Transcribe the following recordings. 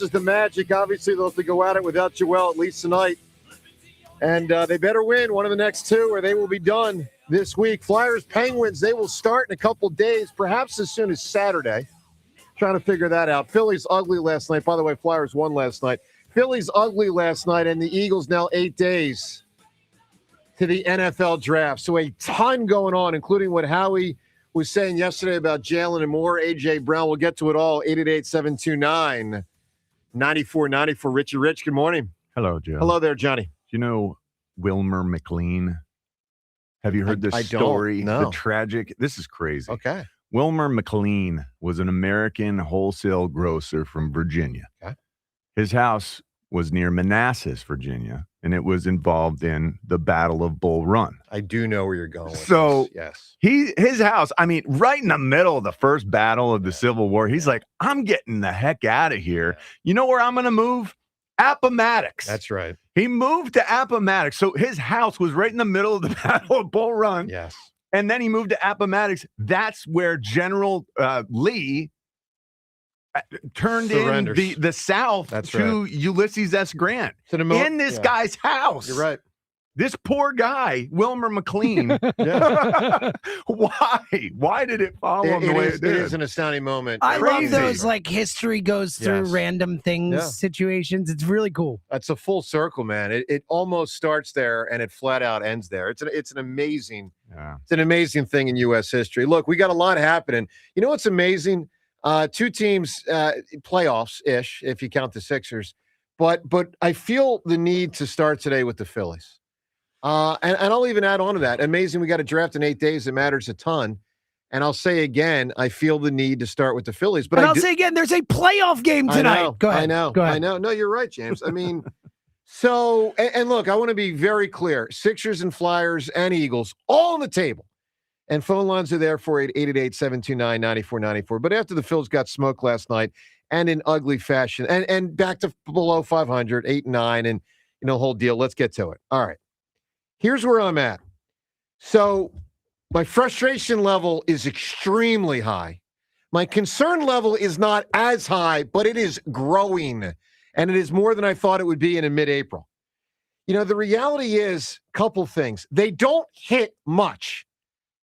Is the Magic. Obviously, they'll have to go at it without Joel, at least tonight. And they better win one of the next two or they will be done this week. Flyers, Penguins, they will start in a couple days, perhaps as soon as Saturday. Trying to figure that out. Phillies ugly last night. By the way, Flyers won last night. Phillies ugly last night, and the Eagles now 8 days to the NFL draft. So a ton going on, including what Howie was saying yesterday about Jalen and more, A.J. Brown. We'll get to it all. 888-729-9490 for Richie Rich. Good morning. Hello, Joe. Hello there, Johnny. Do you know Wilmer McLean? Have you heard this I story? Don't, no. The tragic. This is crazy. Okay. Wilmer McLean was an American wholesale grocer from Virginia. Okay. His house was near Manassas, Virginia, and it was involved in the Battle of Bull Run. I do know where you're going with So this. Yes. His house, I mean, right in the middle of the first battle of the Civil War, he's like, I'm getting the heck out of here. You know where I'm going to move? Appomattox. That's right. He moved to Appomattox. So his house was right in the middle of the Battle of Bull Run. Yes. And then he moved to Appomattox. That's where General Lee turned Surrenders. in the South to Ulysses S. Grant in this guy's house. You're right. This poor guy, Wilmer McLean. Why did it follow him the way it did? It is an astounding moment. I Crazy. love those like history goes through random things, situations. It's really cool. That's a full circle, man. It almost starts there and it flat out ends there. It's an amazing, it's an amazing thing in U.S. history. Look, we got a lot happening. You know what's amazing? Two teams, playoffs-ish, if you count the Sixers. But I feel the need to start today with the Phillies. And I'll even add on to that. Amazing, we got a draft in 8 days. It matters a ton. And I'll say again, I feel the need to start with the Phillies. But I'll say again, there's a playoff game tonight. Go ahead. Go ahead. I know. No, you're right, James. I mean, so, and look, I want to be very clear. Sixers and Flyers and Eagles, all on the table. And phone lines are there for 888-729-9494. But after the Phils got smoked last night and in ugly fashion and back to below 500, 8-9, and, whole deal. Let's get to it. All right. Here's where I'm at. So my frustration level is extremely high. My concern level is not as high, but it is growing. And it is more than I thought it would be in mid-April. The reality is a couple things. They don't hit much.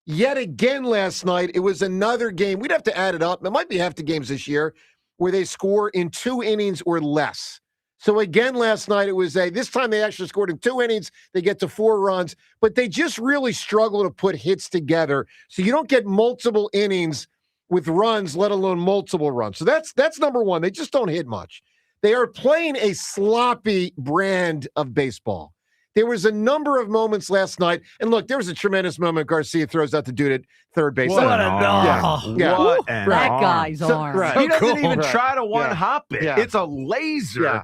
Yet again last night, it was another game. We'd have to add it up. It might be half the games this year where they score in 2 innings or less. So again, last night, it was this time they actually scored in 2 innings. They get to 4 runs, but they just really struggle to put hits together. So you don't get multiple innings with runs, let alone multiple runs. So that's number one. They just don't hit much. They are playing a sloppy brand of baseball. There was a number of moments last night. And look, there was a tremendous moment. Garcia throws out the dude at third base. What an arm. What an that arm. guy's arm. Right. He doesn't Cool. even Right. try to one-hop it. Yeah. It's a laser. Yeah.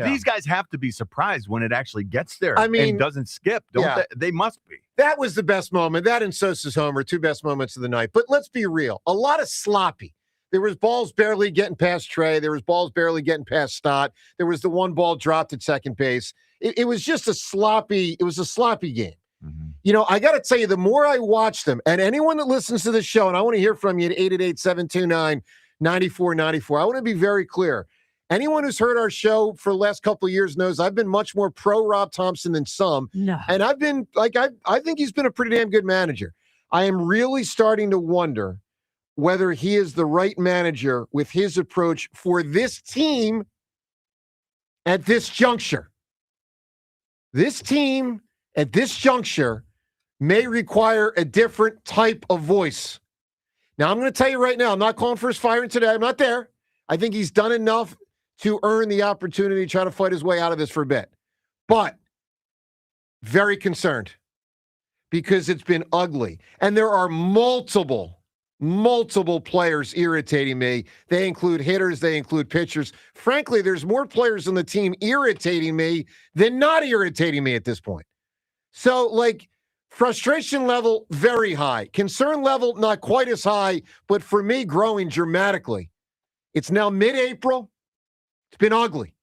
These guys have to be surprised when it actually gets there I mean, and doesn't skip. Don't they? They must be. That was the best moment. That and Sosa's homer, 2 best moments of the night. But let's be real. A lot of sloppy. There was balls barely getting past Trey. There was balls barely getting past Stott. There was the one ball dropped at second base. It was just a sloppy game. Mm-hmm. I got to tell you, the more I watch them, and anyone that listens to this show, and I want to hear from you at 888-729-9494, I want to be very clear. Anyone who's heard our show for the last couple of years knows I've been much more pro Rob Thompson than some. No. And I've been, I think he's been a pretty damn good manager. I am really starting to wonder whether he is the right manager with his approach for this team at this juncture. This team at this juncture may require a different type of voice. Now, I'm going to tell you right now, I'm not calling for his firing today. I'm not there. I think he's done enough to earn the opportunity to try to fight his way out of this for a bit. But very concerned because it's been ugly. And there are multiple players irritating me. They include hitters. They include pitchers. Frankly, there's more players on the team irritating me than not irritating me at this point. So, frustration level, very high. Concern level, not quite as high, but for me, growing dramatically. It's now mid-April. It's been ugly.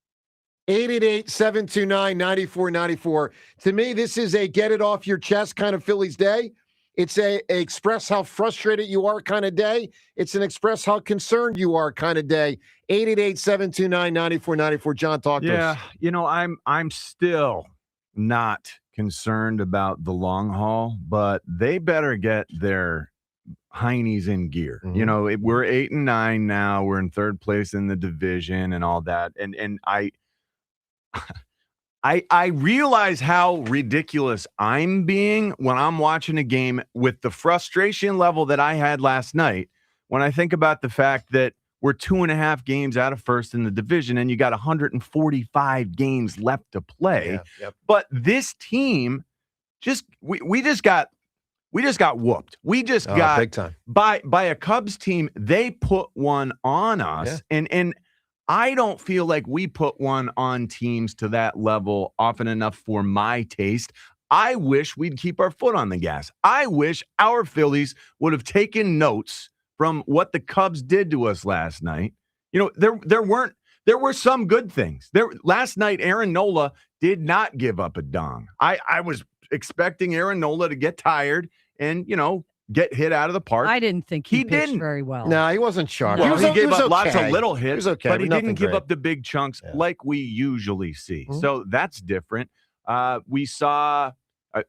888-729-9494. To me, this is a get it off your chest kind of Phillies day. It's a express how frustrated you are kind of day. It's an express how concerned you are kind of day. 888-729-9494. John, talk to us. Yeah, I'm still not concerned about the long haul, but they better get their heinies in gear. Mm-hmm. We're 8-9 now. We're in third place in the division and all that. And I realize how ridiculous I'm being when I'm watching a game with the frustration level that I had last night when I think about the fact that we're 2.5 games out of first in the division and you got 145 games left to play. Yeah, yep. But this team we just got whooped. We just got big time by a Cubs team. They put one on us, and I don't feel like we put one on teams to that level often enough for my taste. I wish we'd keep our foot on the gas. I wish our Phillies would have taken notes from what the Cubs did to us last night. There were some good things. Last night, Aaron Nola did not give up a dong. I was expecting Aaron Nola to get tired and, get hit out of the park. I didn't think he pitched very well. No, he wasn't sharp. Well, he gave up lots of little hits, he was okay, but he didn't give great. up the big chunks like we usually see. Mm-hmm. So that's different. We saw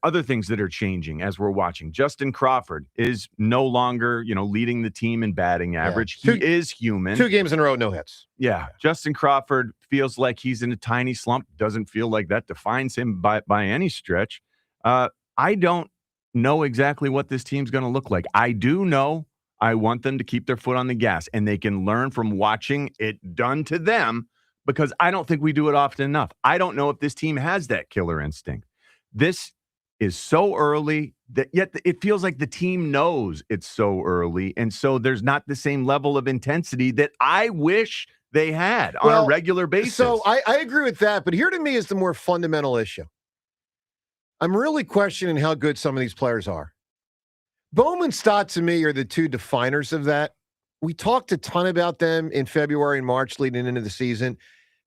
other things that are changing as we're watching. Justin Crawford is no longer, leading the team in batting average. Yeah. He is human. 2 games in a row, no hits. Yeah. Justin Crawford feels like he's in a tiny slump. Doesn't feel like that defines him by any stretch. I don't know exactly what this team's going to look like. I do know I want them to keep their foot on the gas, and they can learn from watching it done to them, because I don't think we do it often enough. I don't know if this team has that killer instinct. This is so early that yet it feels like the team knows it's so early, and so there's not the same level of intensity that I wish they had on a regular basis. So I agree with that, but here to me is the more fundamental issue. I'm really questioning how good some of these players are. Bowman and Stott, to me, are the 2 definers of that. We talked a ton about them in February and March leading into the season,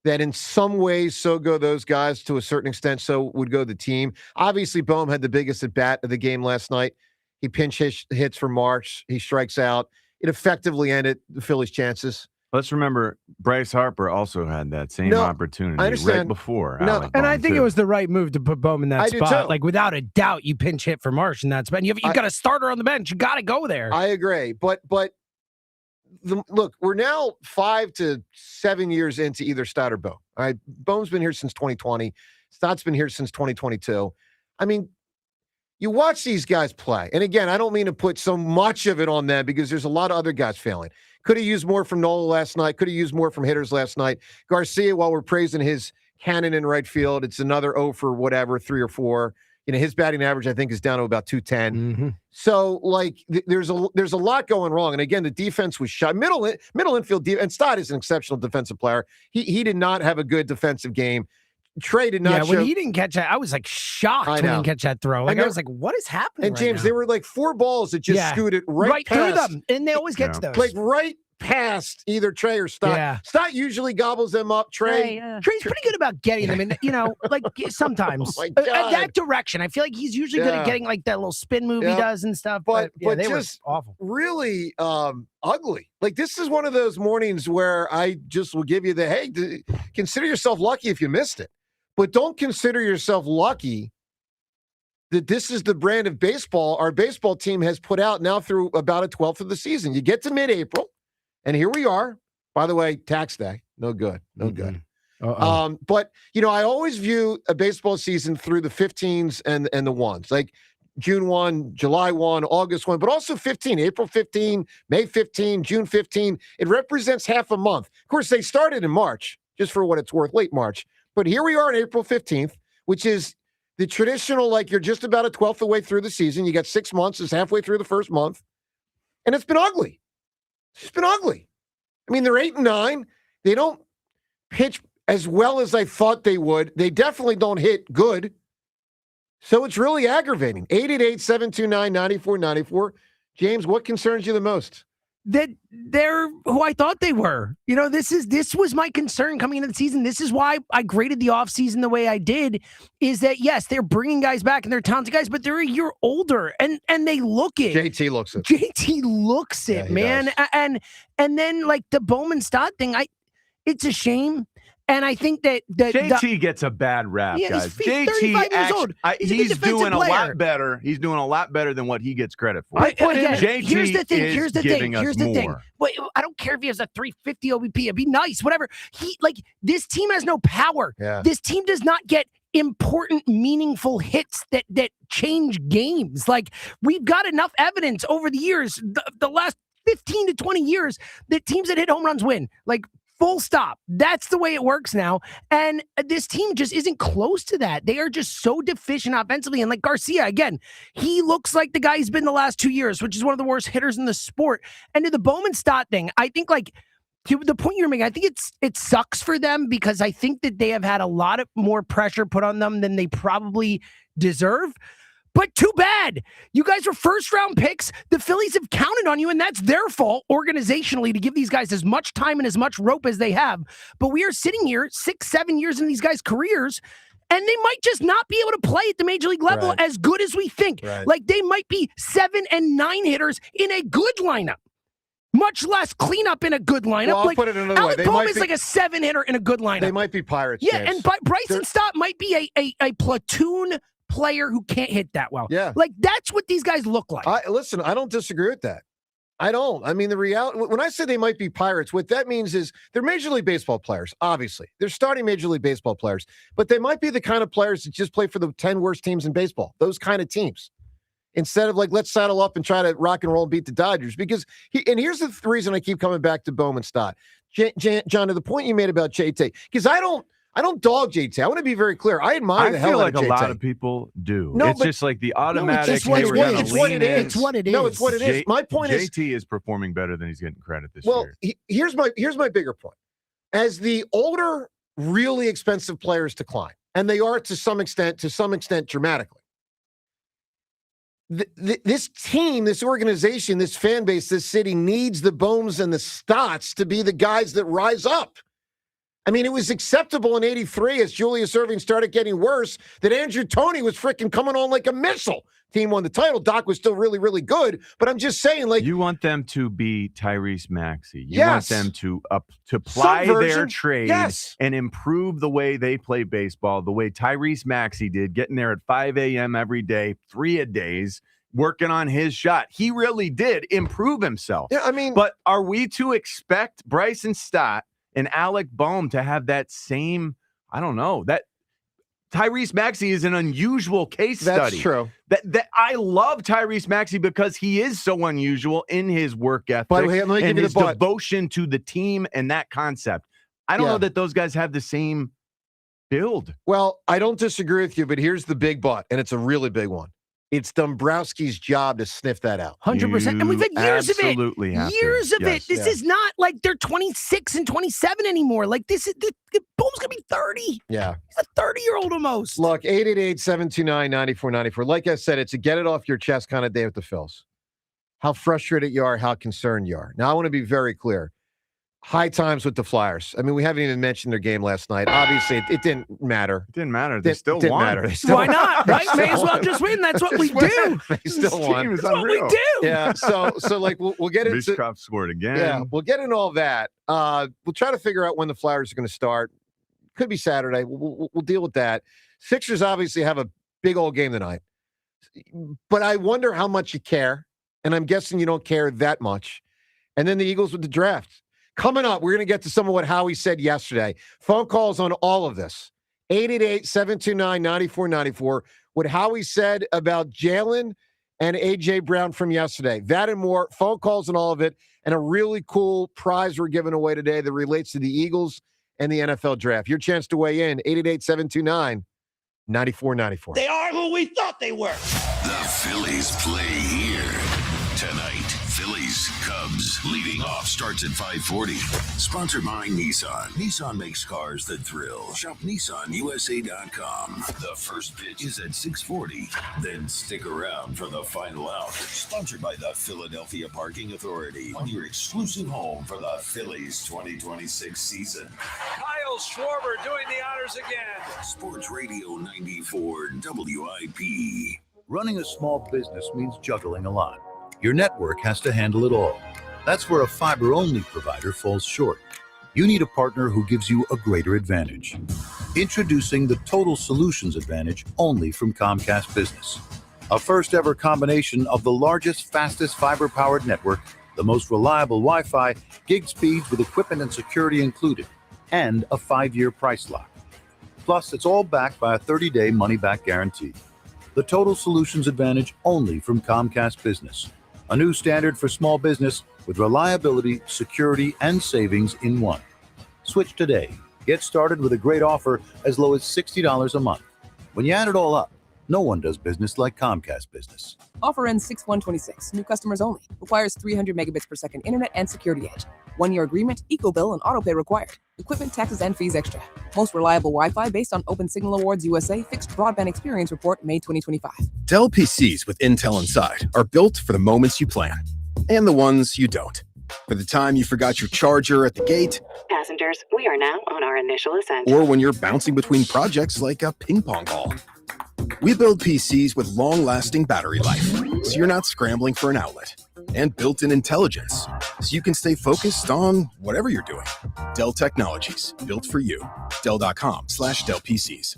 that in some ways, so go those guys to a certain extent, so would go the team. Obviously, Bowman had the biggest at-bat of the game last night. He pinch hits for March. He strikes out. It effectively ended the Phillies' chances. Let's remember, Bryce Harper also had that same opportunity right before. And I think it was the right move to put Bowman in that spot. Like, without a doubt, you pinch hit for Marsh in that spot. You've got a starter on the bench. You got to go there. I agree. But look, we're now 5 to 7 years into either Stott or Bohm. All right, Bohm's been here since 2020. Stott's been here since 2022. I mean, you watch these guys play. And again, I don't mean to put so much of it on them because there's a lot of other guys failing. Could have used more from Nola last night. Could have used more from hitters last night. Garcia, while we're praising his cannon in right field, it's another 0 for whatever, 3 or 4. His batting average, I think, is down to about 210. Mm-hmm. So, there's a lot going wrong. And again, the defense was shot. Middle infield defense. And Stott is an exceptional defensive player. He did not have a good defensive game. Trey did not. Yeah, when he didn't catch that, I was shocked when he didn't catch that throw. I was like, what is happening? And James, there were 4 balls that just scooted right through past, them, and they always get to those. Right past either Trey or Stott. Yeah. Stott usually gobbles them up. Trey's pretty good about getting them, and sometimes that direction. I feel like he's usually good at getting that little spin move he does and stuff. But they were awful. Really ugly. This is one of those mornings where I just will give you consider yourself lucky if you missed it. But don't consider yourself lucky that this is the brand of baseball our baseball team has put out now through about a 12th of the season. You get to mid-April, and here we are. By the way, tax day. No good. No good. But, I always view a baseball season through the 15s and the 1s. Like June 1, July 1, August 1, but also 15, April 15, May 15, June 15. It represents half a month. Of course, they started in March, just for what it's worth, late March. But here we are on April 15th, which is the traditional, you're just about a 12th of the way through the season. You got 6 months. It's halfway through the first month. And it's been ugly. It's been ugly. I mean, they're 8-9. They don't pitch as well as I thought they would. They definitely don't hit good. So it's really aggravating. 888-729-9494. James, what concerns you the most? that they're who I thought they were. This was my concern coming into the season. This is why I graded the offseason the way I did, is that, yes, they're bringing guys back and they're talented guys, but they're a year older and they look it. JT looks it. JT looks it, man. Does. And then like the Bowman Stott thing, it's a shame. And I think that JT gets a bad rap, guys. JT, years old. He's doing a lot better. He's doing a lot better than what he gets credit for. Here's the thing. Here's the thing. But I don't care if he has a 350 OBP. It'd be nice, whatever. This team has no power. Yeah. This team does not get important, meaningful hits that change games. Like, we've got enough evidence over the years, the last 15 to 20 years, that teams that hit home runs win. Like, full stop. That's the way it works now. And this team just isn't close to that. They are just so deficient offensively. And like Garcia, again, he looks like the guy he's been the last 2 years, which is one of the worst hitters in the sport. And to the Bowman Stott thing, I think, like, to the point you're making, I think it sucks for them, because I think that they have had a lot of more pressure put on them than they probably deserve. But too bad. You guys are first-round picks. The Phillies have counted on you, and that's their fault organizationally to give these guys as much time and as much rope as they have. But we are sitting here 6-7 years in these guys' careers, and they might just not be able to play at the major league level as good as we think. Right. Like, they might be 7 and 9 hitters in a good lineup, much less cleanup in a good lineup. Well, I'll put it another way. Alec Bowman's like a 7 hitter in a good lineup. They might be Pirates. Yeah, James. and Bryson Stott might be a platoon player who can't hit that well. Yeah. Like, that's what these guys look like. Listen, I don't disagree with that. I don't. I mean, the reality, when I say they might be Pirates, what that means is they're Major League Baseball players, obviously. They're starting Major League Baseball players, but they might be the kind of players that just play for the 10 worst teams in baseball, those kind of teams. Instead of like, let's saddle up and try to rock and roll and beat the Dodgers. Because and here's the reason I keep coming back to Bowman Stott. John, to the point you made about JT, because I don't dog JT. I want to be very clear. I admire the hell out of JT. I feel like a lot of people do. No, it's just like the automatic. It's what it is. It's what it is. No, it's what it is. My point is, JT is performing better than he's getting credit this year. Well, here's my bigger point. As the older, really expensive players decline, and they are to some extent dramatically, this team, this organization, this fan base, this city needs the Bohms and the Stotts to be the guys that rise up. I mean, it was acceptable in '83 as Julius Erving started getting worse that Andrew Toney was freaking coming on like a missile. Team won the title. Doc was still really, really good. But I'm just saying, like, you want them to be Tyrese Maxey. You yes. want them to ply their trade and improve the way they play baseball, the way Tyrese Maxey did, getting there at 5 a.m. every day, 3-a-days, working on his shot. He really did improve himself. Yeah, I mean, but are we to expect Bryson Stott and Alec Bohm to have that same, I don't know, that Tyrese Maxey is an unusual case study. That's true. That I love Tyrese Maxey because he is so unusual in his work ethic and his devotion to the team and that concept. I don't know that those guys have the same build. Well, I don't disagree with you, but here's the big but, and it's a really big one. It's Dombrowski's job to sniff that out. 100%. And we've had years of it. Years of it. This is not like they're 26 and 27 anymore. Like, this is the Boom's going to be 30. Yeah. He's a 30-year-old almost. Look, 888-729-9494. Like I said, it's a get it off your chest kind of day with the Phils. How frustrated you are, how concerned you are. Now, I want to be very clear. High times with the Flyers. I mean, we haven't even mentioned their game last night. Obviously, it didn't matter. It didn't matter. They still won. Why not? Right? May as well just win. That's what we do. They still won. That's what we do. Yeah. So like we'll get into. Mishkov scored again. Yeah, we'll get into all that. We'll try to figure out when the Flyers are going to start. Could be Saturday. We'll deal with that. Sixers obviously have a big old game tonight, but I wonder how much you care, and I'm guessing you don't care that much. And then the Eagles with the draft. Coming up, we're going to get to some of what Howie said yesterday. Phone calls on all of this. 888-729-9494. What Howie said about Jalen and A.J. Brown from yesterday. That and more. Phone calls and all of it. And a really cool prize we're giving away today that relates to the Eagles and the NFL draft. Your chance to weigh in. 888-729-9494. They are who we thought they were. The Phillies play here tonight. Phillies, Cubs. Sports. Leading off starts at 5:40. Sponsored by Nissan. Nissan makes cars that thrill. Shop NissanUSA.com. The first pitch is at 6:40. Then stick around for the final out. Sponsored by the Philadelphia Parking Authority. On your exclusive home for the Phillies 2026 season. Kyle Schwarber doing the honors again. Sports Radio 94 WIP. Running a small business means juggling a lot. Your network has to handle it all. That's where a fiber-only provider falls short. You need a partner who gives you a greater advantage. Introducing the Total Solutions Advantage only from Comcast Business. A first-ever combination of the largest, fastest fiber-powered network, the most reliable Wi-Fi, gig speeds with equipment and security included, and a 5-year price lock. Plus, it's all backed by a 30-day money-back guarantee. The Total Solutions Advantage only from Comcast Business. A new standard for small business with reliability, security, and savings in one. Switch today. Get started with a great offer as low as $60 a month. When you add it all up, no one does business like Comcast Business. Offer ends 6/1/26. New customers only. Requires 300 megabits per second internet and security edge. 1-year agreement, eco-bill, and autopay required. Equipment, taxes, and fees extra. Most reliable Wi-Fi based on Open Signal Awards USA Fixed Broadband Experience Report, May 2025. Dell PCs with Intel inside are built for the moments you plan and the ones you don't. For the time you forgot your charger at the gate. Passengers, we are now on our initial ascent. Or when you're bouncing between projects like a ping pong ball. We build PCs with long-lasting battery life, so you're not scrambling for an outlet. And built-in intelligence, so you can stay focused on whatever you're doing. Dell Technologies, built for you. Dell.com/Dell PCs.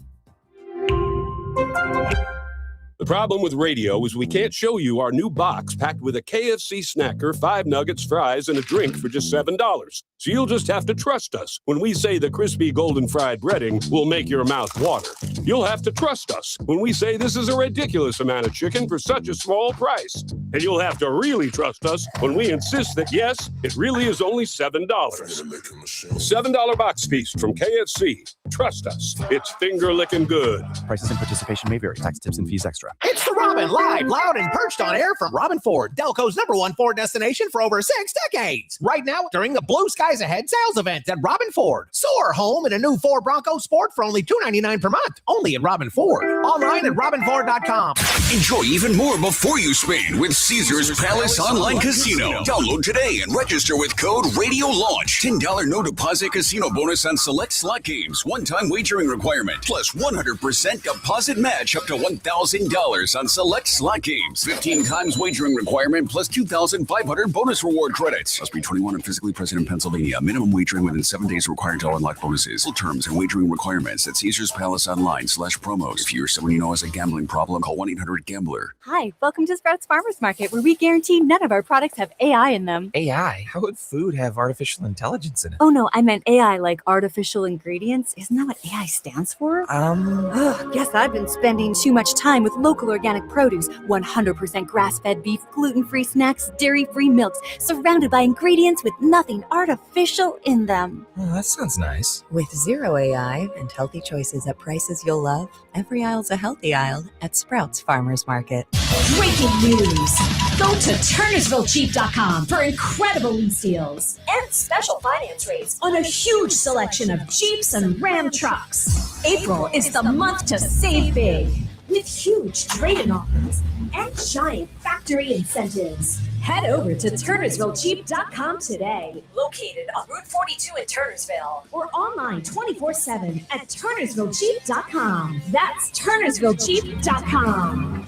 The problem with radio is we can't show you our new box packed with a KFC snacker, 5 nuggets, fries, and a drink for just $7. So you'll just have to trust us when we say the crispy golden fried breading will make your mouth water. You'll have to trust us when we say this is a ridiculous amount of chicken for such a small price. And you'll have to really trust us when we insist that, yes, it really is only $7. $7 box feast from KFC. Trust us. It's finger-licking good. Prices and participation may vary. Tax, tips, and fees extra. It's the Robin, live, loud, and perched on air from Robin Ford, Delco's #1 Ford destination for over 6 decades. Right now, during the Blue Skies Ahead sales event at Robin Ford. Soar home in a new Ford Bronco Sport for only $299 per month. Only at Robin Ford. Online at robinford.com. Enjoy even more before you spend with Caesars Palace Online Casino. Download today and register with code RADIOLAUNCH. $10 no deposit casino bonus on select slot games. One-time wagering requirement. Plus 100% deposit match up to $1,000 on select slot games. 15 times wagering requirement plus 2,500 bonus reward credits. Must be 21 and physically present in Pennsylvania. Minimum wagering within 7 days required to unlock bonuses. Full terms and wagering requirements at Caesars Palace Online/promos. If you're someone you know has a gambling problem, call 1-800-GAMBLER. Hi, welcome to Sprouts Farmers Market, where we guarantee none of our products have AI in them. AI? How would food have artificial intelligence in it? Oh no, I meant AI like artificial ingredients. Isn't that what AI stands for? Guess I've been spending too much time with local organic produce, 100% grass-fed beef, gluten-free snacks, dairy-free milks, surrounded by ingredients with nothing artificial in them. Oh, that sounds nice. With zero AI and healthy choices at prices you'll love, every aisle's a healthy aisle at Sprouts Farmers Market. Breaking news! Go to TurnersvilleCheap.com for incredible lease deals and special finance rates on a huge selection of Jeeps and Ram trucks. April is the month to save big with huge trade-in offers and giant factory incentives. Head over to TurnersvilleCheap.com today, located on Route 42 in Turnersville, or online 24/7 at TurnersvilleCheap.com. That's TurnersvilleCheap.com.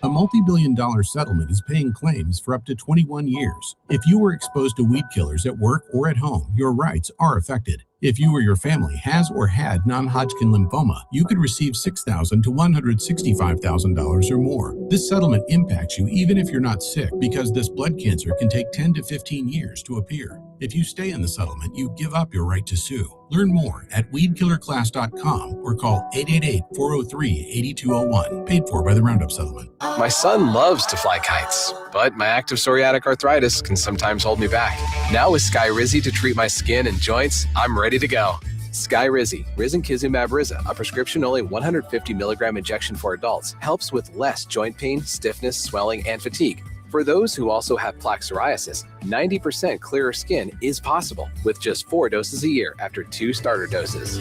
A multi-billion-dollar settlement is paying claims for up to 21 years. If you were exposed to weed killers at work or at home, your rights are affected. If you or your family has or had non-Hodgkin lymphoma, you could receive $6,000 to $165,000 or more. This settlement impacts you even if you're not sick, because this blood cancer can take 10 to 15 years to appear. If you stay in the settlement, you give up your right to sue. Learn more at weedkillerclass.com or call 888-403-8201. Paid for by the Roundup Settlement. My son loves to fly kites, but my active psoriatic arthritis can sometimes hold me back. Now with Skyrizi to treat my skin and joints, I'm ready to go. Skyrizi, risankizumab Riza, a prescription-only 150 milligram injection for adults, helps with less joint pain, stiffness, swelling, and fatigue. For those who also have plaque psoriasis, 90% clearer skin is possible with just 4 doses a year after 2 starter doses.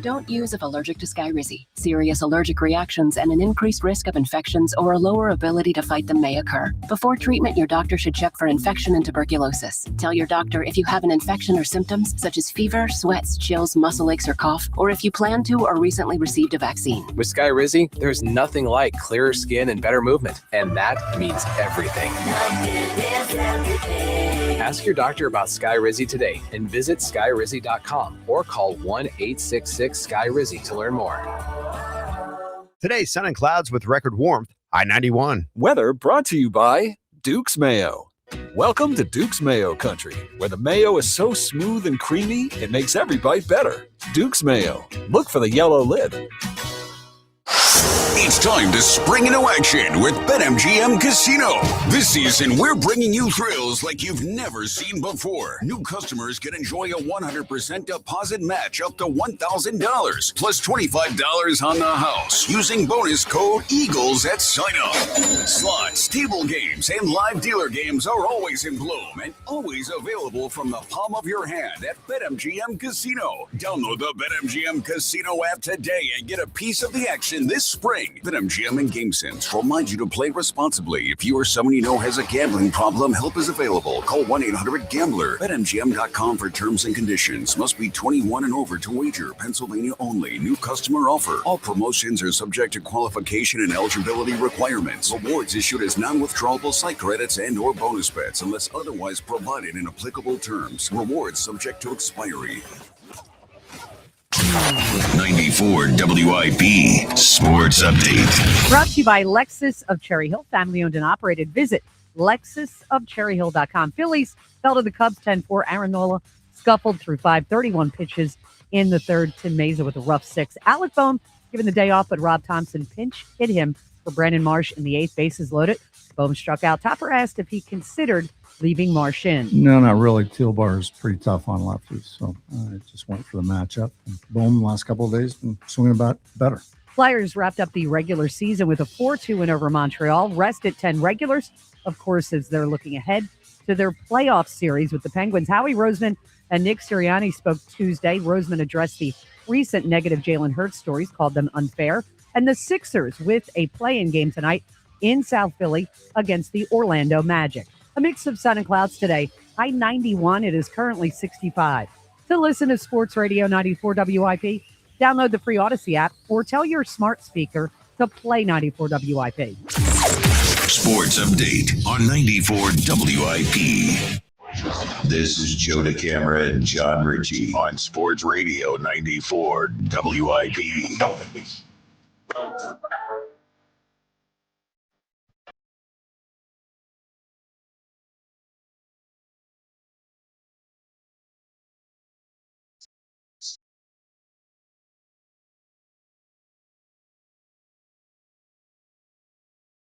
Don't use if allergic to Skyrizi. Serious allergic reactions and an increased risk of infections or a lower ability to fight them may occur. Before treatment, your doctor should check for infection and tuberculosis. Tell your doctor if you have an infection or symptoms such as fever, sweats, chills, muscle aches, or cough, or if you plan to or recently received a vaccine. With Skyrizi, there's nothing like clearer skin and better movement, and that means everything. Ask your doctor about Skyrizi today and visit skyrizi.com or call 1-866-SKY-RIZZI to learn more. Today, sun and clouds with record warmth. High 91. Weather brought to you by Duke's Mayo. Welcome to Duke's Mayo Country, where the mayo is so smooth and creamy, it makes every bite better. Duke's Mayo. Look for the yellow lid. It's time to spring into action with BetMGM Casino. This season, we're bringing you thrills like you've never seen before. New customers can enjoy a 100% deposit match up to $1,000 plus $25 on the house using bonus code EAGLES at sign up. Slots, table games, and live dealer games are always in bloom and always available from the palm of your hand at BetMGM Casino. Download the BetMGM Casino app today and get a piece of the action this spring. BetMGM and GameSense remind you to play responsibly. If you or someone you know has a gambling problem, help is available. Call 1-800-GAMBLER. BetMGM.com for terms and conditions. Must be 21 and over to wager. Pennsylvania only. New customer offer. All promotions are subject to qualification and eligibility requirements. Rewards issued as non-withdrawable site credits and or bonus bets unless otherwise provided in applicable terms. Rewards subject to expiry. 94 WIP Sports Update. Brought to you by Lexus of Cherry Hill, family owned and operated. Visit lexusofcherryhill.com. Phillies fell to the Cubs 10-4. Aaron Nola scuffled through 31 pitches in the third. Tim Meza with a rough 6. Alec Bohm given the day off, but Rob Thompson pinch hit him for Brandon Marsh in the 8th. Bases loaded. Bohm struck out. Topper asked if he considered leaving Marsh in. No, not really. Teal Bar is pretty tough on lefties, so I just went for the matchup. Boom, last couple of days, been swinging about better. Flyers wrapped up the regular season with a 4-2 win over Montreal, rested 10 regulars, of course, as they're looking ahead to their playoff series with the Penguins. Howie Roseman and Nick Sirianni spoke Tuesday. Roseman addressed the recent negative Jalen Hurts stories, called them unfair, and the Sixers with a play-in game tonight in South Philly against the Orlando Magic. A mix of sun and clouds today. High 91. It is currently 65. To listen to Sports Radio 94 WIP, download the free Odyssey app or tell your smart speaker to play 94 WIP. Sports Update on 94 WIP. This is Joe DeCamera and John Ritchie on Sports Radio 94 WIP.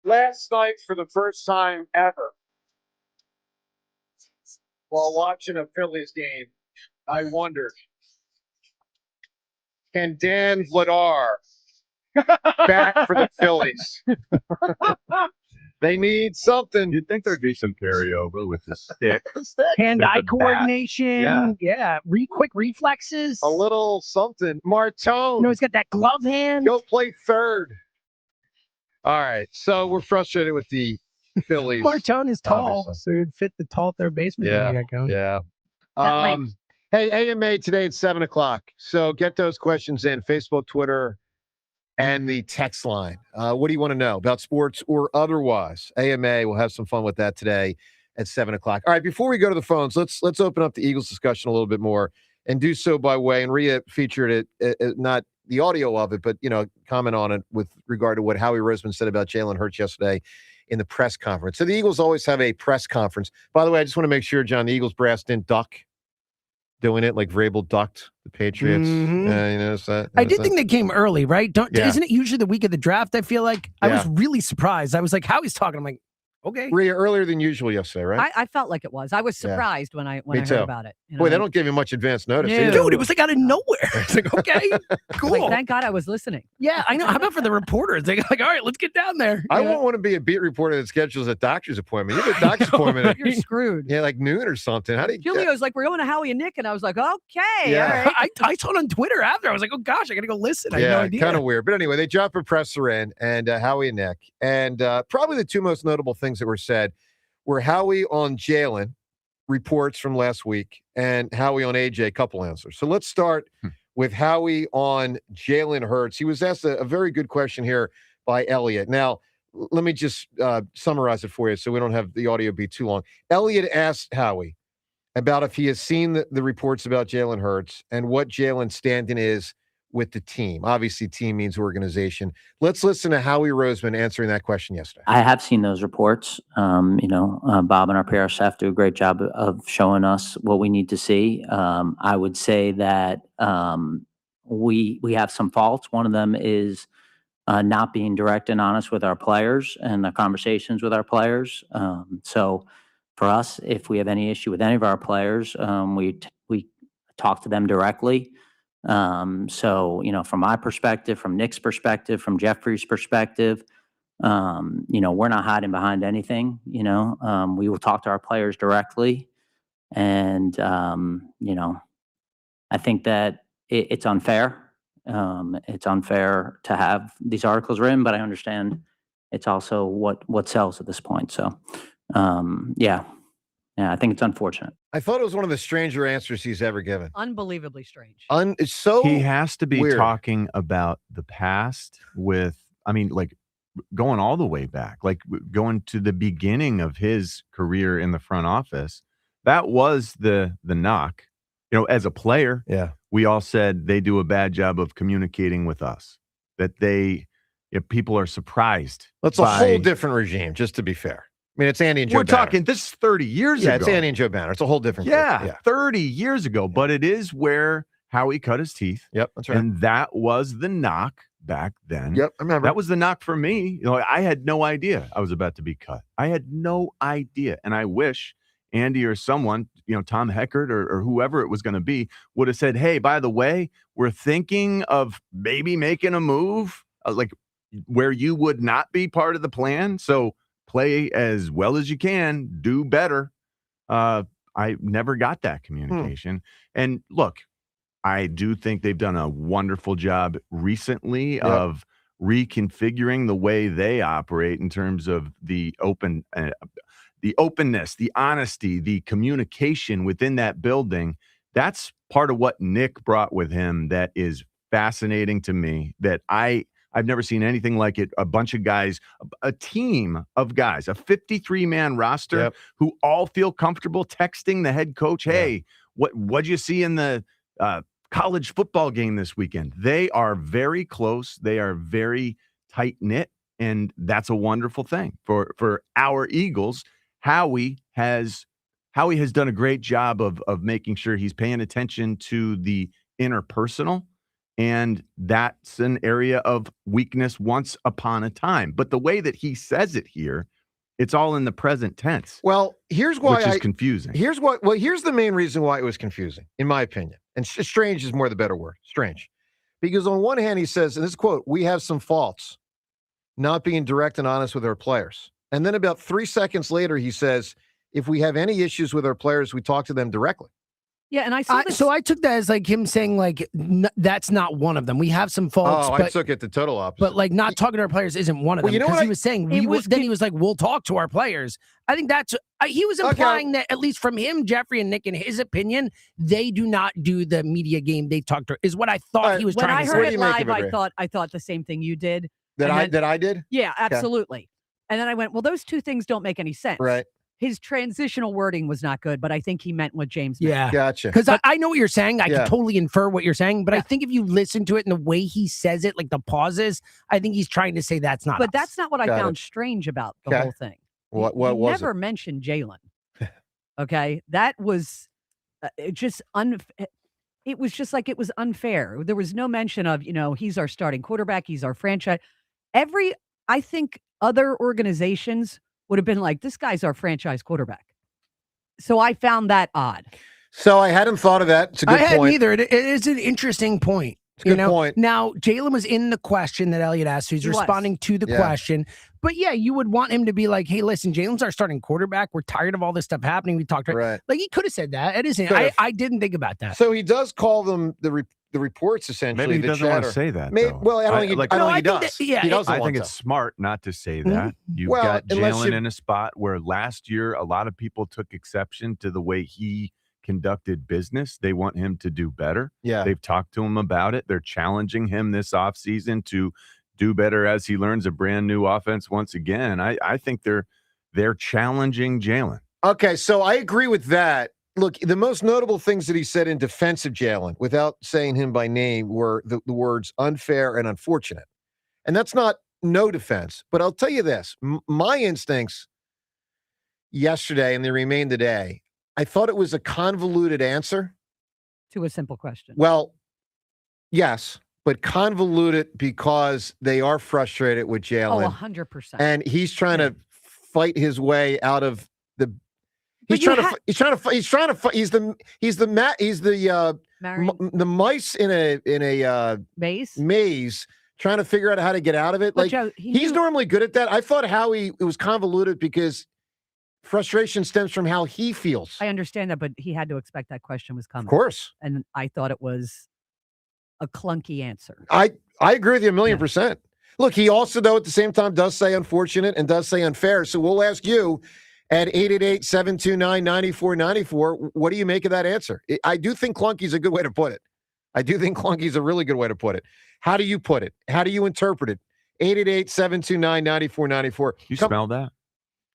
Last night, for the first time ever, while watching a Phillies game, I wondered, can Dan Vladar bat for the Phillies? They need something. You'd think there'd be some carryover with the stick. Hand-eye With the bat. coordination. Yeah. Quick reflexes. A little something. Martone. He's got that glove hand. Go play third. All right. So we're frustrated with the Phillies. Martone is tall, obviously. so it'd fit the tall third baseman. Yeah. Hey, AMA today at 7:00. So get those questions in. Facebook, Twitter, and the text line. What do you want to know about sports or otherwise? AMA will have some fun with that today at 7:00. All right, before we go to the phones, let's open up the Eagles discussion a little bit more and do so by way, and Rhea featured it, not the audio of it, but, comment on it with regard to what Howie Roseman said about Jalen Hurts yesterday in the press conference. So the Eagles always have a press conference. By the way, I just want to make sure, John, the Eagles brass didn't duck doing it like Vrabel ducked the Patriots. Mhm. Yeah, you notice that? I did think they came early, right? Yeah. Isn't it usually the week of the draft? I feel like I was Yeah. really surprised. I was like, Howie's talking. I'm like, okay. Rhea, earlier than usual yesterday, right? I felt like it was. I was surprised when I Me heard too. about it. You know, Boy, they don't give you much advance notice. No. either. Dude, it was like out of nowhere. It's like, okay, cool. Like, thank God I was listening. Yeah, I know. How about for the reporters? They're like, all right, let's get down there. I Yeah. won't want to be a beat reporter that schedules a doctor's appointment. You have a doctor's appointment You're screwed. at like noon or something. How do you Julio's like, we're going to Howie and Nick. And I was like, okay, Yeah. all right. I saw it on Twitter after. I was like, oh gosh, I got to go listen. I had no Yeah, idea. kind of weird. But anyway, they drop a presser in and Howie and Nick. And probably the two most notable things that were said were Howie on Jalen reports from last week and Howie on AJ, a couple answers. So let's start with Howie on Jalen Hurts. He was asked a very good question here by Elliot. Now, let me just summarize it for you so we don't have the audio be too long. Elliot asked Howie about if he has seen the reports about Jalen Hurts and what Jalen's stand-in is with the team. Obviously, team means organization. Let's listen to Howie Roseman answering that question yesterday. I have seen those reports. Bob and our PR staff do a great job of showing us what we need to see. I would say that we have some faults. One of them is not being direct and honest with our players and the conversations with our players. So for us, if we have any issue with any of our players, we talk to them directly. So, from my perspective, from Nick's perspective, from Jeffrey's perspective, we're not hiding behind anything. We will talk to our players directly. And, I think that it's unfair. It's unfair to have these articles written, but I understand it's also what sells at this point. So, I think it's unfortunate. I thought it was one of the stranger answers he's ever given. Unbelievably strange. It's so He has to be weird. talking about the past going all the way back, going to the beginning of his career in the front office. That was the knock. As a player, we all said they do a bad job of communicating with us, that people are surprised. That's a whole different regime, just to be fair. I mean, it's Andy and Joe We're Banner. talking, this is 30 years ago. Yeah, it's Andy and Joe Banner. It's a whole different group. 30 years ago. But it is where Howie cut his teeth. Yep, that's right. And that was the knock back then. Yep, I remember. That was the knock for me. I had no idea I was about to be cut. I had no idea. And I wish Andy or someone, Tom Heckert or whoever it was going to be, would have said, hey, by the way, we're thinking of maybe making a move where you would not be part of the plan. So play as well as you can, do better. I never got that communication. And look, I do think they've done a wonderful job recently of reconfiguring the way they operate in terms of the openness, the honesty, the communication within that building. That's part of what Nick brought with him that is fascinating to me, that I've never seen anything like it. A bunch of guys, a team of guys, a 53-man roster who all feel comfortable texting the head coach, hey, what'd you see in the college football game this weekend? They are very close. They are very tight-knit, and that's a wonderful thing for our Eagles. Howie has done a great job of making sure he's paying attention to the interpersonal. And that's an area of weakness once upon a time. But the way that he says it here, it's all in the present tense. Well, here's why which is confusing. Here's the main reason why it was confusing, in my opinion. And strange is more the better word. Strange. Because on one hand, he says, and this quote, we have some faults, not being direct and honest with our players. And then about 3 seconds later, he says, if we have any issues with our players, we talk to them directly. Yeah, and I saw this. So I took that as him saying that's not one of them. We have some faults. I took it the total opposite. But not talking to our players isn't one of them. You know Because what he was saying he was like, we'll talk to our players. I think that's he was implying that, at least from him, Jeffrey and Nick, in his opinion, they do not do the media game. They talk to is what I thought he was trying to say. When I heard it live, I thought the same thing you did. That I did? Yeah, absolutely. And then I went, well, those two things don't make any sense. Right. His transitional wording was not good, but I think he meant what James meant. Yeah. Gotcha. Because I know what you're saying. I can totally infer what you're saying, but I think if you listen to it and the way he says it, like the pauses, I think he's trying to say that's not But us. that's not what I found strange about the whole thing. What he was never mentioned Jalen. Okay? That was it was just like it was unfair. There was no mention of, he's our starting quarterback, he's our franchise. I think other organizations would have been like, this guy's our franchise quarterback. So I found that odd. So I hadn't thought of that. It's a good I hadn't point. either. It is an interesting point. It's a good point. Now, Jalen was in the question that Elliot asked, so he's He was. responding to the question. But yeah, you would want him to be like, hey, listen, Jalen's our starting quarterback. We're tired of all this stuff happening. We talked about Right. Like, he could have said that. It isn't. Could've. I didn't think about that. So he does call them the reports, essentially. Maybe he the doesn't want to chatter. say that. Maybe, though. well, I don't think he, like- I don't think he I think does. that- yeah, he doesn't I want think to. it's smart not to say that. You've Well, got unless Jalen you- in a spot where last year a lot of people took exception to the way he conducted business. They want him to do better. Yeah. They've talked to him about it. They're challenging him this offseason to do better as he learns a brand new offense once again. I think they're challenging Jalen. Okay, so I agree with that. Look, the most notable things that he said in defense of Jalen, without saying him by name, were the words unfair and unfortunate. And that's not no defense. But I'll tell you this. My instincts yesterday, and they remain today, I thought it was a convoluted answer. To a simple question. Well, yes, but convoluted because they are frustrated with Jalen. Oh, 100%. And he's trying to fight his way out of the. But He's you the mice in a maze trying to figure out how to get out of it. But Like Joe, he's normally good at that. I thought Howie, it was convoluted because frustration stems from how he feels. I understand that, but he had to expect that question was coming. Of course. And I thought it was a clunky answer. I agree with you 1,000,000%. Look, he also, though, at the same time does say unfortunate and does say unfair. So we'll ask you at 888-729-9494, what do you make of that answer? I do think clunky is a good way to put it. I do think clunky is a really good way to put it. How do you put it? How do you interpret it? 888-729-9494. You smell that?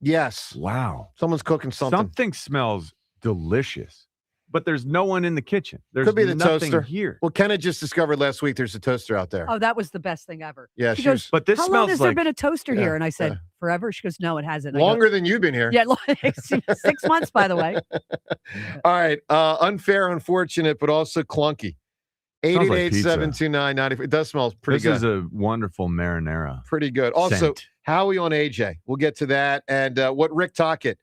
Yes. Wow. Someone's cooking something. Something smells delicious, but there's no one in the kitchen. There's Could be the nothing toaster. here. Well, Ken had just discovered last week there's a toaster out there. Oh, that was the best thing ever. Yeah, she she goes, was- But this how long smells has there like- been a toaster Yeah, here? And I said, yeah. forever? She goes, no, it hasn't. I go, Longer than you've been here. Yeah, 6 months, by the way. All right. Unfair, unfortunate, but also clunky. Smells like pizza. 888-729-94. It does smell pretty This good. is a wonderful marinara. Pretty good. Also, scent. Howie on AJ. We'll get to that. And what Rick Tocchet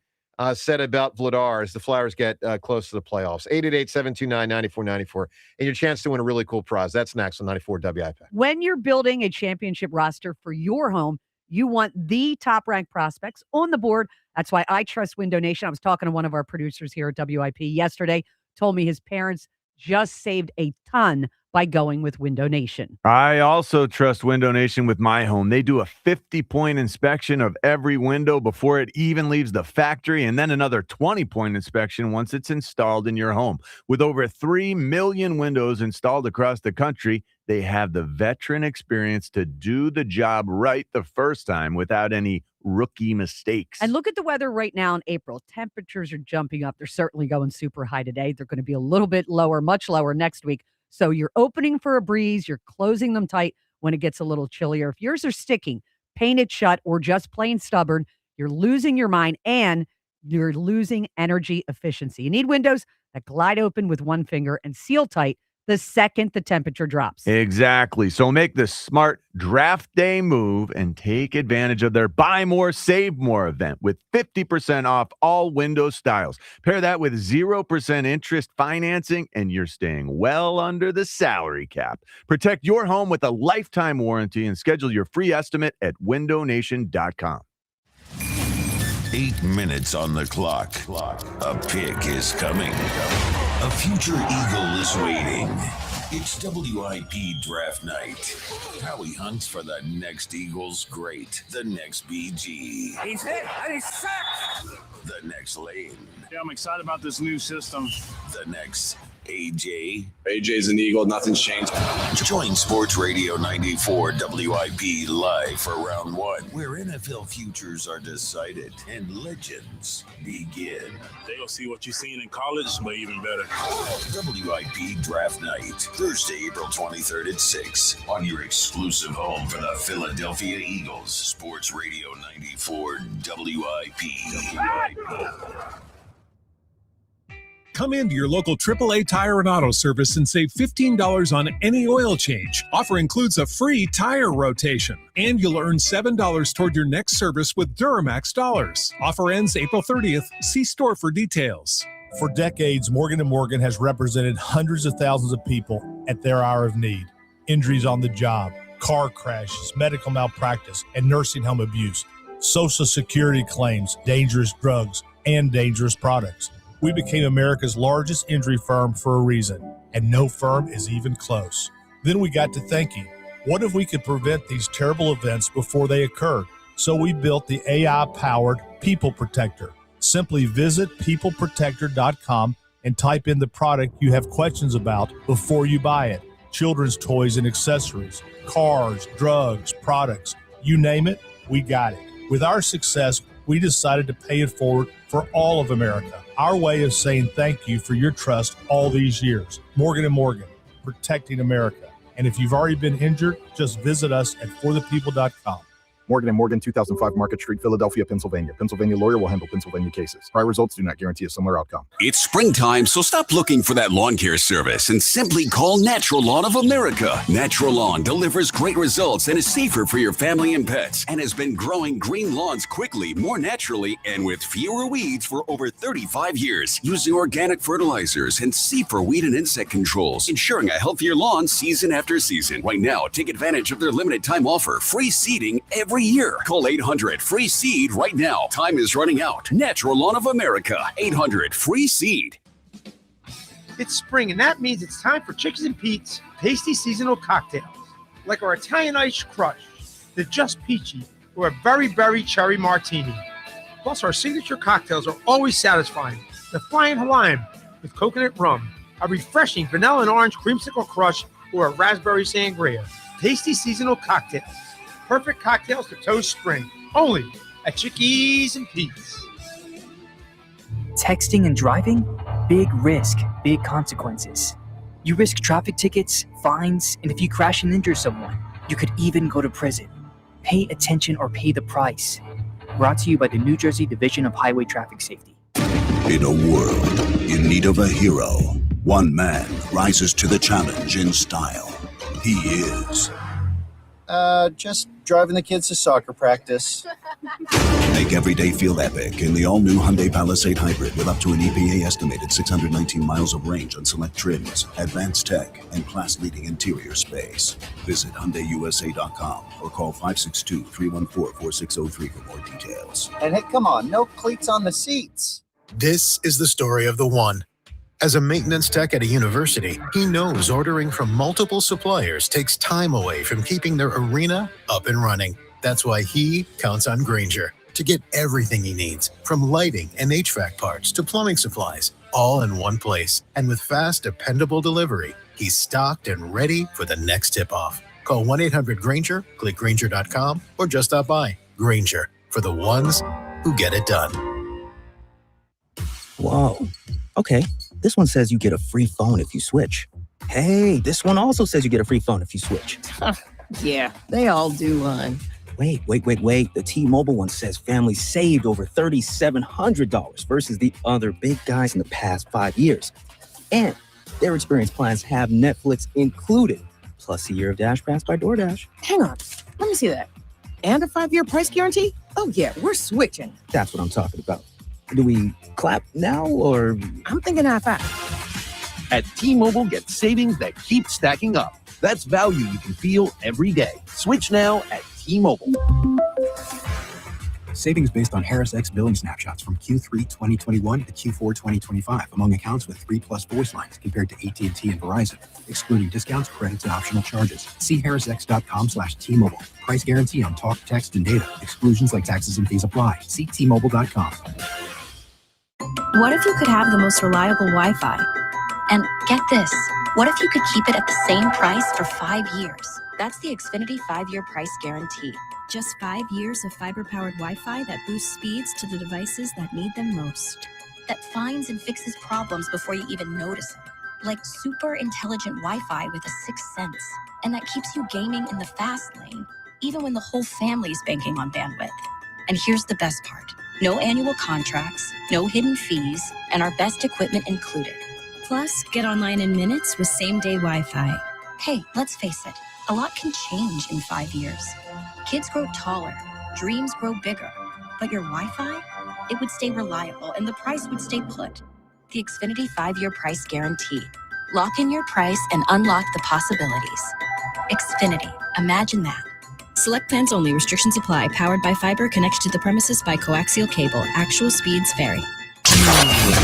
said about Vladar as the Flyers get close to the playoffs. 888-729-9494. And your chance to win a really cool prize. That's next on 94 WIP. When you're building a championship roster for your home, you want the top-ranked prospects on the board. That's why I trust Window Nation. I was talking to one of our producers here at WIP yesterday, told me his parents just saved a ton by going with Window Nation. I also trust Window Nation with my home. They do a 50-point inspection of every window before it even leaves the factory, and then another 20-point inspection once it's installed in your home. With over 3 million windows installed across the country, they have the veteran experience to do the job right the first time without any rookie mistakes. And look at the weather right now in April. Temperatures are jumping up. They're certainly going super high today. They're going to be a little bit lower, much lower next week. So you're opening for a breeze. You're closing them tight when it gets a little chillier. If yours are sticking, painted shut, or just plain stubborn, you're losing your mind and you're losing energy efficiency. You need windows that glide open with one finger and seal tight the second the temperature drops. Exactly. So make the smart draft day move and take advantage of their buy more, save more event with 50% off all window styles. Pair that with 0% interest financing and you're staying well under the salary cap. Protect your home with a lifetime warranty and schedule your free estimate at windownation.com. 8 minutes on the clock. A pick is coming. A future eagle is waiting. It's WIP draft night. Howie hunts for the next Eagles great, the next BG, He's hit and he's sacked. the next Lane, Yeah, I'm excited about this new system. the next AJ. AJ's an Eagle. Nothing's changed. Join Sports Radio 94 WIP live for round one, where NFL futures are decided and legends begin. They gonna see what you seen in college, but even better. WIP Draft Night, Thursday, April 23rd at 6 on your exclusive home for the Philadelphia Eagles. Sports Radio 94 WIP. Come into your local AAA Tire and Auto Service and save $15 on any oil change. Offer includes a free tire rotation, and you'll earn $7 toward your next service with Duramax dollars. Offer ends April 30th. See store for details. For decades, Morgan & Morgan has represented hundreds of thousands of people at their hour of need. Injuries on the job, car crashes, medical malpractice, and nursing home abuse, Social Security claims, dangerous drugs, and dangerous products. We became America's largest injury firm for a reason, and no firm is even close. Then we got to thinking, what if we could prevent these terrible events before they occurred? So we built the AI-powered People Protector. Simply visit peopleprotector.com and type in the product you have questions about before you buy it. Children's toys and accessories, cars, drugs, products, you name it, we got it. With our success, we decided to pay it forward for all of America. Our way of saying thank you for your trust all these years. Morgan & Morgan, protecting America. And if you've already been injured, just visit us at forthepeople.com. Morgan & Morgan, 2005 Market Street, Philadelphia, Pennsylvania. Pennsylvania lawyer will handle Pennsylvania cases. Prior results do not guarantee a similar outcome. It's springtime, so stop looking for that lawn care service and simply call Natural Lawn of America. Natural Lawn delivers great results and is safer for your family and pets, and has been growing green lawns quickly, more naturally, and with fewer weeds for over 35 years, using organic fertilizers and safer weed and insect controls, ensuring a healthier lawn season after season. Right now, take advantage of their limited time offer, free seeding every year. Call 800-FREE-SEED right now. Time is running out. Natural Lawn of America. 800-FREE-SEED. It's spring, and that means it's time for Chickies and Pete's tasty seasonal cocktails, like our Italian Ice Crush, the Just Peachy, or a Very Berry Cherry Martini. Plus, our signature cocktails are always satisfying. The Flying Hawaiian with coconut rum, a refreshing vanilla and orange creamsicle crush, or a raspberry sangria. Tasty seasonal cocktails. Perfect cocktails to toast spring. Only at Chickies and Pete's. Texting and driving? Big risk, big consequences. You risk traffic tickets, fines, and if you crash and injure someone, you could even go to prison. Pay attention or pay the price. Brought to you by the New Jersey Division of Highway Traffic Safety. In a world in need of a hero, one man rises to the challenge in style. He is... just driving the kids to soccer practice. Make every day feel epic in the all-new Hyundai Palisade Hybrid with up to an EPA estimated 619 miles of range on select trims, advanced tech, and class-leading interior space. Visit HyundaiUSA.com or call 562-314-4603 for more details. And hey, come on, no cleats on the seats. This is the story of the one. As a maintenance tech at a university, he knows ordering from multiple suppliers takes time away from keeping their arena up and running. That's why he counts on Grainger to get everything he needs, from lighting and HVAC parts to plumbing supplies, all in one place. And with fast, dependable delivery, he's stocked and ready for the next tip-off. Call 1-800-GRAINGER, click Grainger.com, or just stop by. Grainger, for the ones who get it done. Whoa. Okay. This one says you get a free phone if you switch. Hey, this one also says you get a free phone if you switch. Yeah, they all do, hon. Wait. The T-Mobile one says families saved over $3,700 versus the other big guys in the past 5 years. And their experience plans have Netflix included, plus a year of Dash Pass by DoorDash. Hang on, let me see that. And a 5-year price guarantee? Oh yeah, we're switching. That's what I'm talking about. Do we clap now, or? I'm thinking half-half. At T-Mobile, get savings that keep stacking up. That's value you can feel every day. Switch now at T-Mobile. Savings based on Harris X billing snapshots from Q3 2021 to Q4 2025 among accounts with 3+ voice lines compared to AT&T and Verizon, excluding discounts, credits, and optional charges. See harrisx.com/T-Mobile. Price guarantee on talk, text, and data. Exclusions like taxes and fees apply. See T-Mobile.com. What if you could have the most reliable Wi-Fi? And get this, what if you could keep it at the same price for 5 years? That's the Xfinity 5-year price guarantee. Just 5 years of fiber-powered Wi-Fi that boosts speeds to the devices that need them most. That finds and fixes problems before you even notice them. Like super intelligent Wi-Fi with a sixth sense. And that keeps you gaming in the fast lane, even when the whole family's banking on bandwidth. And here's the best part. No annual contracts, no hidden fees, and our best equipment included. Plus, get online in minutes with same-day Wi-Fi. Hey, let's face it, a lot can change in 5 years. Kids grow taller, dreams grow bigger, but your Wi-Fi? It would stay reliable and the price would stay put. The Xfinity 5-year price guarantee. Lock in your price and unlock the possibilities. Xfinity, imagine that. Select plans only. Restrictions apply. Powered by fiber. Connected to the premises by coaxial cable. Actual speeds vary.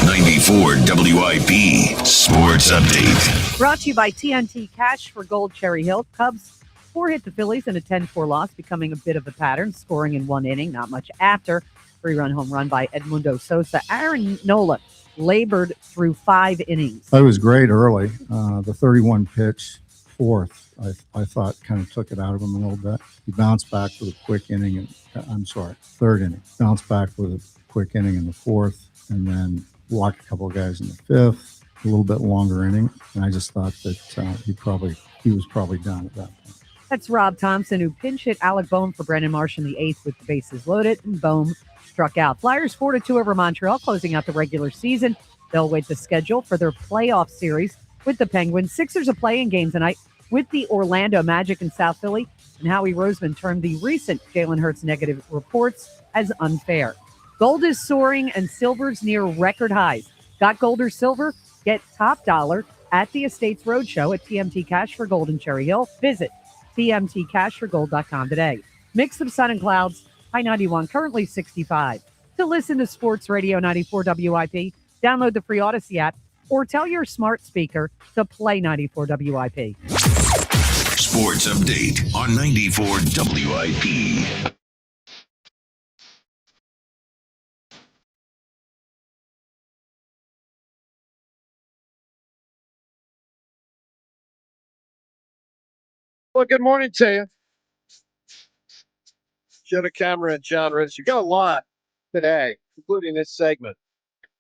94 WIP Sports Update. Brought to you by TNT Cash for Gold Cherry Hill. Cubs 4 hit the Phillies in a 10-4 loss, becoming a bit of a pattern, scoring in 1 inning, not much after. 3-run home run by Edmundo Sosa. Aaron Nola labored through 5 innings. That was great early. The 31 pitch, fourth, I thought kind of took it out of him a little bit. He bounced back with a quick inning. Third inning. Bounced back with a quick inning in the fourth, and then walked a couple of guys in the fifth, a little bit longer inning. And I just thought that he was probably done at that point. That's Rob Thompson, who pinch hit Alec Boehm for Brendan Marsh in the 8th with the bases loaded, and Boehm struck out. Flyers 4-2 over Montreal, closing out the regular season. They'll await the schedule for their playoff series with the Penguins. Sixers are playing game tonight with the Orlando Magic in South Philly, and Howie Roseman termed the recent Jalen Hurts negative reports as unfair. Gold is soaring and silver's near record highs. Got gold or silver? Get top dollar at the Estates Roadshow at TMT Cash for Gold in Cherry Hill. Visit tmtcashforgold.com today. Mix of sun and clouds, high 91, currently 65. To listen to Sports Radio 94 WIP, download the free Odyssey app or tell your smart speaker to play 94 WIP. Sports Update on 94 WIP. Well, good morning to you. Jenna Cameron and John Rich. You got a lot today, including this segment.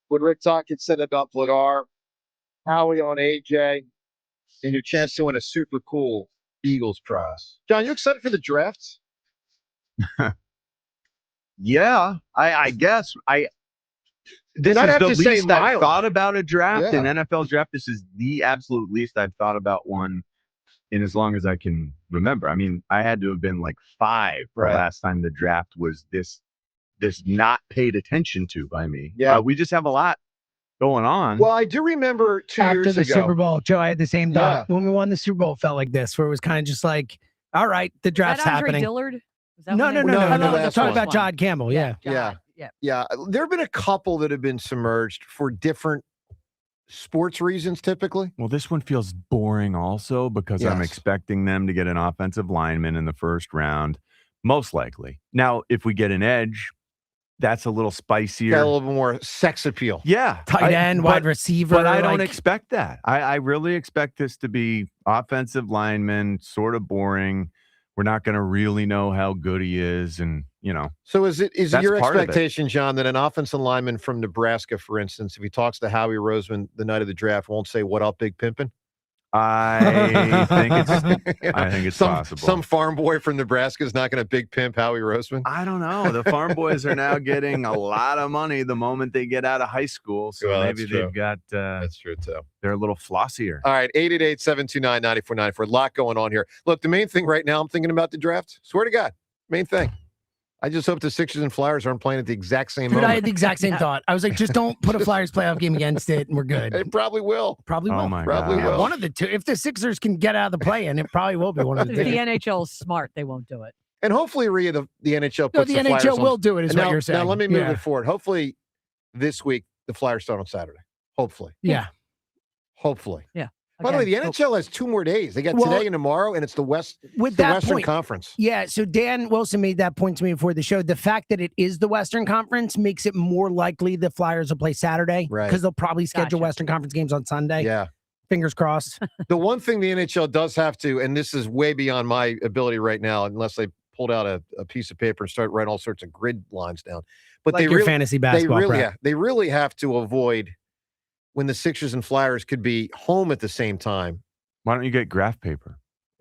What Rick Tockett said about Vladar, Howie on AJ, and your chance to win a super cool Eagles prize. John, you excited for the drafts? Yeah, I guess. This I'd is have the to say least I've mild. thought about a draft, Yeah. an NFL draft. This is the absolute least I've thought about one in as long as I can remember. I mean, I had to have been like 5 the last time the draft was this not paid attention to by me. Yeah. We just have a lot going on. Well, I do remember 2 After years the ago. Super Bowl, Joe, I had the same thought. Yeah. When we won the Super Bowl, it felt like this, where it was kind of just like, all right, the draft's Is that Andre happening. Dillard? Was that No, when no, they- no, no, No, no. no, Let's that's talk one. about John Campbell. Yeah. Yeah. There have been a couple that have been submerged for different sports reasons, typically. Well, this one feels boring also because I'm Yes. expecting them to get an offensive lineman in the first round, most likely. Now, if we get an edge, that's a little spicier. Got a little bit more sex appeal. Yeah. Tight end, wide receiver. But I don't like- expect that. I really expect this to be offensive lineman, sort of boring. We're not going to really know how good he is. And, So is it That's your part of it. expectation, John, that an offensive lineman from Nebraska, for instance, if he talks to Howie Roseman the night of the draft, won't say, "What up, Big Pimpin'"? I think it's some, possible. Some farm boy from Nebraska is not going to big pimp Howie Roseman. I don't know. The farm boys are now getting a lot of money the moment they get out of high school. So Well, maybe that's true. they've got, That's true, too. they're a little flossier. All right, 888-729-9494. A lot going on here. Look, the main thing right now, I'm thinking about the draft. Swear to God, main thing. I just hope the Sixers and Flyers aren't playing at the exact same Dude, I moment. had the exact same thought. I was like, just don't put a Flyers playoff game against it, and we're good. It probably will. Probably Oh will. my Probably God. will. One of the two. If the Sixers can get out of the play-in, it probably will be one of the If the two. NHL is smart, they won't do it. And hopefully, Rhea, the NHL No, puts the Flyers NHL on- will do it, is And what now, you're saying. Now, let me move Yeah. it forward. Hopefully, this week, the Flyers start on Saturday. Hopefully. Yeah. Hopefully. Yeah. By the way, the Again, NHL has 2 more days. They got Well, today and tomorrow, and it's the With the that Western point, Conference. Yeah, so Dan Wilson made that point to me before the show. The fact that it is the Western Conference makes it more likely the Flyers will play Saturday, Right. because they'll probably schedule Gotcha. Western Conference games on Sunday. Yeah. Fingers crossed. The one thing the NHL does have to, and this is way beyond my ability right now, unless they pulled out a piece of paper and start writing all sorts of grid lines down. But Like they your really, fantasy basketball prep. they really have to avoid when the Sixers and Flyers could be home at the same time. Why don't you get graph paper?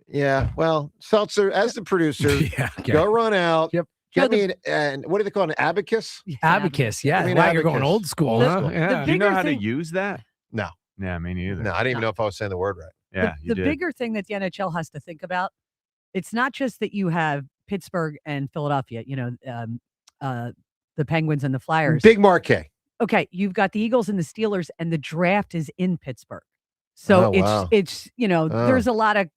Yeah, well, Seltzer, as the producer, Yeah, okay. go run out. Yep. Get me and what do they call it, an abacus? Abacus, yeah. Give me an Wow, you're going abacus. old school, huh? Yeah. Do you know how to use that? No. Yeah, me neither. No, I didn't even know if I was saying the word right. Yeah, The bigger thing that the NHL has to think about, it's not just that you have Pittsburgh and Philadelphia, the Penguins and the Flyers. Big marquee. Okay, you've got the Eagles and the Steelers, and the draft is in Pittsburgh. So it's there's a lot of,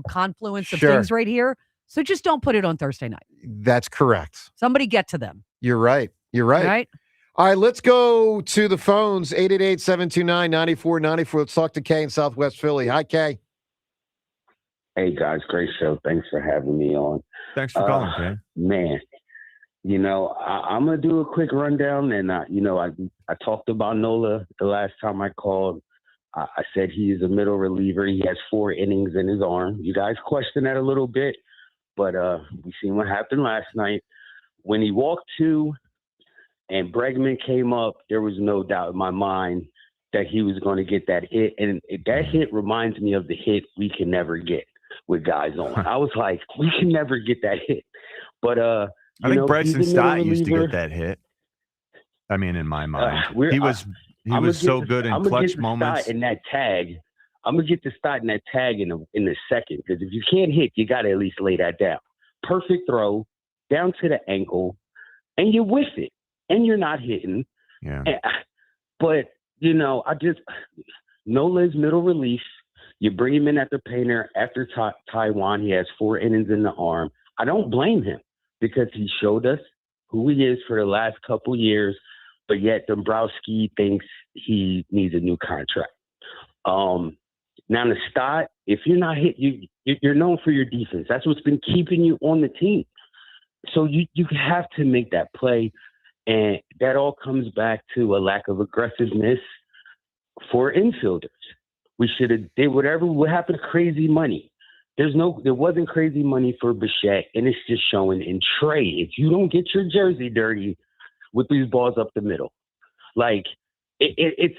confluence of Sure. things right here. So just don't put it on Thursday night. That's correct. Somebody get to them. You're right. Right? All right, let's go to the phones. 888-729-9494. Let's talk to Kay in Southwest Philly. Hi, Kay. Hey, guys. Great show. Thanks for having me on. Thanks for calling, Kay. Man, I'm going to do a quick rundown. And, I talked about Nola the last time I called. I said he's a middle reliever. He has 4 innings in his arm. You guys questioned that a little bit, but we seen what happened last night. When he walked 2 and Bregman came up, there was no doubt in my mind that he was going to get that hit. And that hit reminds me of the hit we can never get with guys on. I was like, we can never get that hit. But, I think Bryson Stott used to get that hit. I mean, in my mind, he was so good in clutch moments. In that tag, I'm gonna get the Stott in that tag in the second, because if you can't hit, you got to at least lay that down. Perfect throw down to the ankle, and you whiff it, and you're not hitting. Yeah. But Nola's middle relief. You bring him in at the painter after Taiwan. He has 4 innings in the arm. I don't blame him, because he showed us who he is for the last couple years, but yet Dombrowski thinks he needs a new contract. Now the Stott, if you're not hit, you're known for your defense. That's what's been keeping you on the team. So you have to make that play, and that all comes back to a lack of aggressiveness for infielders. We should have did what happened to crazy money. There wasn't crazy money for Bichette, and it's just showing in Trey. If you don't get your jersey dirty with these balls up the middle, like it's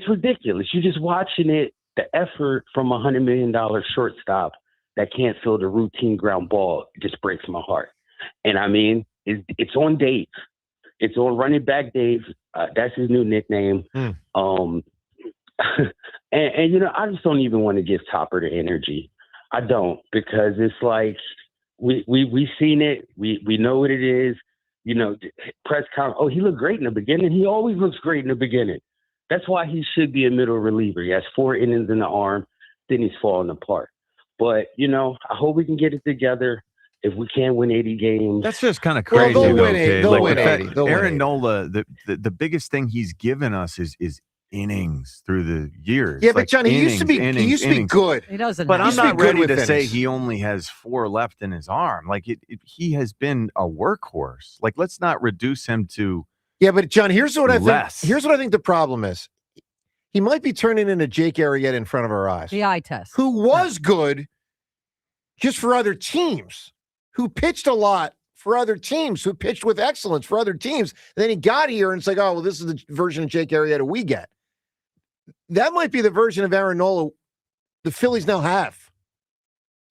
ridiculous. You're just watching it. The effort from $100 million shortstop that can't field a routine ground ball just breaks my heart. And I mean, it's on Dave. It's on running back Dave. That's his new nickname. And I just don't even want to give Topper the energy. I don't, because it's like we've seen it. We know what it is. Press conference. Oh, he looked great in the beginning. He always looks great in the beginning. That's why he should be a middle reliever. He has 4 innings in the arm. Then he's falling apart. But I hope we can get it together. If we can't win 80 games, that's just kind of crazy. They'll win 80. They'll win 80. Aaron Nola, the biggest thing he's given us is innings through the years. Yeah, but Johnny, he used to be good. He doesn't. But I'm not ready to say innings. he only has 4 left in his arm. Like he has been a workhorse. Like, let's not reduce him to. Yeah, but John, here's what I less. think. Here's what I think the problem is. He might be turning into Jake Arrieta in front of our eyes. The eye test. Who was good just for other teams, who pitched a lot for other teams, who pitched with excellence for other teams. And then he got here and it's like, oh, well, this is the version of Jake Arrieta we get. That might be the version of Aaron Nola the Phillies now have.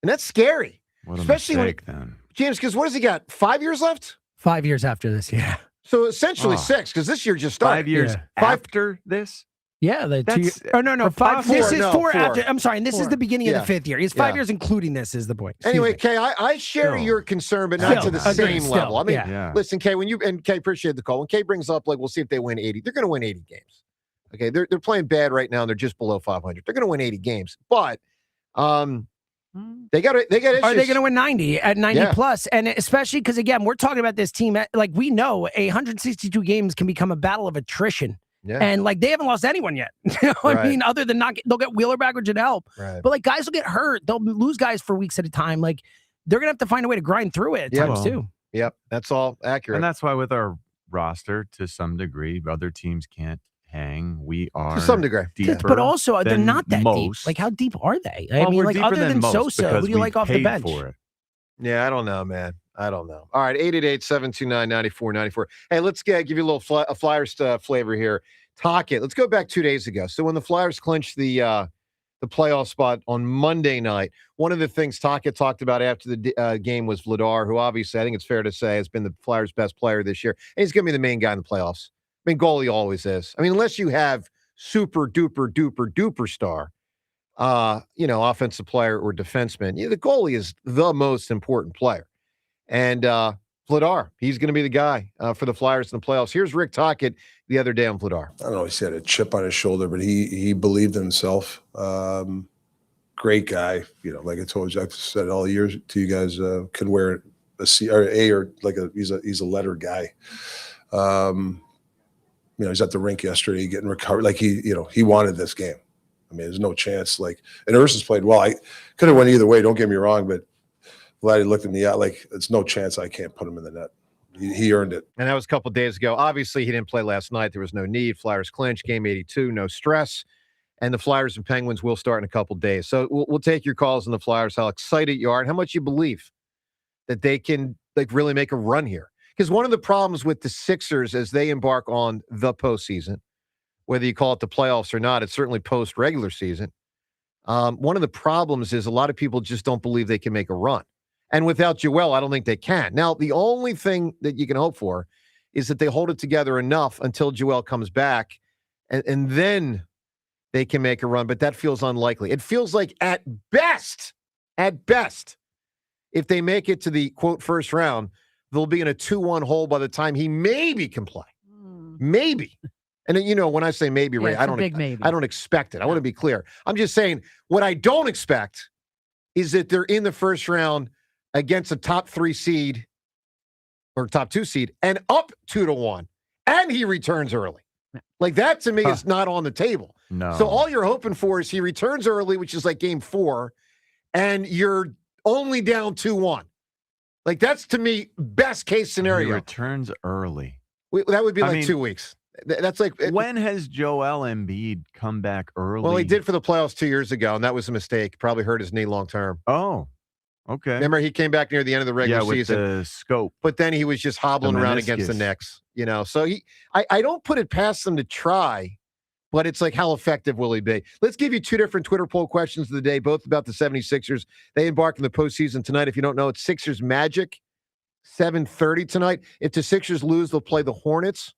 And that's scary. What a especially mistake, then. James, because what has he got? 5 years left? 5 years after this, yeah. So essentially 6, because this year just started. 5 years after this? Yeah, the 2 That's- years. Oh, no, 5. This is 4 after. I'm sorry, and this is 4. the beginning of Yeah. the 5th year. It's 5 Yeah. years, including this, is the point. Anyway, Excuse me. Kay, I share your concern, but not Still, to the agreed, same still, level. I mean, yeah. listen, Kay, Kay, appreciate the call. When Kay brings up, like, we'll see if they win 80. They're going to win 80 games. Okay, they're playing bad right now, and they're just below 500. They're going to win 80 games, but they got issues. Are they going to win 90 at 90 Yeah. plus? And especially because, again, we're talking about this team. Like, we know 162 games can become a battle of attrition. Yeah. And like they haven't lost anyone yet. You know what I Right. mean? Other than they'll get Wheeler back, which would help. Right. But like guys will get hurt. They'll lose guys for weeks at a time. Like they're gonna have to find a way to grind through it at times too. Yep, that's all accurate. And that's why with our roster, to some degree, other teams can't hang. We are To some degree. deeper But also they're than not that most. deep. Like how deep are they? Well, I mean, we're like deeper other than most Sosa, who because do you we like off the paid bench? for it. Yeah, I don't know, man. I don't know. All right, 888-729-9494. Hey, let's give you a little Flyers flavor here. Talk it. Let's go back 2 days ago. So when the Flyers clinched the the playoff spot on Monday night. One of the things Taka talked about after the game was Vladar, who obviously I think it's fair to say has been the Flyers' best player this year. And he's going to be the main guy in the playoffs. I mean, goalie always is. I mean, unless you have super duper duper duper star, offensive player or defenseman, the goalie is the most important player. And Vladar, he's going to be the guy for the Flyers in the playoffs. Here's Rick Tocchet the other day on Vladar. I don't know, he had a chip on his shoulder, but he believed in himself. Great guy. Like I told you, I've said it all years to you guys, could wear a C or A or like he's a letter guy. He's at the rink yesterday getting recovered. Like he wanted this game. I mean, there's no chance. And Ursus played well. I could have went either way. Don't get me wrong, but Vladdy looked in the eye like it's no chance I can't put him in the net. He earned it. And that was a couple of days ago. Obviously, he didn't play last night. There was no need. Flyers clinch, game 82, no stress. And the Flyers and Penguins will start in a couple of days. So we'll take your calls on the Flyers, how excited you are, and how much you believe that they can really make a run here. Because one of the problems with the Sixers as they embark on the postseason, whether you call it the playoffs or not, it's certainly post-regular season. One of the problems is a lot of people just don't believe they can make a run. And without Joel, I don't think they can. Now, the only thing that you can hope for is that they hold it together enough until Joel comes back, and then they can make a run. But that feels unlikely. It feels like at best, if they make it to the, quote, first round, they'll be in a 2-1 hole by the time he maybe can play. Maybe. And when I say maybe, Ray, I don't expect it. I want to be clear. I'm just saying what I don't expect is that they're in the first round against a top 3 seed or top 2 seed and up 2-1, and he returns early. Like that to me is not on the table. No. So all you're hoping for is he returns early, which is like game 4, and you're only down 2-1. Like that's to me best case scenario. He returns early. That would be 2 weeks. That's like when has Joel Embiid come back early? Well, he did for the playoffs 2 years ago, and that was a mistake. Probably hurt his knee long term. Oh, okay. Remember, he came back near the end of the regular with season. The scope. But then he was just hobbling around against the Knicks. So I don't put it past them to try, but it's like, how effective will he be? Let's give you 2 different Twitter poll questions of the day, both about the 76ers. They embark on the postseason tonight. If you don't know, it's Sixers Magic, 7:30 tonight. If the Sixers lose, they'll play the Hornets,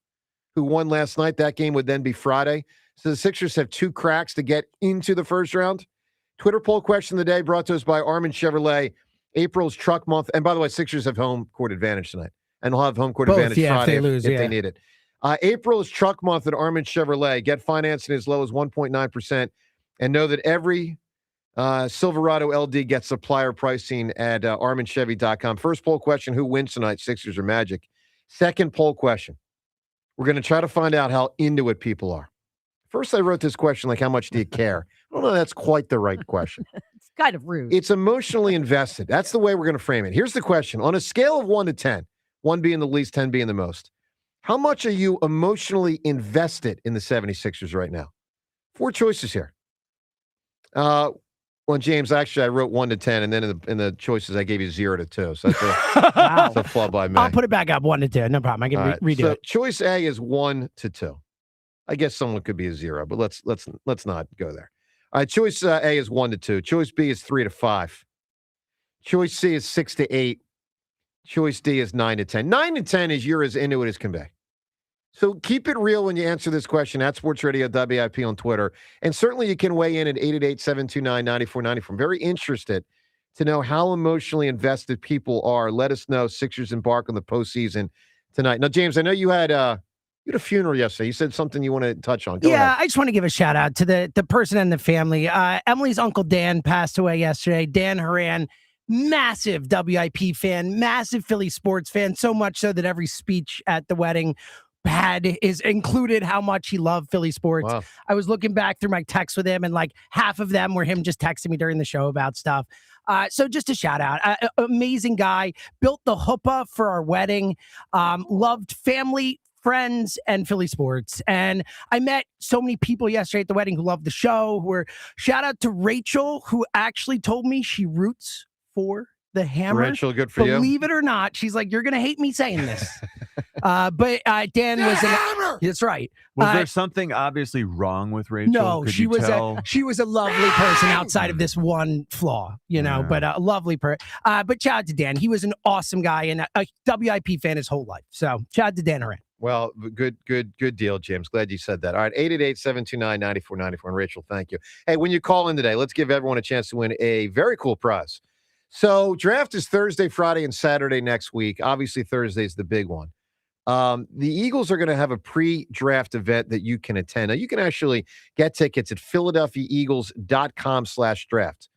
who won last night. That game would then be Friday. So the Sixers have 2 cracks to get into the first round. Twitter poll question of the day brought to us by Armin Chevrolet. April's truck month. And by the way, Sixers have home court advantage tonight. And they'll have home court advantage Friday if they need it. April's truck month at Armin Chevrolet. Get financing as low as 1.9%. And know that every Silverado LD gets supplier pricing at ArminChevy.com. First poll question, who wins tonight, Sixers or Magic? Second poll question. We're going to try to find out how into it people are. First, I wrote this question like, how much do you care? I don't know that's quite the right question. It's kind of rude. It's emotionally invested. That's the way we're going to frame it. Here's the question. On a scale of 1 to 10, 1 being the least, 10 being the most, how much are you emotionally invested in the 76ers right now? 4 choices here. Well, James, actually, I wrote 1 to 10, and then in the choices, I gave you 0 to 2. So that's a flaw by me. I'll put it back up 1 to 2. No problem. I can redo it. Choice A is 1 to 2. I guess someone could be a 0, but let's not go there. All right, choice A is 1 to 2. Choice B is 3 to 5. Choice C is 6 to 8. Choice D is 9 to 10. 9 to 10 is you're as into it as can be. So keep it real when you answer this question at Sports Radio WIP on Twitter. And certainly you can weigh in at 888-729-9490. I'm very interested to know how emotionally invested people are. Let us know. Sixers embark on the postseason tonight. Now, James, I know you had a funeral yesterday. You said something you want to touch on. Go ahead. I just want to give a shout out to the person and the family. Emily's uncle Dan passed away yesterday. Dan Horan, massive WIP fan, massive Philly sports fan, so much so that every speech at the wedding is included how much he loved Philly sports. Wow. I was looking back through my texts with him, and like half of them were him just texting me during the show about stuff. So just a shout out, amazing guy, built the chuppah for our wedding, loved family, friends, and Philly sports. And I met so many people yesterday at the wedding who loved the show. Shout out to Rachel, who actually told me she roots for the Hammer. Rachel, good for you. Believe it or not, she's like, you're going to hate me saying this. But Dan was that's right. Was there something obviously wrong with Rachel? No, Could she you was tell? she was a lovely person outside of this one flaw, but a lovely person. But shout out to Dan. He was an awesome guy and a WIP fan his whole life. So shout out to Dan Aran. Well, good deal, James. Glad you said that. All right, 888-729-9494. And Rachel, thank you. Hey, when you call in today, let's give everyone a chance to win a very cool prize. So draft is Thursday, Friday, and Saturday next week. Obviously, Thursday is the big one. The Eagles are going to have a pre-draft event that you can attend. Now, you can actually get tickets at PhiladelphiaEagles.com/draft.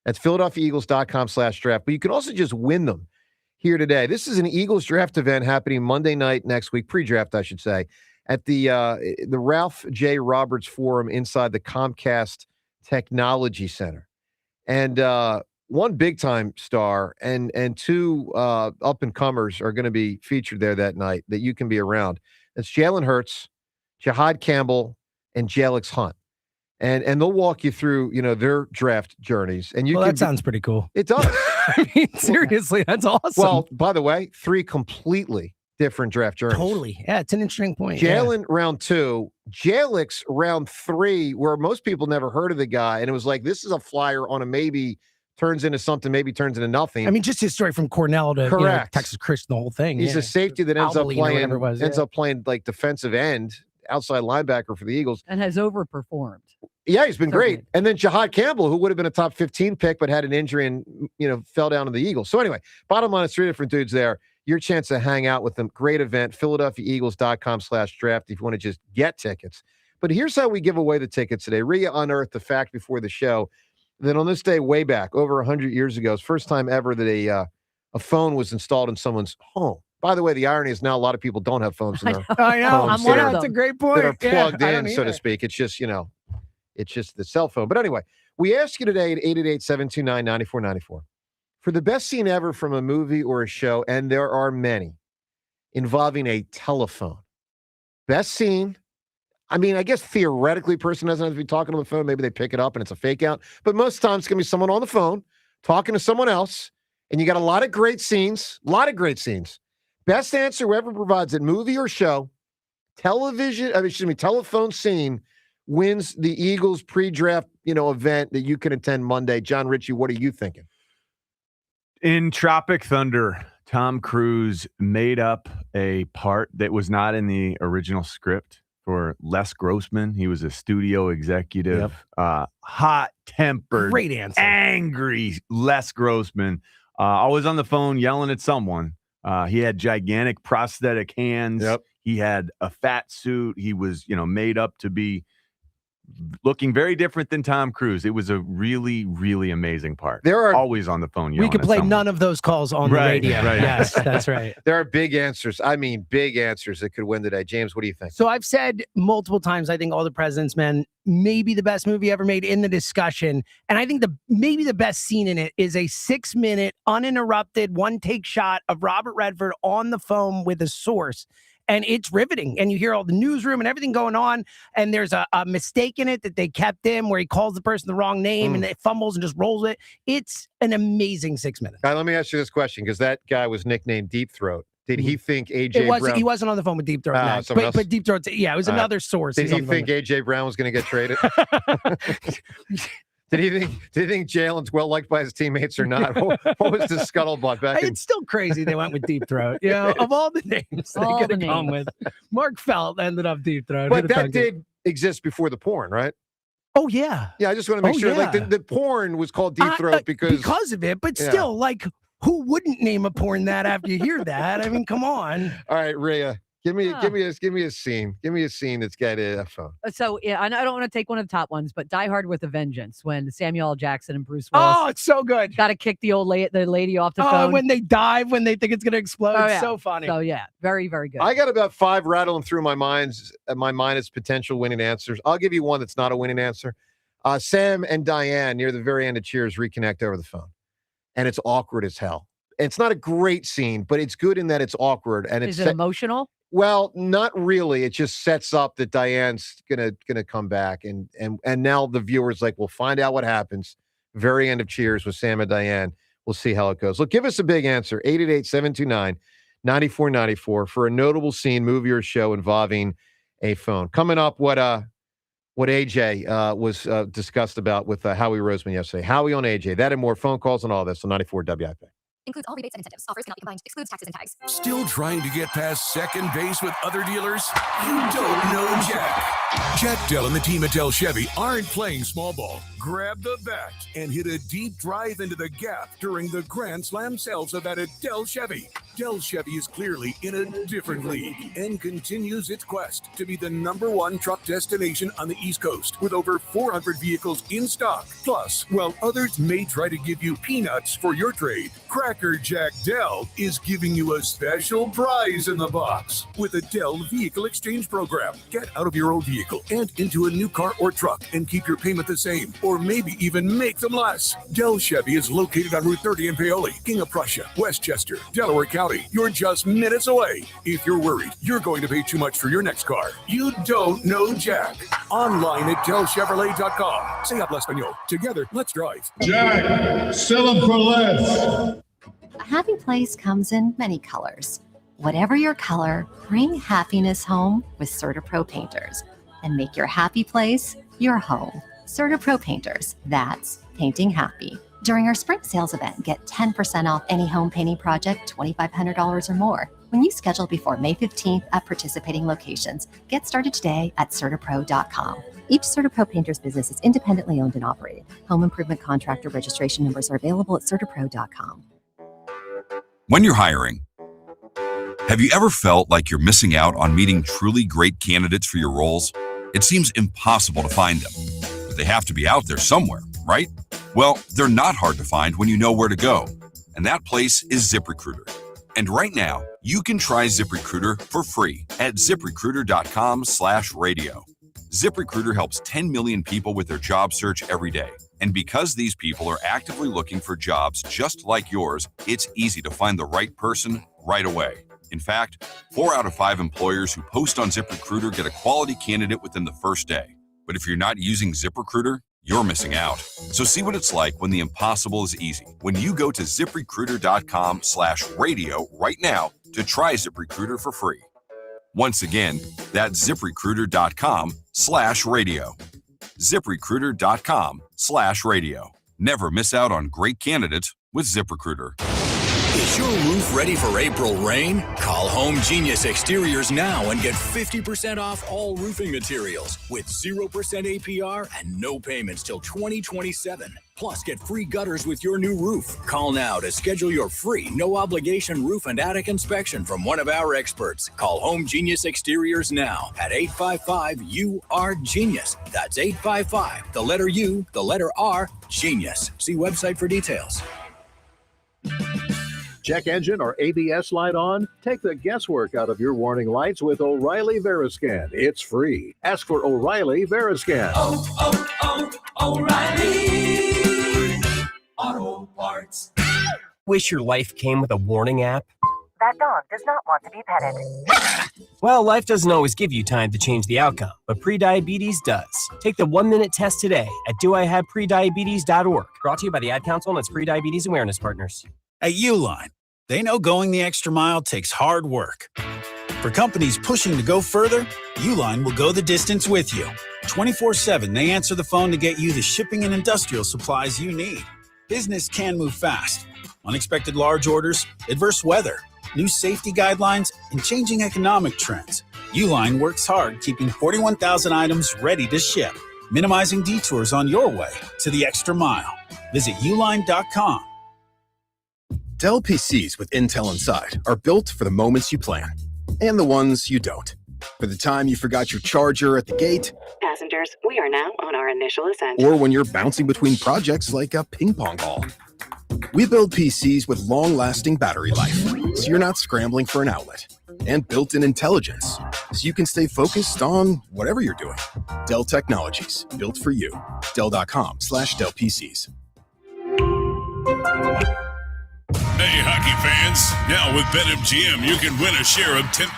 That's PhiladelphiaEagles.com/draft. But you can also just win them here today. This is an Eagles draft event happening Monday night next week, pre-draft, I should say, at the Ralph J. Roberts Forum inside the Comcast Technology Center. And one big-time star and two up-and-comers are going to be featured there that night that you can be around. It's Jalen Hurts, Jahad Campbell, and Jalix Hunt. And they'll walk you through, their draft journeys. And that sounds pretty cool. It does. I mean, seriously, that's awesome. Well, by the way, 3 completely different draft journeys. Totally. Yeah, it's an interesting point. Jalen round 2, Jalix round 3, where most people never heard of the guy. And it was like, this is a flyer on a maybe turns into something, maybe turns into nothing. I mean, just his story from Cornell to Texas Christian, the whole thing. He's a safety that ends Albaline up playing like defensive end, outside linebacker for the Eagles. And has overperformed. Yeah, he's been great. And then Jahad Campbell, who would have been a top 15 pick, but had an injury and, fell down to the Eagles. So anyway, bottom line is 3 different dudes there. Your chance to hang out with them. Great event, PhiladelphiaEagles.com/draft if you want to just get tickets. But here's how we give away the tickets today. Rhea unearthed the fact before the show that on this day way back, over 100 years ago, it's the first time ever that a phone was installed in someone's home. By the way, the irony is now a lot of people don't have phones in their I know. homes That's a great point. that are plugged in, so to speak. It's just, it's just the cell phone. But anyway, we ask you today at 888-729-9494 for the best scene ever from a movie or a show, and there are many, involving a telephone. Best scene. I mean, I guess theoretically, a person doesn't have to be talking on the phone. Maybe they pick it up and it's a fake out. But most times it's going to be someone on the phone talking to someone else, and you got a lot of great scenes. Best answer, whoever provides it, movie or show, telephone scene, wins the Eagles pre-draft, event that you can attend Monday. John Ritchie, what are you thinking? In Tropic Thunder, Tom Cruise made up a part that was not in the original script for Les Grossman. He was a studio executive, hot-tempered, great answer, angry Les Grossman, always on the phone yelling at someone. He had gigantic prosthetic hands. Yep. He had a fat suit. He was, made up to be looking very different than Tom Cruise. It was a really, really amazing part. There are always on the phone yelling we could at play someone. none of those calls on the radio. Right. Yes, that's right. There are big answers. I mean, big answers that could win today. James, what do you think? So I've said multiple times, I think All the President's Men may be the best movie ever made in the discussion. And I think maybe the best scene in it is a 6-minute uninterrupted one-take shot of Robert Redford on the phone with a source. And it's riveting. And you hear all the newsroom and everything going on. And there's a mistake in it that they kept in where he calls the person the wrong name and it fumbles and just rolls it. It's an amazing 6 minutes. All right, let me ask you this question, because that guy was nicknamed Deep Throat. Did he think A.J. Brown? He wasn't on the phone with Deep Throat. But Deep Throat, it was another source. Did he think A.J. Brown was going to get traded? Did he think Jalen's well liked by his teammates or not? What was the scuttlebutt back? It's still crazy they went with Deep Throat. Of all the names they could have gone with, Mark Felt ended up Deep Throat. But that did exist before the porn, right? Oh yeah. Yeah, I just want to make sure. Yeah. Like the porn was called Deep Throat because of it, but still, like, who wouldn't name a porn that after you hear that? I mean, come on. All right, Rhea. Give me a scene. Give me a scene that's got a phone. So I don't want to take one of the top ones, but Die Hard with a Vengeance, when Samuel L. Jackson and Bruce Willis. Oh, it's so good. Got to kick the lady off the phone. When they dive, when they think it's going to explode. It's so funny. So yeah, very, very good. I got about 5 rattling through my mind as potential winning answers. I'll give you one that's not a winning answer. Sam and Diane near the very end of Cheers reconnect over the phone, and it's awkward as hell. It's not a great scene, but it's good in that it's awkward. And is it emotional? Well, not really. It just sets up that Diane's gonna come back, and now the viewer's like, we'll find out what happens. Very end of Cheers with Sam and Diane. We'll see how it goes. Look, give us a big answer. 888-729-9494. 9494 for a notable scene, movie, or show involving a phone. Coming up, what AJ was discussed about with Howie Roseman yesterday. Howie on AJ. That and more phone calls and all this on 94 WIP. Includes all rebates and incentives. Offers cannot be combined. Excludes taxes and tags. Still trying to get past second base with other dealers? You don't know Jack. Jack Dell and the team at Dell Chevy aren't playing small ball. Grab the bat and hit a deep drive into the gap during the Grand Slam sales event at Dell Chevy. Dell Chevy is clearly in a different league and continues its quest to be the #1 truck destination on the East Coast with over 400 vehicles in stock. Plus, while others may try to give you peanuts for your trade, Cracker Jack Dell is giving you a special prize in the box with a Dell Vehicle Exchange Program. Get out of your old vehicle and into a new car or truck and keep your payment the same, or maybe even make them less. Dell Chevy is located on Route 30 in Paoli, King of Prussia, Westchester, Delaware County. You're just minutes away. If you're worried you're going to pay too much for your next car, you don't know Jack. Online at DellChevrolet.com. Say habla español. Together, let's drive. Jack, sell them for less. A happy place comes in many colors. Whatever your color, bring happiness home with CertaPro Painters and make your happy place your home. CertaPro Painters, that's painting happy. During our spring sales event, get 10% off any home painting project, $2,500 or more. When you schedule before May 15th at participating locations, get started today at CertaPro.com. Each CertaPro Painters business is independently owned and operated. Home improvement contractor registration numbers are available at CertaPro.com. When you're hiring, have you ever felt like you're missing out on meeting truly great candidates for your roles? It seems impossible to find them, but they have to be out there somewhere, right? Well, they're not hard to find when you know where to go, and that place is ZipRecruiter. And right now, you can try ZipRecruiter for free at ZipRecruiter.com/radio. ZipRecruiter helps 10 million people with their job search every day. And because these people are actively looking for jobs just like yours, it's easy to find the right person right away. In fact, 4 out of 5 employers who post on ZipRecruiter get a quality candidate within the first day. But if you're not using ZipRecruiter, you're missing out. So see what it's like when the impossible is easy. When you go to ZipRecruiter.com/radio right now to try ZipRecruiter for free. Once again, that's ZipRecruiter.com/radio. ZipRecruiter.com/radio. Never miss out on great candidates with ZipRecruiter. Is your roof ready for April rain? Call Home Genius Exteriors now and get 50% off all roofing materials with 0% APR and no payments till 2027. Plus, get free gutters with your new roof. Call now to schedule your free, no-obligation roof and attic inspection from one of our experts. Call Home Genius Exteriors now at 855-U-R-GENIUS. That's 855, the letter U, the letter R, Genius. See website for details. Check engine or ABS light on? Take the guesswork out of your warning lights with O'Reilly Veriscan. It's free. Ask for O'Reilly Veriscan. O'Reilly Auto Parts. Wish your life came with a warning app? That dog does not want to be petted. Well, life doesn't always give you time to change the outcome, but prediabetes does. Take the 1-minute test today at doihaveprediabetes.org. Brought to you by the Ad Council and its Prediabetes Awareness Partners. At Uline, they know going the extra mile takes hard work. For companies pushing to go further, Uline will go the distance with you. 24/7, they answer the phone to get you the shipping and industrial supplies you need. Business can move fast. Unexpected large orders, adverse weather, new safety guidelines, and changing economic trends. Uline works hard keeping 41,000 items ready to ship, minimizing detours on your way to the extra mile. Visit uline.com. Dell PCs with Intel inside are built for the moments you plan and the ones you don't. For the time you forgot your charger at the gate, Passengers, we are now on our initial ascent. or when you're bouncing between projects like a ping pong ball. We build PCs with long-lasting battery life, so you're not scrambling for an outlet. And built-in intelligence, so you can stay focused on whatever you're doing. Dell Technologies, built for you. Dell.com/Dell PCs. Hey, hockey fans. Now with BetMGM, you can win a share of $10,000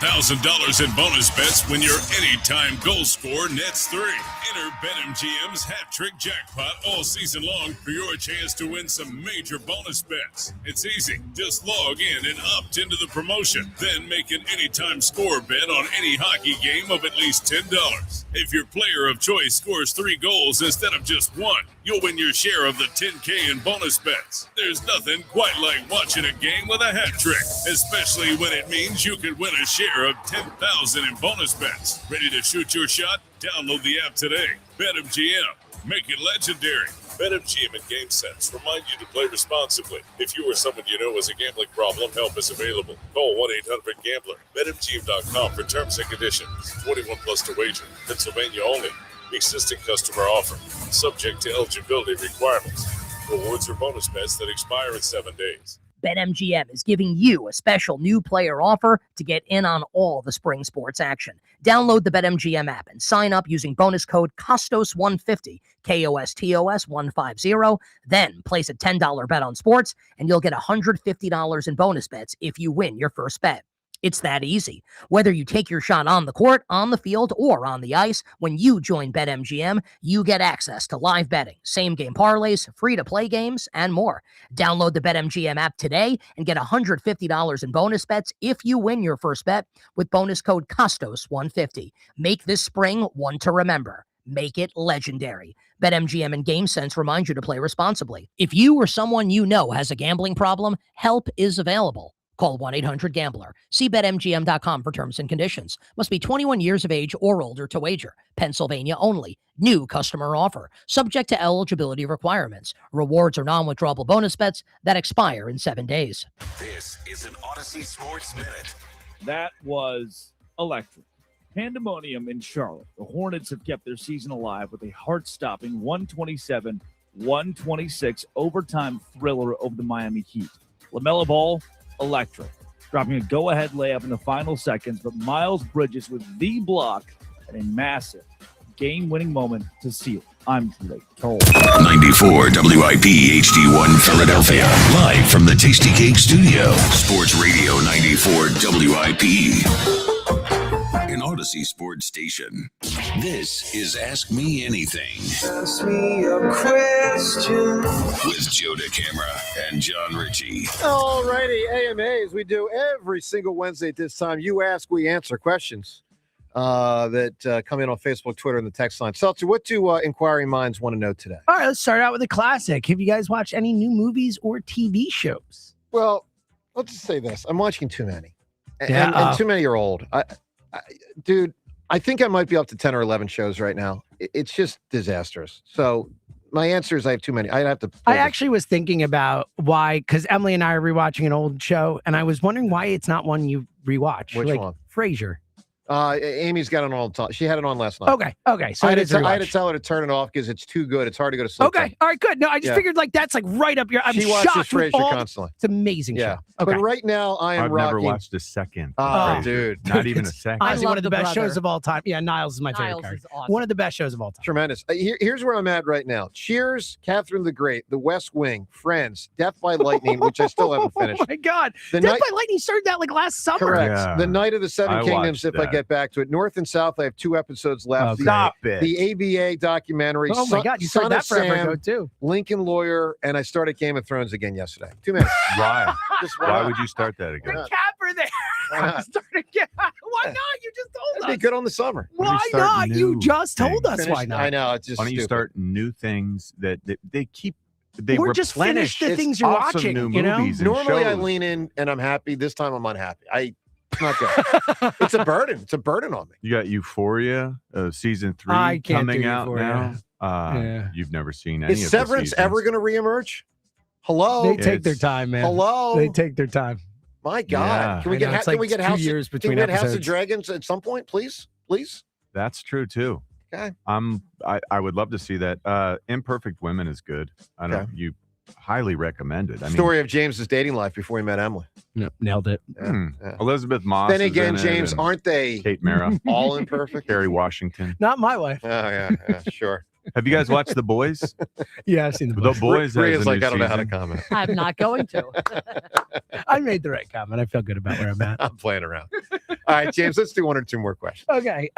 in bonus bets when your anytime goal scorer nets 3. Enter BetMGM's hat trick jackpot all season long for your chance to win some major bonus bets. It's easy. Just log in and opt into the promotion. Then make an anytime score bet on any hockey game of at least $10. If your player of choice scores 3 goals instead of just 1, you'll win your share of the $10K in bonus bets. There's nothing quite like watching a game with a hat trick, especially when it means you could win a share of $10,000 in bonus bets. Ready to shoot your shot? Download the app today. BetMGM. Make it legendary. BetMGM and GameSense remind you to play responsibly. If you or someone you know has a gambling problem, help is available. Call 1-800-GAMBLER. BetMGM.com for terms and conditions. 21 plus to wager. Pennsylvania only. Existing customer offer. Subject to eligibility requirements. Rewards or bonus bets that expire in 7 days. BetMGM is giving you a special new player offer to get in on all the spring sports action. Download the BetMGM app and sign up using bonus code COSTOS150, KOSTOS150. Then place a $10 bet on sports, and you'll get $150 in bonus bets if you win your first bet. It's that easy. Whether you take your shot on the court, on the field, or on the ice, when you join BetMGM, you get access to live betting, same-game parlays, free-to-play games, and more. Download the BetMGM app today and get $150 in bonus bets if you win your first bet with bonus code COSTOS150. Make this spring one to remember. Make it legendary. BetMGM and GameSense remind you to play responsibly. If you or someone you know has a gambling problem, help is available. Call 1-800-GAMBLER. See BetMGM.com for terms and conditions. Must be 21 years of age or older to wager. Pennsylvania only. New customer offer. Subject to eligibility requirements. Rewards are non-withdrawable bonus bets that expire in 7 days. This is an Odyssey Sports Minute. That was electric. Pandemonium in Charlotte. The Hornets have kept their season alive with a heart-stopping 127-126 overtime thriller over the Miami Heat. LaMelo Ball, electric, dropping a go-ahead layup in the final seconds, but Miles Bridges with the block and a massive game-winning moment to seal. I'm Drake Cole. 94 WIP HD1 Philadelphia, live from the Tasty Cake Studio. Sports Radio 94 WIP. An Odyssey Sports Station. This is Ask Me Anything. Ask me a question. With Joe DeCamera and John Ritchie. All righty, AMAs. We do every single Wednesday at this time. You ask, we answer questions that come in on Facebook, Twitter, and the text line. Seltzer, what do inquiring minds want to know today? All right, let's start out with a classic. Have you guys watched any new movies or TV shows? Well, let's just say this. I'm watching too many. Yeah, and too many are old. Dude, I think I might be up to 10 or 11 shows right now. It's just disastrous. So my answer is I have too many. I'd have to. I actually was thinking about why, because Emily and I are rewatching an old show, and I was wondering why it's not one you rewatch. Which one? Frasier. Amy's got it on all the time. She had it on last night. Okay. So I I had to tell her to turn it off because it's too good. It's hard to go to sleep. Okay. All right, good. No, I just figured that's like right up your. I'm she watches shocked with Frasier all constantly. It's amazing. Yeah. Show. Okay. But right now I've never watched a second. Oh, Frasier. dude. Not even a second. Honestly, one of the best brother. shows of all time. Yeah, Niles is my favorite Niles character. is awesome. One of the best shows of all time. Tremendous. Here's where I'm at right now. Cheers, Catherine the Great, The West Wing, Friends, Death by Lightning, which I still haven't finished. Oh my God. The Death night- by Lightning started that like last summer. Correct. Yeah. The Night of the Seven I Kingdoms, watched if I that. get back to it. North and South, I have 2 episodes left. Stop it. The ABA documentary. Oh my God, you Son started of that forever Sam, ago too. Lincoln Lawyer, and I started Game of Thrones again yesterday. 2 minutes. Why? Just Why would you start that again? not? Capper there. Why not? Start again. Why not? You just told It'd be us. good on the summer. Why don't Why you start not? You new just told us things? why not. I know. It's just Why don't you stupid. start new things that they keep? They Or just finish replenish the It's things you're awesome watching, New you know? movies and Normally I shows. lean in and I'm happy. This time I'm unhappy. It's not good. It's a burden. It's a burden on me. You got Euphoria, season 3 I can't coming do out Euphoria. now. Yeah. You've never seen any Is of the Severance seasons. ever going to reemerge? Hello? They take their It's- time, man. Hello? They take their time. My God. Yeah. Can we I get, know, it's can like we get 2 House, years can we between get House of episodes. Dragons at some point, please? Please? That's true too. Okay. I would love to see that. Imperfect Women is good. I don't. Okay. You highly recommend it. I mean, Story of James's dating life before he met Emily. No, nailed it. Yeah. Elizabeth Moss. Then is again, in it, James, and aren't they Kate Mara, all imperfect? Kerry Washington. Not my wife. Oh, yeah, sure. Have you guys watched The Boys? Yeah, I've seen The The Boys. Boys. Rhea's has a like, new I don't know how to season. comment. I'm not going to. I made the right comment. I feel good about where I'm at. I'm playing around. All right, James, let's do one or two more questions. Okay.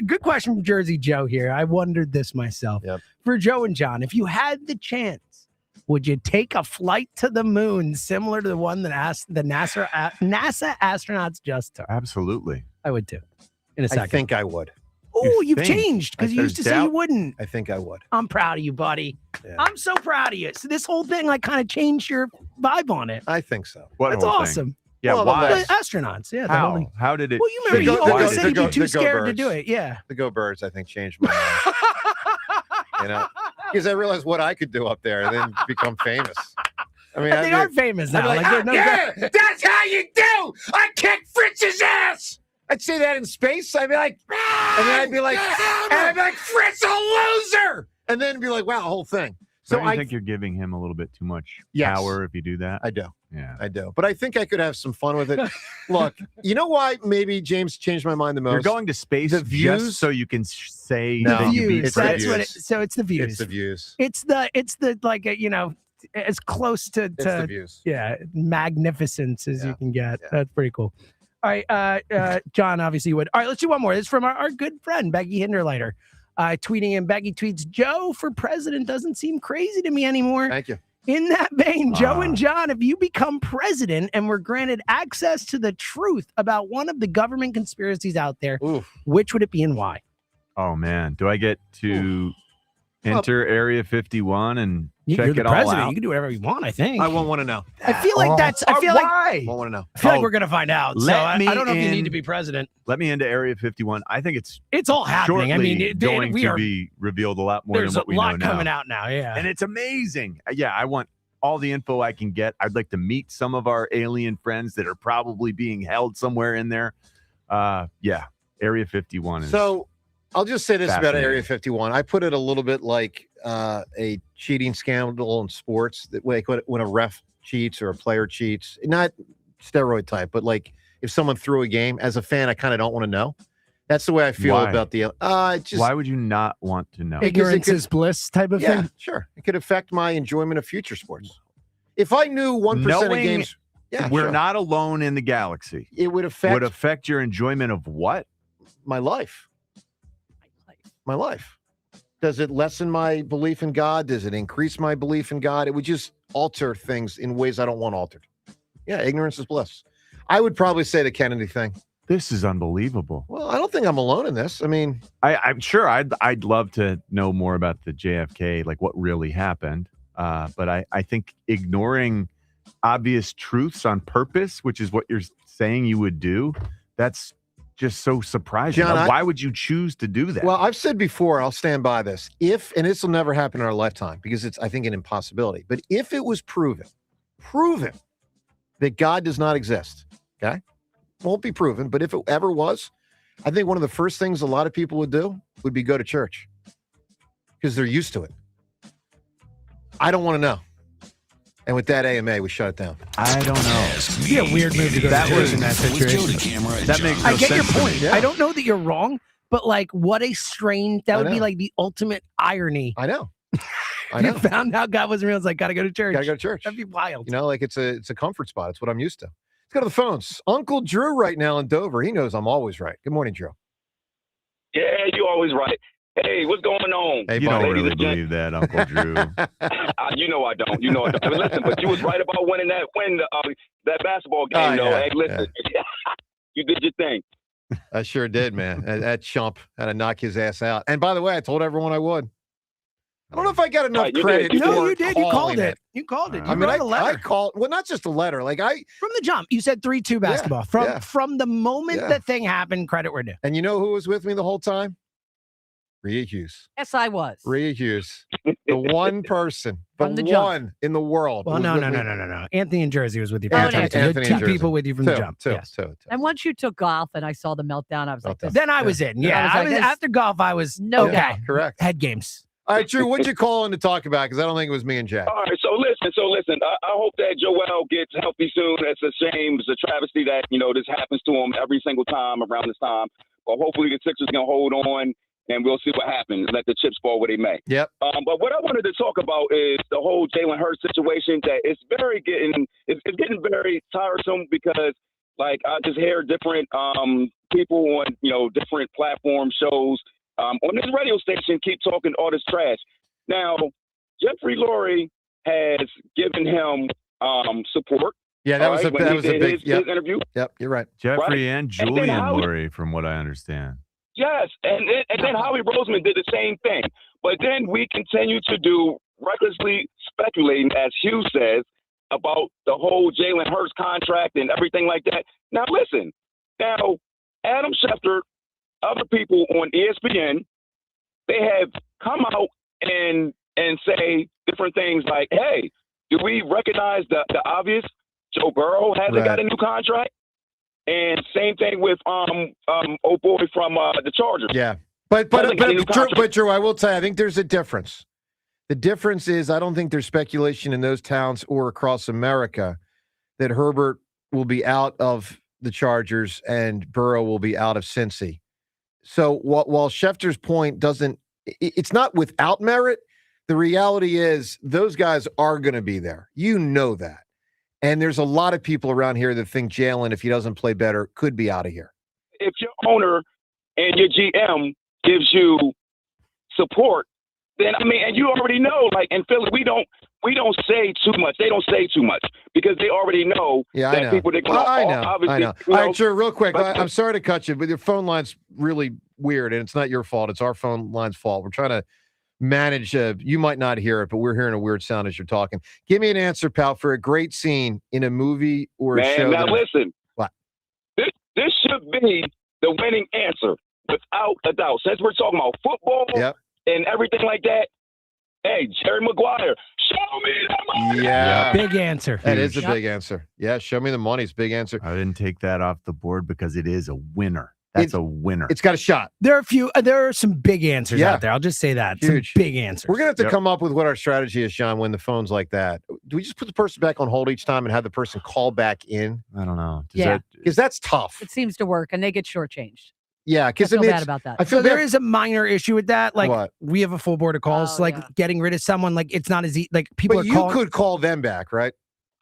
Good question from Jersey Joe here. I wondered this myself. Yep. For Joe and John, if you had the chance, would you take a flight to the moon similar to the one that the NASA astronauts just took? Absolutely. I would too. In a second. I think I would. Oh, you've think? changed because you used to say you wouldn't. I think I would. I'm proud of you, buddy. Yeah. I'm so proud of you. So this whole thing like kind of changed your vibe on it. I think so. What That's whole thing? awesome. Yeah, Well, why? The astronauts. Yeah. the whole thing. How did it? Well, you remember you The always go- said the you'd be go- too the go scared to birds. do it. Yeah. The Go Birds, I think, changed my mind. You know, because I realized what I could do up there and then become famous. I mean, And they are famous now. I'd be Like, they're no yeah, that's how you do. I kicked Fritz's ass. I'd say that in space. I'd be like, and then I'd be like, Fritz a loser, and then be like, wow, the whole thing. So So I I think you're giving him a little bit too much Yes. power if you do that. I do. Yeah. I do. But I think I could have some fun with it. Look, you know why maybe James changed my mind the most? You're going to space The views? just so you can say No. that The you beat views. it's the Fritz. That's what views. so it's the views. It's the views. It's the like as close to It's the views. yeah, magnificence as you Yeah. can get. Yeah. That's pretty cool. All right, John obviously would. All right, let's do one more. This is from our good friend Becky Hinderleiter. Tweeting in, Becky tweets, Joe for president doesn't seem crazy to me anymore. Thank you. In that vein, Joe and John, if you become president and were granted access to the truth about one of the government conspiracies out there, Oof. which would it be and why? Oh man, do I get to enter Area 51 and You're check the it all president. out? You can do whatever you want, I think. I won't want to know. I feel like that's. I feel like. Why? Won't want to know. I feel like we're gonna find out. So let I me don't know if you need in- to be president. Let me into Area 51. I think it's It's all happening. I mean, going we to are. be revealed a lot more than There's what a we know lot now. coming out now. Yeah. And it's amazing. Yeah, I want all the info I can get. I'd like to meet some of our alien friends that are probably being held somewhere in there. Yeah, Area 51 is. So I'll just say this about Fascinating. Area 51. I put it a little bit like a cheating scandal in sports. That way, when a ref cheats or a player cheats, not steroid type, but like if someone threw a game, as a fan, I kind of don't want to know. That's the way I feel Why? about the. Just Why would you not want to know? Ignorance is bliss type of yeah, thing. sure. It could affect my enjoyment of future sports. If I knew 1% of Knowing games, yeah, we're sure. not alone in the galaxy. It would affect your enjoyment of what? my life. My life. Does it lessen my belief in God? Does it increase my belief in God? It would just alter things in ways I don't want altered. Yeah, ignorance is bliss. I would probably say the Kennedy thing. This is unbelievable. Well, I don't think I'm alone in this. I mean, I'm sure I'd love to know more about the JFK, like what really happened. But I think ignoring obvious truths on purpose, which is what you're saying you would do, that's just so surprising. John, Why would you choose to do that? well, I've said before, I'll stand by this. If, and this will never happen in our lifetime because it's, I think, an impossibility. But if it was proven that God does not exist, okay? Won't be proven, but if it ever was, I think one of the first things a lot of people would do would be go to church because they're used to it. I don't want to know. And with that AMA, we shut it down. I don't know. It'd be a weird move to go to church in that situation. That makes no I get your sense to point. me. I don't know that you're wrong, but like, what a strange. That I would be know. like the ultimate irony. I know. I You know. found out God wasn't real. It's like, gotta go to church. Gotta go to church. That'd be wild. You know, like it's a comfort spot. It's what I'm used to. Let's go to the phones. Uncle Drew right now in Dover. He knows I'm always right. Good morning, Drew. Yeah, you always right. Hey, what's going on? Hey, You don't buddy. really believe that, Uncle Drew. You know I don't. You know I don't. But listen, but you was right about winning that basketball game, though. yeah, Hey, listen, you did your thing. I sure did, man. That chump had to knock his ass out. And by the way, I told everyone I would. I don't know if I got enough Right, you credit. did. No, for you did. You called calling it. You called it. You I mean, wrote a I letter. called. Well, not just a letter. Like From the jump, you said 3-2 basketball. yeah. From the moment Yeah. that thing happened, credit where due. And you know who was with me the whole time? Rhea Hughes. Yes, I was. Rhea Hughes. The one person, the From the jump. one in the world. Well, who was no. with me. Anthony in Jersey was with you. Oh, From the Anthony. jump. You had Anthony in two Jersey. people with you from the jump. Two. Yes. And once you took golf and I saw the meltdown, I was like, Meltdown. Then I was in. Yeah, I was like, after golf, I was No okay. doubt. Correct. Head games. All right, Drew, what'd you call in to talk about? Because I don't think it was me and Jack. All right, so listen. I hope that Joel gets healthy soon. It's a shame. It's a travesty that this happens to him every single time around this time. But hopefully the Sixers can hold on and we'll see what happens. Let the chips fall where they may. Yep. But what I wanted to talk about is the whole Jalen Hurts situation. That it's getting very tiresome because, like, I just hear different people on different platform shows on this radio station keep talking all this trash. Now, Jeffrey Lurie has given him support. Yeah, that was a big his interview. Yep, you're right. Jeffrey and Julian Lurie, from what I understand. Yes, and then Howie Roseman did the same thing. But then we continue to do recklessly speculating, as Hugh says, about the whole Jalen Hurts contract and everything like that. Now, listen. Now, Adam Schefter, other people on ESPN, they have come out and say different things like, hey, do we recognize the obvious? Joe Burrow hasn't got a new contract. And same thing with old boy from the Chargers. Yeah, but Drew, I will tell you, I think there's a difference. The difference is I don't think there's speculation in those towns or across America that Herbert will be out of the Chargers and Burrow will be out of Cincy. So while Schefter's point it's not without merit. The reality is those guys are going to be there. You know that. And there's a lot of people around here that think Jalen, if he doesn't play better, could be out of here. If your owner and your GM gives you support, then and you already know, like in Philly, we don't say too much. They don't say too much because they already know that people they're going to obviously. I know. All right, Drew, real quick. I'm sorry to cut you, but your phone line's really weird, and it's not your fault. It's our phone line's fault. We're trying to manage. You might not hear it, but we're hearing a weird sound as you're talking. Give me an answer, pal, for a great scene in a movie or a show. Now listen. What? This should be the winning answer without a doubt. Since we're talking about football and everything like that, hey, Jerry Maguire, show me the money. Yeah. Big answer. That is a big answer. Yeah, show me the money is big answer. I didn't take that off the board because it is a winner. That's a winner. It's got a shot. There are some big answers out there. I'll just say that. Huge. Some big answers. We're going to have to come up with what our strategy is, Sean, when the phone's like that. Do we just put the person back on hold each time and have the person call back in? I don't know. Because that's tough. It seems to work, and they get shortchanged. Yeah, because I feel bad about that. I feel there is a minor issue with that. Like, what? we have a full board of calls. Getting rid of someone, like, it's not as easy. Like, people but are you calling. could call them back, right?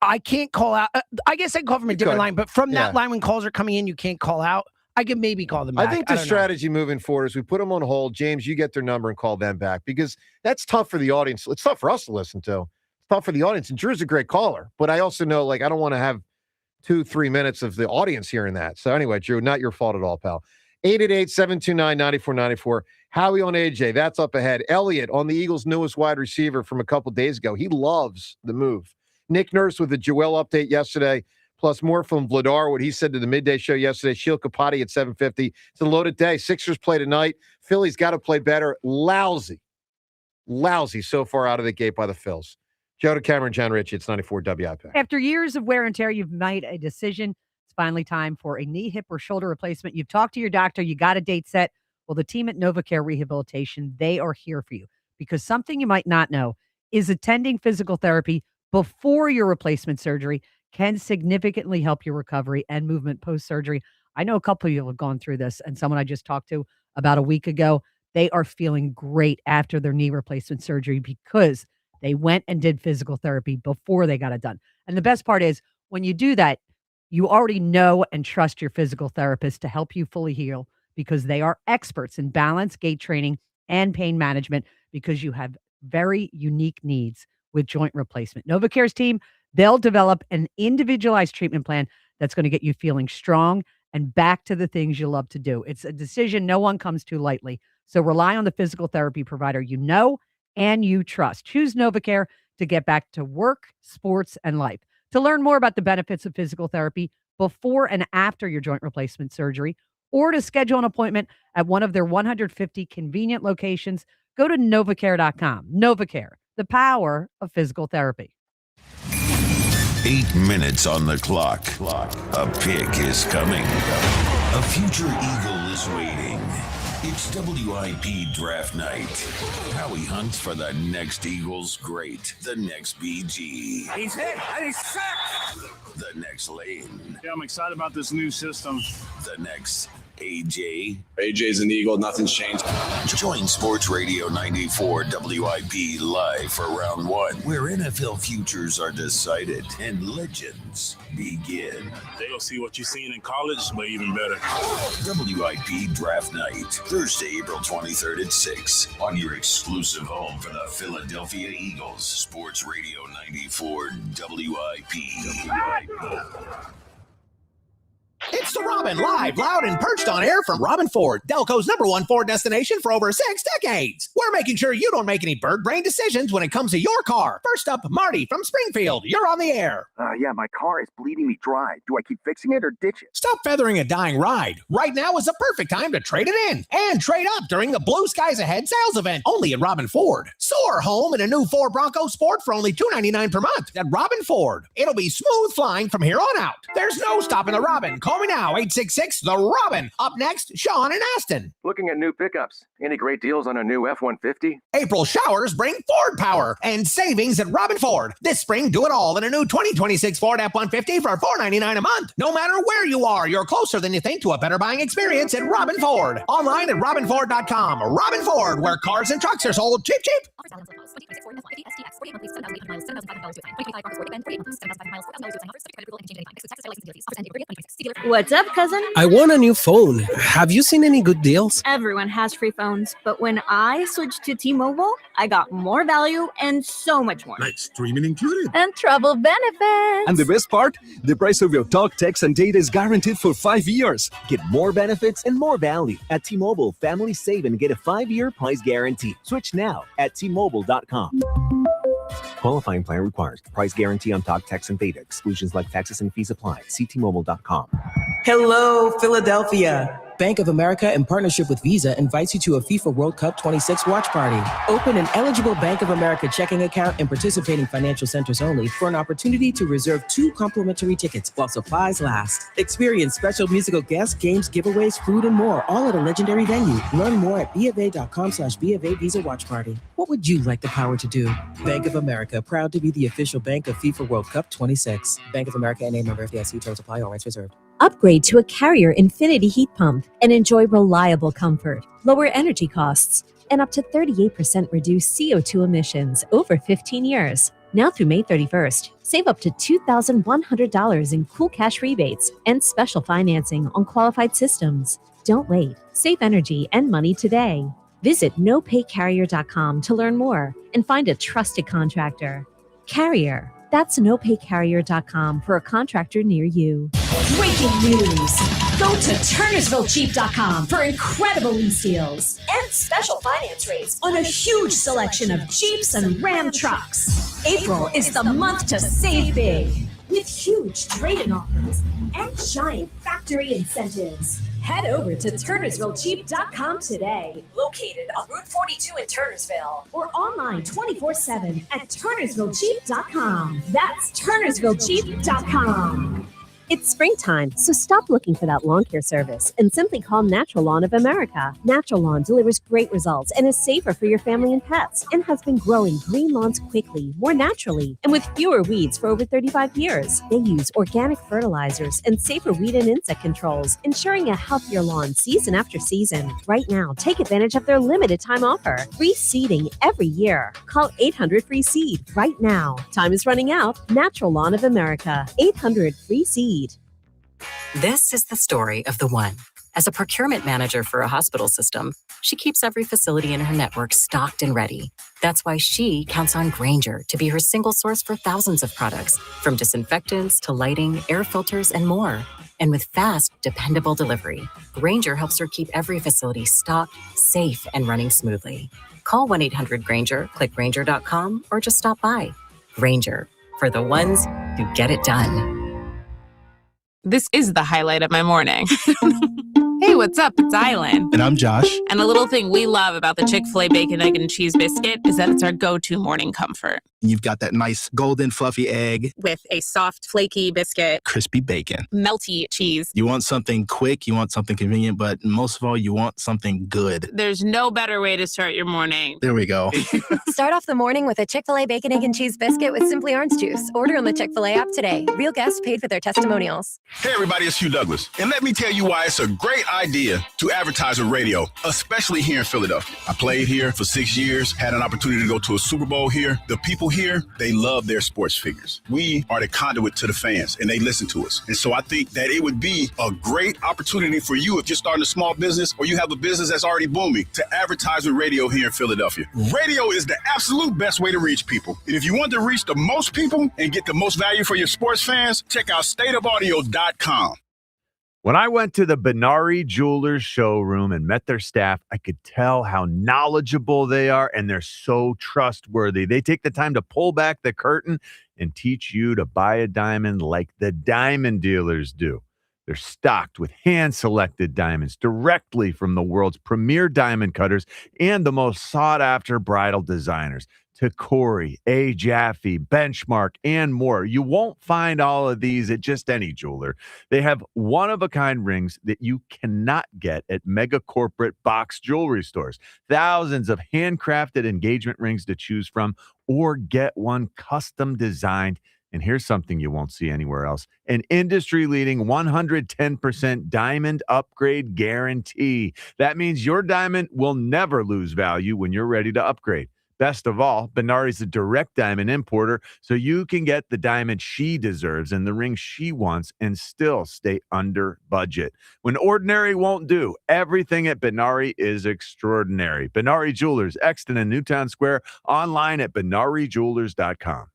I can't call out. I guess I can call from a different line, but from that line when calls are coming in, you can't call out. I could maybe call them back. I think the strategy moving forward is we put them on hold. James, you get their number and call them back because that's tough for the audience. It's tough for us to listen to. It's tough for the audience. And Drew's a great caller, but I also know, like, I don't want to have 2-3 minutes of the audience hearing that. So anyway, Drew, not your fault at all, pal. 888-729-9494. Howie on AJ. That's up ahead. Elliott on the Eagles' newest wide receiver from a couple days ago. He loves the move. Nick Nurse with the Joel update yesterday. Plus more from Vladar, what he said to the midday show yesterday. Sheil Kapati at 7:50. It's a loaded day. Sixers play tonight. Phillies got to play better. Lousy so far out of the gate by the Phils. Joe DeCamera, John Ritchie. It's 94 WIP. After years of wear and tear, you've made a decision. It's finally time for a knee, hip, or shoulder replacement. You've talked to your doctor. You got a date set. Well, the team at NovaCare Rehabilitation, they are here for you because something you might not know is attending physical therapy before your replacement surgery can significantly help your recovery and movement post-surgery. I know a couple of you have gone through this, and someone I just talked to about a week ago, they are feeling great after their knee replacement surgery because they went and did physical therapy before they got it done. And the best part is when you do that, you already know and trust your physical therapist to help you fully heal because they are experts in balance, gait training, and pain management because you have very unique needs with joint replacement. NovaCare's team, they'll develop an individualized treatment plan that's going to get you feeling strong and back to the things you love to do. It's a decision no one comes to lightly. So rely on the physical therapy provider you know and you trust. Choose NovaCare to get back to work, sports, and life. To learn more about the benefits of physical therapy before and after your joint replacement surgery, or to schedule an appointment at one of their 150 convenient locations, go to NovaCare.com. NovaCare, the power of physical therapy. 8 minutes on the clock. A pick is coming. A future Eagle is waiting. It's WIP draft night. Howie hunts for the next Eagles great, the next BG, He's hit and he's sacked. the next Lane, Yeah, I'm excited about this new system. the next AJ. AJ's an Eagle. Nothing's changed. Join Sports Radio 94 WIP live for round one, where NFL futures are decided and legends begin. They're going to see what you've seen in college, but even better. WIP Draft Night, Thursday, April 23rd at 6 on your exclusive home for the Philadelphia Eagles. Sports Radio 94 WIP. It's the Robin, live, loud, and perched on air from Robin Ford, Delco's #1 Ford destination for over 6 decades. We're making sure you don't make any bird brain decisions when it comes to your car. First up, Marty from Springfield. You're on the air. Yeah, my car is bleeding me dry. Do I keep fixing it or ditch it? Stop feathering a dying ride. Right now is the perfect time to trade it in and trade up during the Blue Skies Ahead sales event only at Robin Ford. Soar home in a new Ford Bronco Sport for only $299 per month at Robin Ford. It'll be smooth flying from here on out. There's no stopping the Robin. Call me now, 866-THE-ROBIN. Up next, Sean in Aston. Looking at new pickups. Any great deals on a new F-150? April showers bring Ford power and savings at Robin Ford. This spring, do it all in a new 2026 Ford F-150 for $499 a month. No matter where you are, you're closer than you think to a better buying experience at Robin Ford. Online at robinford.com. Robin Ford, where cars and trucks are sold cheap, cheap. What's up, cousin? I want a new phone. Have you seen any good deals? Everyone has free phones, but when I switched to T-Mobile, I got more value and so much more. Like streaming included. And travel benefits. And the best part? The price of your talk, text, and data is guaranteed for 5 years. Get more benefits and more value. At T-Mobile, families save and get a 5-year price guarantee. Switch now at T-Mobile.com. Qualifying plan requires price guarantee on talk, text, and data. Exclusions like taxes and fees apply. See T-Mobile.com. Hello, Philadelphia. Bank of America, in partnership with Visa, invites you to a FIFA World Cup 26 watch party. Open an eligible Bank of America checking account in participating financial centers only for an opportunity to reserve 2 complimentary tickets while supplies last. Experience special musical guests, games, giveaways, food, and more, all at a legendary venue. Learn more at BofA.com/BofA Visa Watch Party. What would you like the power to do? Bank of America, proud to be the official bank of FIFA World Cup 26. Bank of America, N.A. member FDIC. Terms apply. All rights reserved. Upgrade to a Carrier Infinity heat pump and enjoy reliable comfort, lower energy costs, and up to 38% reduced CO2 emissions over 15 years. Now through May 31st, save up to $2,100 in cool cash rebates and special financing on qualified systems. Don't wait. Save energy and money today. Visit nopaycarrier.com to learn more and find a trusted contractor. Carrier. That's nopaycarrier.com for a contractor near you. Breaking news. Go to turnersvillecheap.com for incredible lease deals and special finance rates on a huge selection of Jeeps and Ram trucks. April is the month to save big with huge trade-in offers and giant factory incentives. Head over to turnersvillecheap.com today, located on Route 42 in Turnersville, or online 24/7 at turnersvillecheap.com. That's turnersvillecheap.com. It's springtime, so stop looking for that lawn care service and simply call Natural Lawn of America. Natural Lawn delivers great results and is safer for your family and pets and has been growing green lawns quickly, more naturally, and with fewer weeds for over 35 years. They use organic fertilizers and safer weed and insect controls, ensuring a healthier lawn season after season. Right now, take advantage of their limited time offer. Free seeding every year. Call 800-FREE-SEED right now. Time is running out. Natural Lawn of America. 800-FREE-SEED. This is the story of the one. As a procurement manager for a hospital system, she keeps every facility in her network stocked and ready. That's why she counts on Grainger to be her single source for thousands of products, from disinfectants to lighting, air filters, and more. And with fast, dependable delivery, Grainger helps her keep every facility stocked, safe, and running smoothly. Call 1-800-GRAINGER, click Grainger.com, or just stop by. Grainger, for the ones who get it done. This is the highlight of my morning. Hey, what's up? It's Island. And I'm Josh. And a little thing we love about the Chick-fil-A Bacon, Egg, and Cheese Biscuit is that it's our go-to morning comfort. And you've got that nice golden fluffy egg, With a soft, flaky biscuit, crispy bacon. melty cheese. You want something quick, you want something convenient, but most of all, you want something good. There's no better way to start your morning. There we go. Start off the morning with a Chick-fil-A Bacon, Egg, and Cheese Biscuit with Simply Orange Juice. Order on the Chick-fil-A app today. Real guests paid for their testimonials. Hey everybody, it's Hugh Douglas. And let me tell you why it's a great idea to advertise with radio, especially here in Philadelphia. I played here for 6 years, had an opportunity to go to a Super Bowl here. The people here, they love their sports figures. We are the conduit to the fans, and they listen to us. And so I think that it would be a great opportunity for you if you're starting a small business or you have a business that's already booming to advertise with radio here in Philadelphia. Radio is the absolute best way to reach people. And if you want to reach the most people and get the most value for your sports fans, check out stateofaudio.com. When I went to the Benari Jewelers showroom and met their staff, I could tell how knowledgeable they are, and they're so trustworthy. They take the time to pull back the curtain and teach you to buy a diamond like the diamond dealers do. They're stocked with hand-selected diamonds directly from the world's premier diamond cutters and the most sought-after bridal designers. Tacori, A. Jaffe, Benchmark, and more. You won't find all of these at just any jeweler. They have one-of-a-kind rings that you cannot get at mega corporate box jewelry stores. Thousands of handcrafted engagement rings to choose from, or get one custom designed. And here's something you won't see anywhere else: an industry-leading 110% diamond upgrade guarantee. That means your diamond will never lose value when you're ready to upgrade. Best of all, Benari's a direct diamond importer, so you can get the diamond she deserves and the ring she wants and still stay under budget. When ordinary won't do, everything at Benari is extraordinary. Benari Jewelers, Exton and Newtown Square, online at benarijewelers.com.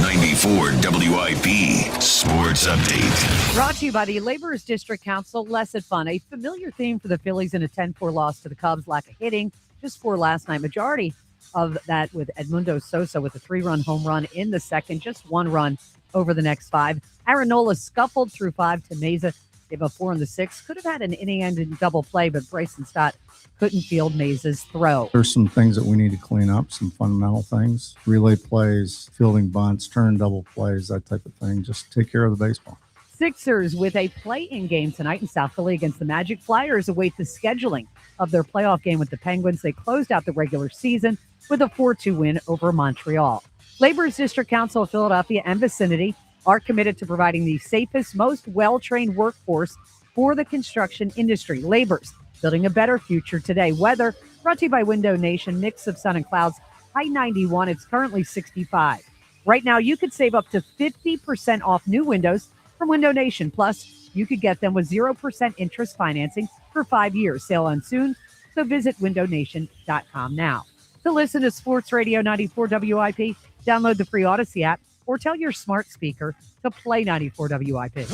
94 WIP Sports Update. Brought to you by the Laborers District Council. Less at fun. A familiar theme for the Phillies in a 10-4 loss to the Cubs. Lack of hitting. Just 4 last night. Majority of that with Edmundo Sosa with a 3-run home run in the second. Just 1 run over the next 5. Aaron Nola scuffled through 5 to Meza. Gave up 4 in the 6th. Could have had an inning-ending double play, but Bryson Stott couldn't field Meza's throw. There's some things that we need to clean up, some fundamental things. Relay plays, fielding bunts, turn double plays, that type of thing. Just take care of the baseball. Sixers with a play-in game tonight in South Philly against the Magic. Flyers await the scheduling of their playoff game with the Penguins. They closed out the regular season with a 4-2 win over Montreal. Laborers District Council of Philadelphia and vicinity are committed to providing the safest, most well-trained workforce for the construction industry. Laborers building a better future today. Weather brought to you by Window Nation. Mix of sun and clouds. High 91. It's currently 65. Right now, you could save up to 50% off new windows from Window Nation. Plus, you could get them with 0% interest financing for 5 years. Sale on soon, so visit windownation.com now. To listen to Sports Radio 94 WIP, download the free Odyssey app or tell your smart speaker to play 94 WIP.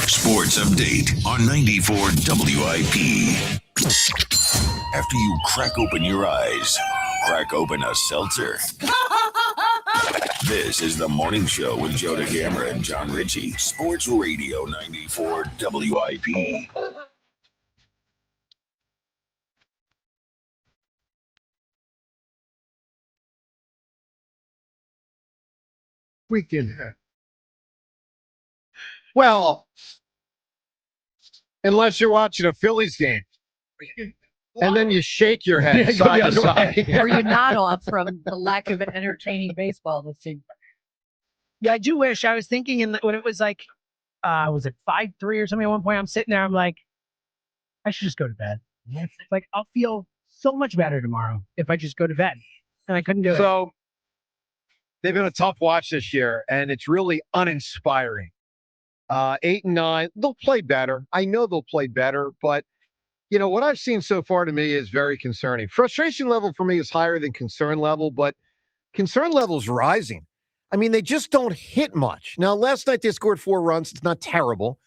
Sports Update on 94 WIP. After you crack open your eyes, crack open a seltzer. This is the morning show with Joe DeGamera and John Ritchie. Sports Radio 94 WIP. Weekend. Well, unless you're watching a Phillies game. And then you shake your head side to side. Or you nod off from the lack of entertaining baseball this season. Yeah, I do wish. I was thinking when it was like, was it 5-3 or something at one point? I'm sitting there, I'm like, I should just go to bed. It's like, I'll feel so much better tomorrow if I just go to bed. And I couldn't do it. So they've been a tough watch this year, and it's really uninspiring. 8 and 9, they'll play better. I know they'll play better, but you know what I've seen so far to me is very concerning. Frustration level for me is higher than concern level, but concern level is rising. I mean, they just don't hit much. Now, last night they scored 4 runs. It's not terrible,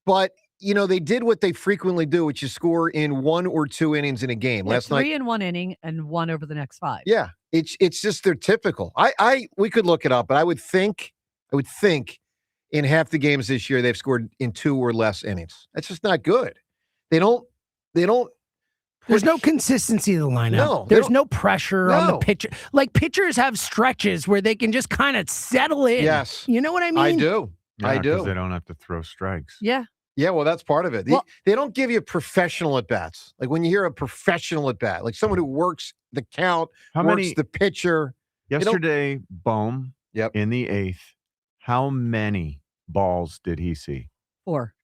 but you know they did what they frequently do, which is score in 1 or 2 innings in a game. Yeah, last 3 night, in 1 inning and 1 over the next 5. Yeah, it's just they're typical. We could look it up, but I would think in half the games this year they've scored in 2 or less innings. That's just not good. They don't There's no consistency to the lineup. No, there's no pressure on the No. pitcher. Like pitchers have stretches where they can just kind of settle in. Yes. You know what I mean? I do. Yeah, I 'cause do. They don't have to throw strikes. Yeah. Yeah, well, that's part of it. They don't give you professional at-bats. Like when you hear a professional at-bat, like someone who works the count, works the pitcher. Yesterday, Bohm in the 8th, how many balls did he see? 4.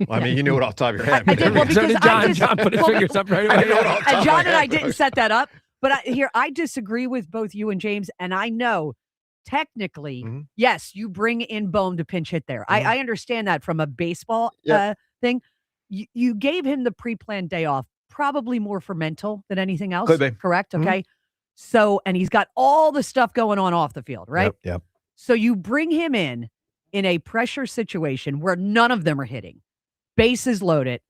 I mean, you knew it off the top of your head. I did, well, So because did John. I just, John put his fingers up right away. and John and I didn't set that up, but I disagree with both you and James, and I know technically, yes, you bring in Bohm to pinch hit there. I understand that from a baseball thing. You gave him the pre-planned day off, probably more for mental than anything else. Could be. Correct? Okay. So, and he's got all the stuff going on off the field, right? Yep. So you bring him in a pressure situation where none of them are hitting, bases loaded,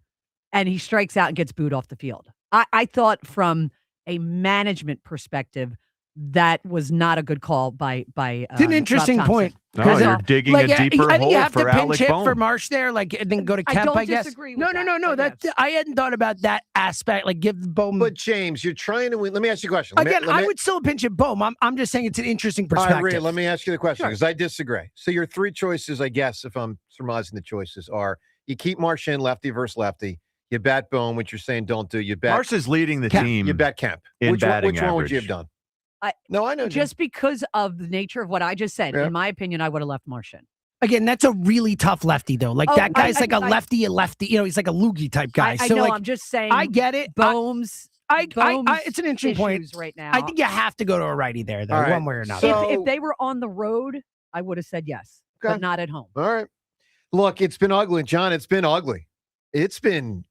and he strikes out and gets booed off the field. I thought from a management perspective, that was not a good call by It's an interesting Rob point. No, you're digging a deeper I think hole you have for to pinch Alec hit Bohm. for Marsh there, like, and then go to Kemp, I guess. disagree No, with no. I hadn't thought about that aspect. Like, give Bohm. But James, you're trying to win. Let me ask you a question. I would still pinch hit Bohm. I'm just saying it's an interesting perspective. All right, Rhea, let me ask you the question because I disagree. So your 3 choices, I guess, if I'm surmising the choices, are you keep Marsh in lefty versus lefty, you bat Bohm, which you're saying don't do. You bat Marsh is leading the Kemp. team. You bat Kemp. in Which batting one would you have average. done? No, I know. Just because of the nature of what I just said, in my opinion, I would have left Marsh in. Again, that's a really tough lefty, though. Like, that guy's like a lefty. You know, he's like a loogie type guy. I so, know. like, I'm just saying. I get it. Bohm's. It's an interesting point right now. I think you have to go to a righty there, though, All right. one way or another. If they were on the road, I would have said yes, but not at home. All right. Look, it's been ugly, John. It's been ugly. It's been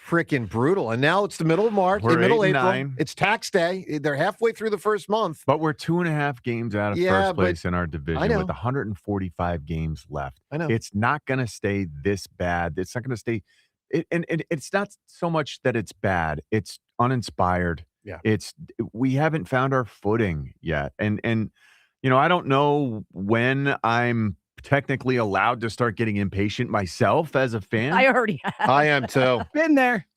freaking brutal. And now it's the middle of March, We're middle 8 and April. 9. It's tax day. They're halfway through the first month. But we're 2.5 games out of first place in our division know. with 145 games left. I know. It's not going to stay this bad. It's not going to stay. It's not so much that it's bad. It's uninspired. Yeah. We haven't found our footing yet. And you know, I don't know when I'm technically allowed to start getting impatient myself as a fan. I already have. I am too. Been there.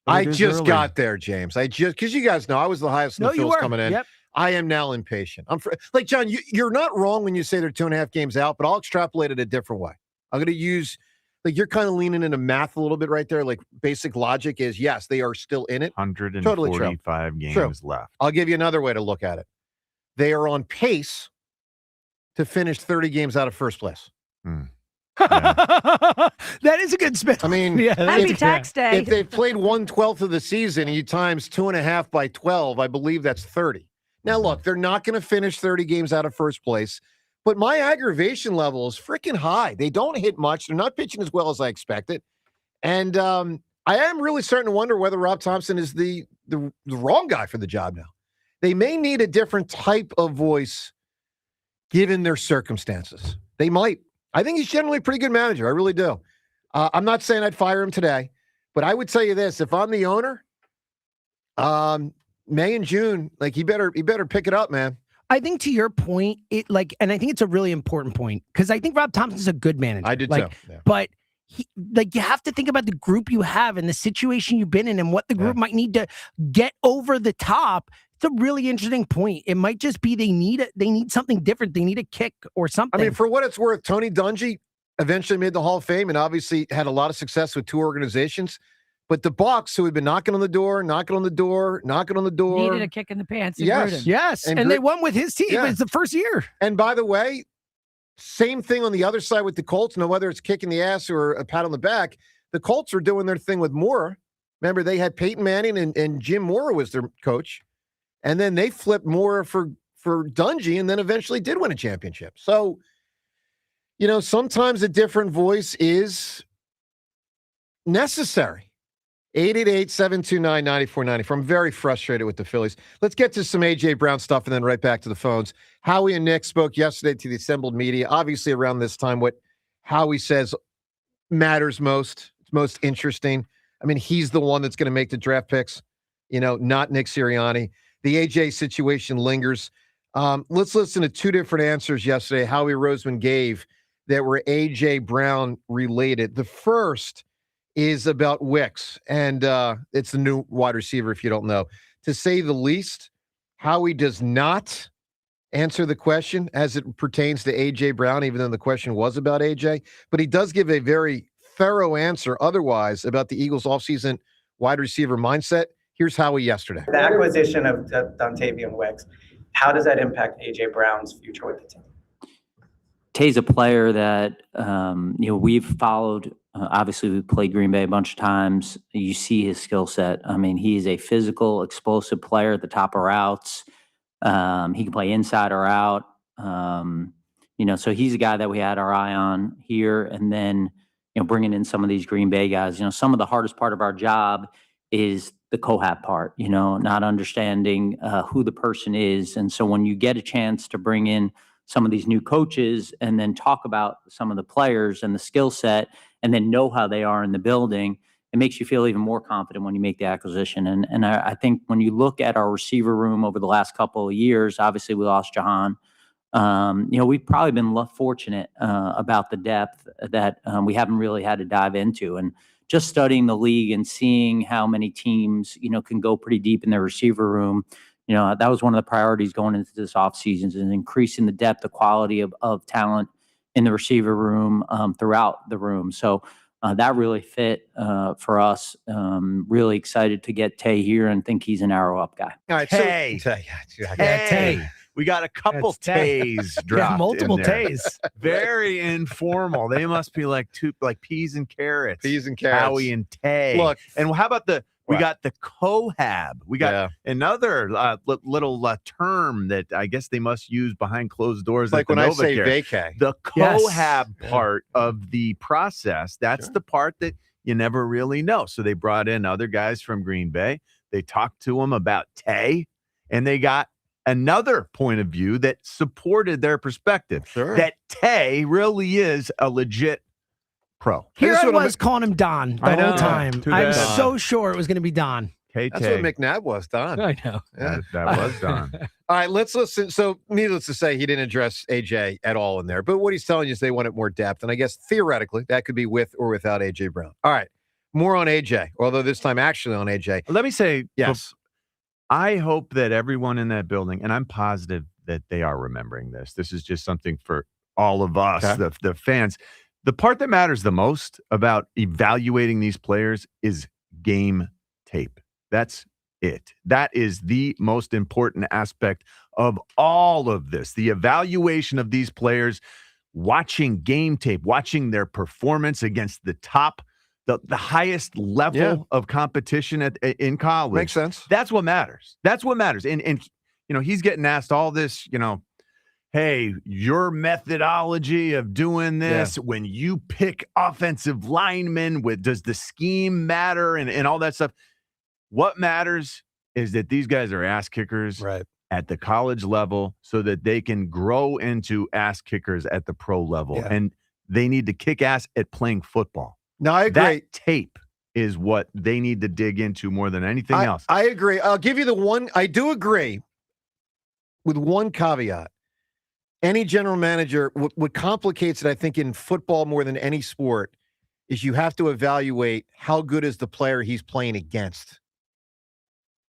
I just got there, James. Because you guys know I was the highest in the fields coming in. Yep. I am now impatient. Like, John, you're not wrong when you say they're 2.5 games out, but I'll extrapolate it a different way. I'm going to use, like, you're kind of leaning into math a little bit right there. Like, basic logic is, yes, they are still in it. 145 games left. I'll give you another way to look at it. They are on pace to finish 30 games out of first place. That is a good spin. I mean, Happy tax day. If they've played 1/12 of the season and you times 2.5 by 12, I believe that's 30. Now, look, they're not going to finish 30 games out of first place, but my aggravation level is freaking high. They don't hit much. They're not pitching as well as I expected. And I am really starting to wonder whether Rob Thompson is the wrong guy for the job now. They may need a different type of voice given their circumstances. They might. I think he's generally a pretty good manager. I really do. I'm not saying I'd fire him today, but I would tell you this. If I'm the owner, May and June, like, he better pick it up, man. I think to your point, and I think it's a really important point because I think Rob Thompson's a good manager. I did too. Yeah. But you have to think about the group you have and the situation you've been in and what the group might need to get over the top. It's a really interesting point. It might just be they need something different. They need a kick or something. I mean, for what it's worth, Tony Dungy eventually made the Hall of Fame and obviously had a lot of success with 2 organizations. But the Bucs, who had been knocking on the door, Needed a kick in the pants. Yes. And they won with his team. Yeah. It's the first year. And by the way, same thing on the other side with the Colts. No, whether it's kicking the ass or a pat on the back, the Colts were doing their thing with Moore. Remember, they had Peyton Manning and Jim Moore was their coach. And then they flipped Moore for Dungy and then eventually did win a championship. So, you know, sometimes a different voice is necessary. 888-729-9494. I'm very frustrated with the Phillies. Let's get to some A.J. Brown stuff and then right back to the phones. Howie and Nick spoke yesterday to the assembled media. Obviously, around this time, what Howie says matters most. It's most interesting. I mean, he's the one that's going to make the draft picks, you know, not Nick Sirianni. The A.J. situation lingers. Let's listen to 2 different answers yesterday Howie Roseman gave that were A.J. Brown related. The first is about Wicks, and it's the new wide receiver, if you don't know. To say the least, Howie does not answer the question as it pertains to A.J. Brown, even though the question was about A.J., but he does give a very thorough answer otherwise about the Eagles' offseason wide receiver mindset. Here's Howie yesterday. The acquisition of Dontavian Wicks, how does that impact A.J. Brown's future with the team? Tay's a player that, we've followed. Obviously, we've played Green Bay a bunch of times. You see his skill set. I mean, he is a physical, explosive player at the top of routes. He can play inside or out. So he's a guy that we had our eye on here. And then, bringing in some of these Green Bay guys, some of the hardest part of our job is the cohab part, not understanding who the person is. And so when you get a chance to bring in some of these new coaches and then talk about some of the players and the skill set and then know how they are in the building, it makes you feel even more confident when you make the acquisition. And I think when you look at our receiver room over the last couple of years, obviously we lost Jahan. We've probably been fortunate about the depth that we haven't really had to dive into. And just studying the league and seeing how many teams, can go pretty deep in their receiver room, that was one of the priorities going into this offseason, is increasing the depth, the quality of talent in the receiver room throughout the room. So that really fit for us. Really excited to get Tay here and think he's an arrow up guy. All right, Tay. Tay. We got a couple Tays dropped. Yeah, multiple in there. Tays. Very informal. They must be like peas and carrots. Peas and carrots. Howie and Tay. Look, and how about we got the cohab. We got another little term that I guess they must use behind closed doors. Like when I say vacay. vacay. The cohab part of the process, that's the part that you never really know. So they brought in other guys from Green Bay. They talked to them about Tay, and they got another point of view that supported their perspective. Sure. That Tay really is a legit pro. Here I was calling him Don the whole time. I was so sure it was going to be Don. That's what McNabb was, Don. I know. Yeah. That was Don. All right, let's listen. So needless to say, he didn't address AJ at all in there. But what he's telling you is they wanted more depth. And I guess theoretically, that could be with or without AJ Brown. All right, more on AJ, although this time actually on AJ. Let me say, yes. I hope that everyone in that building, and I'm positive that they are remembering this. This is just something for all of us, the fans. The part that matters the most about evaluating these players is game tape. That's it. That is the most important aspect of all of this. The evaluation of these players, watching game tape, watching their performance against the top, the highest level of competition in college. Makes sense. That's what matters. That's what matters. And he's getting asked all this, hey, your methodology of doing this, when you pick offensive linemen, does the scheme matter and all that stuff? What matters is that these guys are ass kickers at the college level so that they can grow into ass kickers at the pro level. Yeah. And they need to kick ass at playing football. No, I agree. That tape is what they need to dig into more than anything else. I agree. I'll give you the one. I do agree with one caveat. Any general manager, what complicates it, I think, in football more than any sport is you have to evaluate how good is the player he's playing against.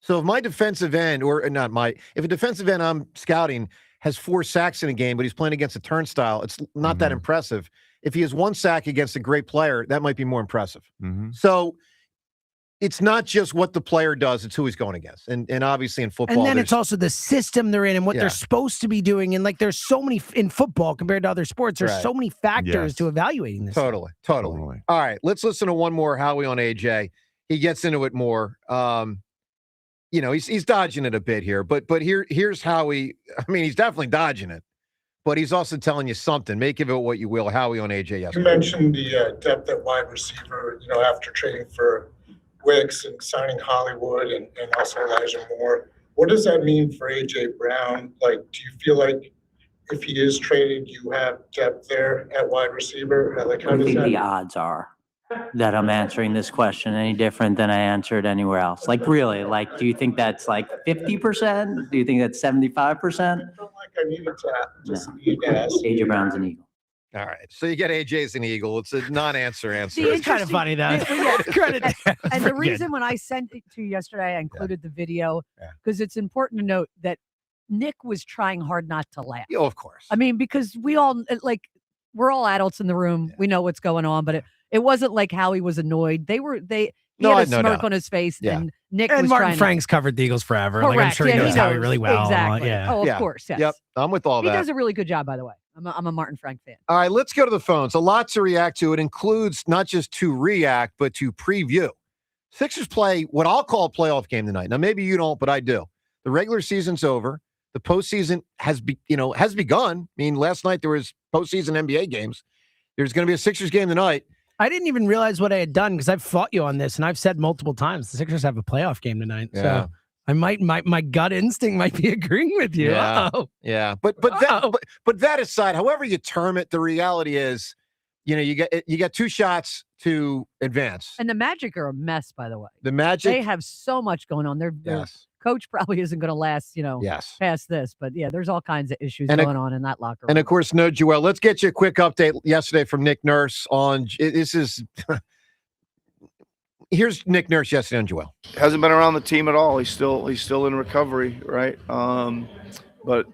So if my defensive end, if a defensive end I'm scouting has 4 sacks in a game, but he's playing against a turnstile, it's not that impressive. If he has 1 sack against a great player, that might be more impressive. So it's not just what the player does, it's who he's going against. And obviously in football. And then it's also the system they're in and what they're supposed to be doing. And there's so many in football compared to other sports. There's so many factors to evaluating this. Totally. All right, let's listen to one more Howie on AJ. He gets into it more. He's dodging it a bit here, but here's Howie. I mean, he's definitely dodging it, but he's also telling you something. Make of it what you will. Howie on AJ yesterday. You mentioned the depth at wide receiver, after trading for Wicks and signing Hollywood and also Elijah Moore. What does that mean for AJ Brown? Like, do you feel like if he is traded, you have depth there at wide receiver? Like, how I does think that? the odds are that I'm answering this question any different than I answered anywhere else. Like, really, do you think that's like 50%? Do you think that's 75%? I felt like I needed to just need to ask. AJ Brown's an Eagle. All right. So you get AJ's an Eagle. It's a non-answer answer. It's kind of funny, though. Credit. And the reason when I sent it to you yesterday, I included the video because it's important to note that Nick was trying hard not to laugh. Yeah, of course. I mean, because we're all adults in the room. Yeah. We know what's going on, but it wasn't like Howie was annoyed. He had a smirk on his face, and Nick and was Martin trying Frank's covered the Eagles forever. Correct. Like I'm sure he knows Howie really well. Exactly. Yeah. Oh, of course. Yes. Yep. I'm with all that. He does a really good job, by the way. I'm a Martin Frank fan. All right, let's go to the phones. A lot to react to. It includes not just to react, but to preview. Sixers play what I'll call a playoff game tonight. Now, maybe you don't, but I do. The regular season's over. The postseason has begun. I mean, last night there was postseason NBA games. There's going to be a Sixers game tonight. I didn't even realize what I had done because I've fought you on this, and I've said multiple times the Sixers have a playoff game tonight. Yeah. So I might, my gut instinct might be agreeing with you. Yeah, yeah. But that aside, however you term it, the reality is, you get two shots to advance. And the Magic are a mess, by the way. The Magic, they have so much going on. Their coach probably isn't going to last, past this. But yeah, there's all kinds of issues going on in that locker room. And of course, no Joel. Let's get you a quick update yesterday from Nick Nurse on this is. Here's Nick Nurse yesterday on Joel. Hasn't been around the team at all. He's still in recovery, right? But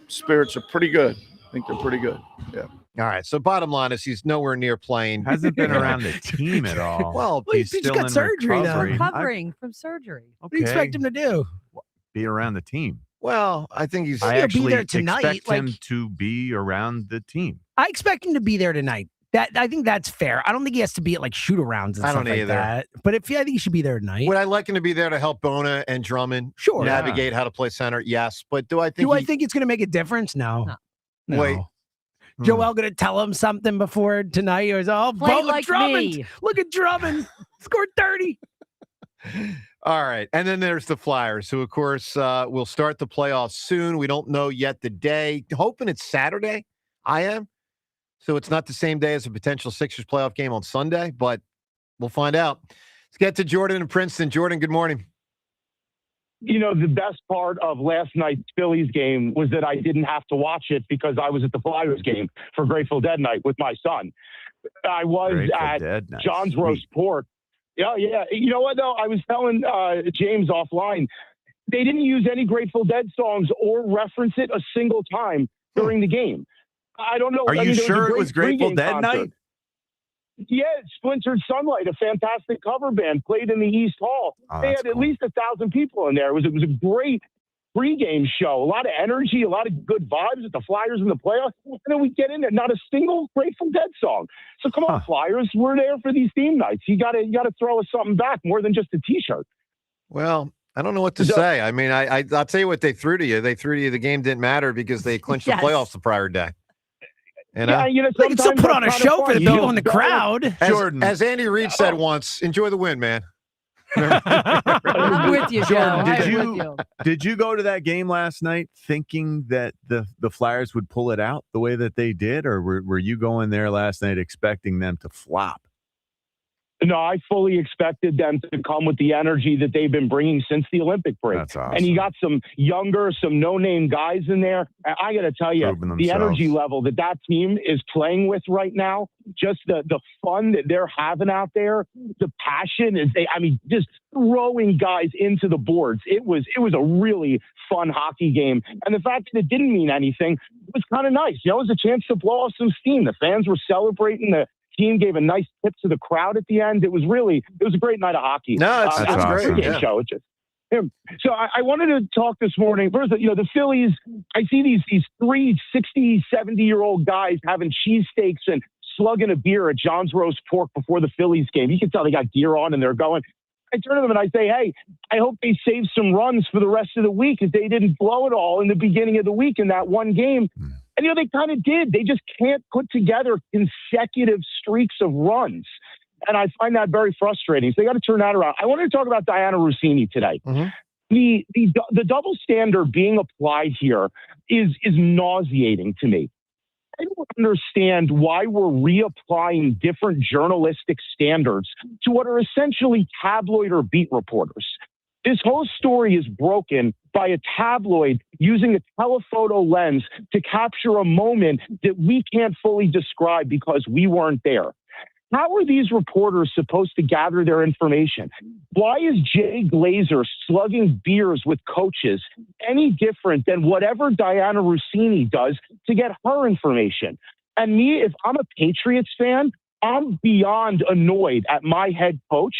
spirits are pretty good. I think they're pretty good. Yeah. All right. So bottom line is he's nowhere near playing. Hasn't been around the team at all. Well, he's still got surgery though. Recovering from surgery. What do you expect him to do? Be around the team. Well, I think he's. I actually be there tonight. expect him to be around the team. I expect him to be there tonight. I think that's fair. I don't think he has to be at like shoot-arounds and stuff like that. But I think he should be there tonight. Would I like him to be there to help Bona and Drummond navigate how to play center? Yes. But do I think it's going to make a difference? No. Wait. Joel going to tell him something before tonight? He was, play like Drummond. Me. Look at Drummond. Scored 30. All right. And then there's the Flyers, who, of course, will start the playoffs soon. We don't know yet the day. Hoping it's Saturday. I am. So it's not the same day as a potential Sixers playoff game on Sunday, but we'll find out. Let's get to Jordan in Princeton. Jordan, good morning. The best part of last night's Phillies game was that I didn't have to watch it because I was at the Flyers game for Grateful Dead night with my son. I was at John's Roast Pork. Yeah. You know what, though? I was telling James offline, they didn't use any Grateful Dead songs or reference it a single time during the game. I don't know. Are you sure it was Grateful Dead night? Yeah, Splintered Sunlight, a fantastic cover band, played in the East Hall. They had at least 1,000 people in there. It was a great pregame show. A lot of energy, a lot of good vibes at the Flyers in the playoffs. And then we get in there, not a single Grateful Dead song. So come on, Flyers, we're there for these theme nights. You got to throw us something back more than just a T-shirt. Well, I don't know what to say. I mean, I'll tell you what they threw to you. They threw to you the game didn't matter because they clinched the playoffs the prior day. They can still put on a show for the people in the crowd. Jordan, as Andy Reid said once, enjoy the win, man. I'm with you, Joe. Jordan, did you go to that game last night thinking that the Flyers would pull it out the way that they did, or were you going there last night expecting them to flop? No, I fully expected them to come with the energy that they've been bringing since the Olympic break. That's awesome. And you got some younger, some no-name guys in there. I got to tell you, the energy level that team is playing with right now, just the fun that they're having out there, the passion is just throwing guys into the boards. It was a really fun hockey game. And the fact that it didn't mean anything was kind of nice. It was a chance to blow off some steam. The fans were celebrating. The team gave a nice tip to the crowd at the end. It was a great night of hockey. No, that's awesome. great. Yeah. Show. So I wanted to talk this morning. First, the Phillies, I see these 3 60, 70-year-old guys having cheesesteaks and slugging a beer at John's Roast Pork before the Phillies game. You can tell they got gear on and they're going. I turn to them and I say, hey, I hope they save some runs for the rest of the week if they didn't blow it all in the beginning of the week in that one game. And, they kind of did. They just can't put together consecutive streaks of runs. And I find that very frustrating. So they got to turn that around. I wanted to talk about Diana Rossini today. Mm-hmm. The double standard being applied here is nauseating to me. I don't understand why we're reapplying different journalistic standards to what are essentially tabloid or beat reporters. This whole story is broken by a tabloid using a telephoto lens to capture a moment that we can't fully describe because we weren't there. How are these reporters supposed to gather their information? Why is Jay Glazer slugging beers with coaches any different than whatever Diana Rossini does to get her information? And me, if I'm a Patriots fan, I'm beyond annoyed at my head coach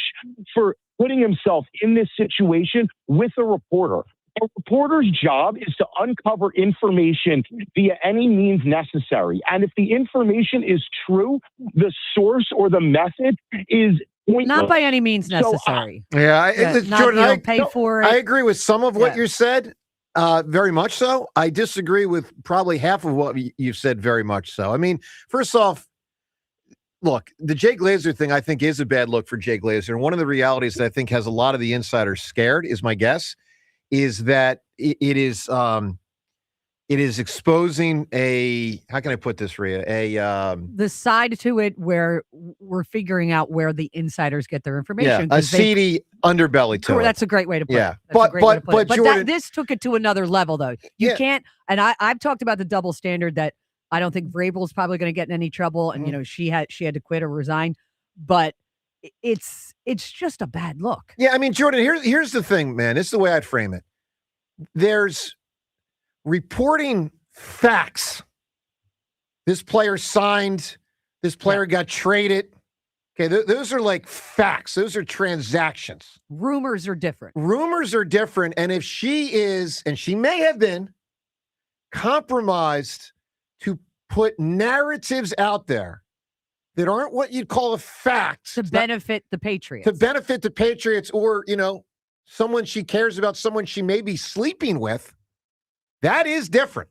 for putting himself in this situation with a reporter. A reporter's job is to uncover information via any means necessary. And if the information is true, the source or the method is pointless. Not by any means necessary. Jordan, pay for it. I agree with some of what you said, very much so. I disagree with probably half of what you've said, very much so. I mean, first off, look, the Jay Glazer thing, I think, is a bad look for Jay Glazer. And one of the realities that I think has a lot of the insiders scared, is my guess, is that it is exposing a, how can I put this, Rhea? The side to it where we're figuring out where the insiders get their information. A seedy underbelly to it. That's a great way to put it. But Jordan, this took it to another level, though. You can't, and I've talked about the double standard that I don't think Vrabel's probably going to get in any trouble, and she had to quit or resign, but it's just a bad look. Yeah, I mean, Jordan, here's the thing, man. This is the way I'd frame it. There's reporting facts. This player signed. This player got traded. Okay, those are like facts. Those are transactions. Rumors are different. Rumors are different. And if she is, and she may have been, compromised to put narratives out there that aren't what you'd call a fact. To benefit the Patriots. To benefit the Patriots, or, someone she cares about, someone she may be sleeping with, that is different.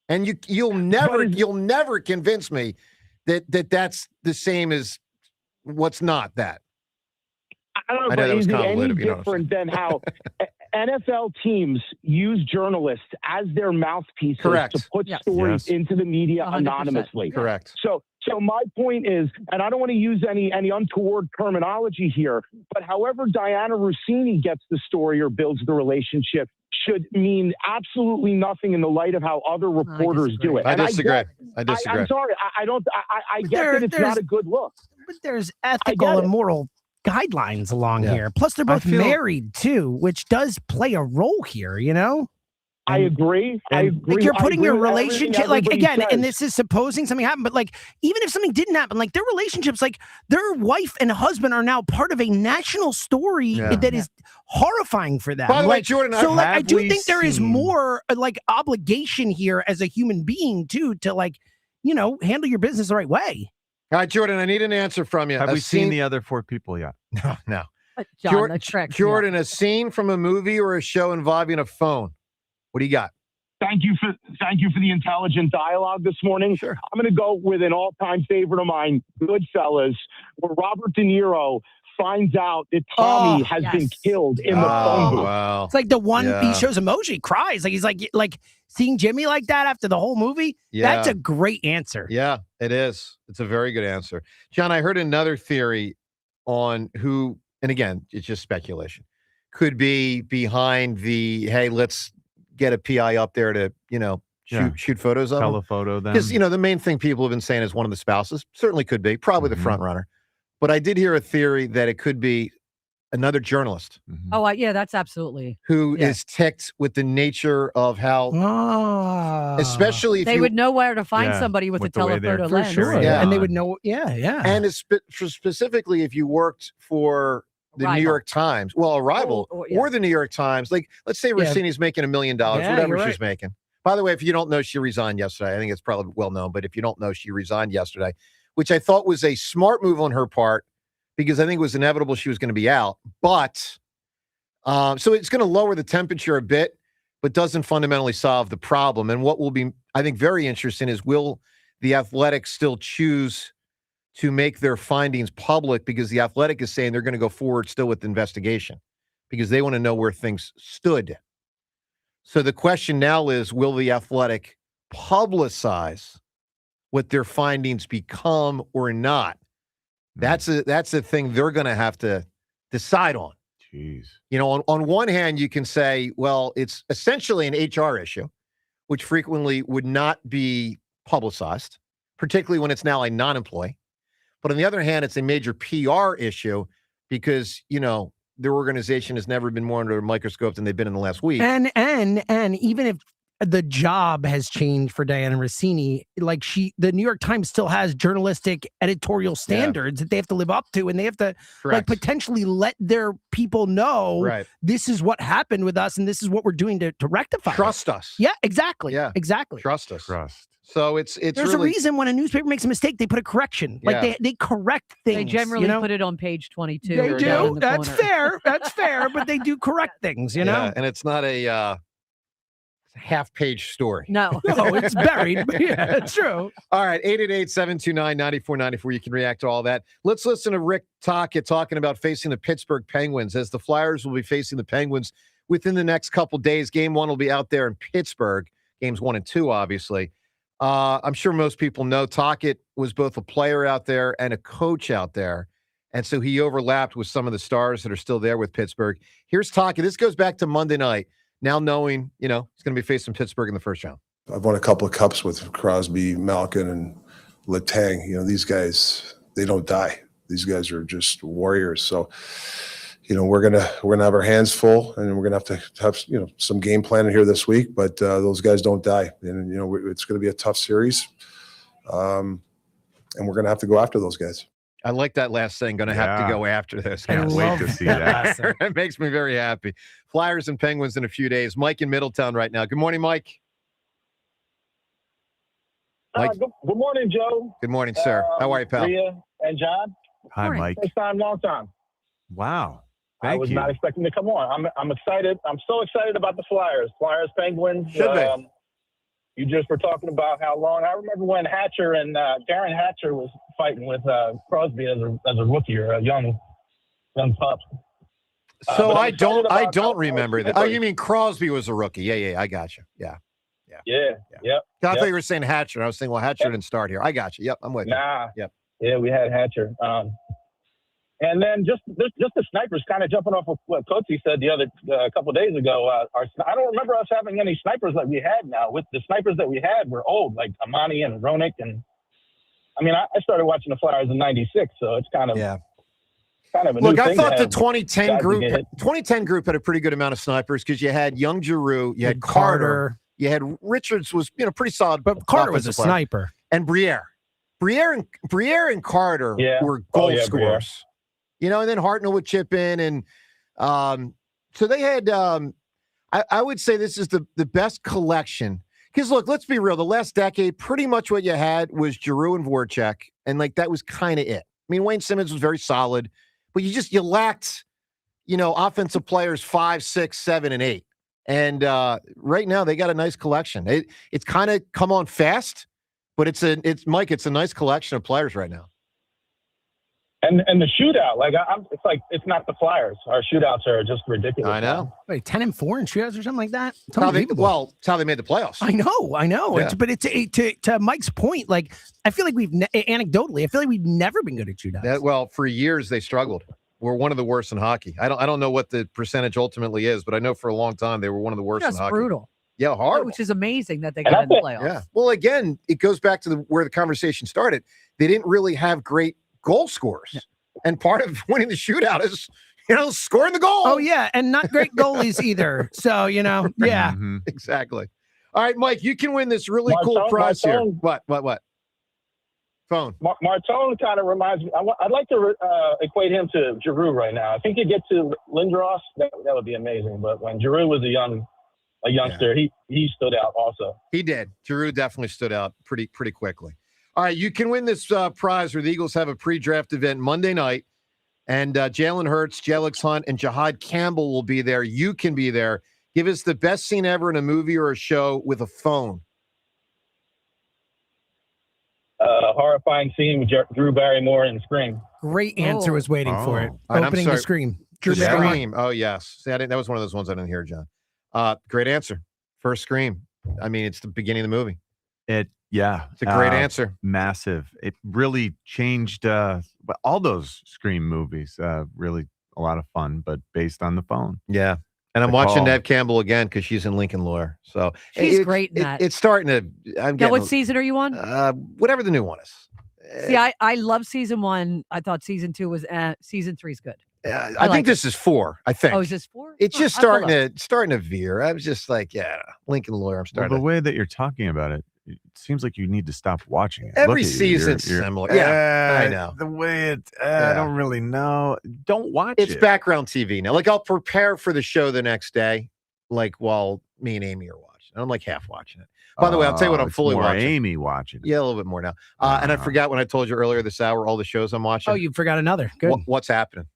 And you'll never convince me that that's the same as what's not that. I don't know, but is it any different than how NFL teams use journalists as their mouthpieces to put stories into the media 100%. Anonymously? Correct. So my point is, and I don't want to use any untoward terminology here, but however Diana Rossini gets the story or builds the relationship should mean absolutely nothing in the light of how other reporters do it. I disagree. I'm sorry. I get that it's not a good look. But there's ethical and moral guidelines along here. Plus, they're both married too, which does play a role here, I agree. Like you're putting your relationship, like again, and this is supposing something happened, but like even if something didn't happen, like their relationships, like their wife and husband are now part of a national story that is horrifying for them. By the way, Jordan, I do think there is more like obligation here as a human being too to like, handle your business the right way. All right, Jordan, I need an answer from you. Have we seen the other 4 people yet? No. Jordan, a scene from a movie or a show involving a phone. What do you got? Thank you for the intelligent dialogue this morning. Sure. I'm going to go with an all-time favorite of mine, Goodfellas, where Robert De Niro finds out that Tommy has been killed in the phone booth. Wow. It's like the one he shows emoji, cries. Like he's like seeing Jimmy like that after the whole movie. Yeah. That's a great answer. Yeah, it is. It's a very good answer. John, I heard another theory on who, and again, it's just speculation, could be behind the, hey, let's get a PI up there to, shoot photos of telephoto them. Because, the main thing people have been saying is one of the spouses. Certainly could be. Probably the front runner. But I did hear a theory that it could be another journalist. Oh, yeah, that's absolutely. Who is ticked with the nature of how, especially if they would know where to find somebody with a telephoto lens. Sure. Yeah. And they would know, And specifically if you worked for the New York Times, a rival, or the New York Times, like let's say Rossini's making $1 million, whatever she's making. By the way, if you don't know, she resigned yesterday. I think it's probably well known, but if you don't know, she resigned yesterday, which I thought was a smart move on her part because I think it was inevitable she was going to be out. But so it's going to lower the temperature a bit, but doesn't fundamentally solve the problem. And what will be, I think, very interesting is will the Athletic still choose to make their findings public, because the Athletic is saying they're going to go forward still with the investigation because they want to know where things stood. So the question now is, will the Athletic publicize what their findings become or not? That's a thing they're going to have to decide on. Jeez. You know, on one hand, you can say, well, it's essentially an HR issue, which frequently would not be publicized, particularly when it's now a non-employee. But on the other hand, it's a major PR issue because, you know, their organization has never been more under a microscope than they've been in the last week. And even if the job has changed for Diana Rossini, like the New York Times still has journalistic editorial standards that they have to live up to, and they have to like potentially let their people know this is what happened with us and this is what we're doing to rectify. Trust us. Yeah, exactly. Yeah, exactly. Trust us. Trust. So it's There's really a reason when a newspaper makes a mistake, they put a correction. Like they correct things. They generally you know? put it on page 22. They or down do. in the That's corner. fair. That's fair. But they do correct things, you know? and it's not a half-page story. No. No, it's buried. But yeah, it's true. All right, 888-729-9494. You can react to all that. Let's listen to Rick Tocchet talking about facing the Pittsburgh Penguins, as the Flyers will be facing the Penguins within the next couple days. Game 1 will be out there in Pittsburgh. Games 1 and 2, obviously. I'm sure most people know Tocchet was both a player out there and a coach out there. And so he overlapped with some of the stars that are still there with Pittsburgh. Here's Tocchet. This goes back to Monday night. Now knowing, you know, he's going to be facing Pittsburgh in the first round. I've won a couple of cups with Crosby, Malkin, and Letang. You know, these guys, they don't die. These guys are just warriors. So, you know, we're gonna have our hands full, and we're gonna have to have, you know, some game planning here this week. But those guys don't die, and you know, it's going to be a tough series, and we're gonna have to go after those guys. I like that last thing. Going to have to go after this. Can't wait to see that. It makes me very happy. Flyers and Penguins in a few days. Mike in Middletown right now. Good morning, Mike. Good morning, Joe. Good morning, sir. How are you, pal? Rhea and John. Hi, Mike. First time, long time. Wow. I was not expecting to come on. I'm excited. I'm so excited about the Flyers. Flyers, Penguins. Should be. You just were talking about how long. I remember when Hatcher and Darren Hatcher was fighting with Crosby as a rookie or a young pup. So I don't remember that. Oh, you mean Crosby was a rookie? Yeah, I got you. Yeah. Yep. I thought you were saying Hatcher. I was saying, well, Hatcher didn't start here. I got you. Yep, I'm with you. Nah. Yep. Yeah, we had Hatcher. And then just the snipers, kind of jumping off of what Coatsy said a couple of days ago. I don't remember us having any snipers like we had now. With the snipers that we had were old, like Amani and Ronick. And I mean, I started watching the Flyers in '96, so it's kind of a Look, new I thing thought to the have 2010 group had a pretty good amount of snipers because you had young Giroux, you had Carter, you had Richards was pretty solid, but Carter was a player. sniper, and Briere and Carter were goal scorers. You know, and then Hartnell would chip in, and so they had. I would say this is the best collection because look, let's be real. The last decade, pretty much what you had was Giroux and Voracek, and like that was kind of it. I mean, Wayne Simmons was very solid, but you lacked, you know, offensive players 5, 6, 7, and 8. And right now they got a nice collection. It's kind of come on fast, but it's a nice collection of players right now. And the shootout, it's not the Flyers. Our shootouts are just ridiculous. I know. Wait, 10-4 in shootouts or something like that? It's It's how they made the playoffs. I know. Yeah. But to Mike's point, like I feel like anecdotally, I feel like we've never been good at shootouts. For years they struggled. We're one of the worst in hockey. I don't know what the percentage ultimately is, but I know for a long time they were one of the worst in hockey. Brutal. Yeah, hard. Which is amazing that they got in the playoffs. Yeah. Well, again, it goes back to where the conversation started. They didn't really have great goal scorers. Yeah. And part of winning the shootout is, you know, scoring the goal. Oh, yeah. And not great goalies either. So, you know, yeah. Mm-hmm. Exactly. All right, Mike, you can win this really cool prize here. What? Phone. Martone kind of reminds me. I'd like to equate him to Giroux right now. I think you get to Lindros, that would be amazing. But when Giroux was a youngster, he stood out also. He did. Giroux definitely stood out pretty quickly. All right, you can win this prize where the Eagles have a pre-draft event Monday night, and Jalen Hurts, Jelix Hunt, and Jahad Campbell will be there. You can be there. Give us the best scene ever in a movie or a show with a phone. Horrifying scene with Drew Barrymore in Scream. Great answer. Was waiting for it. Right, Opening the Scream. Drew Scream. Oh, yes. See, that was one of those ones I didn't hear, John. Great answer. First Scream. I mean, it's the beginning of the movie. It's a great answer. Massive. It really changed all those Scream movies. Really a lot of fun, but based on the phone. Yeah. And I'm The watching call. Nev Campbell again because she's in Lincoln Lawyer. So She's great in that. It's starting to. I'm Now, getting. what season are you on? Whatever the new one is. See, I love season 1. I thought season 2 was season 3 is good. I think this is 4. I think. Oh, is this 4? It's just I'll pull starting to veer. I was just like, yeah, Lincoln Lawyer. I'm Well, starting. the way that you're talking about it, it seems like you need to stop watching it. Every Look at you. You're- season's you're- similar. Yeah, I know. The way it, I don't really know. Don't watch It's it. background TV now. Like I'll prepare for the show the next day, like while me and Amy are watching. I'm like half watching it. By the way, I'll tell you what I'm it's fully more watching. Amy watching it. Yeah, a little bit more now. And I forgot when I told you earlier this hour all the shows I'm watching. Oh, you forgot another. Good. What's happening,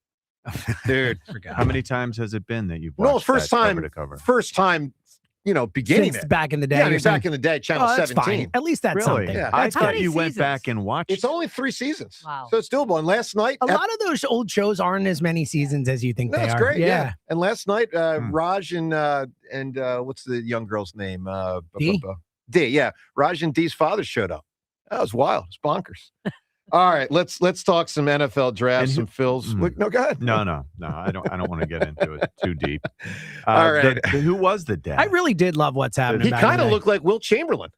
dude? How many times has it been that you've watched No, first that time. cover to cover? First time. Beginning Since it. back in the day. Yeah, I mean, you're saying- back in the day, Channel Oh, that's 17. fine. At least that's Really? something. Yeah. I That's thought good. you went back and watched. It's only 3 seasons. Wow. So it's doable. And last night, A lot of those old shows aren't as many seasons as you think they that's are. great. Yeah. And last night, Raj and what's the young girl's name? Dee? Dee. Yeah, Raj and Dee's father showed up. That was wild. It's bonkers. All right, let's talk some NFL drafts, some Phils. No, go ahead. No. I don't want to get into it too deep. All right. Who was the dad? I really did love what's happening. He back in kind the of day. looked like Will Chamberlain.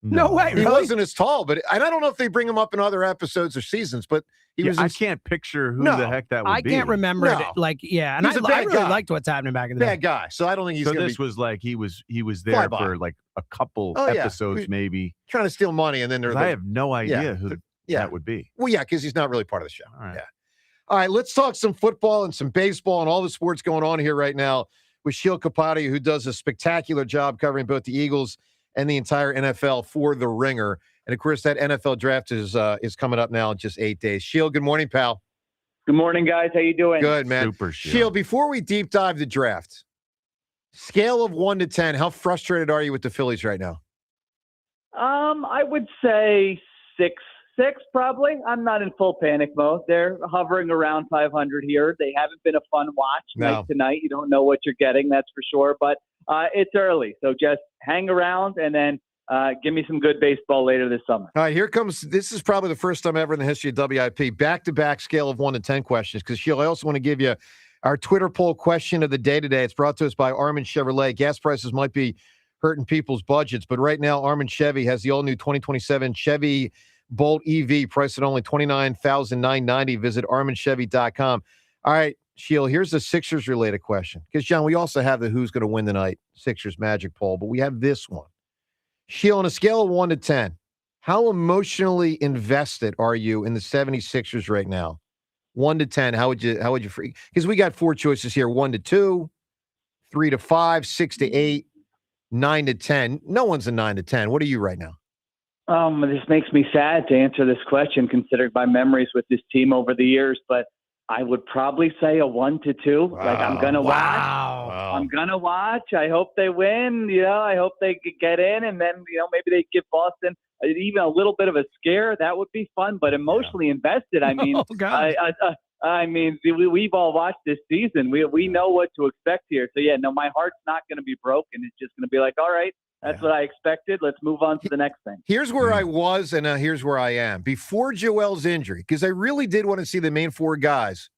No way. He Really? wasn't as tall, but and I don't know if they bring him up in other episodes or seasons, but he was. I can't picture who No, the heck that would I be. can't remember No. it. Like, yeah. And He's a I bad really guy. liked what's happening back in the day. Bad guy. So I don't think he's So going to this be was like he was there Flyby. for like a couple Oh, yeah. episodes, maybe. trying to steal money, and then they're. I have no idea who Yeah. that would be. Well, yeah, because he's not really part of the show. All right. Yeah. All right, let's talk some football and some baseball and all the sports going on here right now with Sheil Kapadia, who does a spectacular job covering both the Eagles and the entire NFL for The Ringer. And of course, that NFL draft is coming up now in just 8 days. Sheil, good morning, pal. Good morning, guys. How you doing? Good, man. Super Sheil. Sheil, before we deep dive the draft, scale of 1 to 10, how frustrated are you with the Phillies right now? I would say 6 probably. I'm not in full panic mode. They're hovering around 500 here. They haven't been a fun watch night to night. You don't know what you're getting, that's for sure. But it's early, so just hang around and then give me some good baseball later this summer. All right, here comes. This is probably the first time ever in the history of WIP. Back-to-back scale of 1 to 10 questions. Because, Sheil, I also want to give you our Twitter poll question of the day today. It's brought to us by Armin Chevrolet. Gas prices might be hurting people's budgets, but right now, Armin Chevy has the all-new 2027 Chevy Bolt EV priced at only $29,990. Visit ArminChevy.com. All right, Sheil, here's a Sixers-related question. Because, John, we also have the Who's Going to Win Tonight Sixers Magic poll, but we have this one. Sheil, on a scale of 1 to 10, how emotionally invested are you in the 76ers right now? 1 to 10, how would you freak? Because we got 4 choices here: 1 to 2, 3 to 5, 6 to 8, 9 to 10. No one's a 9 to 10. What are you right now? This makes me sad to answer this question, considering my memories with this team over the years, but I would probably say a 1 to 2. Like, I'm going to watch. I'm going to watch. I hope they win. I hope they get in, and then, maybe they give Boston even a little bit of a scare. That would be fun, but emotionally invested. I mean, we've all watched this season. We know what to expect here. So, my heart's not going to be broken. It's just going to be like, all right, that's what I expected. Let's move on to the next thing. Here's where I was, and here's where I am. Before Joel's injury, because I really did want to see the main 4 guys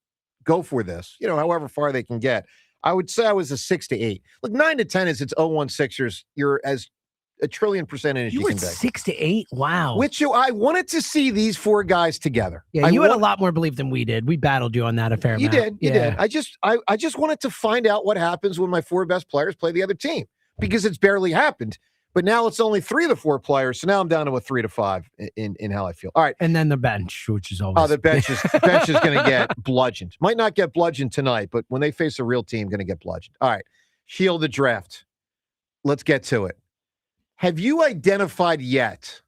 go for this, however far they can get. I would say I was a 6 to 8. Look, 9 to 10 is it's 0-1 Sixers. You're as a trillion % as you were can be. 6 to 8? Wow. I wanted to see these 4 guys together. Yeah, you had a lot more belief than we did. We battled you on that a fair amount. You did. I just wanted to find out what happens when my 4 best players play the other team, because it's barely happened. But now it's only 3 of the 4 players, so now I'm down to a 3 to 5 in how I feel. All right, and then the bench, which is always the bench is going to get bludgeoned. Might not get bludgeoned tonight, but when they face a real team, going to get bludgeoned. All right, Sheil, the draft. Let's get to it. Have you identified yet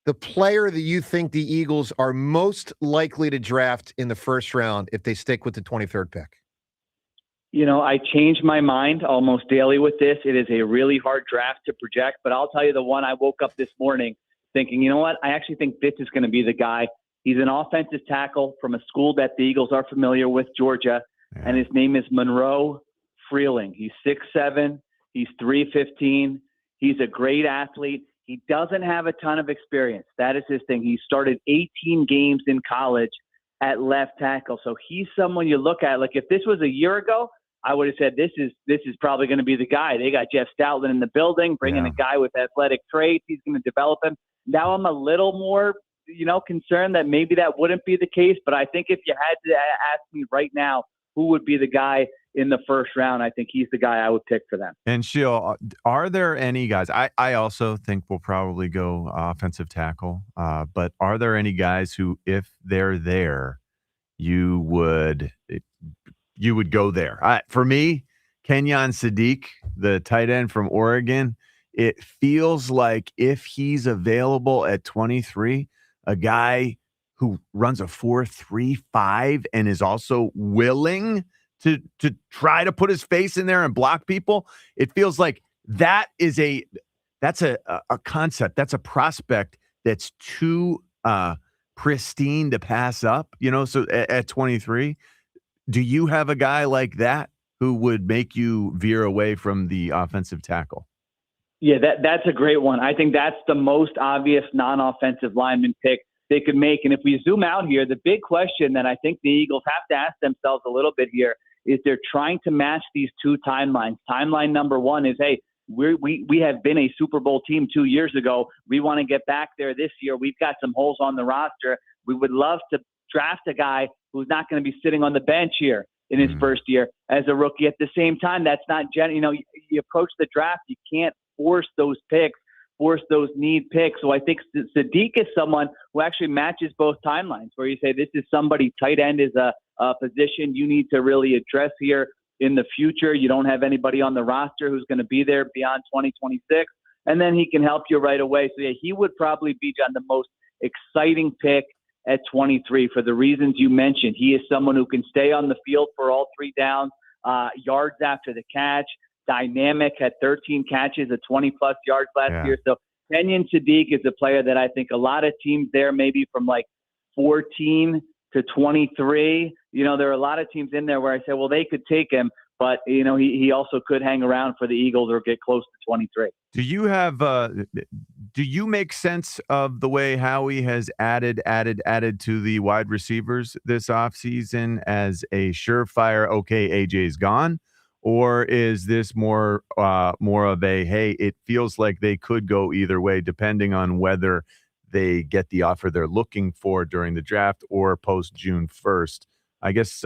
the player that you think the Eagles are most likely to draft in the first round if they stick with the 23rd pick? I change my mind almost daily with this. It is a really hard draft to project, but I'll tell you the one I woke up this morning thinking, you know what? I actually think this is going to be the guy. He's an offensive tackle from a school that the Eagles are familiar with, Georgia, and his name is Monroe Freeling. He's 6'7". He's 315. He's a great athlete. He doesn't have a ton of experience. That is his thing. He started 18 games in college, at left tackle. So he's someone you look at. Like if this was a year ago, I would have said this is probably going to be the guy. They got Jeff Stoutland in the building, bringing a guy with athletic traits. He's going to develop him. Now I'm a little more, concerned that maybe that wouldn't be the case. But I think if you had to ask me right now, who would be the guy in the first round, I think he's the guy I would pick for them. And Sheil, are there any guys? I also think we'll probably go offensive tackle. But are there any guys who, if they're there, you would go there? For me, Kenyon Sadiq, the tight end from Oregon, it feels like if he's available at 23, a guy who runs a 4.35 and is also willing to try to put his face in there and block people, it feels like that's a concept. That's a prospect that's too pristine to pass up, so at 23, do you have a guy like that who would make you veer away from the offensive tackle? Yeah, that's a great one. I think that's the most obvious non-offensive lineman pick they could make. And if we zoom out here, the big question that I think the Eagles have to ask themselves a little bit here is they're trying to match these two timelines. Timeline number one is, hey, we have been a Super Bowl team 2 years ago. We want to get back there this year. We've got some holes on the roster. We would love to draft a guy who's not going to be sitting on the bench here in his first year as a rookie. At the same time, that's not you approach the draft, you can't force those picks, force those need picks. So I think Sadiq is someone who actually matches both timelines, where you say this is somebody, tight end is a position you need to really address here in the future. You don't have anybody on the roster who's going to be there beyond 2026, and then he can help you right away. So yeah, he would probably be, John, the most exciting pick at 23 for the reasons you mentioned. He is someone who can stay on the field for all three downs, yards after the catch, dynamic, had 13 catches at 20-plus yards last year. So Kenyon Sadiq is a player that I think a lot of teams there, maybe from like 14 to 23, there are a lot of teams in there where I say, well, they could take him, but, he also could hang around for the Eagles or get close to 23. Do you make sense of the way Howie has added to the wide receivers this offseason as a surefire, okay, AJ's gone? Or is this more of a, hey, it feels like they could go either way depending on whether they get the offer they're looking for during the draft or post June 1st? I guess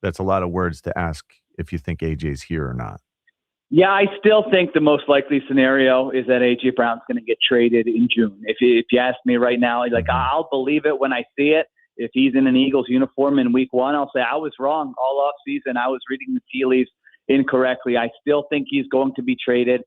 that's a lot of words to ask if you think AJ's here or not. Yeah, I still think the most likely scenario is that AJ Brown's going to get traded in June. If you ask me right now, I'll believe it when I see it. If he's in an Eagles uniform in week one, I'll say I was wrong all off season. I was reading the tea leaves incorrectly. I still think he's going to be traded.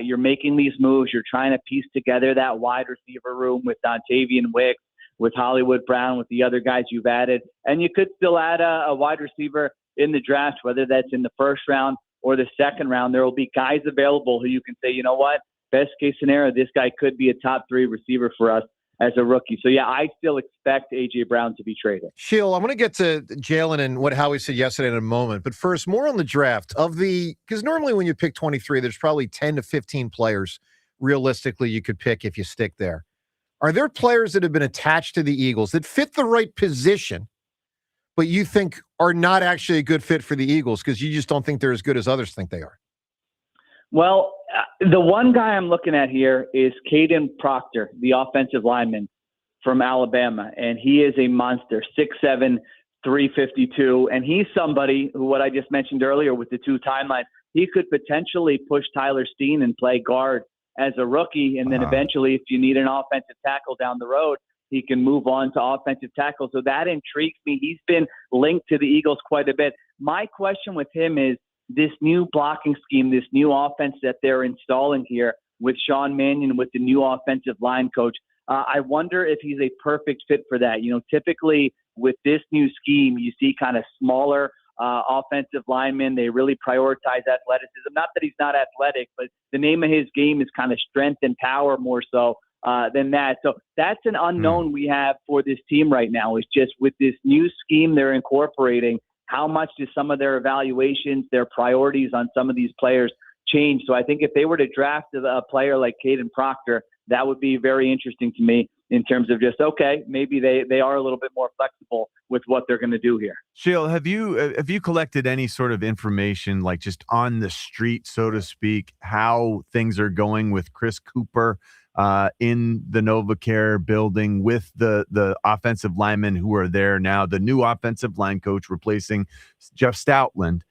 You're making these moves. You're trying to piece together that wide receiver room with Dontavian Wicks, with Hollywood Brown, with the other guys you've added. And you could still add a wide receiver in the draft, whether that's in the first round or the second round. There will be guys available who you can say, you know what, best case scenario, this guy could be a top 3 receiver for us as a rookie. So, yeah, I still expect A.J. Brown to be traded. Sheil, I'm going to get to Jalen and what Howie said yesterday in a moment. But first, more on the draft. Because normally when you pick 23, there's probably 10 to 15 players realistically you could pick if you stick there. Are there players that have been attached to the Eagles that fit the right position, but you think are not actually a good fit for the Eagles because you just don't think they're as good as others think they are? Well, the one guy I'm looking at here is Caden Proctor, the offensive lineman from Alabama, and he is a monster, 6'7", 352, and he's somebody who, what I just mentioned earlier with the two timelines, he could potentially push Tyler Steen and play guard as a rookie, and then eventually, if you need an offensive tackle down the road, he can move on to offensive tackle. So that intrigues me. He's been linked to the Eagles quite a bit. My question with him is, this new blocking scheme, this new offense that they're installing here with Sean Mannion, with the new offensive line coach, I wonder if he's a perfect fit for that. Typically with this new scheme, you see kind of smaller offensive linemen. They really prioritize athleticism. Not that he's not athletic, but the name of his game is kind of strength and power more so than that. So that's an unknown we have for this team right now, is just with this new scheme they're incorporating, how much do some of their evaluations, their priorities on some of these players change? So I think if they were to draft a player like Caden Proctor, that would be very interesting to me in terms of just, okay, maybe they are a little bit more flexible with what they're going to do here. Sheil, have you collected any sort of information, like just on the street, so to speak, how things are going with Chris Cooper in the NovaCare building with the offensive linemen who are there now, the new offensive line coach replacing Jeff Stoutland?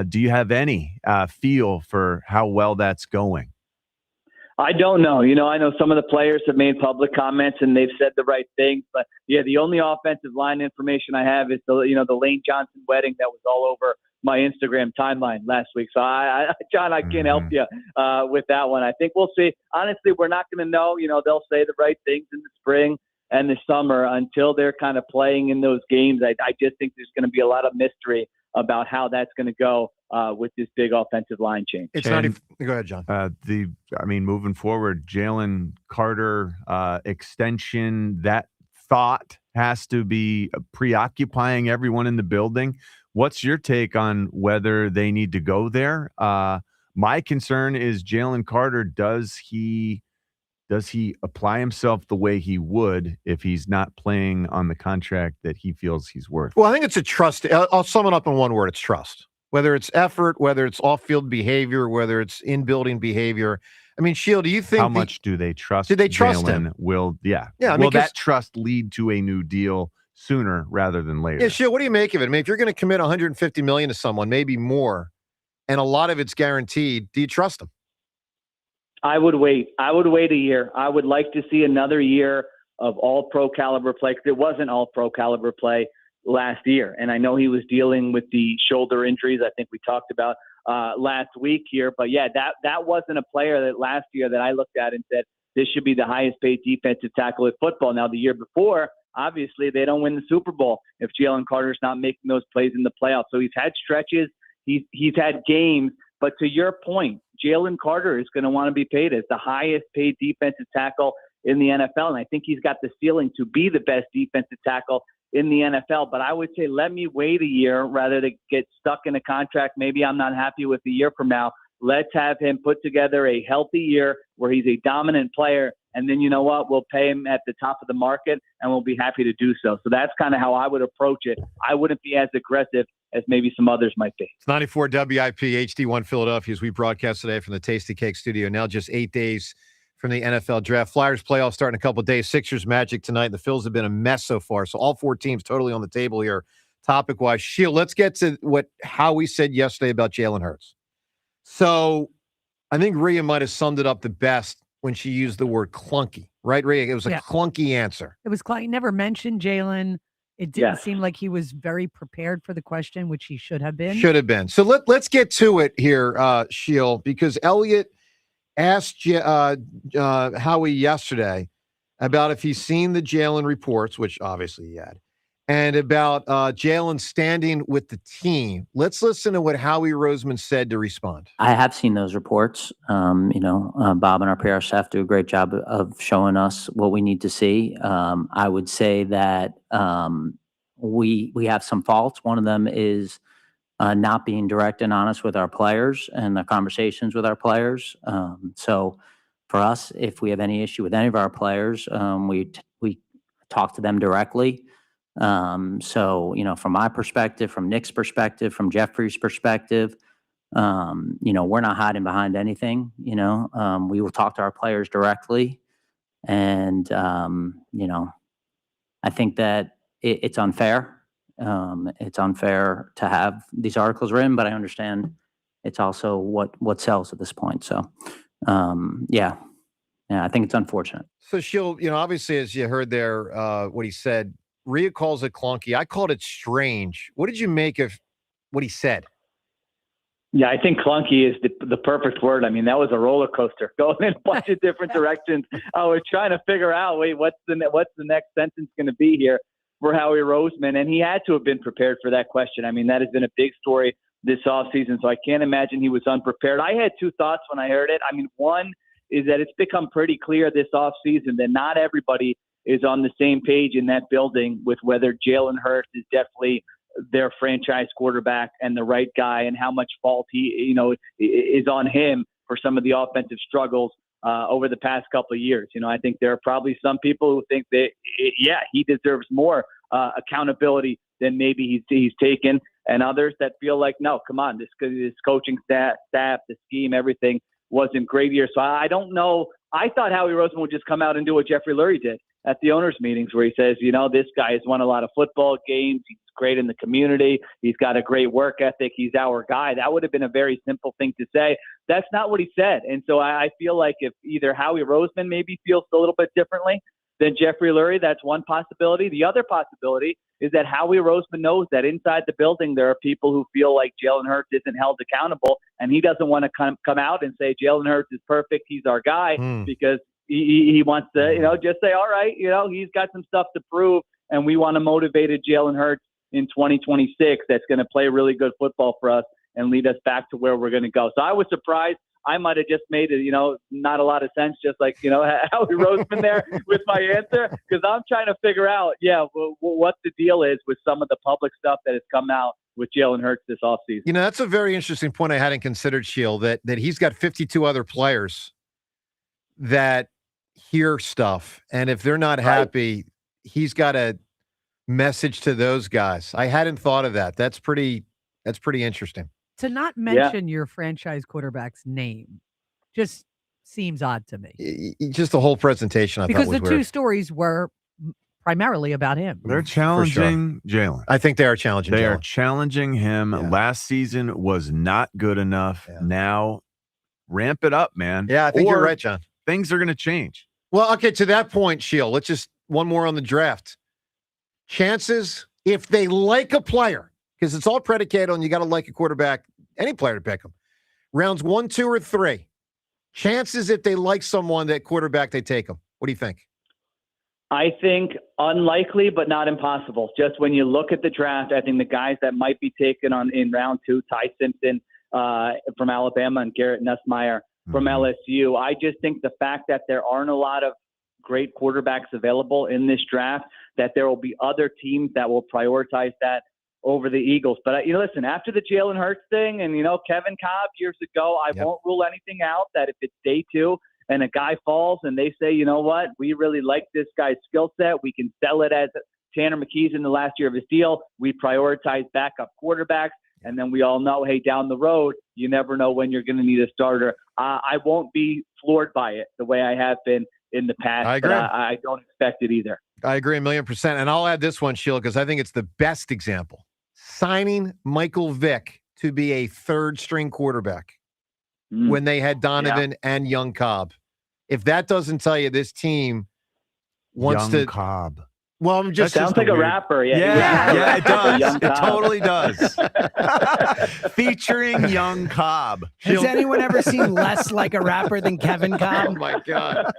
Do you have any feel for how well that's going? I don't know. I know some of the players have made public comments and they've said the right things, but yeah, the only offensive line information I have is the Lane Johnson wedding that was all over my Instagram timeline last week. So John, I can't help you with that one. I think we'll see. Honestly, we're not going to know. They'll say the right things in the spring and the summer until they're kind of playing in those games. I just think there's going to be a lot of mystery about how that's going to go with this big offensive line change. It's not. Go ahead, John. Moving forward, Jalen Carter extension, that thought has to be preoccupying everyone in the building. What's your take on whether they need to go there? My concern is Jalen Carter. Does he apply himself the way he would if he's not playing on the contract that he feels he's worth? Well, I think it's a trust. I'll sum it up in one word. It's trust. Whether it's effort, whether it's off-field behavior, whether it's in-building behavior. I mean, Sheil, do you think how much do they trust? Do they trust Jalen? him? Will will that trust lead to a new deal sooner rather than later? Yeah, Sheil, what do you make of it? I mean, if you're going to commit $150 million to someone, maybe more, and a lot of it's guaranteed, do you trust him? I would wait. I would wait a year. I would like to see another year of all-pro caliber play, because it wasn't all-pro caliber play last year. And I know he was dealing with the shoulder injuries I think we talked about last week here. But, yeah, that wasn't a player that last year that I looked at and said, this should be the highest-paid defensive tackle in football. Now, the year before, obviously, they don't win the Super Bowl if Jalen Carter's not making those plays in the playoffs. So he's had stretches. He's had games. But to your point, Jalen Carter is going to want to be paid as the highest paid defensive tackle in the NFL. And I think he's got the ceiling to be the best defensive tackle in the NFL. But I would say let me wait a year rather than get stuck in a contract. Maybe I'm not happy with a year from now. Let's have him put together a healthy year where he's a dominant player. And then you know what? We'll pay him at the top of the market and we'll be happy to do so. So that's kind of how I would approach it. I wouldn't be as aggressive as maybe some others might be. It's 94 WIP HD1 Philadelphia as we broadcast today from the Tasty Cake Studio. Now just 8 days from the NFL draft. Flyers playoffs start in a couple of days. Sixers Magic tonight. The Phils have been a mess so far. So all four teams totally on the table here topic-wise. Sheil, let's get to what Howie said yesterday about Jalen Hurts. So I think Rhea might have summed it up the best when she used the word clunky. Right, Rhea? It was a clunky answer. It was clunky. He never mentioned Jalen. It didn't seem like he was very prepared for the question, which he should have been. Should have been. So let's get to it here, Sheil, because Elliot asked Howie yesterday about if he's seen the Jalen reports, which obviously he had, and about Jalen standing with the team. Let's listen to what Howie Roseman said to respond. I have seen those reports. Bob and our PR staff do a great job of showing us what we need to see. I would say that we have some faults. One of them is not being direct and honest with our players and the conversations with our players. So for us, if we have any issue with any of our players, we talk to them directly. So, from my perspective, from Nick's perspective, from Jeffrey's perspective, we're not hiding behind anything. We will talk to our players directly. And, I think that it's unfair. It's unfair to have these articles written, but I understand it's also what sells at this point. So, I think it's unfortunate. So Sheil, obviously, as you heard there, what he said, Rhea calls it clunky. I called it strange. What did you make of what he said? Yeah, I think clunky is the perfect word. I mean, that was a roller coaster going in a bunch of different directions. I was trying to figure out, what's the next sentence going to be here for Howie Roseman? And he had to have been prepared for that question. I mean, that has been a big story this offseason, so I can't imagine he was unprepared. I had two thoughts when I heard it. I mean, one is that it's become pretty clear this offseason that not everybody is on the same page in that building with whether Jalen Hurts is definitely their franchise quarterback and the right guy, and how much fault he, is on him for some of the offensive struggles over the past couple of years. I think there are probably some people who think that, he deserves more accountability than maybe he's taken, and others that feel like, no, come on, this coaching staff, the scheme, everything wasn't great here. So I don't know. I thought Howie Roseman would just come out and do what Jeffrey Lurie did at the owners' meetings, where he says, this guy has won a lot of football games. He's great in the community. He's got a great work ethic. He's our guy. That would have been a very simple thing to say. That's not what he said. And so I feel like if either Howie Roseman maybe feels a little bit differently than Jeffrey Lurie, that's one possibility. The other possibility is that Howie Roseman knows that inside the building there are people who feel like Jalen Hurts isn't held accountable, and he doesn't want to come out and say Jalen Hurts is perfect, he's our guy, because he wants to, just say, all right, he's got some stuff to prove, and we want a motivated Jalen Hurts in 2026 that's going to play really good football for us and lead us back to where we're going to go. So I was surprised. I might have just made it, not a lot of sense, just like, Howie Roseman there with my answer, because I'm trying to figure out, what the deal is with some of the public stuff that has come out with Jalen Hurts this offseason. That's a very interesting point I hadn't considered, Shield, that he's got 52 other players that hear stuff, and if they're not happy, he's got a message to those guys. I hadn't thought of that. That's pretty interesting. To not mention your franchise quarterback's name just seems odd to me. Just the whole presentation, I thought was weird. Because the two stories were primarily about him. They're challenging Jalen. I think they are challenging They Jalen. are challenging him. Yeah. Last season was not good enough. Yeah. Now, ramp it up, man. Yeah, I think you're right, John. Things are going to change. Well, okay, to that point, Shield, let's just one more on the draft. Chances, if they like a player, because it's all predicated on you got to like a quarterback, any player to pick them. Rounds 1, 2, or 3. Chances if they like someone that quarterback, they take them. What do you think? I think unlikely, but not impossible. Just when you look at the draft, I think the guys that might be taken in round 2, Ty Simpson from Alabama and Garrett Nussmeier from LSU. I just think the fact that there aren't a lot of great quarterbacks available in this draft, that there will be other teams that will prioritize that over the Eagles. But, listen, after the Jalen Hurts thing and, Kevin Cobb years ago, I won't rule anything out that if it's day 2 and a guy falls and they say, you know what, we really like this guy's skill set, we can sell it as Tanner McKee's in the last year of his deal, we prioritize backup quarterbacks, and then we all know, hey, down the road, you never know when you're going to need a starter. I won't be floored by it the way I have been in the past. I agree. But I don't expect it either. I agree 1,000,000%. And I'll add this one, Sheila, because I think it's the best example. Signing Michael Vick to be a third-string quarterback when they had Donovan and young Cobb. If that doesn't tell you this team wants young Cobb. Well, I'm just sounds like a rapper. Yeah, it does. Young It Cobb. totally does. Featuring young Cobb. Has anyone ever seen less like a rapper than Kevin Cobb? Oh my God.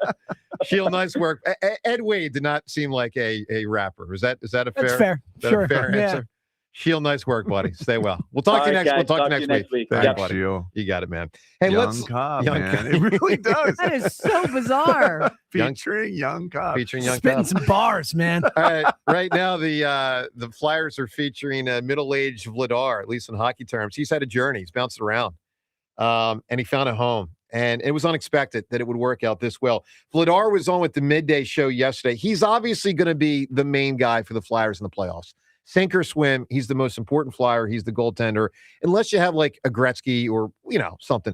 Shield, nice work. Ed Wade did not seem like a rapper. Is that a fair? That's fair. Is that Sure. a fair Yeah. answer? Shield, nice work, buddy. Stay well. We'll talk to you All right, next. guys. We'll talk to you next week. Thanks, Thanks, buddy. Shield. You got it, man. Hey, Young Cobb, Young man. Cobb. It really does. That is so bizarre. Featuring young Cobb. Featuring young Spitting Cobb. some bars, man. All right, right now the Flyers are featuring middle-aged Vladar, at least in hockey terms. He's had a journey. He's bounced around, and he found a home. And it was unexpected that it would work out this well. Vladar was on with the midday show yesterday. He's obviously going to be the main guy for the Flyers in the playoffs. Sink or swim, he's the most important Flyer. He's the goaltender. Unless you have like a Gretzky or, something.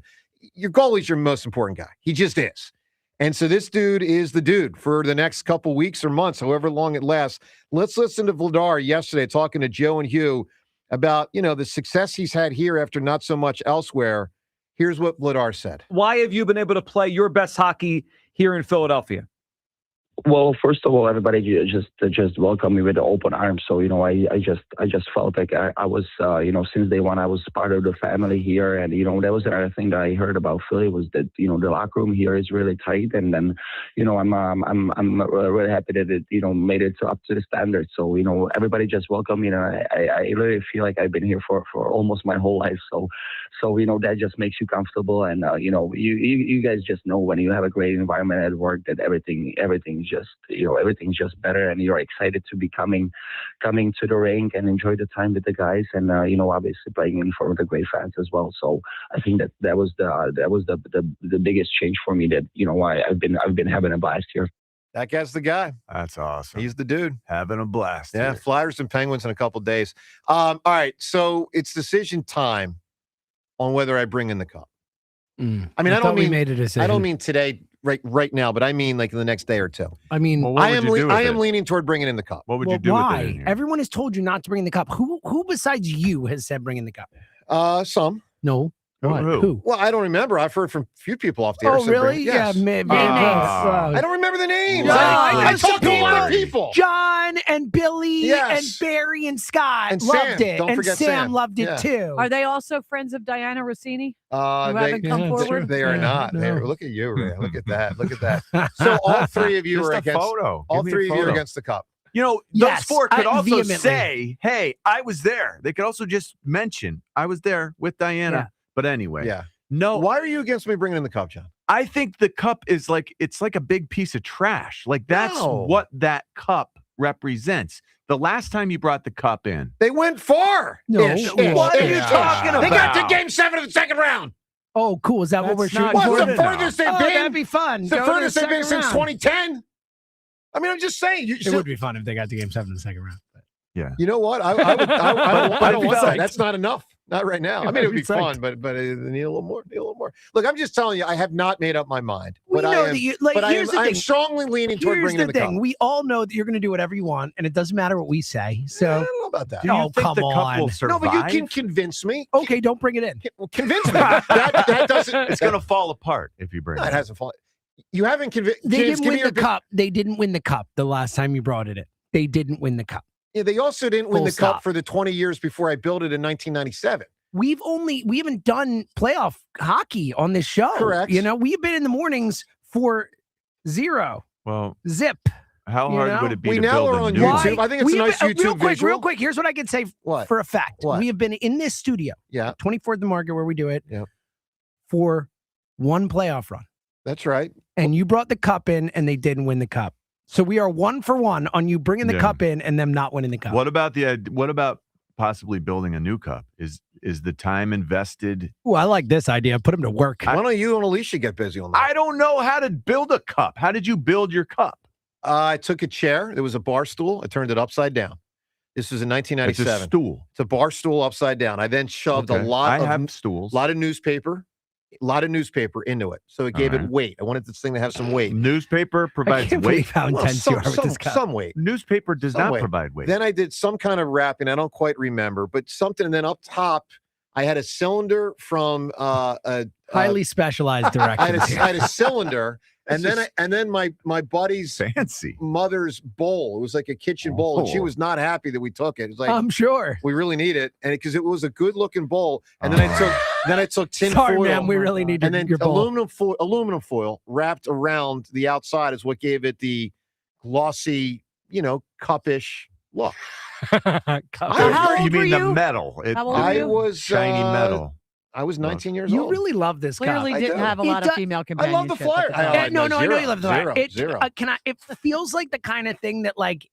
Your goalie's your most important guy. He just is. And so this dude is the dude for the next couple weeks or months, however long it lasts. Let's listen to Vladar yesterday talking to Joe and Hugh about, the success he's had here after not so much elsewhere. Here's what Vladar said. Why have you been able to play your best hockey here in Philadelphia? Well, first of all, everybody just welcomed me with open arms. So, I just felt like I was, since day one, I was part of the family here. And, that was another thing that I heard about Philly was that, the locker room here is really tight. And then, I'm really happy that it, made it up to the standard. So, everybody just welcomed me. And I really feel like I've been here for almost my whole life. So, that just makes you comfortable. And, you guys just know when you have a great environment at work that everything everything's just better, and you're excited to be coming to the rink and enjoy the time with the guys, and obviously playing in front of the great fans as well. So I think that was the biggest change for me. That I've been having a blast here. That guy's the guy. That's awesome. He's the dude. Having a blast. Yeah, here. Flyers and Penguins in a couple days. All right, so it's decision time on whether I bring in the cup. I mean, I don't mean we made a decision. I don't mean today, right now, but I mean like in the next day or two. I mean, Well, what would you do with I it? am leaning toward bringing in the cup. What would well, you do why? with it? in here? Everyone has told you not to bring in the cup. Who besides you has said bring in the cup? Some. No. What? Who? Well, I don't remember. I've heard from a few people off the air. Oh, said really? bring- yes. Yeah, maybe. I don't remember the names. John, I talked to a lot of people. John and Billy Yes. and Barry and Scott And loved Sam. it. Don't and forget Sam Sam. loved it Yeah. too. Are they also friends of Diana Rossini? Who haven't come Yeah, that's forward? true. They are Yeah, not. no. They're- Look at you, Ray. Look at that. Look at that. So all three of you Just are a against. photo. All Give me a three of you are photo. against the cup. You know, Yes, those four could also vehemently. say, "Hey, I was there." They could also just mention, "I was there with Diana." Yeah. But anyway, Yeah. no. Why are you against me bringing in the cup, John? I think the cup is it's like a big piece of trash. Like that's No. what that cup represents. The last time you brought the cup in, They went far. No. What are you talking about? They got to game 7 of the second round. Oh, cool. Is that what we're That's shooting not What's for? the good enough. furthest they've Oh, been? that'd be fun. It's the Go to furthest they've been second since round. 2010. I mean, I'm just saying. It would be fun if they got to game 7 in the second round. yeah. You know what? I don't want that. That's not enough. Not right now. I mean, it would be I'd be fun, but they need a little more. Look, I'm just telling you, I have not made up my mind. We But know I am, that you like. but I Here's am, the I am thing. strongly leaning toward Here's bringing in the the thing. cup. We all know that you're going to do whatever you want, and it doesn't matter what we say. I So, don't know about that. Do you oh, think come the cup on. will No, survive? but you can convince me. okay, don't bring it in. Well, convince me. that doesn't. It's going to fall apart if you bring No, it. it hasn't fallen. You haven't convinced. They James, didn't give me win your the cup. They didn't win the cup the last time you brought it in. They didn't win the cup. Yeah, they also didn't win Full the cup stop. for the 20 years before I built it in 1997. We haven't done playoff hockey on this show. Correct. You know, we've been in the mornings for 0 Well, zip. how You hard know? would it be We to now build are a on new YouTube. one? I think it's a nice YouTube real visual. quick. Here's what I can say What? for a fact. What? We have been in this studio, Yeah, 24th and Market, where we do it, Yep. for one playoff run. that's right. And you brought the cup in, and they didn't win the cup. So we are 1 for 1 on you bringing the Yeah. cup in and them not winning the cup. What about possibly building a new cup? Is the time invested? Oh, I like this idea. Put them to work. Why don't you and Alicia get busy on that? I don't know how to build a cup. How did you build your cup? I took a chair. There was a bar stool. I turned it upside down. This was in It's 1997. a stool. It's a bar stool upside down. I then shoved Okay. a lot I of have stools. newspaper into it. So it gave it right. weight. I wanted this thing to have some weight. Newspaper I provides can't weight. believe how Well, intense you are with this cup. some weight. Newspaper does Some not weight. provide weight. Then I did some kind of wrapping. I don't quite remember, but something. And then up top, I had a cylinder from Highly specialized I directions. had a cylinder, and then my buddy's Fancy. mother's bowl. It was like a kitchen bowl, and she Oh. was not happy that we took it. It's like I'm sure. we really need it, and because it was a good looking bowl. And then I took tin Sorry, foil. man. We really need and then your bowl. aluminum foil wrapped around the outside is what gave it the glossy, cupish look. How old you mean were the you? metal? How old were I you? was shiny metal. I was 19 years You old. really love this cup. Clearly I didn't do. have a It lot does- of female I companionship. love the flyer. at the time. No, I know you love the Zero, fire. zero. It feels like the kind of thing that, like,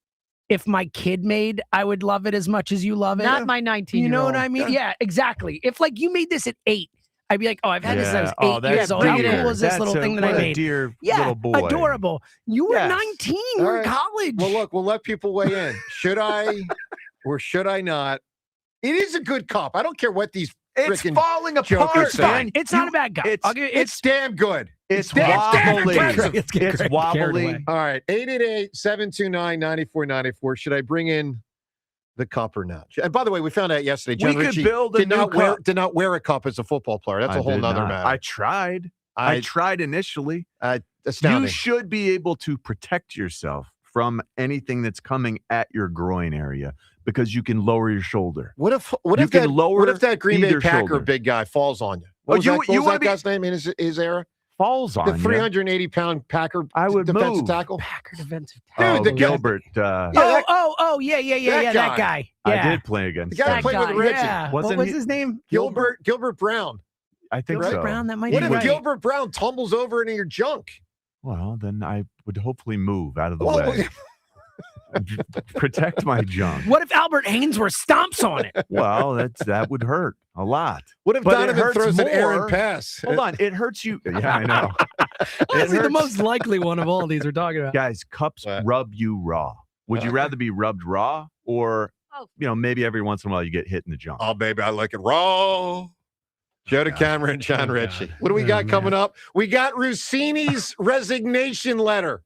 if my kid made, I would love it as much as you love it. Not my 19-year-old. You know what I mean? Yeah, exactly. If like you made this at 8, I'd be like, oh, I've had this since I was 8 that's years old. How bring it cool in. is this little thing that I what a made? dear Yeah, little boy. adorable. You were Yes. 19. All You were in right. college. Well, look, we'll let people weigh in. Should I or should I not? It is a good cup. I don't care what these It's frickin' falling jokers apart, say. man. It's not a bad guy. it's- I'll give you, It's damn good. It's damn wobbly. impressive. It's getting It's carried wobbly. away. All right, 888-729-9494. Should I bring in the cup or not? And by the way, we found out yesterday, John We could Ritchie build a did new not wear cup. did not wear a cup as a football player. That's I a whole did nother not. matter. I tried. I tried initially. Astounding. You should be able to protect yourself from anything that's coming at your groin area because you can lower your shoulder. What if You can what if that Green Bay either Packer shoulder. big guy falls on you? Oh, What was you- that, what you was wanna that be- guy's name in his era? Falls on The you. 380-pound Packer I would defensive move. tackle. Packer defensive Dude, Oh, the guy- Gilbert. Yeah, that- yeah, that that guy. Yeah. I did play The against guy him. that played with guy, Richie. Yeah. What Wasn't was he- his name? Gilbert Brown. I think Gilbert so. Brown. That might What be if right. Gilbert Brown tumbles over into your junk? Well, then I would hopefully move out of the way. Protect my junk. What if Albert Hainsworth stomps on it? Well, that would hurt a lot. What if But it Donovan hurts throws an more. errant pass? Hold on, it hurts you. Yeah, I know. Honestly, the most likely one of all these we're talking about. Guys, cups rub you raw. Would you rather be rubbed raw or, maybe every once in a while you get hit in the junk? Oh, baby, I like it raw. Joe DeCamera and John Ritchie. What do we got coming up? We got Rossini's resignation letter.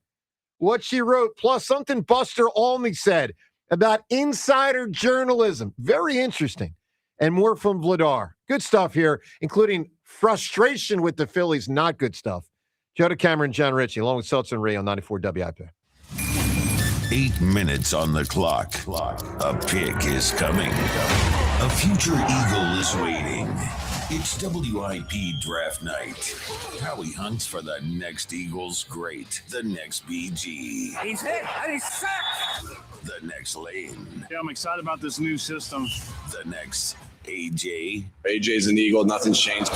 What she wrote, plus something Buster Olney said about insider journalism. Very interesting. And more from Vladar. Good stuff here, including frustration with the Phillies. Not good stuff. Joe DeCamera and John Ritchie, along with Seltzer and Ray on 94 WIP. 8 minutes on the clock. A pick is coming. A future eagle is waiting. It's WIP draft night. Howie hunts for the next Eagles great, the next BG, He's hit and he's sacked. the next Lane, Yeah, I'm excited about this new system. the next AJ. AJ's an Eagle. Nothing's changed.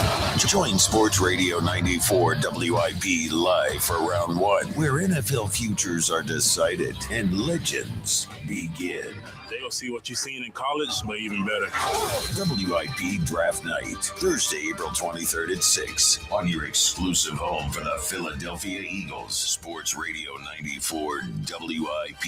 Join Sports Radio 94 WIP live for round one, where NFL futures are decided and legends begin. They'll see what you've seen in college, but even better. WIP Draft Night, Thursday, April 23rd at 6 on your exclusive home for the Philadelphia Eagles. Sports Radio 94 WIP.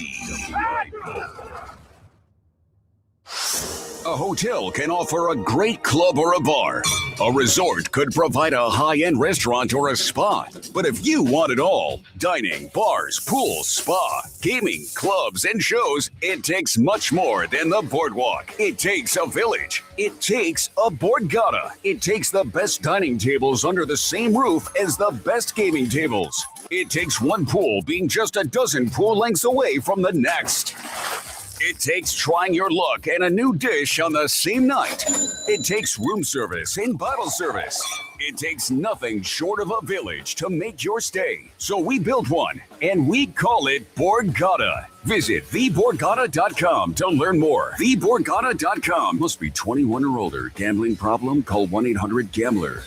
A hotel can offer a great club or a bar. A resort could provide a high-end restaurant or a spa. But if you want it all, dining, bars, pools, spa, gaming, clubs, and shows, it takes much more than the Boardwalk. It takes a village. It takes a Borgata. It takes the best dining tables under the same roof as the best gaming tables. It takes one pool being just a dozen pool lengths away from the next. It takes trying your luck and a new dish on the same night. It takes room service and bottle service. It takes nothing short of a village to make your stay. So we built one, and we call it Borgata. Visit theborgata.com to learn more. Theborgata.com. Must be 21 or older. Gambling problem? Call 1-800-GAMBLER.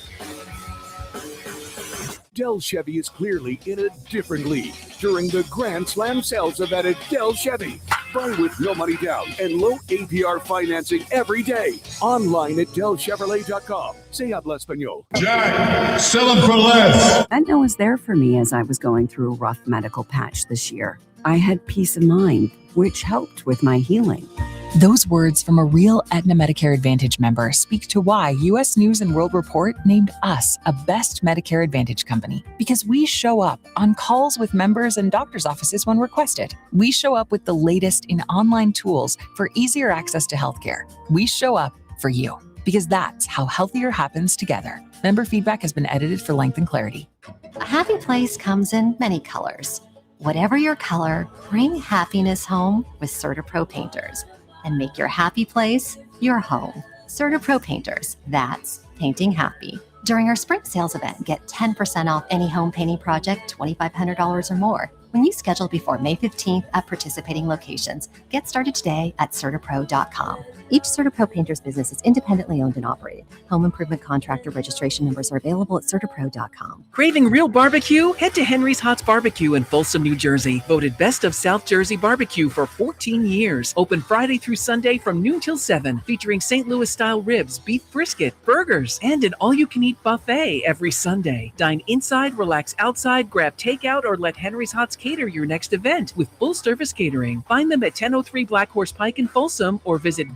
Dell Chevy is clearly in a different league during the Grand Slam sales event at Dell Chevy. Buy with no money down and low APR financing every day. Online at DellChevrolet.com. Se habla español. Jack, sell them for less. Aetna was there for me as I was going through a rough medical patch this year. I had peace of mind, which helped with my healing. Those words from a real Aetna Medicare Advantage member speak to why U.S. News & World Report named us a best Medicare Advantage company. Because we show up on calls with members and doctors' offices when requested. We show up with the latest in online tools for easier access to healthcare. We show up for you. Because that's how healthier happens together. Member feedback has been edited for length and clarity. A happy place comes in many colors. Whatever your color, bring happiness home with CertaPro Painters. And make your happy place your home. CertaPro Painters, that's painting happy. During our spring sales event, get 10% off any home painting project, $2,500 or more. When you schedule before May 15th at participating locations, get started today at CertaPro.com. Each CertaPro Painters business is independently owned and operated. Home improvement contractor registration numbers are available at CertaPro.com. Craving real barbecue? Head to Henry's Hot's Barbecue in Folsom, New Jersey. Voted Best of South Jersey Barbecue for 14 years. Open Friday through Sunday from noon till 7. Featuring St. Louis-style ribs, beef brisket, burgers, and an all-you-can-eat buffet every Sunday. Dine inside, relax outside, grab takeout, or let Henry's Hot's cater your next event with full-service catering. Find them at 1003 Black Horse Pike in Folsom or visit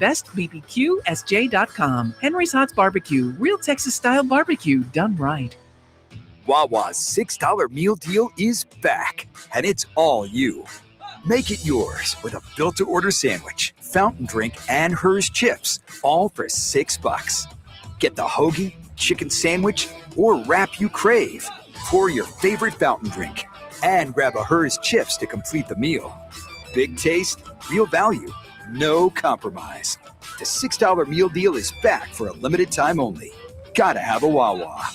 bestbbqsj.com. Henry's Hot's Barbecue, real Texas-style barbecue done right. Wawa's $6 meal deal is back, and it's all you. Make it yours with a built-to-order sandwich, fountain drink, and Hers chips, all for $6. Get the hoagie, chicken sandwich, or wrap you crave. Pour your favorite fountain drink and grab a Hers chips to complete the meal. Big taste, real value, no compromise. The $6 meal deal is back for a limited time only. Gotta have a Wawa.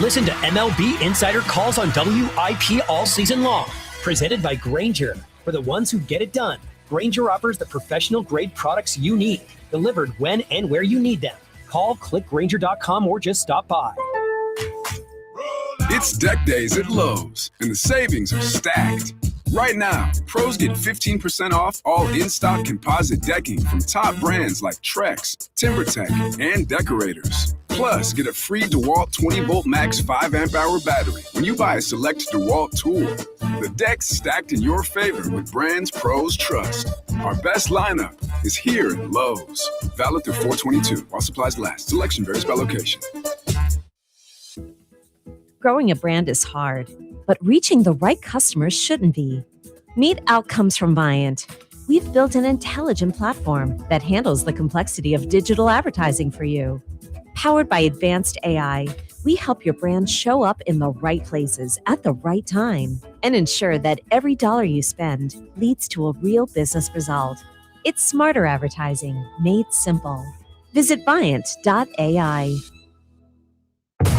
Listen to MLB Insider Calls on WIP all season long. Presented by Grainger. For the ones who get it done, Grainger offers the professional-grade products you need, delivered when and where you need them. Call, click Grainger.com, or just stop by. Roll It's deck days at Lowe's, and the savings are stacked. Right now, pros get 15% off all in-stock composite decking from top brands like Trex, TimberTech, and Decorators. Plus, get a free DeWalt 20-volt max 5-amp-hour battery when you buy a select DeWalt tool. The deck's stacked in your favor with brands pros trust. Our best lineup is here at Lowe's. Valid through 4/22 while supplies last. Selection varies by location. Growing a brand is hard, but reaching the right customers shouldn't be. Meet Outcomes from Viant. We've built an intelligent platform that handles the complexity of digital advertising for you. Powered by advanced AI, we help your brand show up in the right places at the right time and ensure that every dollar you spend leads to a real business result. It's smarter advertising made simple. Visit Viant.ai.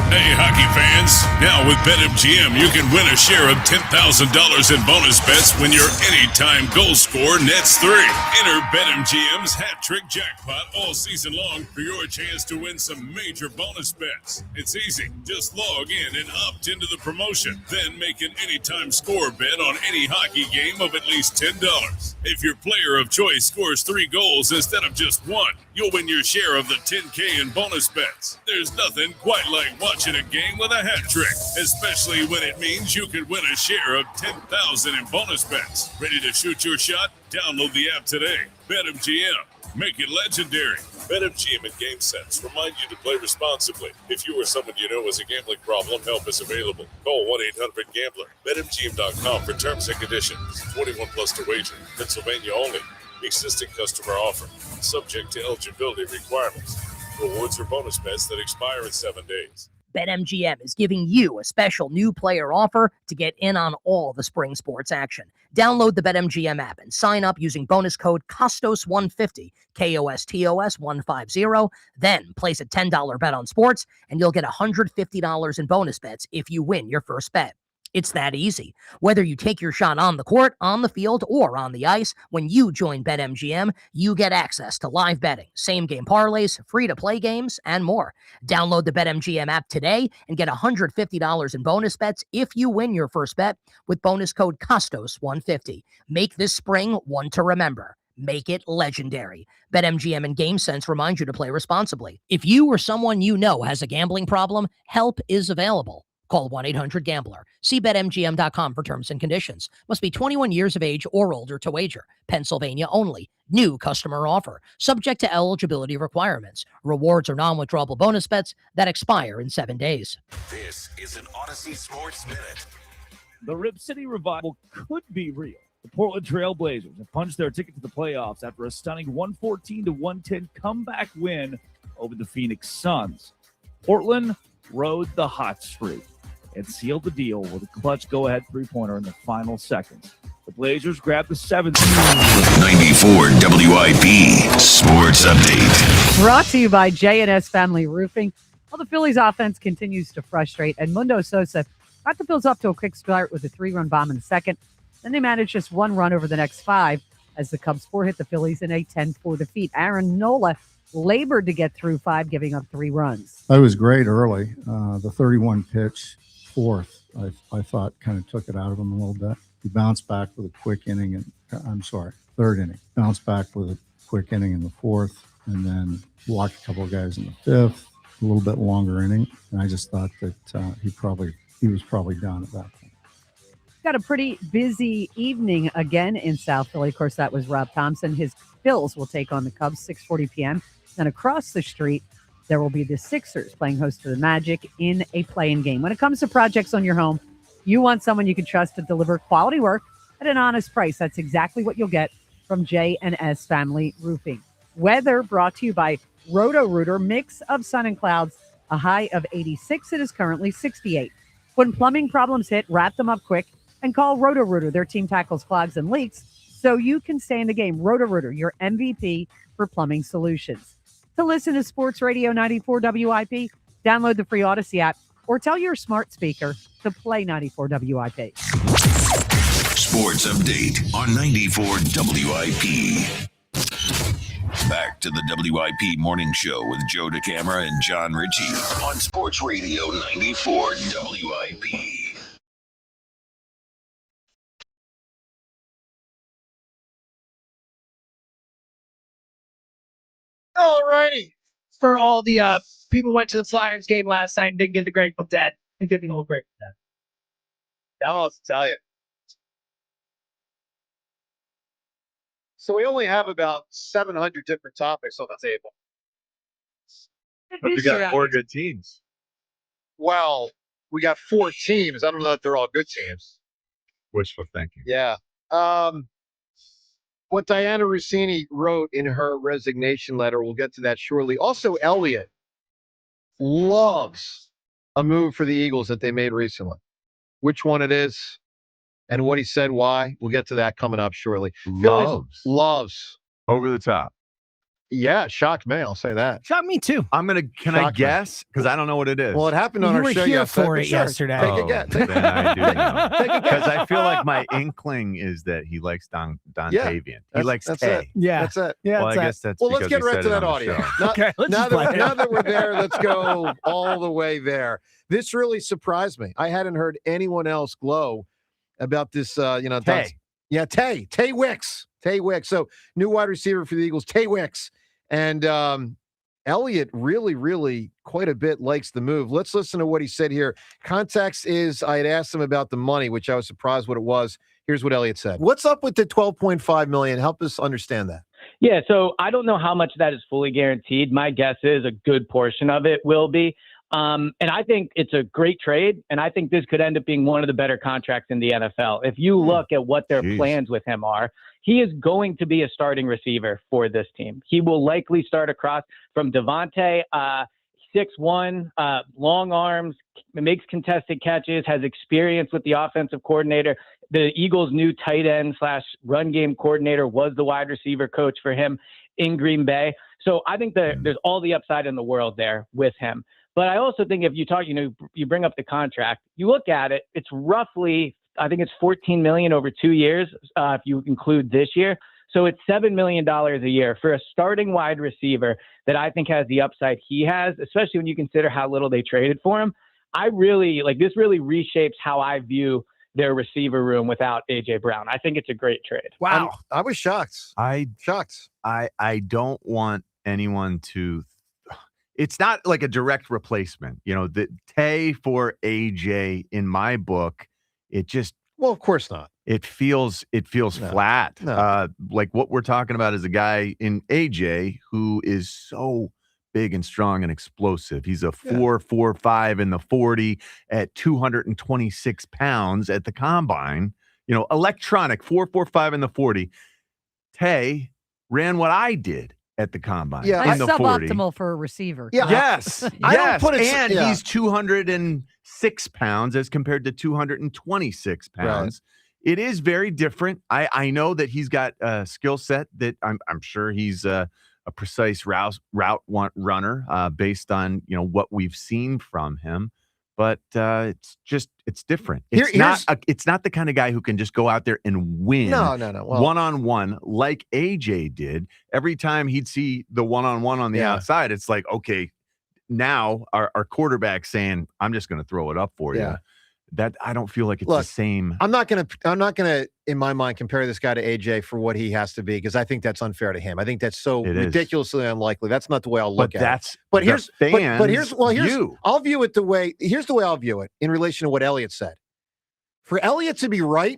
Hey, hockey fans. Now with BetMGM, you can win a share of $10,000 in bonus bets when your anytime goal scorer nets 3. Enter BetMGM's hat trick jackpot all season long for your chance to win some major bonus bets. It's easy. Just log in and opt into the promotion. Then make an anytime score bet on any hockey game of at least $10. If your player of choice scores 3 goals instead of just 1, you'll win your share of the $10K in bonus bets. There's nothing quite like watching a game with a hat trick, especially when it means you could win a share of $10,000 in bonus bets. Ready to shoot your shot? Download the app today. BetMGM. Make it legendary. BetMGM and GameSense remind you to play responsibly. If you or someone you know has a gambling problem, help is available. Call 1-800-GAMBLER. BetMGM.com for terms and conditions. 21 plus to wager. Pennsylvania only. Existing customer offer. Subject to eligibility requirements. Rewards or bonus bets that expire in 7 days. BetMGM is giving you a special new player offer to get in on all the spring sports action. Download the BetMGM app and sign up using bonus code COSTOS150, KOSTOS150. Then place a $10 bet on sports, and you'll get $150 in bonus bets if you win your first bet. It's that easy. Whether you take your shot on the court, on the field, or on the ice, when you join BetMGM, you get access to live betting, same-game parlays, free-to-play games, and more. Download the BetMGM app today and get $150 in bonus bets if you win your first bet with bonus code COSTOS150. Make this spring one to remember. Make it legendary. BetMGM and GameSense remind you to play responsibly. If you or someone you know has a gambling problem, help is available. Call 1-800-GAMBLER. See BetMGM.com for terms and conditions. Must be 21 years of age or older to wager. Pennsylvania only. New customer offer. Subject to eligibility requirements. Rewards or non-withdrawable bonus bets that expire in 7 days. This is an Odyssey Sports Minute. The Rip City Revival could be real. The Portland Trail Blazers have punched their ticket to the playoffs after a stunning 114-110 comeback win over the Phoenix Suns. Portland rode the hot streak and sealed the deal with a clutch go-ahead three-pointer in the final seconds. The Blazers grabbed the 7th. 94 WIP Sports Update. Brought to you by J&S Family Roofing. Well, the Phillies offense continues to frustrate, and Mundo Sosa got the Bills off to a quick start with a 3-run bomb in the second. Then they managed just 1 run over the next 5 as the Cubs 4 hit the Phillies in a 10-4 defeat. Aaron Nola labored to get through 5, giving up 3 runs. That was great early. The 31 pitch, 4th, I thought kind of took it out of him a little bit. He bounced back with a quick inning, and 3rd inning. Bounced back with a quick inning in the 4th, and then walked a couple of guys in the 5th, a little bit longer inning. And I just thought that he was probably done at that point. Got a pretty busy evening again in South Philly. Of course, that was Rob Thompson. His Bills will take on the Cubs, 6:40 p.m. Then across the street, there will be the Sixers playing host to the Magic in a play-in game. When it comes to projects on your home, you want someone you can trust to deliver quality work at an honest price. That's exactly what you'll get from J&S Family Roofing. Weather brought to you by Roto-Rooter, mix of sun and clouds, a high of 86. It is currently 68. When plumbing problems hit, wrap them up quick and call Roto-Rooter. Their team tackles clogs and leaks so you can stay in the game. Roto-Rooter, your MVP for plumbing solutions. To listen to Sports Radio 94 WIP, download the free Odyssey app or tell your smart speaker to play 94 WIP. Sports Update on 94 WIP. Back to the WIP Morning Show with Joe DeCamara and John Ritchie on Sports Radio 94 WIP. All righty. For all the people who went to the Flyers game last night and didn't get the Grateful Dead. They did the whole Grateful Dead. I don't know what to tell you. So we only have about 700 different topics on the table. But you got 4 good teams. Well, we got 4 teams. I don't know if they're all good teams. Wishful thinking. Yeah. What Diana Rossini wrote in her resignation letter, we'll get to that shortly. Also, Elliott loves a move for the Eagles that they made recently. Which one it is and what he said why, we'll get to that coming up shortly. Loves. Over the top. Yeah, shocked me. I'll say that. Shocked me too. Can I guess? Because I don't know what it is. Well, it happened on our show yesterday. yesterday. For it Sure. yesterday. Take a guess. Then I do know. Take a guess. Because I feel like my inkling is that he likes Dontavian. He likes that's Tay. it. Yeah. That's it. Yeah. Well, I guess that's Well, let's because get he right said to it that on the audio. show. Okay, let's Now play it. that we're there, let's go all the way there. This really surprised me. I hadn't heard anyone else glow about this. Tay. Tay Wicks. Tay Wicks. So new wide receiver for the Eagles, Tay Wicks, and Elliott really quite a bit likes the move. Let's listen to what he said here. Context is I had asked him about the money, which I was surprised what it was. Here's what Elliott said. What's up with the $12.5 million? Help us understand that. Yeah, so I don't know how much of that is fully guaranteed. My guess is a good portion of it will be. And I think it's a great trade, and I think this could end up being one of the better contracts in the NFL. If you look at what their plans with him are, he is going to be a starting receiver for this team. He will likely start across from Devontae, 6'1", long arms, makes contested catches, has experience with the offensive coordinator. The Eagles' new tight end / run game coordinator was the wide receiver coach for him in Green Bay. So I think that there's all the upside in the world there with him. But I also think if you talk, you bring up the contract, you look at it, it's roughly, I think it's $14 million over 2 years if you include this year. So it's $7 million a year for a starting wide receiver that I think has the upside he has, especially when you consider how little they traded for him. This really reshapes how I view their receiver room without A.J. Brown. I think it's a great trade. Wow. I was shocked. I don't want anyone to. It's not like a direct replacement. The Tay for AJ in my book, it just. Well, of course not. It feels flat. No. Like what we're talking about is a guy in AJ who is so big and strong and explosive. He's a 4.45 in the 40 at 226 pounds at the combine. Electronic 4.45 in the 40. Tay ran what I did at the combine. Yeah, in the 40. suboptimal for a receiver. Yeah. Yes. I don't put it. And he's 206 pounds as compared to 226 pounds. Right. It is very different. I know that he's got a skill set that I'm sure he's a precise route runner based on what we've seen from him. But it's different. It's not the kind of guy who can just go out there and win. No. Well, one-on-one like AJ did. Every time he'd see the one-on-one on the outside, it's like, okay, now our quarterback's saying, I'm just going to throw it up for you. That I don't feel like it's the same. I'm not gonna, in my mind, compare this guy to AJ for what he has to be because I think that's unfair to him. I think that's so ridiculously unlikely. That's not the way I'll look at it. But here's I'll view it here's the way I'll view it in relation to what Elliott said. For Elliott to be right,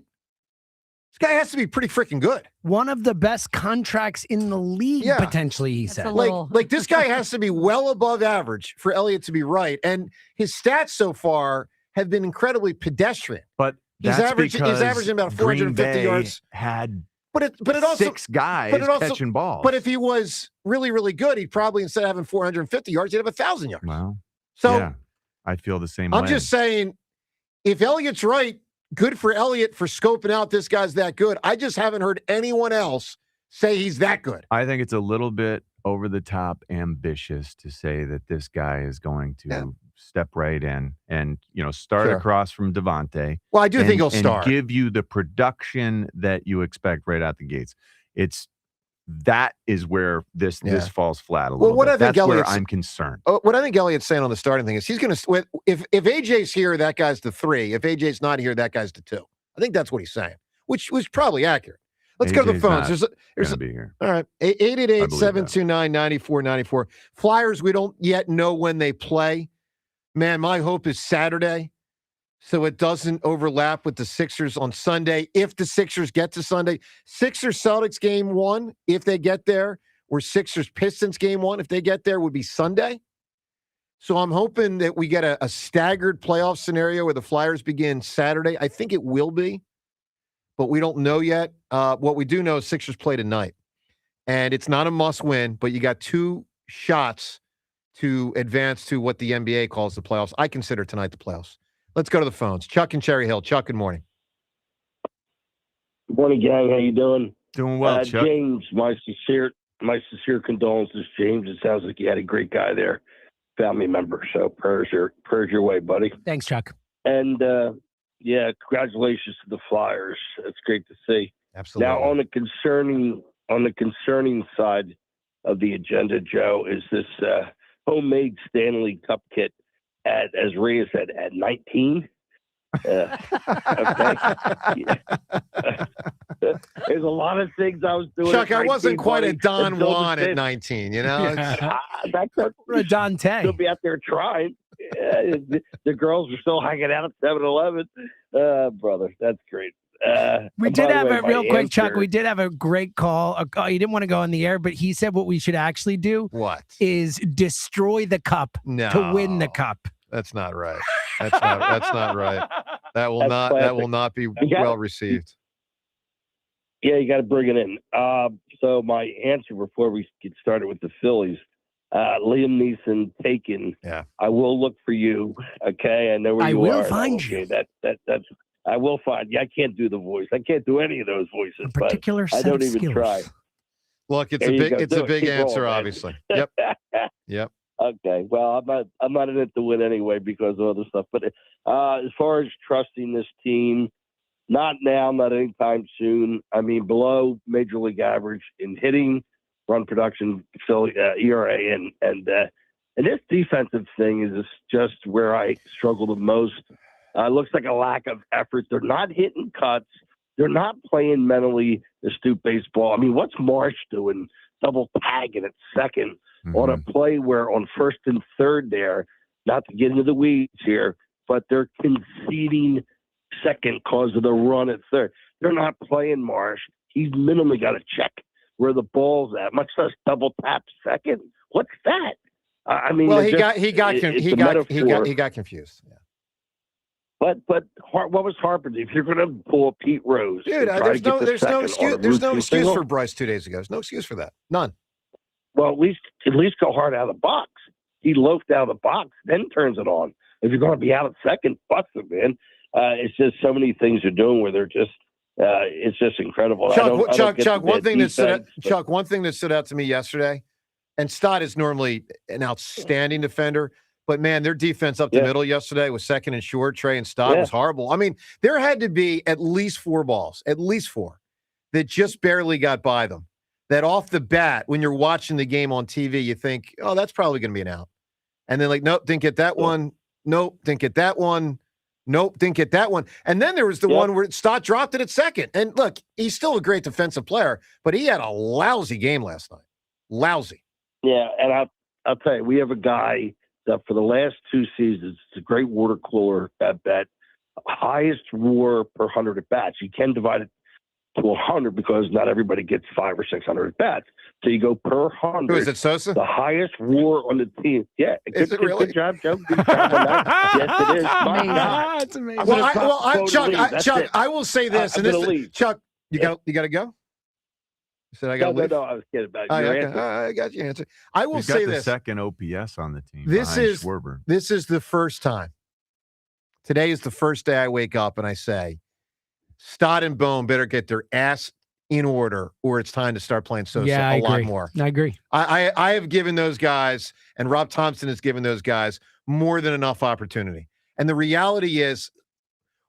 this guy has to be pretty freaking good. One of the best contracts in the league, potentially, he said. Like this guy has to be well above average for Elliott to be right. And his stats so far have been incredibly pedestrian. But he's averaging about 450 yards. But it also 6 guys catching balls. But if he was really good, he'd probably, instead of having 450 yards, he'd have 1,000 yards. Wow. So yeah, I feel the same way. I'm just saying, if Elliott's right, good for Elliott for scoping out this guy's that good. I just haven't heard anyone else say he's that good. I think it's a little bit over the top ambitious to say that this guy is going to step right in and start across from Devontae. Well, I do think he'll start. And give you the production that you expect right out the gates. It's that is where this falls flat a little what bit. I think That's where Elliott's- I'm concerned. What I think Elliott's saying on the starting thing is he's going to if AJ's here, that guy's the 3. If AJ's not here, that guy's the 2. I think that's what he's saying, which was probably accurate. Let's go to the phones. There's going to be here. All right. 888-729-9494. Flyers, we don't yet know when they play. Man, my hope is Saturday, so it doesn't overlap with the Sixers on Sunday. If the Sixers get to Sunday, Sixers-Celtics game 1, if they get there, or Sixers-Pistons game 1, if they get there, would be Sunday. So I'm hoping that we get a staggered playoff scenario where the Flyers begin Saturday. I think it will be, but we don't know yet. What we do know is Sixers play tonight, and it's not a must-win, but you got 2 shots to advance to what the NBA calls the playoffs. I consider tonight the playoffs. Let's go to the phones. Chuck in Cherry Hill. Chuck, good morning. Good morning, gang. How you doing? Doing well, Chuck. James, my sincere condolences, James. It sounds like you had a great guy there, family member. So prayers your way, buddy. Thanks, Chuck. And congratulations to the Flyers. It's great to see. Absolutely. Now, on the concerning side of the agenda, Joe, is this homemade Stanley Cup kit at, as Rhea said, at 19. Okay. There's a lot of things I was doing. Chuck, I wasn't quite a Don Don Juan at 19, you know? Or a Dante. Still be out there trying. The girls are still hanging out at 7-Eleven. Brother, that's great. We did have a real quick, Chuck. We did have a great call. He didn't want to go on the air, but he said what we should actually do is destroy the cup to win the cup. That's not right. That's not right. That will not be well received. Yeah, you got to bring it in. So my answer before we get started with the Phillies, Liam Neeson taken. Yeah, I will look for you. Okay, I know where you are. I will find you. That's. I will find you. I can't do the voice. I can't do any of those voices. A particular but I don't even skills. try. Look, it's a big answer, obviously. Yep. Yep. Okay. Well, I'm not in it to win anyway because of other stuff. But as far as trusting this team, not now, not anytime soon. I mean, below major league average in hitting, run production, ERA, and this defensive thing is just where I struggle the most. Looks like a lack of effort. They're not hitting cuts. They're not playing mentally astute baseball. I mean, what's Marsh doing? Double tagging at second on a play where on first and third there, not to get into the weeds here, but they're conceding second because of the run at third. They're not playing Marsh. He's minimally got to check where the ball's at, much less double tap second. What's that? I mean, well, he got confused. Yeah. But what was Harper? If you're going to pull a Pete Rose, dude, there's no excuse for Bryce 2 days ago. There's no excuse for that. None. Well, at least go hard out of the box. He loafed out of the box, then turns it on. If you're going to be out at second, bust it, man. It's just so many things they're doing where they're just. It's just incredible. Chuck, one thing that stood out to me yesterday, and Stott is normally an outstanding defender. But, man, their defense up the middle yesterday was second and short. Trey and Stott was horrible. I mean, there had to be at least 4 balls, that just barely got by them. That off the bat, when you're watching the game on TV, you think, oh, that's probably going to be an out. And then, like, nope, didn't get that one. Nope, didn't get that one. Nope, didn't get that one. And then there was the one where Stott dropped it at second. And, look, he's still a great defensive player, but he had a lousy game last night. Lousy. Yeah, and I'll tell you, we have a guy – that for the last 2 seasons, it's a great water cooler at bat. Highest WAR per 100 at bats. You can divide it to 100 because not everybody gets 500 or 600 at bats. So you go per 100. Who is it, Sosa? The highest WAR on the team. Yeah. Is it really? Good job, Joe. Good job on that. Yes, it is. My God. That's amazing. Chuck, I will say this. Chuck, you got to go? You said I got to leave? No, I was kidding about your answer. I got your answer. I will We've say got the this. second OPS on the team. This is Schwarber. the first time. Today is the first day I wake up and I say, Stott and Bone better get their ass in order or it's time to start playing Sosa a lot more. I agree. I have given those guys, and Rob Thompson has given those guys more than enough opportunity. And the reality is,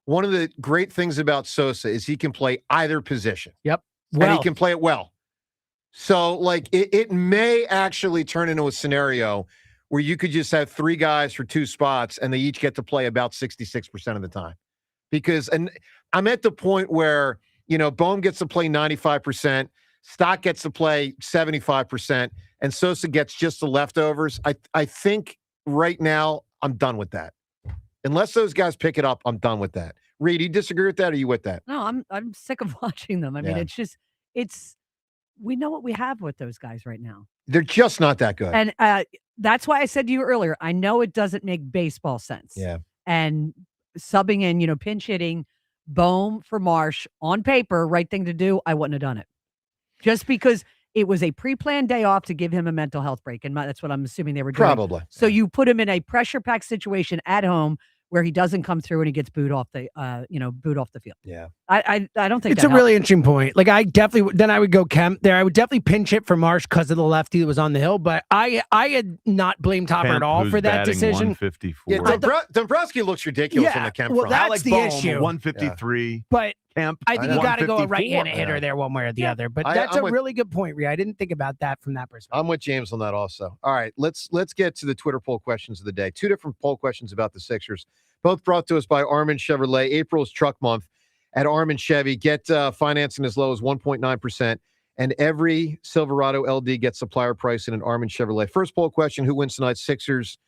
one of the great things about Sosa is he can play either position. Yep. And he can play it well. So, like, it may actually turn into a scenario where you could just have 3 guys for 2 spots and they each get to play about 66% of the time. Because, and I'm at the point where, Bohm gets to play 95%, Stock gets to play 75%, and Sosa gets just the leftovers. I think right now I'm done with that. Unless those guys pick it up, I'm done with that. Reed, do you disagree with that, or are you with that? No, I'm sick of watching them. I mean, we know what we have with those guys right now. They're just not that good. And that's why I said to you earlier, I know it doesn't make baseball sense. Yeah. And subbing in, pinch hitting, Bohm for Marsh, on paper, right thing to do, I wouldn't have done it. Just because it was a pre-planned day off to give him a mental health break. And that's what I'm assuming they were doing. Probably. So you put him in a pressure-packed situation at home where he doesn't come through and he gets booed off the field. Yeah. I don't think it's a really interesting point. Like I would go Kemp there. I would definitely pinch it for Marsh because of the lefty that was on the hill. But I had not blamed Topper Kemp, at all for that decision. 154. Yeah, Dombrowski looks ridiculous in the Kemp front. That's Alec the Bohm, issue. 153. But Kemp, I think you got to go a right-handed 154. hitter there one way or the other. But that's a really good point, Rhea. I didn't think about that from that perspective. I'm with James on that also. All right, let's get to the Twitter poll questions of the day. 2 different poll questions about the Sixers, both brought to us by Armin Chevrolet. April's truck month at Armin Chevy. Get financing as low as 1.9%, and every Silverado LD gets supplier price in an Armin Chevrolet. First poll question, who wins tonight, Sixers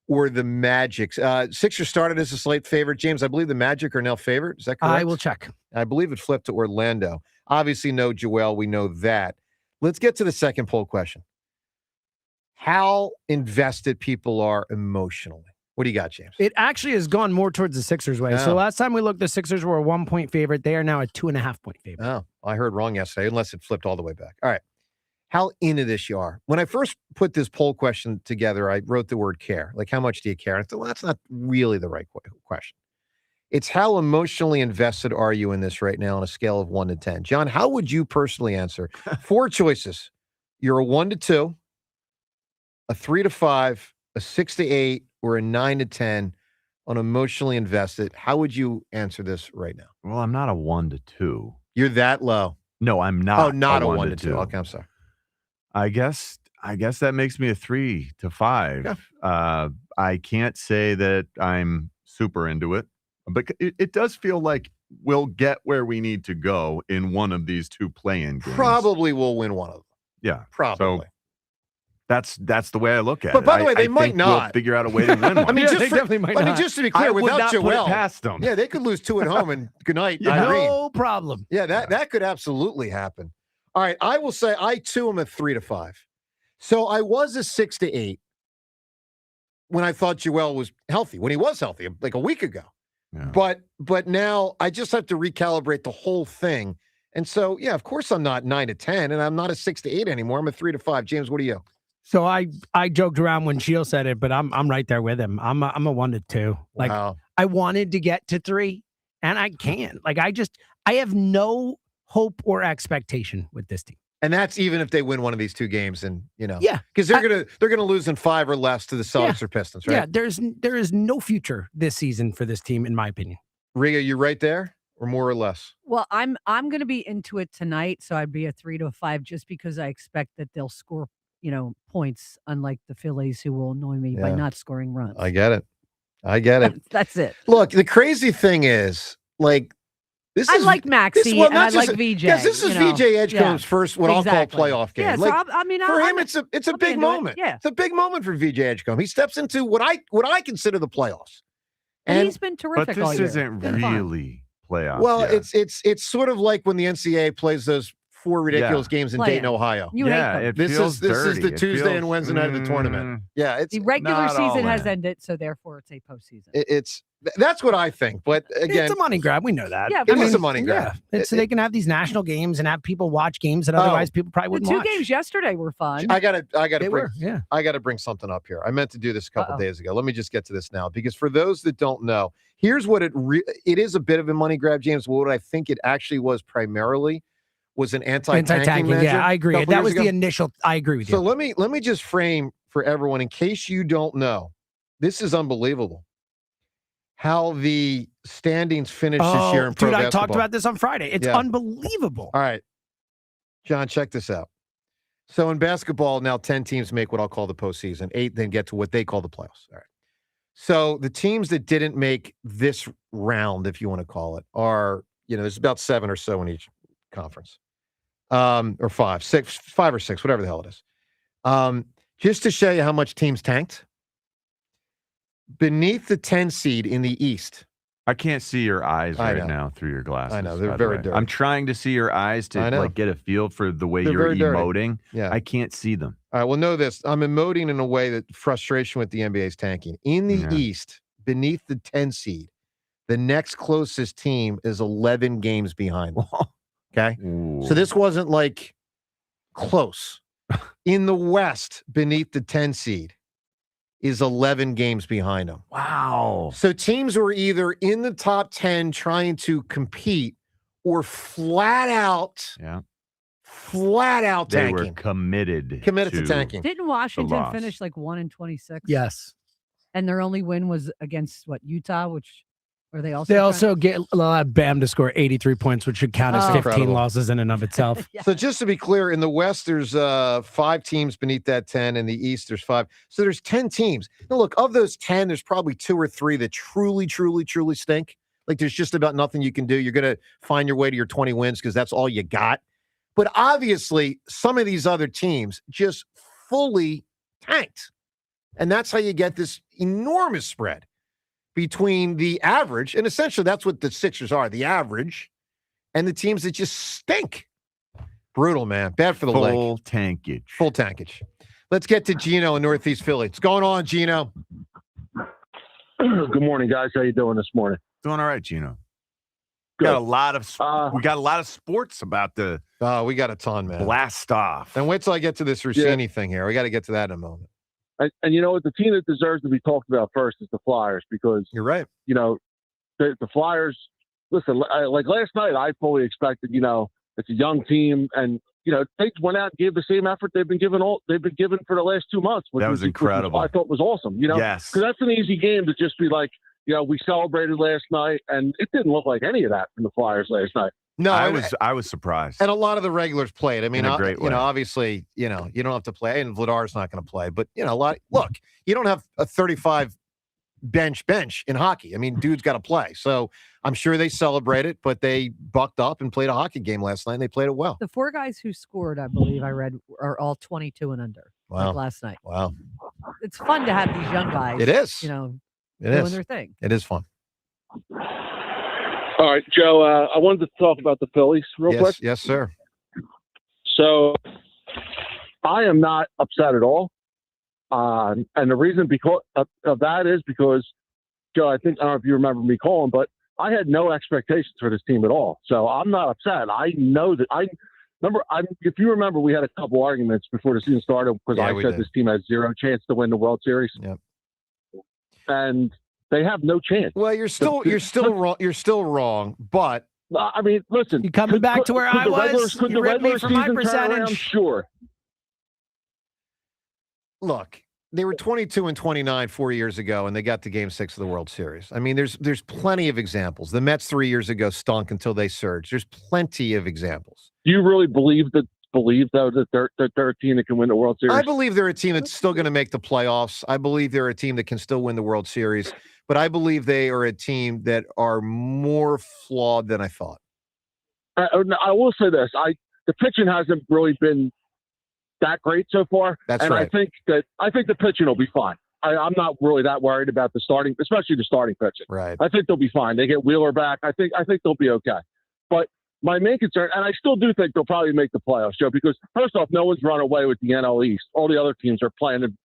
or the Magic? Sixers started as a slight favorite. James, I believe the Magic are now favored. Is that correct? I will check. I believe it flipped to Orlando. Obviously, no Joel. We know that. Let's get to the second poll question. How invested people are emotionally. What do you got, James? It actually has gone more towards the Sixers way. Oh. So last time we looked, the Sixers were a 1-point favorite. They are now a 2.5-point favorite. Oh, I heard wrong yesterday, unless it flipped all the way back. All right. How into this you are. When I first put this poll question together, I wrote the word care. Like, how much do you care? And I thought, well, that's not really the right question. It's how emotionally invested are you in this right now on a scale of 1 to 10? John, how would you personally answer? 4 choices. You're a 1 to 2, a 3 to 5, a 6 to 8, or a 9 to 10 on emotionally invested. How would you answer this right now? Well, I'm not a 1 to 2. You're that low. No, I'm not. Oh, not a 1 to 2. Okay, I'm sorry. I guess that makes me a 3 to 5. Yeah. I can't say that I'm super into it, but it does feel like we'll get where we need to go in one of these 2 play-in games. Probably will win one of them. Yeah, probably. So that's the way I look at it. But by the way, they I might think not we'll figure out a way to win one. I mean, definitely might not. just to be clear, I would without not put it Joel, past them. Yeah, they could lose 2 at home and good night. No problem. Yeah, that could absolutely happen. All right, I will say I too am a 3 to 5. So I was a 6 to 8 when I thought Joel was healthy, when he was healthy, like a week ago. Yeah. But now I just have to recalibrate the whole thing. And so, yeah, of course I'm not 9 to 10, and I'm not a 6 to 8 anymore. I'm a 3 to 5. James, what are you? So I joked around when Shield said it, but I'm right there with him. I'm a 1 to 2. Like, Wow. I wanted to get to 3, and I can't. Like, I have no hope or expectation with this team. And that's even if they win one of these 2 games, and Yeah. because they're gonna lose in 5 or less to the Celtics or Pistons, right? Yeah, there is no future this season for this team, in my opinion. Riga, you right there, or more or less? Well, I'm going to be into it tonight, so I'd be a 3 to 5 just because I expect that they'll score, points, unlike the Phillies, who will annoy me by Yeah. not scoring runs. I get it. That's it. Look, the crazy thing is, like, I like Maxey and I like VJ. Yes, this is VJ Edgecombe's first what I'll call playoff game. Yeah, so Like, for him, it's a big moment. Yeah, it's a big moment for VJ Edgecombe. He steps into what I consider the playoffs, and he's been terrific. But all this year. isn't Been fun. really playoffs. Well, yet. it's sort of like when the NCAA plays those 4 ridiculous games in Dayton, Ohio. You hate them. This is dirty. the It Tuesday and feels- Wednesday night of the tournament. Yeah, it's The regular not all season has in. ended, so therefore it's a postseason. That's what I think. But again, It's a money grab. We know that. Yeah, it is a money grab. Yeah. It's so they can have these national games and have people watch games that otherwise people probably The wouldn't 2 watch. games yesterday were fun. I gotta They bring were, yeah. I gotta bring something up here. I meant to do this a couple Uh-oh. days ago. Let me just get to this now, because for those that don't know, here's what it is a bit of a money grab, James. What I think it actually was primarily was an anti-tanking measure. Yeah, I agree. a couple That years was ago. the initial. I agree with you. So let me just frame for everyone, in case you don't know, this is unbelievable how the standings finished this year in pro dude, I basketball. talked about this on Friday. It's Yeah. unbelievable. All right, John, check this out. So in basketball, now 10 teams make what I'll call the postseason. 8 then get to what they call the playoffs. All right. So the teams that didn't make this round, if you want to call it, are, there's about 7 or so in each conference. Or 5 or 6, whatever the hell it is. Just to show you how much teams tanked. Beneath the 10 seed in the East. I can't see your eyes right now through your glasses. I know. They're very dirty. I'm trying to see your eyes to get a feel for the way you're emoting. Yeah. I can't see them. All right. Well, know this. I'm emoting in a way that frustration with the NBA is tanking. In the East, beneath the 10 seed, the next closest team is 11 games behind them. Okay? Ooh. So this wasn't like close. In the West, beneath the 10 seed, is 11 games behind them. Wow. So teams were either in the top 10 trying to compete or flat out tanking. They were committed to tanking. Didn't Washington finish like 1-26? Yes. And their only win was against Utah, which were they also? They also allowed Bam to score 83 points, which should count as 15 Incredible. losses in and of itself. So just to be clear, in the West, there's 5 teams beneath that 10. In the East, there's 5. So there's 10 teams. Now, look, of those 10, there's probably 2 or 3 that truly stink. Like there's just about nothing you can do. You're going to find your way to your 20 wins because that's all you got. But obviously, some of these other teams just fully tanked. And that's how you get this enormous spread between the average, and essentially that's what the Sixers are, the average, and the teams that just stink. Brutal, man. Bad for the leg. Full tankage. Full tankage. Let's get to Gino in Northeast Philly. What's going on, Gino? Good morning, guys. How you doing this morning? Doing all right, Gino. Good. We got a lot of sports about the we got a ton, man. Blast off. And wait till I get to this Rossini thing here. We got to get to that in a moment. And you know what? The team that deserves to be talked about first is the Flyers because you're right. The Flyers. Listen, like last night, I fully expected. It's a young team, and they went out and gave the same effort they've been given for the last 2 months. That was incredible. I thought was awesome. Yes, because that's an easy game to just be like, we celebrated last night, and it didn't look like any of that from the Flyers last night. No, I was surprised. And a lot of the regulars played. I mean, in a great way. Obviously, you don't have to play, and Vladar's not going to play. But look, you don't have a 35 bench in hockey. I mean, dude's got to play. So I'm sure they celebrated, but they bucked up and played a hockey game last night, and they played it well. The 4 guys who scored, I believe I read, are all 22 and under. Wow. Like last night. Wow. It's fun to have these young guys. It is. Doing their thing. It is fun. All right, Joe, I wanted to talk about the Phillies real quick. Yes, sir. So I am not upset at all. And the reason because of that is because, Joe, I don't know if you remember me calling, but I had no expectations for this team at all. So I'm not upset. I know that if you remember, we had a couple arguments before the season started because I said this team has 0 chance to win the World Series. Yep. And they have no chance. Well, you're still wrong. You're still wrong. But I mean, listen, you coming back to where I was? Could You the read me regular for my season turn percentage. around? Sure. Look, they were 22 and 29 4 years ago, and they got to Game 6 of the World Series. I mean, there's plenty of examples. The Mets 3 years ago stunk until they surged. There's plenty of examples. Do you really believe though that they're a team that can win the World Series? I believe they're a team that's still going to make the playoffs. I believe they're a team that can still win the World Series. But I believe they are a team that are more flawed than I thought. I will say this: the pitching hasn't really been that great so far. That's right. I think the pitching will be fine. I'm not really that worried about the starting, especially the starting pitching. Right. I think they'll be fine. They get Wheeler back. I think they'll be okay. But my main concern, and I still do think they'll probably make the playoffs, Joe, because first off, no one's run away with the NL East. All the other teams are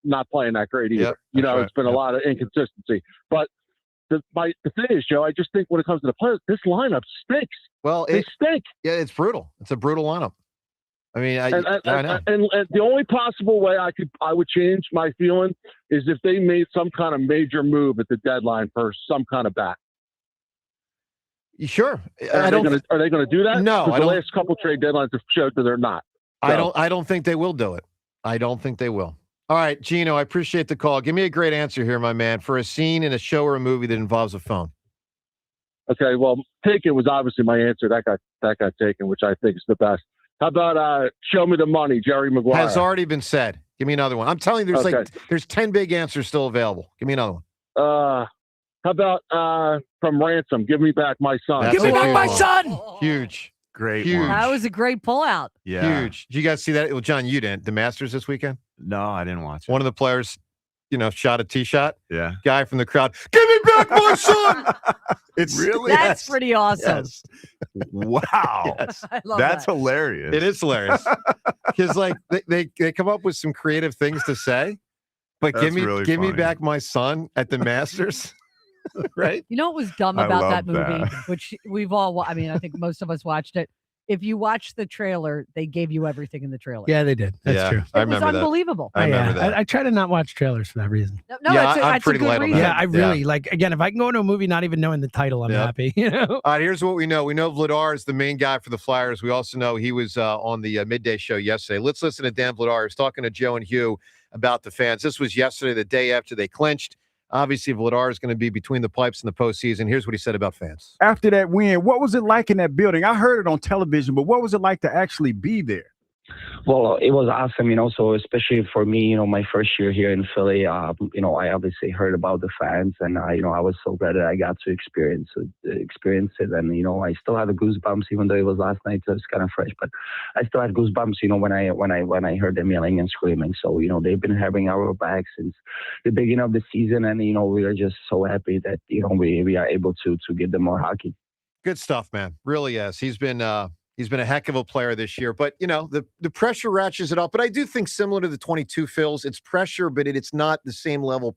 not playing that great either. Yep, It's been a lot of inconsistency. But the thing is, Joe, I just think when it comes to the playoffs, this lineup stinks. Well, they stink. Yeah, it's brutal. It's a brutal lineup. I mean, I know. And the only possible way I would change my feeling is if they made some kind of major move at the deadline for some kind of bat. Sure. Are they going to do that? No, the last couple trade deadlines have showed that they're not. So, I don't think they will do it. I don't think they will. All right, Gino, I appreciate the call. Give me a great answer here, my man, for a scene in a show or a movie that involves a phone. Okay, well, Taken was obviously my answer. That got taken, which I think is the best. How about show me the money, Jerry Maguire? Has already been said. Give me another one. I'm telling you, there's 10 big answers still available. Give me another one. How about from Ransom? Give me back my son. That's Give me a back huge my one. son. Huge. Great Huge. one. That was a great pullout. Yeah. Huge. Did you guys see that? Well, John, you didn't. The Masters this weekend? No, I didn't watch it. One of the players, shot a tee shot. Yeah. Guy from the crowd, give me back my son. It's Really? That's pretty awesome. Yes. Wow. Yes. I love That's that. hilarious. It is hilarious. Because they come up with some creative things to say, but That's give me really funny. back my son at the Masters. Right? You know what was dumb I about love that movie, that. which we've all, I think most of us watched it. If you watch the trailer, they gave you everything in the trailer. Yeah, they did. That's true. I It was remember that. unbelievable. I remember that. I try to not watch trailers for that reason. No, Yeah, it's I'm it's a pretty good light on reason. that. Yeah, I really again, if I can go into a movie not even knowing the title, I'm Yeah. happy. All right, here's what we know. We know Vladar is the main guy for the Flyers. We also know he was on the midday show yesterday. Let's listen to Dan Vladar. He's talking to Joe and Hugh about the fans. This was yesterday, the day after they clinched. Obviously, Vladar is going to be between the pipes in the postseason. Here's what he said about fans. After that win, what was it like in that building? I heard it on television, but what was it like to actually be there? Well, it was awesome, so especially for me, my first year here in Philly, I obviously heard about the fans, and I was so glad that I got to experience it, and I still had the goosebumps, even though it was last night, so it's kind of fresh, but I still had goosebumps, when I heard them yelling and screaming. So they've been having our back since the beginning of the season, and we are just so happy that we are able to give them more hockey. Good stuff, man. Really is. He's been a heck of a player this year, but the pressure ratchets it up. But I do think similar to the 22 Phils, it's pressure, but it's not the same level.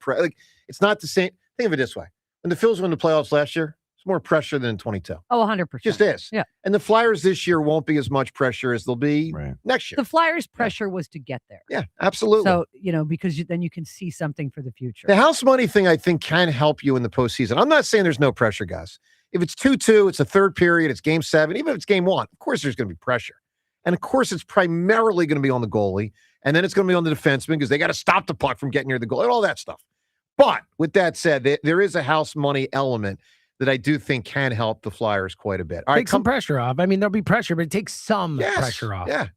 It's not the same. Think of it this way: when the Phils won the playoffs last year, it's more pressure than in 22. Oh, 100%. Just is. Yeah. And the Flyers this year won't be as much pressure as they'll be next year. The Flyers' pressure was to get there. Yeah, absolutely. So, because then you can see something for the future. The house money thing, I think, can help you in the postseason. I'm not saying there's no pressure, guys. If it's 2-2, it's a third period, it's game 7, even if it's game 1, of course there's going to be pressure. And of course it's primarily going to be on the goalie, and then it's going to be on the defenseman because they got to stop the puck from getting near the goal and all that stuff. But with that said, there is a house money element that I do think can help the Flyers quite a bit. All right, Take some pressure off. I mean, there'll be pressure, but it takes some pressure off. Yeah.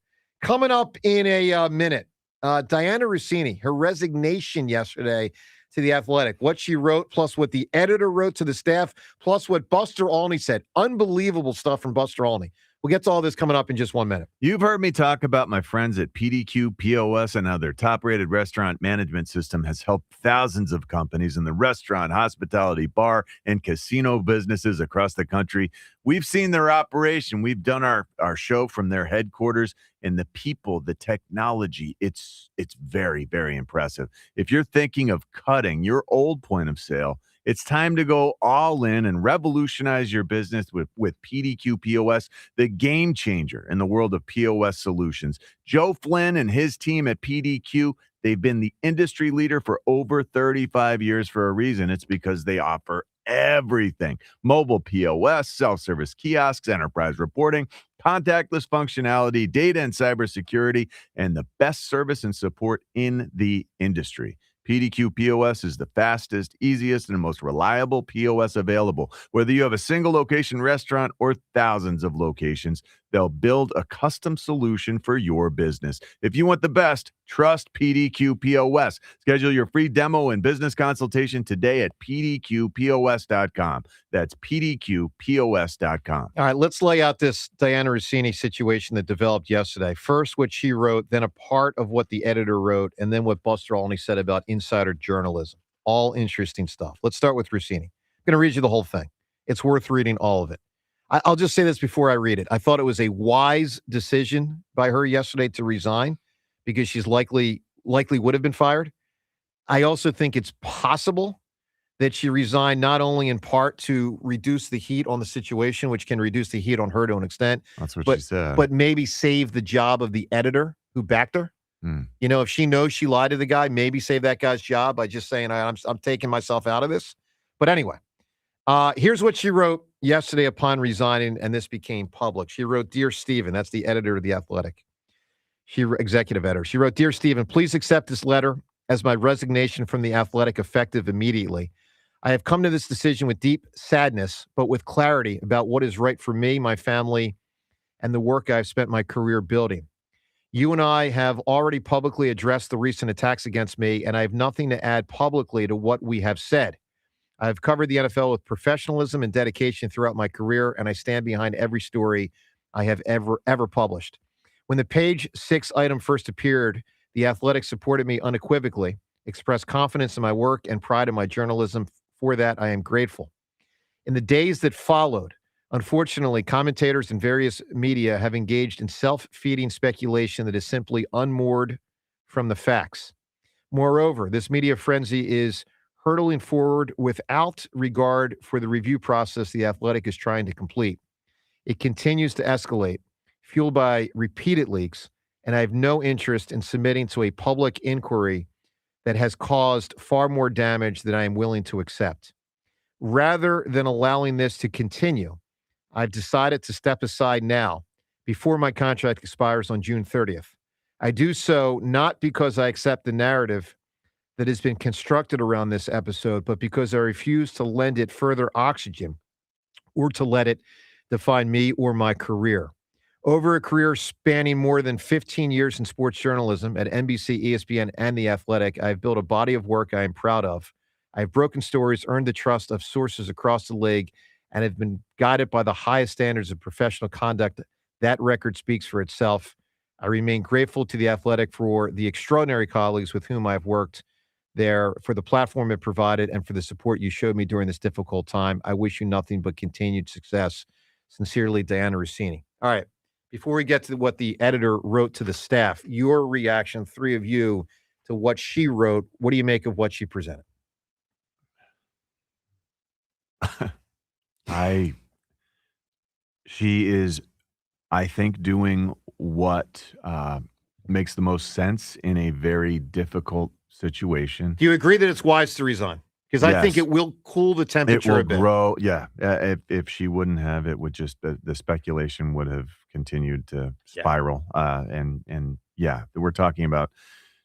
Coming up in a minute, Diana Rossini, her resignation yesterday to The Athletic, what she wrote, plus what the editor wrote to the staff, plus what Buster Olney said. Unbelievable stuff from Buster Olney. We'll get to all this coming up in just 1 minute. You've heard me talk about my friends at PDQ, POS, and how their top-rated restaurant management system has helped thousands of companies in the restaurant, hospitality, bar, and casino businesses across the country. We've seen their operation. We've done our show from their headquarters, and the people, the technology, it's very, very impressive. If you're thinking of cutting your old point of sale, it's time to go all in and revolutionize your business with PDQ POS, the game changer in the world of POS solutions. Joe Flynn and his team at PDQ, they've been the industry leader for over 35 years for a reason. It's because they offer everything: mobile POS, self-service kiosks, enterprise reporting, contactless functionality, data and cybersecurity, and the best service and support in the industry. PDQ POS is the fastest, easiest, and most reliable POS available. Whether you have a single location restaurant or thousands of locations, they'll build a custom solution for your business. If you want the best, trust PDQ POS. Schedule your free demo and business consultation today at pdqpos.com. That's pdqpos.com. All right, let's lay out this Diana Rossini situation that developed yesterday. First, what she wrote, then a part of what the editor wrote, and then what Buster Olney said about insider journalism. All interesting stuff. Let's start with Rossini. I'm going to read you the whole thing. It's worth reading all of it. I'll just say this before I read it. I thought it was a wise decision by her yesterday to resign because she's likely would have been fired. I also think it's possible that she resigned not only in part to reduce the heat on the situation, which can reduce the heat on her to an extent. That's what she said. But maybe save the job of the editor who backed her. If she knows she lied to the guy, maybe save that guy's job by just saying, I'm taking myself out of this. But anyway, here's what she wrote yesterday upon resigning, and this became public. She wrote, "Dear Stephen," that's the editor of The Athletic. Executive editor. She wrote, "Dear Stephen, please accept this letter as my resignation from The Athletic effective immediately. I have come to this decision with deep sadness, but with clarity about what is right for me, my family, and the work I've spent my career building. You and I have already publicly addressed the recent attacks against me, and I have nothing to add publicly to what we have said. I've covered the NFL with professionalism and dedication throughout my career, and I stand behind every story I have ever published. When the Page 6 item first appeared, The Athletic supported me unequivocally, expressed confidence in my work and pride in my journalism. For that, I am grateful. In the days that followed, unfortunately, commentators and various media have engaged in self-feeding speculation that is simply unmoored from the facts. Moreover, this media frenzy is hurtling forward without regard for the review process The Athletic is trying to complete. It continues to escalate, fueled by repeated leaks, and I have no interest in submitting to a public inquiry that has caused far more damage than I am willing to accept. Rather than allowing this to continue, I've decided to step aside now, before my contract expires on June 30th. I do so not because I accept the narrative that has been constructed around this episode, but because I refuse to lend it further oxygen or to let it define me or my career. Over a career spanning more than 15 years in sports journalism at NBC, ESPN, and The Athletic, I've built a body of work I am proud of. I've broken stories, earned the trust of sources across the league, and have been guided by the highest standards of professional conduct. That record speaks for itself. I remain grateful to The Athletic for the extraordinary colleagues with whom I've worked there, for the platform it provided, and for the support you showed me during this difficult time. I wish you nothing but continued success. Sincerely, Diana Rossini. All right. Before we get to what the editor wrote to the staff, your reaction, three of you, to what she wrote. What do you make of what she presented? She is, I think, doing what makes the most sense in a very difficult situation. Do you agree that it's wise to resign? Because I think it will cool the temperature a bit. It will grow. Yeah. If she wouldn't have, it would just, the speculation would have continued to spiral. And yeah, we're talking about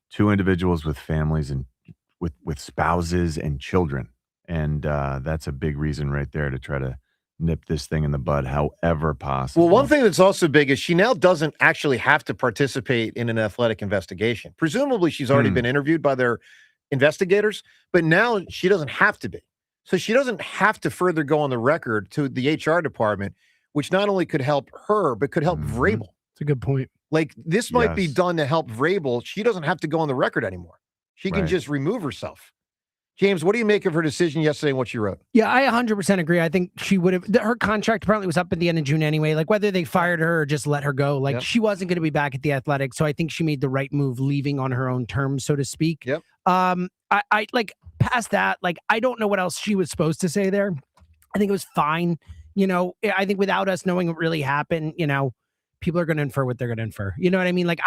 two individuals with families and with spouses and children. And that's a big reason right there to try to nip this thing in the bud however possible. Well, one thing that's also big is she now doesn't actually have to participate in an Athletic investigation. Presumably, she's already been interviewed by their investigators, but now she doesn't have to be. So she doesn't have to further go on the record to the HR department, which not only could help her, but could help Vrabel. It's a good point. Like, this might be done to help Vrabel. She doesn't have to go on the record anymore. She can just remove herself. James, what do you make of her decision yesterday and what she wrote? Yeah, I 100% agree. I think she would have, her contract apparently was up at the end of June anyway. Like, whether they fired her or just let her go, like, she wasn't going to be back at the Athletic. So I think she made the right move leaving on her own terms, so to speak. Yep. I like, past that, like, I don't know what else she was supposed to say there. I think it was fine. You know, I think without us knowing what really happened, you know, people are going to infer what they're going to infer. You know what I mean? Like,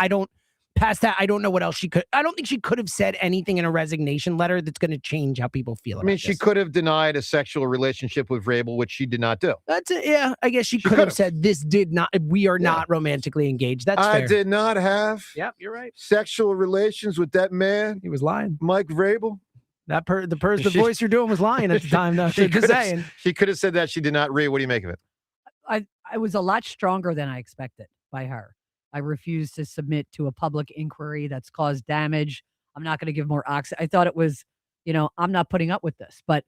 past that, I don't know what else she could. I don't think she could have said anything in a resignation letter that's going to change how people feel. I mean, she could have denied a sexual relationship with Vrabel, which she did not do. That's it. Yeah, I guess she could have said we are not romantically engaged. That's fair. I did not have. Yep, you're right. Sexual relations with that man. He was lying. Mike Vrabel. The voice you're doing was lying at the time. Though. She could have said that. She did not. Read. What do you make of it? I was a lot stronger than I expected by her. I refuse to submit to a public inquiry that's caused damage. I'm not going to give more oxygen. I thought it was, I'm not putting up with this. But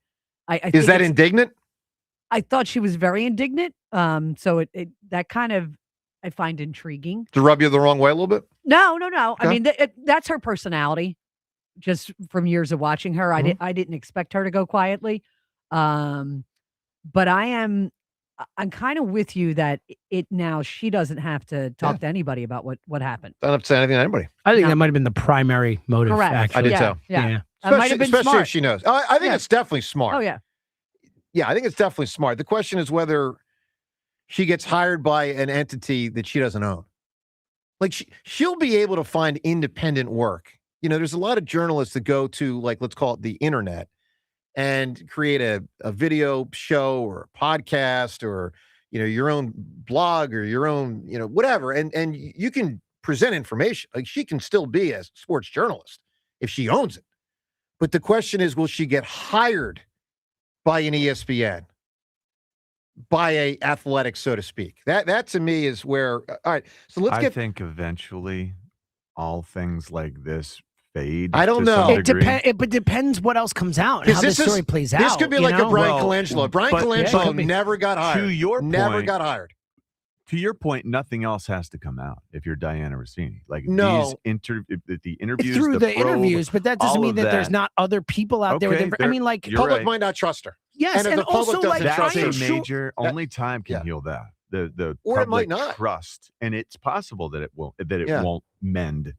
I is that indignant? I thought she was very indignant. So that kind of I find intriguing. To rub you the wrong way a little bit? No. Okay. I mean, that's her personality. Just from years of watching her, I didn't expect her to go quietly. But I'm kind of with you that now she doesn't have to talk to anybody about what happened. Don't have to say anything to anybody. I think that might have been the primary motive. Correct. Actually. I did too. Yeah. That might have been especially smart. if she knows. I think it's definitely smart. Oh, yeah. Yeah, I think it's definitely smart. The question is whether she gets hired by an entity that she doesn't own. Like, she'll be able to find independent work. There's a lot of journalists that go to, like, let's call it the internet and create a video show or a podcast or, your own blog or your own, whatever. And you can present information. Like, she can still be a sports journalist if she owns it. But the question is, will she get hired by an ESPN? by a athletic, so to speak. That to me is where. All right, so let's I get. think eventually all things like this fade. I don't to some know. It degree. depends what else comes out and how this story plays out. This could be you like know? a Brian Well, Colangelo. Brian but- Colangelo but- never got hired. To your never point- got hired. To your point, nothing else has to come out if you're Diana Rossini. Like No. the interviews, Through the probe, interviews, but that doesn't all mean of that there's not other people out there with Okay, I mean, like you're Public right. might not trust her. yes, and if and the public also doesn't like trust I her- am That's a sure- major. Only time can heal that. The Or it public might not. trust, and it's possible that it Yeah. won't mend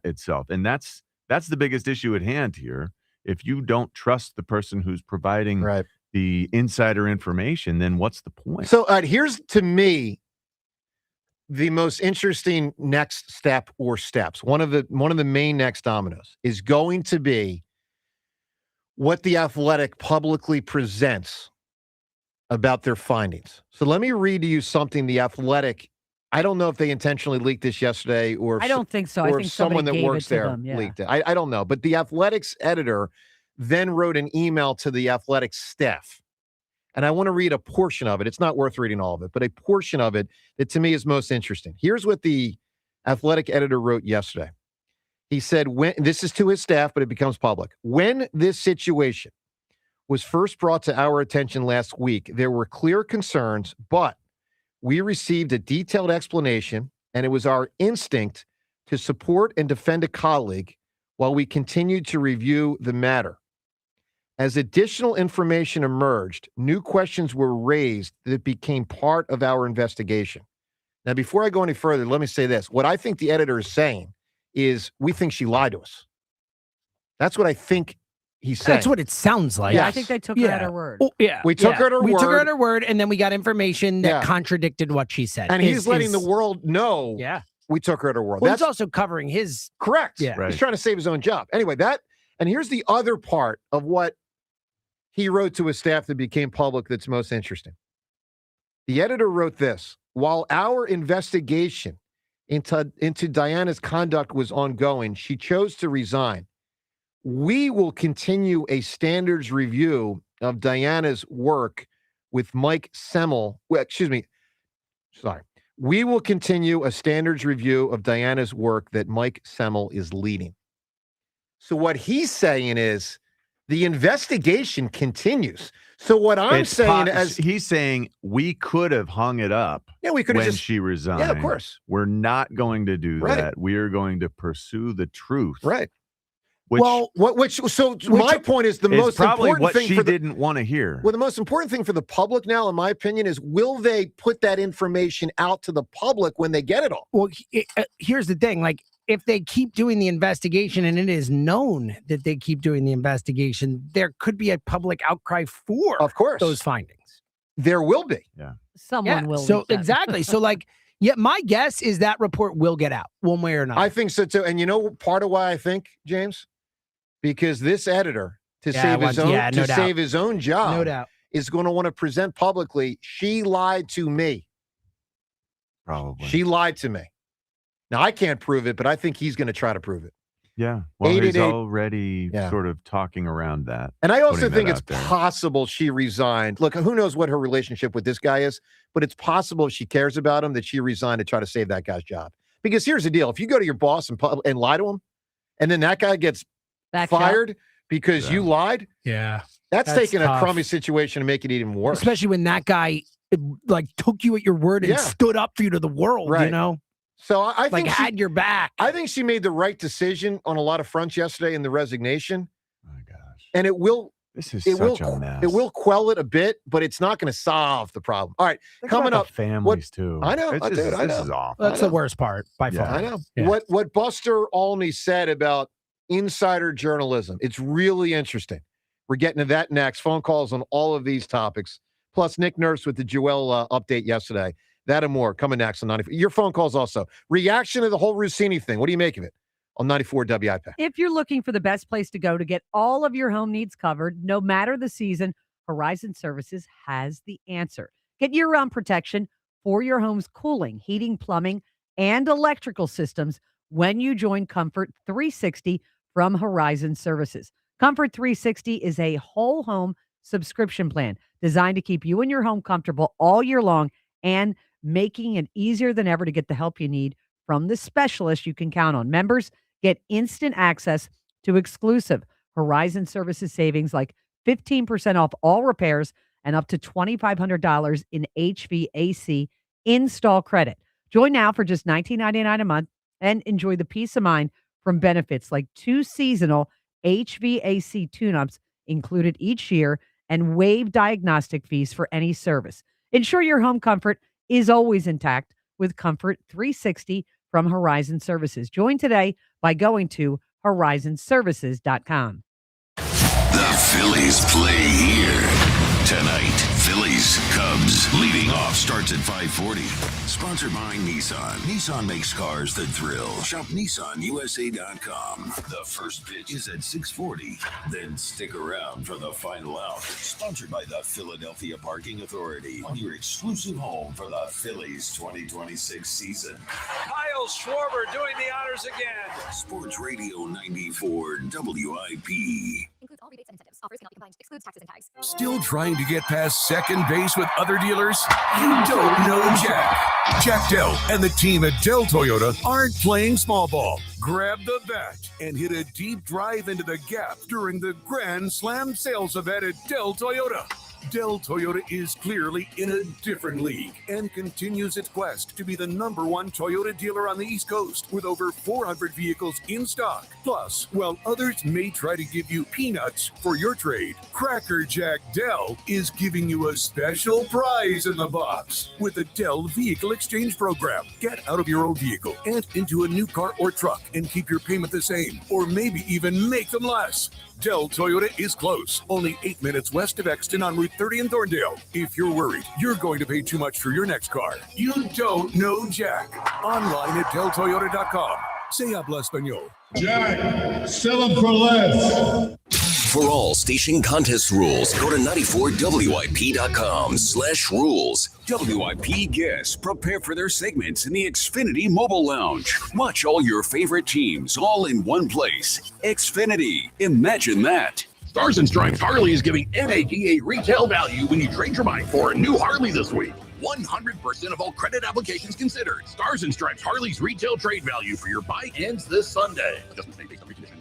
itself, and that's the biggest issue at hand here. If you don't trust the person who's providing the insider information, then what's the point? So here's to me the most interesting next step or steps. One of the main next dominoes is going to be what the Athletic publicly presents about their findings. So let me read to you something the Athletic. I don't know if they intentionally leaked this yesterday or if I don't think so. I or think if someone that somebody gave works it to there them, yeah. leaked it. I don't know. But the Athletic's editor then wrote an email to the Athletic staff. And I want to read a portion of it. It's not worth reading all of it, but a portion of it that to me is most interesting. Here's what the Athletic editor wrote yesterday. He said, when this is to his staff, but it becomes public. When this situation was first brought to our attention last week, there were clear concerns, but we received a detailed explanation, and it was our instinct to support and defend a colleague while we continued to review the matter. As additional information emerged, new questions were raised that became part of our investigation. Now, before I go any further, let me say this. What I think the editor is saying is we think she lied to us. That's what I think he's saying. That's what it sounds like. Yeah, I think they took her at her word. Oh, yeah. We took her at her We took her word. at her word, and then we got information that Yeah. contradicted what she said. And he's letting the world know we took her at her word. Well, That's he's also covering his correct. Yeah. He's trying to save his own job. Anyway, and here's the other part of what he wrote to his staff that became public that's most interesting. The editor wrote this: while our investigation into Diana's conduct was ongoing, she chose to resign. We will continue a standards review of Diana's work with Mike Semmel. Well, excuse me. Sorry. We will continue a standards review of Diana's work that Mike Semmel is leading. So what he's saying is the investigation continues. So what I'm It's saying he's saying we could have hung it up. Yeah, we could have when just she resigned. Yeah, of course. We're not going to do Right. that. We are going to pursue the truth. Right. Which, my point is the is most probably important what thing she for the, didn't want to hear. Well, the most important thing for the public now, in my opinion, is will they put that information out to the public when they get it all? Well, here's the thing. Like, if they keep doing the investigation and it is known that they keep doing the investigation, there could be a public outcry for of course those findings. There will be. Yeah. Someone will. So leak that. exactly. So like, yeah, my guess is that report will get out one way or another. I think so too. And you know part of why I think, James? Because this editor, to Yeah, save his no own doubt. save his own job, No doubt. is going to want to present publicly, she lied to me. Probably. She lied to me. Now I can't prove it, but I think he's going to try to prove it. Yeah. Well, he's 888 already sort of talking around that. And I also putting think that it's out there. possible she resigned. Look, who knows what her relationship with this guy is, but it's possible if she cares about him that she resigned to try to save that guy's job. Because here's the deal. If you go to your boss and lie to him, and then that guy gets fired because you lied, that's taking tough. a crummy situation to make it even worse. Especially when that guy like took you at your word and Yeah. stood up for you to the world, you Right. know? So I think Like, had your back. I think she made the right decision on a lot of fronts yesterday in the resignation. Oh my gosh! And it will. This is it will, such a mess. It will quell it a bit, but it's not going to solve the problem. All right, Think coming about up, the families too. I know, It's I just- did, I this know. is awful. That's the worst part by far. I know. Yeah. What Buster Olney said about insider journalism. It's really interesting. We're getting to that next. Phone calls on all of these topics. Plus, Nick Nurse with the Joel update yesterday. That and more coming next on 94. Your phone calls also. Reaction to the whole Rossini thing. What do you make of it? On 94 WIP. If you're looking for the best place to go to get all of your home needs covered, no matter the season, Horizon Services has the answer. Get year-round protection for your home's cooling, heating, plumbing, and electrical systems when you join Comfort 360 from Horizon Services. Comfort 360 is a whole home subscription plan designed to keep you and your home comfortable all year long and making it easier than ever to get the help you need from the specialist you can count on. Members get instant access to exclusive Horizon Services savings like 15% off all repairs and up to $2,500 in HVAC install credit. Join now for just $19.99 a month and enjoy the peace of mind from benefits like 2 seasonal HVAC tune-ups included each year and waive diagnostic fees for any service. Ensure your home comfort is always intact with Comfort 360 from Horizon Services. Join today by going to horizonservices.com. The Phillies play here tonight. Phillies Cubs leading off starts at 5:40. Sponsored by Nissan. Nissan makes cars that thrill. Shop NissanUSA.com. The first pitch is at 6:40. Then stick around for the final out. Sponsored by the Philadelphia Parking Authority. Your exclusive home for the Phillies 2026 season. Kyle Schwarber doing the honors again. Sports Radio 94 WIP. Includes all rebates and incentives. Offers cannot be combined. Excludes taxes and tags. Still trying to get past second base with other dealers? You don't know Jack. Jack Dell and the team at Dell Toyota aren't playing small ball. Grab the bat and hit a deep drive into the gap during the Grand Slam sales event at Dell Toyota. Dell Toyota is clearly in a different league and continues its quest to be the #1 Toyota dealer on the East Coast with over 400 vehicles in stock. Plus, while others may try to give you peanuts for your trade, Cracker Jack Dell is giving you a special prize in the box with the Dell Vehicle Exchange Program. Get out of your old vehicle and into a new car or truck and keep your payment the same, or maybe even make them less. Dell Toyota is close, only 8 minutes west of Exton on Route 30 in Thorndale. If you're worried you're going to pay too much for your next car, you don't know Jack. Online at DellToyota.com. Se habla español. Jack, sell them for less. For all station contest rules, go to 94WIP.com/rules. WIP guests prepare for their segments in the Xfinity Mobile Lounge. Watch all your favorite teams all in one place. Xfinity. Imagine that. Stars and Stripes Harley is giving NADA retail value when you trade your bike for a new Harley this week. 100% of all credit applications considered. Stars and Stripes Harley's retail trade value for your bike ends this Sunday. Adjustments made based on reconditioning.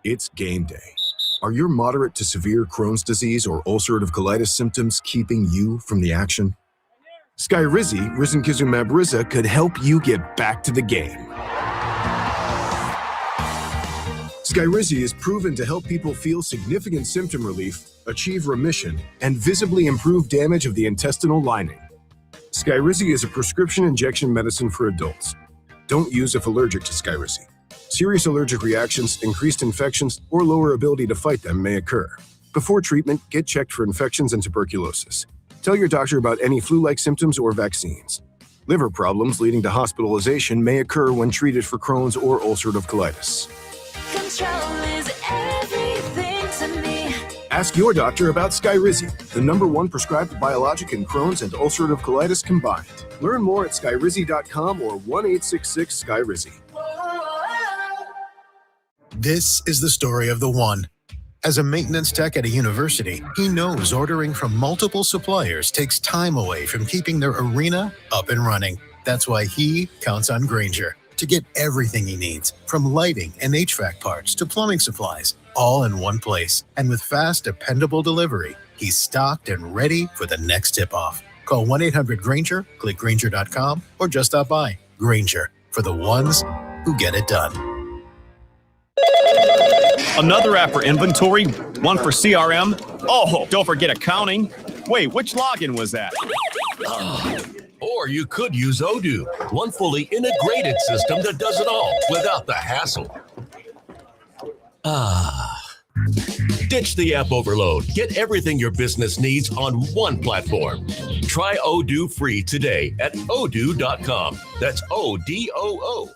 It's game day. Are your moderate to severe Crohn's disease or ulcerative colitis symptoms keeping you from the action? Skyrizi, risankizumab Riza, could help you get back to the game. Skyrizi is proven to help people feel significant symptom relief, achieve remission, and visibly improve damage of the intestinal lining. Skyrizi is a prescription injection medicine for adults. Don't use if allergic to Skyrizi. Serious allergic reactions, increased infections, or lower ability to fight them may occur. Before treatment, get checked for infections and tuberculosis. Tell your doctor about any flu-like symptoms or vaccines. Liver problems leading to hospitalization may occur when treated for Crohn's or ulcerative colitis. Control is everything to me. Ask your doctor about Skyrizi, the #1 prescribed biologic in Crohn's and ulcerative colitis combined. Learn more at skyrizi.com or 1-866-SKYRIZI. This is the story of the one. As a maintenance tech at a university, he knows ordering from multiple suppliers takes time away from keeping their arena up and running. That's why he counts on Grainger to get everything he needs, from lighting and HVAC parts to plumbing supplies, all in one place. And with fast, dependable delivery, he's stocked and ready for the next tip-off. Call 1-800-GRAINGER, click Grainger.com, or just stop by. Grainger, for the ones who get it done. Another app for inventory, one for CRM. Oh, don't forget accounting. Wait, which login was that? Or you could use Odoo, one fully integrated system that does it all without the hassle. Ditch the app overload. Get everything your business needs on one platform. Try Odoo free today at odoo.com. That's ODOO.com.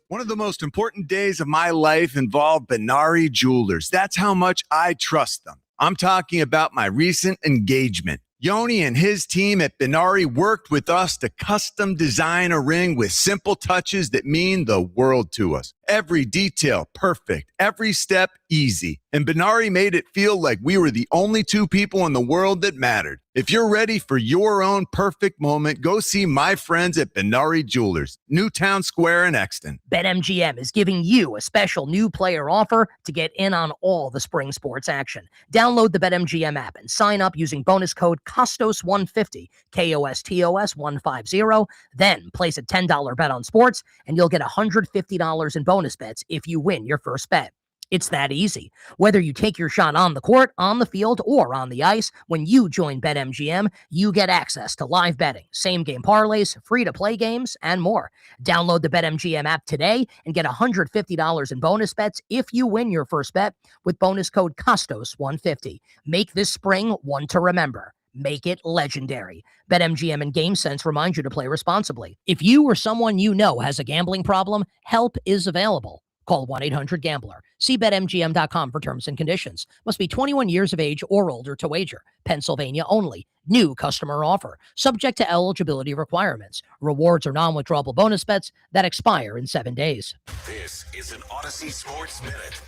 One of the most important days of my life involved Benari Jewelers. That's how much I trust them. I'm talking about my recent engagement. Yoni and his team at Benari worked with us to custom design a ring with simple touches that mean the world to us. Every detail perfect, every step easy. And Benari made it feel like we were the only two people in the world that mattered. If you're ready for your own perfect moment, go see my friends at Benari Jewelers, Newtown Square in Exton. BetMGM is giving you a special new player offer to get in on all the spring sports action. Download the BetMGM app and sign up using bonus code KOSTOS150, KOSTOS 150. Then place a $10 bet on sports, and you'll get $150 in bonus bets if you win your first bet. It's that easy. Whether you take your shot on the court, on the field, or on the ice, when you join BetMGM, you get access to live betting, same-game parlays, free-to-play games, and more. Download the BetMGM app today and get $150 in bonus bets if you win your first bet with bonus code KOSTOS150. Make this spring one to remember. Make it legendary. BetMGM and GameSense remind you to play responsibly. If you or someone you know has a gambling problem, help is available. Call 1-800-GAMBLER. See BetMGM.com for terms and conditions. Must be 21 years of age or older to wager. Pennsylvania only. New customer offer. Subject to eligibility requirements. Rewards are non-withdrawable bonus bets that expire in 7 days. This is an Odyssey Sports Minute.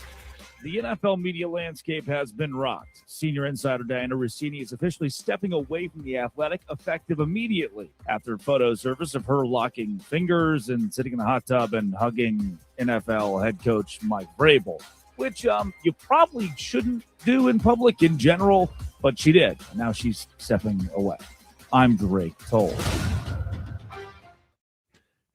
The NFL media landscape has been rocked. Senior insider Diana Rossini is officially stepping away from The Athletic, effective immediately after photos surfaced of her locking fingers and sitting in the hot tub and hugging NFL head coach Mike Vrabel, which you probably shouldn't do in public in general, but she did. Now she's stepping away. I'm Drake Toll.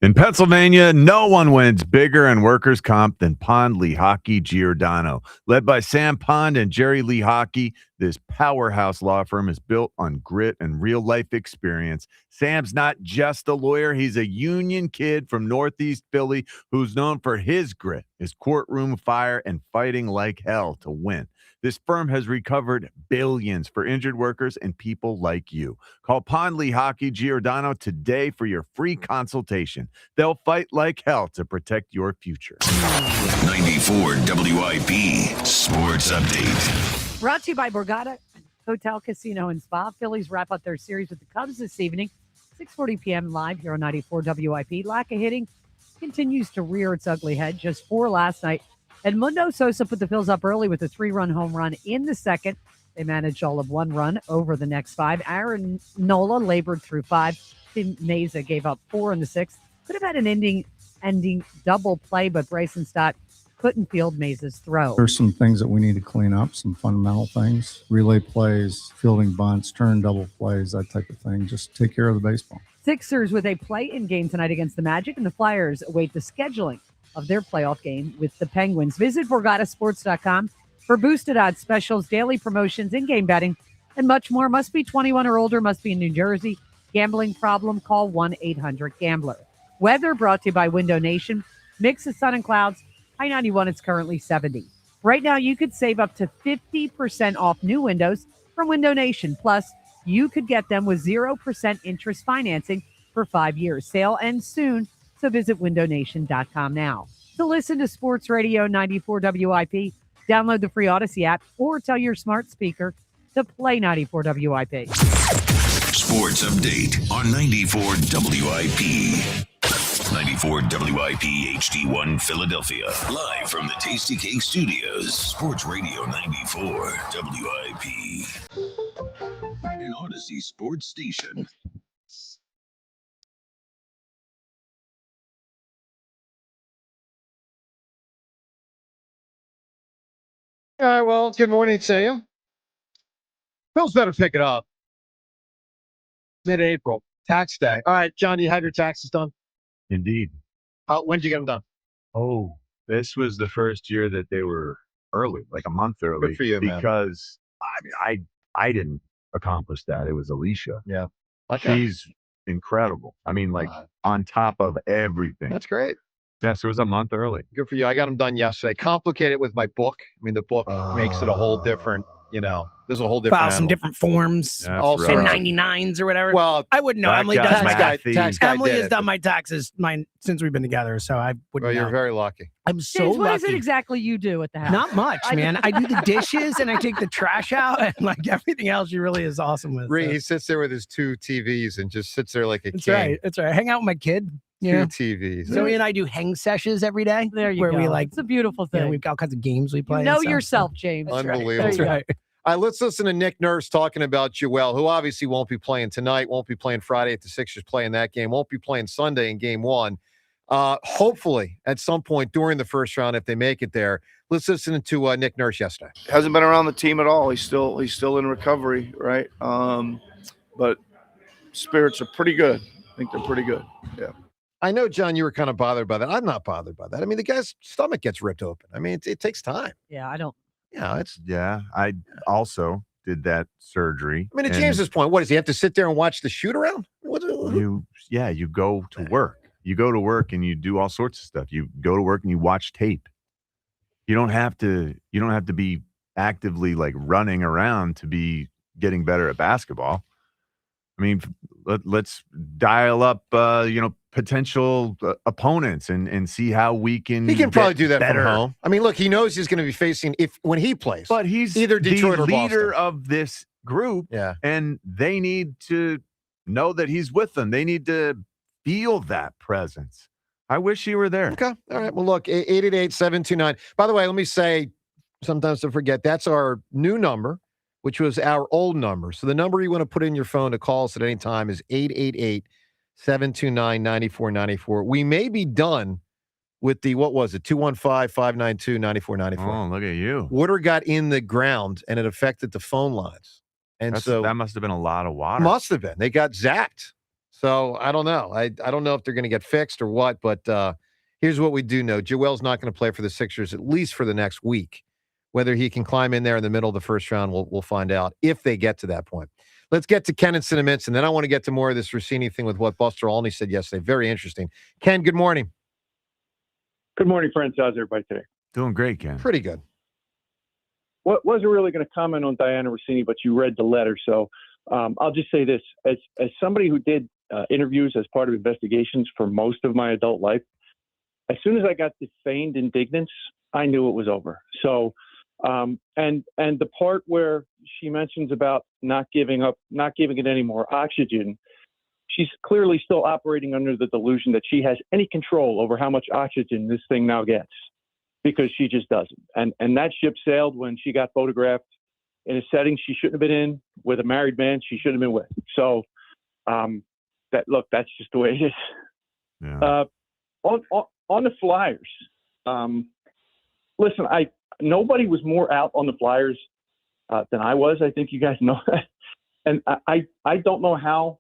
In Pennsylvania, no one wins bigger in workers' comp than Pond Lehocky Giordano. Led by Sam Pond and Jerry Lehocky, this powerhouse law firm is built on grit and real-life experience. Sam's not just a lawyer. He's a union kid from Northeast Philly who's known for his grit, his courtroom fire, and fighting like hell to win. This firm has recovered billions for injured workers and people like you. Call Pond Lehocky Giordano today for your free consultation. They'll fight like hell to protect your future. 94 WIP Sports Update. Brought to you by Borgata Hotel, Casino, and Spa. Phillies wrap up their series with the Cubs this evening, 6:40 p.m. live here on 94 WIP. Lack of hitting continues to rear its ugly head. Just 4 last night. Edmundo Sosa put the Phils up early with a 3-run home run in the second. They managed all of 1 run over the next 5. Aaron Nola labored through 5. Tim Meza gave up 4 in the 6th. Could have had an ending double play, but Bryson Stott couldn't field Meza's throw. There's some things that we need to clean up, some fundamental things. Relay plays, fielding bunts, turn double plays, that type of thing. Just take care of the baseball. Sixers with a play-in game tonight against the Magic, and the Flyers await the scheduling of their playoff game with the Penguins. Visit BorgataSports.com for boosted odds specials, daily promotions, in-game betting, and much more. Must be 21 or older, must be in New Jersey. Gambling problem, call 1-800-GAMBLER. Weather brought to you by Window Nation. Mix of sun and clouds. High 91, it's currently 70. Right now, you could save up to 50% off new windows from Window Nation. Plus, you could get them with 0% interest financing for 5 years. Sale ends soon. So visit windownation.com now. To listen to Sports Radio 94 WIP, download the free Odyssey app or tell your smart speaker to play 94 WIP. Sports Update on 94 WIP. 94 WIP HD1 Philadelphia. Live from the Tasty Cake Studios. Sports Radio 94 WIP. An Odyssey Sports Station. All right, well, good morning to you. Phil's better pick it up. Mid-April, tax day. All right, John, you have your taxes done? Indeed. When did you get them done? Oh, this was the first year that they were early, like a month early. Good for you, man. Because I didn't accomplish that. It was Alicia. Yeah. Okay. She's incredible. I mean, like on top of everything. That's great. Yes, it was a month early. Good for you. I got them done yesterday. Complicated with my book. I mean, the book makes it a whole different, there's a whole different File some animal. different forms, That's also, right. 1099s or whatever. Well, I wouldn't know. that Emily guy's does my my tax guy Emily did has it. done my taxes since we've been together, so I wouldn't Well, you're know. very lucky. I'm so James, what is lucky. it exactly you do at the house? Not much, man. I do the dishes and I take the trash out, and like everything else, she really is awesome with. So. He sits there with his 2 TVs and just sits there like a That's king. right. That's right. I hang out with my kid. 2 Yeah. TVs. Zoe and I do hang sessions every day. There you where go. we like. It's a beautiful thing. We've got all kinds of games we play. You know and stuff, yourself, so. James. Unbelievable. That's right. All right, let's listen to Nick Nurse talking about Joel, who obviously won't be playing tonight, won't be playing Friday if the Sixers play in that game, won't be playing Sunday in game 1. Hopefully, at some point during the first round, if they make it there. Let's listen to Nick Nurse yesterday. Hasn't been around the team at all. He's still in recovery, right? But spirits are pretty good. I think they're pretty good. Yeah. I know, John, you were kind of bothered by that. I'm not bothered by that. I mean, the guy's stomach gets ripped open. I mean, it takes time. Yeah, I don't. Yeah, I also did that surgery. I mean, at and James's point, what does he have to sit there and watch the shoot around? you go to work. You go to work and you do all sorts of stuff. You go to work and you watch tape. You don't have to be actively like running around to be getting better at basketball. I mean, let's dial up potential opponents and see how we can. He can probably do that better. from home. I mean, look, he knows he's going to be facing when he plays. But he's either Detroit the or leader Boston. of this group. Yeah. And they need to know that he's with them. They need to feel that presence. I wish he were there. Okay. All right. Well, look, 888-729. By the way, let me say, sometimes I forget, that's our new number, which was our old number. So the number you want to put in your phone to call us at any time is 888-729-9494. We may be done with the, 215-592-9494. Oh, look at you. Water got in the ground and it affected the phone lines. And so that must have been a lot of water. Must have been. They got zapped. So I don't know. I don't know if they're going to get fixed or what, but here's what we do know. Joel's not going to play for the Sixers, at least for the next week. Whether he can climb in there in the middle of the first round, we'll find out if they get to that point. Let's get to Ken and Cinnamons, and then I want to get to more of this Rossini thing with what Buster Olney said yesterday. Very interesting. Ken, good morning. Good morning, friends. How's everybody today? Doing great, Ken. Pretty good. Wasn't really going to comment on Diana Rossini, but you read the letter, so I'll just say this: as somebody who did interviews as part of investigations for most of my adult life, as soon as I got the feigned indignance, I knew it was over. So, and the part where she mentions about not giving it any more oxygen, she's clearly still operating under the delusion that she has any control over how much oxygen this thing now gets, because she just doesn't. And that ship sailed when she got photographed in a setting she shouldn't have been in with a married man she shouldn't have been with. So, that's just the way it is. Yeah. On the Flyers, listen, nobody was more out on the Flyers than I was. I think you guys know that. And I don't know how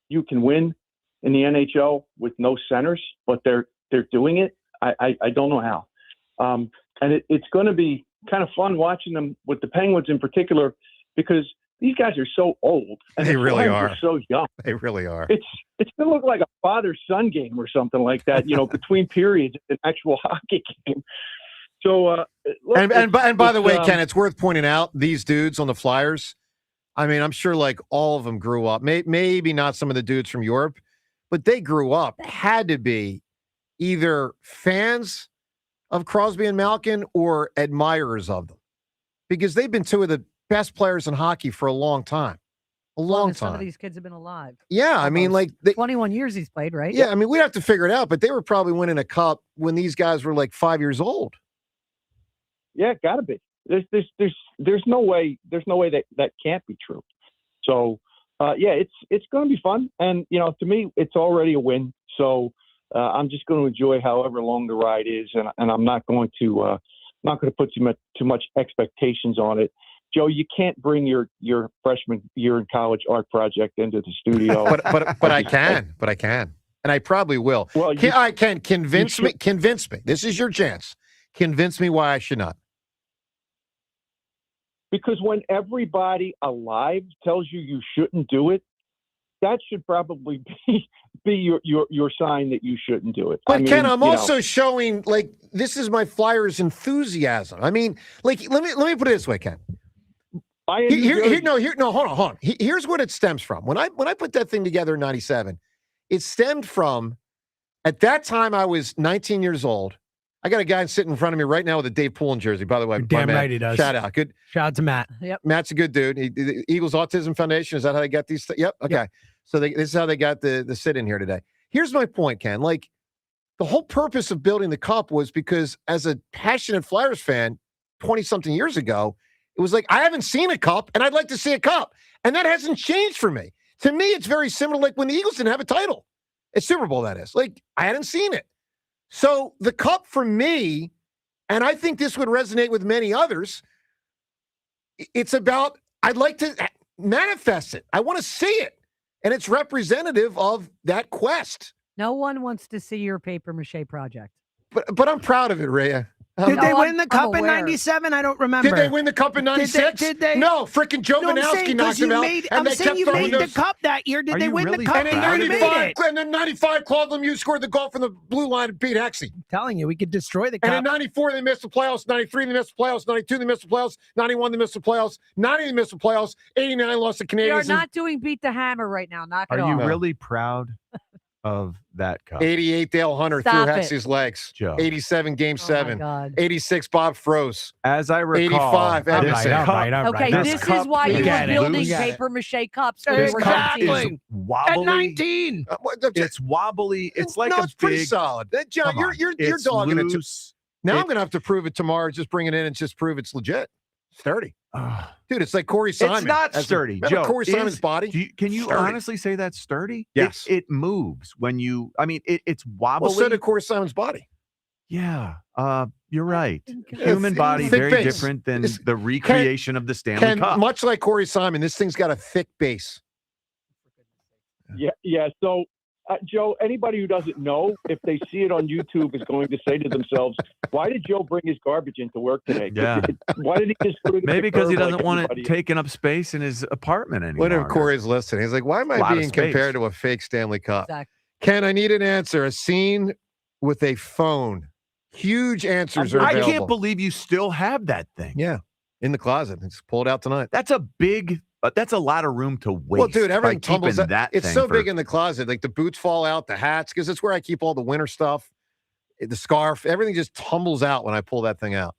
you can win in the NHL with no centers, but they're doing it. I don't know how. And it's going to be kind of fun watching them with the Penguins in particular, because these guys are so old and They really Flyers are. so young. They really are. It's going to look like a father-son game or something like that, between periods, an actual hockey game. So, look, And by the way, Ken, it's worth pointing out, these dudes on the Flyers, I mean, I'm sure like all of them grew up. Maybe not some of the dudes from Europe, but they grew up, had to be either fans of Crosby and Malkin or admirers of them, because they've been two of the best players in hockey for a long time. A long Some of time. these kids have been alive. Yeah, I mean, like 21 years he's played, right? Yeah, I mean, we'd have to figure it out, but they were probably winning a cup when these guys were like 5 years old. Yeah, gotta be. There's no way that can't be true. So, it's going to be fun, and to me, it's already a win. So, I'm just going to enjoy however long the ride is, and I'm not going to put too much expectations on it. Joe, you can't bring your freshman year in college art project into the studio. but I can, and I probably will. Well, I can convince me. This is your chance. Convince me why I should not. Because when everybody alive tells you shouldn't do it, that should probably be your sign that you shouldn't do it. But Ken, I'm also showing like this is my Flyers enthusiasm. I mean, like let me put it this way, Ken. Hold on. Here's what it stems from. When I put that thing together in '97, it stemmed from, at that time I was 19 years old. I got a guy sitting in front of me right now with a Dave Poulin jersey. By the way, damn right he does. Shout out. Good. Shout out to Matt. Yep. Matt's a good dude. The Eagles Autism Foundation. Is that how they got these? Yep. Okay. Yep. So this is how they got the sit in here today. Here's my point, Ken. Like, the whole purpose of building the cup was because, as a passionate Flyers fan 20-something years ago, it was like, I haven't seen a cup, and I'd like to see a cup. And that hasn't changed for me. To me, it's very similar, like when the Eagles didn't have a title. It's Super Bowl, that is. Like, I hadn't seen it. So the cup for me, and I think this would resonate with many others, it's about, I'd like to manifest it. I want to see it. And it's representative of that quest. No one wants to see your papier-mâché project. But I'm proud of it, Rhea. Did they win the cup in '97? I don't remember. Did they win the cup in '96? Did they? No, freaking Joe Manowski knocked him out. I'm saying you made the cup that year. Did they win the cup? And in '95, Claude Lemieux scored the goal from the blue line and beat Hexie. I'm telling you, we could destroy the cup. And in '94, they missed the playoffs. '93, they missed the playoffs. '92, they missed the playoffs. '91, they missed the playoffs. '90, they missed the playoffs. '89, lost the We Canadians. are not doing Beat the Hammer right now. Knock it off. Are you really proud of that cup? 88, Dale Hunter threw Hexie's legs. Joe. 87, Game 7. God. 86, Bob Froze. As I recall. 85, Edison. Okay, this is why you were building papier-mâché cups. When you were 17. Wobbly. At 19. It's wobbly. It's like it's pretty big, solid. John, Come on. you're It's dogging loose. it. Now I'm going to have to prove it tomorrow. Just bring it in and just prove it's legit. Sturdy. Dude, it's like Corey Simon. It's not sturdy. Remember Joe, Corey Simon's body? Can you Sturdy. honestly say that's sturdy? Yes. It moves when you, it's wobbly. Well, so did Corey Simon's body. Yeah. You're right. Human body, thick very base. different than the recreation of the Stanley Cup. Much like Corey Simon, this thing's got a thick base. Yeah. So, Joe, anybody who doesn't know, if they see it on YouTube, is going to say to themselves, why did Joe bring his garbage into work today? Yeah. Why did he just put it in Maybe the because he curb doesn't like want it everybody else? taking up space in his apartment anymore. What if Corey's listening? He's like, why am I Lot of being space. compared to a fake Stanley Cup? Exactly. Ken, I need an answer. A scene with a phone. Huge answers are I available. can't believe you still have that thing. Yeah. In the closet. Just pull it out tonight. That's a big, that's a lot of room to waste. Well, dude, everything by keeping tumbles out. that It's thing so for- big in the closet. Like the boots fall out, the hats, because it's where I keep all the winter stuff, the scarf. Everything just tumbles out when I pull that thing out.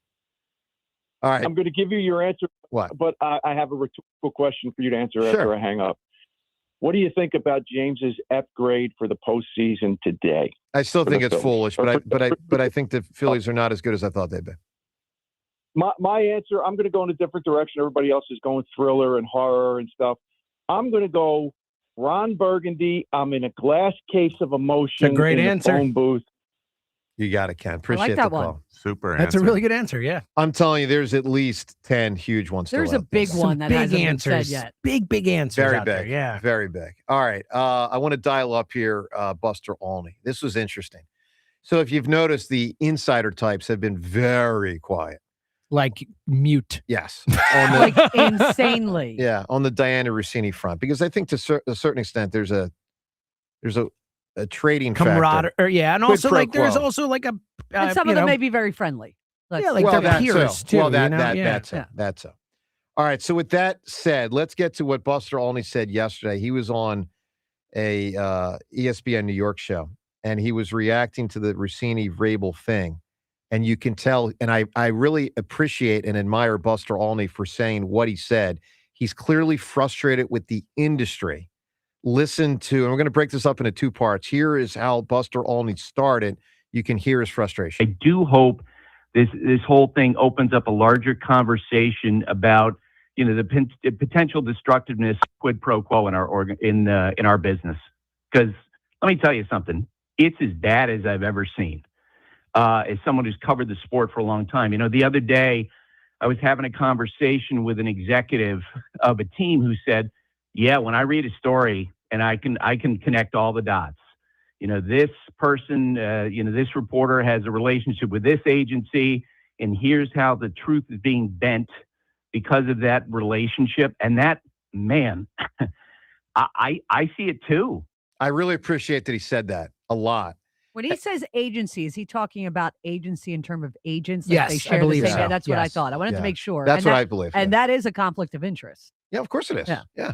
All right. I'm going to give you your answer, What? but I have a rhetorical question for you to answer Sure. after I hang up. What do you think about James's F grade for the postseason today? I still for think the it's Phillies? foolish, but I think the Phillies are not as good as I thought they'd be. My answer, I'm going to go in a different direction. Everybody else is going thriller and horror and stuff. I'm going to go Ron Burgundy. I'm in a glass case of emotion. It's a great in the answer. phone booth. You got it, Ken. Appreciate that the one. call. Super That's answer. a really good answer. Yeah. I'm telling you, there's at least 10 huge ones. There's still a out there. big one that big hasn't answers. been said yet. Big answers Very out big. there. Yeah. Very big. All right. I want to dial up here Buster Olney. This was interesting. So if you've noticed, the insider types have been very quiet. Like mute. Yes. Like insanely. Yeah, on the Diana Rossini front, because I think to a certain extent there's a trading Camaraderie. factor. Yeah. And Quid also pro like there's quo. also like a And some of them may be very friendly. Yeah, like they're that peers too. Well, you know? that's it. That's it. All right. So with that said, let's get to what Buster Olney said yesterday. He was on a ESPN New York show, and he was reacting to the Rossini-Vrabel thing. And you can tell, and I really appreciate and admire Buster Olney for saying what he said. He's clearly frustrated with the industry. Listen to, and we're going to break this up into two parts. Here is how Buster Olney started. You can hear his frustration. I do hope this whole thing opens up a larger conversation about the potential destructiveness quid pro quo in our business. Because let me tell you something, it's as bad as I've ever seen. As someone who's covered the sport for a long time, the other day I was having a conversation with an executive of a team who said, "Yeah, when I read a story and I can connect all the dots. This person, this reporter has a relationship with this agency, and here's how the truth is being bent because of that relationship." And that, man, I see it too. I really appreciate that he said that a lot. When he says agency, is he talking about agency in terms of agents? Like Yes, they I share believe the same. so. Yeah, that's what I Yes. thought. I wanted to Yeah. make sure. That's And what that- I believe. And that is a conflict of interest. Yeah, of course it is. Yeah. Yeah.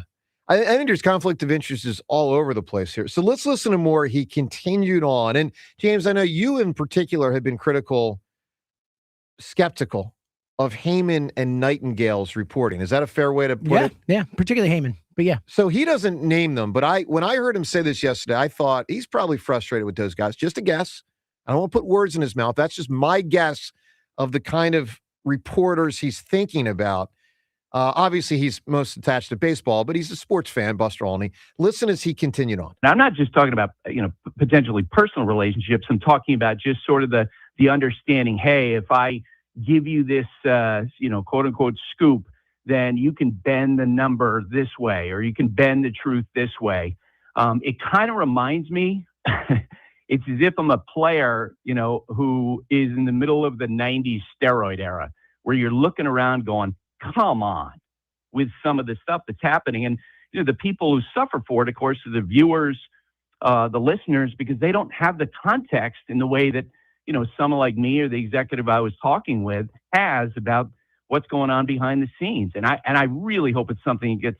I think there's conflict of interest is all over the place here. So let's listen to more. He continued on. And James, I know you in particular have been skeptical of Heyman and Nightingale's reporting. Is that a fair way to put it? Yeah, particularly Heyman. But yeah. So he doesn't name them, but when I heard him say this yesterday, I thought he's probably frustrated with those guys. Just a guess. I don't want to put words in his mouth. That's just my guess of the kind of reporters he's thinking about. Obviously, he's most attached to baseball, but he's a sports fan, Buster Olney. Listen as he continued on. And I'm not just talking about, potentially personal relationships. I'm talking about just sort of the understanding, hey, if I give you this, quote unquote scoop, then you can bend the number this way, or you can bend the truth this way. It kind of reminds me, it's as if I'm a player, who is in the middle of the 90s steroid era, where you're looking around going, come on, with some of the stuff that's happening. And, the people who suffer for it, of course, are the viewers, the listeners, because they don't have the context in the way that, someone like me or the executive I was talking with has about what's going on behind the scenes. And I really hope it's something that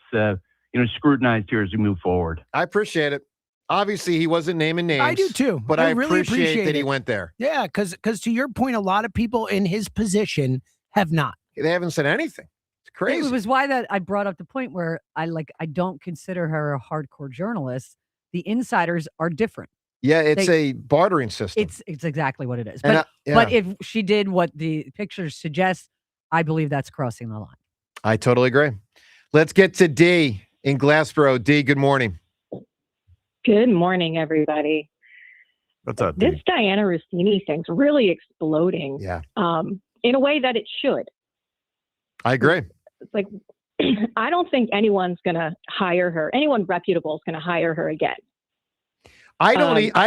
gets, scrutinized here as we move forward. I appreciate it. Obviously, he wasn't naming names. I do too. But I really appreciate that he it. went there. Yeah, because to your point, a lot of people in his position have not. They haven't said anything. It's crazy. It was why that I brought up the point where I don't consider her a hardcore journalist. The insiders are different. Yeah, it's a bartering system. It's exactly what it is. And But if she did what the pictures suggest, I believe that's crossing the line. I totally agree. Let's get to D in Glassboro. D, good morning. Good morning, everybody. What's up? This Diana Rossini thing's really exploding. Yeah. In a way that it should. I agree. It's like, I don't think anyone's going to hire her. Anyone reputable is going to hire her again. I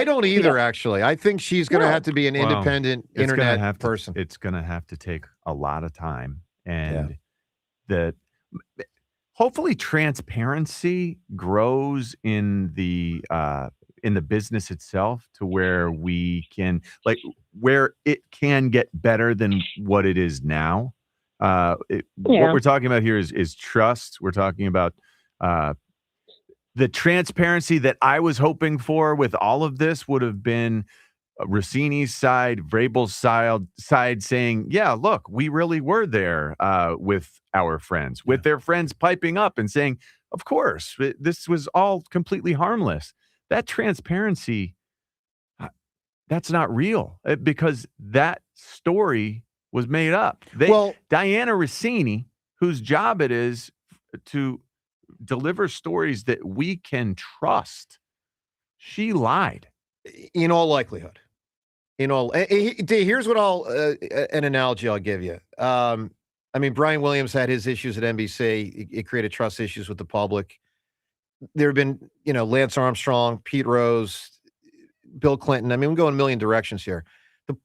don't either, actually. I think she's going to have to be an Well, independent it's gonna internet have to- person. It's going to have to take a lot of time. And hopefully transparency grows in the business itself to where we can, where it can get better than what it is now. What we're talking about here is trust. We're talking about the transparency that I was hoping for with all of this would have been Rossini's side, Vrabel's side saying, yeah, look, we really were there with our friends, with their friends piping up and saying, of course, this was all completely harmless. That transparency, that's not real because that story was made up. Diana Rossini, whose job it is to deliver stories that we can trust, she lied. In all likelihood. Here's what an analogy I'll give you. Brian Williams had his issues at NBC. It created trust issues with the public. There have been, Lance Armstrong, Pete Rose, Bill Clinton. We go in a million directions here.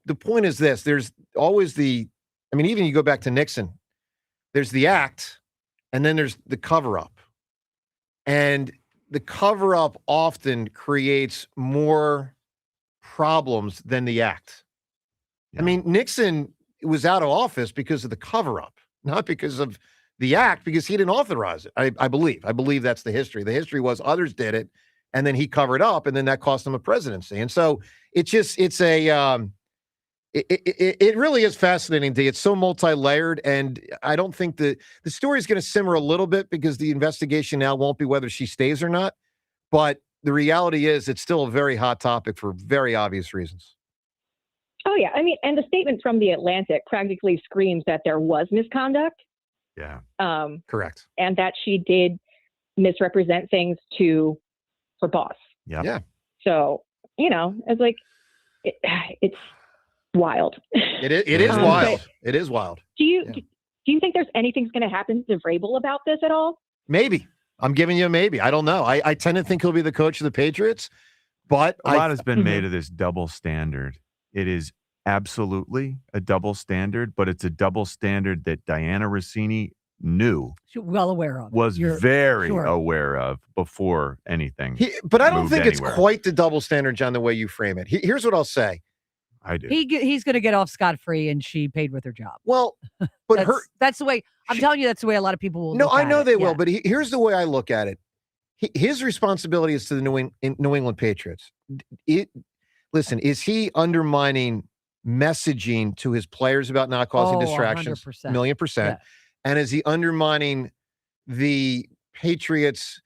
The point is this, there's always even you go back to Nixon, there's the act, and then there's the cover-up. And the cover-up often creates more problems than the act. Yeah. Nixon was out of office because of the cover-up, not because of the act, because he didn't authorize it. I believe that's the history. The history was others did it, and then he covered up, and then that cost him a presidency. And so it really is fascinating, D. It's so multi-layered, and I don't think the story is going to simmer a little bit because the investigation now won't be whether she stays or not. But the reality is it's still a very hot topic for very obvious reasons. Oh, yeah. And the statement from The Atlantic practically screams that there was misconduct. Yeah. Correct. And that she did misrepresent things to her boss. Yep. Yeah. So, it's like, it's wild. It is wild. It is wild. Do you think there's anything's going to happen to Vrabel about this at all? Maybe. I'm giving you a maybe. I don't know. I tend to think he'll be the coach of the Patriots, but a lot has been made of this double standard. It is absolutely a double standard, but it's a double standard that Diana Rossini knew, well aware of, was You're- very sure. aware of before anything. But I don't moved think anywhere. it's quite the double standard, John, the way you frame it. Here's what I'll say. I do. He's going to get off scot-free, and she paid with her job. Well, but that's the way. I'm telling you, that's the way a lot of people will. No, look I at know it. they Yeah. will, but here's the way I look at it. His responsibility is to the New England Patriots. Listen, is he undermining messaging to his players about not causing distractions? 100%. $1,000,000%. Yeah. And is he undermining the Patriots'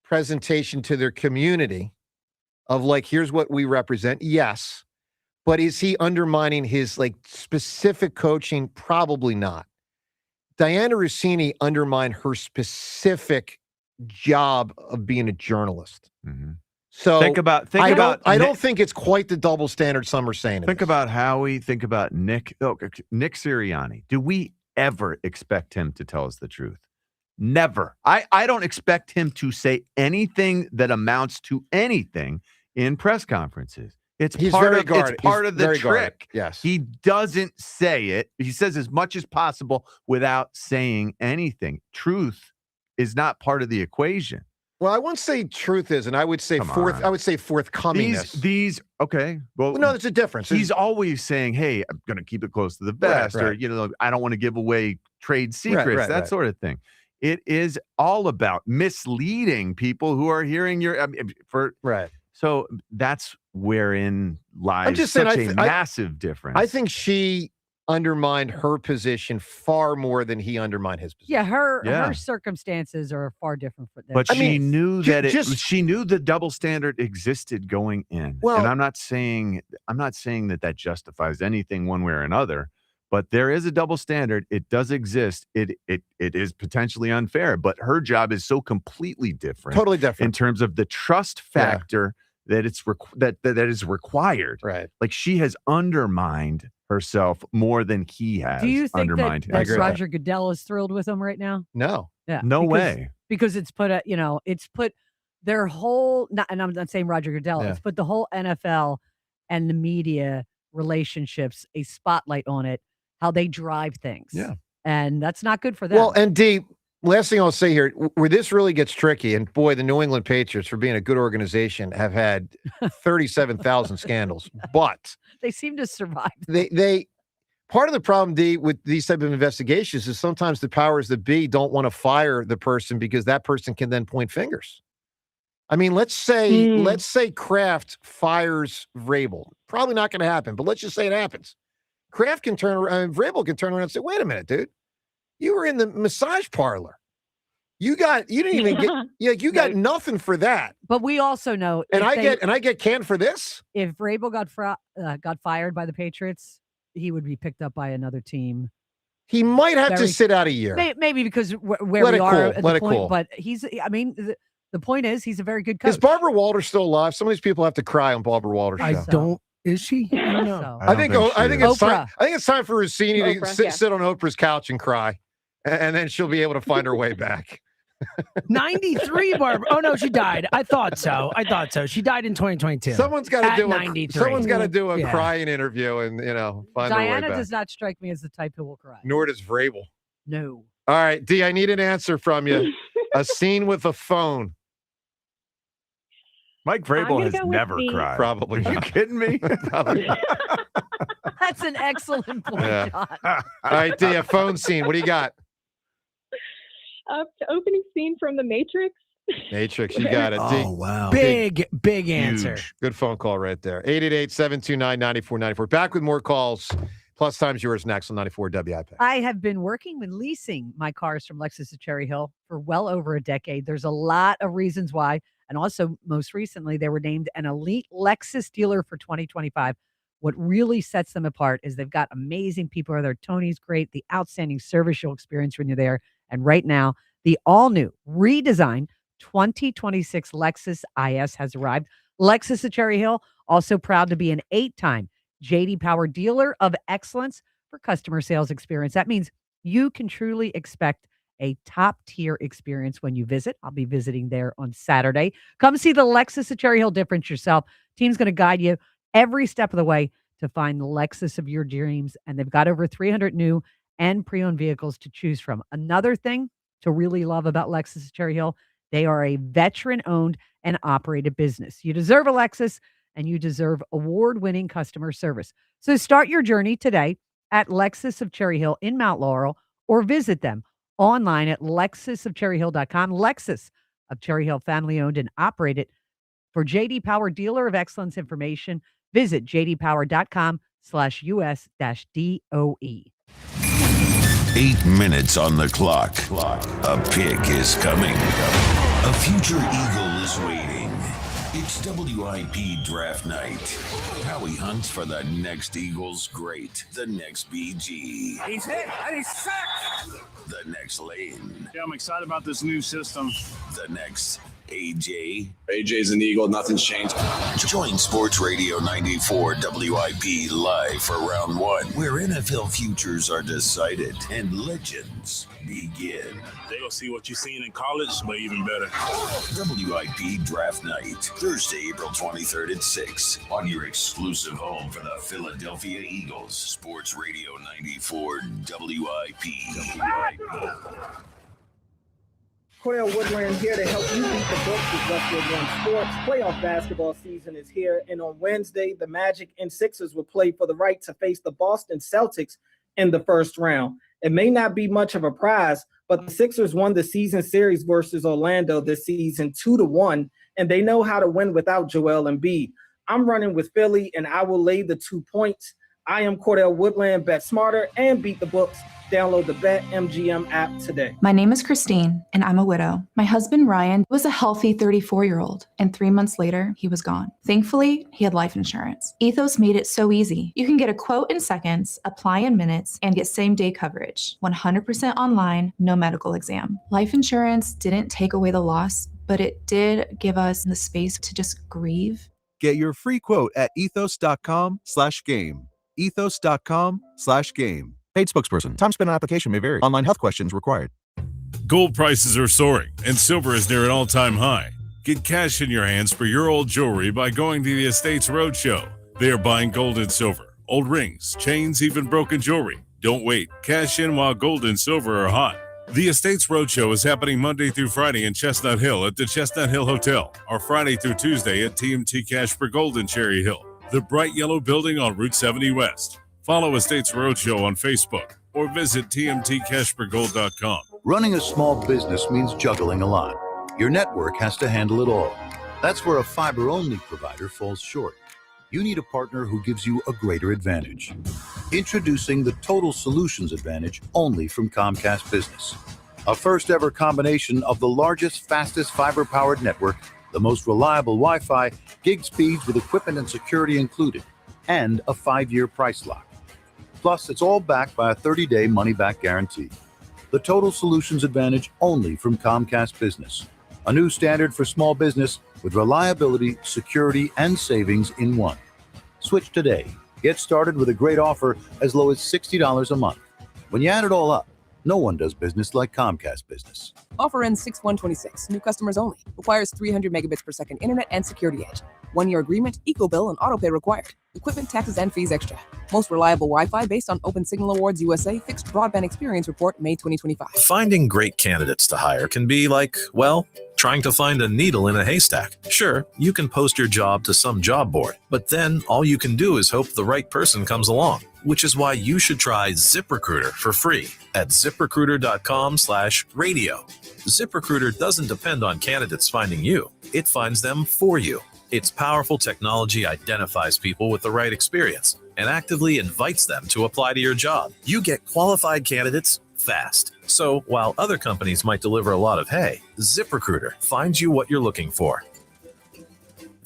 presentation to their community of like, here's what we represent? Yes. But is he undermining his like specific coaching? Probably not. Diana Rossini undermined her specific job of being a journalist. Mm-hmm. So I don't think it's quite the double standard some are saying. Think about Howie. Think about Nick. Oh, Nick Sirianni. Do we ever expect him to tell us the truth? Never. I don't expect him to say anything that amounts to anything in press conferences. He's part very of guarded. It's part He's of the very guarded. trick. Yes. He doesn't say it. He says as much as possible without saying anything. Truth is not part of the equation. Well, I won't say truth is, and I would say on. I would say forthcomingness. These okay. Well, no, there's a difference. He's always saying, "Hey, I'm going to keep it close to the vest," or I don't want to give away trade secrets, that sort of thing. It is all about misleading people who are hearing your So that's wherein lies such a massive difference. I think she undermined her position far more than he undermined his position. Yeah, her circumstances are far different. But she knew she knew the double standard existed going in. Well, and I'm not saying that justifies anything one way or another. But there is a double standard. It does exist. It is potentially unfair. But her job is so completely different, totally different in terms of the trust factor that it's that is required. Right, like she has undermined herself more than he has. Do you think undermined that him. Roger Goodell is thrilled with him right now? No, no way. Because it's put their whole. And I'm not saying Roger Goodell. It's put the whole NFL and the media relationships a spotlight on it. How they drive things. Yeah. And that's not good for them. Well, and D, last thing I'll say here, where this really gets tricky, and boy, the New England Patriots, for being a good organization, have had 37,000 scandals, but they seem to survive. They part of the problem, D, with these type of investigations is sometimes the powers that be don't want to fire the person because that person can then point fingers. I mean, let's say Kraft fires Vrabel. Probably not going to happen, but let's just say it happens. Kraft can turn around, Vrabel can turn around and say, wait a minute, dude. You were in the massage parlor. You didn't even get, you got nothing for that. But we also know. And I get canned for this? If Vrabel got fired by the Patriots, he would be picked up by another team. He might have to sit out a year. Maybe because where Let we it are cool. at the Let it point. cool. But the point is, he's a very good coach. Is Barbara Walters still alive? Some of these people have to cry on Barbara Walters' show. Is she? I don't know. I think it's time. I think it's time for Rossini to Oprah, sit on Oprah's couch and cry, and then she'll be able to find her way back. 93, Barbara. Oh no, she died. I thought so. She died in 2022. Someone's got to do 93. Someone's got to do a crying interview and find her way Diana back. does not strike me as the type who will cry. Nor does Vrabel. No. All right, D, I need an answer from you. A scene with a phone. Mike Vrabel has never cried. Probably. Are you kidding me? Probably. That's an excellent point, Yeah. John. All right, D, a phone scene. What do you got? The opening scene from The Matrix. Matrix, you got it. D. Oh, wow. Big answer. Huge. Good phone call right there. 888-729-9494. Back with more calls. Plus times yours next on 94 WIP. I have been working with leasing my cars from Lexus to Cherry Hill for well over a decade. There's a lot of reasons why. And also, most recently, they were named an elite Lexus dealer for 2025. What really sets them apart is they've got amazing people there. Tony's great, the outstanding service you'll experience when you're there. And right now, the all-new, redesigned 2026 Lexus IS has arrived. Lexus at Cherry Hill, also proud to be an 8-time J.D. Power Dealer of Excellence for customer sales experience. That means you can truly expect a top-tier experience when you visit. I'll be visiting there on Saturday. Come see the Lexus at Cherry Hill difference yourself. Team's going to guide you every step of the way to find the Lexus of your dreams. And they've got over 300 new and pre-owned vehicles to choose from. Another thing to really love about Lexus of Cherry Hill, they are a veteran-owned and operated business. You deserve a Lexus, and you deserve award-winning customer service. So start your journey today at Lexus of Cherry Hill in Mount Laurel, or visit them online at lexusofcherryhill.com. Lexus of Cherry Hill, family-owned and operated. For J.D. Power Dealer of Excellence information, visit jdpower.com/US-DOE. 8 minutes on the clock. A pick is coming. A future eagle is waiting. It's WIP Draft Night. Howie hunts for the next Eagles great, the next BG, He's hit and he's sacked. the next Lane, Yeah, I'm excited about this new system. the next AJ. AJ's an Eagle. Nothing's changed. Join Sports Radio 94 WIP live for round one, where NFL futures are decided and legends begin. They will see what you've seen in college, but even better. WIP Draft Night, Thursday, April 23rd at 6 on your exclusive home for the Philadelphia Eagles. Sports Radio 94 WIP. Cordell Woodland here to help you beat the books with Westwood One Sports. Playoff basketball season is here, and on Wednesday, the Magic and Sixers will play for the right to face the Boston Celtics in the first round. It may not be much of a prize, but the Sixers won the season series versus Orlando this season 2-1, and they know how to win without Joel Embiid. I'm running with Philly, and I will lay the 2 points. I am Cordell Woodland. Bet smarter and beat the books. Download the BetMGM app today. My name is Christine, and I'm a widow. My husband, Ryan, was a healthy 34-year-old, and 3 months later, he was gone. Thankfully, he had life insurance. Ethos made it so easy. You can get a quote in seconds, apply in minutes, and get same-day coverage. 100% online, no medical exam. Life insurance didn't take away the loss, but it did give us the space to just grieve. Get your free quote at ethos.com/game. Ethos.com/game. Paid spokesperson. Time spent on application may vary. Online health questions required. Gold prices are soaring, and silver is near an all-time high. Get cash in your hands for your old jewelry by going to the Estates Roadshow. They are buying gold and silver, old rings, chains, even broken jewelry. Don't wait. Cash in while gold and silver are hot. The Estates Roadshow is happening Monday through Friday in Chestnut Hill at the Chestnut Hill Hotel, or Friday through Tuesday at TMT Cash for Gold in Cherry Hill, the bright yellow building on Route 70 West. Follow Estates Roadshow on Facebook or visit tmtcashforgold.com. Running a small business means juggling a lot. Your network has to handle it all. That's where a fiber-only provider falls short. You need a partner who gives you a greater advantage. Introducing the Total Solutions Advantage only from Comcast Business. A first-ever combination of the largest, fastest fiber-powered network, the most reliable Wi-Fi, gig speeds with equipment and security included, and a 5-year price lock. Plus, it's all backed by a 30-day money-back guarantee. The Total Solutions Advantage only from Comcast Business. A new standard for small business with reliability, security, and savings in one. Switch today. Get started with a great offer as low as $60 a month. When you add it all up, no one does business like Comcast Business. Offer ends 6/1/26. New customers only. Requires 300 megabits per second internet and security edge. 1-year agreement, eco-bill, and autopay required. Equipment, taxes, and fees extra. Most reliable Wi-Fi based on Open Signal Awards USA Fixed Broadband Experience Report, May 2025. Finding great candidates to hire can be like, well, trying to find a needle in a haystack. Sure, you can post your job to some job board, but then all you can do is hope the right person comes along, which is why you should try ZipRecruiter for free at ZipRecruiter.com/radio. ZipRecruiter doesn't depend on candidates finding you. It finds them for you. Its powerful technology identifies people with the right experience and actively invites them to apply to your job. You get qualified candidates fast. So while other companies might deliver a lot of hay, ZipRecruiter finds you what you're looking for.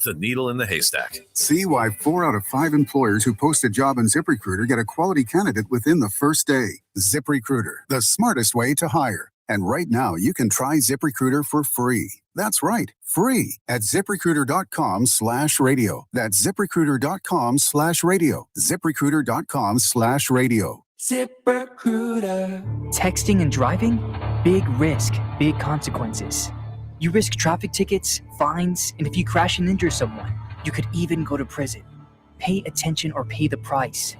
The needle in the haystack. See why 4 out of 5 employers who post a job on ZipRecruiter get a quality candidate within the first day. ZipRecruiter, the smartest way to hire. And right now, you can try ZipRecruiter for free. That's right, free at ZipRecruiter.com/radio. That's ZipRecruiter.com/radio. ZipRecruiter.com/radio. ZipRecruiter. Texting and driving? Big risk, big consequences. You risk traffic tickets, fines, and if you crash and injure someone, you could even go to prison. Pay attention or pay the price.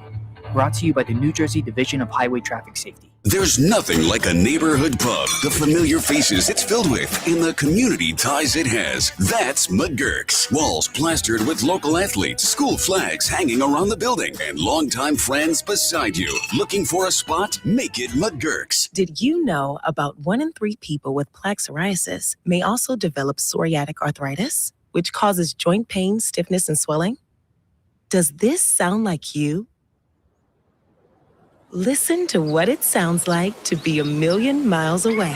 brought to you by the New Jersey Division of Highway Traffic Safety. There's nothing like a neighborhood pub, the familiar faces it's filled with, and the community ties it has. That's McGurk's. Walls plastered with local athletes, school flags hanging around the building, and longtime friends beside you. Looking for a spot? Make it McGurk's. Did you know about 1 in 3 people with plaque psoriasis may also develop psoriatic arthritis, which causes joint pain, stiffness, and swelling? Does this sound like you? Listen to what it sounds like to be a million miles away.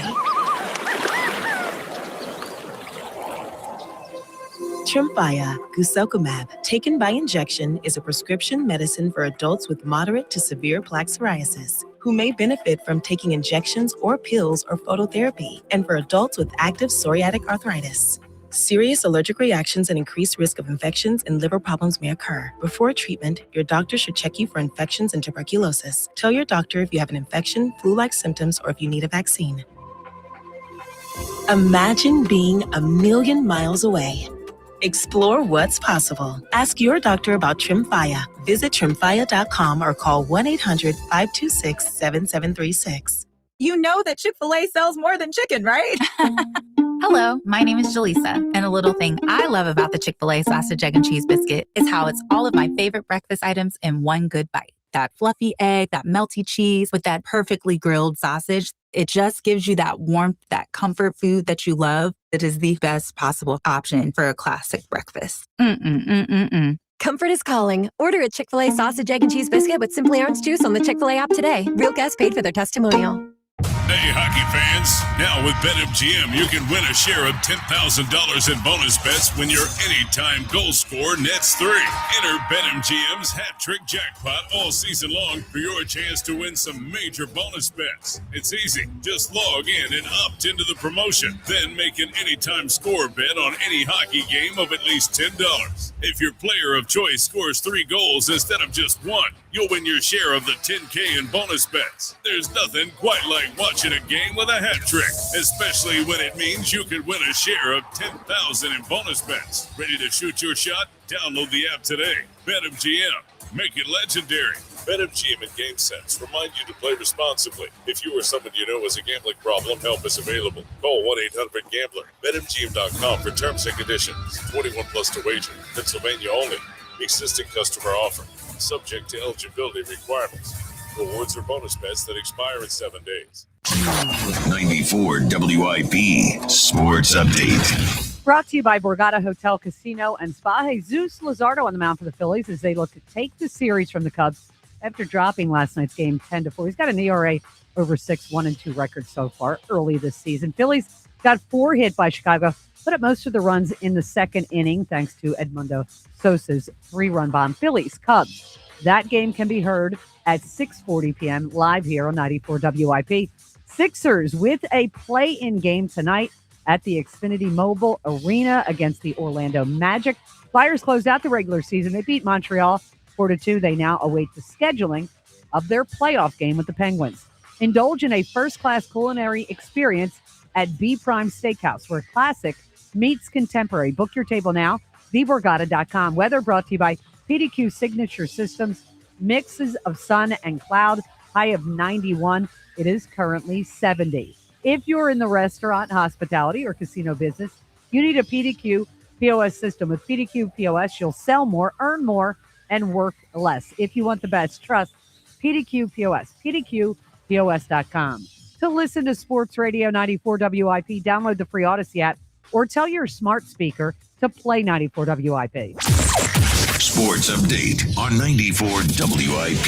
Tremfya guselkumab, taken by injection, is a prescription medicine for adults with moderate to severe plaque psoriasis who may benefit from taking injections or pills or phototherapy, and for adults with active psoriatic arthritis. Serious allergic reactions and increased risk of infections and liver problems may occur. Before treatment, your doctor should check you for infections and tuberculosis. Tell your doctor if you have an infection, flu-like symptoms, or if you need a vaccine. Imagine being a million miles away. Explore what's possible. Ask your doctor about Tremfya. Visit Tremfya.com or call 1-800-526-7736. You know that Chick-fil-A sells more than chicken, right? Hello, my name is Jaleesa, and a little thing I love about the Chick-fil-A sausage, egg, and cheese biscuit is how it's all of my favorite breakfast items in one good bite. That fluffy egg, that melty cheese with that perfectly grilled sausage. It just gives you that warmth, that comfort food that you love. It is the best possible option for a classic breakfast. Comfort is calling. Order a Chick-fil-A sausage, egg, and cheese biscuit with Simply Orange Juice on the Chick-fil-A app today. Real guests paid for their testimonial. Hey, hockey fans. Now with BetMGM, you can win a share of $10,000 in bonus bets when your anytime goal scorer nets 3. Enter BetMGM's hat trick jackpot all season long for your chance to win some major bonus bets. It's easy. Just log in and opt into the promotion. Then make an anytime score bet on any hockey game of at least $10. If your player of choice scores 3 goals instead of just 1, you'll win your share of the $10K in bonus bets. There's nothing quite like watching a game with a hat trick, especially when it means you could win a share of $10,000 in bonus bets. Ready to shoot your shot? Download the app today. BetMGM. Make it legendary. BetMGM and GameSense remind you to play responsibly. If you or someone you know has a gambling problem, help is available. Call 1-800-GAMBLER. BetMGM.com for terms and conditions. 21 plus to wager. Pennsylvania only. Existing customer offer. Subject to eligibility requirements. Rewards or bonus bets that expire in 7 days. 94 WIP Sports Update. Brought to you by Borgata Hotel, Casino, and Spa. Jesus Luzardo on the mound for the Phillies as they look to take the series from the Cubs after dropping last night's game 10-4. He's got an ERA over 6, 1-2 record so far early this season. Phillies got 4 hit by Chicago, put up most of the runs in the second inning thanks to Edmundo Sosa's 3-run bomb. Phillies, Cubs. That game can be heard at 6:40 p.m. live here on 94 WIP. Sixers with a play-in game tonight at the Xfinity Mobile Arena against the Orlando Magic. Flyers closed out the regular season. They beat Montreal 4-2. They now await the scheduling of their playoff game with the Penguins. Indulge in a first-class culinary experience at B Prime Steakhouse, where classic meets contemporary. Book your table now, theborgata.com. Weather brought to you by PDQ Signature Systems. Mixes of sun and cloud, high of 91. It is currently 70. If you're in the restaurant, hospitality, or casino business, you need a PDQ POS system. With PDQ POS, you'll sell more, earn more, and work less. If you want the best, trust PDQ POS, PDQPOS.com. To listen to Sports Radio 94 WIP, download the free Odyssey app or tell your smart speaker to play 94 WIP. Sports Update on 94 WIP.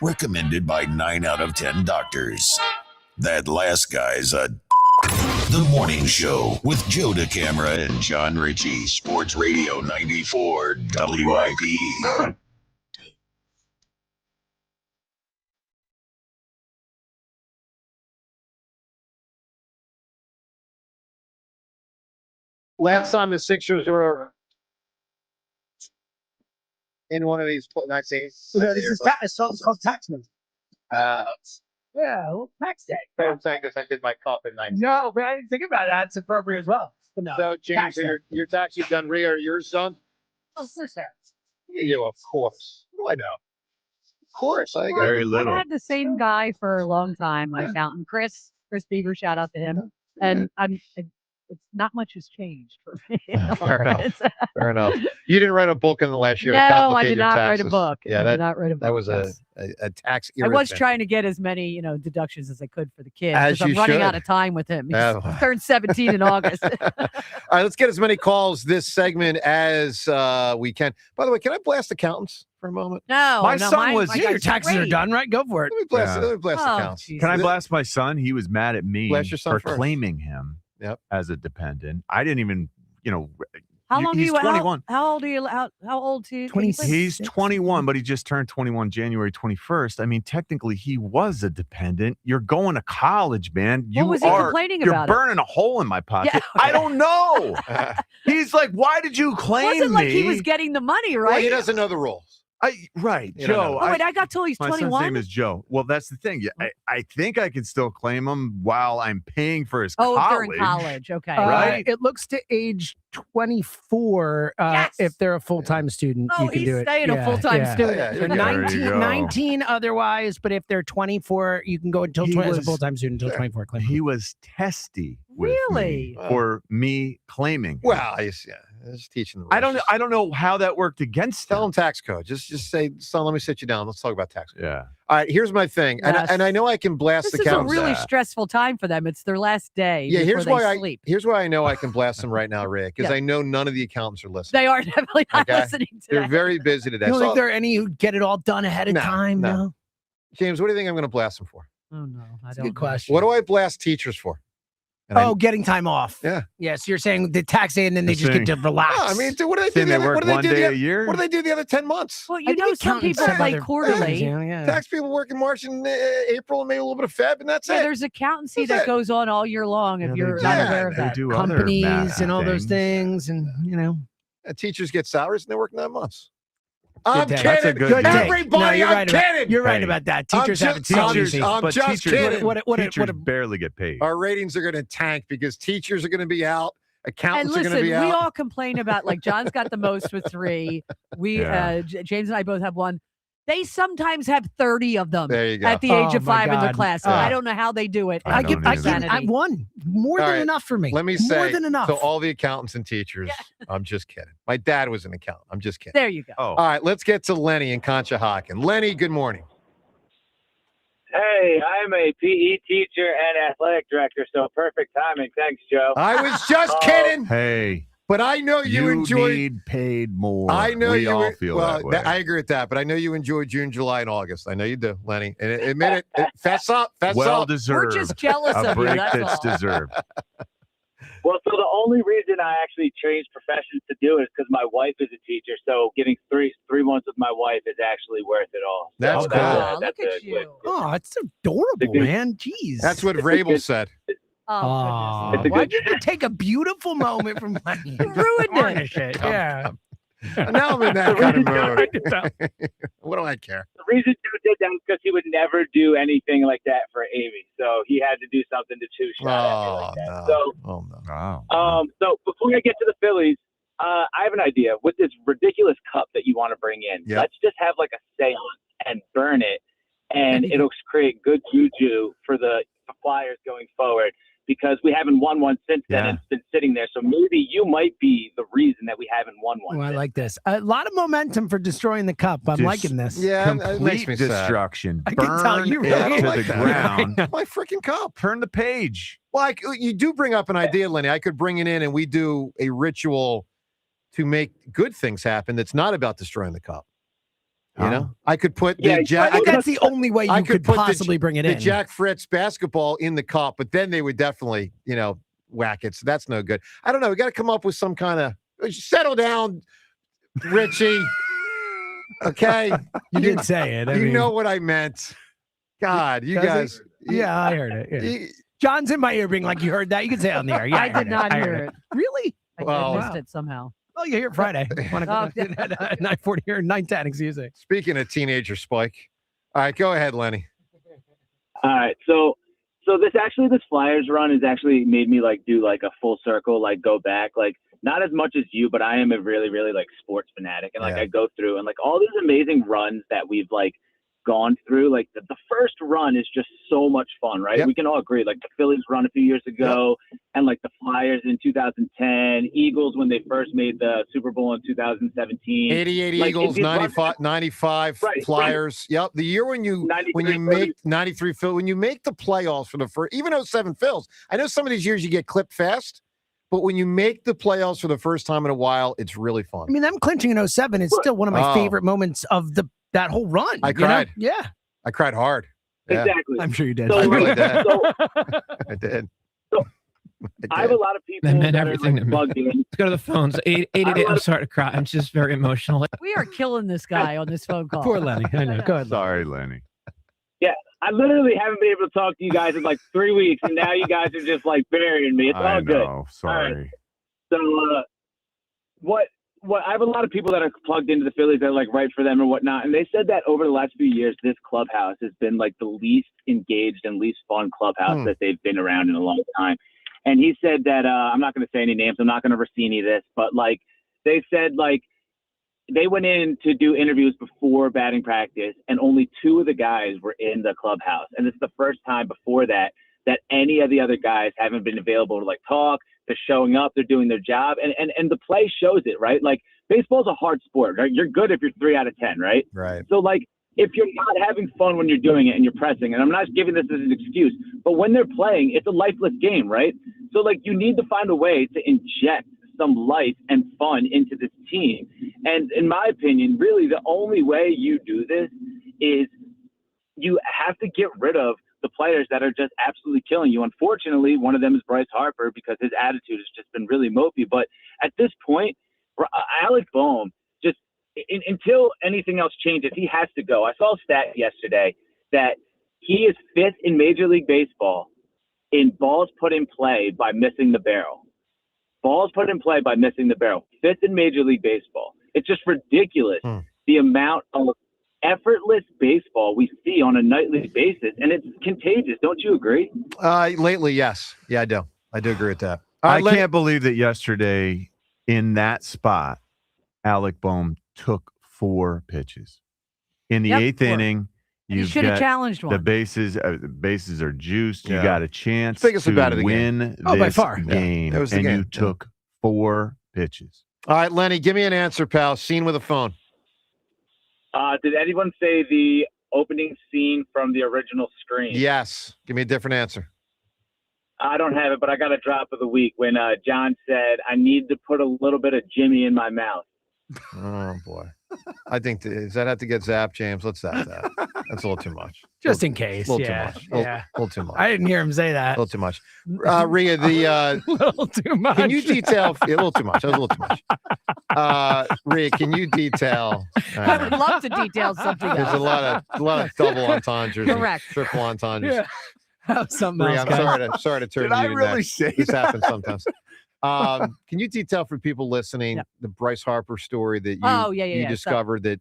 Recommended by 9 out of 10 doctors. That last guy's a... The Morning Show with Joe DeCamara and John Ritchie. Sports Radio 94 WIP. Last time the Sixers were in one of these, I'd say. This is it's called Taxman. Yeah, well, tax day. I'm saying because I did my cup at night. No, but I didn't think about that. It's appropriate as well. But no, So, James, your tax you've done, Rhea, yours, son? Oh, sister. You, of course. I know. course. I Very I've little. had the same guy for a long time, my accountant, Chris Beaver. Shout out to him. And it's not much has changed for me. Fair enough. Fair enough. You didn't write a book in the last year. No, to I complicate did your not write a taxes. book. Yeah, I did not write a book. That was yes. a tax. I was irritant. trying to get as many, deductions as I could for the kids As because I'm you running should. out of time with him. He's Oh. turned 17 in August. All right, let's get as many calls this segment as we can. By the way, can I blast accountants for a moment? No, My no, son mine- was. my Yeah, your guy's taxes are great. done, right? Go for it. Let me blast. Yeah. Let me blast Oh, accountants. geez. Can I blast my son? He was mad at me Blast your son for first. claiming him as a dependent. I didn't even, How long he's do you? 21. How old are you? How old to? He's 21, but he just turned 21 January 21st. I mean, technically, he was a dependent. You're going to college, man. What was he complaining You're about it? burning a hole in my pocket. Yeah. I don't know. He's like, why did you claim Wasn't like he me? was getting the money, Well, right? he doesn't know the rules. Right, You don't Joe. know. Oh wait, I got till he's My 21. son's name is Joe. Well, that's the thing. Yeah, I think I can still claim him while I'm paying for his Oh, if college. they're in college. Okay. Right? It looks to age 24 if they're a full-time student. Oh, you can he's do it. staying a full-time student. Yeah, So you're good. 19, 19 otherwise, but if they're 24, you can go until He 20 as a was- full-time student until 24. Claim. He was testy with Really? me for me claiming. Well, he's teaching the rules. I don't know how that worked against Tell him. him tax code. Just say, son, let me sit you down. Let's talk about tax code. Yeah. All right, here's my thing. Yes. And I know I can blast This the is a accountants. really stressful time for them. It's their last day. Yeah, before they sleep. here's why I know I can blast them right now, Rick, because Yeah. I know none of the accountants are listening. They are definitely not Okay? listening to They're that. very busy today. You don't So- think there are any who get it all done ahead of No, time? no. No. James, what do you think I'm going to blast them for? Oh no, I That's a don't. good question. What do I blast teachers for? And Oh, getting time off. Yeah. Yeah, so you're saying the tax day and then they You're just get saying- to relax. I mean, dude, what do they do? Saying The they other, work what do they one do day the, a year? What do they do the other 10 months? Well, I you think know, some accountants people have play other quarterly. things, yeah. Tax people work in March and April and maybe a little bit of Feb, and that's Yeah, it. there's accountancy That's that it. goes on all year long if Yeah, you're they not do. aware of They that. do other Companies math and all those things, and Teachers get salaries and they work 9 months. I'm day. kidding. That's a good day. Everybody, No, you're I'm right about- kidding. You're right Hey, about that. I'm Teachers have it just- too I'm easy. I'm but just teachers, kidding. teachers barely get paid. Our ratings are going to tank because teachers are going to be out. And Accountants are listen, going to we be out. all complain about like John's got the most with 3. We Yeah. James and I both have 1. They sometimes have 30 of them There you go. at the age Oh, of my 5 in their God. class. Yeah. I don't know how they do it. I I don't give either. Sanity. one more All than right, enough for me. Let me more say than enough. to all the accountants and teachers, I'm just kidding. My dad was an accountant. I'm just kidding. There you go. Oh, All right, let's get to Lenny in Conshohocken. Lenny, good morning. Hey, I'm a PE teacher and athletic director, so perfect timing. Thanks, Joe. I was just kidding, hey, but I know you enjoyed. need paid more. I know we you all were- feel well, that way. I agree with that, but I know you enjoy June, July, and August. I know you do, Lenny. And admit it. Fess up. Fess well up. deserved. We're just jealous a of you, break that's that's all. deserved. Well, so the only reason I actually changed professions to do it is because my wife is a teacher. So getting three months with my wife is actually worth it all. That's So cool. Aw, that's look a at quick- you. Oh, it's adorable, man. Jeez. That's what Vrabel said. Oh, It's a Why'd good- you take a beautiful moment from Lenny? goodness. Ruined it. Tarnish it. Yeah. Now I'm in that kind of mood. What do I care? The reason Joe did that is because he would never do anything like that for Amy. So he had to do something to two-shot at me Oh, like that. no. So Oh, no. Wow. So before I get to the Phillies, I have an idea. With this ridiculous cup that you want to bring in, Yep. let's just have like a seance and burn it, and it'll create good juju for the Flyers going forward. Because we haven't won one since then, Yeah. and it's been sitting there. So maybe you might be the reason that we haven't won one. Oh, I since. like this. A lot of momentum for destroying the cup. I'm Just- liking this. Yeah, it Complete makes me sad. destruction. I can tell Burn you it really to like the that. ground. My freaking cup. Turn the page. Well, you do bring up an idea, Lenny. I could bring it in and we do a ritual to make good things happen that's not about destroying the cup. You know, I could put Yeah, the I Jack. think that's the only way I you could put possibly bring it the in. Jack Fritz basketball in the cup, but then they would definitely, whack it. So that's no good. I don't know. We got to come up with some kind of settle down, Richie. Okay, You didn't say it. I you mean, know what I meant. God, you does it? guys. Yeah, I heard it. Yeah. you- John's in my ear being like, you heard that? You can say it on the air. Yeah, I heard did not I hear heard it. Really? Well, I missed it somehow. Oh, you hear it Friday. Oh, At 9:40 or 9:10, excuse me. Speaking of teenager Spike. All right, go ahead, Lenny. All right, so this Flyers run has actually made me do like a full circle, like go back, like not as much as you, but I am a really, really like sports fanatic, and Yeah. I go through and like all these amazing runs that we've gone through, like the first run is just so much fun, right? Yep. We can all agree, like the Phillies run a few years ago, and like the Flyers in 2010, Eagles when they first made the Super Bowl in 2017. 88 Like, Eagles, these 95 Right, Flyers. Yep. The year when you 93 make 93 Phil, when you make the playoffs for the first, even 07 Phils. I know some of these years you get clipped fast, but when you make the playoffs for the first time in a while, it's really fun. I mean, them clinching in 07 is still one of my favorite moments of that whole run. I cried. You know? Yeah. I cried hard. Yeah. Exactly. I'm sure you did. So, I really did. so I did. I have a lot of people That meant that everything are to like, me. plugged in. Let's go to the phones. 888. I'm sorry to cry. I'm just very emotional. We are killing this guy on this phone call. Poor Lenny. I know. Go ahead. Sorry, Lenny. Yeah, I literally haven't been able to talk to you guys in like 3 weeks, and now you guys are just like burying me. It's all good. know. Sorry. All right. So, what I have a lot of people that are plugged into the Phillies that are like right for them and whatnot, and they said that over the last few years, this clubhouse has been like the least engaged and least fun clubhouse that they've been around in a long time. And he said that I'm not going to say any names, I'm not going to oversee any of this, but like they said, like they went in to do interviews before batting practice, and only 2 of the guys were in the clubhouse, and it's the first time before that any of the other guys haven't been available to like talk. They're showing up, they're doing their job, and the play shows it, right? Like baseball's a hard sport, right? You're good if you're 3 out of 10, right? Right. So like if you're not having fun when you're doing it and you're pressing, and I'm not giving this as an excuse, but when they're playing, it's a lifeless game, right? So like you need to find a way to inject some life and fun into this team. And in my opinion, really the only way you do this is you have to get rid of the players that are just absolutely killing you. Unfortunately, one of them is Bryce Harper because his attitude has just been really mopey. But at this point, Alec Boehm, just until anything else changes, he has to go. I saw a stat yesterday that he is 5th in Major League Baseball in balls put in play by missing the barrel. Balls put in play by missing the barrel. 5th in Major League Baseball. It's just ridiculous the amount of effortless baseball we see on a nightly basis, and it's contagious. Don't you agree? Lately, yes. Yeah, I do. I do agree with that. I can't believe that yesterday in that spot, Alec Boehm took 4 pitches. In the 8th inning, you should have challenged one. The bases are juiced. You got a chance Biggest about it to again. win by this far. game, That was the and game. you took 4 pitches. All right, Lenny, give me an answer, pal. Scene with a phone. Did anyone say the opening scene from the original Scream? Yes. Give me a different answer. I don't have it, but I got a drop of the week when John said, I need to put a little bit of Jimmy in my mouth. Oh, boy. I think, does that have to get zapped, James? Let's zap that. That's a little too much. Just in case. A little Yeah. too much. Yeah. A little too much. I didn't hear him say that. A little too much. Rhea, the little too much. Can you detail a little too much? That was a little too much. Rhea, can you detail? I would love to detail something There's else. a lot of double entendres, Correct. and triple entendres. Yeah. Something Rhea, else, I'm guys. sorry to turn Did I you to really that. say This that? happens sometimes. Can you detail for people listening the Bryce Harper story that you discovered that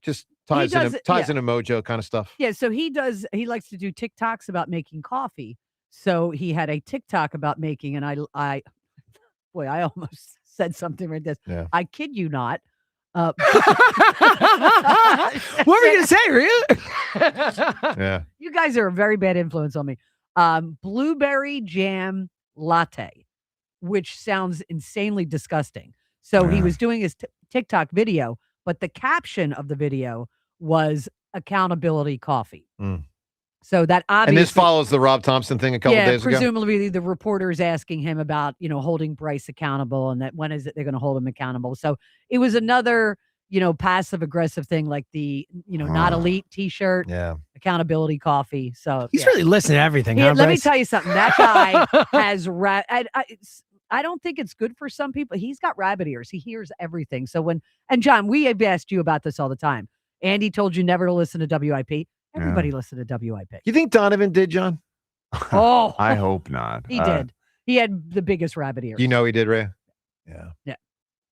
just ties into Mojo kind of stuff? Yeah, so he likes to do TikToks about making coffee. So he had a TikTok about making, and I almost said something like this. Yeah. I kid you not. What were you gonna say, Rhea? Yeah. You guys are a very bad influence on me. Blueberry jam latte, which sounds insanely disgusting. So he was doing his TikTok video, but the caption of the video was accountability coffee. So that obviously, And this follows the Rob Thompson thing a couple days ago. Presumably the reporters asking him about, holding Bryce accountable and that when is it they're going to hold him accountable. So it was another, passive aggressive thing like the, not elite t-shirt, accountability coffee. So He's really listening to everything. Yeah, Huh, let me Bryce? tell you something. That guy has I don't think it's good for some people. He's got rabbit ears. He hears everything. So and John, we have asked you about this all the time. Andy told you never to listen to WIP. Everybody listened to WIP. You think Donovan did, John? Oh, I hope not. He did. He had the biggest rabbit ears. You know he did, Ray? Yeah.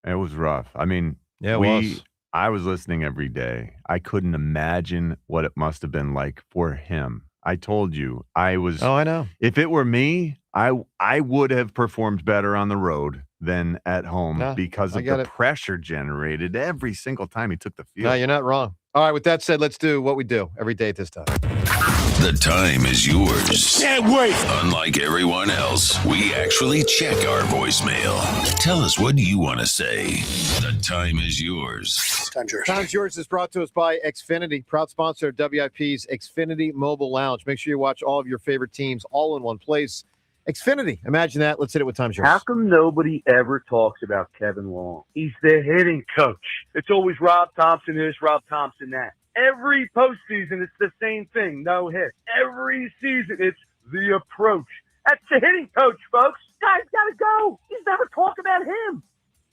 It was rough. I mean, it was. I was listening every day. I couldn't imagine what it must have been like for him. I told you, I was. Oh, I know. If it were me, I would have performed better on the road than at home because of the pressure generated every single time he took the field. No, you're not wrong. All right, with that said, let's do what we do every day at this time. The time is yours. Can't wait. Unlike everyone else, we actually check our voicemail. Tell us, what do you want to say? The time is yours. Time's yours is brought to us by Xfinity, proud sponsor of WIP's Xfinity Mobile Lounge. Make sure you watch all of your favorite teams all in one place. Xfinity, imagine that. Let's hit it with Time's yours. How come nobody ever talks about Kevin Long? He's the hitting coach. It's always Rob Thompson this, Rob Thompson that. Every postseason, it's the same thing. No hits. Every season, it's the approach. That's the hitting coach, folks. Guy's got to go. He's never talked about him.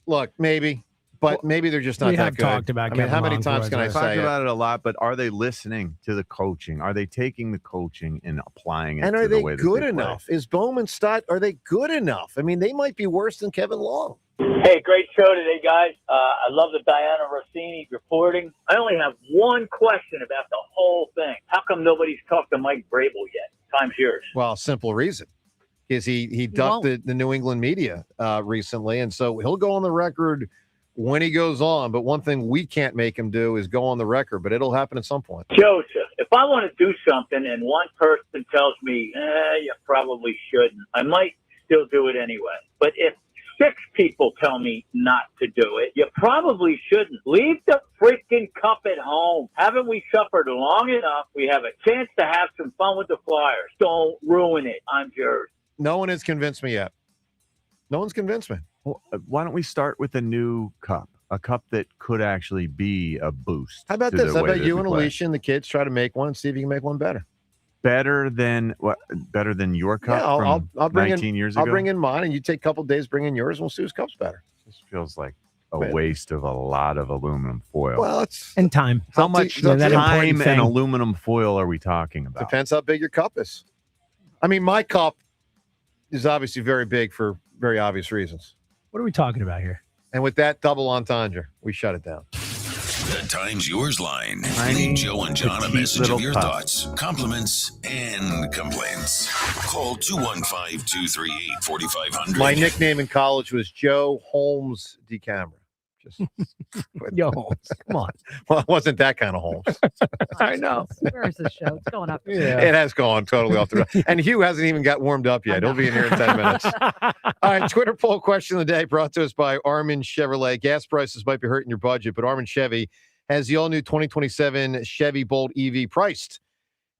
Look, maybe, but maybe they're just not we that have good. talked about I mean, Kevin how many Long times can I towards say Talked it? about it a lot, but are they listening to the coaching? Are they taking the coaching and applying it And to are the they way that good they play? enough? Is Bowman Stott, are they good enough? I mean, they might be worse than Kevin Long. Hey, great show today, guys. I love the Diana Rossini reporting. I only have one question about the whole thing. How come nobody's talked to Mike Vrabel yet? Time's yours. Well, simple reason. Is he ducked the New England media recently, and so he'll go on the record when he goes on. But one thing we can't make him do is go on the record, but it'll happen at some point. Joseph, if I want to do something and one person tells me, you probably shouldn't, I might still do it anyway. But if 6 people tell me not to do it, you probably shouldn't. Leave the freaking cup at home. Haven't we suffered long enough? We have a chance to have some fun with the Flyers. Don't ruin it. I'm yours. No one has convinced me yet. No one's convinced me. Well, why don't we start with a new cup? A cup that could actually be a boost. How about to this? the How way about that you we and play. Alicia and the kids try to make one and see if you can make one better? Better than what? Better than your cup Yeah, from I'll bring 19 in, years ago? I'll bring in mine, and you take a couple days, bring in yours, and we'll see whose cup's better. This feels like a Man. waste of a lot of aluminum foil. Well, it's And time. how up to- much it's up to you. time thing. and aluminum foil are we talking about? Depends how big your cup is. I mean, my cup is obviously very big for very obvious reasons. What are we talking about here? And with that double entendre, we shut it down. The Time's Yours line. Tiny, Leave Joe and John a petite message little of your cup. thoughts, compliments, and complaints. Call 215-238-4500. My nickname in college was Joe Holmes DeCamera. Just Yo, come on. well, it wasn't that kind of Holmes. I know. Where is this show? It's going up. It has gone totally off the rails. And Hugh hasn't even got warmed up yet. He'll be in here in 10 minutes. All right, Twitter poll question of the day brought to us by Armin Chevrolet. Gas prices might be hurting your budget, but Armin Chevy has the all-new 2027 Chevy Bolt EV priced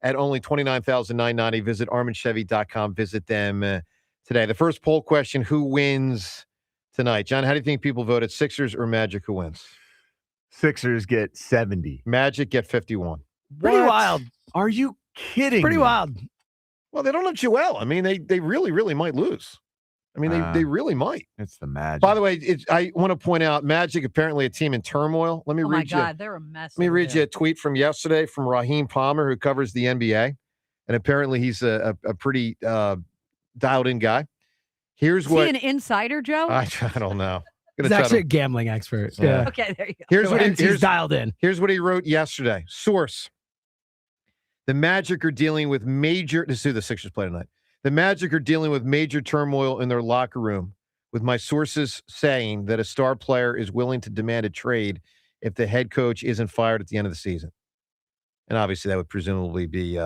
at only $29,990. Visit arminchevy.com. Visit them today. The first poll question, who wins tonight? John, how do you think people voted? Sixers or Magic? Who wins? Sixers get 70. Magic get 51. Pretty What? wild. Are you kidding? Pretty me? wild. Well, they don't have Joel. I mean, they really, really might lose. I mean, they really might. It's the Magic. By the way, I want to point out Magic, apparently a team in turmoil. Let me Oh my read you. God, they're a mess. Let me over read there. you a tweet from yesterday from Raheem Palmer, who covers the NBA. And apparently he's a pretty dialed in guy. Here's Is he what an insider, Joe? I don't know. He's actually a gambling expert. Yeah. Okay, there you go. Here's what he's dialed in. Here's what he wrote yesterday. Source. The Magic are dealing with major. This is who the Sixers play tonight. The Magic are dealing with major turmoil in their locker room, with my sources saying that a star player is willing to demand a trade if the head coach isn't fired at the end of the season. And obviously, that would presumably be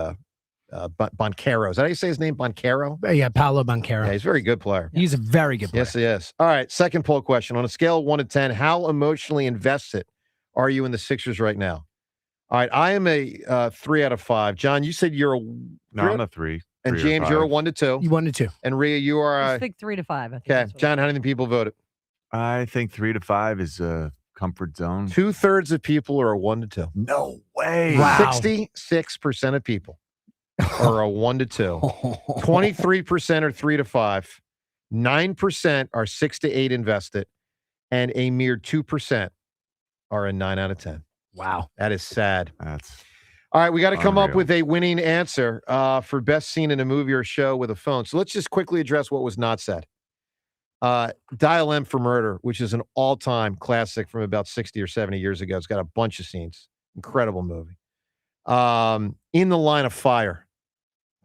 Boncaro. Is that how you say his name? Boncaro? Yeah, Paolo Boncaro. Yeah, he's a very good player. He's a very good player. Yes, he is. All right, second poll question. On a scale of 1 to 10, how emotionally invested are you in the Sixers right now? All right, I am a 3 out of 5. John, you said you're a No, I'm a 3. And 3 or James, you're a 5. 1 to 2. You 1 to 2. And Rhea, you are I a think 3 to 5. I think okay. that's what- John, how many people voted? I think 3 to 5 is a comfort zone. 2/3 of people are a 1 to 2. No way. Wow. 66% of people are a 1 to 2. 23% are 3 to 5. 9% are 6 to 8 invested, and a mere 2% are a 9 out of 10. Wow. That is sad. That's All right, we got to come up unreal. with a winning answer for best scene in a movie or show with a phone. So let's just quickly address what was not said. Dial M for Murder, which is an all-time classic from about 60 or 70 years ago. It's got a bunch of scenes. Incredible movie. In the Line of Fire.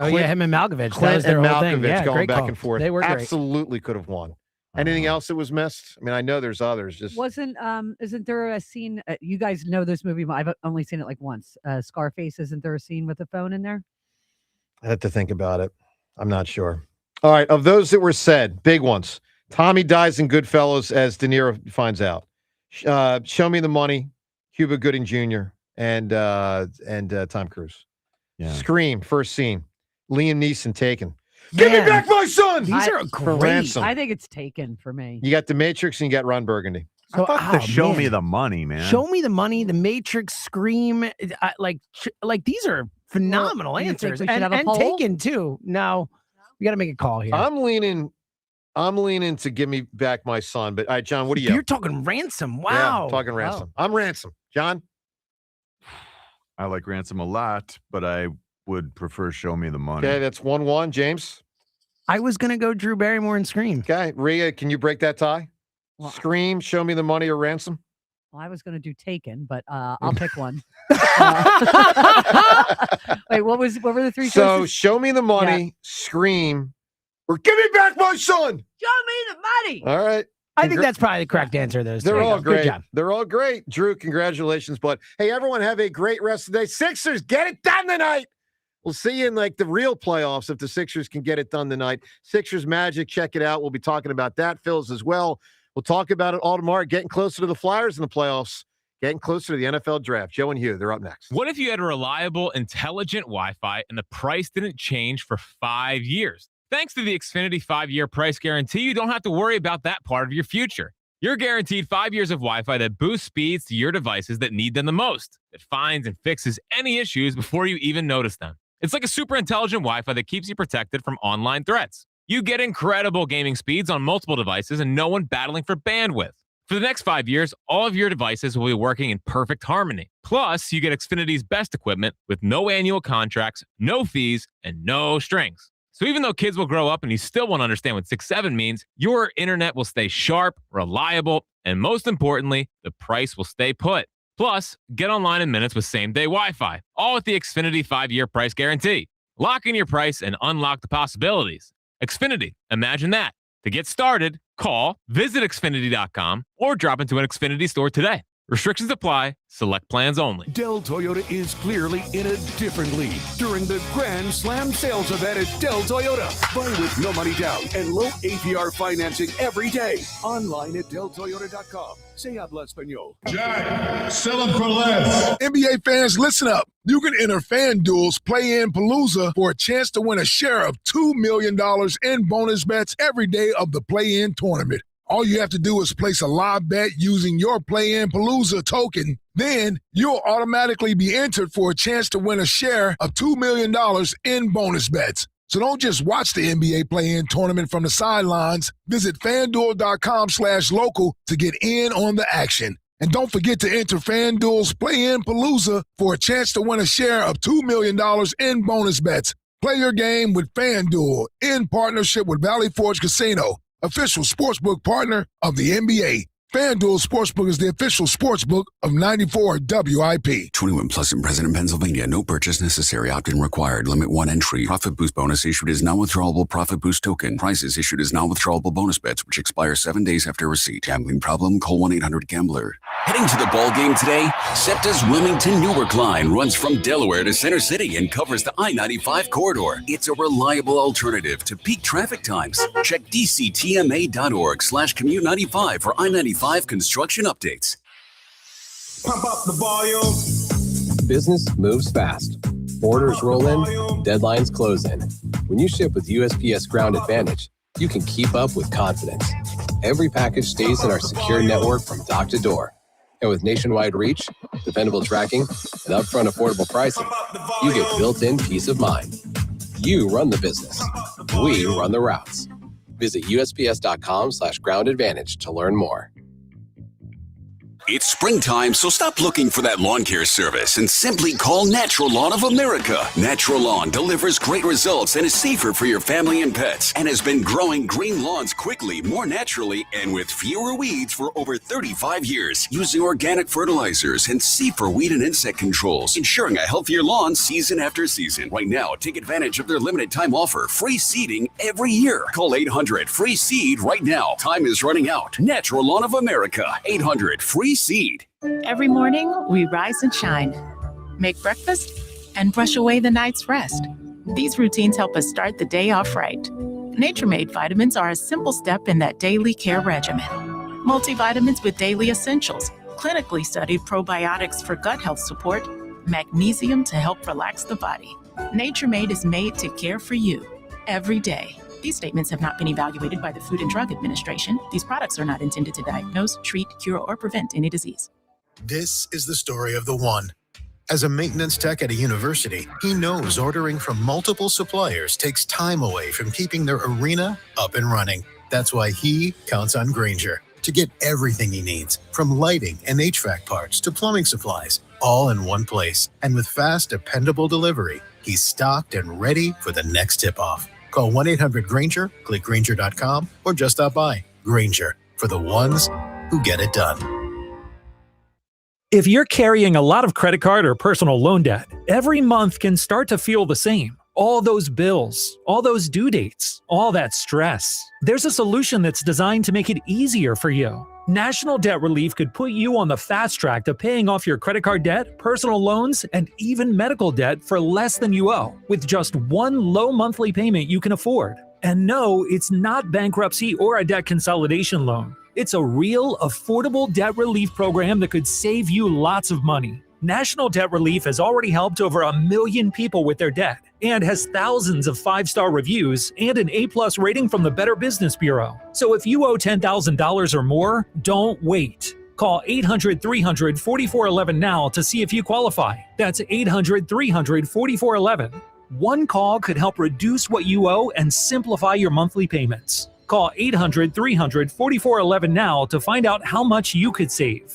Oh, yeah, him and Malkovich. That Clint was their and whole thing. Malkovich Yeah, going great back call. and forth. They were great. Absolutely could have won. Anything else that was missed? I mean, I know there's others. Just Isn't there a scene? You guys know this movie. I've only seen it like once. Scarface. Isn't there a scene with a phone in there? I have to think about it. I'm not sure. All right. Of those that were said, big ones. Tommy dies in Goodfellas as De Niro finds out. Show Me the Money, Cuba Gooding Jr. and Tom Cruise. Yeah. Scream, first scene. Liam Neeson, Taken. Give me back my son! These are for ransom. I think it's Taken for me. You got The Matrix and you got Ron Burgundy. I thought Show man. Me the Money, man. Show Me the Money, The Matrix, Scream. Like these are phenomenal you think answers. we should have a And poll? Taken, too. No, we got to make a call here. I'm leaning to Give Me Back My Son. But all right, John, what do you? You're talking Ransom. Yeah, Wow. I'm talking Ransom. I'm Ransom. John? I like Ransom a lot, but I would prefer Show Me the Money. Okay, that's 1-1. James? I was going to go Drew Barrymore and Scream. Okay. Rhea, can you break that tie? Scream, Show Me the Money, or Ransom? Well, I was going to do Taken, but I'll pick one. Wait, what were the three So, choices? Show Me the Money, Scream, or Give Me Back My Son. Show me the money. All right. I think that's probably the correct answer to those. They're three. all Good great. job. They're all great. Drew, congratulations. But hey, everyone, have a great rest of the day. Sixers, get it done tonight. We'll see you in like the real playoffs if the Sixers can get it done tonight. Sixers Magic, check it out. We'll be talking about that. Phillies as well. We'll talk about it all tomorrow. Getting closer to the Flyers in the playoffs. Getting closer to the NFL draft. Joe and Hugh, they're up next. What if you had reliable, intelligent Wi-Fi and the price didn't change for 5 years? Thanks to the Xfinity 5-year price guarantee, you don't have to worry about that part of your future. You're guaranteed 5 years of Wi-Fi that boosts speeds to your devices that need them the most. It finds and fixes any issues before you even notice them. It's like a super intelligent Wi-Fi that keeps you protected from online threats. You get incredible gaming speeds on multiple devices and no one battling for bandwidth. For the next 5 years, all of your devices will be working in perfect harmony. Plus, you get Xfinity's best equipment with no annual contracts, no fees, and no strings. So even though kids will grow up and you still won't understand what 6-7 means, your internet will stay sharp, reliable, and most importantly, the price will stay put. Plus, get online in minutes with same-day Wi-Fi, all with the Xfinity 5-year price guarantee. Lock in your price and unlock the possibilities. Xfinity, imagine that. To get started, call, visit Xfinity.com, or drop into an Xfinity store today. Restrictions apply. Select plans only. Dell Toyota is clearly in a different league during the Grand Slam sales event at Dell Toyota. Buy with no money down and low APR financing every day. Online at DellToyota.com. Se habla español. Jack, sell them for less. NBA fans, listen up. You can enter FanDuel's Play-In Palooza for a chance to win a share of $2 million in bonus bets every day of the Play-In tournament. All you have to do is place a live bet using your Play-In Palooza token. Then you'll automatically be entered for a chance to win a share of $2 million in bonus bets. So don't just watch the NBA Play-In tournament from the sidelines. Visit FanDuel.com/local to get in on the action. And don't forget to enter FanDuel's Play-In Palooza for a chance to win a share of $2 million in bonus bets. Play your game with FanDuel in partnership with Valley Forge Casino, official sportsbook partner of the NBA. FanDuel Sportsbook is the official sportsbook of 94 WIP. 21 plus in President, Pennsylvania. No purchase necessary. Opt-in required. Limit 1 entry. Profit Boost bonus issued as non-withdrawable Profit Boost token. Prizes issued as non-withdrawable bonus bets, which expire 7 days after receipt. Gambling problem? Call 1-800-GAMBLER. Heading to the ball game today? SEPTA's Wilmington-Newark line runs from Delaware to Center City and covers the I-95 corridor. It's a reliable alternative to peak traffic times. Check dctma.org/commute95 for I-95 construction updates. Pump up the volume. Business moves fast. Orders roll in, deadlines close in. When you ship with USPS Ground Advantage, you can keep up with confidence. Every package stays in our secure network from dock to door. And with nationwide reach, dependable tracking, and upfront affordable pricing, you get built-in peace of mind. You run the business. We run the routes. Visit USPS.com/groundadvantage to learn more. It's springtime, so stop looking for that lawn care service and simply call Natural Lawn of America. Natural Lawn delivers great results and is safer for your family and pets, and has been growing green lawns quickly, more naturally, and with fewer weeds for over 35 years, using organic fertilizers and safer weed and insect controls, ensuring a healthier lawn season after season. Right now, take advantage of their limited time offer, free seeding every year. Call 800-FREE-SEED right now. Time is running out. Natural Lawn of America, 800-FREE-SEED. Every morning, we rise and shine, make breakfast, and brush away the night's rest. These routines help us start the day off right. Nature-Made vitamins are a simple step in that daily care regimen. Multivitamins with daily essentials, clinically studied probiotics for gut health support, magnesium to help relax the body. Nature-Made is made to care for you every day. These statements have not been evaluated by the Food and Drug Administration. These products are not intended to diagnose, treat, cure, or prevent any disease. This is the story of the one. As a maintenance tech at a university, he knows ordering from multiple suppliers takes time away from keeping their arena up and running. That's why he counts on Grainger to get everything he needs, from lighting and HVAC parts to plumbing supplies, all in one place. And with fast, dependable delivery, he's stocked and ready for the next tip-off. Call 1-800-GRAINGER, click Grainger.com, or just stop by. Grainger, for the ones who get it done. If you're carrying a lot of credit card or personal loan debt, every month can start to feel the same. All those bills, all those due dates, all that stress. There's a solution that's designed to make it easier for you. National Debt Relief could put you on the fast track to paying off your credit card debt, personal loans, and even medical debt for less than you owe, with just one low monthly payment you can afford. And no, it's not bankruptcy or a debt consolidation loan. It's a real, affordable debt relief program that could save you lots of money. National Debt Relief has already helped over 1 million people with their debt and has thousands of 5-star reviews and an A+ rating from the Better Business Bureau. So if you owe $10,000 or more, don't wait. Call 800-300-4411 now to see if you qualify. That's 800-300-4411. One call could help reduce what you owe and simplify your monthly payments. Call 800-300-4411 now to find out how much you could save.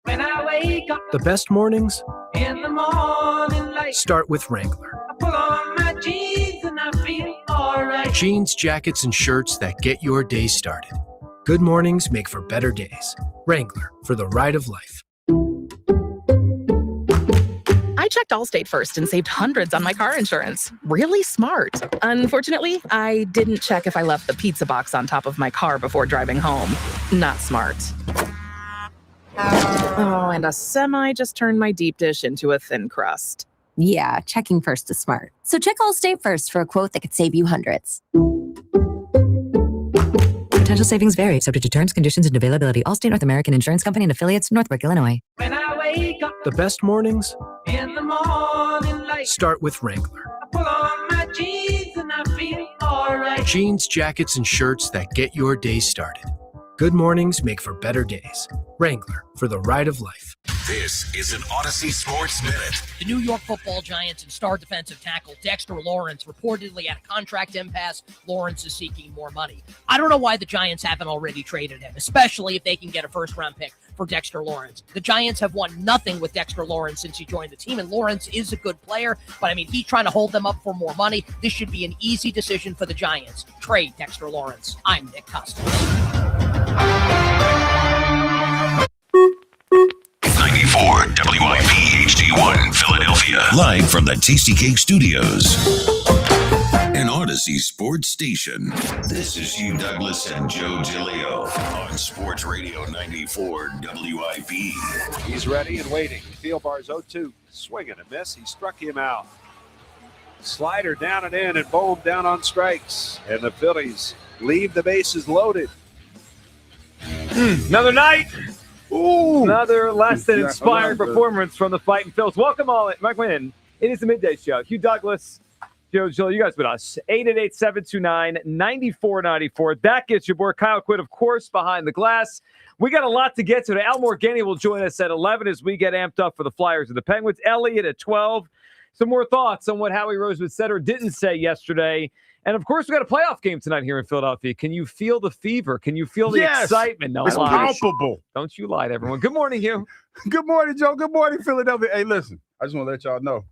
When I wake up The best mornings in the morning light, start with Wrangler. I pull on my jeans and I feel alright. Jeans, jackets, and shirts that get your day started. Good mornings make for better days. Wrangler, for the ride of life. I checked Allstate first and saved hundreds on my car insurance. Really smart. Unfortunately, I didn't check if I left the pizza box on top of my car before driving home. Not smart. Oh, and a semi just turned my deep dish into a thin crust. Yeah, checking first is smart. So check Allstate first for a quote that could save you hundreds. Potential savings vary, subject to terms, conditions, and availability. Allstate North American Insurance Company and affiliates, Northbrook, Illinois. When I wake up The best mornings in the morning light, start with Wrangler. I pull on my jeans and I feel alright. Jeans, jackets, and shirts that get your day started. Good mornings make for better days. Wrangler, for the ride of life. This is an Odyssey Sports Minute. The New York Football Giants and star defensive tackle Dexter Lawrence reportedly at a contract impasse. Lawrence is seeking more money. I don't know why the Giants haven't already traded him, especially if they can get a first-round pick for Dexter Lawrence. The Giants have won nothing with Dexter Lawrence since he joined the team, and Lawrence is a good player, but I mean, he's trying to hold them up for more money. This should be an easy decision for the Giants. Trade Dexter Lawrence. I'm Nick Custis. 94 WIP HD1 Philadelphia. Live from the Tasty Cake Studios. An Odyssey sports station. This is Hugh Douglas and Joe Giglio on Sports Radio 94 WIP. He's ready and waiting. Field bars 0-2. Swing and a miss. He struck him out. Slider down and in, and Bohm down on strikes. And the Phillies leave the bases loaded. Another night. Ooh. Another less than inspiring performance from the Fighting Phils. Welcome all. Mike Wynn. It is the Midday Show. Hugh Douglas, Joe Gill, you guys with us. 888-729-9494. That gets your boy Kyle Quinn, of course, behind the glass. We got a lot to get to today. Al Morganti will join us at 11 as we get amped up for the Flyers and the Penguins. Elliott at 12. Some more thoughts on what Howie Roseman said or didn't say yesterday And, of course, we got a playoff game tonight here in Philadelphia. Can you feel the fever? Can you feel the excitement? No, it's palpable. Don't you lie to everyone. Good morning, Hugh. Good morning, Joe. Good morning, Philadelphia. Hey, listen, I just want to let y'all know.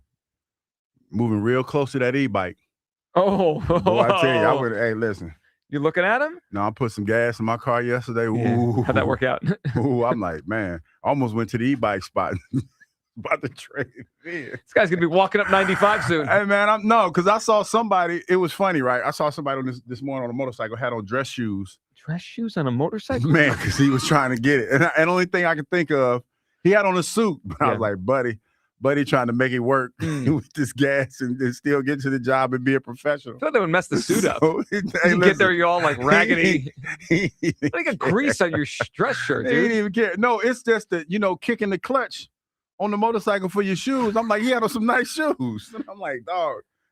Moving real close to that e-bike. Oh. Boy, I tell you, hey, listen. You looking at him? No, I put some gas in my car yesterday. Ooh. Yeah. How'd that work out? Ooh, I'm like, man, I almost went to the e-bike spot. About to trade it in. This guy's going to be walking up 95 soon. Hey, man, because I saw somebody. It was funny, right? I saw somebody on this morning on a motorcycle had on dress shoes. Dress shoes on a motorcycle? Man, because he was trying to get it. And the only thing I could think of, he had on a suit. But I was like, buddy trying to make it work with this gas and still get to the job and be a professional. I thought they would mess the suit up. You get there, you're all like raggedy. Like a grease on your dress shirt, dude. He didn't even care. No, it's just that, kicking the clutch on the motorcycle for your shoes. I'm like, he had on some nice shoes. And I'm like,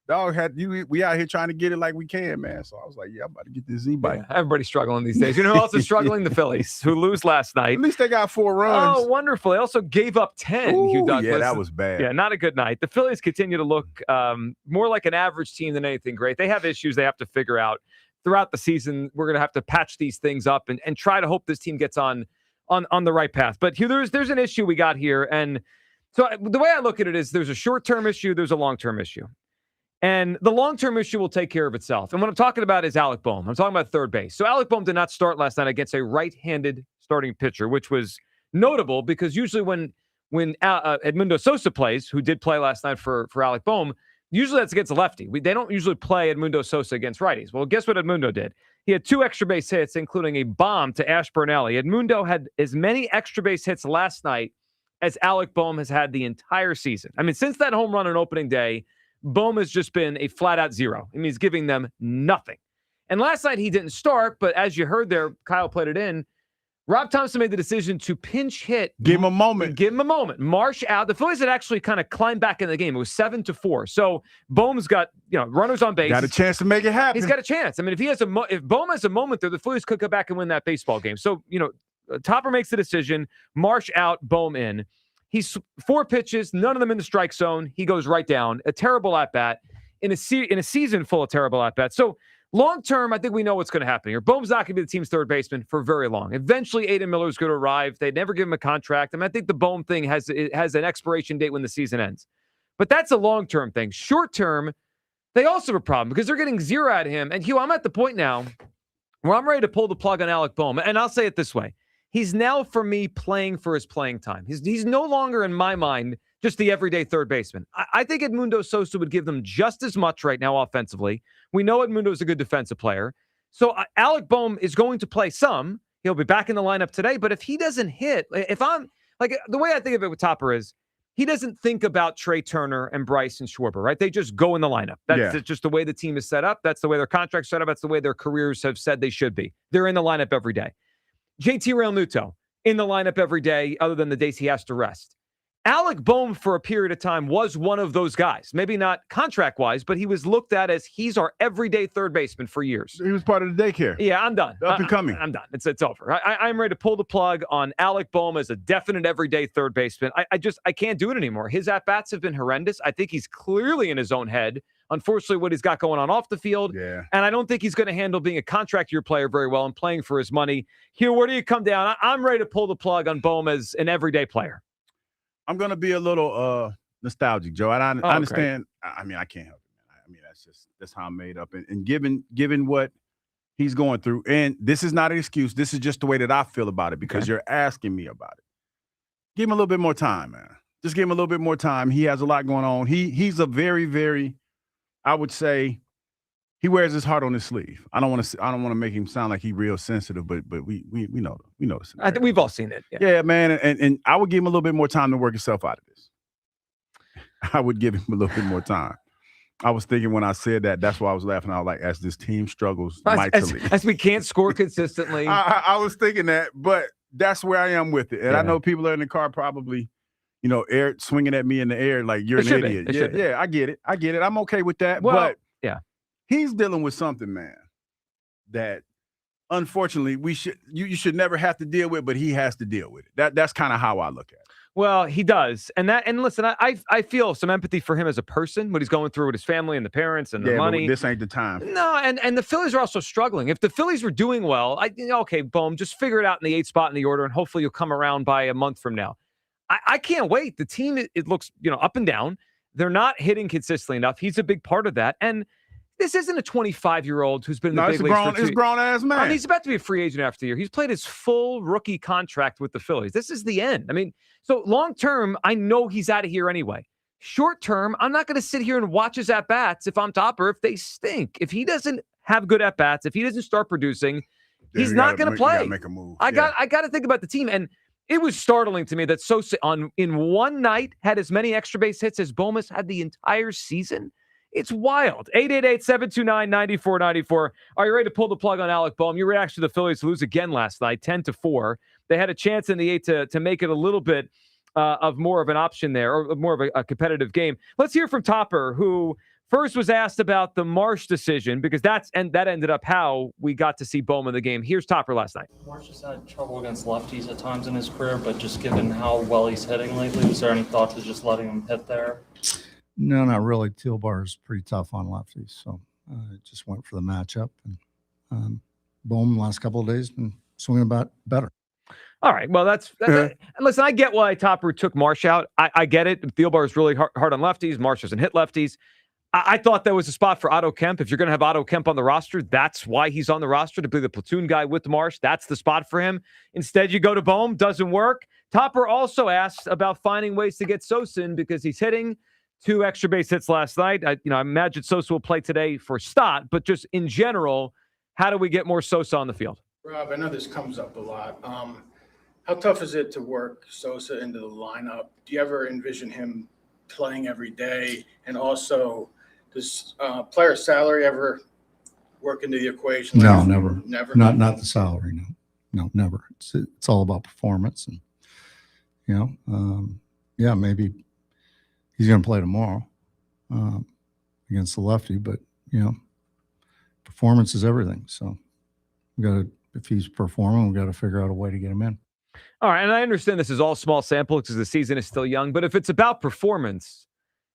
dog had you. We out here trying to get it like we can, man. So I was like, yeah, I'm about to get this e-bike. Yeah, everybody's struggling these days. You know who else is struggling? The Phillies, who lose last night. At least they got 4 runs. Oh, wonderful. They also gave up 10. Hugh Douglas. Yeah, that was bad. Yeah, not a good night. The Phillies continue to look more like an average team than anything great. They have issues they have to figure out throughout the season. We're going to have to patch these things up and try to hope this team gets on the right path. But Hugh, there's an issue we got here, and so the way I look at it is there's a short-term issue, there's a long-term issue. And the long-term issue will take care of itself. And what I'm talking about is Alec Bohm. I'm talking about third base. So Alec Bohm did not start last night against a right-handed starting pitcher, which was notable because usually when Edmundo Sosa plays, who did play last night for Alec Bohm, usually that's against a lefty. They don't usually play Edmundo Sosa against righties. Well, guess what Edmundo did? He had 2 extra base hits, including a bomb to Ashburn Alley. Edmundo had as many extra base hits last night as Alec Bohm has had the entire season. I mean, since that home run on opening day, Bohm has just been a flat-out zero. I mean, he's giving them nothing. And last night he didn't start, but as you heard there, Kyle played it in. Rob Thompson made the decision to pinch hit. Give him a moment. Marsh out. The Phillies had actually kind of climbed back in the game. It was 7-4. So Bohm's got runners on base. Got a chance to make it happen. He's got a chance. I mean, if Bohm has a moment there, the Phillies could go back and win that baseball game. So Topper makes the decision. Marsh out. Bohm in. He's 4 pitches, none of them in the strike zone. He goes right down. A terrible at-bat in a season full of terrible at-bats. So long-term, I think we know what's going to happen here. Bohm's not going to be the team's third baseman for very long. Eventually, Aiden Miller's going to arrive. They'd never give him a contract. I mean, I think the Bohm thing has an expiration date when the season ends. But that's a long-term thing. Short-term, they also have a problem because they're getting 0 out of him. And Hugh, I'm at the point now where I'm ready to pull the plug on Alec Bohm. And I'll say it this way. He's now, for me, playing for his playing time. He's no longer, in my mind, just the everyday third baseman. I think Edmundo Sosa would give them just as much right now offensively. We know Edmundo's a good defensive player. So Alec Bohm is going to play some. He'll be back in the lineup today. But if he doesn't hit, if I'm like the way I think of it with Topper is he doesn't think about Trey Turner and Bryce and Schwarber, right? They just go in the lineup. That's just the way the team is set up. That's the way their contract's set up. That's the way their careers have said they should be. They're in the lineup every day. JT Realmuto in the lineup every day other than the days he has to rest. Alec Bohm, for a period of time, was one of those guys. Maybe not contract-wise, but he was looked at as he's our everyday ththird baseman for years. He was part of the daycare. Yeah, I'm done. Up and coming. I'm done. It's over. I'm ready to pull the plug on Alec Bohm as a definite everyday third baseman. I can't do it anymore. His at-bats have been horrendous. I think he's clearly in his own head. Unfortunately, what he's got going on off the field. Yeah. And I don't think he's going to handle being a contract year player very well and playing for his money. Hugh, where do you come down? I'm ready to pull the plug on Bohm as an everyday player. I'm going to be a little nostalgic, Joe. I understand. Great. I mean, I can't help it, man. I mean, that's how I'm made up. And given what he's going through, and this is not an excuse. This is just the way that I feel about it because you're asking me about it. Give him a little bit more time, man. Just give him a little bit more time. He has a lot going on. He's a very, very, I would say, he wears his heart on his sleeve. I don't want to make him sound like he's real sensitive, but we know this. I think we've all seen it. Yeah, man, and I would give him a little bit more time to work himself out of this. I would give him a little bit more time. I was thinking when I said that, that's why I was laughing. I was like, as this team struggles mightily, as we can't score consistently. I was thinking that, but that's where I am with it. And I know people are in the car probably, air swinging at me in the air like you're an idiot. Yeah, I get it. I'm okay with that. Well, but yeah. He's dealing with something, man, that unfortunately you should never have to deal with, but he has to deal with it. That's kind of how I look at it. Well, he does. And listen, I feel some empathy for him as a person, what he's going through with his family and the parents and the money. But this ain't the time. No, and the Phillies are also struggling. If the Phillies were doing well, okay, boom, just figure it out in the 8th spot in the order, and hopefully you'll come around by a month from now. I can't wait. The team, it looks, up and down. They're not hitting consistently enough. He's a big part of that. And this isn't a 25-year-old who's been in the big leagues for 2 years. It's a grown-ass man. He's about to be a free agent after the year. He's played his full rookie contract with the Phillies. This is the end. So long-term, I know he's out of here anyway. Short-term, I'm not going to sit here and watch his at-bats if I'm Topper, if they stink. If he doesn't have good at-bats, if he doesn't start producing, he's not going to play. You gotta make a move. I got to think about the team. And it was startling to me that Sosa in one night had as many extra base hits as Bomas had the entire season. It's wild. 888-729-9494. Are you ready to pull the plug on Alec Bohm? Your reaction to the Phillies lose again last night, 10-4. They had a chance in the 8th to make it a little bit of more of an option there, or more of a competitive game. Let's hear from Topper, who first was asked about the Marsh decision, because that ended up how we got to see Bohm in the game. Here's Topper last night. Marsh has had trouble against lefties at times in his career, but just given how well he's hitting lately, was there any thought to just letting him hit there? No, not really. Teal Bar is pretty tough on lefties, so I just went for the matchup. And Bohm last couple of days been swinging about better. All right. Well, and listen, I get why Topper took Marsh out. I get it. Teal Bar is really hard on lefties. Marsh doesn't hit lefties. I thought there was a spot for Otto Kemp. If you're going to have Otto Kemp on the roster, that's why he's on the roster, to be the platoon guy with Marsh. That's the spot for him. Instead, you go to Bohm. Doesn't work. Topper also asked about finding ways to get Sosa in, because he's hitting 2 extra base hits last night. I imagine Sosa will play today for Stott, but just in general, how do we get more Sosa on the field? Rob, I know this comes up a lot. How tough is it to work Sosa into the lineup? Do you ever envision him playing every day? And also, does player salary ever work into the equation? No, never. Never. Not the salary. No, never. It's all about performance, and maybe he's going to play tomorrow against the lefty, but performance is everything. So if he's performing, we got to figure out a way to get him in. All right, and I understand this is all small sample because the season is still young, but if it's about performance,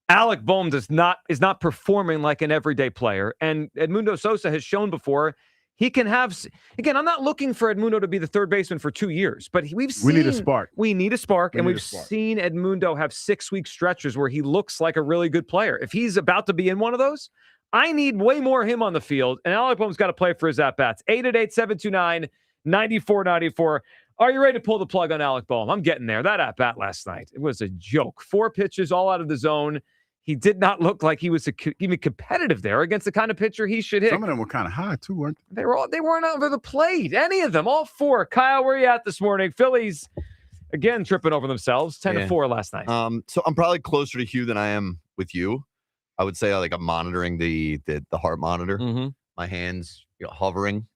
Alec Bohm is not performing like an everyday player. And Edmundo Sosa has shown before he can have. Again, I'm not looking for Edmundo to be the third baseman for 2 years, but we need a spark. We need a spark, and we've seen Edmundo have 6-week stretches where he looks like a really good player. If he's about to be in one of those, I need way more of him on the field, and Alec Bohm's got to play for his at-bats. 888-729-9494. Are you ready to pull the plug on Alec Bohm? I'm getting there. That at-bat last night, it was a joke. 4 pitches, all out of the zone. He did not look like he was even competitive there against the kind of pitcher he should hit. Some of them were kind of high, too, weren't they? They weren't over the plate. Any of them. All 4. Kyle, where are you at this morning? Phillies, again, tripping over themselves. 10-4 last night. So I'm probably closer to Hugh than I am with you. I would say I'm monitoring the heart monitor. Mm-hmm. My hands hovering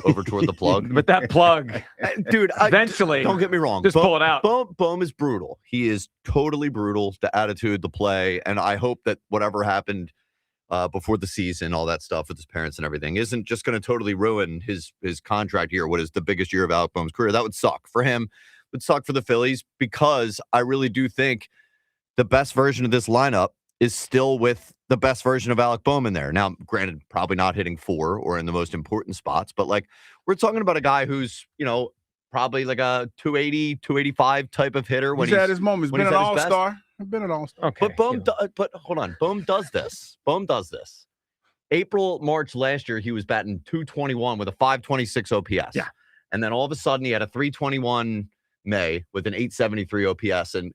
over toward the plug. But that plug, dude, eventually, don't get me wrong. Just pull it out. Bohm is brutal. He is totally brutal. The attitude, the play, and I hope that whatever happened before the season, all that stuff with his parents and everything, isn't just going to totally ruin his contract year. What is the biggest year of Alec Bohm's career? That would suck for him. It would suck for the Phillies, because I really do think the best version of this lineup is still with the best version of Alec Bohm in there. Now, granted, probably not hitting 4 or in the most important spots, but we're talking about a guy who's, probably like a 280, 285 type of hitter. He's at his moment. He's been an all-star. Okay. But hold on. Bohm does this. April, March last year, he was batting 221 with a 526 OPS. Yeah. And then all of a sudden he had a 321 May with an 873 OPS. And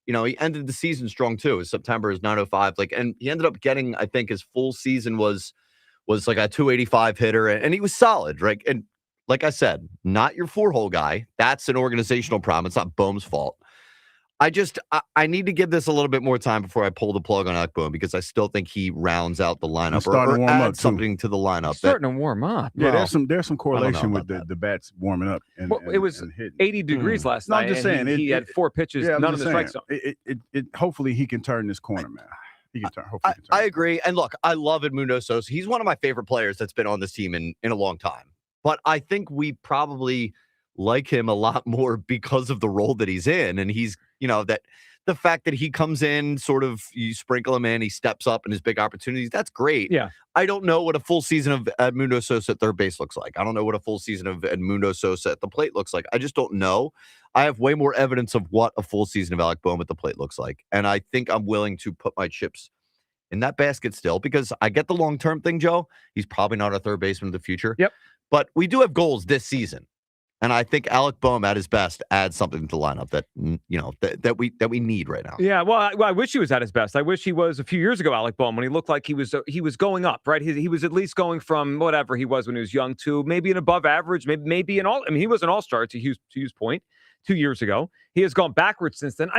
he ended the season strong too. His September is 905. And he ended up getting, I think his full season was like a 285 hitter, and he was solid, right? And like I said, not your 4-hole guy. That's an organizational problem. It's not Bohm's fault. I need to give this a little bit more time before I pull the plug on Alec Bohm, because I still think he rounds out the lineup or adds something to the lineup. Starting to warm up. Yeah, there's some correlation with the bats warming up. It was 80 degrees last night. I'm just saying. He had 4 pitches, none of the strike zone. Hopefully he can turn this corner, man. I agree. And look, I love Edmundo Sosa. He's one of my favorite players that's been on this team in a long time. But I think we probably like him a lot more because of the role that he's in. And he's, that the fact that he comes in, sort of, you sprinkle him in, he steps up in his big opportunities. That's great. Yeah. I don't know what a full season of Edmundo Sosa at third base looks like. I don't know what a full season of Edmundo Sosa at the plate looks like. I just don't know. I have way more evidence of what a full season of Alec Boehm at the plate looks like. And I think I'm willing to put my chips in that basket still, because I get the long-term thing, Joe. He's probably not a third baseman of the future. Yep. But we do have goals this season. And I think Alec Boehm at his best adds something to the lineup that, that we need right now. Yeah, well, I wish he was at his best. I wish he was a few years ago, Alec Boehm, when he looked like he was going up, right? He was at least going from whatever he was when he was young to maybe an above average, maybe an all. I mean, he was an all-star to Hugh's point 2 years ago. He has gone backwards since then.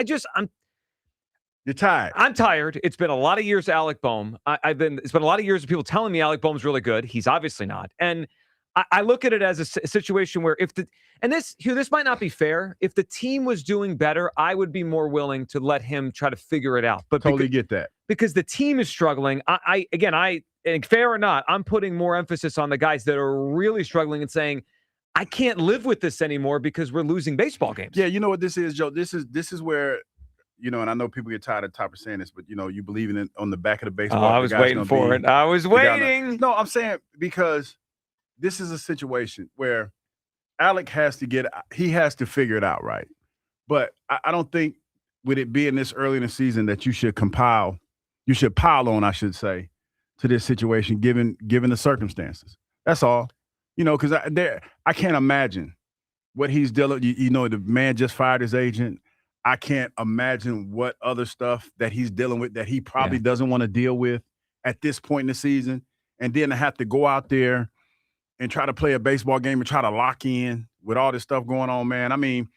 You're tired. I'm tired. It's been a lot of years, Alec Boehm. It's been a lot of years of people telling me Alec Boehm's really good. He's obviously not. And I look at it as a situation where this might not be fair. If the team was doing better, I would be more willing to let him try to figure it out. But totally get that. Because the team is struggling. And fair or not, I'm putting more emphasis on the guys that are really struggling and saying, I can't live with this anymore because we're losing baseball games. Yeah, you know what this is, Joe? This is where, and I know people get tired of Topper saying this, but you believe in it on the back of the baseball. I was waiting for it. I was waiting. No, I'm saying because this is a situation where Alec has to figure it out, right? But I don't think with it being this early in the season that you should pile on, I should say, to this situation, given the circumstances. That's all. Because I can't imagine what he's dealing. The man just fired his agent. I can't imagine what other stuff that he's dealing with that he probably doesn't want to deal with at this point in the season, and then to have to go out there and try to play a baseball game and try to lock in with all this stuff going on, man. I mean,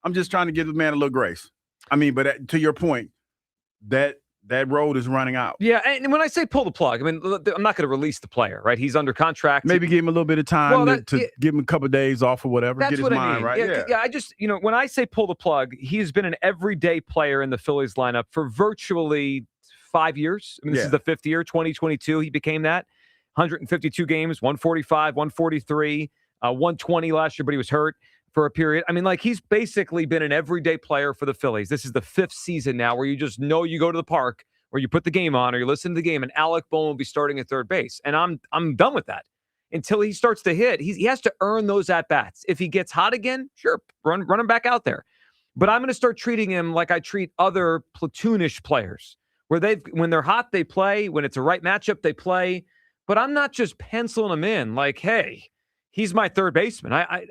I'm just trying to give the man a little grace. I mean, but to your point, that road is running out. Yeah, and when I say pull the plug, I mean, I'm not going to release the player, right? He's under contract. Maybe give him a little bit of time to give him a couple of days off or whatever. That's get his what mind I mean. right. Yeah, I just, when I say pull the plug, he's been an everyday player in the Phillies lineup for virtually 5 years. I mean, this is the fifth year, 2022. He became that. 152 games, 145, 143, 120 last year, but he was hurt for a period. I mean, he's basically been an everyday player for the Phillies. This is the fifth season now where you just know you go to the park or you put the game on or you listen to the game and Alec Boehm will be starting at third base. And I'm done with that until he starts to hit. He has to earn those at-bats. If he gets hot again, sure, run him back out there. But I'm going to start treating him like I treat other platoonish players where when they're hot, they play. When it's a right matchup, they play. But I'm not just penciling him in like, hey, he's my third baseman. I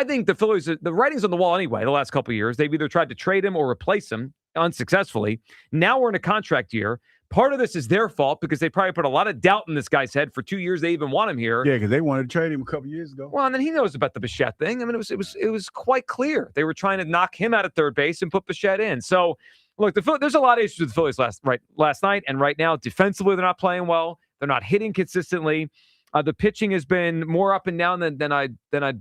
think the Phillies, the writing's on the wall anyway the last couple of years. They've either tried to trade him or replace him unsuccessfully. Now we're in a contract year. Part of this is their fault because they probably put a lot of doubt in this guy's head for 2 years. They even want him here. Yeah, because they wanted to trade him a couple years ago. Well, and then he knows about the Bichette thing. I mean, it was quite clear. They were trying to knock him out at third base and put Bichette in. So, look, there's a lot of issues with the Phillies last night and right now. Defensively, they're not playing well. They're not hitting consistently. The pitching has been more up and down than I'd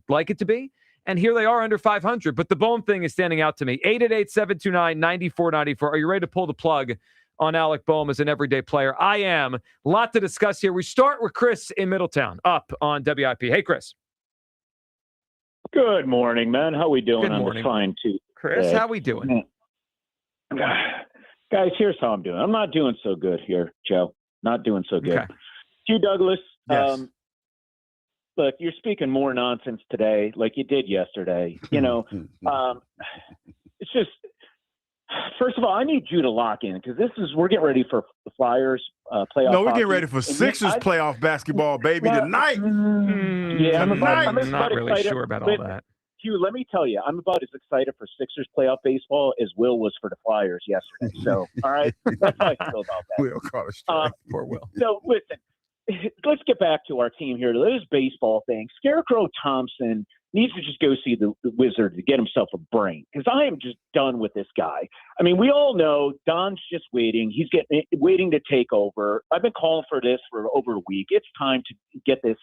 like it to be. And here they are under 500. But the Boehm thing is standing out to me. 888-729-9494. Are you ready to pull the plug on Alec Boehm as an everyday player? I am. A lot to discuss here. We start with Chris in Middletown up on WIP. Hey, Chris. Good morning, man. How we doing? Good morning. I'm fine, too. Chris, how we doing? Guys, here's how I'm doing. I'm not doing so good here, Joe. Not doing so good. Okay. Hugh Douglas, Yes. look, you're speaking more nonsense today like you did yesterday. It's just, first of all, I need you to lock in because we're getting ready for the Flyers playoff. No, we're getting hockey. ready for Sixers playoff basketball, baby, tonight. Yeah, I'm not excited, really sure about all that. Hugh, let me tell you, I'm about as excited for Sixers playoff baseball as Will was for the Flyers yesterday. So, all right, that's how I feel about that. Will caught a strike. Poor Will. So, listen, let's get back to our team here. This baseball thing. Scarecrow Thompson needs to just go see the wizard to get himself a brain because I am just done with this guy. I mean, we all know Don's just waiting. He's waiting to take over. I've been calling for this for over a week. It's time to get this,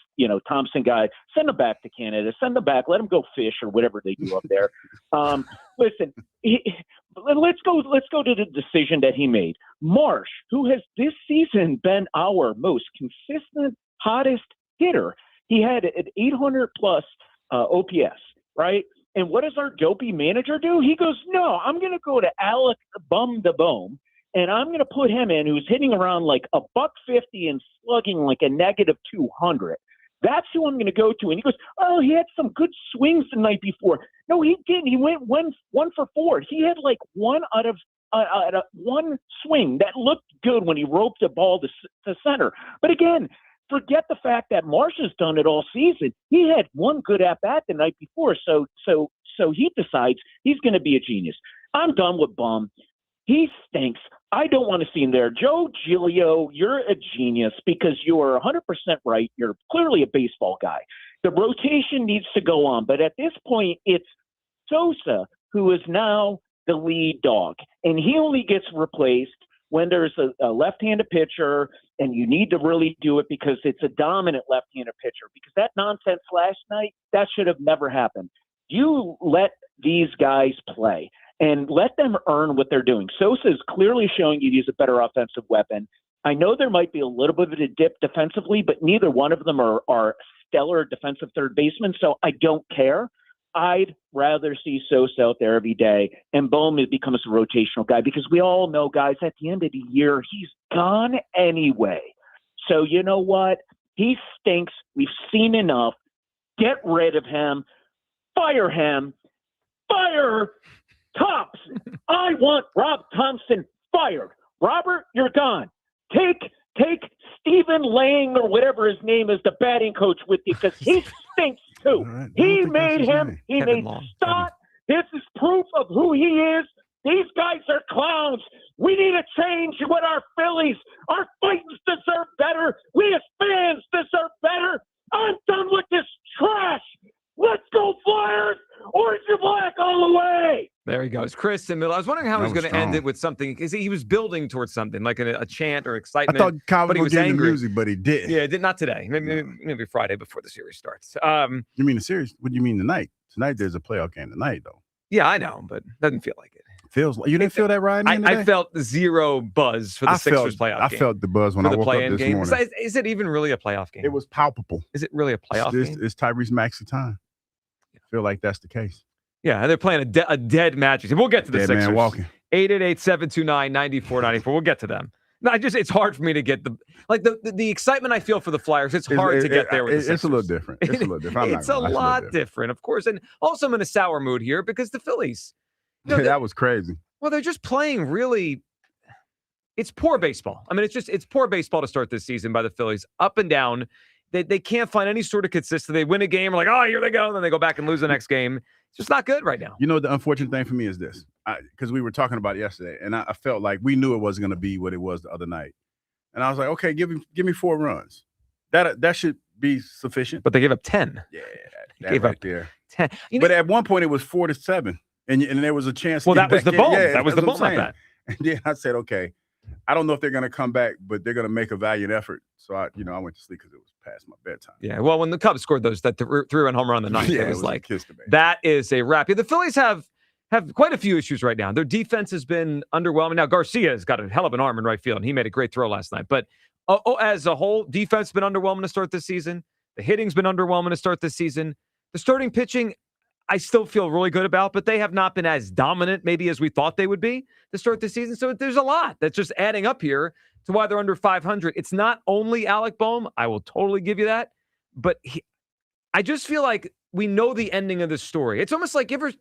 Thompson guy, send him back to Canada, send him back, let him go fish or whatever they do up there. Listen, let's go to the decision that he made. Marsh, who has this season been our most consistent, hottest hitter. He had an 800 plus OPS. right? And what does our dopey manager do? He goes, no, I'm going to go to Alec Bum the Boom, and I'm going to put him in, who's hitting around like $150 and slugging like a -200. That's who I'm going to go to. And he goes, oh, he had some good swings the night before. No, he didn't. He went one for 4. He had like one out of one swing that looked good when he roped a ball to center. But again, forget the fact that Marsh has done it all season. He had one good at-bat the night before, so he decides he's going to be a genius. I'm done with Bum. He stinks. I don't want to see him there. Joe Giglio, you're a genius because you are 100% right. You're clearly a baseball guy. The rotation needs to go on, but at this point, it's Sosa who is now the lead dog, and he only gets replaced when there's a left-handed pitcher, and you need to really do it because it's a dominant left-handed pitcher. Because that nonsense last night, that should have never happened. You let these guys play and let them earn what they're doing. Sosa is clearly showing you he's a better offensive weapon. I know there might be a little bit of a dip defensively, but neither one of them are stellar defensive third basemen, so I don't care. I'd rather see Sosa out there every day, and Bowman becomes a rotational guy because we all know, guys, at the end of the year, he's gone anyway. So you know what? He stinks. We've seen enough. Get rid of him. Fire him. Fire Tops. I want Rob Thompson fired. Robert, you're gone. Take Stephen Lang or whatever his name is, the batting coach with you, because he stinks too. Right. He made Stott. This is proof of who he is. These guys are clowns. We need a change with our Phillies. Our Titans deserve better. We as fans deserve better. I'm done with this trash. Let's go Flyers. Orange and black all the way. There he goes. Chris in middle. I was wondering how he was going to end it with something, because he was building towards something, like a chant or excitement. I thought Kyle was was getting angry. the music, but he didn't. Yeah, not today. Maybe Friday before the series starts. You mean the series? What do you mean tonight? Tonight there's a playoff game tonight, though. Yeah, I know, but it doesn't feel like it. Feels like you didn't feel that, Ryan? I felt zero buzz for the Sixers playoff game. I felt the buzz when I woke up this morning. Is it even really a playoff game? It was palpable. Is it really a playoff game? It's Tyrese Maxey time. I feel like that's the case. Yeah, they're playing a dead Magic. We'll get to the dead Sixers. Man walking. 888-729-9494. We'll get to them. No, it's hard for me to get the excitement I feel for the Flyers. It's hard to get there with the Sixers. It's a little different. It's a little different. It's a lot different, of course. And also I'm in a sour mood here because the Phillies. That was crazy. Well, they're just playing really. It's poor baseball. I mean, it's poor baseball to start this season by the Phillies. Up and down. They can't find any sort of consistency. They win a game, we're like, oh, here they go. And then they go back and lose the next game. It's just not good right now. You know, the unfortunate thing for me is this, because we were talking about it yesterday, and I felt like we knew it wasn't going to be what it was the other night. And I was like, okay, give me 4 runs. That should be sufficient. But they gave up 10. Yeah, that gave right up there. 10. But at one point, it was 4-7, and there was a chance. Well, that was the ball. That was the ball like that. And then I said, okay, I don't know if they're going to come back, but they're going to make a valiant effort. So I went to sleep because it was past my bedtime. Yeah. Well, when the Cubs scored that 3-run home run on the ninth, it was like that is a wrap. Yeah, the Phillies have quite a few issues right now. Their defense has been underwhelming. Now Garcia has got a hell of an arm in right field, and he made a great throw last night. But as a whole, defense has been underwhelming to start this season. The hitting's been underwhelming to start this season. The starting pitching, I still feel really good about, but they have not been as dominant maybe as we thought they would be to start the season. So there's a lot that's just adding up here to why they're under 500. It's not only Alec Bohm. I will totally give you that. But I just feel like we know the ending of this story. It's almost like you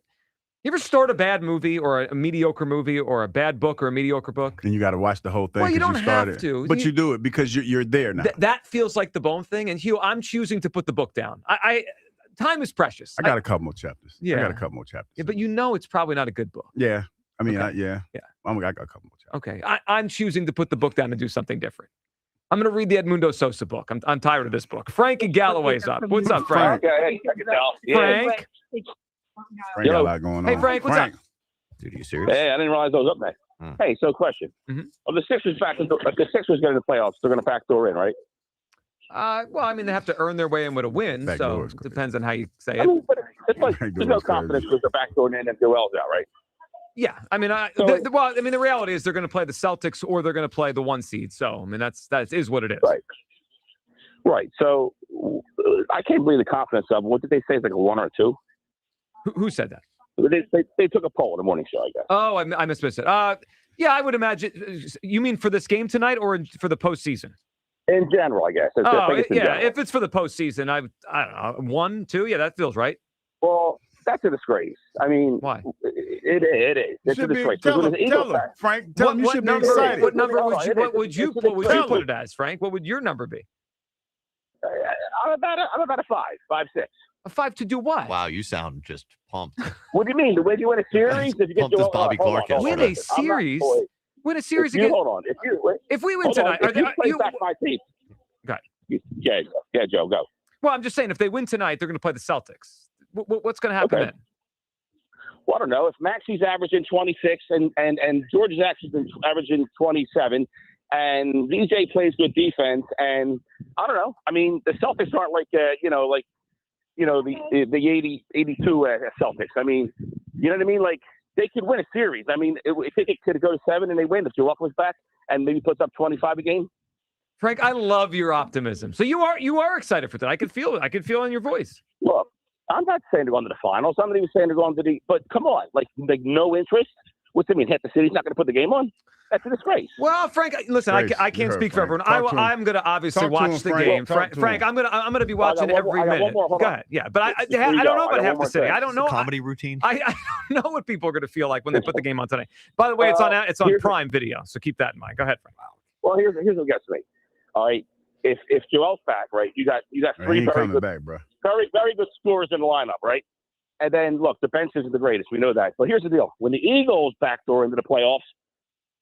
ever start a bad movie or a mediocre movie or a bad book or a mediocre book? And you got to watch the whole thing. Well, you don't have to. But you do it because you're there now. That feels like the Bohm thing. And Hugh, I'm choosing to put the book down. Time is precious. I got a couple more chapters. Yeah. I got a couple more chapters. Yeah, but it's probably not a good book. Yeah. I mean, okay. I got a couple more chapters. Okay. I'm choosing to put the book down and do something different. I'm going to read the Edmundo Sosa book. I'm tired of this book. Frank in Galloway's up. What's up, Frank? Hey, Frank? Frank got a lot going on. Hey, Frank, what's up? Dude, are you serious? Hey, I didn't realize I was up next. Hey, so question. Are the Sixers getting to the playoffs, they're going to backdoor in, right? Well, I mean, they have to earn their way in with a win, so it depends on how you say it. I mean, but it's like, there's no confidence because they're backdooring in if Joel's out, right? Yeah, I mean, the reality is they're going to play the Celtics or they're going to play the 1 seed. So, I mean, that is what it is. Right. So, I can't believe the confidence of them. What did they say? It's like a 1 or a 2? Who said that? They took a poll in the morning show, I guess. Oh, I missed it. Yeah, I would imagine. You mean for this game tonight or for the postseason? In general, I guess. If it's for the postseason, I don't know, 1, 2. Yeah, that feels right. Well, that's a disgrace. I mean, why? It is. It's a disgrace. Tell him, Frank. Tell him you should be excited. What number would you put it as, Frank? What would your number be? I'm about a 5, 5, 6. A 5 to do what? Wow, you sound just pumped. What do you mean? The way you win a series? If you get Pumped as Bobby Clark is. Win a series? Win a series again? Hold on. If we win tonight, if you play back my team. Okay. Yeah, Joe, go. Well, I'm just saying, if they win tonight, they're going to play the Celtics. What's going to happen then? Well, I don't know. If Maxey's averaging 26 and George is actually averaging 27, and VJ plays good defense, and I don't know. I mean, the Celtics aren't like the 82 Celtics. I mean, you know what I mean? Like, they could win a series. I mean, if they could go to 7 and they win, if Joel was back and maybe puts up 25 a game. Frank, I love your optimism. So you are excited for that. I can feel it. I can feel it in your voice. Look, I'm not saying they're going to the finals. I'm not even saying they're going to but come on, like no interest. What's it mean? Half the city's not going to put the game on? That's a disgrace. Well, Frank, listen, I can't speak for everyone. I'm going to obviously watch the game. Frank, I'm going to be watching every minute. Go ahead. Yeah, but I don't know about half the city. I don't know. Comedy routine. I don't know what people are going to feel like when they put the game on tonight. By the way, it's on Prime Video, so keep that in mind. Go ahead, Frank. Well, here's what gets me. All right, if Joel's back, right, you got 3 very good, very good scorers in the lineup, right? And then look, the bench isn't the greatest. We know that. But here's the deal: when the Eagles backdoor into the playoffs,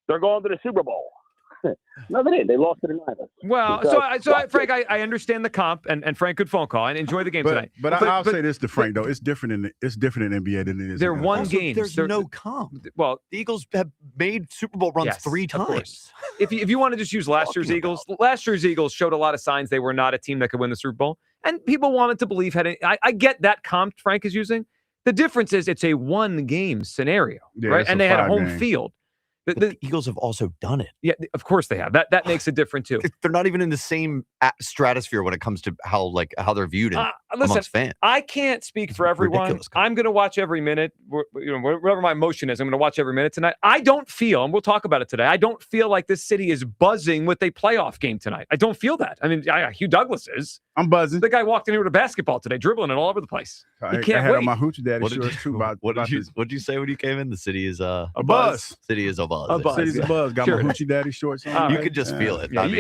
they're going to the Super Bowl. No, they didn't. They lost to the Niners. Well, Frank, I understand the comp, and Frank, good phone call, and enjoy the game tonight. But I'll say this to Frank though: it's different in NBA than it is. They're one game. There's no comp. Well, the Eagles have made Super Bowl runs 3 times. If you want to just use last year's Eagles showed a lot of signs they were not a team that could win the Super Bowl, and people wanted to believe. I get that comp Frank is using. The difference is it's a 1-game scenario, right? And they had a home field. The Eagles have also done it. Yeah, of course they have. That makes it different too. They're not even in the same stratosphere when it comes to how they're viewed amongst fans. I can't speak for everyone. I'm going to watch every minute. Whatever my emotion is, I'm going to watch every minute tonight. I don't feel, and we'll talk about it today, I don't feel like this city is buzzing with a playoff game tonight. I don't feel that. I mean, Hugh Douglas is. I'm buzzing. The guy walked in here with a basketball today, dribbling it all over the place. I had on my hoochie daddy shorts too. What did you say when you came in? The city is a buzz. City is a buzz. City's a buzz. Got my hoochie daddy shorts on. You could just feel it. That's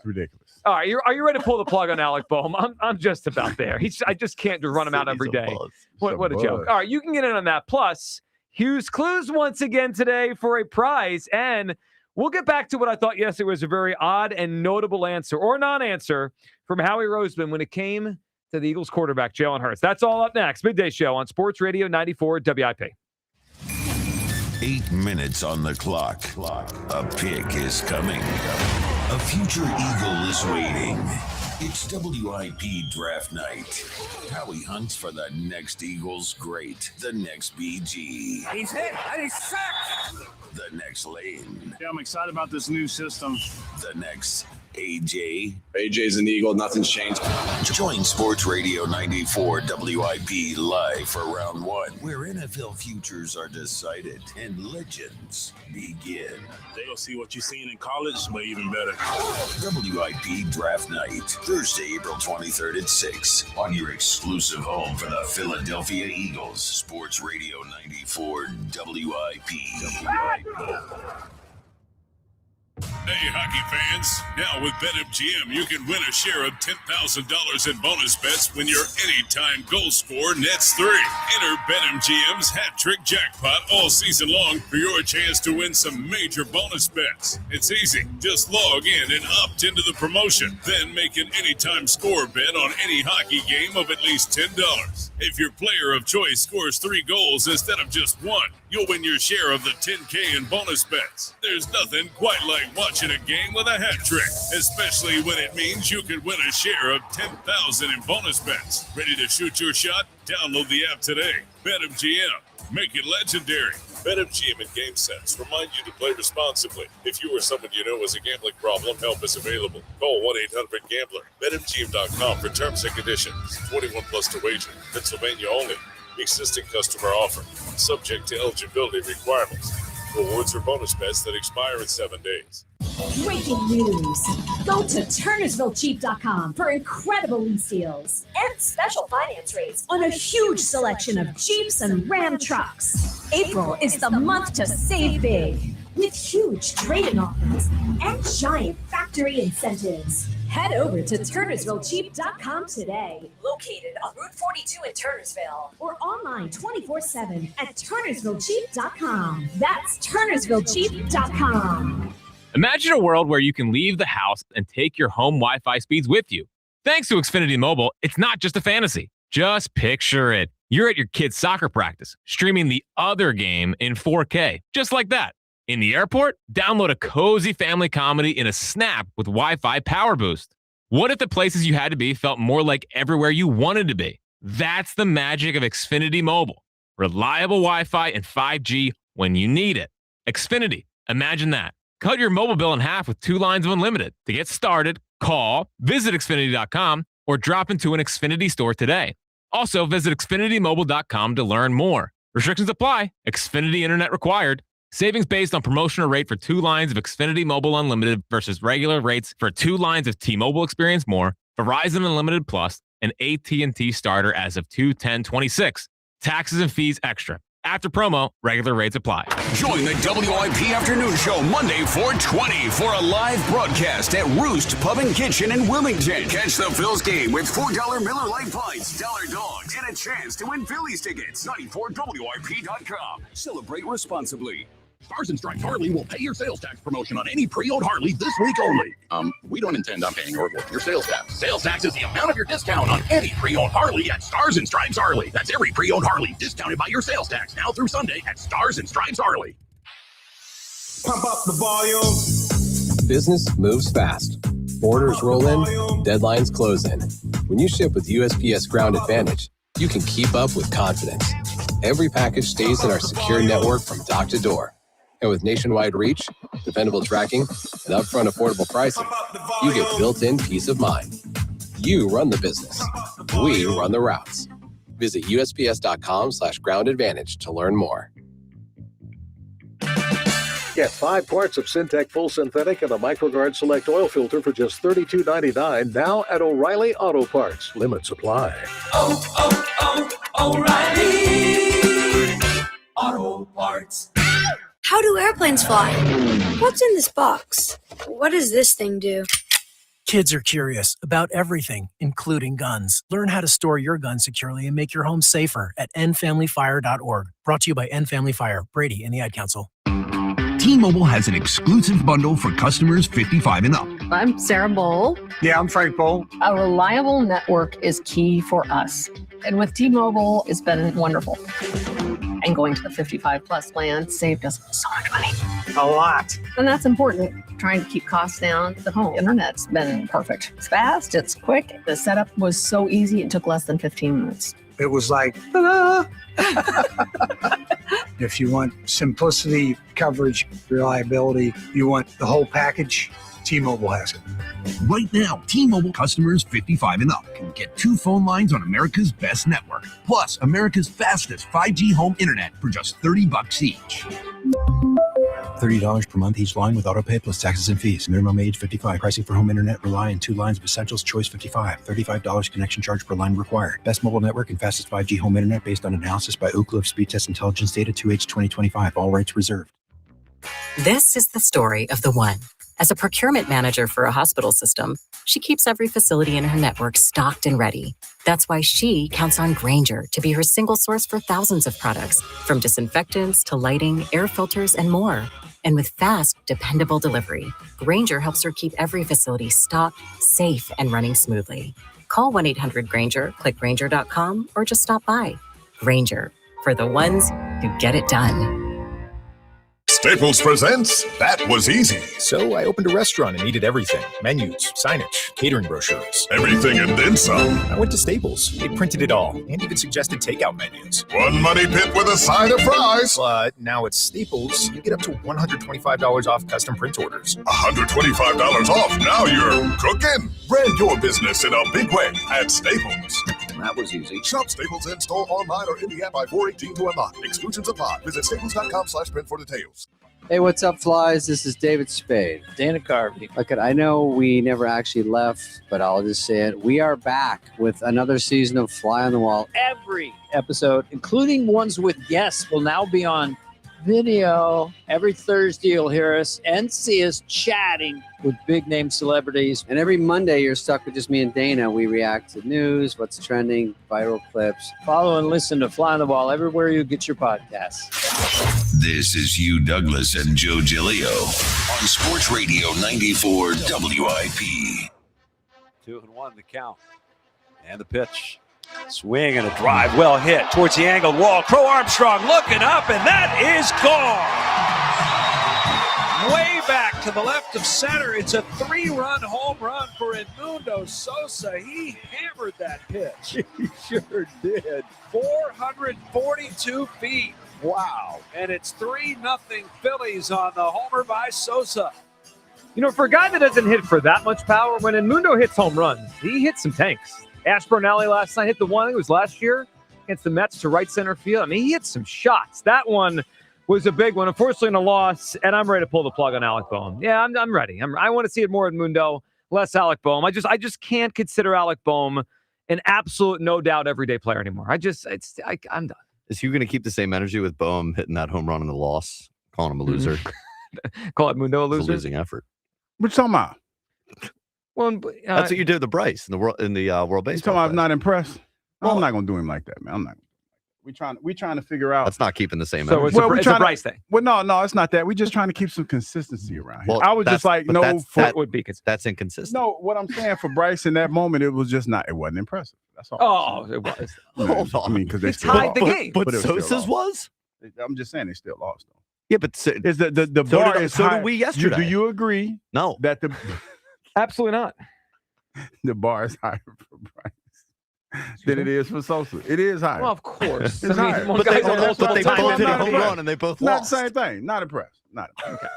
ridiculous. All right, are you ready to pull the plug on Alec Boehm? I'm just about there. I just can't just run him out every day. What a joke. All right, you can get in on that. Plus, Hugh's Clues once again today for a prize. And we'll get back to what I thought yesterday was a very odd and notable answer or non-answer from Howie Roseman when it came to the Eagles quarterback, Jalen Hurts. That's all up next. Midday Show on Sports Radio 94 WIP. 8 minutes on the clock. A pick is coming. A future Eagle is waiting. It's WIP draft night. Howie hunts for the next Eagles great, the next BG. He's hit and he's sacked. The next Lane. Yeah, I'm excited about this new system. The next AJ. AJ's an Eagle. Nothing's changed. Join Sports Radio 94 WIP live for round 1, where NFL futures are decided and legends begin. They'll see what you've seen in college, but even better. WIP Draft Night, Thursday, April 23rd at 6 on your exclusive home for the Philadelphia Eagles. Sports Radio 94 WIP. Hey, hockey fans. Now with BetMGM, you can win a share of $10,000 in bonus bets when your anytime goal scorer nets 3. Enter BetMGM's hat trick jackpot all season long for your chance to win some major bonus bets. It's easy. Just log in and opt into the promotion. Then make an anytime score bet on any hockey game of at least $10. If your player of choice scores 3 goals instead of just 1, you'll win your share of the $10K in bonus bets. There's nothing quite like watching a game with a hat trick, especially when it means you can win a share of $10,000 in bonus bets. Ready to shoot your shot? Download the app today. BetMGM. Make it legendary. BetMGM and GameSense remind you to play responsibly. If you or someone you know has a gambling problem, help is available. Call 1-800-GAMBLER. BetMGM.com for terms and conditions. 21 plus to wager. Pennsylvania only. Existing customer offer. Subject to eligibility requirements. Rewards or bonus bets that expire in 7 days. Breaking news. Go to turnersvillejeep.com for incredible lease deals and special finance rates on a huge selection of Jeeps and Ram trucks. April is the month to save big with huge trade-in offers and giant factory incentives. Head over to turnersvillejeep.com today. Located on Route 42 in Turnersville or online 24/7 at turnersvillejeep.com. That's turnersvillejeep.com. Imagine a world where you can leave the house and take your home Wi-Fi speeds with you. Thanks to Xfinity Mobile, it's not just a fantasy. Just picture it. You're at your kid's soccer practice, streaming the other game in 4K, just like that. In the airport, download a cozy family comedy in a snap with Wi-Fi Power Boost. What if the places you had to be felt more like everywhere you wanted to be? That's the magic of Xfinity Mobile. Reliable Wi-Fi and 5G when you need it. Xfinity, imagine that. Cut your mobile bill in half with 2 lines of unlimited. To get started, call, visit Xfinity.com, or drop into an Xfinity store today. Also, visit XfinityMobile.com to learn more. Restrictions apply. Xfinity Internet required. Savings based on promotional rate for 2 lines of Xfinity Mobile Unlimited versus regular rates for 2 lines of T-Mobile Experience More, Verizon Unlimited Plus, and AT&T Starter as of 2/10/26. Taxes and fees extra. After promo, regular rates apply. Join the WIP Afternoon Show Monday 4/20 for a live broadcast at Roost Pub and Kitchen in Wilmington. Catch the Phils game with $4 Miller Lite Pints, $1 dogs, and a chance to win Phillies tickets. 94WIP.com. Celebrate responsibly. Stars and Stripes Harley will pay your sales tax promotion on any pre-owned Harley this week only. We don't intend on paying your sales tax. Sales tax is the amount of your discount on any pre-owned Harley at Stars and Stripes Harley. That's every pre-owned Harley discounted by your sales tax now through Sunday at Stars and Stripes Harley. Pump up the volume. Business moves fast. Orders roll in, deadlines close in. When you ship with USPS Ground Advantage, you can keep up with confidence. Every package stays in our secure network from dock to door. And with nationwide reach, dependable tracking, and upfront affordable pricing, you get built-in peace of mind. You run the business. We run the routes. Visit USPS.com/Ground Advantage to learn more. Get 5 quarts of Syntec Full Synthetic and a MicroGuard Select Oil Filter for just $32.99 now at O'Reilly Auto Parts. Limit supply. O'Reilly Auto Parts. How do airplanes fly? What's in this box? What does this thing do? Kids are curious about everything, including guns. Learn how to store your gun securely and make your home safer at endfamilyfire.org. Brought to you by End Family Fire, Brady, and the Ad Council. T-Mobile has an exclusive bundle for customers 55 and up. I'm Sarah Bowl. Yeah, I'm Frank Bowl. A reliable network is key for us. And with T-Mobile, it's been wonderful. And going to the 55 plus plan saved us so much money. A lot. And that's important. Trying to keep costs down. The home internet's been perfect. It's fast, it's quick. The setup was so easy, it took less than 15 minutes. It was like, ta-da! If you want simplicity, coverage, reliability, you want the whole package, T-Mobile has it. Right now, T-Mobile customers 55 and up can get 2 phone lines on America's best network, plus America's fastest 5G home internet for just $30 each. $30 per month each line with autopay plus taxes and fees. Minimum age 55. Pricing for home internet rely on 2 lines of essentials. Choice 55. $35 connection charge per line required. Best mobile network and fastest 5G home internet based on analysis by Ookla of Speed Test Intelligence data 2H 2025. All rights reserved. This is the story of the one. As a procurement manager for a hospital system, she keeps every facility in her network stocked and ready. That's why she counts on Grainger to be her single source for thousands of products, from disinfectants to lighting, air filters, and more. And with fast, dependable delivery, Grainger helps her keep every facility stocked, safe, and running smoothly. Call 1-800-GRAINGER, click Grainger.com, or just stop by. Grainger, for the ones who get it done. Staples presents That Was Easy. So I opened a restaurant and needed everything. Menus, signage, catering brochures. Everything and then some. I went to Staples. They printed it all and even suggested takeout menus. One money pit with a side of fries. But now at Staples, you get up to $125 off custom print orders. $125 off. Now you're cooking. Brand your business in a big way at Staples. That was easy. Shop Staples in-store, online, or in the app by 4/18 to unlock. Exclusions apply. Visit staples.com/print for details. Hey, what's up, Flies? This is David Spade. Dana Carvey. Look, I know we never actually left, but I'll just say it. We are back with another season of Fly on the Wall. Every episode, including ones with guests, will now be on video. Every Thursday, you'll hear us and see us chatting with big-name celebrities. And every Monday, you're stuck with just me and Dana. We react to news, what's trending, viral clips. Follow and listen to Fly on the Wall everywhere you get your podcasts. This is Hugh Douglas and Joe Giglio on Sports Radio 94 WIP. 2-1 the count. And the pitch. Swing and a drive well hit towards the angled wall. Crow Armstrong looking up, and that is gone. Way back to the left of center. It's a 3-run home run for Edmundo Sosa. He hammered that pitch. He sure did. 442 feet. Wow. And it's 3-0 Phillies on the homer by Sosa. You know, for a guy that doesn't hit for that much power, when Edmundo hits home runs, he hits some tanks. Ashburn Alley last night hit the one, I think it was last year, against the Mets to right center field. I mean, he hit some shots. That one was a big one. Unfortunately, in a loss, and I'm ready to pull the plug on Alec Boehm. Yeah, I'm ready. I want to see it more Edmundo, less Alec Boehm. I just can't consider Alec Boehm an absolute, no doubt, everyday player anymore. I'm done. Is he going to keep the same energy with Boehm hitting that home run in the loss, calling him a loser? Call Edmundo a loser? It's a losing effort. What you talking about? Well, that's what you did with Bryce in the world World Baseball. You talking about I'm not impressed? Well, I'm not going to do him like that, man. I'm not. We trying to figure out. That's not keeping the same. So energy. it's a Bryce thing. Well, no, it's not that. We're just trying to keep some consistency around here. Well, I was just like, no, that would be consistent. That's inconsistent. No, what I'm saying for Bryce in that moment, it was just not. It wasn't impressive. That's all. It was. Hold on. I mean, because they still tied lost. the game. But Sosa's was. I'm just saying they still lost though. Yeah, but is the bar is so high. did we yesterday. Do you agree? No, that the absolutely not. The bar is higher for Bryce than it is for Sosa. It is higher. Well, of course. It's higher. But they both hit a home run and they both not lost. the same thing. Not impressed. Not impressed. Okay.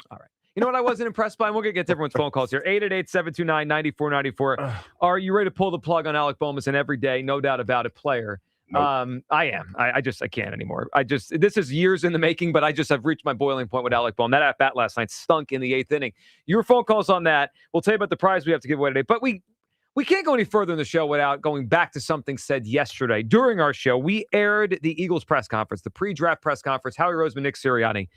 All right. You know what I wasn't impressed by? And we're going to get to everyone's phone calls here. 888-729-9494. Are you ready to pull the plug on Alec Boehm as an everyday, no doubt about it, player? Nope. I am. I can't anymore. This is years in the making, but I've reached my boiling point with Alec Boehm. That at bat last night stunk in the 8th inning. Your phone calls on that. We'll tell you about the prize we have to give away today. But we can't go any further in the show without going back to something said yesterday. During our show, we aired the Eagles press conference, the pre-draft press conference, Howie Roseman, Nick Sirianni.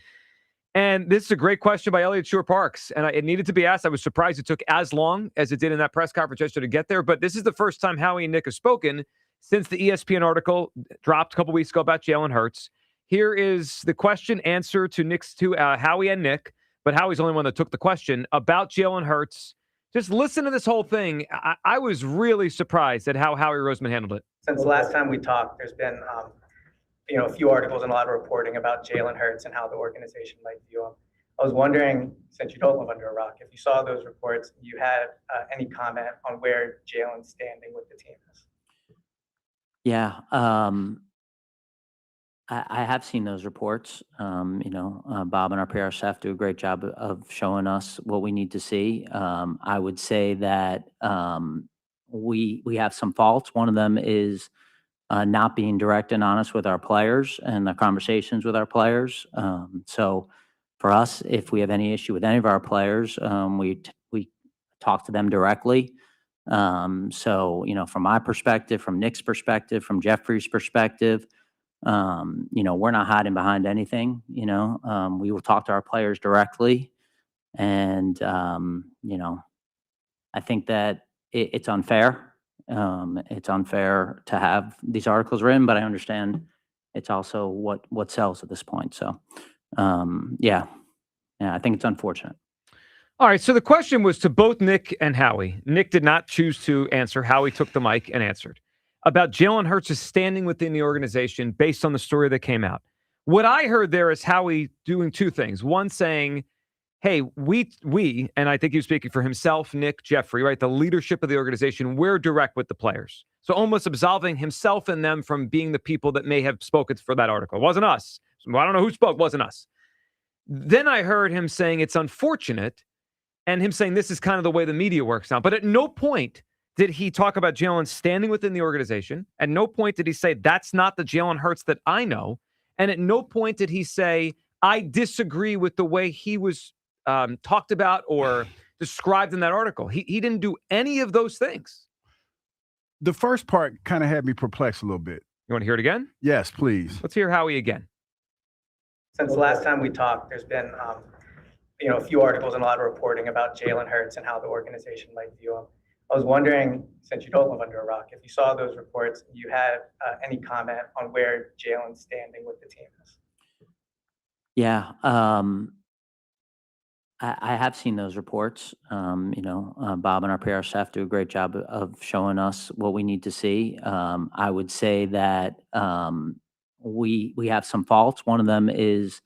And this is a great question by Elliott Shore-Parks. And it needed to be asked. I was surprised it took as long as it did in that press conference yesterday to get there. But this is the first time Howie and Nick have spoken since the ESPN article dropped a couple weeks ago about Jalen Hurts. Here is the question answer to Howie and Nick, but Howie's the only one that took the question about Jalen Hurts. Just listen to this whole thing. I was really surprised at how Howie Roseman handled it. Since the last time we talked, there's been a few articles and a lot of reporting about Jalen Hurts and how the organization might view him. I was wondering, since you don't live under a rock, if you saw those reports, you had any comment on where Jalen's standing with the team is. Yeah, I have seen those reports. Bob and our PR staff do a great job of showing us what we need to see. I would say that we have some faults. One of them is not being direct and honest with our players and the conversations with our players. So for us, if we have any issue with any of our players, we talk to them directly. From my perspective, from Nick's perspective, from Jeffrey's perspective, we're not hiding behind anything. We will talk to our players directly. And, I think that it's unfair. It's unfair to have these articles written, but I understand it's also what sells at this point. So, I think it's unfortunate. All right, so the question was to both Nick and Howie. Nick did not choose to answer. Howie took the mic and answered about Jalen Hurts' standing within the organization based on the story that came out. What I heard there is Howie doing two things. One, saying, hey, we, and I think he was speaking for himself, Nick, Jeffrey, right? The leadership of the organization, we're direct with the players. So almost absolving himself and them from being the people that may have spoken for that article. It wasn't us. So I don't know who spoke. It wasn't us. Then I heard him saying it's unfortunate and him saying this is kind of the way the media works now. But at no point did he talk about Jalen standing within the organization. At no point did he say that's not the Jalen Hurts that I know. And at no point did he say, I disagree with the way he was talked about or described in that article. He didn't do any of those things. The first part kind of had me perplexed a little bit. You want to hear it again? Yes, please. Let's hear Howie again. Since the last time we talked, there's been a few articles and a lot of reporting about Jalen Hurts and how the organization might view him. I was wondering, since you don't live under a rock, if you saw those reports, you had any comment on where Jalen's standing with the team is. Yeah, I have seen those reports. Bob and our PR staff do a great job of showing us what we need to see. I would say that we have some faults. One of them is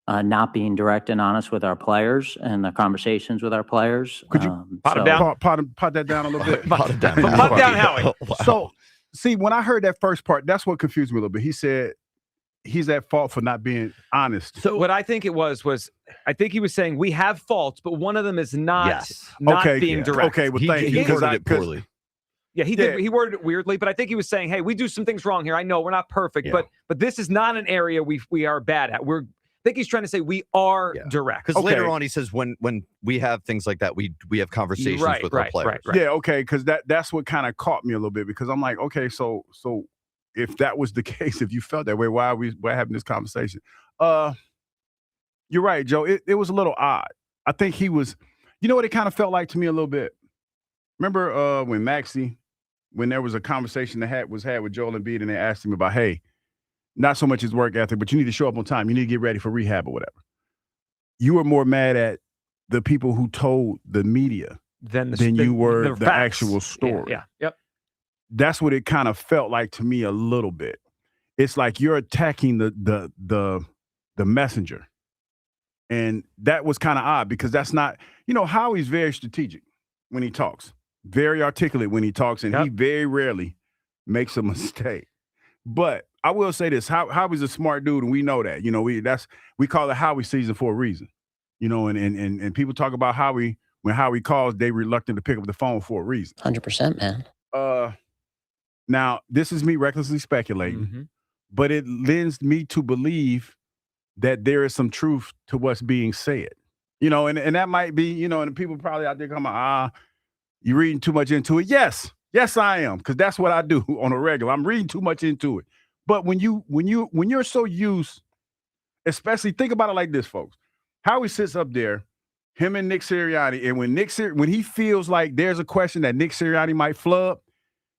not being direct and honest with our players and the conversations with our players. Could you pot that down a little bit? Pot it down. Pot down, Howie. Wow. So, see, when I heard that first part, that's what confused me a little bit. He said he's at fault for not being honest. So what I think it was I think he was saying we have faults, but one of them is not being direct. Okay, well, thank you. He worded it poorly. Yeah, he did. He worded it weirdly, but I think he was saying, hey, we do some things wrong here. I know we're not perfect, but this is not an area we are bad at. I think he's trying to say we are direct. Because later on he says when we have things like that, we have conversations with our players. Yeah, okay, because that's what kind of caught me a little bit because I'm like, okay, so if that was the case, if you felt that way, why are we having this conversation? You're right, Joe. It was a little odd. I think he was, you know what it kind of felt like to me a little bit? Remember when Maxey, when there was a conversation that was had with Joel Embiid and they asked him about, hey, not so much his work ethic, but you need to show up on time. You need to get ready for rehab or whatever. You were more mad at the people who told the media than you were the actual story. Yeah. Yep. That's what it kind of felt like to me a little bit. It's like you're attacking the messenger. And that was kind of odd because that's not, Howie's very strategic when he talks, very articulate when he talks, and he very rarely makes a mistake. But I will say this, Howie's a smart dude, and we know that. We call it Howie season for a reason. And people talk about Howie, when Howie calls, they reluctant to pick up the phone for a reason. 100%, man. Now, this is me recklessly speculating, but it lends me to believe that there is some truth to what's being said. And that might be, and people probably out there coming, you're reading too much into it. Yes, I am, because that's what I do on a regular. I'm reading too much into it. But when you're so used, especially think about it like this, folks. Howie sits up there, him and Nick Sirianni, and when he feels like there's a question that Nick Sirianni might flub,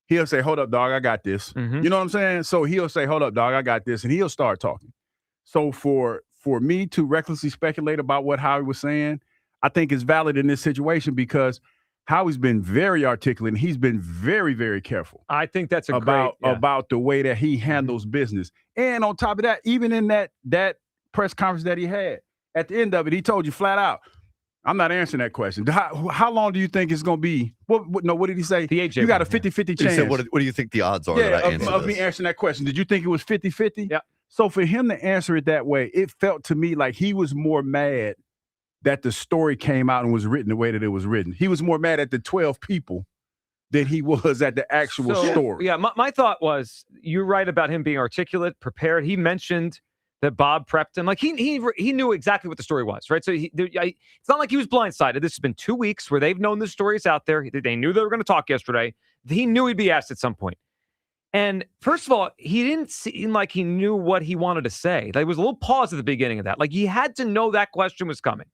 he'll say, "Hold up, dog, I got this." You know what I'm saying? So he'll say, "Hold up, dog, I got this," and he'll start talking. So for me to recklessly speculate about what Howie was saying, I think is valid in this situation because Howie's been very articulate and he's been very, very careful. I think that's about the way that he handles business. And on top of that, even in that press conference that he had, at the end of it, he told you flat out, I'm not answering that question. How long do you think it's going to be? What did he say? The AJ you got a 50-50 chance. He said, what do you think the odds are that I answer of me answering that question? Did you think it was 50-50? Yeah. So for him to answer it that way, it felt to me like he was more mad that the story came out and was written the way that it was written. He was more mad at the 12 people than he was at the actual story. Yeah, my thought was, you're right about him being articulate, prepared. He mentioned that Bob prepped him. Like he knew exactly what the story was, right? So it's not like he was blindsided. This has been 2 weeks where they've known this story is out there. They knew they were going to talk yesterday. He knew he'd be asked at some point. And first of all, he didn't seem like he knew what he wanted to say. There was a little pause at the beginning of that. Like he had to know that question was coming.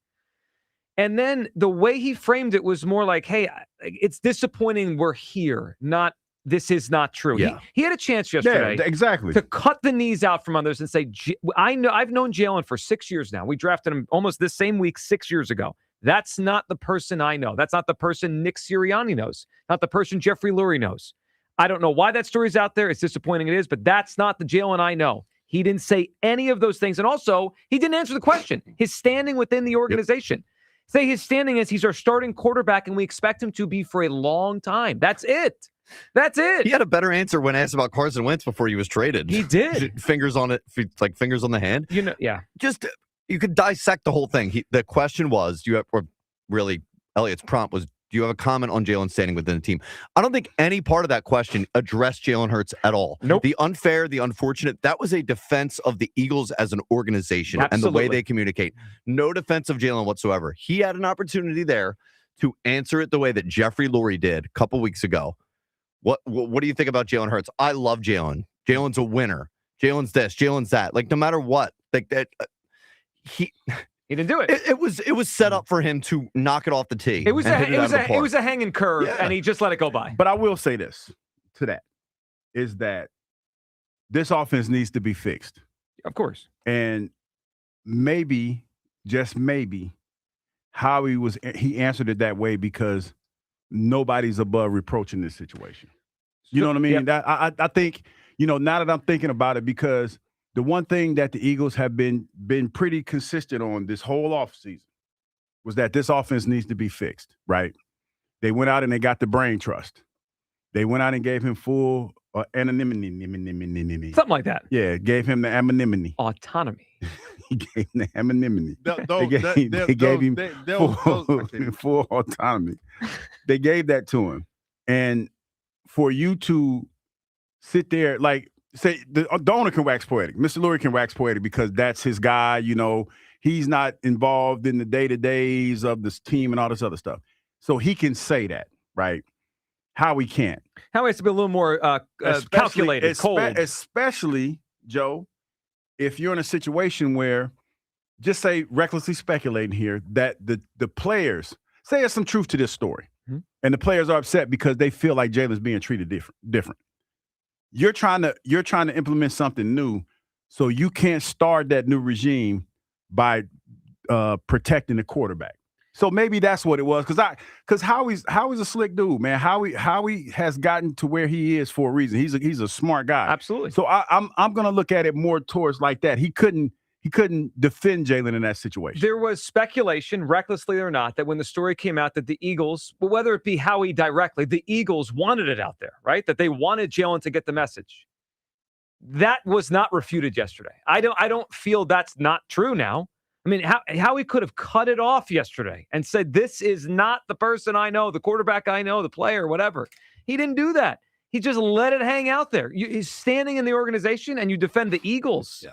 And then the way he framed it was more like, hey, it's disappointing we're here, not this is not true. Yeah. He had a chance yesterday exactly. to cut the knees out from others and say, I've known Jalen for 6 years now. We drafted him almost this same week 6 years ago. That's not the person I know. That's not the person Nick Sirianni knows, not the person Jeffrey Lurie knows. I don't know why that story's out there. It's disappointing it is, but that's not the Jalen I know. He didn't say any of those things. And also, he didn't answer the question. His standing within the organization. Say his standing is he's our starting quarterback, and we expect him to be for a long time. That's it. That's it. He had a better answer when asked about Carson Wentz before he was traded. He did. Fingers on it, like fingers on the hand. Yeah. Just, you could dissect the whole thing. The question was, Elliot's prompt was, do you have a comment on Jalen standing within the team? I don't think any part of that question addressed Jalen Hurts at all. Nope. The unfair, the unfortunate, that was a defense of the Eagles as an organization and the way they communicate. No defense of Jalen whatsoever. He had an opportunity there to answer it the way that Jeffrey Lurie did a couple weeks ago. What do you think about Jalen Hurts? I love Jalen. Jalen's a winner. Jalen's this, Jalen's that. Like, no matter what, like that, he didn't do it. It was set up for him to knock it off the tee. It was a hanging curve, and he just let it go by. But I will say this to that, is that this offense needs to be fixed. Of course. And maybe, just maybe, he answered it that way because nobody's above reproach in this situation. You know what I mean? That I think, now that I'm thinking about it, because the one thing that the Eagles have been pretty consistent on this whole offseason was that this offense needs to be fixed, right? They went out and they got the brain trust. They went out and gave him full anonymity. Something like that. Yeah, gave him the anonymity. Autonomy. He gave him the anonymity. They gave him full autonomy. They gave that to him. And for you to sit there, like, say, the owner can wax poetic. Mr. Lurie can wax poetic because that's his guy. He's not involved in the day-to-days of this team and all this other stuff. So he can say that, right? Howie can't. Howie has to be a little more calculated, cold. Especially, Joe, if you're in a situation where, just say, recklessly speculating here, that the players, say there's some truth to this story, and the players are upset because they feel like Jalen's being treated different. You're trying to implement something new, so you can't start that new regime by protecting the quarterback. So maybe that's what it was, because Howie's a slick dude, man. Howie has gotten to where he is for a reason. He's a smart guy. Absolutely. So I'm gonna look at it more towards like that. He couldn't defend Jalen in that situation. There was speculation, recklessly or not, that when the story came out that the Eagles, whether it be Howie directly, the Eagles wanted it out there, right? That they wanted Jalen to get the message. That was not refuted yesterday. I don't feel that's not true now. I mean, Howie could have cut it off yesterday and said, this is not the person I know, the quarterback I know, the player, whatever. He didn't do that. He just let it hang out there. He's standing in the organization, and you defend the Eagles. Yeah.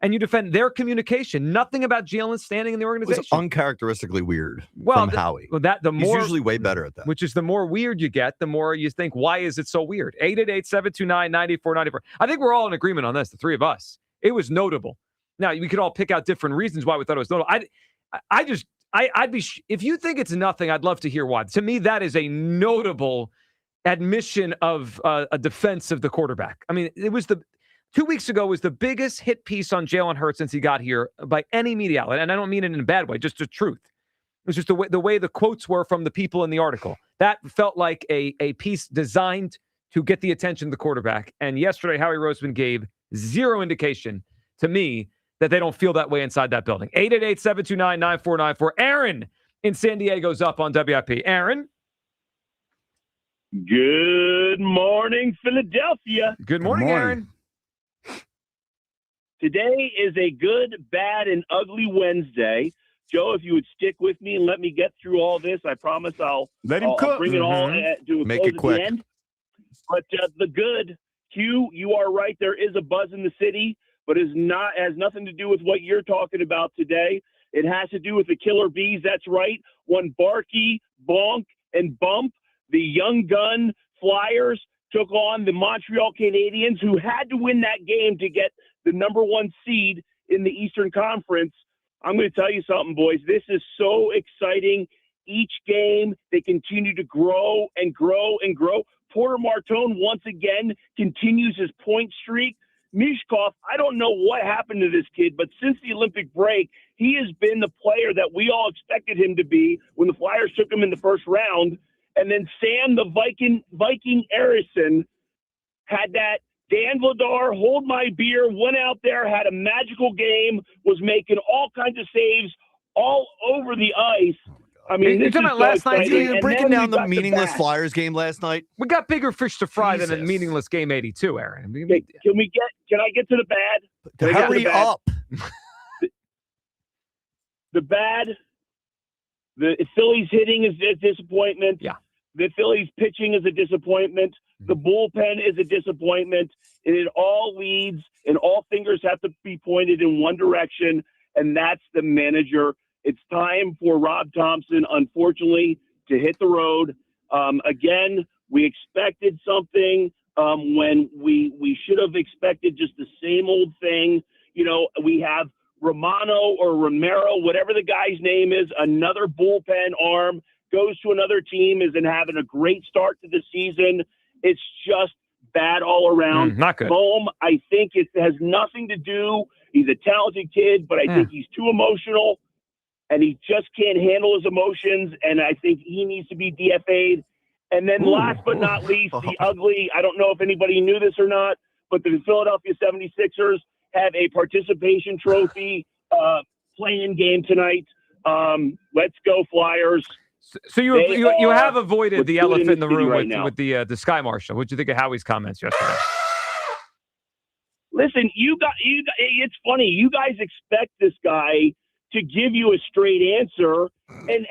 And you defend their communication. Nothing about Jalen standing in the organization. It was uncharacteristically weird from Howie. Well, he's usually way better at that. Which is the more weird you get, the more you think, why is it so weird? 888-729-9494. I think we're all in agreement on this, the three of us. It was notable. Now, we could all pick out different reasons why we thought it was notable. I'd be, if you think it's nothing, I'd love to hear why. To me, that is a notable admission of a defense of the quarterback. I mean, it was 2 weeks ago was the biggest hit piece on Jalen Hurts since he got here by any media outlet. And I don't mean it in a bad way, just the truth. It was just the way the quotes were from the people in the article. That felt like a piece designed to get the attention of the quarterback. And yesterday, Howie Roseman gave zero indication to me that they don't feel that way inside that building. 888-729-9494. Aaron in San Diego's up on WIP. Aaron? Good morning, Philadelphia. Good morning, Aaron. Today is a good, bad, and ugly Wednesday. Joe, if you would stick with me and let me get through all this, I promise I'll bring it all to a Make close it quick. at the end. But the good, Hugh, you are right. There is a buzz in the city, but has nothing to do with what you're talking about today. It has to do with the Killer Bees. That's right. One Barkey, Bonk, and Bump, the young gun Flyers, took on the Montreal Canadiens, who had to win that game to get the number one seed in the Eastern Conference. I'm going to tell you something, boys. This is so exciting. Each game, they continue to grow and grow and grow. Porter Martone, once again, continues his point streak. Mishkov, I don't know what happened to this kid, but since the Olympic break, he has been the player that we all expected him to be when the Flyers took him in the first round. And then Sam, the Viking Erison, had that Dan Vladar, hold my beer, went out there, had a magical game, was making all kinds of saves all over the ice. I mean, You're this talking is about so last night, exciting. And breaking then down we the got meaningless bat. Flyers game last night. We got bigger fish to fry than a Jesus. meaningless game 82, Aaron. I mean, Okay, can I get to the bad? Can I get to Hurry the bad? up. The bad, the Phillies hitting is a disappointment. Yeah. The Phillies pitching is a disappointment. The bullpen is a disappointment. And it all leads, and all fingers have to be pointed in one direction, and that's the manager. It's time for Rob Thompson, unfortunately, to hit the road. Again, we expected something when we should have expected just the same old thing. You know, we have Romano or Romero, whatever the guy's name is, another bullpen arm, goes to another team, isn't having a great start to the season. It's just bad all around. Not good. Bohm, I think it has nothing to do. He's a talented kid, but I think he's too emotional, and he just can't handle his emotions, and I think he needs to be DFA'd. And then last but not least, the ugly, I don't know if anybody knew this or not, but the Philadelphia 76ers have a participation trophy playing game tonight. Let's go Flyers. So you have avoided the elephant in the room right with the Sky Marshal. What did you think of Howie's comments yesterday? Listen, it's funny. You guys expect this guy to give you a straight answer, and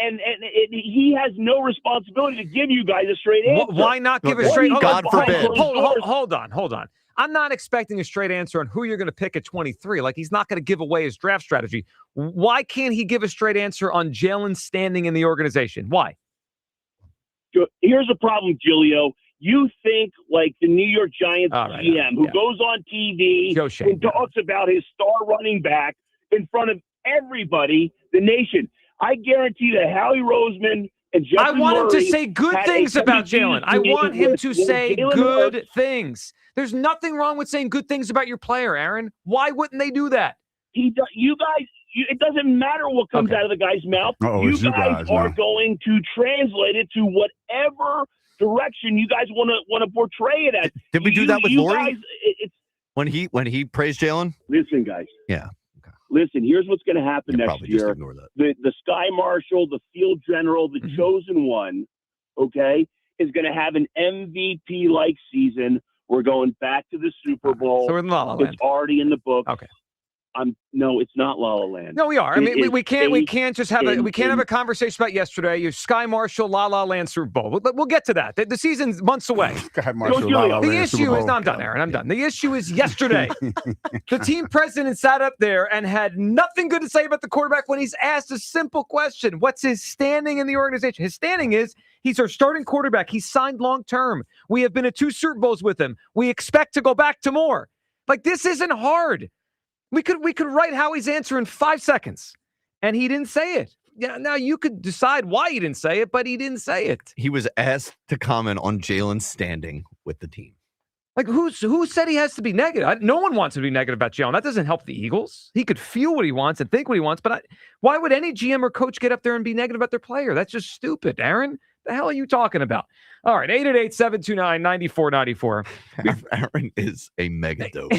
he has no responsibility to give you guys a straight answer. Why not give a straight? God forbid. Hold on. I'm not expecting a straight answer on who you're going to pick at 23. Like, he's not going to give away his draft strategy. Why can't he give a straight answer on Jalen's standing in the organization? Why? Here's the problem, Giulio. You think like the New York Giants GM who goes on TV and talks about his star running back in front of everybody, the nation. I guarantee that Howie Roseman and Jeffrey I want him to Murray say good had things a about Jalen. I want him to say Jalen good Hurts. things. There's nothing wrong with saying good things about your player, Aaron. Why wouldn't they do that? You guys, it doesn't matter what comes out of the guy's mouth. You guys are going to translate it to whatever direction you guys want to portray it as. Did we do that with Lori? Guys, when he praised Jalen? Listen, guys. Yeah. Listen, here's what's going to happen next just year. ignore that. The Sky Marshal, the Field General, the chosen one, okay, is going to have an MVP-like season. We're going back to the Super Bowl. So we're in La La Land. It's already in the book. Okay. No, it's not La La Land. No, we are. I mean, we can't just have have a conversation about yesterday. You Sky Marshal, La La Land, Super Bowl. We'll get to that. The season's months away. Sky Marshal, La La Land, the issue is, no, I'm done, Aaron. I'm done. The issue is yesterday. The team president sat up there and had nothing good to say about the quarterback when he's asked a simple question. What's his standing in the organization? His standing is he's our starting quarterback. He's signed long-term. We have been to 2 Super Bowls with him. We expect to go back to more. Like, this isn't hard. We could write Howie's answer in 5 seconds, and he didn't say it. Yeah, now you could decide why he didn't say it, but he didn't say it. He was asked to comment on Jalen's standing with the team. Like, who said he has to be negative? No one wants to be negative about Jalen. That doesn't help the Eagles. He could feel what he wants and think what he wants, but why would any GM or coach get up there and be negative about their player? That's just stupid, Aaron. The hell are you talking about? All right, 888-729-9494. Aaron is a mega dope.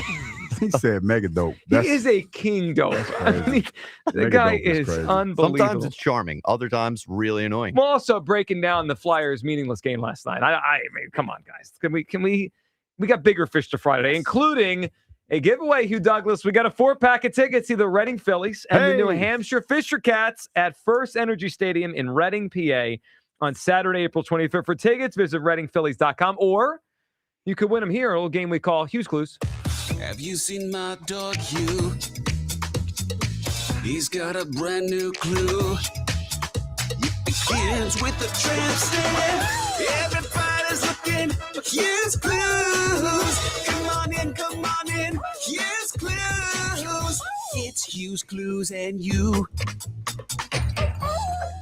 He said mega dope. He is a king dope. I mean, the guy is unbelievable. Sometimes it's charming. Other times, really annoying. We're also breaking down the Flyers' meaningless game last night. I mean, come on, guys. Can we got bigger fish to fry today, including a giveaway, Hugh Douglas. We got a 4-pack of tickets, see the Reading Phillies and the New Hampshire Fisher Cats at First Energy Stadium in Reading, PA on Saturday, April 25th. For tickets, visit readingphillies.com, or you could win them here, a little game we call Hugh's Clues. Have you seen my dog Hugh? He's got a brand new clue. It begins with the tramp stamp. Everybody's looking for Hugh's Clues. Come on in, Hugh's Clues. It's Hugh's Clues and you.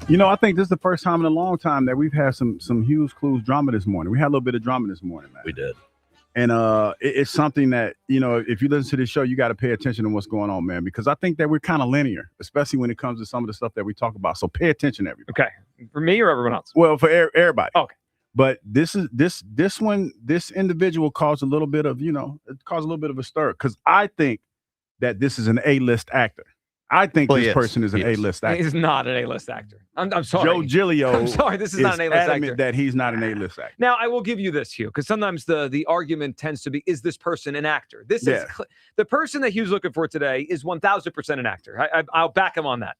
You know, I think this is the first time in a long time that we've had some Hugh's Clues drama this morning. We had a little bit of drama this morning, man. We did. And it's something that, you know, if you listen to this show, you got to pay attention to what's going on, man, because I think that we're kind of linear, especially when it comes to some of the stuff that we talk about. So pay attention, everybody. Okay. For me or everyone else? Well, for everybody. Okay. But this individual caused a little bit of, a stir because I think that this is an A-list actor. I think this person is an A-list actor. He's not an A-list actor. I'm sorry. Joe Giglio. I'm sorry. This is not an A-list actor. That he's not an A-list actor. Now, I will give you this, Hugh, because sometimes the argument tends to be, is this person an actor? Is the person that Hugh's looking for today is 1,000% an actor. I'll back him on that.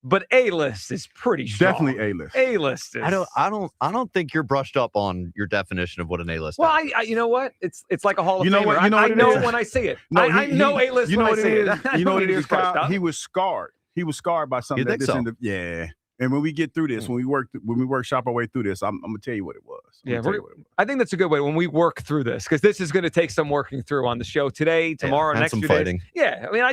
But A-list is pretty strong. Definitely A-list. A-list is. I don't think you're brushed up on your definition of what an A-list. Well, you know what? It's like a Hall of Famer. What, I know it when I see it. No, I know A-list when I see it. You know what it is, Kyle? He was scarred. He was scarred by something. You think so? Yeah. And when we get through this, when we workshop our way through this, I'm gonna tell you what it was. I think that's a good way when we work through this, because this is going to take some working through on the show today, tomorrow, next few days. Yeah, I mean,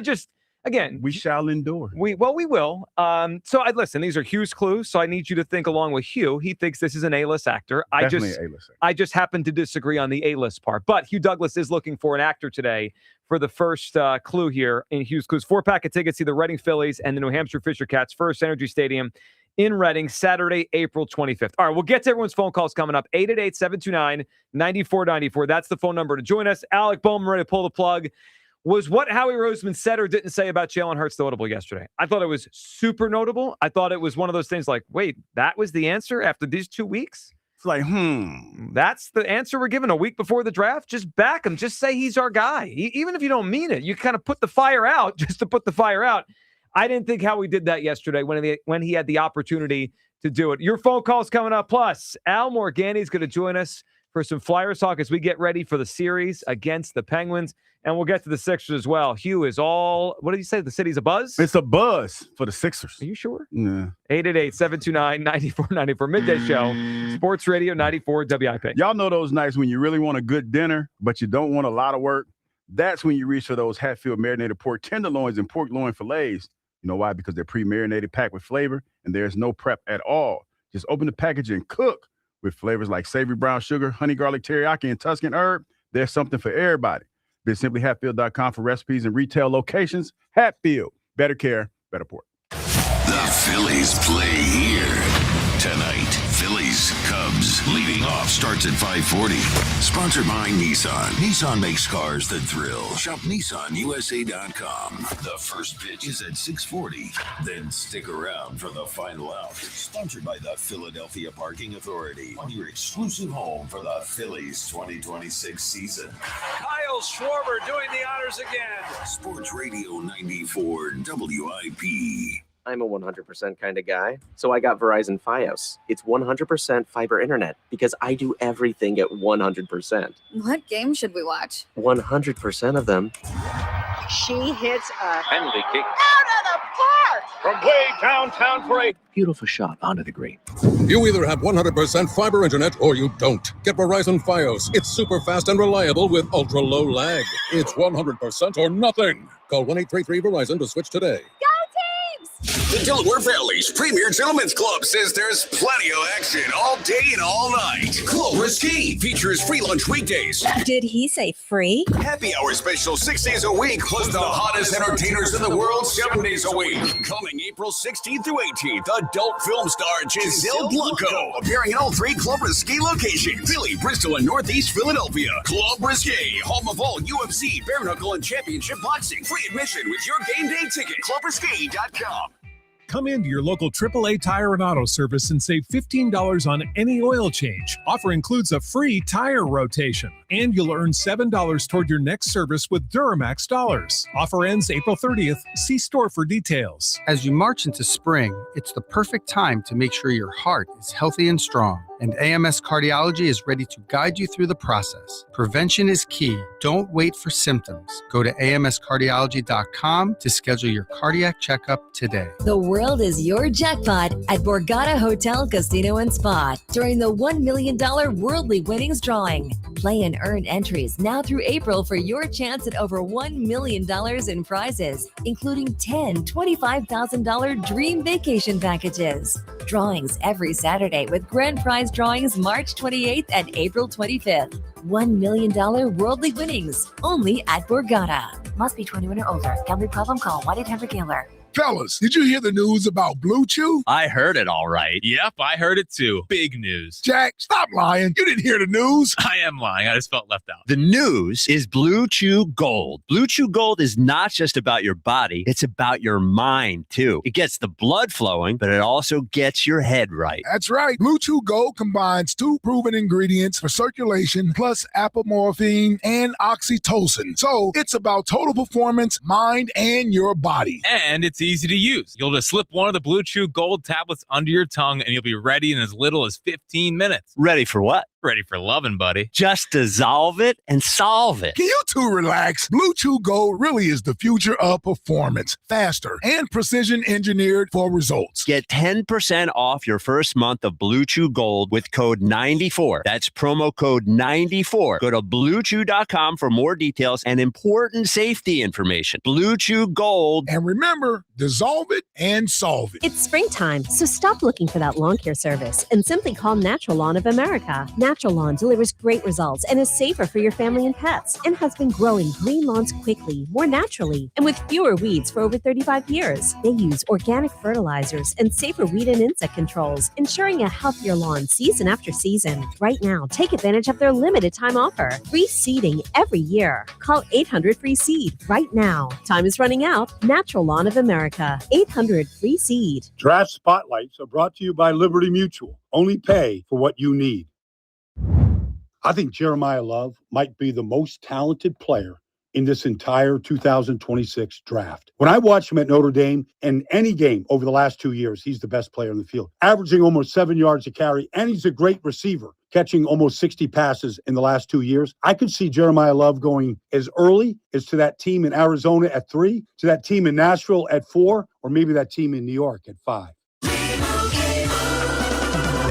again, we shall endure. We will. Listen, these are Hugh's clues, so I need you to think along with Hugh. He thinks this is an A-list actor. Definitely an A-list actor. I just happen to disagree on the A-list part. But Hugh Douglas is looking for an actor today for the first clue here in Hugh's clues. 4-pack of tickets to the Reading Phillies and the New Hampshire Fisher Cats, First Energy Stadium in Reading, Saturday, April 25th. All right, we'll get to everyone's phone calls coming up. 888-729-9494. That's the phone number to join us. Alec Bowman ready to pull the plug. Was what Howie Roseman said or didn't say about Jalen Hurts notable yesterday? I thought it was super notable. I thought it was one of those things like, wait, that was the answer after these 2 weeks? It's like, That's the answer we're given a week before the draft? Just back him. Just say he's our guy. Even if you don't mean it, you kind of put the fire out just to put the fire out. I didn't think Howie did that yesterday when he had the opportunity to do it. Your phone call's coming up. Plus, Al Morganti is going to join us for some Flyers talk as we get ready for the series against the Penguins. And we'll get to the Sixers as well. Hugh is all, what did you say? The city's a buzz? It's a buzz for the Sixers. Are you sure? Yeah. 888-729-9494. Midday show. Sports Radio 94 WIP. Y'all know those nights when you really want a good dinner, but you don't want a lot of work? That's when you reach for those Hatfield marinated pork tenderloins and pork loin fillets. You know why? Because they're pre-marinated, packed with flavor, and there's no prep at all. Just open the package and cook with flavors like savory brown sugar, honey garlic teriyaki, and Tuscan herb. There's something for everybody. Visit simplyhatfield.com for recipes and retail locations. Hatfield, better care, better pork. The Phillies play here tonight. Phillies, Cubs, leading off starts at 5:40. Sponsored by Nissan. Nissan makes cars that thrill. Shop NissanUSA.com. The first pitch is at 6:40. Then stick around for the final out. Sponsored by the Philadelphia Parking Authority. On your exclusive home for the Phillies 2026 season. Kyle Schwarber doing the honors again. Sports Radio 94 WIP. I'm a 100% kind of guy, so I got Verizon Fios. It's 100% fiber internet because I do everything at 100%. What game should we watch? 100% of them. She hits a penalty kick out of the park from way downtown for a beautiful shot onto the green. You either have 100% fiber internet or you don't. Get Verizon Fios. It's super fast and reliable with ultra low lag. It's 100% or nothing. Call 1-833-VERIZON to switch today. The Delaware Valley's premier gentlemen's club says there's plenty of action all day and all night. Club Risque features free lunch weekdays. Did he say free? Happy hour special 6 days a week, plus the hottest entertainers in the world 7 days a week. Coming April 16th through 18th, adult film star Giselle Blanco appearing in all 3 Club Risque locations: Philly, Bristol, and Northeast Philadelphia. Club Risque, home of all UFC, bare knuckle, and championship boxing. Free admission with your game day ticket. ClubRisque.com. Come into your local AAA Tire and Auto Service and save $15 on any oil change. Offer includes a free tire rotation, and you'll earn $7 toward your next service with Duramax dollars. Offer ends April 30th. See store for details. As you march into spring, it's the perfect time to make sure your heart is healthy and strong. And AMS Cardiology is ready to guide you through the process. Prevention is key. Don't wait for symptoms. Go to amscardiology.com to schedule your cardiac checkup today. The world is your jackpot at Borgata Hotel, Casino, and Spa during the $1 million Worldly Winnings drawing. Play and earn entries now through April for your chance at over $1 million in prizes, including 10 $25,000 dream vacation packages. Drawings every Saturday with grand prize drawings March 28th and April 25th. $1 million Worldly Winnings only at Borgata. Must be 21 or older. Gambling problem? Call 1-800-GAMBLER. Fellas, did you hear the news about Blue Chew? I heard it all right. Yep, I heard it too. Big news. Jack, stop lying. You didn't hear the news. I am lying. I just felt left out. The news is Blue Chew Gold. Blue Chew Gold is not just about your body, it's about your mind, too. It gets the blood flowing, but it also gets your head right. That's right. Blue Chew Gold combines 2 proven ingredients for circulation, plus apomorphine and oxytocin. So it's about total performance, mind, and your body. And it's easy to use. You'll just slip one of the Blue Chew Gold tablets under your tongue, and you'll be ready in as little as 15 minutes. Ready for what? Ready for loving, buddy. Just dissolve it and solve it. Can you two relax? Blue Chew Gold really is the future of performance. Faster and precision engineered for results. Get 10% off your first month of Blue Chew Gold with code 94. That's promo code 94. Go to BlueChew.com for more details and important safety information. Blue Chew Gold. And remember, dissolve it and solve it. It's springtime, so stop looking for that lawn care service and simply call Natural Lawn of America. Natural Lawn delivers great results and is safer for your family and pets and has been growing green lawns quickly, more naturally, and with fewer weeds for over 35 years. They use organic fertilizers and safer weed and insect controls, ensuring a healthier lawn season after season. Right now, take advantage of their limited time offer. Free seeding every year. Call 800-FREE-SEED right now. Time is running out. Natural Lawn of America. 800-FREE-SEED. Draft Spotlights are brought to you by Liberty Mutual. Only pay for what you need. I think Jeremiah Love might be the most talented player in this entire 2026 draft. When I watch him at Notre Dame and any game over the last 2 years, he's the best player in the field, averaging almost 7 yards a carry, and he's a great receiver, catching almost 60 passes in the last 2 years. I could see Jeremiah Love going as early as to that team in Arizona at 3, to that team in Nashville at 4, or maybe that team in New York at 5.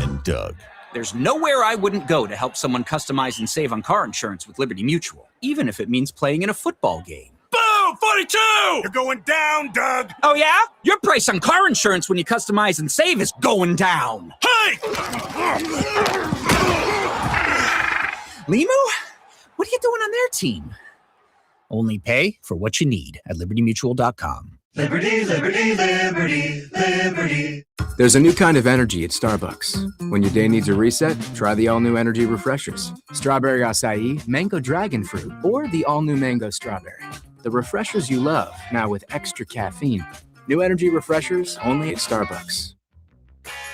And Doug. There's nowhere I wouldn't go to help someone customize and save on car insurance with Liberty Mutual, even if it means playing in a football game. Boom! 42! You're going down, Doug! Oh, yeah? Your price on car insurance when you customize and save is going down. Hey! Limu? What are you doing on their team? Only pay for what you need at libertymutual.com. Liberty, liberty, liberty, liberty. There's a new kind of energy at Starbucks. When your day needs a reset, try the all-new energy refreshers. Strawberry acai, mango dragon fruit, or the all-new mango strawberry. The refreshers you love, now with extra caffeine. New energy refreshers only at Starbucks.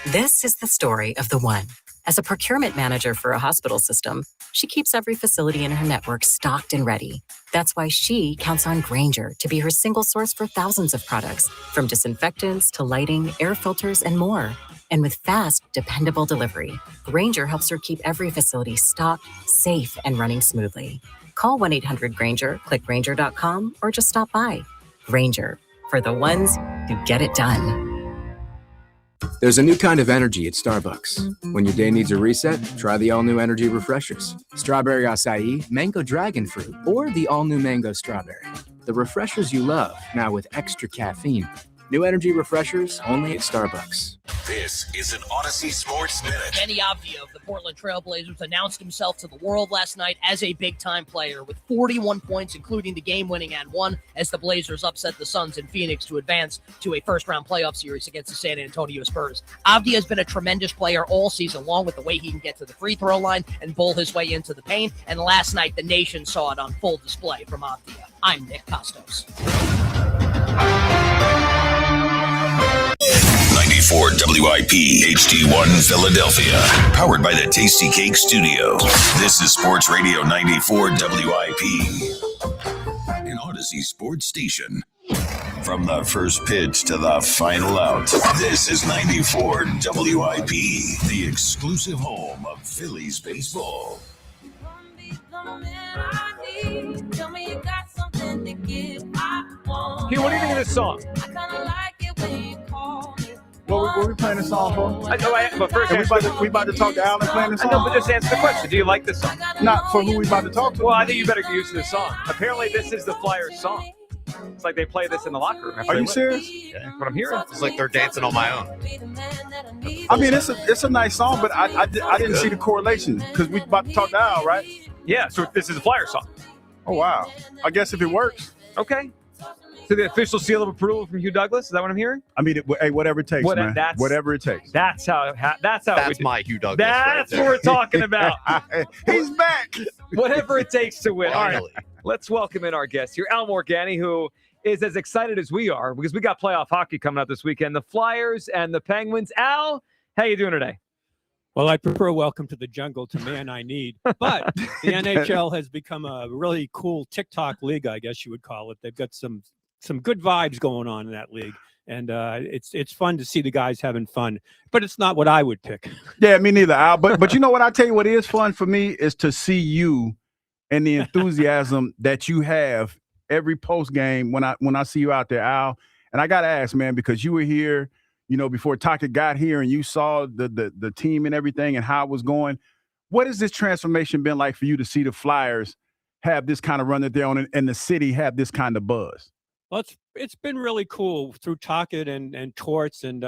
This is the story of the one. As a procurement manager for a hospital system, she keeps every facility in her network stocked and ready. That's why she counts on Grainger to be her single source for thousands of products, from disinfectants to lighting, air filters, and more. And with fast, dependable delivery, Grainger helps her keep every facility stocked, safe, and running smoothly. Call 1-800-GRAINGER, click Grainger.com, or just stop by. Grainger, for the ones who get it done. There's a new kind of energy at Starbucks. When your day needs a reset, try the all-new energy refreshers. Strawberry acai, mango dragon fruit, or the all-new mango strawberry. The refreshers you love, now with extra caffeine. New energy refreshers only at Starbucks. This is an Odyssey Sports Minute. Kenny Avdia of the Portland Trailblazers announced himself to the world last night as a big-time player with 41 points, including the game-winning and one, as the Blazers upset the Suns in Phoenix to advance to a first-round playoff series against the San Antonio Spurs. Avdia has been a tremendous player all season long with the way he can get to the free throw line and bowl his way into the paint, and last night the nation saw it on full display from Avdia. I'm Nick Costos. 94 WIP HD1 Philadelphia. Powered by the Tasty Cake Studio. This is Sports Radio 94 WIP. An Odyssey Sports Station. From the first pitch to the final out, this is 94 WIP, the exclusive home of Phillies baseball. Hey, what do you think of this song? What were we playing this song for? But first, we about to talk to Alan playing this song? I know, but just answer the question. Do you like this song? Not for who we about to talk to. Well, I think you better get used to this song. Apparently, this is the Flyers song. It's like they play this in the locker room. Are you serious? Yeah, that's what I'm hearing. It's like they're dancing on my own. I mean, it's a nice song, but I didn't see the correlation because we about to talk to Al, right? Yeah, so this is a Flyers song. Oh, wow. I guess if it works. Okay. So the official seal of approval from Hugh Douglas. Is that what I'm hearing? I mean, hey, whatever it takes, man. Whatever it takes. That's how. That's my Hugh Douglas. That's what we're talking about. He's back. Whatever it takes to win. All right, let's welcome in our guest here, Al Morgani, who is as excited as we are because we got playoff hockey coming up this weekend. The Flyers and the Penguins. Al, how you doing today? Well, I prefer Welcome to the Jungle to Man I Need, but the NHL has become a really cool TikTok league, I guess you would call it. They've got some good vibes going on in that league, and it's fun to see the guys having fun, but it's not what I would pick. Yeah, me neither, Al. But you know what? I tell you what is fun for me is to see you and the enthusiasm that you have every post game when I see you out there, Al. And I got to ask, man, because you were here, you know, before Taka got here and you saw the team and everything and how it was going. What has this transformation been like for you to see the Flyers have this kind of run that they're on and the city have this kind of buzz? Well, it's been really cool through Tocchet and Torts and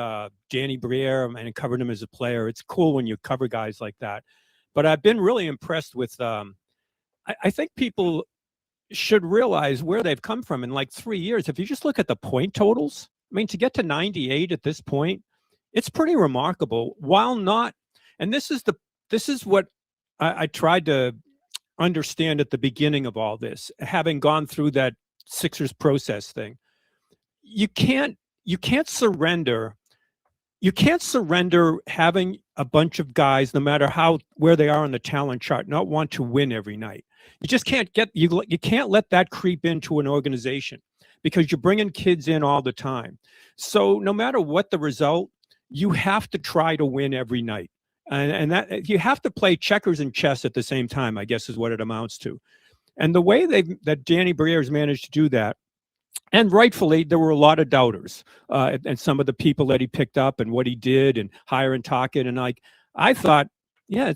Danny Briere, and covering him as a player. It's cool when you cover guys like that. But I've been really impressed with I think people should realize where they've come from in like 3 years. If you just look at the point totals, I mean, to get to 98 at this point, it's pretty remarkable. While not, and this is what I tried to understand at the beginning of all this, having gone through that Sixers process thing. You can't surrender. You can't surrender having a bunch of guys, no matter where they are on the talent chart, not want to win every night. You just can't you can't let that creep into an organization, because you're bringing kids in all the time. So no matter what the result, you have to try to win every night. And that you have to play checkers and chess at the same time, I guess is what it amounts to. And the way that Danny Briere has managed to do that, and rightfully, there were a lot of doubters, and some of the people that he picked up and what he did and hiring Tocchet. And I thought, yeah,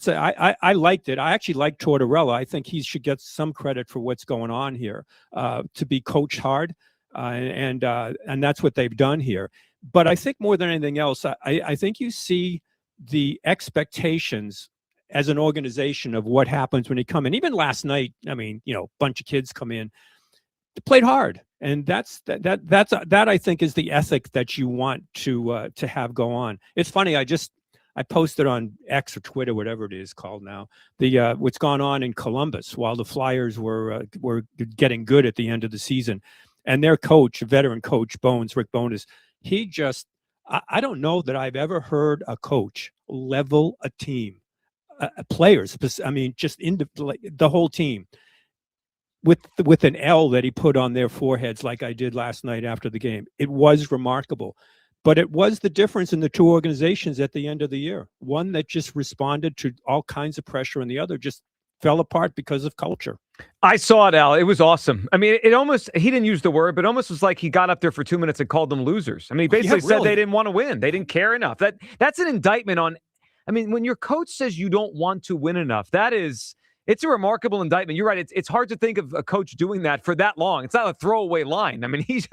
I liked it. I actually like Tortorella. I think he should get some credit for what's going on here, to be coached hard. And that's what they've done here. But I think more than anything else, I think you see the expectations as an organization of what happens when you come in. Even last night, I mean, you know, a bunch of kids come in, they played hard, and that's I think is the ethic that you want to have go on. It's funny, I posted on X or Twitter, whatever it is called now, the what's gone on in Columbus while the Flyers were getting good at the end of the season. And their coach, veteran coach Rick Bowness, he just, I don't know that I've ever heard a coach level a team, players, I mean, just the whole team with an L that he put on their foreheads like I did last night after the game. It was remarkable. But it was the difference in the two organizations at the end of the year. One that just responded to all kinds of pressure, and the other just fell apart because of culture. I saw it, Al. It was awesome. I mean, it almost, he didn't use the word, but almost was like he got up there for 2 minutes and called them losers. I mean, he basically said they didn't want to win. They didn't care enough. That's an indictment on, I mean, when your coach says you don't want to win enough, it's a remarkable indictment. You're right. It's hard to think of a coach doing that for that long. It's not a throwaway line. I mean, he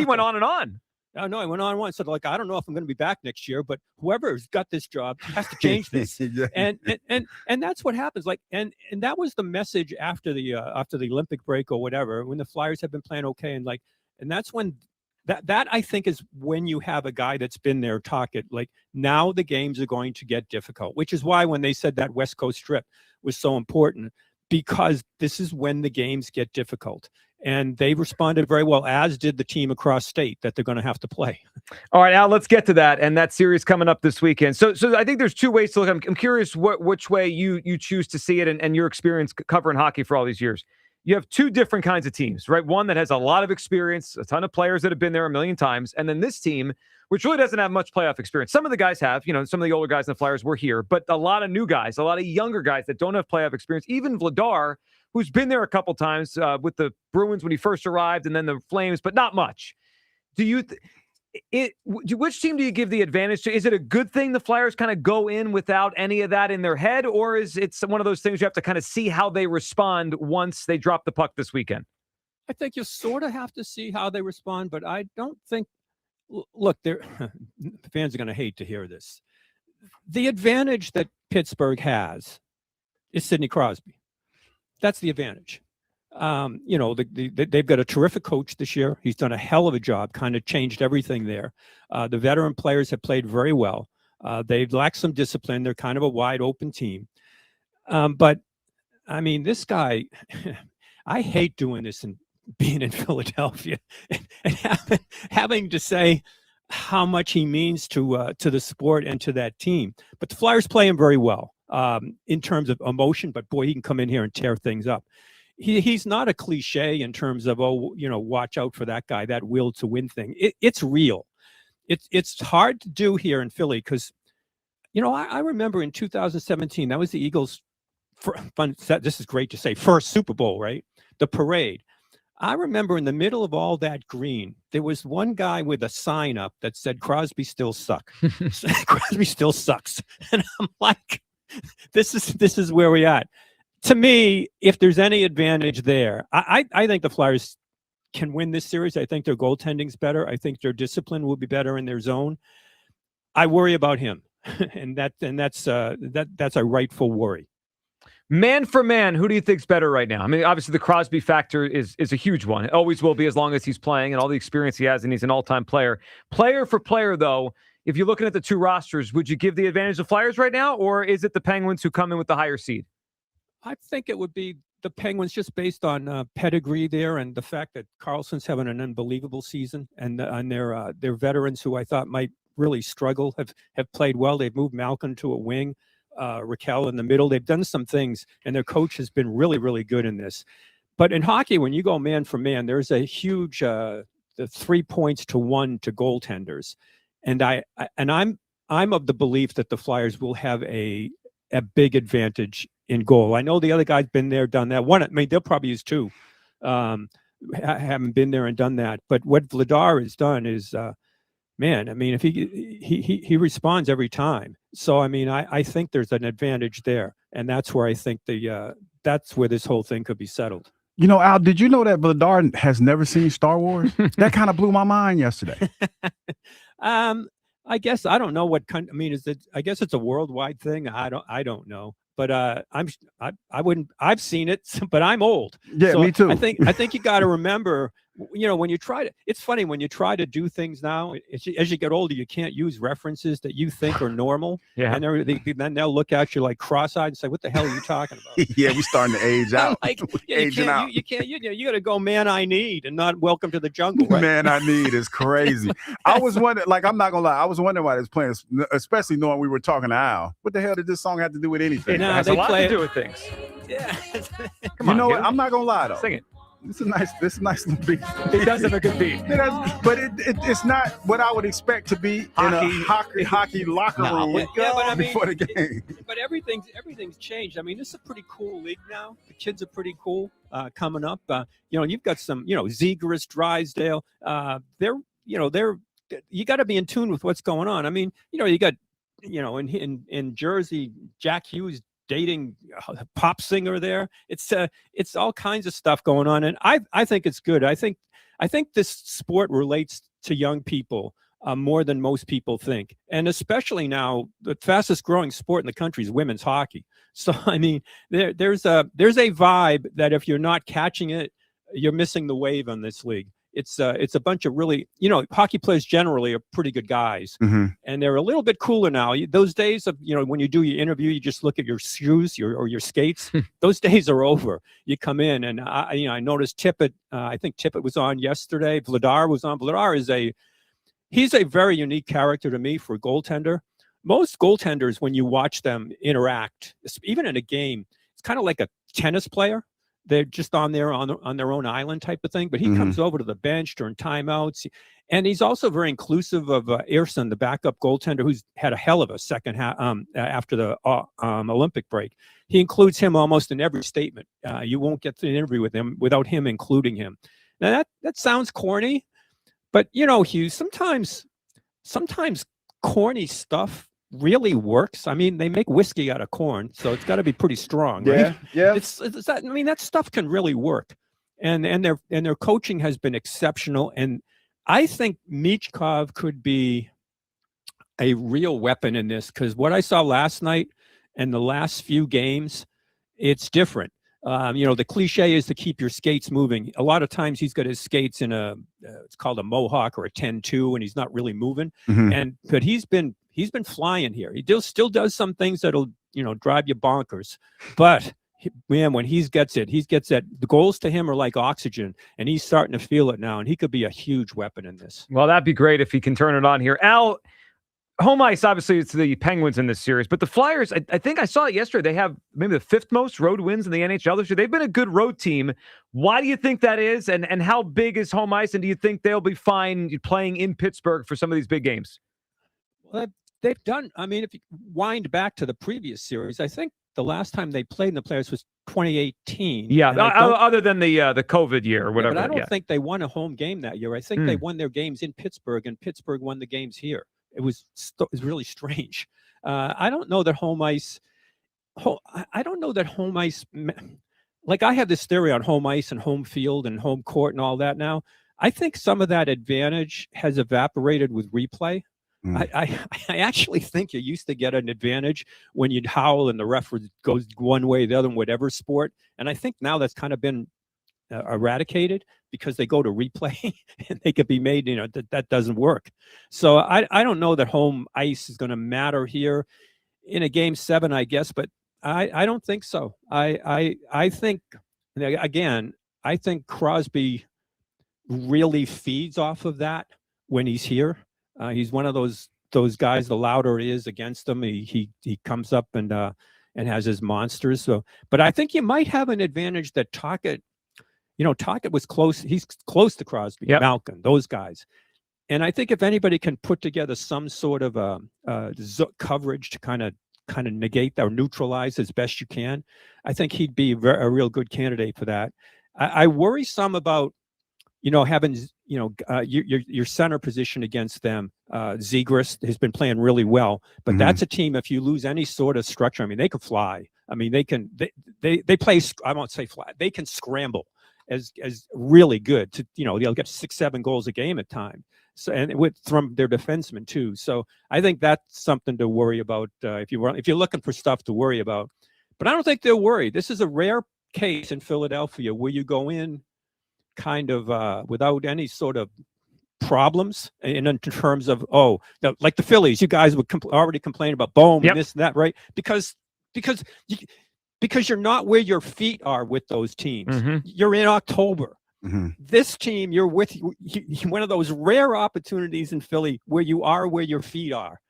went on and on. Oh, no, I went on once. Said, like, I don't know if I'm going to be back next year, but whoever's got this job has to change this. and that's what happens. Like, and that was the message after the Olympic break or whatever, when the Flyers have been playing okay, and that's when that I think is when you have a guy that's been there talking like, now the games are going to get difficult, which is why when they said that West Coast trip was so important, because this is when the games get difficult. And they responded very well, as did the team across state that they're going to have to play. All right, Al, let's get to that. And that series coming up this weekend. So I think there's two ways to look. I'm curious which way you choose to see it and your experience covering hockey for all these years. You have two different kinds of teams, right? One that has a lot of experience, a ton of players that have been there a million times. And then this team, which really doesn't have much playoff experience. Some of the guys have, some of the older guys in the Flyers were here, but a lot of new guys, a lot of younger guys that don't have playoff experience. Even Vladar, who's been there a couple times with the Bruins when he first arrived, and then the Flames, but not much. Which team do you give the advantage to? Is it a good thing the Flyers kind of go in without any of that in their head, or is it one of those things you have to kind of see how they respond once they drop the puck this weekend? I think you sort of have to see how they respond, but I don't think. Look, fans are going to hate to hear this. The advantage that Pittsburgh has is Sidney Crosby. That's the advantage. They've got a terrific coach this year. He's done a hell of a job, kind of changed everything there. The veteran players have played very well. They've lacked some discipline. They're kind of a wide open team. But I mean, this guy, I hate doing this and being in Philadelphia and having to say how much he means to the sport and to that team. But the Flyers play him very well in terms of emotion. But boy, he can come in here and tear things up. He's not a cliche in terms of, watch out for that guy, that will to win thing. It's real. It's hard to do here in Philly because, I remember in 2017, that was the Eagles' this is great to say, first Super Bowl, right? The parade. I remember in the middle of all that green, there was one guy with a sign up that said, Crosby still sucks. Crosby still sucks. And I'm like, this is where we're at. To me, if there's any advantage there, I think the Flyers can win this series. I think their goaltending's better. I think their discipline will be better in their zone. I worry about him, and that's a rightful worry. Man for man, who do you think's better right now? I mean, obviously the Crosby factor is a huge one. It always will be as long as he's playing and all the experience he has, and he's an all-time player. Player for player, though, if you're looking at the two rosters, would you give the advantage to Flyers right now, or is it the Penguins who come in with the higher seed? I think it would be the Penguins just based on pedigree there and the fact that Carlson's having an unbelievable season and their veterans who I thought might really struggle have played well. They've moved Malkin to a wing, Raquel in the middle. They've done some things, and their coach has been really, really good in this. But in hockey, when you go man for man, there's a huge the 3 points to 1 to goaltenders, and I'm of the belief that the Flyers will have a big advantage in goal. I know the other guy's been there, done that. One, I mean, they'll probably use 2. Haven't been there and done that. But what Vladar has done is, man, I mean, if he responds every time. So, I mean, I think there's an advantage there. And that's where I think that's where this whole thing could be settled. Al, did you know that Vladar has never seen Star Wars? That kind of blew my mind yesterday. I guess I don't know what kind. I mean, I guess it's a worldwide thing. I don't know. But I wouldn't. I've seen it, but I'm old. Yeah, so me too. I think you got to remember. When you try to, it's funny when you try to do things now. As you get older, you can't use references that you think are normal. Yeah. And then they'll look at you like cross-eyed and say, "What the hell are you talking about?" Yeah, we're starting to age out. Aging out. You can't. You got to go, man. I need, and not welcome to the jungle. Right? Man, I need is crazy. I was wondering, I'm not gonna lie, I was wondering why this playing, especially knowing we were talking to Al. What the hell did this song have to do with anything? It has a lot to do with things. Yeah. Come on, what? I'm not gonna lie though. Sing it. This is a nice little beat. It does have a good beat. But it's not what I would expect to be in a hockey locker room before the game. But everything's changed. I mean, this is a pretty cool league now. The kids are pretty cool coming up. You've got some, Zegras, Drysdale. You got to be in tune with what's going on. I mean, you got, in Jersey, Jack Hughes dating a pop singer there. It's all kinds of stuff going on, and I think it's good. I think this sport relates to young people more than most people think, and especially now the fastest growing sport in the country is women's hockey. So I mean, there's a vibe that if you're not catching it, you're missing the wave on this league. It's a bunch of really, hockey players generally are pretty good guys, and they're a little bit cooler now. Those days of, when you do your interview, you just look at your shoes or your skates. Those days are over. You come in, and I noticed Tippett. I think Tippett was on yesterday. Vladar was on. Vladar he's a very unique character to me for a goaltender. Most goaltenders, when you watch them interact, even in a game, it's kind of like a tennis player. They're just on their own island type of thing, but he comes over to the bench during timeouts, and he's also very inclusive of Ersson, the backup goaltender, who's had a hell of a second half after the Olympic break. He includes him almost in every statement. You won't get to an interview with him without him including him. Now that sounds corny, but Hugh, sometimes corny stuff really works. I mean, they make whiskey out of corn, so it's got to be pretty strong, right? Yeah. That stuff can really work, and their coaching has been exceptional. And I think Michkov could be a real weapon in this, because what I saw last night and the last few games, it's different. The cliche is to keep your skates moving. A lot of times he's got his skates in it's called a mohawk or a 10-2, and he's not really moving. But he's been flying here. He still does some things that'll drive you bonkers. But man, when he gets it, the goals to him are like oxygen, and he's starting to feel it now, and he could be a huge weapon in this. Well, that'd be great if he can turn it on here. Al, home ice, obviously, it's the Penguins in this series, but the Flyers, I think I saw it yesterday. They have maybe the 5th most road wins in the NHL this year. They've been a good road team. Why do you think that is, and how big is home ice, and do you think they'll be fine playing in Pittsburgh for some of these big games? Well, they've done, if you wind back to the previous series, I think the last time they played in the playoffs was 2018. Yeah, other than the COVID year or whatever. But I don't think they won a home game that year. I think they won their games in Pittsburgh, and Pittsburgh won the games here. It was really strange. I don't know that home ice. I don't know that home ice. Like, I have this theory on home ice and home field and home court and all that now. I think some of that advantage has evaporated with replay. I actually think you used to get an advantage when you'd howl and the ref goes one way or the other in whatever sport. And I think now that's kind of been eradicated because they go to replay and they could be made, that doesn't work. So I don't know that home ice is going to matter here in a game 7, I guess, but I don't think so. I think, again, I think Crosby really feeds off of that when he's here. He's one of those guys. The louder it is against him, he comes up and has his monsters. So, but I think you might have an advantage that Tocchet was close. He's close to Crosby, Malkin, those guys. And I think if anybody can put together some sort of coverage to kind of negate or neutralize as best you can, I think he'd be a real good candidate for that. I worry some about having your center position against them. Zegras has been playing really well, but that's a team. If you lose any sort of structure, they could fly. They play. I won't say fly. They can scramble as really good. They'll get 6-7 goals a game at times. So, and from their defensemen too. So I think that's something to worry about if you're looking for stuff to worry about. But I don't think they're worried. This is a rare case in Philadelphia where you go in kind of without any sort of problems in terms of like the Phillies. You guys would already complain about boom and this and that, right? Because you're not where your feet are with those teams. You're in October. This team, you're with one of those rare opportunities in Philly where you are where your feet are.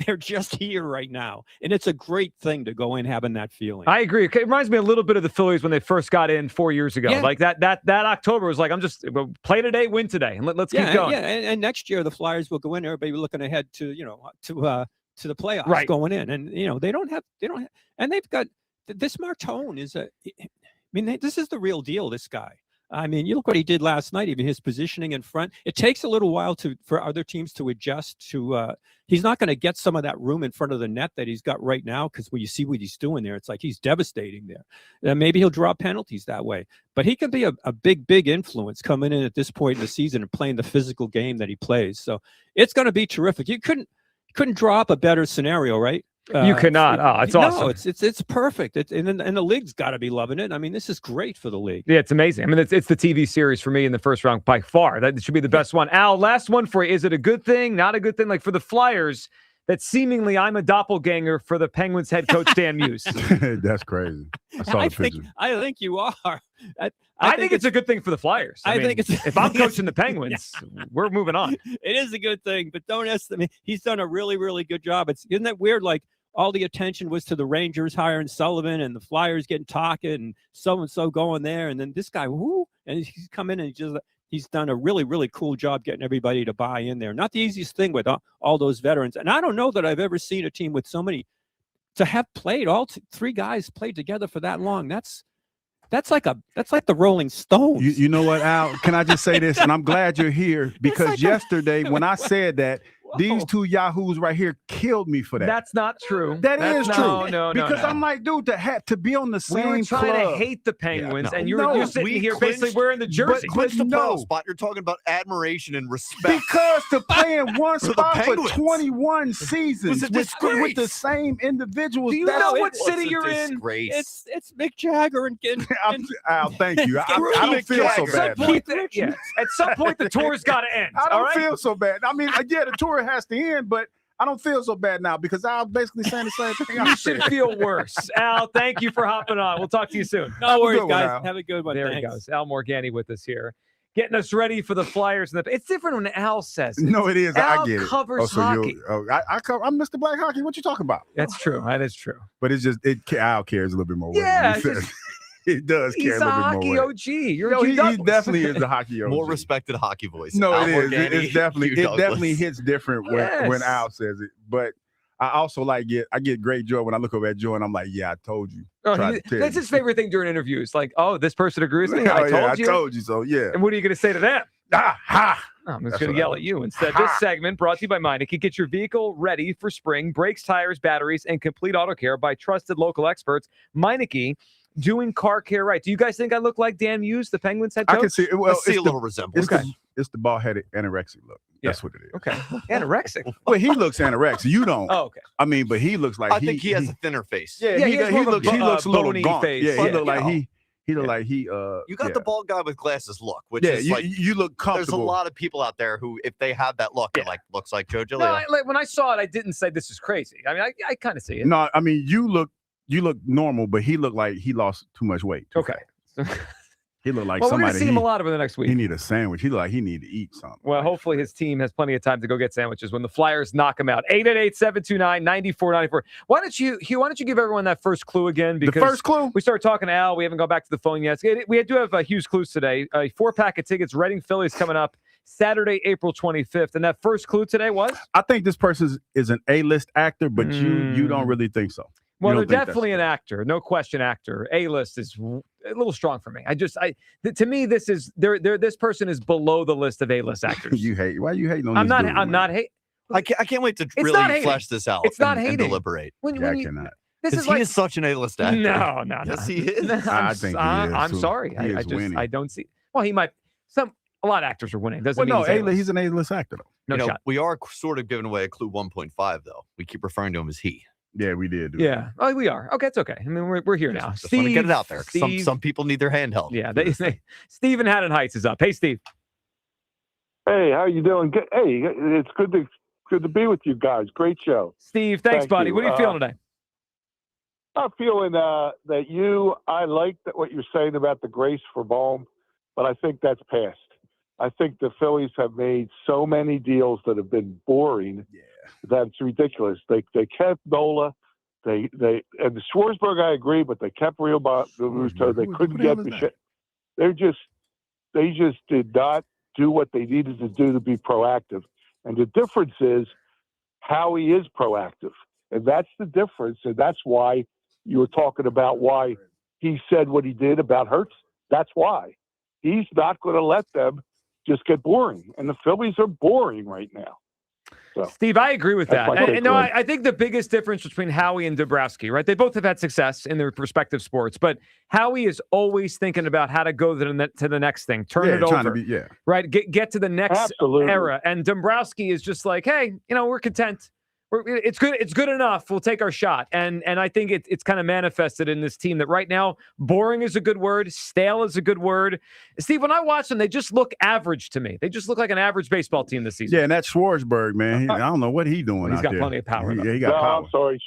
They're just here right now, and it's a great thing to go in having that feeling. I agree. It reminds me a little bit of the Phillies when they first got in 4 years ago. Like that October was like, I'm just play today, win today, and let's keep going. Yeah, and next year the Flyers will go in. Everybody looking ahead to the playoffs going in, and they don't have, and they've got this Martone is this is the real deal. This guy. You look what he did last night, even his positioning in front. It takes a little while for other teams to adjust to he's not going to get some of that room in front of the net that he's got right now, because when you see what he's doing there, it's like he's devastating there. Maybe he'll draw penalties that way. But he can be a big influence coming in at this point in the season and playing the physical game that he plays. So it's going to be terrific. You couldn't draw up a better scenario, right? You cannot. It's awesome. No, it's perfect. And the league's got to be loving it. This is great for the league. Yeah, it's amazing. It's the TV series for me in the first round by far. That should be the best one. Al, last one for you. Is it a good thing? Not a good thing? Like for the Flyers, that seemingly I'm a doppelganger for the Penguins head coach Dan Muse. That's crazy. I think you are. I think it's a good thing for the Flyers. I think if I'm coaching the Penguins, we're moving on. It is a good thing, but don't estimate. He's done a really, really good job. Isn't that weird? Like, all the attention was to the Rangers hiring Sullivan and the Flyers getting Tocchet and so going there. And then this guy, and he's come in and he's done a really, really cool job getting everybody to buy in there. Not the easiest thing with all those veterans. And I don't know that I've ever seen a team with so many to have played. Three guys played together for that long. That's like the Rolling Stones. You know what, Al? Can I just say this? And I'm glad you're here, because yesterday when I said that, These two yahoos right here killed me for that. That's not true. That's true. No. Because I'm like, dude, to be on the same we were trying club. to hate the Penguins, and you're sitting here clinched- basically wearing the jersey. Clinched the playoff spot. You're talking about admiration and respect. Because to play in one For the spot for Penguins. 21 seasons It was a with the same individuals. Do you that's- know what It's city a you're in? disgrace. It's Mick Jagger and Al, thank you. I don't feel so bad. now. At some point, the tour's got to end. I all don't right? feel so bad. I mean, yeah, the tour has to end, but I don't feel so bad now because Al's basically saying the same thing. You should feel worse. Al, thank you for hopping on. We'll talk to you soon. No worries, good one, guys. Al. Have a good one. There he Thanks. goes. Al Morgani with us here. Getting us ready for the Flyers. It's different when Al says it. No, it is. Al I get it. covers so hockey. I cover. I'm Mr. Black Hockey. What you talking about? That's true. That is true. But it's just Al cares a little bit more. weight Yeah, when he says it. It does He's care a a little bit hockey more. weight. OG. You're No, Hugh he Douglas. definitely is a hockey OG. More respected hockey voice. No, Al it is. Morgani, It's definitely Hugh Douglas. definitely hits different Yes. when Al says it. But I also get great joy when I look over at Joe and I'm like, yeah, I told you. Tried to tell That's you. his favorite thing during interviews. Like, oh, this person agrees with me. Oh, I yeah, told you. so. Yeah. And what are you going to say to them? Ha! I'm just That's going what to I yell would at you instead. Ha! This segment brought to you by Meineke. Get your vehicle ready for spring. Brakes, tires, batteries, and complete auto care by trusted local experts. Meineke, doing car care right. Do you guys think I look like Dan Hughes, the Penguins head coach? I can see it. Well, I see a little resemblance. It's the bald-headed anorexic look. That's what it is. Okay. Anorexic. Well, he looks anorexic. You don't. Oh, okay. I mean, but he looks like I think he has a thinner face. Yeah, he has more of a he looks a little bony gaunt. face. Yeah, he Yeah. look like he look like he You got yeah. the bald guy with glasses look, which Yeah, is you, like you look there's a comfortable. lot of people out there who, if they have that look, they're like, looks like Joe Giglio. No, when I saw it, I didn't say this is crazy. I mean, I kind of see it. No, I mean you look normal, but he looked like he lost too much weight. Okay. He looked like Well, we're going to somebody. see him a lot over the next week. He need a sandwich. He look like he need to eat something. Well, hopefully his team has plenty of time to go get sandwiches when the Flyers knock him out. 888-729-9494. Why don't you give everyone that first clue again? Because first clue? We started talking to Al. We haven't gone back to the phone yet. We do have Hughes clues today. A 4-pack of tickets, Reading Phillies coming up Saturday, April 25th. And that first clue today was? I think this person is an A-list actor, but you don't really think so. Well, You they're don't think definitely an actor, no question. Actor. A-list is a little strong for me. To me, this person is below the list of A-list actors. Why you hating on I'm this not. dude, I'm man? not hating. I can't wait to It's not really hating. flesh this out. It's not and hating. deliberate. When Yeah, I you- cannot. This Because is he like is such an A-list actor. no. Yes, he is. I think he is, I'm too. sorry. He I is winning. I don't see. Well, he might. A lot of actors are winning. Doesn't Well, mean no, he's an A-list actor though. No You know, shot. we are sort of giving away a clue 1.5 though. We keep referring to him as he. Yeah, we did. Yeah. Oh, we are. Okay, it's okay. I mean, we're here now. Just want to get it out there. Steve, Some people need their handheld. yeah. Steve in Haddon Heights is up. Hey, Steve. Hey, how you doing? Hey, it's good to be with you guys. Great show. Steve, thanks, Thank buddy. you. What are you feeling today? I'm feeling that I like what you're saying about the grace for Bohm, but I think that's past. I think the Phillies have made so many deals that have been boring. Yeah. That's ridiculous. They kept Nola. And the Schwarzberg, I agree, but they kept Real Rusto. They couldn't get the shit. They just did not do what they needed to do to be proactive. And the difference is how he is proactive. And that's the difference. And that's why you were talking about why he said what he did about Hurts. That's why. He's not going to let them just get boring. And the Phillies are boring right now. So, Steve, I agree with that. that's my And no, takeaway. I think the biggest difference between Howie and Dombrowski, right? They both have had success in their respective sports, but Howie is always thinking about how to go to the next thing, turn it trying over, to be, right? Get to the next Absolutely. era. And Dombrowski is just like, hey, we're content. It's good. It's good enough. We'll take our shot. And I think it's kind of manifested in this team that right now, boring is a good word. Stale is a good word. Steve, when I watch them, they just look average to me. They just look like an average baseball team this season. Yeah, and that Schwarzberg, man, I don't know what he's doing. He's out got there. plenty of power, though. Yeah, he got no, power. I'm sorry.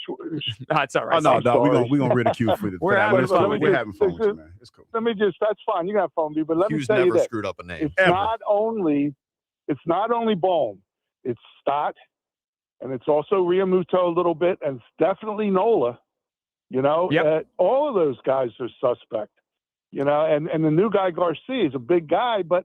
That's all right. Oh no, I'm dog, sorry. we're gonna ridicule for We're that. having It's fun. cool. We're having fun with you, man. It's cool. Let me just, that's fine. You got phone me, but let Hughes me tell you never this. screwed up a name. It's Ever. not only Bohm, it's Stott, and it's also Realmuto a little bit, and it's definitely Nola. All of those guys are suspect. And the new guy Garcia is a big guy, but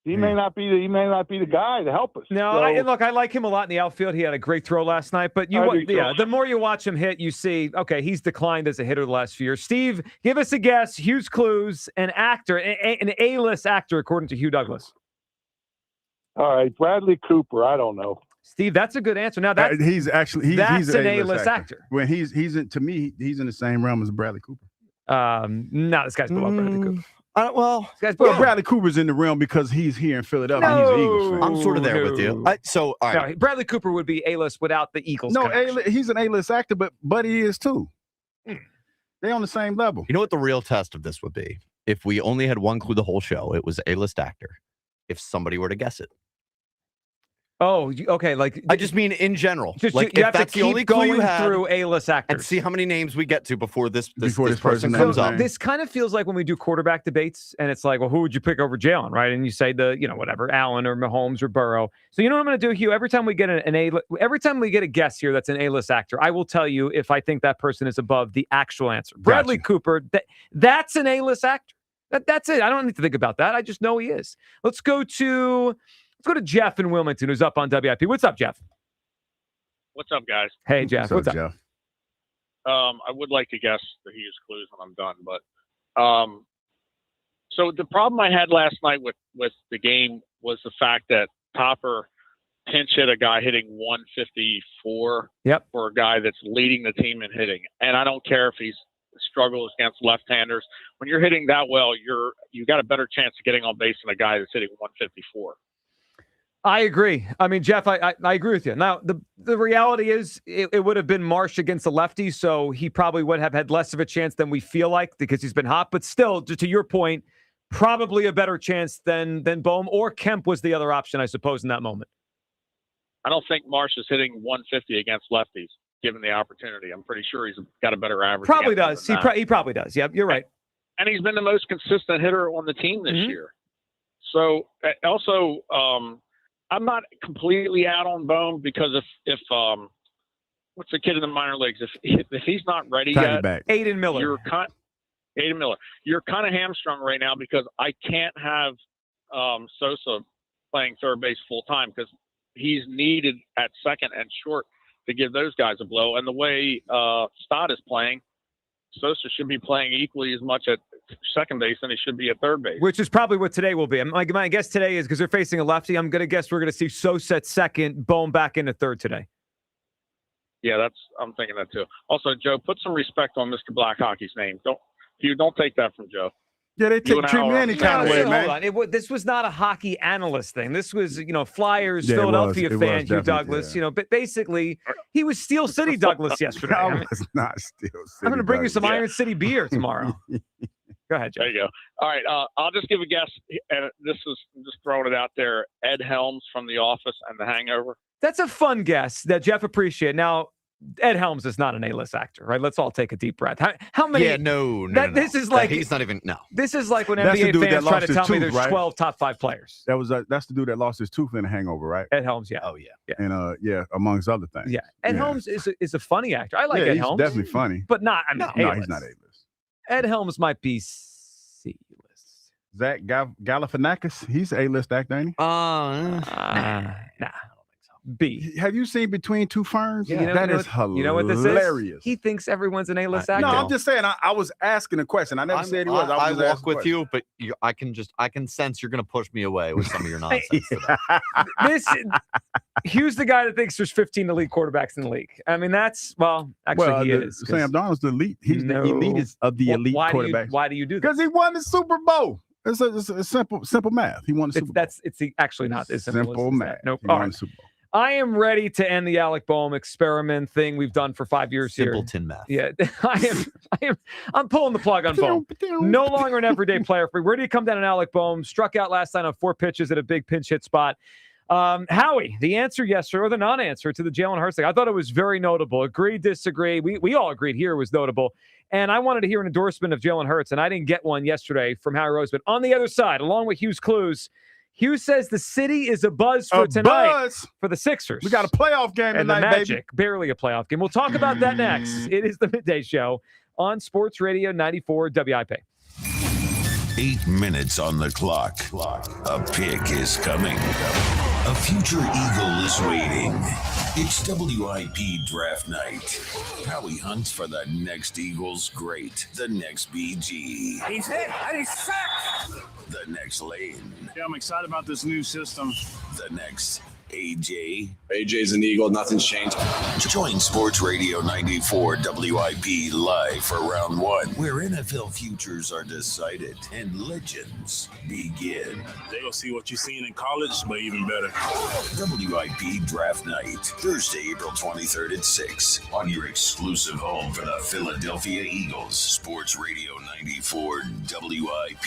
he may not be the guy to help us. No, So, I like him a lot in the outfield. He had a great throw last night. But I do too. the more you watch him hit, you see, okay, he's declined as a hitter the last few years. Steve, give us a guess. Hughes Clues, an actor, an A-list actor, according to Hugh Douglas. all right, Bradley Cooper. I don't know. Steve, that's a good answer. Now that's he's an A-list actor. When he's to me, he's in the same realm as Bradley Cooper. No, this guy's below Bradley Cooper. Bradley Cooper's in the realm because he's here in Philadelphia. He's an Eagles fan. I'm sort of there with you. All right. No, Bradley Cooper would be A-list without the Eagles. No, connection. he's an A-list actor, but Buddy is too. They're on the same level. You know what the real test of this would be? If we only had one clue the whole show, it was A-list actor. If somebody were to guess it. Oh, okay. Like I just mean in general. Just, like you if have that's to the only keep clue going you had, through A-list actors and see how many names we get to before this person comes up. This kind of feels like when we do quarterback debates, and it's like, well, who would you pick over Jalen, right? And you say whatever, Allen or Mahomes or Burrow. So you know what I'm going to do, Hugh? Every time we get every time we get a guest here that's an A-list actor, I will tell you if I think that person is above the actual answer. Bradley Cooper, that's an A-list actor. That's it. I don't need to think about that. I just know he is. Let's go to Jeff in Wilmington, who's up on WIP. What's up, Jeff? What's up, guys? Hey, Jeff. What's up? Jeff? I would like to guess the Hughes clues when I'm done, but so the problem I had last night with the game was the fact that Topper pinch hit a guy hitting 154 for a guy that's leading the team in hitting, and I don't care if he's struggles against left-handers. When you're hitting that well, you got a better chance of getting on base than a guy that's hitting 154. I agree. I mean, Jeff, I agree with you. Now, the reality is it would have been Marsh against the lefty, so he probably would have had less of a chance than we feel like because he's been hot. But still, to your point, probably a better chance than Bohm or Kemp was the other option, I suppose, in that moment. I don't think Marsh is hitting 150 against lefties, given the opportunity. I'm pretty sure he's got a better average. Probably does. He probably does. Yeah, you're right. And he's been the most consistent hitter on the team this year. So also, I'm not completely out on Bohm because if what's the kid in the minor leagues? If he's not ready yet, Aiden Miller. You're kind of hamstrung right now because I can't have Sosa playing third base full time because he's needed at second and short to give those guys a blow. And the way Stott is playing, Sosa should be playing equally as much at second base than he should be at third base. Which is probably what today will be. My guess today is because they're facing a lefty, I'm going to guess we're going to see Sosa at second, Bohm back into third today. Yeah, I'm thinking that too. Also, Joe, put some respect on Mr. Black Hockey's name. Don't take that from Joe. Yeah, they treat me any kind of way, man. Hold on. This was not a hockey analyst thing. This was, Flyers, Philadelphia fan, Hugh Douglas. Yeah. But basically, he was Steel City Douglas yesterday. I was not Steel City. I'm going to bring you some Iron City beer tomorrow. Go ahead, Jeff. There you go. All right, I'll just give a guess, and I'm just throwing it out there. Ed Helms from The Office and The Hangover. That's a fun guess that Jeff appreciates. Now, Ed Helms is not an A-list actor, right? Let's all take a deep breath. How many? Yeah, no. This is like he's not even. No. This is like when That's the NBA dude fans that try to lost tell his me tooth, there's right? 12 top 5 players. That's the dude that lost his tooth in a Hangover, right? Ed Helms, yeah. Oh yeah. And amongst other things. Yeah. Ed Helms is a funny actor. I like Ed he's Helms. definitely funny. But not. I mean, no, he's not A-list. Ed Helms might be C-list. Zach Galifianakis, he's an A-list actor, ain't he? Nah. B. Have you seen Between Two Ferns? Yeah. That is hilarious. You know what this is? He thinks everyone's an A-list actor. No, I'm just saying. I was asking a question. I never said he was. I walk with you, but I can sense you're going to push me away with some of your nonsense. Hugh's the guy that thinks there's 15 elite quarterbacks in the league. I mean, he is. Sam Darnold's the elite. He's the elite of the elite quarterbacks. Why do you do that? Because he won the Super Bowl. It's a simple math. He won the Super Bowl. It's actually not as simple math. Nope. He won the Super Bowl. I am ready to end the Alec Boehm experiment thing we've done for 5 years here. Simpleton math. Yeah, I'm pulling the plug on Boehm. No longer an everyday player. Where do you come down on Alec Boehm? Struck out last night on 4 pitches at a big pinch hit spot. Howie, the answer yesterday or the non-answer to the Jalen Hurts thing, I thought it was very notable. Agree, disagree. We all agreed here it was notable. And I wanted to hear an endorsement of Jalen Hurts, and I didn't get one yesterday from Howie Roseman. On the other side, along with Hugh's clues, Hugh says the city is abuzz for tonight for the Sixers. We got a playoff game and tonight, the Magic, barely a playoff game. We'll talk about that next. It is the Midday Show on Sports Radio 94 WIP. 8 minutes on the clock. A pick is coming. A future Eagle is waiting. It's WIP Draft Night. Howie hunts for the next Eagles great, the next BG. He's hit and he's sacked. The next Lane. Yeah, I'm excited about this new system. The next AJ. AJ's an Eagle. Nothing's changed. Join Sports Radio 94 WIP live for round one, where NFL futures are decided and legends begin. They're going to see what you've seen in college, but even better. WIP Draft Night, Thursday, April 23rd at 6 on your exclusive home for the Philadelphia Eagles. Sports Radio 94 WIP.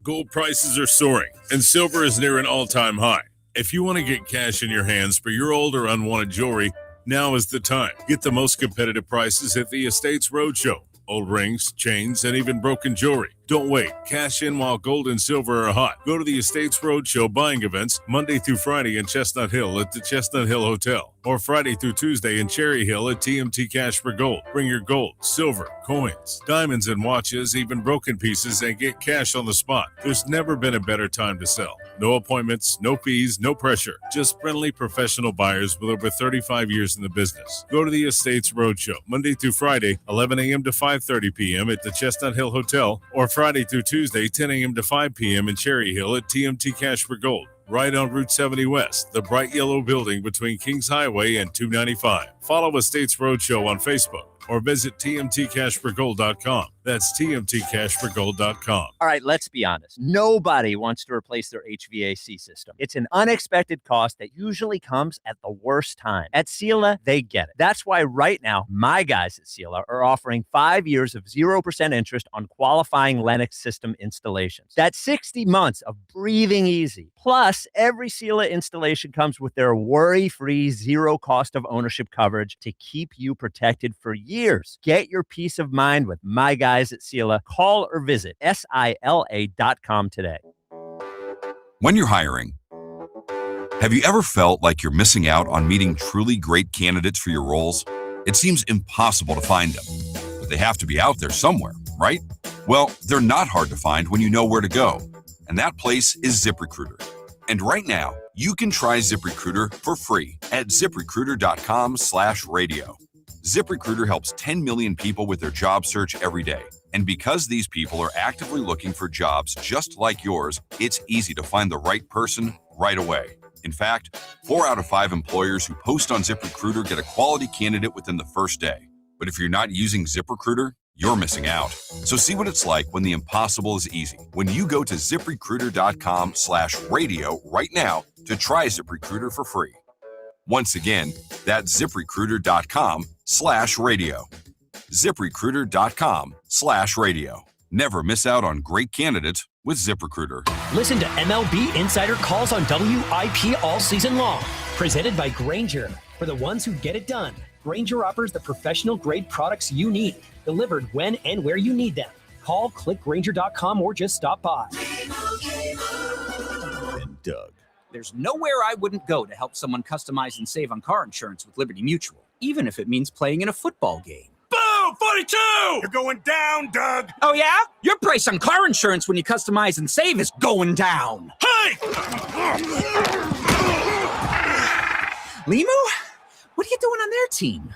Gold prices are soaring, and silver is near an all-time high. If you want to get cash in your hands for your old or unwanted jewelry, now is the time. Get the most competitive prices at the Estates Roadshow. Old rings, chains, and even broken jewelry. Don't wait. Cash in while gold and silver are hot. Go to the Estates Roadshow buying events Monday through Friday in Chestnut Hill at the Chestnut Hill Hotel, or Friday through Tuesday in Cherry Hill at TMT Cash for Gold. Bring your gold, silver, coins, diamonds, and watches, even broken pieces, and get cash on the spot. There's never been a better time to sell. No appointments, no fees, no pressure. Just friendly professional buyers with over 35 years in the business. Go to the Estates Roadshow Monday through Friday, 11 a.m. to 5:30 p.m. at the Chestnut Hill Hotel, or Friday through Tuesday, 10 a.m. to 5 p.m. in Cherry Hill at TMT Cash for Gold, right on Route 70 West, the bright yellow building between Kings Highway and 295. Follow Estates Roadshow on Facebook or visit tmtcashforgold.com. That's tmtcashforgold.com. All right, let's be honest. Nobody wants to replace their HVAC system. It's an unexpected cost that usually comes at the worst time. At Sela, they get it. That's why right now, my guys at Sela are offering 5 years of 0% interest on qualifying Lennox system installations. That's 60 months of breathing easy. Plus, every Sela installation comes with their worry-free, zero cost of ownership coverage to keep you protected for years. Get your peace of mind with my guys at Sela. Call or visit SILA.com today. When you're hiring, have you ever felt like you're missing out on meeting truly great candidates for your roles? It seems impossible to find them, but they have to be out there somewhere, right? Well, they're not hard to find when you know where to go, and that place is ZipRecruiter. And right now, you can try ZipRecruiter for free at ZipRecruiter.com/radio. ZipRecruiter helps 10 million people with their job search every day. And because these people are actively looking for jobs just like yours, it's easy to find the right person right away. In fact, 4 out of 5 employers who post on ZipRecruiter get a quality candidate within the first day. But if you're not using ZipRecruiter, you're missing out. So see what it's like when the impossible is easy. When you go to ZipRecruiter.com/radio right now to try ZipRecruiter for free. Once again, that's ZipRecruiter.com/radio. ZipRecruiter.com/radio. Never miss out on great candidates with ZipRecruiter. Listen to MLB Insider Calls on WIP all season long. Presented by Grainger. For the ones who get it done, Grainger offers the professional-grade products you need, delivered when and where you need them. Call, click Grainger.com, or just stop by. And Doug. There's nowhere I wouldn't go to help someone customize and save on car insurance with Liberty Mutual, even if it means playing in a football game. Boom! 42! You're going down, Doug. Oh, yeah? Your price on car insurance when you customize and save is going down. Hey! Limu? What are you doing on their team?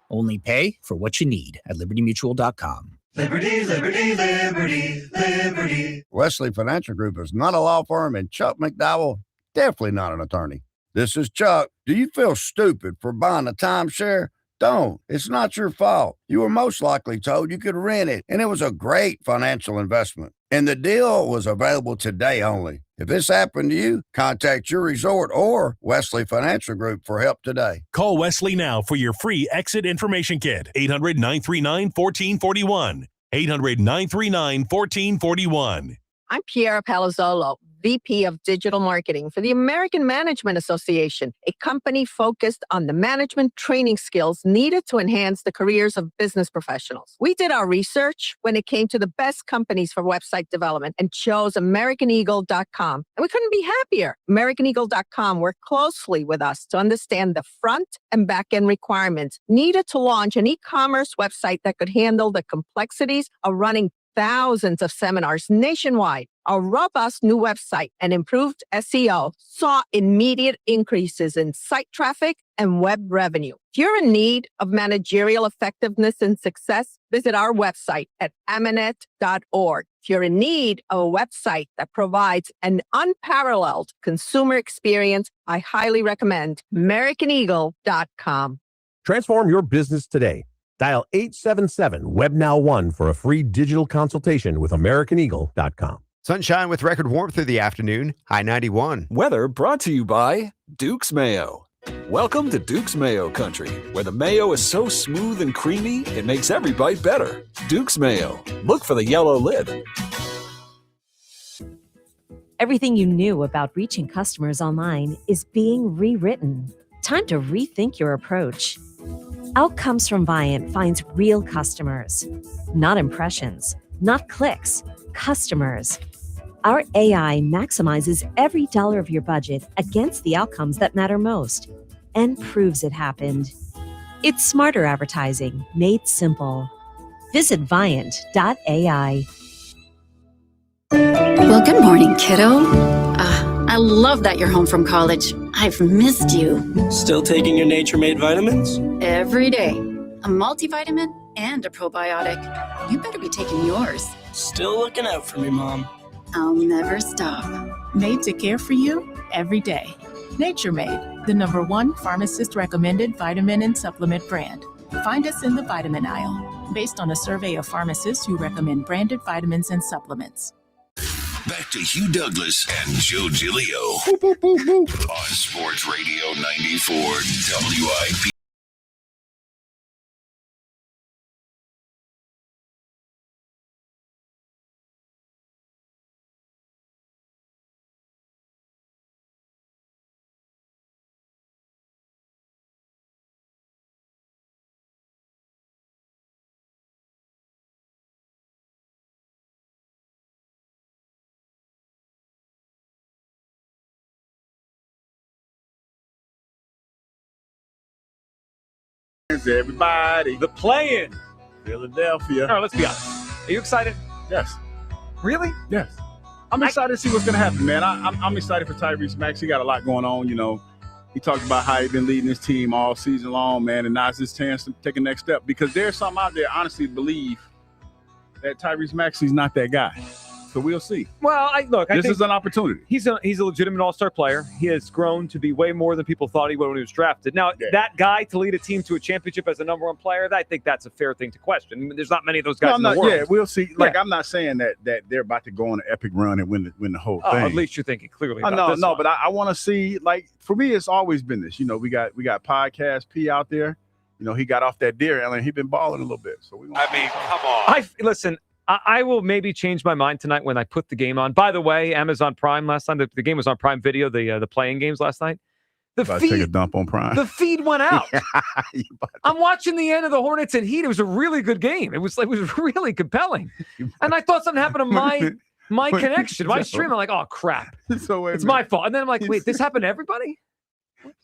Only pay for what you need at libertymutual.com. Liberty, liberty, liberty, liberty. Wesley Financial Group is not a law firm, and Chuck McDowell, definitely not an attorney. This is Chuck. Do you feel stupid for buying a timeshare? Don't. It's not your fault. You were most likely told you could rent it, and it was a great financial investment. And the deal was available today only. If this happened to you, contact your resort or Wesley Financial Group for help today. Call Wesley now for your free exit information kit. 800-939-1441. 800-939-1441. I'm Piera Palazzolo, VP of Digital Marketing for the American Management Association, a company focused on the management training skills needed to enhance the careers of business professionals. We did our research when it came to the best companies for website development and chose AmericanEagle.com. And we couldn't be happier. AmericanEagle.com worked closely with us to understand the front and back end requirements needed to launch an e-commerce website that could handle the complexities of running thousands of seminars nationwide. Our robust new website and improved SEO saw immediate increases in site traffic and web revenue. If you're in need of managerial effectiveness and success, visit our website at amanet.org. If you're in need of a website that provides an unparalleled consumer experience, I highly recommend AmericanEagle.com. Transform your business today. Dial 877-WEB-NOW-1 for a free digital consultation with AmericanEagle.com. Sunshine with record warmth through the afternoon. High 91. Weather brought to you by Duke's Mayo. Welcome to Duke's Mayo Country, where the mayo is so smooth and creamy, it makes every bite better. Duke's Mayo. Look for the yellow lid. Everything you knew about reaching customers online is being rewritten. Time to rethink your approach. Outcomes from Viant finds real customers, not impressions, not clicks, customers. Our AI maximizes every dollar of your budget against the outcomes that matter most and proves it happened. It's smarter advertising made simple. Visit Viant.ai. Well, good morning, kiddo. I love that you're home from college. I've missed you. Still taking your Nature-Made vitamins? Every day. A multivitamin and a probiotic. You better be taking yours. Still looking out for me, Mom. I'll never stop. Made to care for you every day. Nature Made, the #1 pharmacist-recommended vitamin and supplement brand. Find us in the vitamin aisle, based on a survey of pharmacists who recommend branded vitamins and supplements. Back to Hugh Douglas and Joe Giglio on Sports Radio 94 WIP. Everybody. The play-in. Philadelphia. All right, let's be honest. Are you excited? Yes. Really? Yes. I'm excited to see what's going to happen, man. I'm excited for Tyrese Maxey. He got a lot going on, you know. He talked about how he's been leading his team all season long, man, and now it's his chance to take a next step because there's some out there honestly believe that Tyrese Maxey's not that guy. So we'll see. Well, I think is an opportunity. He's a legitimate all-star player. He has grown to be way more than people thought he would when he was drafted. Now, that guy to lead a team to a championship as a #1 player, I think that's a fair thing to question. I mean, there's not many of those guys in the world. Yeah, we'll see. Like, I'm not saying that they're about to go on an epic run and win the whole thing. At least you're thinking clearly about this No, one. but I want to see, like, for me, it's always been this. You know, we got Podcast P out there. You know, he got off that deer, and he's been balling a little bit. So come on. Listen, I will maybe change my mind tonight when I put the game on. By the way, Amazon Prime last time, the game was on Prime Video, the playing games last night. About to take a dump on Prime. The feed went out. I'm watching the end of the Hornets and Heat. It was a really good game. It was really compelling. And I thought something happened to my connection, my stream. I'm like, oh, crap. It's my fault. And then I'm like, wait, this happened to everybody?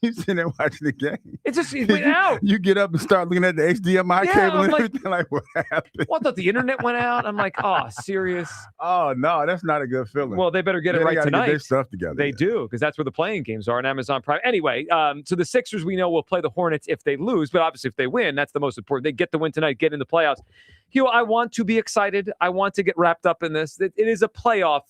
You sitting there watching the game. It went out. You get up and start looking at the HDMI cable and everything. Like, what happened? Well, I thought the internet went out. I'm like, oh, serious? Oh, no, that's not a good feeling. Well, they better get it right tonight. Get their stuff together. They do, because that's where the playing games are on Amazon Prime. Anyway, so the Sixers, we know, will play the Hornets if they lose, but obviously if they win, that's the most important. They get the win tonight, get in the playoffs. Hugh, I want to be excited. I want to get wrapped up in this. It is a playoff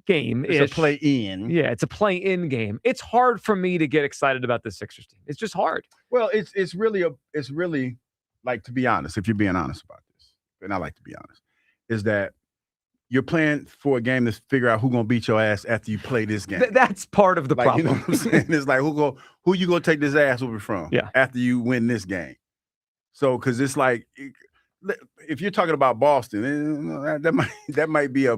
game. It's a play-in. Yeah, it's a play-in game. It's hard for me to get excited about the Sixers team. It's just hard. Well, it's really like, to be honest, if you're being honest about this, and I like to be honest, is that you're playing for a game to figure out who's gonna beat your ass after you play this game. That's part of the problem. You know what I'm saying? It's like who you gonna take this ass over from after you win this game. So, because it's like, if you're talking about Boston, that might be a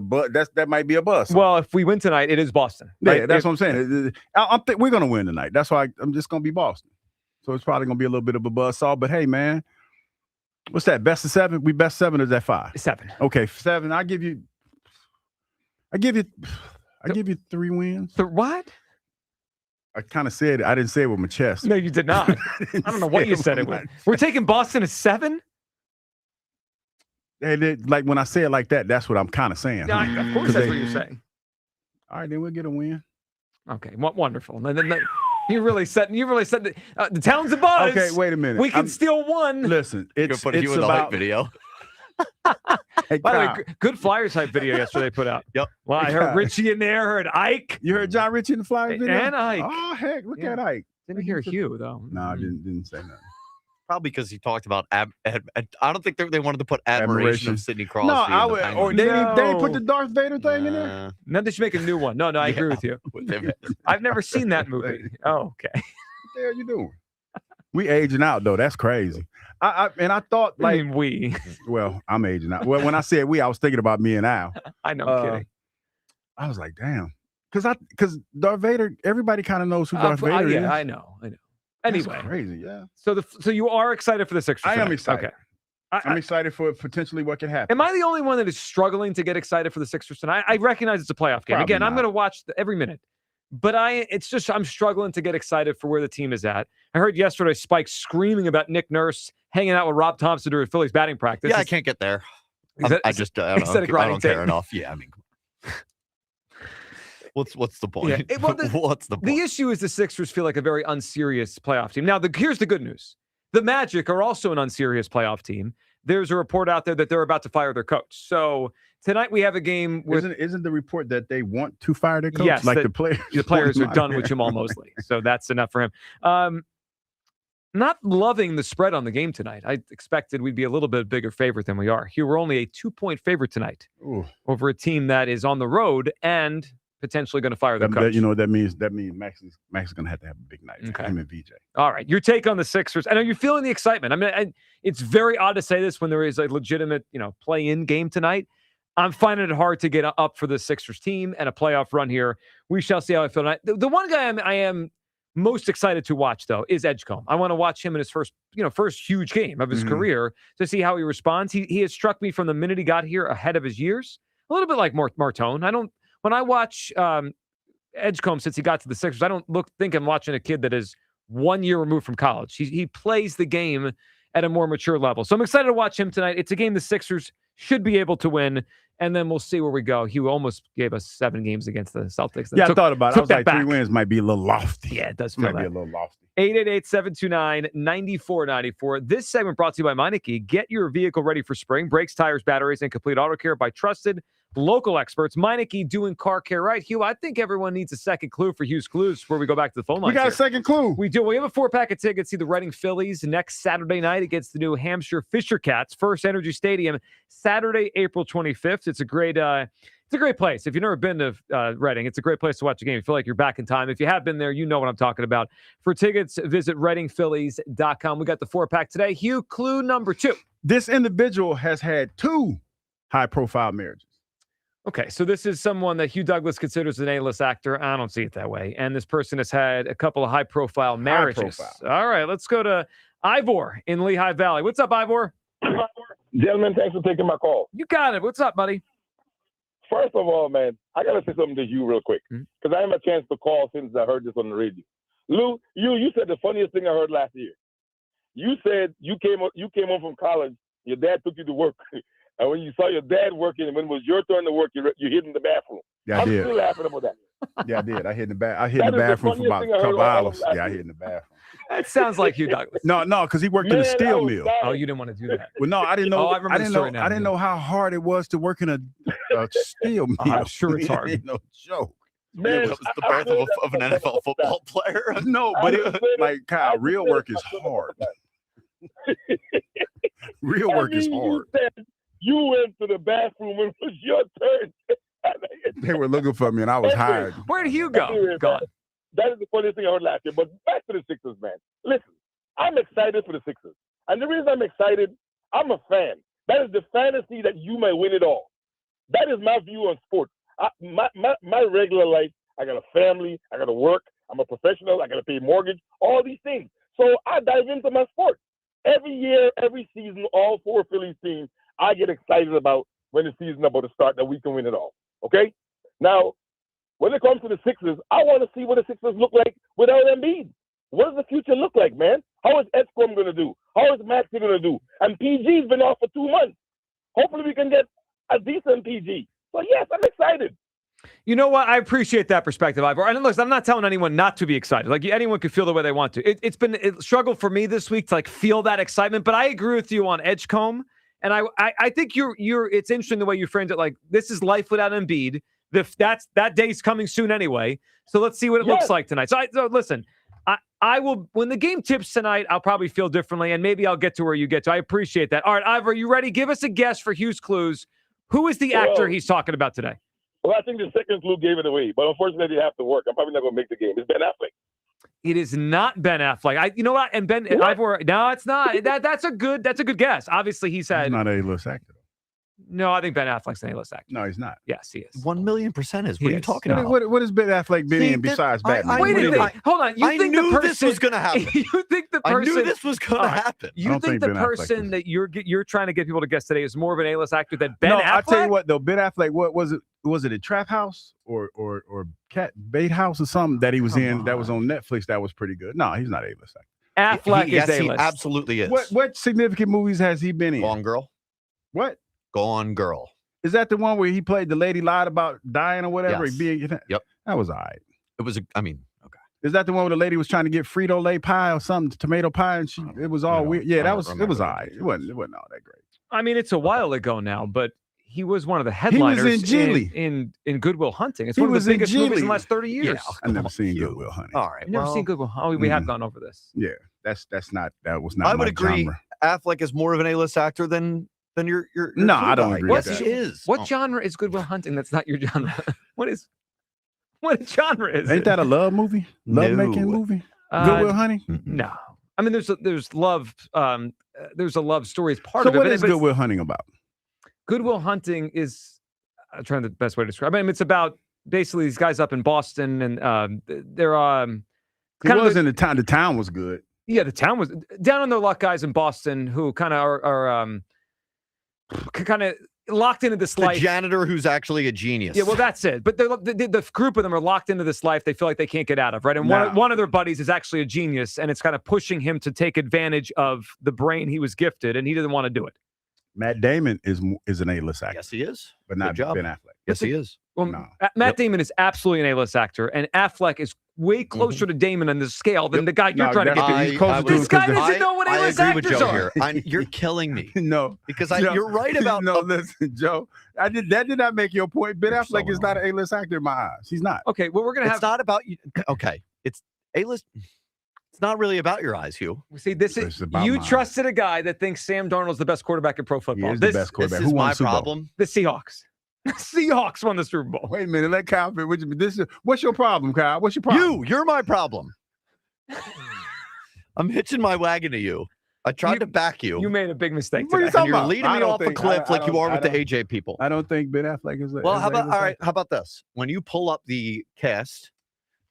bust. Well, if we win tonight, it is Boston. Right? Yeah, that's what I'm saying. I think we're gonna win tonight. That's why I'm just gonna be Boston. So it's probably gonna be a little bit of a buzzsaw. But hey, man, what's that? Best of 7? We best 7 or is that 5? 7. Okay, 7. I give you 3 wins. What? I kind of said it. I didn't say it with my chest. No, you did not. I don't know what you said it with. We're taking Boston at 7. And like when I say it like that, that's what I'm kind of saying. Yeah, of course, that's what you're saying. All right, then we'll get a win. Okay, wonderful. And then you really set the town's a buzz. Okay, wait a minute. We can steal one. Listen, it's put you in the hype video. Hey, by the way, good Flyers hype video yesterday they put out. Yep. Well, I heard Richie in there, heard Ike. You heard John Richie in the Flyers video? And Ike. Oh, heck, look at Ike. Didn't hear Hugh, though. No, I didn't say nothing. Probably because he talked about I don't think they wanted to put admiration of Sidney Crosby. No, I would. Or they didn't put the No. Darth Vader thing in there. No, they should make a new one. No, I agree with you. I've never seen that movie. Oh, okay. What the hell you doing? We aging out though. That's crazy. I thought like I mean, we. Well, I'm aging out. Well, when I said we, I was thinking about me and Al. I know, I'm kidding. I was like, damn, because Darth Vader. Everybody kind of knows who Darth Vader is. Yeah, I know. Anyway, that's crazy. Yeah. So you are excited for the Sixers? I am tonight? excited. Okay. I'm excited for potentially what can happen. Am I the only one that is struggling to get excited for the Sixers tonight? I recognize it's a playoff game. Probably Again, I'm not. going to watch every minute. But I'm struggling to get excited for where the team is at. I heard yesterday Spike screaming about Nick Nurse hanging out with Rob Thompson during Phillies batting practice. Yeah, I can't get there. Is that- I just I is that a don't grinding care tape? enough. Yeah, I mean, what's the point? Yeah, What's the point? The issue is the Sixers feel like a very unserious playoff team. Now, here's the good news. The Magic are also an unserious playoff team. There's a report out there that they're about to fire their coach. So tonight we have a game with... Isn't the report that they want to fire their coach? Yes, like that the players. The players are want done him. with Jamal Mosley. So that's enough for him. Not loving the spread on the game tonight. I expected we'd be a little bit bigger favorite than we are. Here, we're only a 2-point favorite tonight over a team that is on the road and potentially going to fire their coach. You know what that means? That means Max is going to have a big night. Okay. Him and VJ. All right. Your take on the Sixers. I know you're feeling the excitement. I mean, it's very odd to say this when there is a legitimate, play-in game tonight. I'm finding it hard to get up for the Sixers team and a playoff run here. We shall see how I feel tonight. The one guy I am most excited to watch, though, is Edgecombe. I want to watch him in his first huge game of his career to see how he responds. He has struck me from the minute he got here ahead of his years. A little bit like Martone. When I watch Edgecombe since he got to the Sixers, I don't think I'm watching a kid that is 1 year removed from college. He plays the game at a more mature level. So I'm excited to watch him tonight. It's a game the Sixers should be able to win, and then we'll see where we go. He almost gave us 7 games against the Celtics. Yeah, I thought about it. I was like, 3 back. wins might be a little lofty. Yeah, it does feel might that. be a little lofty. 888-729-9494. This segment brought to you by Meineke. Get your vehicle ready for spring. Brakes, tires, batteries, and complete auto care by trusted local experts. Meineke doing car care right. Hugh, I think everyone needs a second clue for Hugh's Clues before we go back to the phone line. We got a second clue. We do. We have a 4-pack of tickets to see the Reading Phillies next Saturday night against the New Hampshire Fisher Cats, First Energy Stadium, Saturday, April 25th. It's a great place. If you've never been to Reading, it's a great place to watch a game. You feel like you're back in time. If you have been there, you know what I'm talking about. For tickets, visit ReadingPhillies.com. We got the 4-pack today. Hugh, clue number 2. This individual has had 2 high-profile marriages. Okay, so this is someone that Hugh Douglas considers an A-list actor. I don't see it that way. And this person has had a couple of high-profile marriages. All right, let's go to Ivor in Lehigh Valley. What's up, Ivor? Gentlemen, thanks for taking my call. You got it. What's up, buddy? First of all, man, I got to say something to you real quick because I haven't had a chance to call since I heard this on the radio. Lou, you said the funniest thing I heard last year. You said you came home from college, your dad took you to work. And when you saw your dad working, and when it was your turn to work, you hid in the bathroom. Yeah, I I'm did. still laughing about that. Yeah, I did. I hid in the bathroom for about a couple hours. Yeah, I hid in the bathroom. That sounds like Hugh Douglas. No, because he worked in a steel mill. Oh, you didn't want to do that. Well, no, I didn't know. Oh, I remember the story now. I didn't know how hard it was to work in a steel mill. I'm sure it's hard. It ain't no joke. Man, it was the birth of an NFL football player. No, but like Kyle, real work is hard. Real work is hard. You went to the bathroom when it was your turn. They were looking for me, and I was hired. Where did Hugh go? Anyway, God. That is the funniest thing I heard last year. But back to the Sixers, man. Listen, I'm excited for the Sixers. And the reason I'm excited, I'm a fan. That is the fantasy that you might win it all. That is my view on sports. My regular life, I got a family, I got to work, I'm a professional, I got to pay mortgage, all these things. So I dive into my sport. Every year, every season, all 4 Phillies teams, I get excited about when the season's about to start that we can win it all. Okay? Now, when it comes to the Sixers, I want to see what the Sixers look like without Embiid. What does the future look like, man? How is Edgecombe going to do? How is Maxey going to do? And PG's been off for 2 months. hopefully we can get a decent PG. So yes, I'm excited. You know what? I appreciate that perspective, Ivor. And listen, I'm not telling anyone not to be excited. Like anyone could feel the way they want to. It's been a struggle for me this week to like feel that excitement. But I agree with you on Edgecombe, and I think you're. It's interesting the way you framed it. Like this is life without Embiid. That day's coming soon anyway. So let's see what it looks like tonight. So listen, I will when the game tips tonight. I'll probably feel differently, and maybe I'll get to where you get to. I appreciate that. All right, Ivor, you ready? Give us a guess for Hugh's clues. Who is the actor he's talking about today? Well, I think the second clue gave it away, but unfortunately, they have to work. I'm probably not going to make the game. It's Ben Affleck. It is not Ben Affleck. You know what? And Ivor. No, it's not. That's a good guess. Obviously, he's had. He's not a A-list actor. No, I think Ben Affleck's an A-list actor. No, he's not. Yes, he is. 1,000,000% is. What are you talking about? What has Ben Affleck been in besides Batman? Wait a minute. Hold on. I knew this was going to happen. You think the person? I knew this was going to happen. You think the person that you're trying to get people to guess today is more of an A-list actor than Ben Affleck? I'll tell you what though. Ben Affleck. What was it? Was it a Trap House or Cat Bait House or something that he was in that was on Netflix that was pretty good? No, he's not A-list actor. Affleck is A-list. He absolutely is. What significant movies has he been in? Gone Girl. What? Gone Girl. Is that the one where he played the lady lied about dying or whatever? Yes. Yep. That was all right. It was, okay. Is that the one where the lady was trying to get Frito-Lay pie or something, tomato pie, and it was all weird? Yeah, it was all right. It wasn't all that great. I mean, it's a while ago now, but he was one of the headliners he was in Good Will Hunting. It's one of the biggest movies in the last 30 years. Yeah, I've never seen Good Will Hunting. All right. You've never seen Good Will Hunting? We have gone over this. Yeah, that was not I would my agree. genre. Affleck is more of an A-list actor than your No, I don't agree with that. He is. What genre is Good Will Hunting that's not your genre? What genre is Ain't it? that a love movie? Love-making movie? Good Will Hunting? No. I mean, there's love. There's a love story as part So of it. what is Good Will Hunting about? Good Will Hunting is, I'm trying the best way to describe it. I mean, it's about basically these guys up in Boston, and they're kind of in the town. The town was good. Yeah, the town was down on their luck. Guys in Boston who kind of are kind of locked into this life. The janitor who's actually a genius. Yeah, well, that's it. But the group of them are locked into this life they feel like they can't get out of, right? And one of their buddies is actually a genius, and it's kind of pushing him to take advantage of the brain he was gifted, and he doesn't want to do it. Matt Damon is an A-list actor. Yes, he is. But not Ben Affleck. Yes, he is. Well, Matt Damon is absolutely an A-list actor, and Affleck is way closer to Damon on the scale than the guy you're trying to get. This guy doesn't know what A-list actors are. You're killing me. No, because you're right about. No, listen, Joe. That did not make your point. Ben Affleck is not an A-list actor in my eyes. He's not. Okay, well, we're gonna have. It's not about you. Okay, it's A-list. It's not really about your eyes, Hugh. See, this is you trusted a guy that thinks Sam Darnold's the best quarterback in pro football. He is the best quarterback. This is Who won my the Super Bowl? problem. The Seahawks. Seahawks won the Super Bowl. Wait a minute, let Kyle. What's your problem, Kyle? What's your problem? You're my problem. I'm hitching my wagon to you. I tried to back you. You made a big mistake. What are you today. talking You're about? leading me off a cliff like you are with the AJ people. I don't think Ben Affleck is. Well, how about this? When you pull up the cast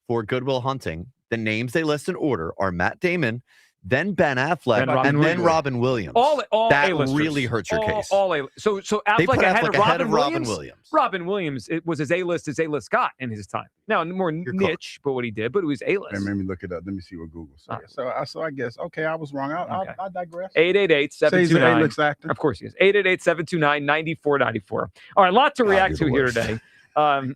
for Good Will Hunting, the names they list in order are Matt Damon, then Ben Affleck, and then Robin Williams. All that A-listers. really hurts your case. So They Affleck put ahead Affleck of Robin Williams. Robin Williams was his A-list guy in his time. Now more niche, but what he did, but it was A-list. Let me look it up. Let me see what Google says. So I guess I was wrong. I digress. 888-729. Of course he is. 888-729-9494. All right, a lot to react to here today. I'm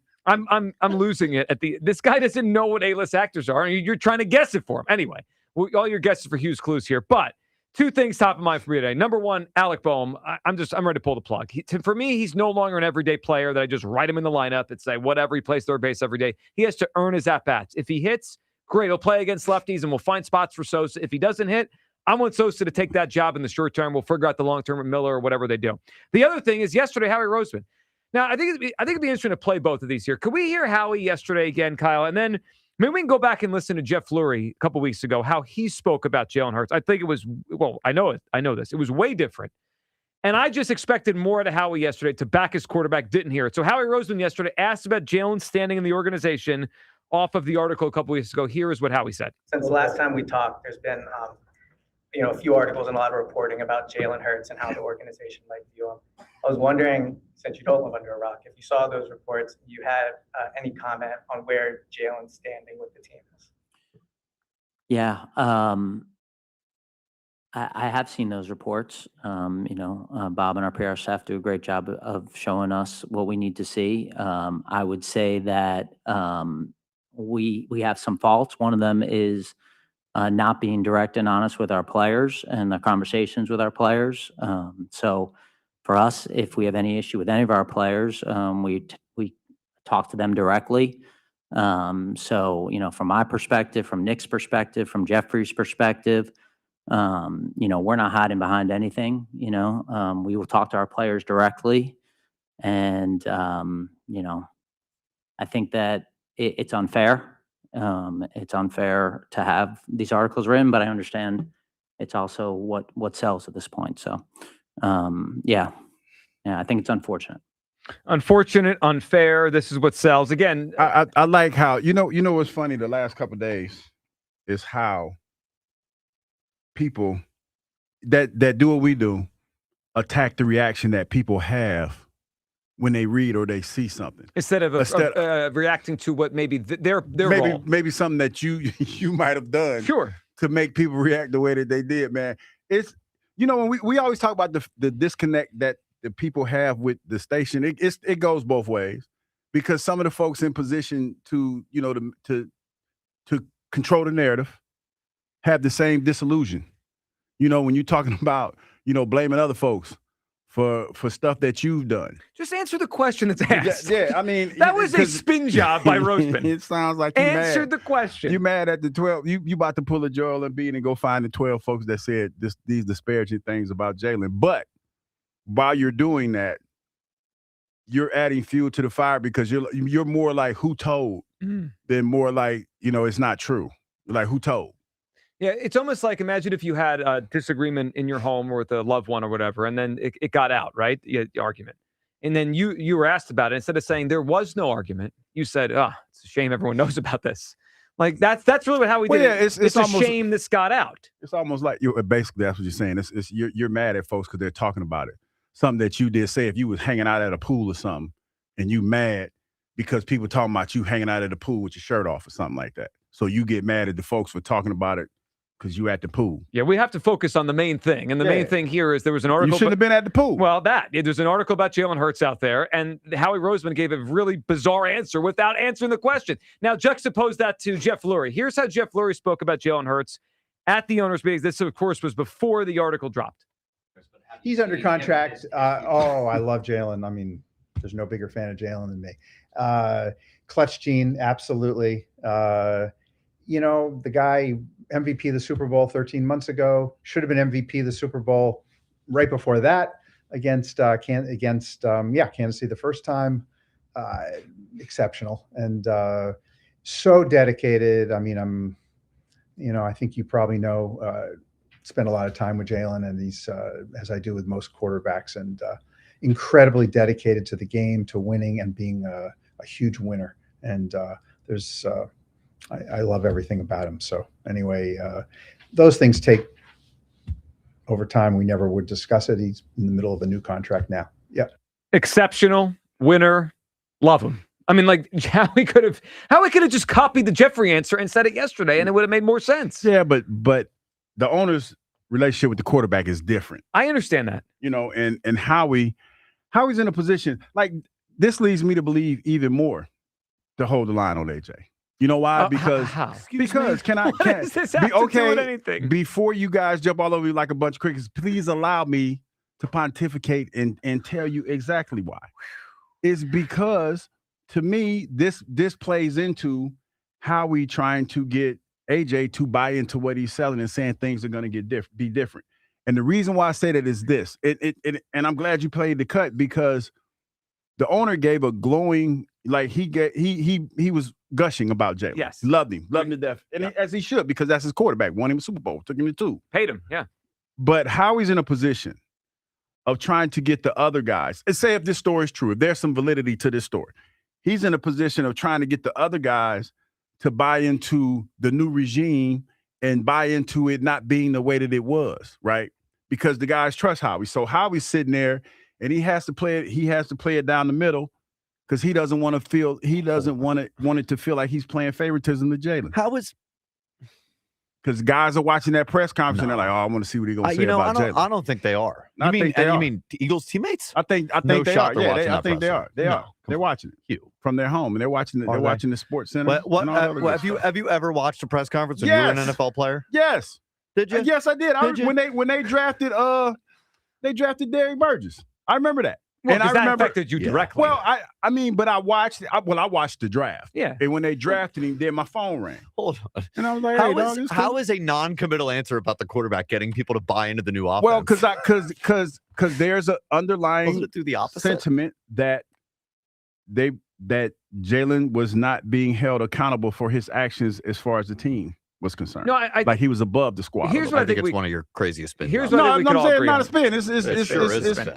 losing it at this guy doesn't know what A-list actors are, and you're trying to guess it for him. Anyway, all your guesses for Hugh's clues here, but two things top of mind for me today. Number one, Alec Boehm. I'm ready to pull the plug. For me, he's no longer an everyday player that I just write him in the lineup and say whatever, he plays third base every day. He has to earn his at-bats. If he hits, great, he'll play against lefties and we'll find spots for Sosa. If he doesn't hit, I want Sosa to take that job in the short term. We'll figure out the long term with Miller or whatever they do. The other thing is yesterday, Howie Roseman. Now, I think it'd be interesting to play both of these here. Could we hear Howie yesterday again, Kyle? And then maybe we can go back and listen to Jeff Lurie a couple weeks ago, how he spoke about Jalen Hurts. I think it was, I know this. It was way different. And I just expected more out of Howie yesterday to back his quarterback, didn't hear it. So Howie Roseman yesterday asked about Jalen's standing in the organization off of the article a couple weeks ago. Here is what Howie said. Since the last time we talked, there's been a few articles and a lot of reporting about Jalen Hurts and how the organization might view him. I was wondering, since you don't live under a rock, if you saw those reports, you had any comment on where Jalen's standing with the team is? Yeah. I have seen those reports. Bob and our PR staff do a great job of showing us what we need to see. I would say that we have some faults. One of them is not being direct and honest with our players and the conversations with our players. So for us, if we have any issue with any of our players, we talk to them directly. From my perspective, from Nick's perspective, from Jeffrey's perspective, we're not hiding behind anything. We will talk to our players directly. And, I think that it's unfair. It's unfair to have these articles written, but I understand it's also what sells at this point. So, I think it's unfortunate. Unfortunate, unfair. This is what sells. Again, I like how what's funny the last couple of days is how people that do what we do attack the reaction that people have when they read or they see something instead of reacting to what maybe they're maybe something that you might have done to make people react the way that they did. Man, it's when we always talk about the disconnect that the people have with the station. It goes both ways, because some of the folks in position to control the narrative have the same disillusion. When you're talking about blaming other folks for stuff that you've done. Just answer the question that's asked. Yeah, I mean that was a spin job by Roseman. It sounds like you answered the question. You mad at the 12? You about to pull a Joel Embiid and go find the 12 folks that said these disparaging things about Jalen. But while you're doing that, you're adding fuel to the fire, because you're more like who told than more like it's not true. Like who told. Yeah, it's almost like, imagine if you had a disagreement in your home or with a loved one or whatever, and then it got out, right? The argument. And then you were asked about it. Instead of saying there was no argument, you said, it's a shame everyone knows about this. Like that's really how we did it. It's a shame this got out. It's almost like basically that's what you're saying. You're mad at folks because they're talking about it. Something that you did. Say if you was hanging out at a pool or something and you mad because people talking about you hanging out at the pool with your shirt off or something like that. So you get mad at the folks for talking about it because you at the pool. Yeah, we have to focus on the main thing. And the main thing here is there was an article. You shouldn't have been at the pool. Well, there's an article about Jalen Hurts out there, and Howie Roseman gave a really bizarre answer without answering the question. Now, juxtapose that to Jeff Lurie. Here's how Jeff Lurie spoke about Jalen Hurts at the owners' meeting. This, of course, was before the article dropped. He's under contract. I love Jalen. I mean, there's no bigger fan of Jalen than me. Clutch gene, absolutely. The guy, MVP of the Super Bowl 13 months ago, should have been MVP of the Super Bowl right before that against Kansas City the first time. Exceptional and so dedicated. I mean, I think you probably know. Spend a lot of time with Jalen, and he's as I do with most quarterbacks, and incredibly dedicated to the game, to winning, and being a huge winner. And I love everything about him. So anyway, those things take over time. We never would discuss it. He's in the middle of a new contract now. Yep. Exceptional winner. Love him. I mean, like Howie could have just copied the Jeffrey answer and said it yesterday, and it would have made more sense. Yeah, but the owner's relationship with the quarterback is different. I understand that. And Howie's in a position like this leads me to believe even more to hold the line on AJ. You know why? Because can I does this have to do with anything? Before you guys jump all over me like a bunch of crickets, please allow me to pontificate and tell you exactly why. It's because to me, this plays into Howie trying to get AJ to buy into what he's selling and saying things are going to be different. And the reason why I say that is this. And I'm glad you played the cut, because the owner gave a glowing, like he was gushing about Jalen. Yes. Loved him to death. And as he should, because that's his quarterback. Won him a Super Bowl, took him to 2. Paid him, yeah. But Howie's in a position of trying to get the other guys. And say if this story is true, if there's some validity to this story, he's in a position of trying to get the other guys to buy into the new regime and buy into it not being the way that it was, right? Because the guys trust Howie. So Howie's sitting there and he has to play it down the middle, because he doesn't want it to feel like he's playing favoritism to Jalen. Because guys are watching that press conference and they're like, "Oh, I want to see what he's gonna say about Jalen." I don't think they are. You mean Eagles teammates? I think No they shot are. they're Yeah, watching I that think they presser. are. They are. They're watching it from their home, and they're watching. They're watching the Sports Center. Have you ever watched a press conference when you were an NFL player? Yes. Did you? Yes, I did. When they drafted Derrick Burgess. I remember that. Well, and I that remember affected you directly. Well, I mean, but I watched the draft. Yeah. And when they drafted him, then my phone rang. Hold on. And I was like, how is a non-committal answer about the quarterback getting people to buy into the new offense? Well, because there's an underlying Wasn't it through the opposite? sentiment that Jalen was not being held accountable for his actions as far as the team was concerned. No, I like he was above the squad. Here's what I think it's one of your craziest spins. Here's what I think we could all agree not on. a spin.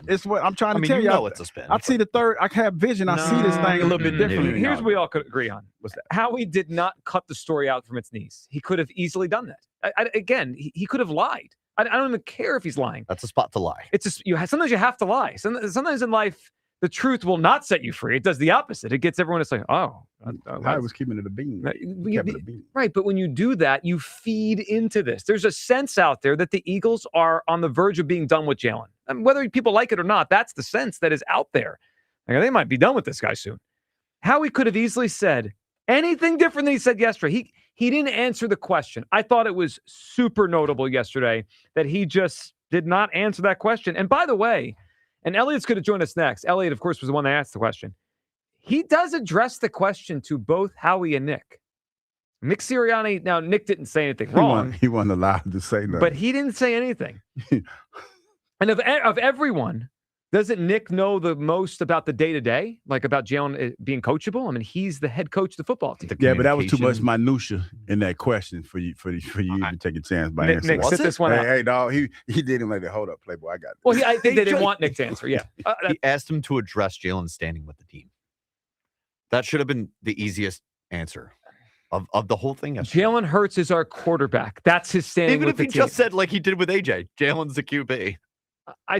It's what I'm trying to tell you. know it's a spin. I see the third. I have vision. I see this thing a little bit differently. Here's what we all could agree on. What's that? Howie did not cut the story out from its knees. He could have easily done that. Again, he could have lied. I don't even care if he's lying. That's a spot to lie. It's just sometimes you have to lie. Sometimes in life, the truth will not set you free. It does the opposite. It gets everyone to say, "Oh, I was keeping it a bean." Right, but when you do that, you feed into this. There's a sense out there that the Eagles are on the verge of being done with Jalen. And whether people like it or not, that's the sense that is out there. Like, they might be done with this guy soon. Howie could have easily said anything different than he said yesterday. He didn't answer the question. I thought it was super notable yesterday that he just did not answer that question. And by the way, and Elliot's going to join us next. Elliot, of course, was the one that asked the question. He does address the question to both Howie and Nick. Nick Sirianni, now Nick didn't say anything wrong. He wasn't allowed to say nothing. But he didn't say anything. And of everyone, doesn't Nick know the most about the day-to-day? Like about Jalen being coachable? I mean, he's the head coach of the football team. Yeah, but that was too much minutia in that question for you to take a chance by answering. Nick, sit this one out. Hey, dog, he didn't like that. Hold up, Playboy, I got it. Well, I think they didn't want Nick to answer, yeah. He asked him to address Jalen's standing with the team. That should have been the easiest answer of the whole thing. Jalen Hurts is our quarterback. That's his standing Even with if the he team. just said like he did with AJ, Jalen's the QB. I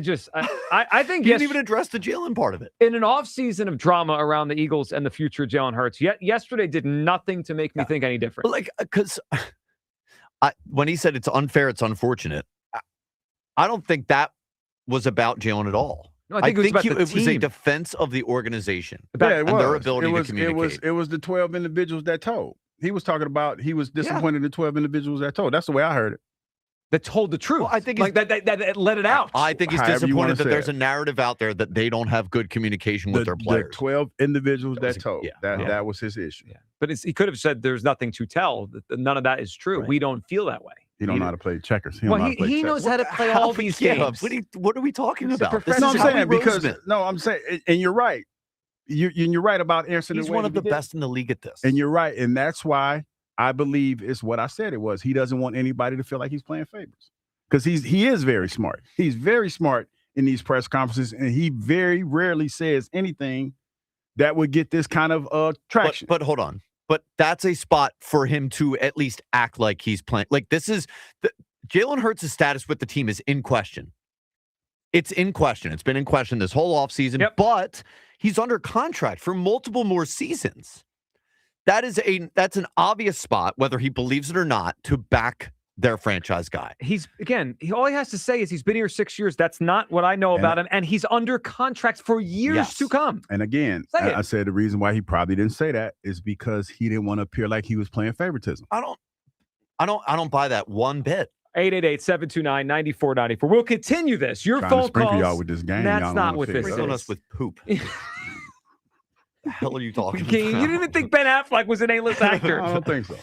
think he didn't even address the Jalen part of it. In an offseason of drama around the Eagles and the future of Jalen Hurts, yesterday did nothing to make me think any different. Like, because when he said it's unfair, it's unfortunate, I don't think that was about Jalen at all. No, I think it was a defense of the organization Yeah, it and was. their ability to communicate. It was the 12 individuals that told. He was talking about he was disappointed in the 12 individuals that told. That's the way I heard it. That told the truth. Well, I think like that let it out. I think he's disappointed that there's a narrative out there that they don't have good communication with their players. The 12 individuals that told. That was his issue. Yeah. But he could have said there's nothing to tell. None of that is true. Right. We don't feel that way. He don't know how to play checkers. He knows how to play all these games. What are we talking about? No, I'm saying I'm saying, and you're right. You're right about answering. He's one of the best in the league at this. And you're right, and that's why I believe it's what I said it was. He doesn't want anybody to feel like he's playing favorites because he is very smart. He's very smart in these press conferences, and he very rarely says anything that would get this kind of traction. But hold on. But that's a spot for him to at least act like he's playing. Like this is Jalen Hurts' status with the team is in question. It's in question. It's been in question this whole offseason, but he's under contract for multiple more seasons. That's an obvious spot, whether he believes it or not, to back their franchise guy. All he has to say is he's been here 6 years. That's not what I know about him. And he's under contract for years to come. And again, I said the reason why he probably didn't say that is because he didn't want to appear like he was playing favoritism. I don't buy that one bit. 888-729-9494. We'll continue this. Your phone calls. Y'all with this game. That's not what this is. Us with poop. The hell are you talking about? You didn't even think Ben Affleck was an A-list actor. I don't think so.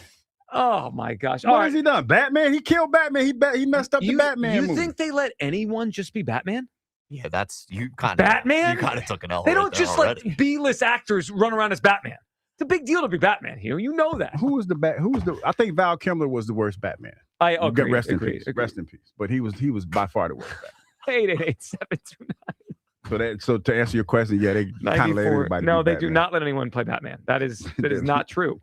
Oh my gosh! What has he done? Batman? He killed Batman. He messed up the Batman movie. You think they let anyone just be Batman? Yeah, that's you kind of Batman. You kind of took an L. They don't just let B-list actors run around as Batman. It's a big deal to be Batman here. You know that. Who was the? I think Val Kilmer was the worst Batman. I agree. Rest in peace. Rest in peace. But he was by far the worst Batman. 888-729. So to answer your question, yeah, they kind of let everybody. No, they do not let anyone play Batman. That is not true.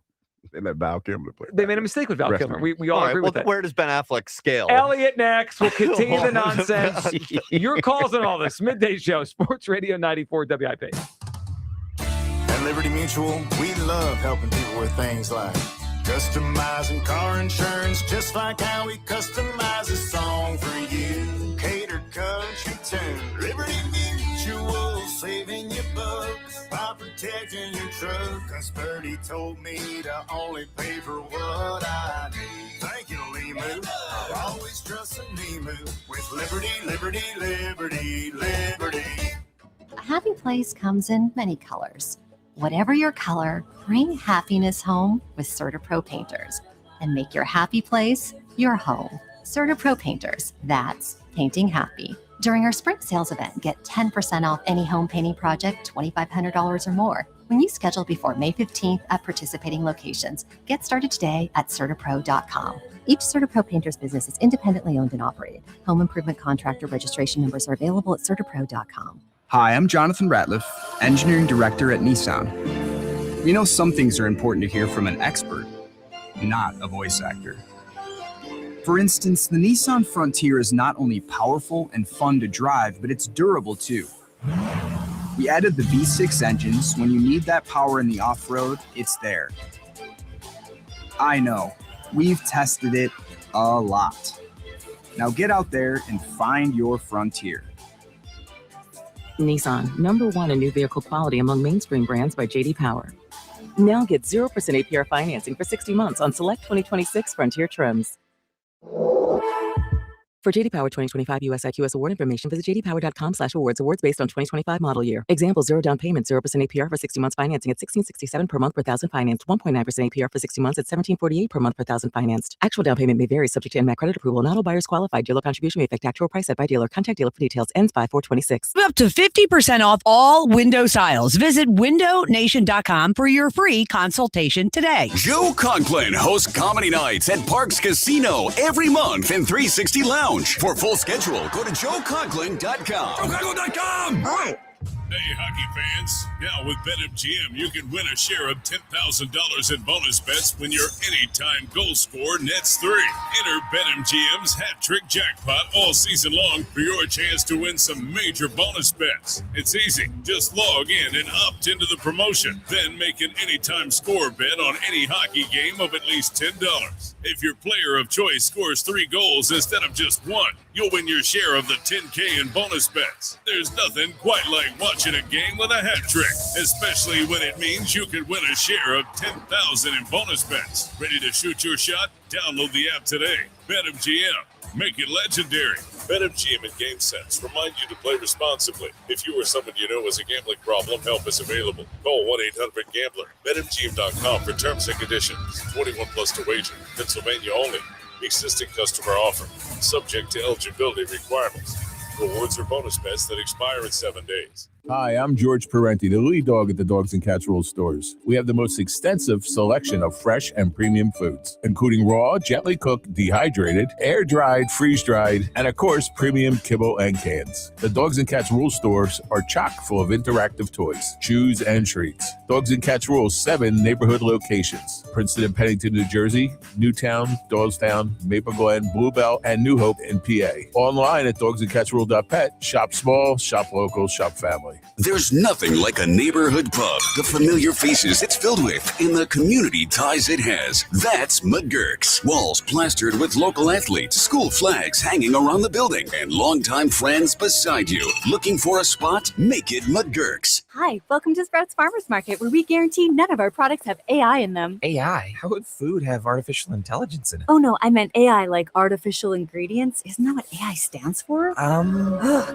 They let Val Kilmer play. They made a mistake with Val Kilmer. We all agree with that. Where does Ben Affleck scale? Elliot next. We'll continue the nonsense. Your calls on all this. Midday Show, Sports Radio 94 WIP. At Liberty Mutual, we love helping people with things like Customizing car insurance just like how we customize a song for you. Cater country tune. Liberty Mutual, saving you bucks by protecting your truck. Cause Birdie told me to only pay for what I need. Thank you, Limu. I'll always trust a Limu with Liberty, Liberty, Liberty, Liberty. A happy place comes in many colors. Whatever your color, bring happiness home with CertaPro Painters and make your happy place your home. CertaPro Painters, that's painting happy. During our spring sales event, get 10% off any home painting project, $2,500 or more. When you schedule before May 15th at participating locations, get started today at CertaPro.com. Each CertaPro Painters business is independently owned and operated. Home improvement contractor registration numbers are available at CertaPro.com. Hi, I'm Jonathan Ratliff, Engineering Director at Nissan. We know some things are important to hear from an expert, not a voice actor. For instance, the Nissan Frontier is not only powerful and fun to drive, but it's durable too. We added the V6 engines, so when you need that power in the off-road, it's there. I know, we've tested it a lot. Now get out there and find your Frontier. Nissan, #1 in new vehicle quality among mainstream brands by J.D. Power. Now get 0% APR financing for 60 months on select 2026 Frontier trims. For J.D. Power 2025 US IQS award information, visit jdpower.com/awards. Awards based on 2025 model year. Example: 0 down payment, 0% APR for 60 months financing at $1,667 per month per thousand financed. 1.9% APR for 60 months at $1,748 per month per thousand financed. Actual down payment may vary, subject to NMAC credit approval. Not all buyers qualified. Dealer contribution may affect actual price set by dealer. Contact dealer for details. Ends 5/4/26. Up to 50% off all window styles. Visit windownation.com for your free consultation today. Joe Conklin hosts comedy nights at Parks Casino every month in 360 Lounge. For full schedule, go to joeconklin.com. JoeConklin.com! Hi. Hey, hockey fans. Now with BetMGM, you can win a share of $10,000 in bonus bets when your anytime goal scorer nets 3. Enter BetMGM's Hat Trick Jackpot all season long for your chance to win some major bonus bets. It's easy. Just log in and opt into the promotion. Then make an anytime score bet on any hockey game of at least $10. If your player of choice scores 3 goals instead of just 1, you'll win your share of the $10K in bonus bets. There's nothing quite like watching a game with a hat trick, especially when it means you could win a share of $10,000 in bonus bets. Ready to shoot your shot? Download the app today. BetMGM. Make it legendary. BetMGM and GameSense remind you to play responsibly. If you or someone you know has a gambling problem, help is available. Call 1-800-GAMBLER. BetMGM.com for terms and conditions. 21 plus to wager. Pennsylvania only. Existing customer offer. Subject to eligibility requirements. Rewards or bonus bets that expire in 7 days. Hi, I'm George Parenti, the lead dog at the Dogs and Cats Rules stores. We have the most extensive selection of fresh and premium foods, including raw, gently cooked, dehydrated, air-dried, freeze-dried, and of course, premium kibble and cans. The Dogs and Cats Rules stores are chock full of interactive toys, chews, and treats. Dogs and Cats Rules, 7 neighborhood locations: Princeton and Pennington, New Jersey, Newtown, Doylestown, Maple Glen, Bluebell, and New Hope in PA. Online at dogsandcatsrule.pet. Shop small, shop local, shop family. There's nothing like a neighborhood pub, the familiar faces it's filled with, and the community ties it has. That's McGurk's. Walls plastered with local athletes, school flags hanging around the building, and longtime friends beside you. Looking for a spot? Make it McGurk's. Hi, welcome to Sprouts Farmers Market, where we guarantee none of our products have AI in them. AI? How would food have artificial intelligence in it? Oh no, I meant AI like artificial ingredients. Isn't that what AI stands for?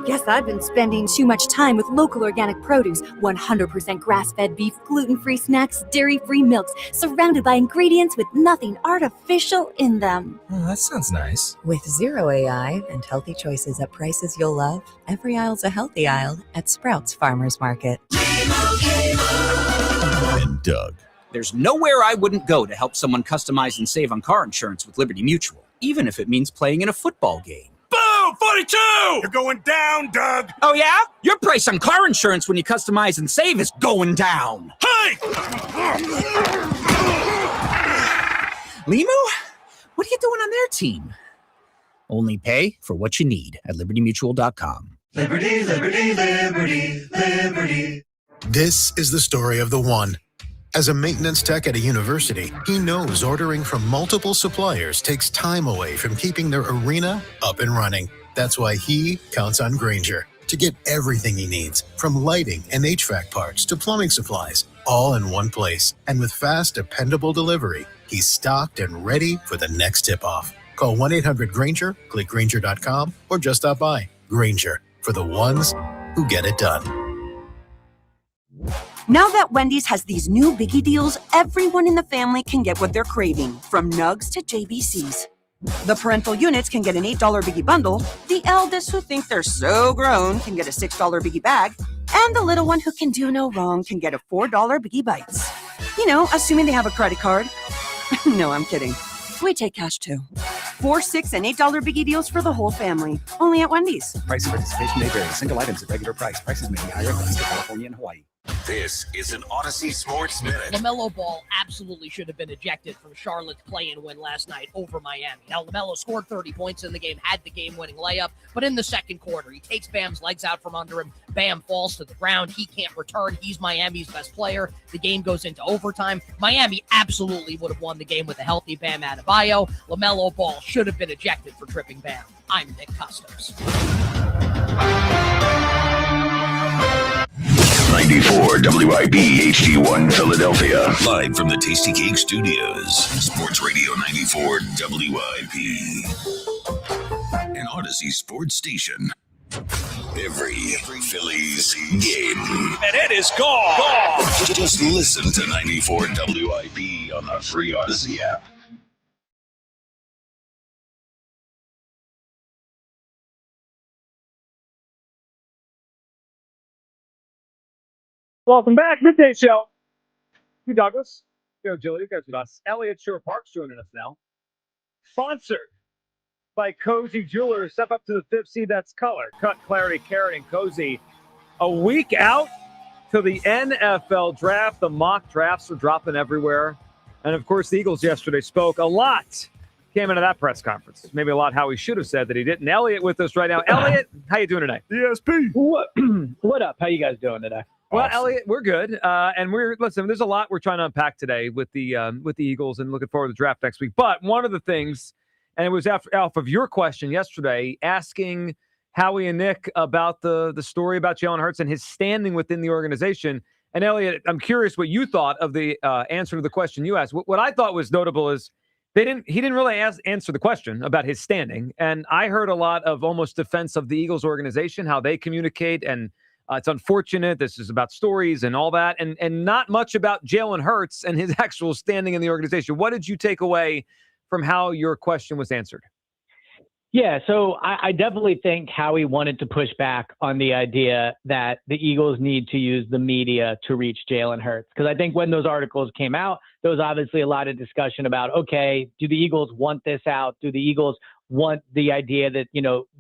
Guess I've been spending too much time with local organic produce, 100% grass-fed beef, gluten-free snacks, dairy-free milks, surrounded by ingredients with nothing artificial in them. Oh, that sounds nice. With zero AI and healthy choices at prices you'll love, every aisle's a healthy aisle at Sprouts Farmers Market. And Doug. There's nowhere I wouldn't go to help someone customize and save on car insurance with Liberty Mutual, even if it means playing in a football game. Boom! 42! You're going down, Doug! Oh, yeah? Your price on car insurance when you customize and save is going down. Hey! Limu? What are you doing on their team? Only pay for what you need at libertymutual.com. Liberty, liberty, liberty, liberty. This is the story of the one. As a maintenance tech at a university, he knows ordering from multiple suppliers takes time away from keeping their arena up and running. That's why he counts on Grainger to get everything he needs, from lighting and HVAC parts to plumbing supplies, all in one place. And with fast, dependable delivery, he's stocked and ready for the next tip-off. Call 1-800-GRAINGER, click Grainger.com, or just stop by. Grainger, for the ones who get it done. Now that Wendy's has these new Biggie deals, everyone in the family can get what they're craving, from nugs to JBCs. The parental units can get an $8 Biggie bundle, the eldest who think they're so grown can get a $6 Biggie bag, and the little one who can do no wrong can get a $4 Biggie Bites. You know, assuming they have a credit card. No, I'm kidding. We take cash too. 4, $6, and $8 Biggie deals for the whole family. Only at Wendy's. Price and participation may vary. Single items at regular price. Prices may be higher in California and Hawaii. This is an Odyssey Sports Minute. LaMelo Ball absolutely should have been ejected from Charlotte's play-in win last night over Miami. Now, LaMelo scored 30 points in the game, had the game-winning layup, but in the second quarter, he takes Bam's legs out from under him. Bam falls to the ground. He can't return. He's Miami's best player. The game goes into overtime. Miami absolutely would have won the game with a healthy Bam Adebayo. LaMelo Ball should have been ejected for tripping Bam. I'm Nick Custos. 94 WIP HD1 Philadelphia. Live from the Tasty Cake Studios. Sports Radio 94 WIP. An Odyssey sports station. Every Phillies game. And it is gone. Just listen to 94 WIP on the free Odyssey app. Welcome back, Midday Show. Hugh Douglas, Joe Gilly, you guys with us. Elliott Shore Park's joining us now. Sponsored by Cozy Jewelers. Step up to the fifth seed, that's color. Cut, clarity, carrot, and Cozy. A week out to the NFL draft. The mock drafts are dropping everywhere. And, of course, the Eagles yesterday spoke. A lot came into that press conference. Maybe a lot how he should have said that he didn't. Elliott with us right now. Elliott, how you doing today? ESP. What up? How you guys doing today? Well, Elliott, we're good, and listen. There's a lot we're trying to unpack today with the Eagles, and looking forward to the draft next week. But one of the things, and it was off of your question yesterday, asking Howie and Nick about the story about Jalen Hurts and his standing within the organization. And Elliott, I'm curious what you thought of the answer to the question you asked. What I thought was notable is he didn't really answer the question about his standing, and I heard a lot of almost defense of the Eagles organization, how they communicate, and it's unfortunate. This is about stories and all that, and not much about Jalen Hurts and his actual standing in the organization. What did you take away from how your question was answered? Yeah, so I definitely think Howie wanted to push back on the idea that the Eagles need to use the media to reach Jalen Hurts. Because I think when those articles came out, there was obviously a lot of discussion about, okay, do the Eagles want this out? Do the Eagles want the idea that,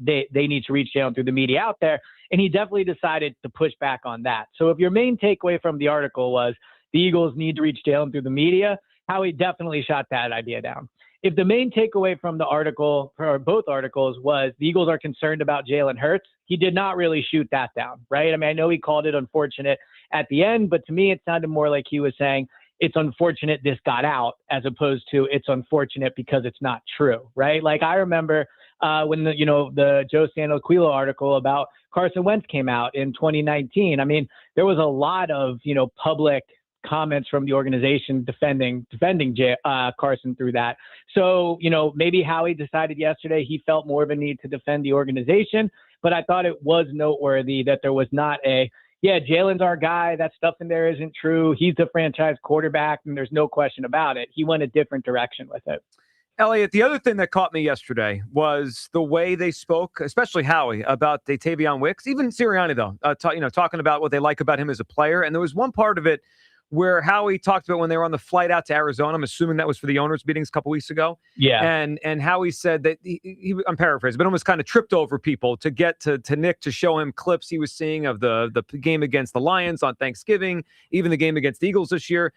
they need to reach Jalen through the media out there? And he definitely decided to push back on that. So if your main takeaway from the article was the Eagles need to reach Jalen through the media, Howie definitely shot that idea down. If the main takeaway from the article, or both articles, was the Eagles are concerned about Jalen Hurts, he did not really shoot that down, right? I mean, I know he called it unfortunate at the end, but to me, it sounded more like he was saying, it's unfortunate this got out, as opposed to it's unfortunate because it's not true, right? Like I remember when the Joe Sandoquilo article about Carson Wentz came out in 2019. I mean, there was a lot of, public comments from the organization defending Carson through that. So, maybe Howie decided yesterday he felt more of a need to defend the organization, but I thought it was noteworthy that there was not Jalen's our guy. That stuff in there isn't true. He's the franchise quarterback, and there's no question about it. He went a different direction with it. Elliott, the other thing that caught me yesterday was the way they spoke, especially Howie, about Dattavion Wicks, even Sirianni, though, talking about what they like about him as a player. And there was one part of it where Howie talked about when they were on the flight out to Arizona. I'm assuming that was for the owners' meetings a couple weeks ago. Yeah. And Howie said that I'm paraphrasing, but almost kind of tripped over people to get to Nick to show him clips he was seeing of the game against the Lions on Thanksgiving, even the game against the Eagles this year.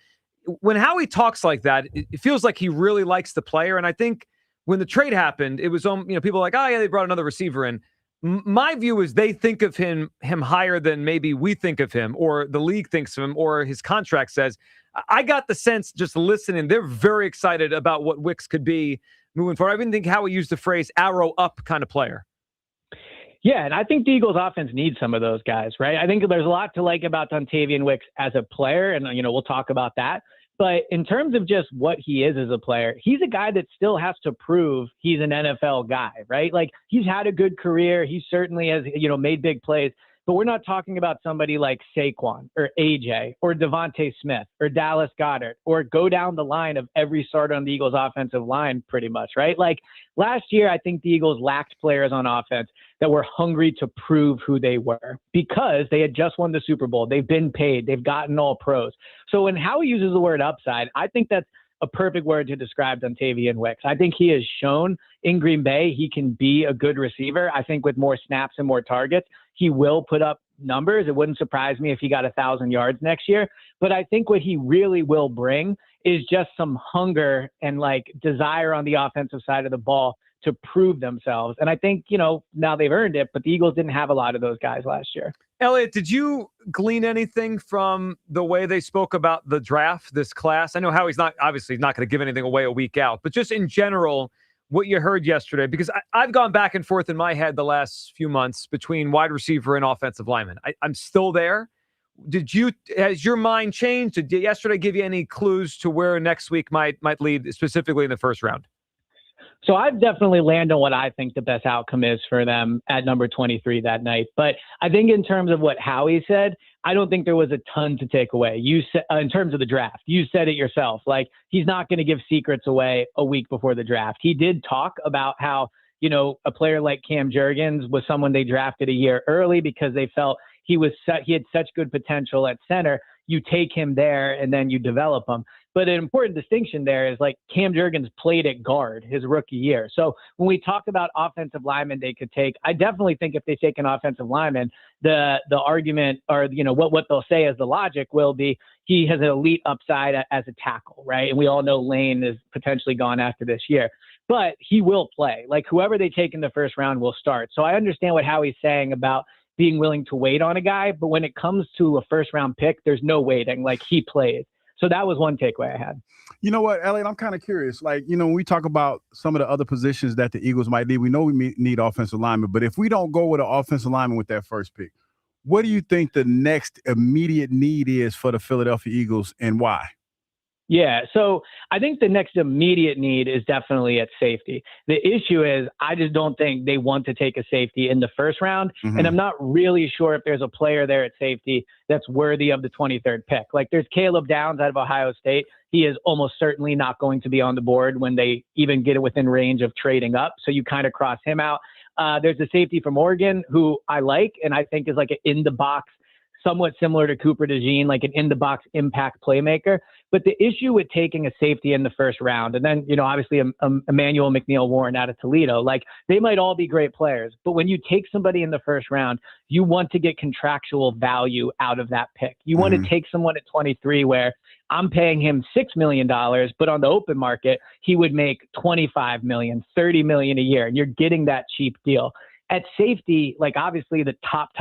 When Howie talks like that, it feels like he really likes the player. And I think when the trade happened, it was, people were like, oh, yeah, they brought another receiver in. My view is they think of him higher than maybe we think of him, or the league thinks of him, or his contract says. I got the sense just listening, they're very excited about what Wicks could be moving forward. I even think Howie used the phrase arrow up kind of player. Yeah, and I think the Eagles offense needs some of those guys, right? I think there's a lot to like about Dontavian Wicks as a player, and, we'll talk about that. But in terms of just what he is as a player, he's a guy that still has to prove he's an NFL guy, right? Like, he's had a good career. He certainly has, made big plays. But we're not talking about somebody like Saquon or AJ or Devontae Smith or Dallas Goedert, or go down the line of every starter on the Eagles offensive line pretty much, right? Like, last year, I think the Eagles lacked players on offense that were hungry to prove who they were because they had just won the Super Bowl. They've been paid. They've gotten all pros. So when Howie uses the word upside, I think that's a perfect word to describe Dontavian Wicks. I think he has shown in Green Bay he can be a good receiver. I think with more snaps and more targets, he will put up numbers. It wouldn't surprise me if he got 1,000 yards next year. But I think what he really will bring is just some hunger and desire on the offensive side of the ball to prove themselves. And I think, now they've earned it, but the Eagles didn't have a lot of those guys last year. Elliot, did you glean anything from the way they spoke about the draft, this class? I know Howie's not going to give anything away a week out, but just in general, what you heard yesterday, because I've gone back and forth in my head the last few months between wide receiver and offensive lineman. I'm still there. Has your mind changed? Did yesterday give you any clues to where next week might lead, specifically in the first round? So I've definitely landed on what I think the best outcome is for them at number 23 that night. But I think in terms of what Howie said, I don't think there was a ton to take away. You said, in terms of the draft, you said it yourself. He's not going to give secrets away a week before the draft. He did talk about how, a player like Cam Jurgens was someone they drafted a year early because they felt he had such good potential at center. You take him there and then you develop him. But an important distinction there is Cam Jurgens played at guard his rookie year. So when we talk about offensive linemen they could take, I definitely think if they take an offensive lineman, the argument or, what they'll say as the logic will be he has an elite upside as a tackle, right? And we all know Lane is potentially gone after this year. But he will play. Whoever they take in the first round will start. So I understand what Howie's saying about being willing to wait on a guy. But when it comes to a first-round pick, there's no waiting. He plays. So that was one takeaway I had. You know what, Elliot, I'm kind of curious. When we talk about some of the other positions that the Eagles might need, we know we need offensive linemen. But if we don't go with an offensive lineman with that first pick, what do you think the next immediate need is for the Philadelphia Eagles and why? Yeah, so I think the next immediate need is definitely at safety. The issue is I just don't think they want to take a safety in the first round, and I'm not really sure if there's a player there at safety that's worthy of the 23rd pick. There's Caleb Downs out of Ohio State. He is almost certainly not going to be on the board when they even get it within range of trading up, so you kind of cross him out. There's a safety from Oregon who I like and I think is an in-the-box, somewhat similar to Cooper DeJean, an in-the-box impact playmaker. But the issue with taking a safety in the first round, and then, obviously Emmanuel McNeil-Warren out of Toledo, they might all be great players. But when you take somebody in the first round, you want to get contractual value out of that pick. You want to take someone at 23 where I'm paying him $6 million, but on the open market, he would make $25 million, $30 million a year, and you're getting that cheap deal. At safety, obviously the top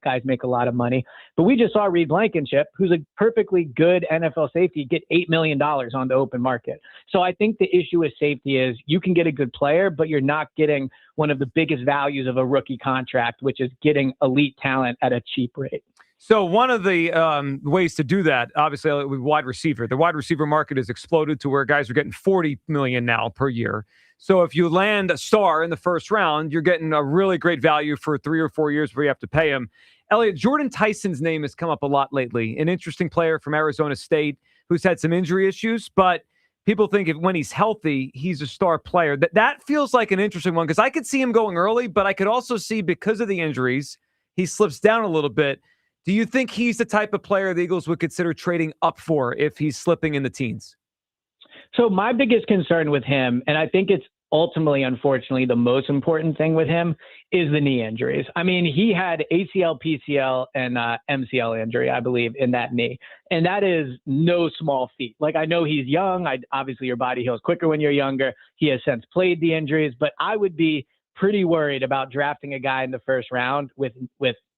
guys make a lot of money, but we just saw Reed Blankenship, who's a perfectly good NFL safety, get $8 million on the open market. So I think the issue with safety is you can get a good player, but you're not getting one of the biggest values of a rookie contract, which is getting elite talent at a cheap rate. So one of the ways to do that, obviously, with wide receiver, the wide receiver market has exploded to where guys are getting $40 million now per year. So if you land a star in the first round, you're getting a really great value for 3 or 4 years where you have to pay him. Elliot, Jordan Tyson's name has come up a lot lately. An interesting player from Arizona State who's had some injury issues, but people think when he's healthy, he's a star player. That feels like an interesting one because I could see him going early, but I could also see because of the injuries, he slips down a little bit. Do you think he's the type of player the Eagles would consider trading up for if he's slipping in the teens? So my biggest concern with him, and I think it's ultimately, unfortunately, the most important thing with him, is the knee injuries. I mean, he had ACL, PCL, and MCL injury, I believe, in that knee. And that is no small feat. I know he's young. Obviously, your body heals quicker when you're younger. He has since played the injuries, but I would be pretty worried about drafting a guy in the first round with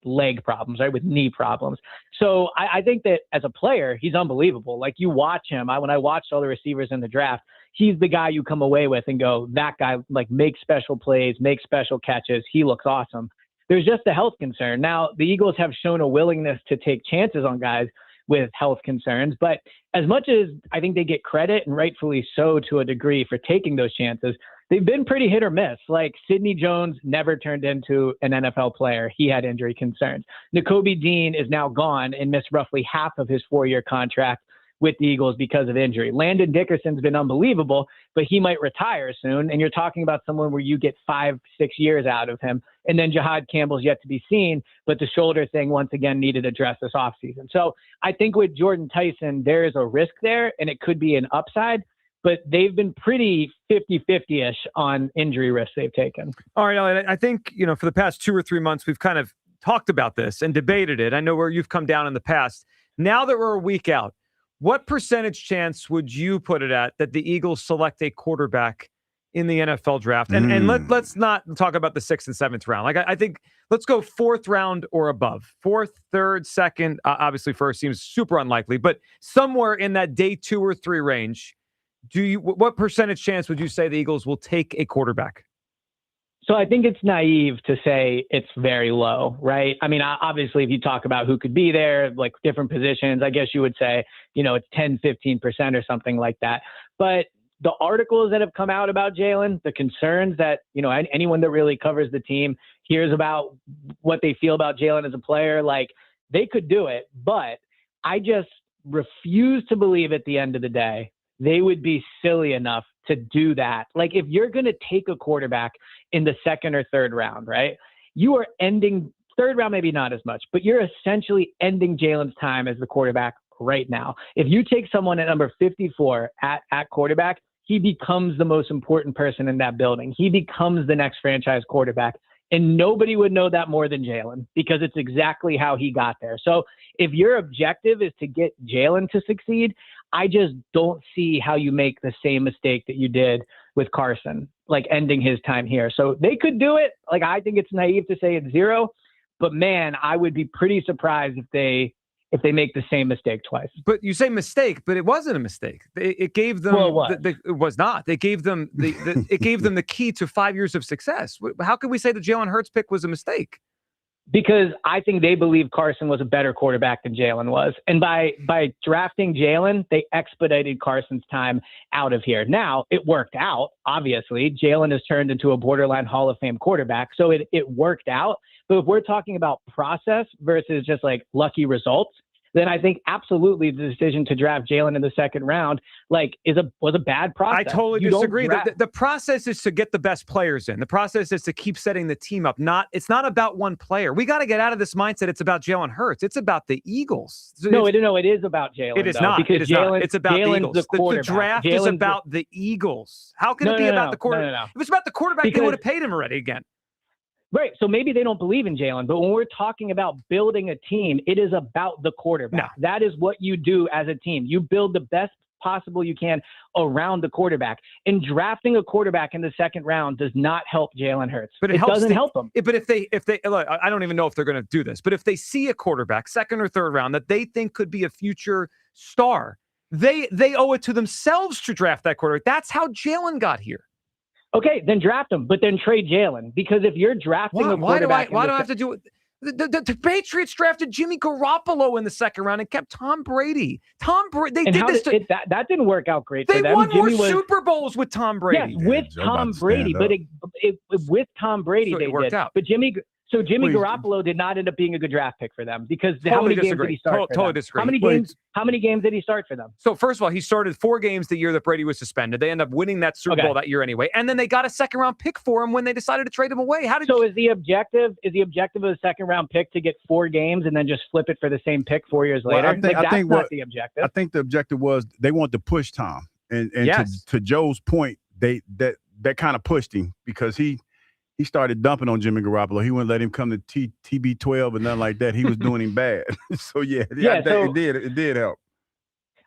leg problems, right? With knee problems. So I think that as a player, he's unbelievable. Like, you watch him. When I watched all the receivers in the draft, he's the guy you come away with and go, that guy like makes special plays, makes special catches. He looks awesome. There's just a health concern. Now, the Eagles have shown a willingness to take chances on guys with health concerns, but as much as I think they get credit, and rightfully so to a degree, for taking those chances, they've been pretty hit or miss. Like, Sidney Jones never turned into an NFL player. He had injury concerns. Nakobe Dean is now gone and missed roughly half of his 4-year contract with the Eagles because of injury. Landon Dickerson's been unbelievable, but he might retire soon. And you're talking about someone where you get 5-6 years out of him. And then Jahad Campbell's yet to be seen, but the shoulder thing once again needed addressed this offseason. So I think with Jordan Tyson, there is a risk there, and it could be an upside, but they've been pretty 50-50-ish on injury risks they've taken. All right, Elliot, I think, for the past 2 or 3 months, we've kind of talked about this and debated it. I know where you've come down in the past. Now that we're a week out, what percentage chance would you put it at that the Eagles select a quarterback in the NFL draft? And let's not talk about the 6th and 7th round. Like, I think let's go 4th round or above. 4th, 3rd, 2nd, obviously 1st seems super unlikely, but somewhere in that day 2 or 3 range, what percentage chance would you say the Eagles will take a quarterback? So I think it's naive to say it's very low, right? I mean, obviously, if you talk about who could be there, like different positions, I guess you would say, it's 10, 15% or something like that. But the articles that have come out about Jalen, the concerns that, anyone that really covers the team hears about what they feel about Jalen as a player, like, they could do it. But I just refuse to believe at the end of the day, they would be silly enough to do that. Like, if you're going to take a quarterback in the 2nd or 3rd round, right? You are ending 3rd round, maybe not as much, but you're essentially ending Jalen's time as the quarterback right now. If you take someone at number 54 at quarterback, he becomes the most important person in that building. He becomes the next franchise quarterback. And nobody would know that more than Jalen, because it's exactly how he got there. So if your objective is to get Jalen to succeed, I just don't see how you make the same mistake that you did with Carson, like ending his time here. So they could do it. Like, I think it's naive to say it's 0, but man, I would be pretty surprised if they make the same mistake twice. But you say mistake, but it wasn't a mistake. It gave them. Well, it was not. It gave them it gave them the key to 5 years of success. How could we say the Jalen Hurts pick was a mistake? Because I think they believe Carson was a better quarterback than Jalen was. And by drafting Jalen, they expedited Carson's time out of here. Now, it worked out, obviously. Jalen has turned into a borderline Hall of Fame quarterback, so it worked out. But if we're talking about process versus just like lucky results, then I think absolutely the decision to draft Jalen in the 2nd round was a bad process. I totally disagree. The process is to get the best players in. The process is to keep setting the team up. It's not about one player. We got to get out of this mindset. It's about Jalen Hurts. It's about the Eagles. No, it is about Jalen. It is not. Because it is not. It's about Jalen's the Eagles. The draft is about the Eagles. How can it be about the quarterback? No. If it's about the quarterback, they would have paid him already again. Right. So maybe they don't believe in Jalen, but when we're talking about building a team, it is about the quarterback. No. That is what you do as a team. You build the best possible you can around the quarterback. And drafting a quarterback in the 2nd round does not help Jalen Hurts. But it doesn't help them. But if they look, I don't even know if they're going to do this, but if they see a quarterback 2nd or 3rd round that they think could be a future star, they owe it to themselves to draft that quarterback. That's how Jalen got here. Okay, then draft him, but then trade Jalen. Because if you're drafting a quarterback... Why do I have to do it? The Patriots drafted Jimmy Garoppolo in the 2nd round and kept Tom Brady. That didn't work out great for them. They won more Super Bowls with Tom Brady. Yes, with Tom Brady, but with Tom Brady they worked did. out. But Jimmy Garoppolo did not end up being a good draft pick for them, because how many games did he start for them? Totally disagree. How many games did he start for them? So first of all, he started 4 games the year that Brady was suspended. They ended up winning that Super Bowl that year anyway. And then they got a 2nd round pick for him when they decided to trade him away. Is the objective of the 2nd round pick to get 4 games and then just flip it for the same pick 4 years later? That's not the objective. I think the objective was they wanted to push Tom. And yes. to Joe's point, that kind of pushed him, because he started dumping on Jimmy Garoppolo. He wouldn't let him come to TB12 and nothing like that. He was doing him bad. So it did help.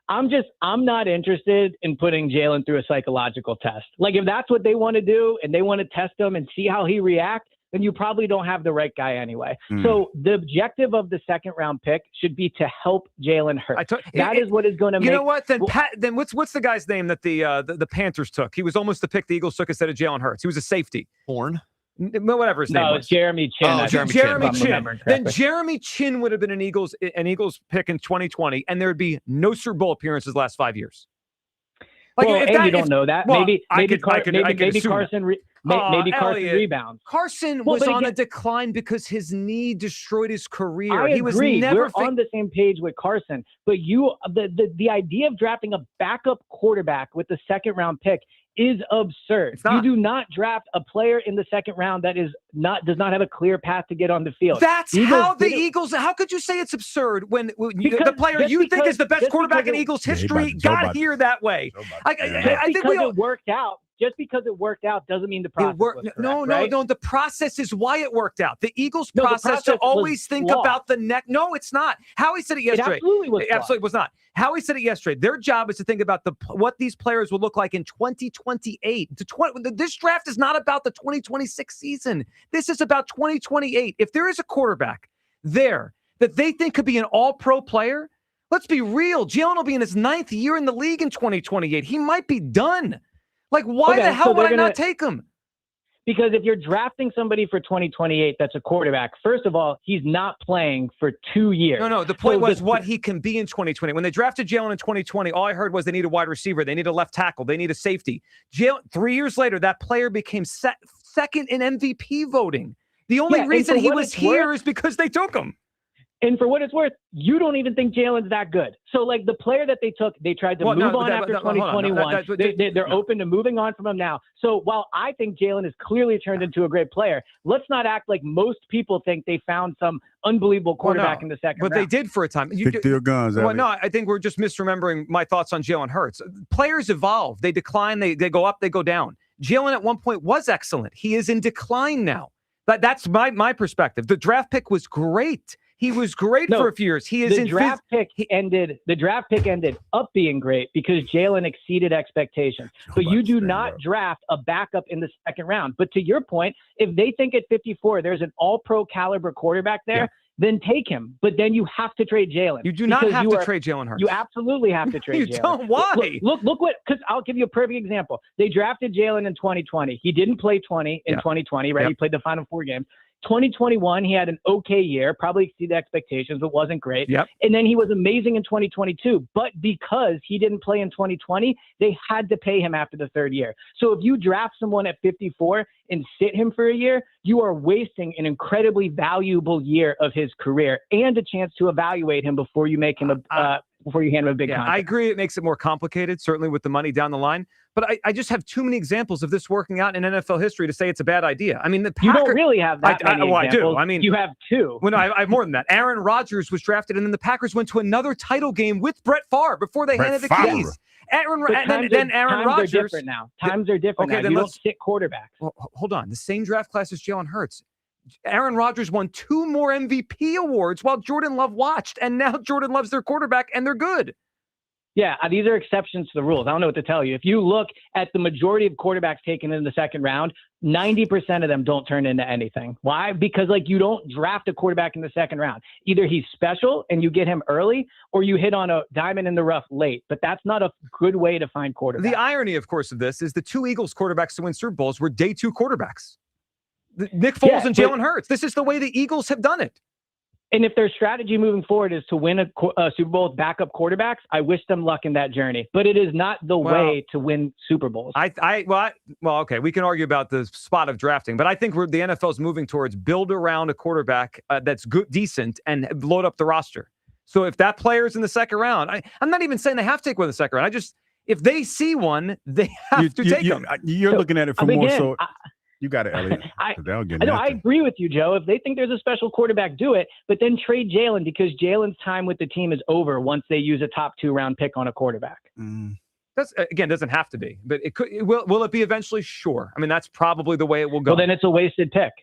I'm not interested in putting Jalen through a psychological test. Like, if that's what they want to do and they want to test him and see how he reacts, then you probably don't have the right guy anyway. So the objective of the second-round pick should be to help Jalen Hurts. That is what is going to make. You know what? Then what's the guy's name that the Panthers took? He was almost the pick the Eagles took instead of Jalen Hurts. He was a safety. Horn? Whatever his name was. No, it's Jeremy Chin. Oh, Jeremy Chin. Then correctly. Jeremy Chin would have been an Eagles pick in 2020, and there would be no Super Bowl appearances the last 5 years. Like, well, and you don't know that. Well, maybe Carson Carson rebounds. Carson was on a decline because his knee destroyed his career. I he was agree. never We're on the same page with Carson. But the idea of drafting a backup quarterback with the second-round pick is absurd. You do not draft a player in the second round that does not have a clear path to get on the field. That's how the Eagles. How could you say it's absurd when the player you think is the best quarterback in Eagles history got here that way? I think it worked out. Just because it worked out doesn't mean the process was correct, No. The process is why it worked out. The Eagles' process to always think about the next. No, it's not. Howie said it yesterday. It absolutely was. It absolutely was not. Howie said it yesterday. Their job is to think about what these players will look like in 2028. This draft is not about the 2026 season. This is about 2028. If there is a quarterback there that they think could be an all-pro player, let's be real. Jalen will be in his 9th year in the league in 2028. He might be done. Like, why the hell would I not take him? Because if you're drafting somebody for 2028 that's a quarterback, first of all, he's not playing for 2 years. No. The point was what he can be in 2020. When they drafted Jalen in 2020, all I heard was they need a wide receiver. They need a left tackle. They need a safety. Jalen, 3 years later, that player became second in MVP voting. The only reason he was here is because they took him. And for what it's worth, you don't even think Jalen's that good. So, like, the player that they took, they tried to move on after 2021. They're open to moving on from him now. So, while I think Jalen has clearly turned into a great player, let's not act like most people think they found some unbelievable quarterback in the second round. But they did for a time. Stick to your guns. Well, no, I think we're just misremembering my thoughts on Jalen Hurts. Players evolve. They decline. They go up. They go down. Jalen at one point was excellent. He is in decline now. That's my perspective. The draft pick was great. He was great for a few years. The draft pick ended up being great because Jalen exceeded expectations. But you do not draft a backup in the second round. But to your point, if they think at 54 there's an all-pro caliber quarterback there, then take him. But then you have to trade Jalen. You do not have to trade Jalen Hurts. You absolutely have to trade Jalen. You don't. Why? Look what, because I'll give you a perfect example. They drafted Jalen in 2020. He didn't play 2020, right? He played the final 4 games. 2021, he had an okay year, probably exceeded expectations, but wasn't great. And then he was amazing in 2022. But because he didn't play in 2020, they had to pay him after the 3rd year. So if you draft someone at 54 and sit him for a year, you are wasting an incredibly valuable year of his career and a chance to evaluate him before you make him before you hand him a big contract. I agree. It makes it more complicated, certainly with the money down the line. But I just have too many examples of this working out in NFL history to say it's a bad idea. I mean, the Packers, you don't really have that many examples. I do. I mean, you have 2. Well, no, I have more than that. Aaron Rodgers was drafted, and then the Packers went to another title game with Brett Favre before they handed the keys. Aaron Rodgers. Times are different now. Times are different now. Then you don't sit quarterback. Well, hold on. The same draft class as Jalen Hurts. Aaron Rodgers won 2 more MVP awards while Jordan Love watched, and now Jordan Love's their quarterback, and they're good. Yeah, these are exceptions to the rules. I don't know what to tell you. If you look at the majority of quarterbacks taken in the second round, 90% of them don't turn into anything. Why? Because you don't draft a quarterback in the second round. Either he's special and you get him early, or you hit on a diamond in the rough late. But that's not a good way to find quarterbacks. The irony, of course, of this is the 2 Eagles quarterbacks to win Super Bowls were day 2 quarterbacks. Nick Foles and Jalen Hurts. This is the way the Eagles have done it. And if their strategy moving forward is to win a Super Bowl with backup quarterbacks, I wish them luck in that journey. But it is not the way to win Super Bowls. Okay, we can argue about the spot of drafting, but I think the NFL is moving towards build around a quarterback that's good, decent, and load up the roster. So if that player's in the second round, I'm not even saying they have to take one in the second round. If they see one, they have to take them. You're looking at it from more so. You got it, Elliot. I agree with you, Joe. If they think there's a special quarterback, do it. But then trade Jalen because Jalen's time with the team is over once they use a top 2 round pick on a quarterback. That's doesn't have to be, but it could. Will it be eventually? Sure. I mean, that's probably the way it will go. Well, then it's a wasted pick.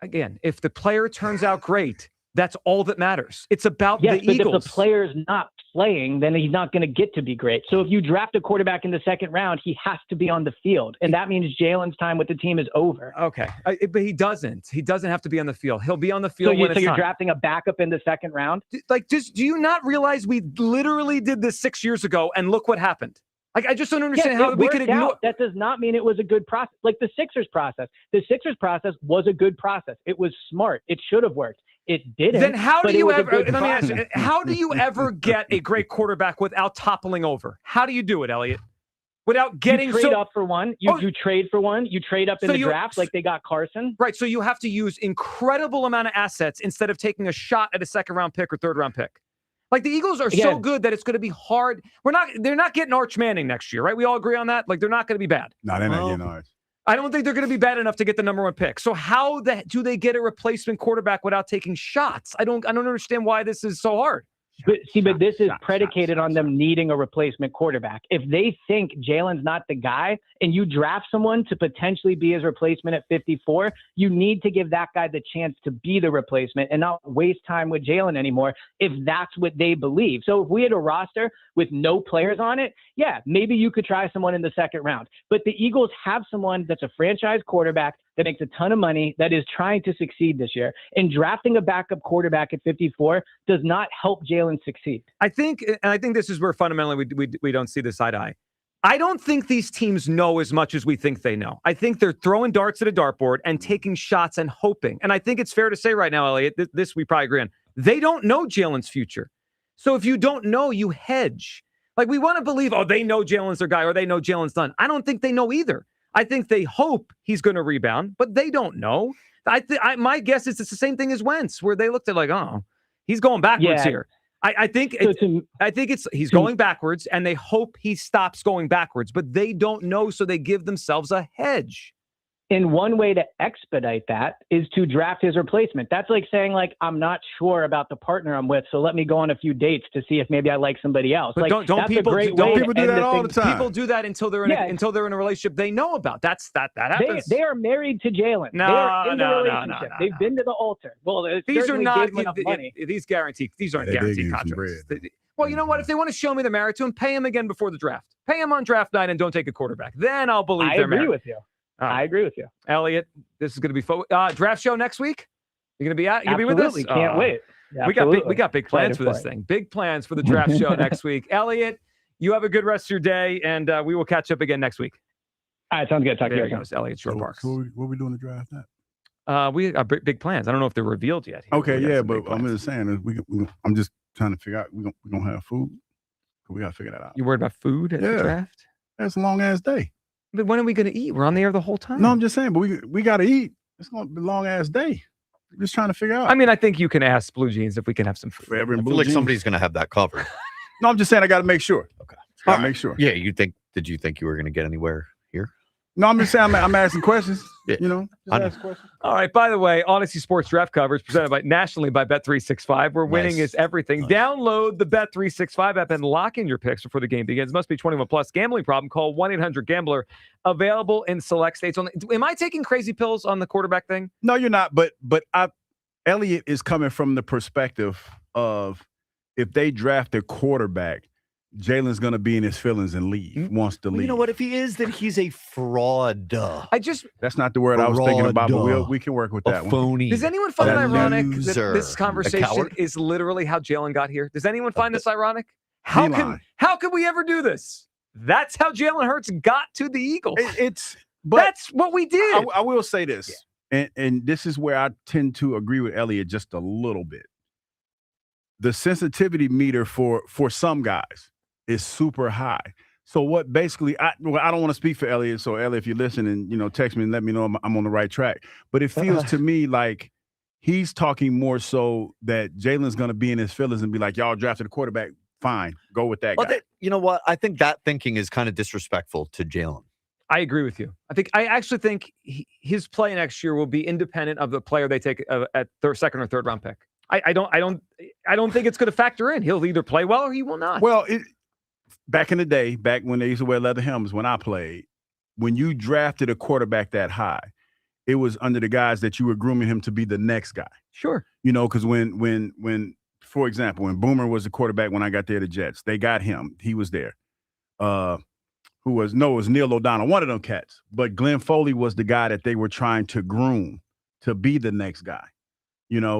Again, if the player turns out great, that's all that matters. It's about the Eagles. But if the player's not playing, then he's not going to get to be great. So if you draft a quarterback in the second round, he has to be on the field. And that means Jalen's time with the team is over. Okay. But he doesn't. He doesn't have to be on the field. He'll be on the field when it's you're time. drafting a backup in the second round? Do you not realize we literally did this 6 years ago and look what happened? Like, I just don't understand how we could ignore. That does not mean it was a good process. Like the Sixers process. The Sixers process was a good process. It was smart. It should have worked. It didn't. Then how do you ever? Let me ask you, how do you ever get a great quarterback without toppling over? How do you do it, Elliot? Without getting you trade up for one. You trade for one. You trade up in the draft like they got Carson. Right. So you have to use incredible amount of assets instead of taking a shot at a second round pick or third round pick. Like the Eagles are so good that it's going to be hard. They're not getting Arch Manning next year, right? We all agree on that. Like they're not going to be bad. No, they're not getting Arch. I don't think they're going to be bad enough to get the number one pick. So how do they get a replacement quarterback without taking shots? I don't understand why this is so hard. But this is predicated on them needing a replacement quarterback. If they think Jalen's not the guy and you draft someone to potentially be his replacement at 54, you need to give that guy the chance to be the replacement and not waste time with Jalen anymore if that's what they believe. So if we had a roster with no players on it, yeah, maybe you could try someone in the second round. But the Eagles have someone that's a franchise quarterback that makes a ton of money, that is trying to succeed this year. And drafting a backup quarterback at 54 does not help Jalen succeed. I think this is where fundamentally we don't see this eye to eye. I don't think these teams know as much as we think they know. I think they're throwing darts at a dartboard and taking shots and hoping. And I think it's fair to say right now, Elliot, this we probably agree on. They don't know Jalen's future. So if you don't know, you hedge. Like we want to believe, they know Jalen's their guy or they know Jalen's done. I don't think they know either. I think they hope he's going to rebound, but they don't know. My guess is it's the same thing as Wentz, where they looked at like, he's going backwards here. I think he's going backwards, and they hope he stops going backwards, but they don't know, so they give themselves a hedge. And one way to expedite that is to draft his replacement. That's like saying, like, I'm not sure about the partner I'm with, so let me go on a few dates to see if maybe I like somebody else. But like, don't people do that all the time? People do that until they're in a relationship they know about. That happens. They are married to Jalen. They are in the relationship. They've been to the altar. Well, these are not money. These aren't guaranteed contracts. Well, you know what? If they want to show me they're married to him, pay him again before the draft. Pay him on draft night and don't take a quarterback. Then I'll believe they're married. I agree with you. I agree with you. Elliot, this is going to be fun. Draft show next week? You're going to be out? You're going to be with us? Can't wait. We got big plans for this thing. Big plans for the draft show next week. Elliot, you have a good rest of your day, and we will catch up again next week. All right, sounds good. Talk to you again. Elliot Short Parks. What are we doing to draft that? We got big plans. I don't know if they're revealed yet. Okay, yeah, but I'm just saying, I'm just trying to figure out, we don't have food. We got to figure that out. You worried about food at the draft? That's a long ass day. But when are we going to eat? We're on the air the whole time. No, I'm just saying, but we got to eat. It's going to be a long ass day. I'm just trying to figure out. I mean, I think you can ask Blue Jeans if we can have some food. I feel like somebody's going to have that covered. No, I'm just saying I got to make sure. Okay. Got to make sure. Yeah, did you think you were going to get anywhere here? No, I'm just saying I'm asking questions. Yeah. Just ask questions. All right. By the way, Odyssey Sports Draft Coverage presented nationally by Bet365, where winning is everything. Nice. Download the Bet365 app and lock in your picks before the game begins. Must be 21 plus. Gambling problem? Call 1-800-GAMBLER. Available in select states. Am I taking crazy pills on the quarterback thing? No, you're not. But Elliot is coming from the perspective of if they draft a quarterback, Jalen's going to be in his feelings and wants to leave. You know what? If he is, then he's a fraud. That's not the word I was thinking about, but we can work with that one. Phony. Does anyone find it ironic that this conversation is literally how Jalen got here? Does anyone find this ironic? How could we ever do this? That's how Jalen Hurts got to the Eagles. That's what we did. I will say this, and this is where I tend to agree with Elliot just a little bit. The sensitivity meter for some guys is super high. So what basically, I don't want to speak for Elliot. So Elliot, if you're listening, text me and let me know I'm on the right track. But it feels to me like he's talking more so that Jalen's going to be in his feelings and be like, y'all drafted a quarterback. Fine. Go with that guy. You know what? I think that thinking is kind of disrespectful to Jalen. I agree with you. I actually think his play next year will be independent of the player they take at their second or third round pick. I don't think it's going to factor in. He'll either play well or he will not. Well, back in the day, back when they used to wear leather helmets when I played, when you drafted a quarterback that high, it was under the guise that you were grooming him to be the next guy. Sure. Because when for example, when Boomer was the quarterback when I got there, the Jets, they got him. He was there. It was Neil O'Donnell, one of them cats. But Glenn Foley was the guy that they were trying to groom to be the next guy.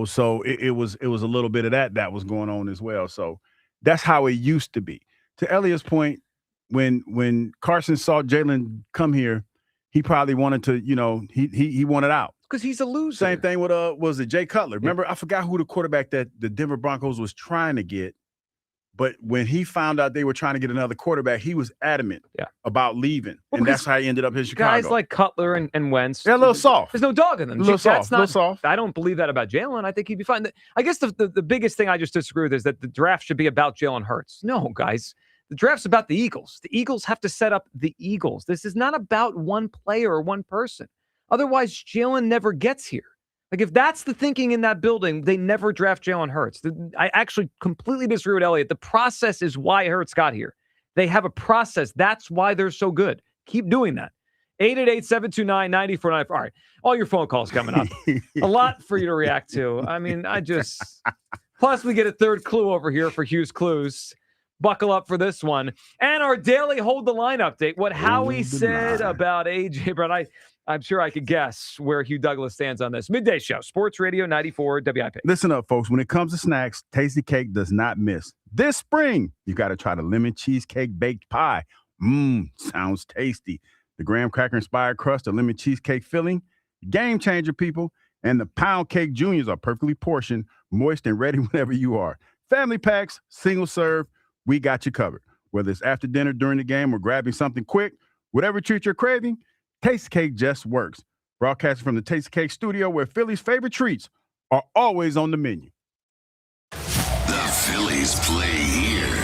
So it was a little bit of that was going on as well. So that's how it used to be. To Elliot's point, when Carson saw Jalen come here, he probably wanted to, he wanted out. Because he's a loser. Same thing with was it Jay Cutler? Remember, I forgot who the quarterback that the Denver Broncos was trying to get. But when he found out they were trying to get another quarterback, he was adamant about leaving. And that's how he ended up in Chicago. Guys like Cutler and Wentz. They're a little soft. There's no dog in them. A little soft. I don't believe that about Jalen. I think he'd be fine. I guess the biggest thing I just disagree with is that the draft should be about Jalen Hurts. No, guys. The draft's about the Eagles. The Eagles have to set up the Eagles. This is not about one player or one person. Otherwise, Jalen never gets here. Like, if that's the thinking in that building, they never draft Jalen Hurts. I actually completely disagree with Elliot. The process is why Hurts got here. They have a process. That's why they're so good. Keep doing that. 888-729-9494. All right. All your phone calls coming up. A lot for you to react to. I mean, plus we get a third clue over here for Hughes Clues. Buckle up for this one. And our daily Hold the Line update. What Howie said about A.J. Brown. I'm sure I could guess where Hugh Douglas stands on this. Midday Show, Sports Radio 94 WIP. Listen up, folks. When it comes to snacks, Tasty Cake does not miss. This spring, you got to try the lemon cheesecake baked pie. Sounds tasty. The graham cracker-inspired crust, the lemon cheesecake filling, game changer, people. And the pound cake juniors are perfectly portioned, moist, and ready whenever you are. Family packs, single serve, we got you covered. Whether it's after dinner, during the game, or grabbing something quick, whatever treat you're craving, Tasty Cake just works. Broadcasting from the Tasty Cake studio where Phillies' favorite treats are always on the menu. The Phillies play here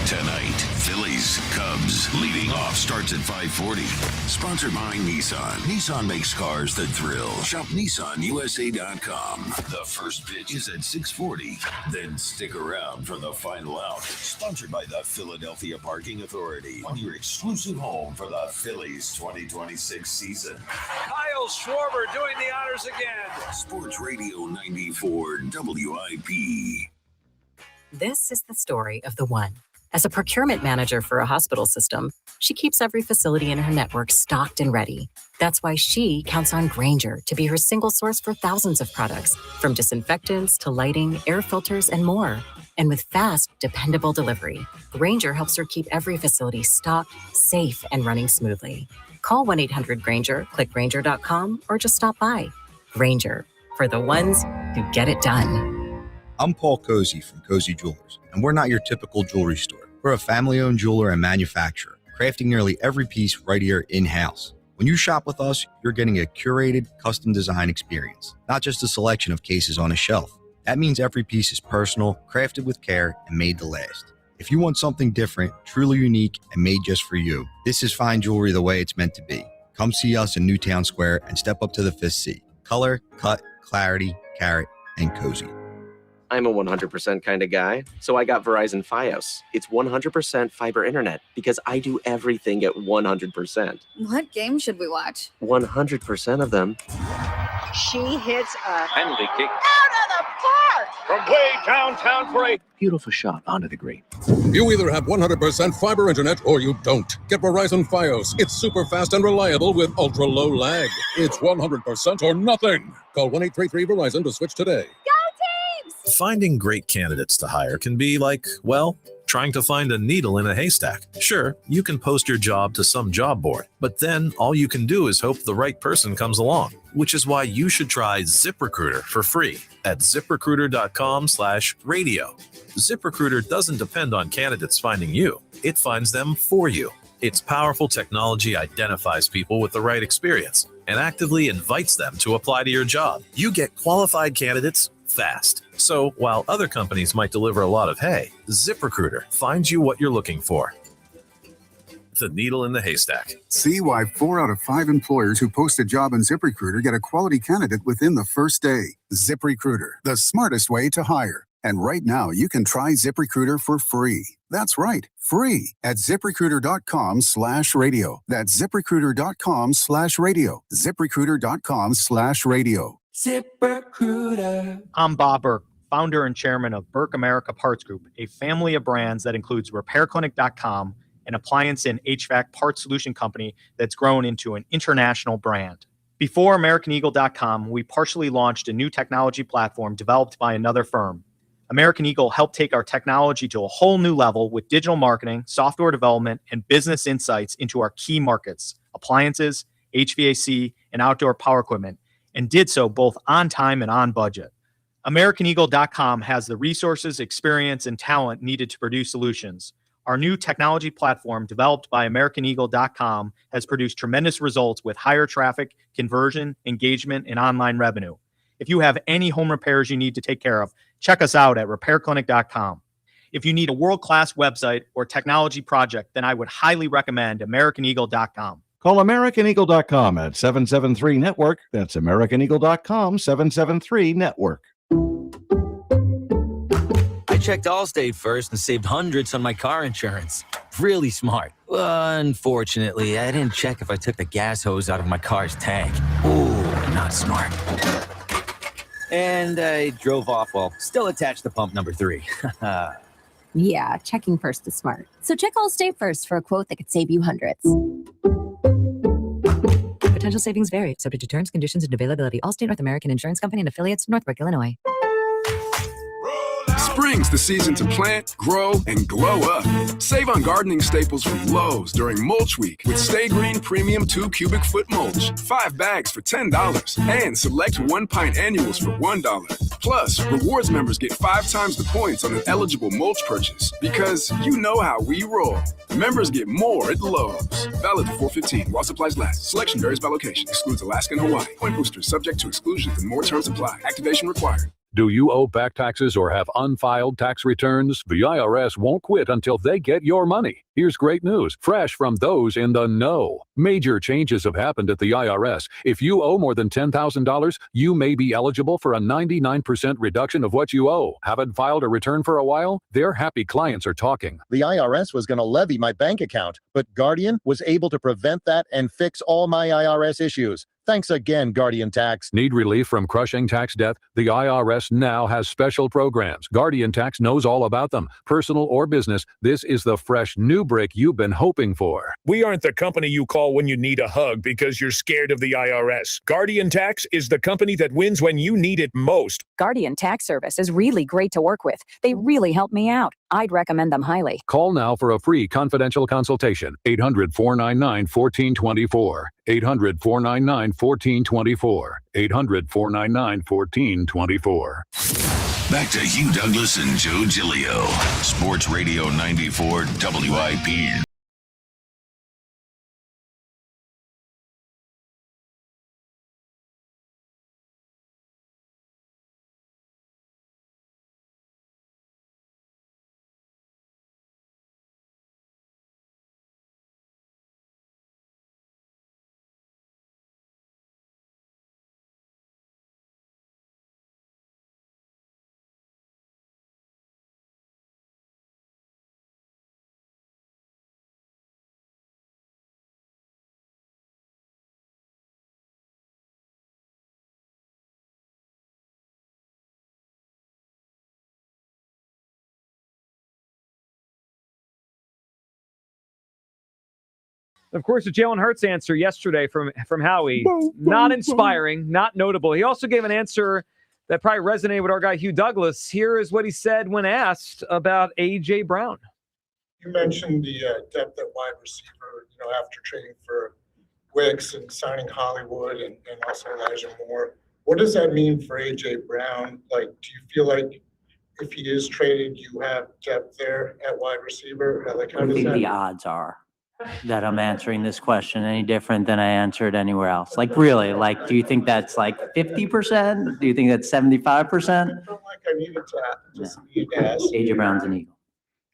tonight. Phillies Cubs leading off starts at 5:40. Sponsored by Nissan. Nissan makes cars that thrill. Shop NissanUSA.com. The first pitch is at 6:40. Then stick around for the final out. Sponsored by the Philadelphia Parking Authority. On your exclusive home for the Phillies 2026 season. Kyle Schwarber doing the honors again. Sports Radio 94 WIP. This is the story of the one. As a procurement manager for a hospital system, she keeps every facility in her network stocked and ready. That's why she counts on Grainger to be her single source for thousands of products, from disinfectants to lighting, air filters, and more. And with fast, dependable delivery, Grainger helps her keep every facility stocked, safe, and running smoothly. Call 1-800-GRAINGER, click Grainger.com, or just stop by. Grainger, for the ones who get it done. I'm Paul Cozy from Cozy Jewelers, and we're not your typical jewelry store. We're a family-owned jeweler and manufacturer, crafting nearly every piece right here in-house. When you shop with us, you're getting a curated, custom design experience, not just a selection of cases on a shelf. That means every piece is personal, crafted with care, and made to last. If you want something different, truly unique, and made just for you, this is fine jewelry the way it's meant to be. Come see us in Newtown Square and step up to the 5th C. Color, cut, clarity, carat, and cozy. I'm a 100% kind of guy, so I got Verizon Fios. It's 100% fiber internet because I do everything at 100%. What game should we watch? 100% of them. She hits a penalty kick out of the park from way downtown for a beautiful shot onto the green. You either have 100% fiber internet or you don't. Get Verizon Fios. It's super fast and reliable with ultra low lag. It's 100% or nothing. Call 1-833-VERIZON to switch today. Finding great candidates to hire can be like, well, trying to find a needle in a haystack. Sure, you can post your job to some job board, but then all you can do is hope the right person comes along, which is why you should try ZipRecruiter for free at ZipRecruiter.com/radio. ZipRecruiter doesn't depend on candidates finding you. It finds them for you. Its powerful technology identifies people with the right experience and actively invites them to apply to your job. You get qualified candidates fast. So while other companies might deliver a lot of hay, ZipRecruiter finds you what you're looking for. The needle in the haystack. See why 4 out of 5 employers who post a job on ZipRecruiter get a quality candidate within the first day. ZipRecruiter, the smartest way to hire. And right now, you can try ZipRecruiter for free. That's right, free at ZipRecruiter.com/radio. That's ZipRecruiter.com/radio. ZipRecruiter.com/radio. ZipRecruiter. I'm Bob Burke, founder and chairman of Burke America Parts Group, a family of brands that includes RepairClinic.com, an appliance and HVAC parts solution company that's grown into an international brand. Before AmericanEagle.com, we partially launched a new technology platform developed by another firm. American Eagle helped take our technology to a whole new level with digital marketing, software development, and business insights into our key markets, appliances, HVAC, and outdoor power equipment, and did so both on time and on budget. AmericanEagle.com has the resources, experience, and talent needed to produce solutions. Our new technology platform, developed by AmericanEagle.com, has produced tremendous results with higher traffic, conversion, engagement, and online revenue. If you have any home repairs you need to take care of, check us out at RepairClinic.com. If you need a world-class website or technology project, then I would highly recommend AmericanEagle.com. Call AmericanEagle.com at 773-NETWORK. That's AmericanEagle.com, 773-NETWORK. I checked Allstate first and saved hundreds on my car insurance. Really smart. Unfortunately, I didn't check if I took the gas hose out of my car's tank. Ooh, not smart. And I drove off while still attached to pump number 3. Yeah, checking first is smart. So check Allstate first for a quote that could save you hundreds. Potential savings vary, subject to terms, conditions, and availability. Allstate North American Insurance Company and affiliates, Northbrook, Illinois. Spring's the season to plant, grow, and glow up. Save on gardening staples from Lowe's during Mulch Week with Stay Green Premium 2 cubic foot mulch. 5 bags for $10 and select 1 pint annuals for $1. Plus, rewards members get 5 times the points on an eligible mulch purchase because you know how we roll. Members get more at Lowe's. Valid for 4/15 while supplies last. Selection varies by location. Excludes Alaska and Hawaii. Point boosters subject to exclusions and more terms apply. Activation required. Do you owe back taxes or have unfiled tax returns? The IRS won't quit until they get your money. Here's great news, fresh from those in the know. Major changes have happened at the IRS. If you owe more than $10,000, you may be eligible for a 99% reduction of what you owe. Haven't filed a return for a while? Their happy clients are talking. The IRS was going to levy my bank account, but Guardian was able to prevent that and fix all my IRS issues. Thanks again, Guardian Tax. Need relief from crushing tax debt? The IRS now has special programs. Guardian Tax knows all about them. Personal or business, this is the fresh new break you've been hoping for. We aren't the company you call when you need a hug because you're scared of the IRS. Guardian Tax is the company that wins when you need it most. Guardian Tax Service is really great to work with. They really help me out. I'd recommend them highly. Call now for a free confidential consultation. 800-499-1424. 800-499-1424. 800-499-1424. Back to Hugh Douglas and Joe Giglio. Sports Radio 94 WIP. Of course, the Jalen Hurts answer yesterday from Howie, not inspiring, not notable. He also gave an answer that probably resonated with our guy Hugh Douglas. Here is what he said when asked about A.J. Brown. You mentioned the depth at wide receiver, after trading for Wicks and signing Hollywood and also Elijah Moore. What does that mean for A.J. Brown? Do you feel like if he is traded, you have depth there at wide receiver? What do you think the odds are that I'm answering this question any different than I answered anywhere else? Really, do you think that's 50%? Do you think that's 75%? I felt like I needed to ask. A.J. Brown's an Eagle.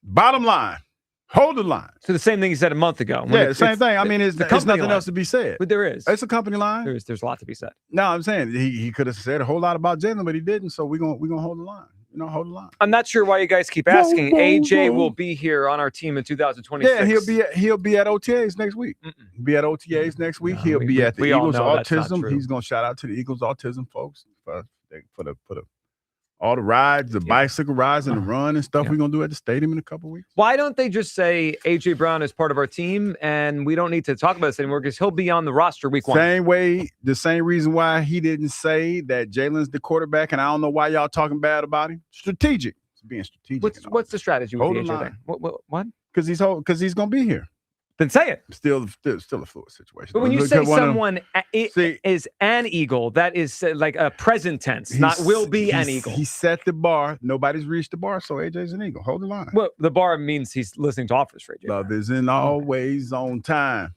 Bottom line, hold the line. So the same thing he said a month ago. Yeah, the same thing. I mean, there's nothing else to be said. But there is. It's a company line. There's a lot to be said. No, I'm saying he could have said a whole lot about Jalen, but he didn't. So we're gonna hold the line. Hold the line. I'm not sure why you guys keep asking. AJ will be here on our team in 2026. Yeah, he'll be at OTAs next week. He'll be at OTAs next week. He'll be at the Eagles Autism. He's gonna shout out to the Eagles Autism folks for the all the rides, the bicycle rides and the run and stuff we're going to do at the stadium in a couple weeks. Why don't they just say A.J. Brown is part of our team and we don't need to talk about this anymore because he'll be on the roster week 1? The same reason why he didn't say that Jalen's the quarterback, and I don't know why y'all talking bad about him. Strategic. It's being strategic. What's the strategy with Hold A.J. the there? line. What? Because he's going to be here. Then say it. Still a fluid situation. But when you say someone is an Eagle, that is like a present tense, not will be an Eagle. He set the bar. Nobody's reached the bar, so AJ's an Eagle. Hold the line. Well, the bar means he's listening to offers for AJ. Love isn't always on time.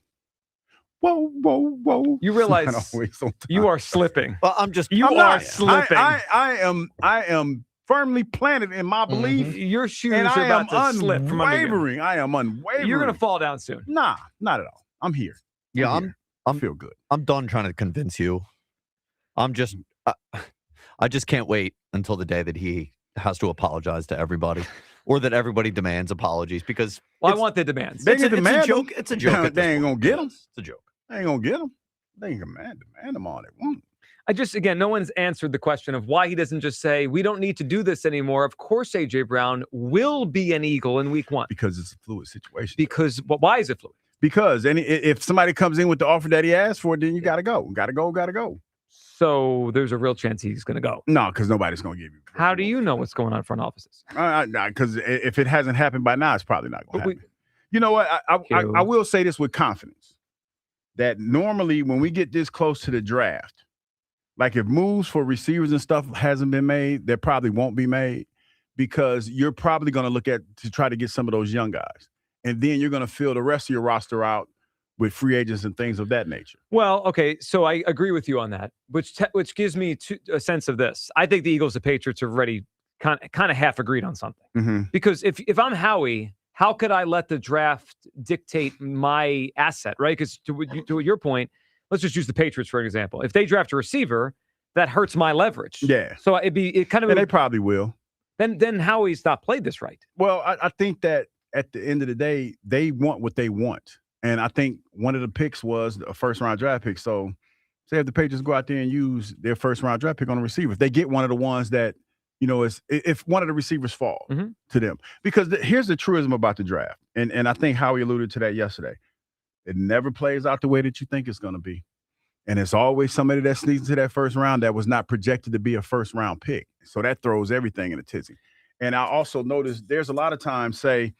Whoa, whoa, whoa. You realize you are slipping. Well, I'm slipping. I am firmly planted in my belief. Your shoes and are I about am to slip from under you. unwavering. I am unwavering. You're going to fall down soon. Nah, not at all. I'm here. Yeah, I feel good. I'm done trying to convince you. I just can't wait until the day that he has to apologize to everybody, or that everybody demands apologies because. Well, I want the demands. It's a joke. It's a joke. They ain't gonna get them. It's a joke. They ain't gonna get them. They ain't gonna demand them all they want. Again, no one's answered the question of why he doesn't just say, we don't need to do this anymore. Of course, A.J. Brown will be an Eagle in week 1. Because it's a fluid situation. Why is it fluid? Because if somebody comes in with the offer that he asked for, then you got to go. Got to go. So there's a real chance he's going to go. No, because nobody's going to give you. How do you know what's going on in front offices? Because if it hasn't happened by now, it's probably not going to happen. You know what? I will say this with confidence, that normally when we get this close to the draft, like if moves for receivers and stuff hasn't been made, there probably won't be made because you're probably going to look at to try to get some of those young guys. And then you're going to fill the rest of your roster out with free agents and things of that nature. Well, okay, so I agree with you on that, which gives me a sense of this. I think the Eagles and Patriots have already kind of half agreed on something. Mm-hmm. Because if I'm Howie, how could I let the draft dictate my asset, right? Because to your point, let's just use the Patriots for an example. If they draft a receiver, that hurts my leverage. Yeah. So it kind of. And they probably will. Then Howie's not played this right. Well, I think that at the end of the day, they want what they want. And I think one of the picks was a first-round draft pick. So say if the Patriots go out there and use their first-round draft pick on a receiver, if they get one of the ones that, if one of the receivers fall to them. Because here's the truism about the draft. And I think Howie alluded to that yesterday. It never plays out the way that you think it's going to be. And it's always somebody that sneaks into that first round that was not projected to be a first-round pick. So that throws everything in a tizzy. And I also noticed there's a lot of times, say,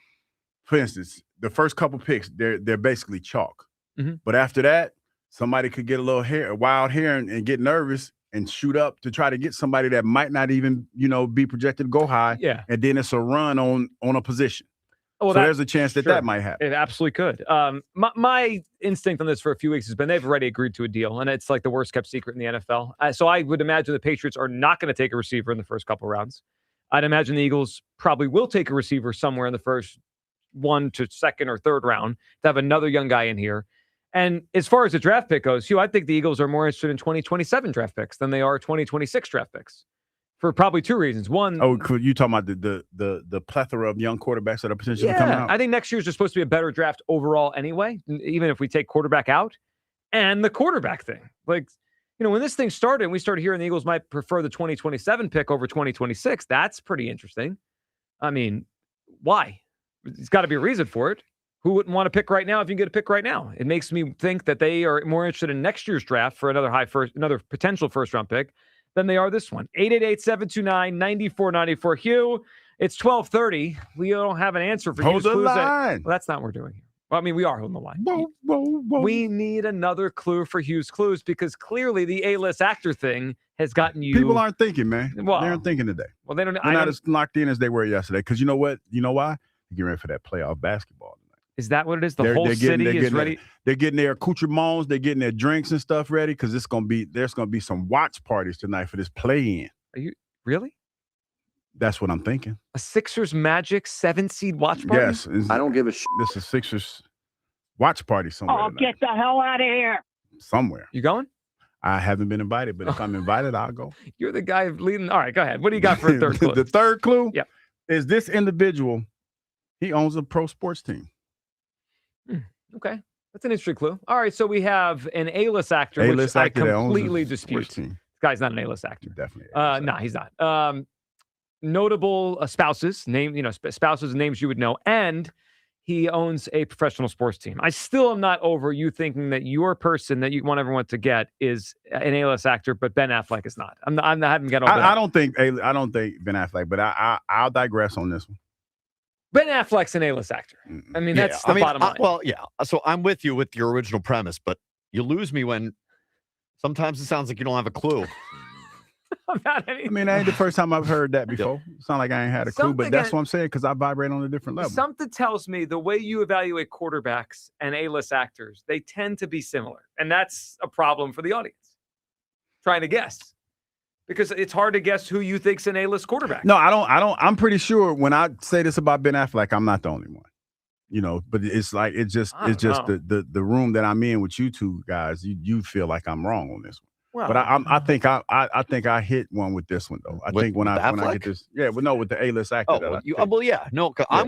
for instance, the first couple picks, they're basically chalk. Mm-hmm. But after that, somebody could get a wild hair and get nervous and shoot up to try to get somebody that might not even, be projected to go high. Yeah. And then it's a run on a position. Well, so there's a chance that might happen. It absolutely could. My instinct on this for a few weeks has been they've already agreed to a deal, and it's like the worst kept secret in the NFL. So I would imagine the Patriots are not going to take a receiver in the first couple rounds. I'd imagine the Eagles probably will take a receiver somewhere in the first 1 to 2nd or 3rd round to have another young guy in here. And as far as the draft pick goes, Hugh, I think the Eagles are more interested in 2027 draft picks than they are 2026 draft picks. For probably 2 reasons. One, you talking about the plethora of young quarterbacks that are potentially coming out? I think next year's just supposed to be a better draft overall anyway, even if we take quarterback out. And the quarterback thing. Like, when this thing started and we started hearing the Eagles might prefer the 2027 pick over 2026, that's pretty interesting. I mean, why? There's got to be a reason for it. Who wouldn't want to pick right now if you can get a pick right now? It makes me think that they are more interested in next year's draft for another potential first-round pick than they are this one. 888-729-9494. Hugh, it's 12:30. We don't have an answer for Hold Hugh's the clues. line. Well, that's not what we're doing here. Well, I mean, we are holding the line. Whoa. We need another clue for Hugh's clues because clearly the A-list actor thing has gotten you. People aren't thinking, man. Well, they aren't thinking today. Well, they're not as locked in as they were yesterday. Because you know what? You know why? They're getting ready for that playoff basketball. Is that what it is? The whole city is ready. They're getting their accoutrements. They're getting their drinks and stuff ready because there's going to be some watch parties tonight for this play-in. Are you really? That's what I'm thinking. A Sixers Magic 7-seed watch party? Yes. I don't give a shit. This is Sixers watch party somewhere. Oh, get the hell out of here. Somewhere. You going? I haven't been invited, but if I'm invited, I'll go. You're the guy leading. All right, go ahead. What do you got for a third clue? The third clue is this individual, he ons a pro sports team. Okay. That's an interesting clue. All right, so we have an A-list actor, which I completely dispute. This guy's not an A-list actor. Definitely. No, he's not. notable spouses, spouses and names you would know, and he owns a professional sports team. I still am not over you thinking that your person that you want everyone to get is an A-list actor, but Ben Affleck is not. I haven't got over that. I don't think Ben Affleck, but I'll digress on this one. Ben Affleck's an A-list actor. I mean, that's the bottom line. Well, yeah. So I'm with you with your original premise, but you lose me when sometimes it sounds like you don't have a clue. I mean, that ain't the first time I've heard that before. It's not like I ain't had a clue, but that's what I'm saying, because I vibrate on a different level. Something tells me the way you evaluate quarterbacks and A-list actors, they tend to be similar. And that's a problem for the audience. Trying to guess. Because it's hard to guess who you think's an A-list quarterback. No, I don't. I'm pretty sure when I say this about Ben Affleck, I'm not the only one. But it's like it's just the room that I'm in with you two guys. You feel like I'm wrong on this one. Well, but I think I hit one with this one though. I think when I get this, with the A-list actor. I'm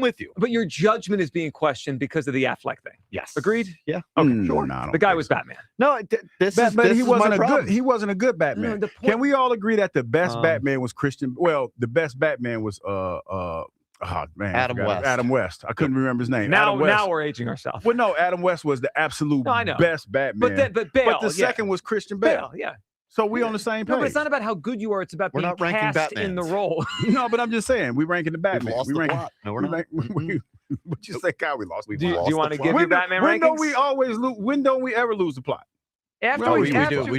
with you. But your judgment is being questioned because of the Affleck thing. Yes, agreed. Yeah, okay, sure. No, the guy was Batman. No, he wasn't a good Batman. Can we all agree that the best Batman was Christian? Well, the best Batman was Adam West. I couldn't remember his name. Now we're aging ourselves. Well, no, Adam West was the absolute best Batman. But Bale, the second was Christian Bale. Yeah. So we on the same page. No, but it's not about how good you are. It's about being cast in the role. No, but I'm just saying we ranking the Batman. We lost the plot. No, we're not. What you say, Kyle? We lost. Do you want to give your Batman rankings? When don't we ever lose the plot? We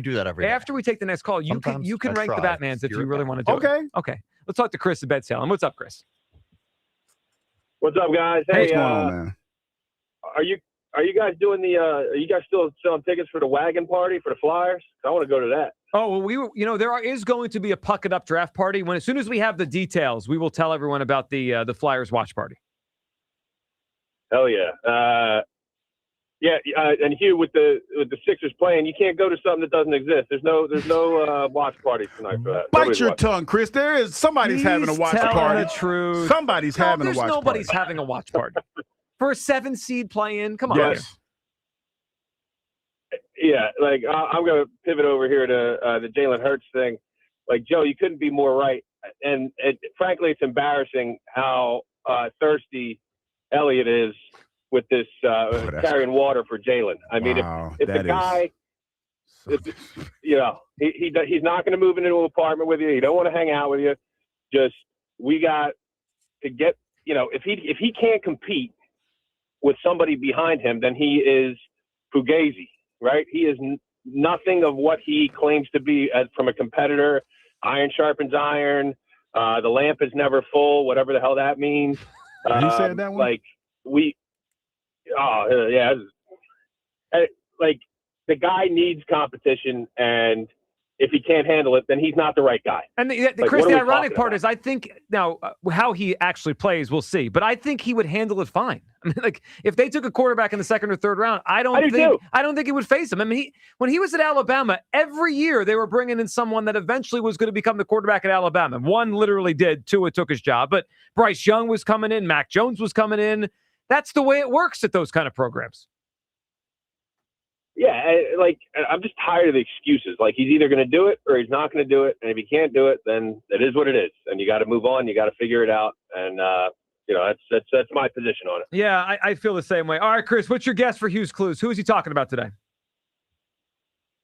do that every day. After we take the next call, you can rank the Batmans if you really want to do it. Okay. Let's talk to Chris at Bed Salem. What's up, Chris? What's up, guys? Hey, what's going on, man? Are you guys doing are you guys still selling tickets for the wagon party for the Flyers? I want to go to that. Oh, well, there is going to be a Puck It Up draft party. As soon as we have the details, we will tell everyone about the Flyers watch party. Hell yeah. And Hugh, with the Sixers playing, you can't go to something that doesn't exist. There's no watch parties tonight for that. Bite your tongue, Chris. Somebody's having a watch party. The truth. Somebody's having a watch party. Nobody's having a watch party for a 7-seed play-in. Come on. Yes. Yeah, I'm going to pivot over here to the Jalen Hurts thing. Joe, you couldn't be more right. And frankly, it's embarrassing how thirsty Elliott is with this carrying water for Jalen. I mean, if the guy, he's not going to move into an apartment with you. He don't want to hang out with you. We got to get, if he can't compete with somebody behind him, then he is Fugazi, right? He is nothing of what he claims to be from a competitor. Iron sharpens iron. The lamp is never full, whatever the hell that means. You said that one? The guy needs competition, and if he can't handle it, then he's not the right guy. And Chris, the ironic part is, I think now how he actually plays, we'll see. But I think he would handle it fine. I mean, if they took a quarterback in the second or third round, I don't think it would face him. I mean, when he was at Alabama, every year they were bringing in someone that eventually was going to become the quarterback at Alabama. One literally did. Tua took his job, but Bryce Young was coming in, Mac Jones was coming in. That's the way it works at those kind of programs. Yeah, I'm just tired of the excuses. He's either going to do it or he's not going to do it. And if he can't do it, then it is what it is. And you got to move on. You got to figure it out. And, that's my position on it. Yeah, I feel the same way. All right, Chris, what's your guess for Hughes Clues? Who is he talking about today?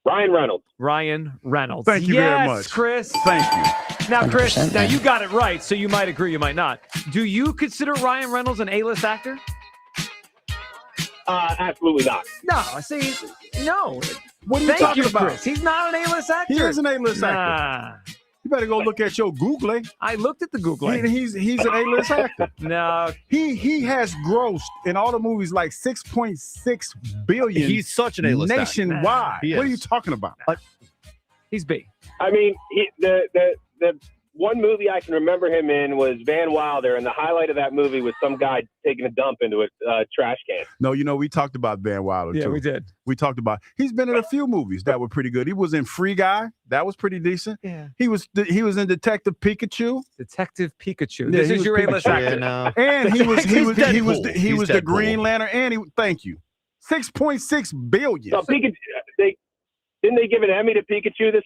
Ryan Reynolds. Ryan Reynolds. Thank you very much. Chris. Thank you. Now, Chris, you got it right, so you might agree, you might not. Do you consider Ryan Reynolds an A-list actor? Absolutely not. No, see, no. What are you talking about? Chris. He's not an A-list actor. He is an A-list actor. You better go look at your Google. I looked at the Google. He's an A-list actor. No. He has grossed in all the movies like $6.6 billion. He's such an A-list nationwide. Actor. What are you talking about? He's B. I mean, the one movie I can remember him in was Van Wilder, and the highlight of that movie was some guy taking a dump into a trash can. No, we talked about Van Wilder, too. Yeah, we did. We talked about he's been in a few movies that were pretty good. He was in Free Guy. That was pretty decent. Yeah. He was in Detective Pikachu. Detective Pikachu. Yeah, this is your A-list actor. And he was the Green Lantern. And thank you. $6.6 billion. So didn't they give an Emmy to Pikachu this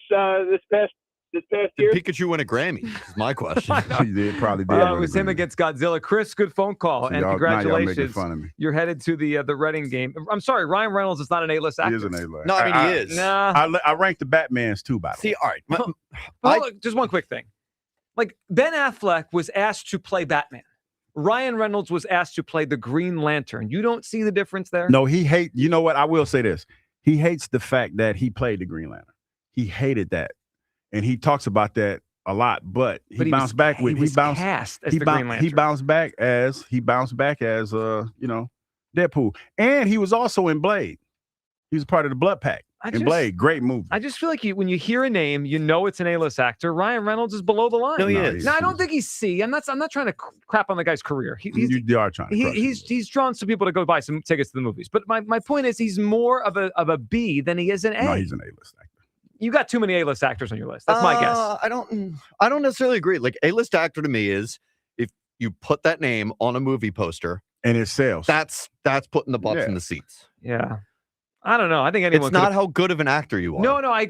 past this past Did year? Pikachu win a Grammy? Is my question. He did, probably did. It was him against Godzilla. Chris, good phone call, So and now y'all making congratulations. fun of me. You're headed to the Reading game. I'm sorry, Ryan Reynolds is not an A-list actor. He is an A-list. No, I mean, he is. Nah. I rank the Batmans too, by the way. See, all right. Look, just one quick thing. Like, Ben Affleck was asked to play Batman. Ryan Reynolds was asked to play the Green Lantern. You don't see the difference there? No, you know what? I will say this. He hates the fact that he played the Green Lantern. He hated that. And he talks about that a lot, but he bounced back with Green Lantern. He bounced back as Deadpool. And he was also in Blade. He was part of the Blood Pack. Blade, great movie. I just feel like when you hear a name, you know it's an A-list actor. Ryan Reynolds is below the line. No, he is. No, I don't think he's C. I'm not trying to crap on the guy's career. You are trying to he's drawn some people to go buy some tickets to the movies. But my point is he's more of a B than he is an A. No, he's an A-list actor. You got too many A-list actors on your list. That's my guess. I don't necessarily agree. Like, A-list actor to me is if you put that name on a movie poster and it sells. That's putting the butts in the seats. Yeah. I don't know. I think anyone. It's not how good of an actor you are. No, I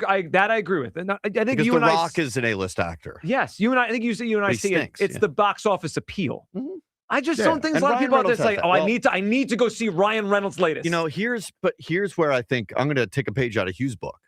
agree with. And I think because you The and Rock is an A-list actor. Yes, you and I think you and I see stinks, it's the box office appeal. Mm-hmm. I just don't think a lot of people out there say, "Oh, I need to go see Ryan Reynolds' latest." You know, here's where I think I'm going to take a page out of Hugh's book.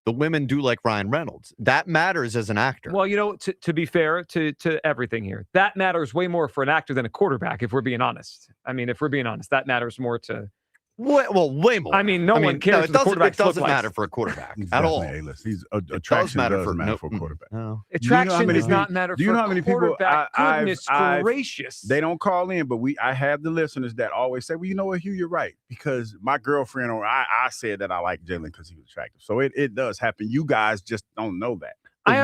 The women do like Ryan Reynolds. That matters as an actor. Well, you know, to be fair to everything here, that matters way more for an actor than a quarterback. If we're being honest, I mean, if we're being honest, that matters more to. Way more. I mean, no one cares. It doesn't matter for a quarterback at all. A-list. He's attraction does matter for a quarterback. No. Attraction does not matter. Do you know how many people? Goodness gracious! They don't call in, but I have the listeners that always say, "Well, you know what, Hugh, you're right," because my girlfriend or I said that I like Jalen because he was attractive. So it does happen. You guys just don't know that.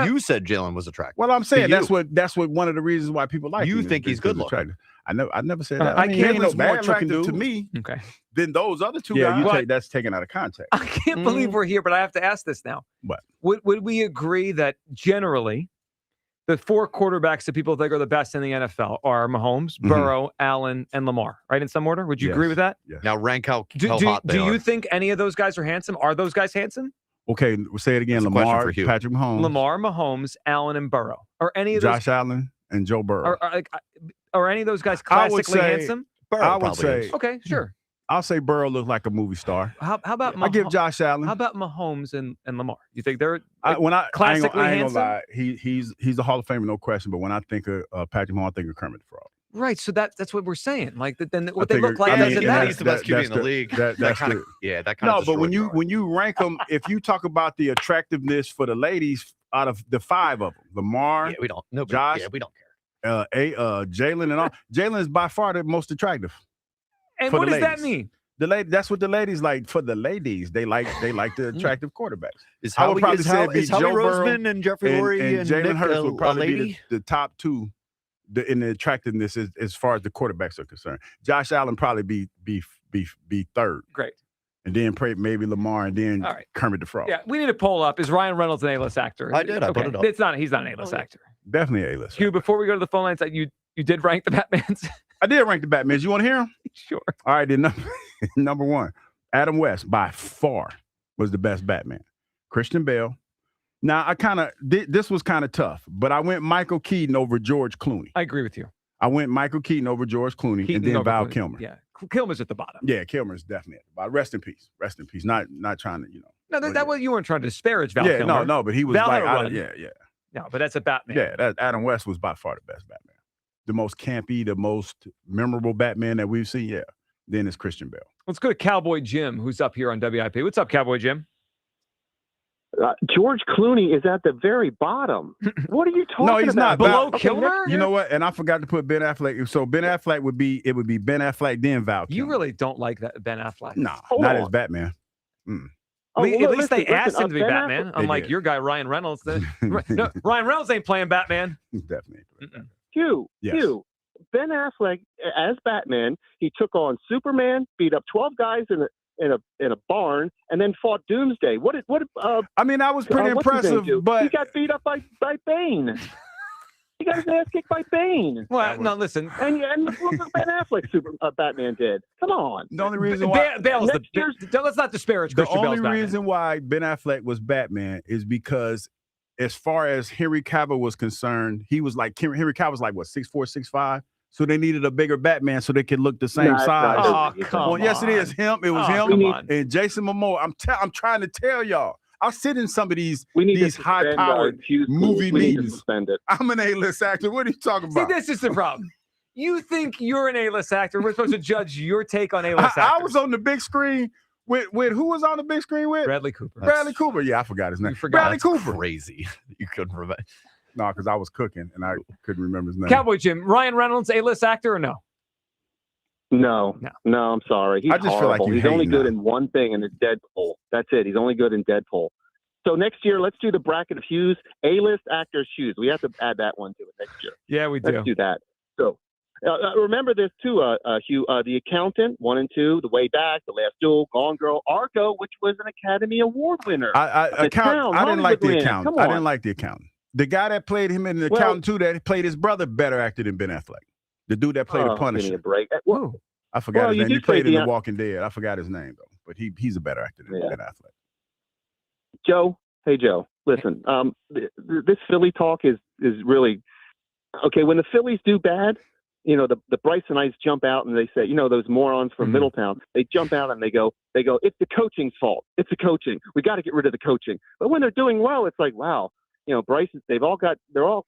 You said Jalen was attractive. Well, I'm saying that's what one of the reasons why people like you him. think he's good looking. I never said that. I can't. He ain't more attractive to me. Okay. Than those other two guys. That's taken out of context. I can't believe we're here, but I have to ask this now. What? Would we agree that generally the four quarterbacks that people think are the best in the NFL are Mahomes, Burrow, Allen, and Lamar, right? In some order? Would you agree with that? Yes. Now rank how hot they do are. you think any of those guys are handsome? Are those guys handsome? Okay, we'll say it again. That's Lamar, Patrick Mahomes. Lamar, Mahomes, Allen, and Burrow. Are any of those Josh Allen and Joe Burrow. Are any of those guys classically handsome? Burrow I would say. Okay, sure. I'll say Burrow looks like a movie star. How about I give Josh Allen. How about Mahomes and Lamar? You think they're classically handsome? I ain't gonna lie. He's a Hall of Famer, no question. But when I think of Patrick Mahomes, I think of Kermit the Frog. Right, so that's what we're saying. Like then what they look like doesn't matter. He's the best QB in the league. That kind of no. But when you rank them, if you talk about the attractiveness for the ladies, out of the five of them, Lamar, we don't. No, Josh, we don't care. Jalen and all. Jalen is by far the most attractive. And what does that mean? That's what the ladies like. For the ladies, they like the attractive quarterbacks. I would probably say it'd be Howie Roseman and Jeffrey Lurie and Jalen Hurts would probably be the top two in the attractiveness as far as the quarterbacks are concerned. Josh Allen probably be third. Great. And then maybe Lamar, and then Kermit the Frog. Yeah, we need to poll up. Is Ryan Reynolds an A-list actor? I did. I put it up. He's not an A-list actor. Definitely A-list. Hugh, before we go to the phone lines, you did rank the Batmans? I did rank the Batmans. You want to hear them? Sure. All right, then number one, Adam West by far was the best Batman. Christian Bale. Now, this was kind of tough, but I went Michael Keaton over George Clooney. I agree with you. I went Michael Keaton over George Clooney and then Val Kilmer. Yeah, Kilmer's at the bottom. Yeah, Kilmer's definitely at the bottom. Rest in peace. Rest in peace. Not trying to, No, that was you weren't trying to disparage Val Kilmer. Yeah, no, but he was yeah. No, but that's a Batman. Yeah, Adam West was by far the best Batman. The most campy, the most memorable Batman that we've seen, Then it's Christian Bale. Let's go to Cowboy Jim, who's up here on WIP. What's up, Cowboy Jim? George Clooney is at the very bottom. What are you talking about? No, he's not. Below Kilmer? You know what? And I forgot to put Ben Affleck. So Ben Affleck would be Ben Affleck, then Val Kilmer. You really don't like that Ben Affleck? No, not as Batman. At least they asked him to be Batman, unlike your guy, Ryan Reynolds. No, Ryan Reynolds ain't playing Batman. Definitely. Hugh, Ben Affleck as Batman, he took on Superman, beat up 12 guys in a barn, and then fought Doomsday. I mean, that was pretty impressive, but he got beat up by Bane. He got his ass kicked by Bane. Well, no, listen. And look what Ben Affleck Batman did. Come on. The only reason why let's not disparage Christian Bale's Batman. The only reason why Ben Affleck was Batman is because as far as Henry Cavill was concerned, Henry Cavill was like, what, 6'4", 6'5"? So they needed a bigger Batman so they could look the same size. Oh, come on. Yes, it is him. It was him come on. and Jason Momoa. I'm trying to tell y'all. I'll sit in some of these high-powered movie meetings. I'm an A-list actor. What are you talking about? See, this is the problem. You think you're an A-list actor. We're supposed to judge your take on A-list actors. I was on the big screen with who was on the big screen with? Bradley Cooper. Bradley Cooper. Yeah, I forgot his name. Bradley Cooper. Crazy. You couldn't remember. No, because I was cooking and I couldn't remember his name. Cowboy Jim, Ryan Reynolds, A-list actor or no? No, I'm sorry. He's I just horrible. feel like he's only good in one thing, and it's Deadpool. That's it. He's only good in Deadpool. So next year, let's do the bracket of Hughes, A-list actors' Hughes. We have to add that one to it next year. Yeah, we do. Let's do that. So remember this too, Hugh. The Accountant, 1 and 2, The Way Back, The Last Duel, Gone Girl, Argo, which was an Academy Award winner. I didn't like The Accountant. I didn't like The Accountant. The guy that played him in The Accountant too, that played his brother, better actor than Ben Affleck. The dude that played the Punisher. Give me a break. Whoa. I forgot his name. He played in The The Walking Dead. I forgot his name though, but he's a better actor than Ben Affleck. Joe, hey Joe, listen. This Philly talk is really okay. When the Phillies do bad, the Brysonites jump out and they say, those morons from Middletown. They jump out and they go, it's the coaching's fault. It's the coaching. We got to get rid of the coaching. But when they're doing well, it's like, wow, Bryce. They're all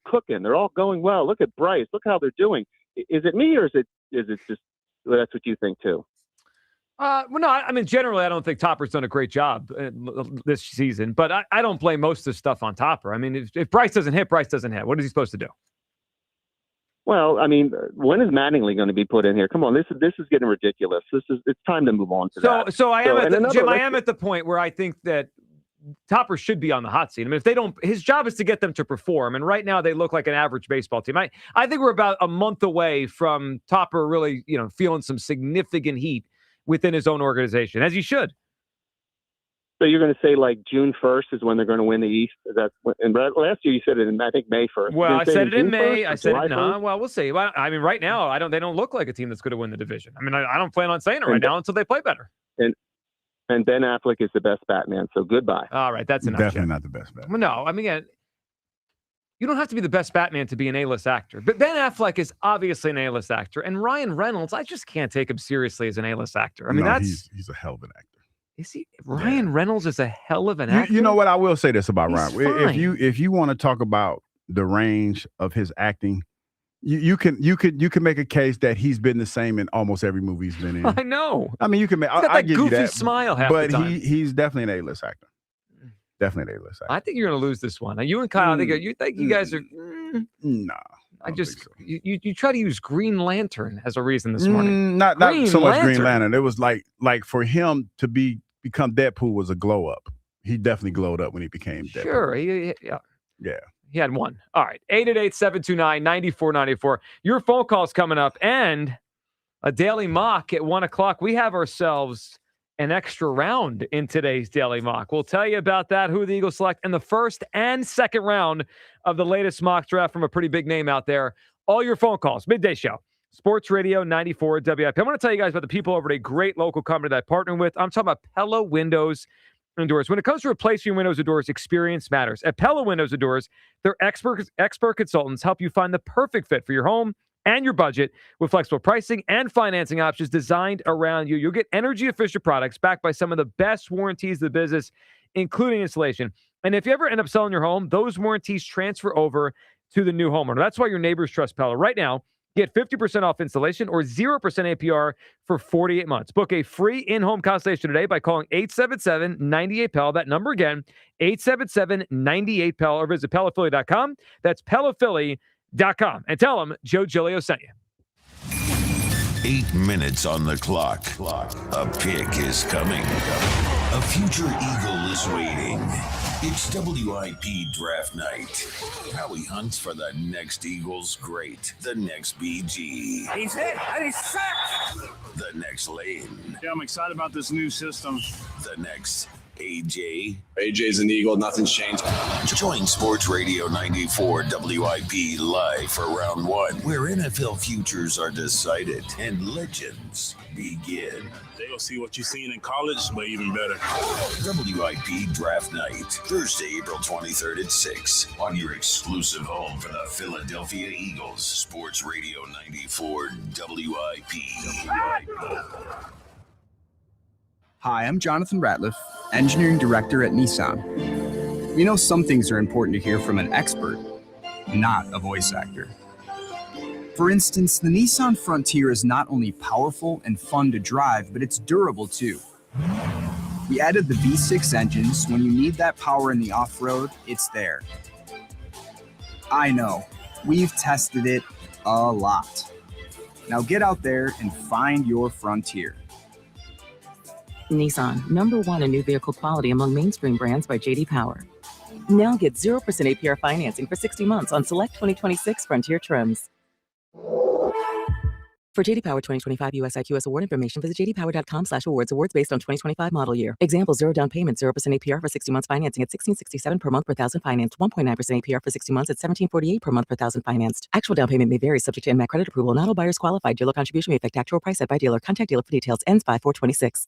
cooking. They're all going well. Look at Bryce. Look how they're doing. Is it me or is it just? Well, that's what you think too. Well, no, I mean, generally, I don't think Topper's done a great job this season, but I don't blame most of the stuff on Topper. I mean, if Bryce doesn't hit, Bryce doesn't hit. What is he supposed to do? Well, I mean, when is Mattingly going to be put in here? Come on, this is getting ridiculous. It's time to move on to that. So I am at the point where I think that Topper should be on the hot seat. I mean, if they don't, his job is to get them to perform. And right now they look like an average baseball team. I think we're about a month away from Topper really, feeling some significant heat within his own organization, as he should. So you're going to say like June 1st is when they're going to win the East? Is that? And last year you said it in, I think, May 1st. Well, I said it in May. I said it. No, well, we'll see. I mean, right now, they don't look like a team that's going to win the division. I mean, I don't plan on saying it right now until they play better. And Ben Affleck is the best Batman, so goodbye. All right, that's enough. Definitely not the best Batman. No, I mean, you don't have to be the best Batman to be an A-list actor. But Ben Affleck is obviously an A-list actor. And Ryan Reynolds, I just can't take him seriously as an A-list actor. I mean, he's a hell of an actor. Is he? Ryan Reynolds is a hell of an actor? You know what? I will say this about He's Ryan. fine. If you want to talk about the range of his acting, you can make a case that he's been the same in almost every movie he's been in. I know. I mean, you can make. He's got I that give goofy you that, smile half but the time. he's definitely an A-list actor. Definitely an A-list actor. I think you're going to lose this one. Now, you and Kyle, you think you guys are? No. You try to use Green Lantern as a reason this morning. Not so much Green Lantern. It was like for him to become Deadpool was a glow up. He definitely glowed up when he became Deadpool. Sure. Yeah. He had one. All right. 888-729-9494. Your phone call's coming up and a daily mock at 1 o'clock. We have ourselves an extra round in today's daily mock. We'll tell you about that, who the Eagles select in the first and second round of the latest mock draft from a pretty big name out there. All your phone calls, midday show, Sports Radio 94 WIP. I want to tell you guys about the people over at a great local company that I partner with. I'm talking about Pella Windows and Doors. When it comes to replacing your windows and doors, experience matters. At Pella Windows and Doors, their expert consultants help you find the perfect fit for your home and your budget with flexible pricing and financing options designed around you. You'll get energy-efficient products backed by some of the best warranties in the business, including installation. And if you ever end up selling your home, those warranties transfer over to the new homeowner. That's why your neighbors trust Pella. Right now, get 50% off installation or 0% APR for 48 months. Book a free in-home consultation today by calling 877-98-PEL. That number again, 877-98-PEL, or visit PellaPhilly.com. That's PellaPhilly.com. And tell them Joe Giglio sent you. 8 minutes on the clock. A pick is coming. A future Eagle is waiting. It's WIP Draft Night. Howie hunts for the next Eagles great, the next BG. He's hit and he's sacked. The next Lane. Yeah, I'm excited about this new system. The next AJ. AJ's an Eagle. Nothing's changed. Join Sports Radio 94 WIP live for round one, where NFL futures are decided and legends begin. They'll see what you've seen in college, but even better. WIP Draft Night, Thursday, April 23rd at 6 on your exclusive home for the Philadelphia Eagles. Sports Radio 94 WIP. Hi, I'm Jonathan Ratliff, Engineering Director at Nissan. We know some things are important to hear from an expert, not a voice actor. For instance, the Nissan Frontier is not only powerful and fun to drive, but it's durable too. We added the V6 engines. When you need that power in the off-road, it's there. I know, we've tested it a lot. Now get out there and find your Frontier. Nissan, #1 in new vehicle quality among mainstream brands by J.D. Power. Now get 0% APR financing for 60 months on select 2026 Frontier trims. For J.D. Power 2025 US IQS award information, visit jdpower.com/awards. Awards based on 2025 model year. Example: 0 down payment, 0% APR for 60 months financing at $1,667 per month per thousand financed. 1.9% APR for 60 months at $1,748 per month per thousand financed. Actual down payment may vary, subject to NMAC credit approval. Not all buyers qualified. Dealer contribution may affect actual price set by dealer. Contact dealer for details. Ends 5/4/26.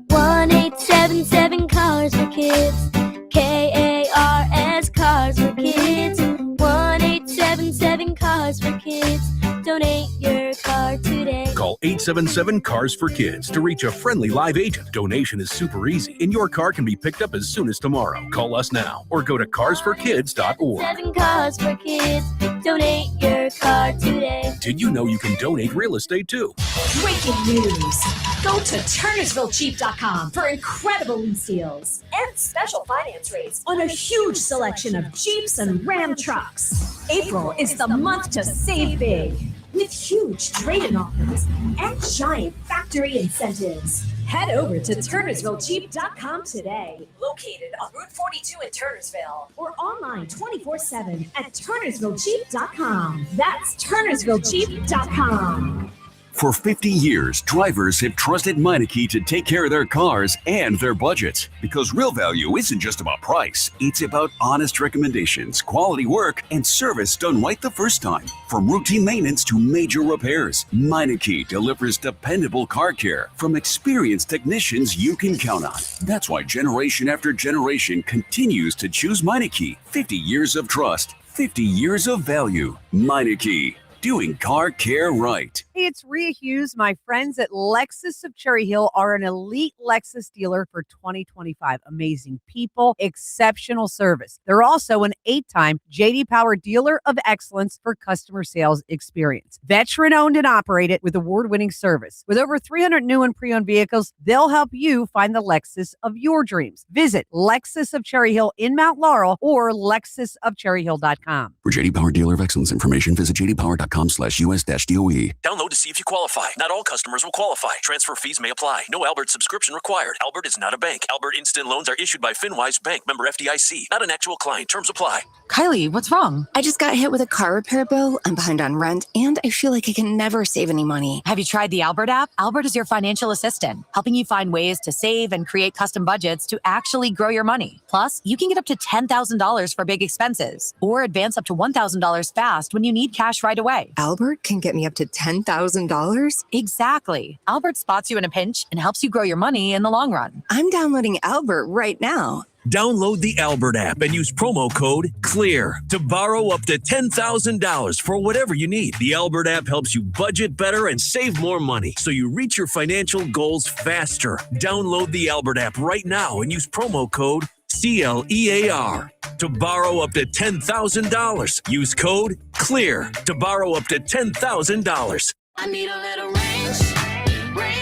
1-877 Cars for Kids. KARS Cars for Kids. 1-877 Cars for Kids. Donate your car today. Call 877 Cars for Kids to reach a friendly live agent. Donation is super easy, and your car can be picked up as soon as tomorrow. Call us now or go to carsforkids.org. 7 Cars for Kids. Donate your car today. Did you know you can donate real estate too? Breaking news. Go to turnersvillejeep.com for incredible lease deals and special finance rates on a huge selection of Jeeps and Ram trucks. April is the month to save big with huge trade-in offers and giant factory incentives. Head over to turnersvillejeep.com today. Located on Route 42 in Turnersville or online 24/7 at turnersvillejeep.com. That's turnersvillejeep.com. For 50 years, drivers have trusted Meineke to take care of their cars and their budgets. Because real value isn't just about price, it's about honest recommendations, quality work, and service done right the first time. From routine maintenance to major repairs, Meineke delivers dependable car care from experienced technicians you can count on. That's why generation after generation continues to choose Meineke. 50 years of trust, 50 years of value. Meineke, doing car care right. Hey, it's Rhea Hughes. My friends at Lexus of Cherry Hill are an elite Lexus dealer for 2025. Amazing people, exceptional service. They're also an 8-time J.D. Power Dealer of Excellence for customer sales experience. Veteran owned and operated with award-winning service. With over 300 new and pre-owned vehicles, they'll help you find the Lexus of your dreams. Visit Lexus of Cherry Hill in Mount Laurel or lexusofcherryhill.com. For J.D. Power Dealer of Excellence information, visit jdpower.com/US-DOE. Download to see if you qualify. Not all customers will qualify. Transfer fees may apply. No Albert subscription required. Albert is not a bank. Albert Instant Loans are issued by FinWise Bank, member FDIC. Not an actual client. Terms apply. Kylie, what's wrong? I just got hit with a car repair bill. I'm behind on rent, and I feel like I can never save any money. Have you tried the Albert app? Albert is your financial assistant, helping you find ways to save and create custom budgets to actually grow your money. Plus, you can get up to $10,000 for big expenses or advance up to $1,000 fast when you need cash right away. Albert can get me up to $10,000? Exactly. Albert spots you in a pinch and helps you grow your money in the long run. I'm downloading Albert right now. Download the Albert app and use promo code CLEAR to borrow up to $10,000 for whatever you need. The Albert app helps you budget better and save more money so you reach your financial goals faster. Download the Albert app right now and use promo code CLEAR to borrow up to $10,000. Use code CLEAR to borrow up to $10,000. I need a little range,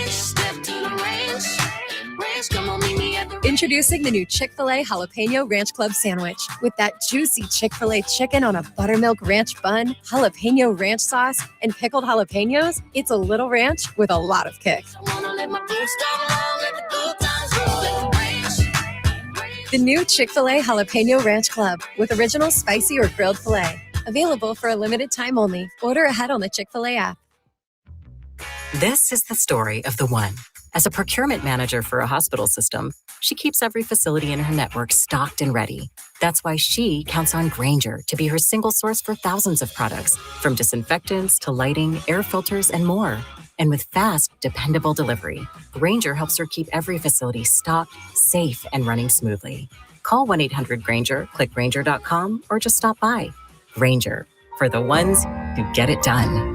step to the range, come on, meet me at the Introducing the new Chick-fil-A Jalapeno Ranch Club Sandwich. With that juicy Chick-fil-A chicken on a buttermilk ranch bun, jalapeno ranch sauce, and pickled jalapenos, it's a little ranch with a lot of kick. The new Chick-fil-A Jalapeno Ranch Club with original spicy or grilled filet. Available for a limited time only. Order ahead on the Chick-fil-A app. This is the story of the one. As a procurement manager for a hospital system, she keeps every facility in her network stocked and ready. That's why she counts on Grainger to be her single source for thousands of products, from disinfectants to lighting, air filters, and more. And with fast, dependable delivery, Grainger helps her keep every facility stocked, safe, and running smoothly. Call 1-800-GRAINGER, click Grainger.com, or just stop by. Grainger, for the ones who get it done.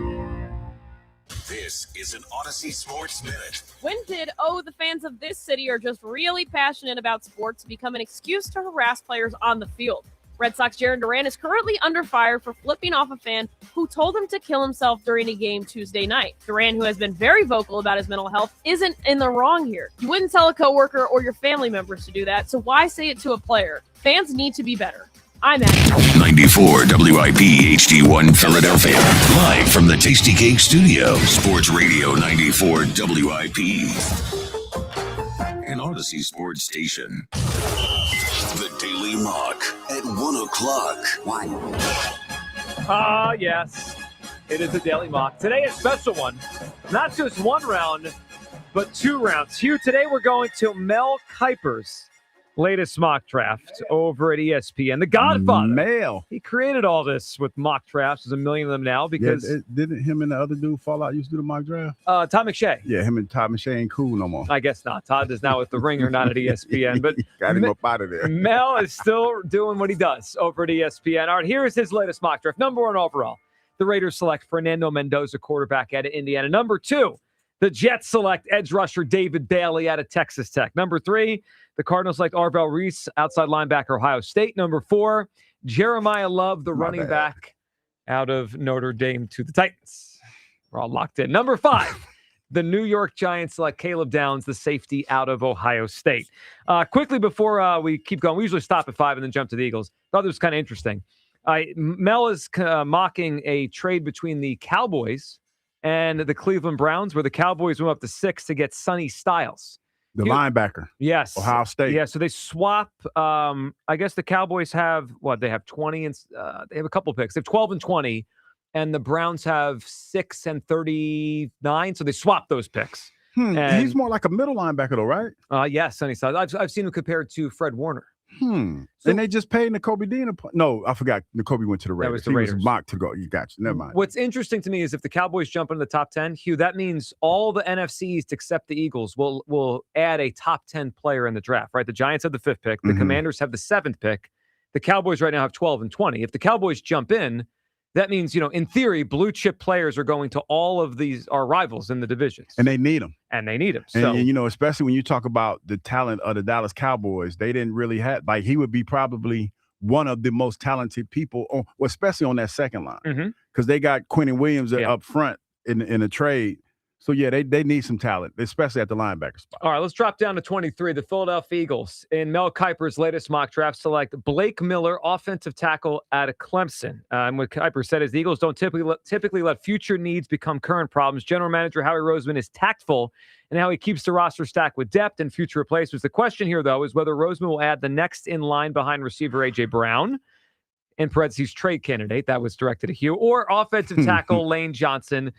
This is an Odyssey Sports Minute. When did, the fans of this city are just really passionate about sports become an excuse to harass players on the field? Red Sox Jarren Duran is currently under fire for flipping off a fan who told him to kill himself during a game Tuesday night. Duran, who has been very vocal about his mental health, isn't in the wrong here. You wouldn't tell a coworker or your family members to do that, so why say it to a player? Fans need to be better. I'm at 94 WIP HD1 Philadelphia. Live from the Tasty Cake Studio. Sports Radio 94 WIP. An Odyssey Sports Station. The Daily Mock at 1 o'clock. Yes. It is a Daily Mock. Today, a special one. Not just one round, but 2 rounds. Hugh, today we're going to Mel Kiper's latest mock draft over at ESPN. The Godfather. Mel. He created all this with mock drafts. There's a million of them now because... didn't him and the other dude fall out used to do the mock draft? Todd McShay. Yeah, him and Todd McShay ain't cool no more. I guess not. Todd is now with the Ringer, not at ESPN. But got him up out of there. Mel is still doing what he does over at ESPN. All right, here is his latest mock draft. Number 1 overall, the Raiders select Fernando Mendoza, quarterback out of Indiana. Number 2, the Jets select edge rusher David Bailey out of Texas Tech. Number 3, the Cardinals select Arvell Reese, outside linebacker, Ohio State. Number 4, Jeremiah Love, the running back out of Notre Dame to the Titans. We're all locked in. Number 5, the New York Giants select Caleb Downs, the safety out of Ohio State. Quickly before we keep going, we usually stop at 5 and then jump to the Eagles. Thought this was kind of interesting. Mel is mocking a trade between the Cowboys and the Cleveland Browns, where the Cowboys went up to 6 to get Sonny Styles. The linebacker. Yes. Ohio State. Yeah, so they swap. I guess the Cowboys have, they have 20, and they have a couple picks. They have 12 and 20, and the Browns have 6 and 39, so they swap those picks. And, he's more like a middle linebacker, though, right? Yes, Sonny Styles. I've seen him compared to Fred Warner. And they just paid N'Kobe Dean. No, I forgot. N'Kobe went to the Raiders. That was the Raiders. He was mocked to go. You got you. Never mind. What's interesting to me is if the Cowboys jump into the top 10, Hugh, that means all the NFC East except the Eagles will add a top 10 player in the draft, right? The Giants have the 5th pick. The Commanders have the 7th pick. The Cowboys right now have 12 and 20. If the Cowboys jump in, that means, in theory, blue chip players are going to all of our rivals in the divisions. And they need them. So, and especially when you talk about the talent of the Dallas Cowboys, they didn't really have, he would be probably one of the most talented people, especially on that second line. Because they got Quentin Williams up front in a trade. So, yeah, they need some talent, especially at the linebacker spot. All right, let's drop down to 23. The Philadelphia Eagles, in Mel Kiper's latest mock draft, select Blake Miller, offensive tackle out of Clemson. And what Kiper said is the Eagles don't typically let future needs become current problems. General Manager Howie Roseman is tactful in how he keeps the roster stacked with depth and future replacements. The question here, though, is whether Roseman will add the next in line behind receiver A.J. Brown, in parentheses, trade candidate, that was directed to Hugh, or offensive tackle Lane Johnson,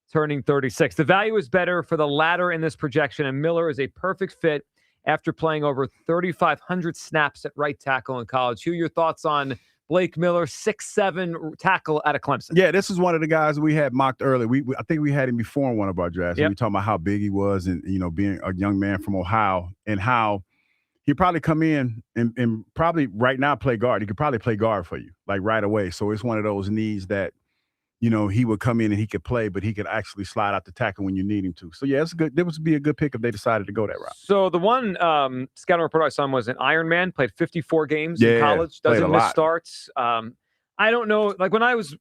turning 36. The value is better for the latter in this projection, and Miller is a perfect fit after playing over 3,500 snaps at right tackle in college. Hugh, your thoughts on Blake Miller, 6'7" tackle out of Clemson? Yeah, this is one of the guys we had mocked early. I think we had him before in one of our drafts. Yep. We talking about how big he was and, being a young man from Ohio and how he probably come in and probably right now play guard. He could probably play guard for you, right away. So it's one of those needs that, he would come in and he could play, but he could actually slide out the tackle when you need him to. So, yeah, it's good. It would be a good pick if they decided to go that route. So the one scouting report I saw him was an Iron Man, played 54 games in college, doesn't miss starts. I don't know. When I was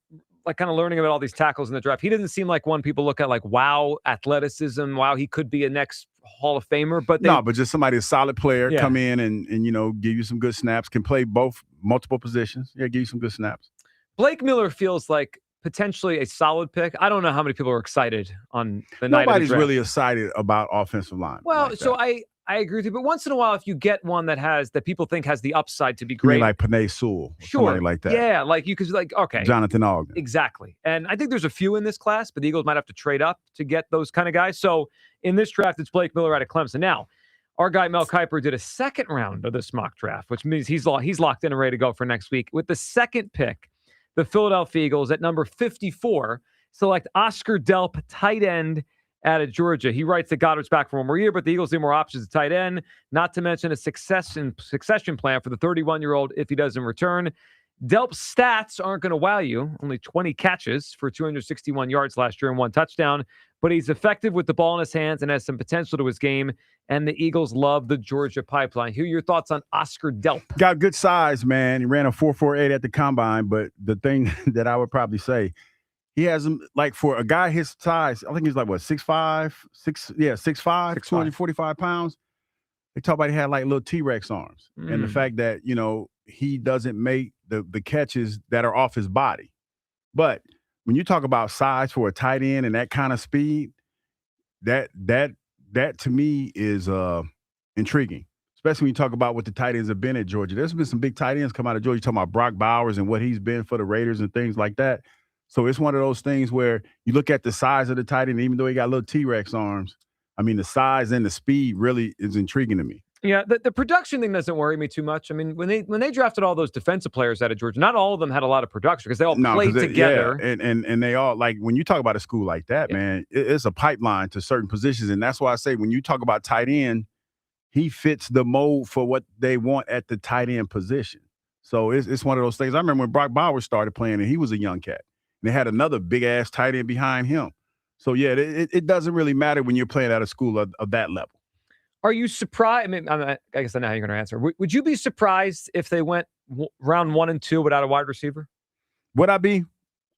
kind of learning about all these tackles in the draft, he didn't seem like one people look at wow, athleticism, wow, he could be a next Hall of Famer. But just somebody, a solid player, come in and give you some good snaps, can play multiple positions. Yeah, give you some good snaps. Blake Miller feels like potentially a solid pick. I don't know how many people are excited on the night of the draft. Nobody's really excited about offensive line. Well, so I agree with you. But once in a while, if you get one that people think has the upside to be You great. mean like Panay Sewell, somebody like that. Yeah, like you could okay. Jonathan Ogden. Exactly. And I think there's a few in this class, but the Eagles might have to trade up to get those kind of guys. So in this draft, it's Blake Miller out of Clemson. Now, our guy Mel Kiper did a second round of this mock draft, which means he's locked in and ready to go for next week. With the second pick, the Philadelphia Eagles at number 54 select Oscar Delp, tight end out of Georgia. He writes that Goddard's back for one more year, but the Eagles need more options at tight end, not to mention a succession plan for the 31-year-old if he doesn't return. Delp's stats aren't going to wow you. Only 20 catches for 261 yards last year and 1 touchdown, but he's effective with the ball in his hands and has some potential to his game, and the Eagles love the Georgia pipeline. Who are your thoughts on Oscar Delp? Got good size, man. He ran a 4.48 at the combine, but the thing that I would probably say, he has him, like, for a guy his size, I think he's like, what, 6'5", 245 pounds. They talk about he had like little T-Rex arms. And the fact that, he doesn't make the catches that are off his body. But when you talk about size for a tight end and that kind of speed, that to me is intriguing. Especially when you talk about what the tight ends have been at Georgia. There's been some big tight ends come out of Georgia. You're talking about Brock Bowers and what he's been for the Raiders and things like that. So it's one of those things where you look at the size of the tight end, even though he got little T-Rex arms, I mean, the size and the speed really is intriguing to me. Yeah, the production thing doesn't worry me too much. I mean, when they drafted all those defensive players out of Georgia, not all of them had a lot of production because they all played together. Yeah, and they all, like, when you talk about a school like that, man, it's a pipeline to certain positions. And that's why I say when you talk about tight end, he fits the mold for what they want at the tight end position. So it's one of those things. I remember when Brock Bowers started playing and he was a young cat. They had another big-ass tight end behind him. So, yeah, it doesn't really matter when you're playing at a school of that level. Are you surprised? I mean, I guess I know how you're going to answer. Would you be surprised if they went round 1 and 2 without a wide receiver? Would I be?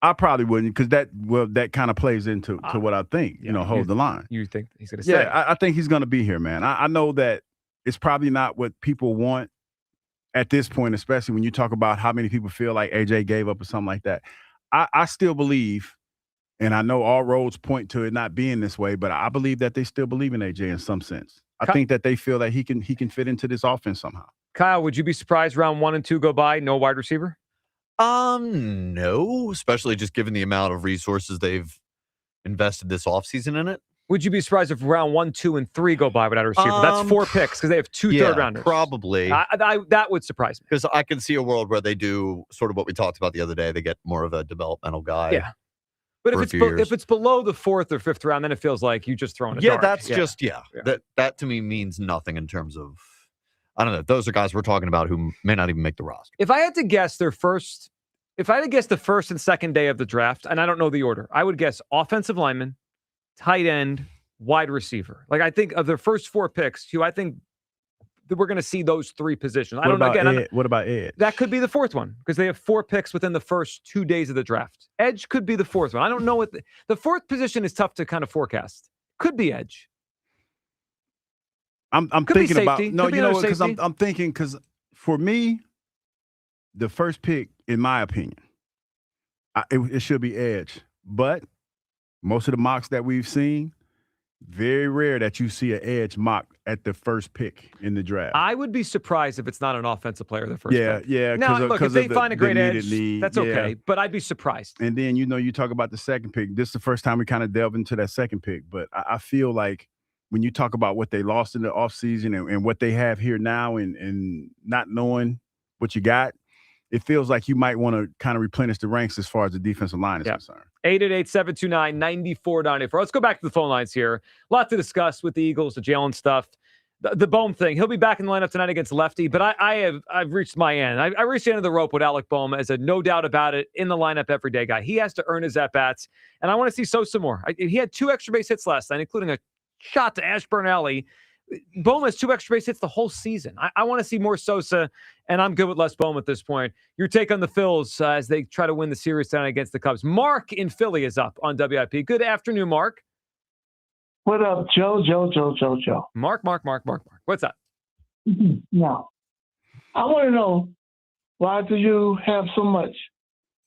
I probably wouldn't, because that kind of plays into to what I think, hold the line. You think he's going to stay? Yeah, I think he's going to be here, man. I know that it's probably not what people want at this point, especially when you talk about how many people feel like AJ gave up or something like that. I still believe, and I know all roads point to it not being this way, but I believe that they still believe in AJ in some sense. I think that they feel that he can fit into this offense somehow. Kyle, would you be surprised round 1 and 2 go by, no wide receiver? No, especially just given the amount of resources they've invested this offseason in it. Would you be surprised if round 1, 2, and 3 go by without a receiver? That's 4 picks because they have 2 third-rounders. Probably. That would surprise me. Because I can see a world where they do sort of what we talked about the other day. They get more of a developmental guy. Yeah. But if it's below the 4th or 5th round, then it feels like you just throwing a dart. That's just that to me means nothing in terms of, I don't know. Those are guys we're talking about who may not even make the roster. If I had to guess the first and second day of the draft, and I don't know the order, I would guess offensive lineman, tight end, wide receiver. Like, I think of their first 4 picks, Hugh, I think that we're going to see those 3 positions. What about edge? That could be the 4th one because they have 4 picks within the first 2 days of the draft. Edge could be the 4th one. I don't know what the 4th position is tough to kind of forecast. Could be edge. I'm thinking about because I'm thinking because for me, the first pick, in my opinion, it should be edge. But most of the mocks that we've seen, very rare that you see an edge mock at the first pick in the draft. I would be surprised if it's not an offensive player the first pick. Yeah. Now, look, if they find a great edge, that's okay. But I'd be surprised. And then, you talk about the second pick. This is the first time we kind of delve into that second pick. But I feel like when you talk about what they lost in the offseason and what they have here now and not knowing what you got, it feels like you might want to kind of replenish the ranks as far as the defensive line is concerned. 888-729-9494. Let's go back to the phone lines here. A lot to discuss with the Eagles, the Jalen stuff. The Bohm thing. He'll be back in the lineup tonight against Lefty, but I've reached my end. I reached the end of the rope with Alec Bohm as a no doubt about it in the lineup everyday guy. He has to earn his at-bats, and I want to see Sosa more. He had 2 extra base hits last night, including a shot to Ashburn Alley. Bohm has 2 extra base hits the whole season. I want to see more Sosa, and I'm good with less Bohm at this point. Your take on the Phils as they try to win the series tonight against the Cubs. Mark in Philly is up on WIP. Good afternoon, Mark. What up, Joe? Mark. What's up? Now, I want to know, why do you have so much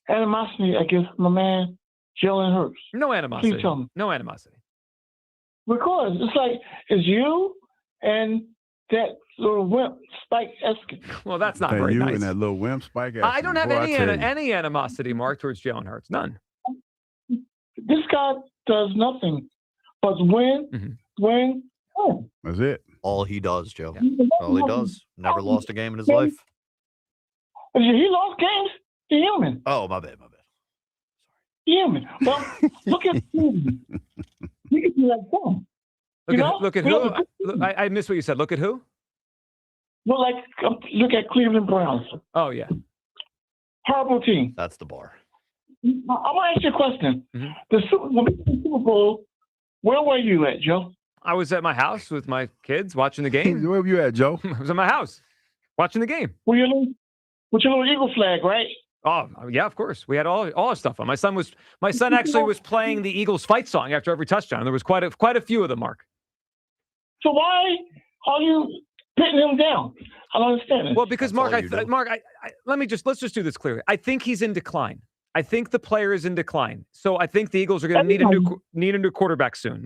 animosity against my man, Jalen Hurts? No animosity. Please tell me. No animosity. Because it's like, it's you and that little wimp Spike Eskin. Well, that's not Hey, very you nice. and that little wimp Spike. I don't have Boy, I tell you. any animosity, Mark, towards Jalen Hurts. None. This guy does nothing but win. That's it. All he does, Joe. All he does. Never lost a game in his life. He lost games. He's human. Oh, my bad. He's human. Well, look at him. He can be like that. Look at who? I missed what you said. Look at who? Look at Cleveland Browns. Oh, yeah. Horrible team. That's the bar. I want to ask you a question. Mm-hmm. The Super Bowl, where were you at, Joe? I was at my house with my kids watching the game. Where were you at, Joe? I was at my house watching the game. With your little Eagle flag, right? Oh, yeah, of course. We had all our stuff on. My son actually was playing the Eagles fight song after every touchdown. There was quite a few of them, Mark. So why are you pitting him down? I don't understand it. Well, because Mark, let's just do this clearly. I think he's in decline. I think the player is in decline. So I think the Eagles are going to need a new quarterback soon.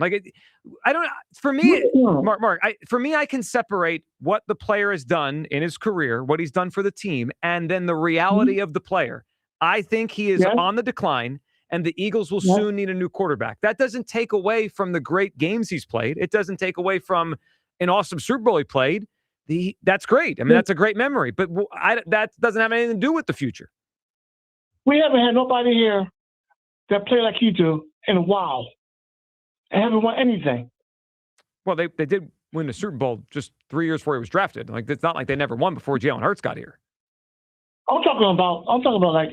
For me, I can separate what the player has done in his career, what he's done for the team, and then the reality of the player. I think he is on the decline, and the Eagles will soon need a new quarterback. That doesn't take away from the great games he's played. It doesn't take away from an awesome Super Bowl he played. That's great. I mean, that's a great memory, but that doesn't have anything to do with the future. We haven't had nobody here that play like you do in a while and haven't won anything. Well, they did win the Super Bowl just 3 years before he was drafted. Like, it's not like they never won before Jalen Hurts got here. I'm talking about like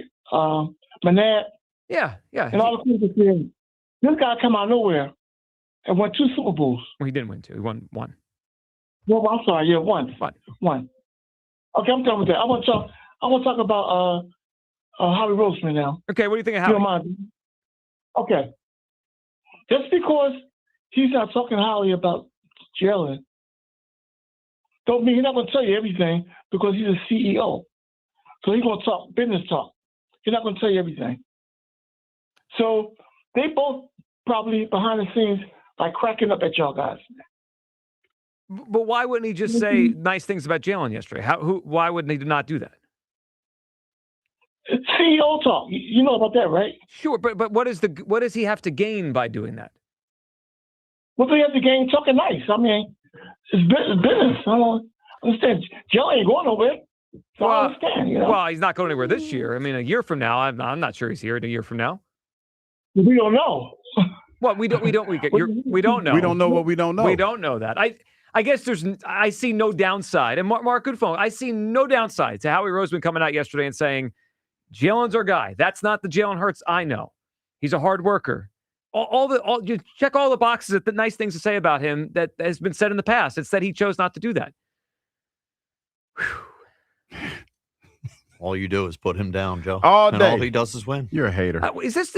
Manette. Yeah. And all the people here. This guy come out of nowhere and won 2 Super Bowls. Well, he didn't win 2. He won 1. Well, I'm sorry. Yeah, one. One. Okay, I'm talking about that. I want to talk about Howie Roseman now. Okay, what do you think of Howie? You don't mind? Okay. Just because he's not talking highly about Jalen, don't mean he's not going to tell you everything because he's a CEO. So he's going to talk business talk. He's not going to tell you everything. So they both probably behind the scenes like cracking up at y'all guys. But why wouldn't he just say nice things about Jalen yesterday? Why wouldn't he not do that? It's CEO talk. You know about that, right? Sure, but what does he have to gain by doing that? What do he have to gain talking nice? I mean, it's business. I don't understand. Jalen ain't going nowhere. So I understand, you know? Well, he's not going anywhere this year. I mean, a year from now, I'm not sure he's here in a year from now. We don't know. Well, we don't know. We don't know what we don't know. We don't know that. I guess I see no downside. And Mark Goodphone, I see no downside to Howie Roseman coming out yesterday and saying, Jalen's our guy. That's not the Jalen Hurts I know. He's a hard worker. You check all the boxes of the nice things to say about him that has been said in the past. It's that he chose not to do that. All you do is put him down, Joe. All day. And all he does is win. You're a hater. Is this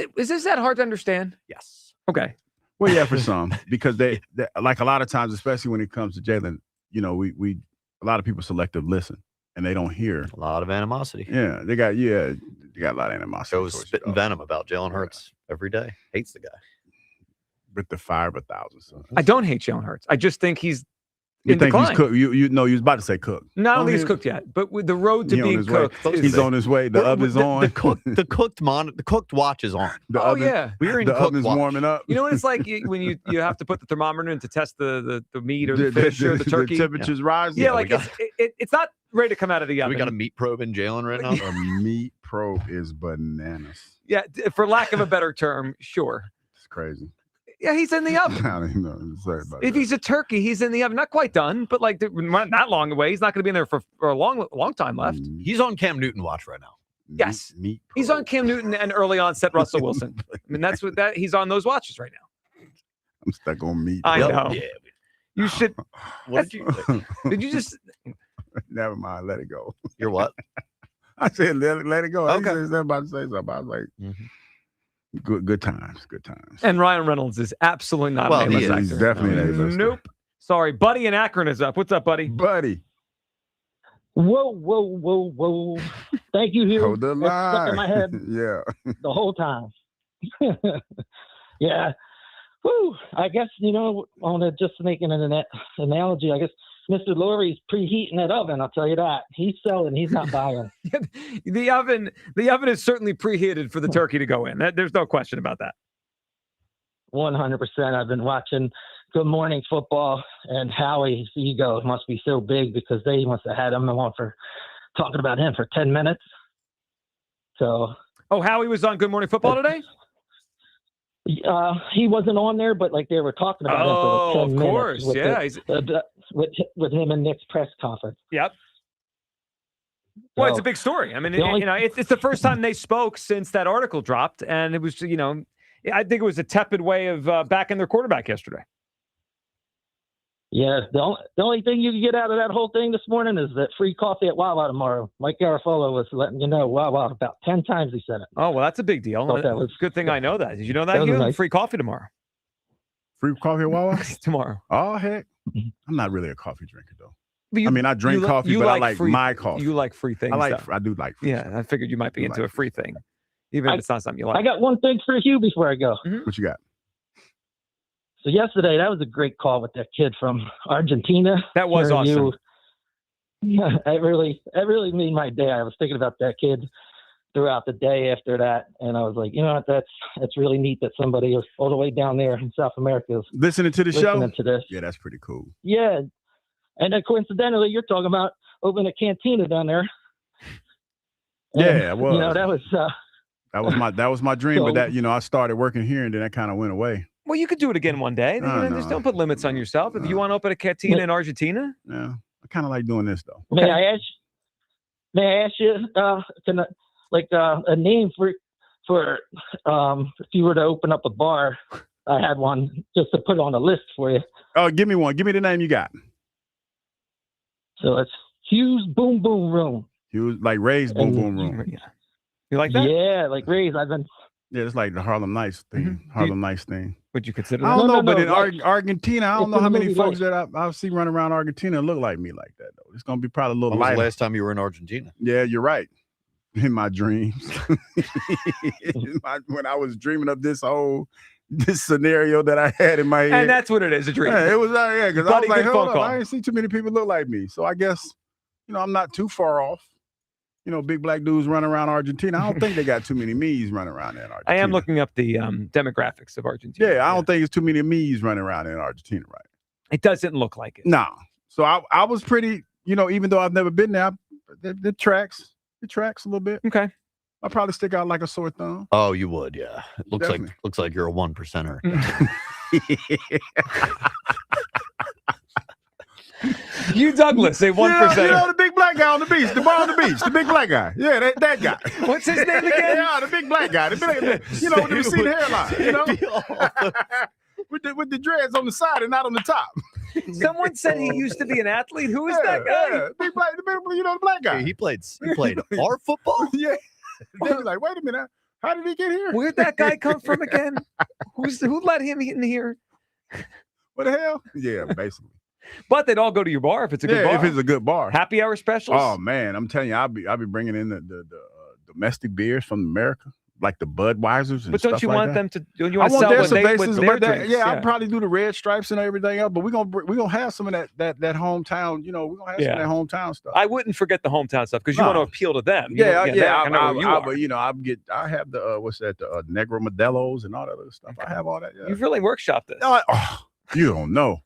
that hard to understand? Yes. Okay. Well, yeah, for some, because they like a lot of times, especially when it comes to Jalen, you know, we a lot of people selective listen and they don't hear a lot of animosity. Yeah, they got a lot of animosity. Joe's spitting venom about Jalen Hurts every day. Hates the guy. With the fire of 1,000 suns. I don't hate Jalen Hurts. I just think he's You think he's cooked? You know, you was about to say cooked. No, I don't think he's cooked yet. But with the road to being cooked, he's on his way. The oven's on. The cooked watch is on. We're in the cooked oven's watch. warming up. You know what it's like when you have to put the thermometer in to test the meat or the fish or the turkey. The temperature's rising. Yeah, like it's not ready to come out of the oven. We got a meat probe in Jalen right now. A meat probe is bananas. Yeah, for lack of a better term, sure. It's crazy. Yeah, he's in the oven. I don't even know. Sorry about If he's a turkey, he's in the oven. Not quite done, but like not that long away. He's not going to be in there for a long time left. He's on Cam Newton watch right now. Yes, he's on Cam Newton and early onset Russell Wilson. I mean, that's what he's on those watches right now. I'm stuck on meat. I know. Yeah. You should. What did you? Did you just? Never mind. Let it go. You're what? I said let it go. Okay. I was about to say something. I was like. Good times. And Ryan Reynolds is absolutely not an A-list actor. He's definitely an A-list. Nope. Sorry. Buddy in Akron is up. What's up, buddy? Buddy. Whoa. Thank you, Hugh. Hold the It's stuck in line. my head Yeah. the whole time. Yeah. Woo. I guess, on just making an analogy, I guess Mr. Lurie's preheating that oven. I'll tell you that. He's selling. He's not buying. The oven is certainly preheated for the turkey to go in. There's no question about that. 100%. I've been watching Good Morning Football, and Howie's ego must be so big because they must have had him on for talking about him for 10 minutes. So. Oh, Howie was on Good Morning Football today? He wasn't on there, but like they were talking about him for like 10 minutes. Of course, yeah. With him and Nick's press conference. Yep. Well, it's a big story. I mean, it's the first time they spoke since that article dropped, and it was, I think it was a tepid way of backing their quarterback yesterday. Yeah, the only thing you can get out of that whole thing this morning is that free coffee at Wawa tomorrow. Mike Garafolo was letting you know Wawa about 10 times he said it. Oh, well, that's a big deal. That was good thing I know that. Did you know that, Hugh? Nice. Free coffee tomorrow. Free coffee at Wawa? Tomorrow. Oh, heck. I'm not really a coffee drinker, though. I drink coffee, but I like my coffee. You like free things. I do like free stuff. I figured you might be into a free thing, even if it's not something you like. I got one thing for Hugh before I go. Mm-hmm. What you got? So yesterday, that was a great call with that kid from Argentina. That was awesome. Yeah, it really made my day. I was thinking about that kid throughout the day after that, and I was like, that's really neat that somebody all the way down there in South America is listening to the show. To this. Yeah, that's pretty cool. Yeah, and then coincidentally, you're talking about opening a cantina down there. Yeah, well, that was my dream, but that I started working here, and then that kind of went away. Well, you could do it again one day. Just don't put limits on yourself. If you want to open a cantina in Argentina. Yeah, I kind of like doing this though. Okay. May I ask you, a name for if you were to open up a bar? I had one just to put on a list for you. Oh, give me one. Give me the name you got. So it's Hugh's Boom Boom Room. Hughes, like Ray's Boom Boom Room. Yeah. You like that? Yeah, like Ray's. Yeah, it's like the Harlem Nights thing. Mm-hmm. Harlem Nights thing. Would you consider? I don't know, but in like, Argentina, I don't know how many folks that I see running around Argentina look like me like that though. It's gonna be probably a little When was lighter. the last time you were in Argentina? Yeah, you're right. In my dreams, when I was dreaming of this scenario that I had in my head, and that's what it is—a dream. Yeah, it was because I was like, hold up, I didn't see too many people look like me, so I guess I'm not too far off. Big black dudes running around Argentina. I don't think they got too many me's running around in Argentina. I am looking up the demographics of Argentina. Yeah, I don't think it's too many me's running around in Argentina, right? It doesn't look like it. No. So I was pretty, even though I've never been there, it tracks a little bit. Okay. I'll probably stick out like a sore thumb. Oh, you would, yeah. It looks like you're a 1%er. Hugh Douglas, a 1%. The big black guy on the beach, the bar on the beach, the big black guy. Yeah, that guy. What's his name again? Yeah, the big black guy. With the receding hairline, with the dreads on the side and not on the top. Someone said he used to be an athlete. Who is that guy? Yeah, big black, the black guy. He played our football? Yeah. They'd be like, wait a minute, how did he get here? Where'd that guy come from again? Who let him in here? What the hell? Yeah, basically. But they'd all go to your bar if it's a good bar. If it's a good bar. Happy hour specials. Oh man, I'm telling you, I'll be bringing in the domestic beers from America, like the Budweisers and but stuff don't you like want that. them to? Don't you want to sell what they with their drinks? Yeah, I'll probably do the red stripes and everything else. But we're gonna have some of that hometown. We're gonna have some of that hometown stuff. I wouldn't forget the hometown stuff because you want to appeal to them. Yeah. I have the what's that? The Negro Modelos and all that other stuff. I have all that. Yeah. You've really workshopped this. You don't know.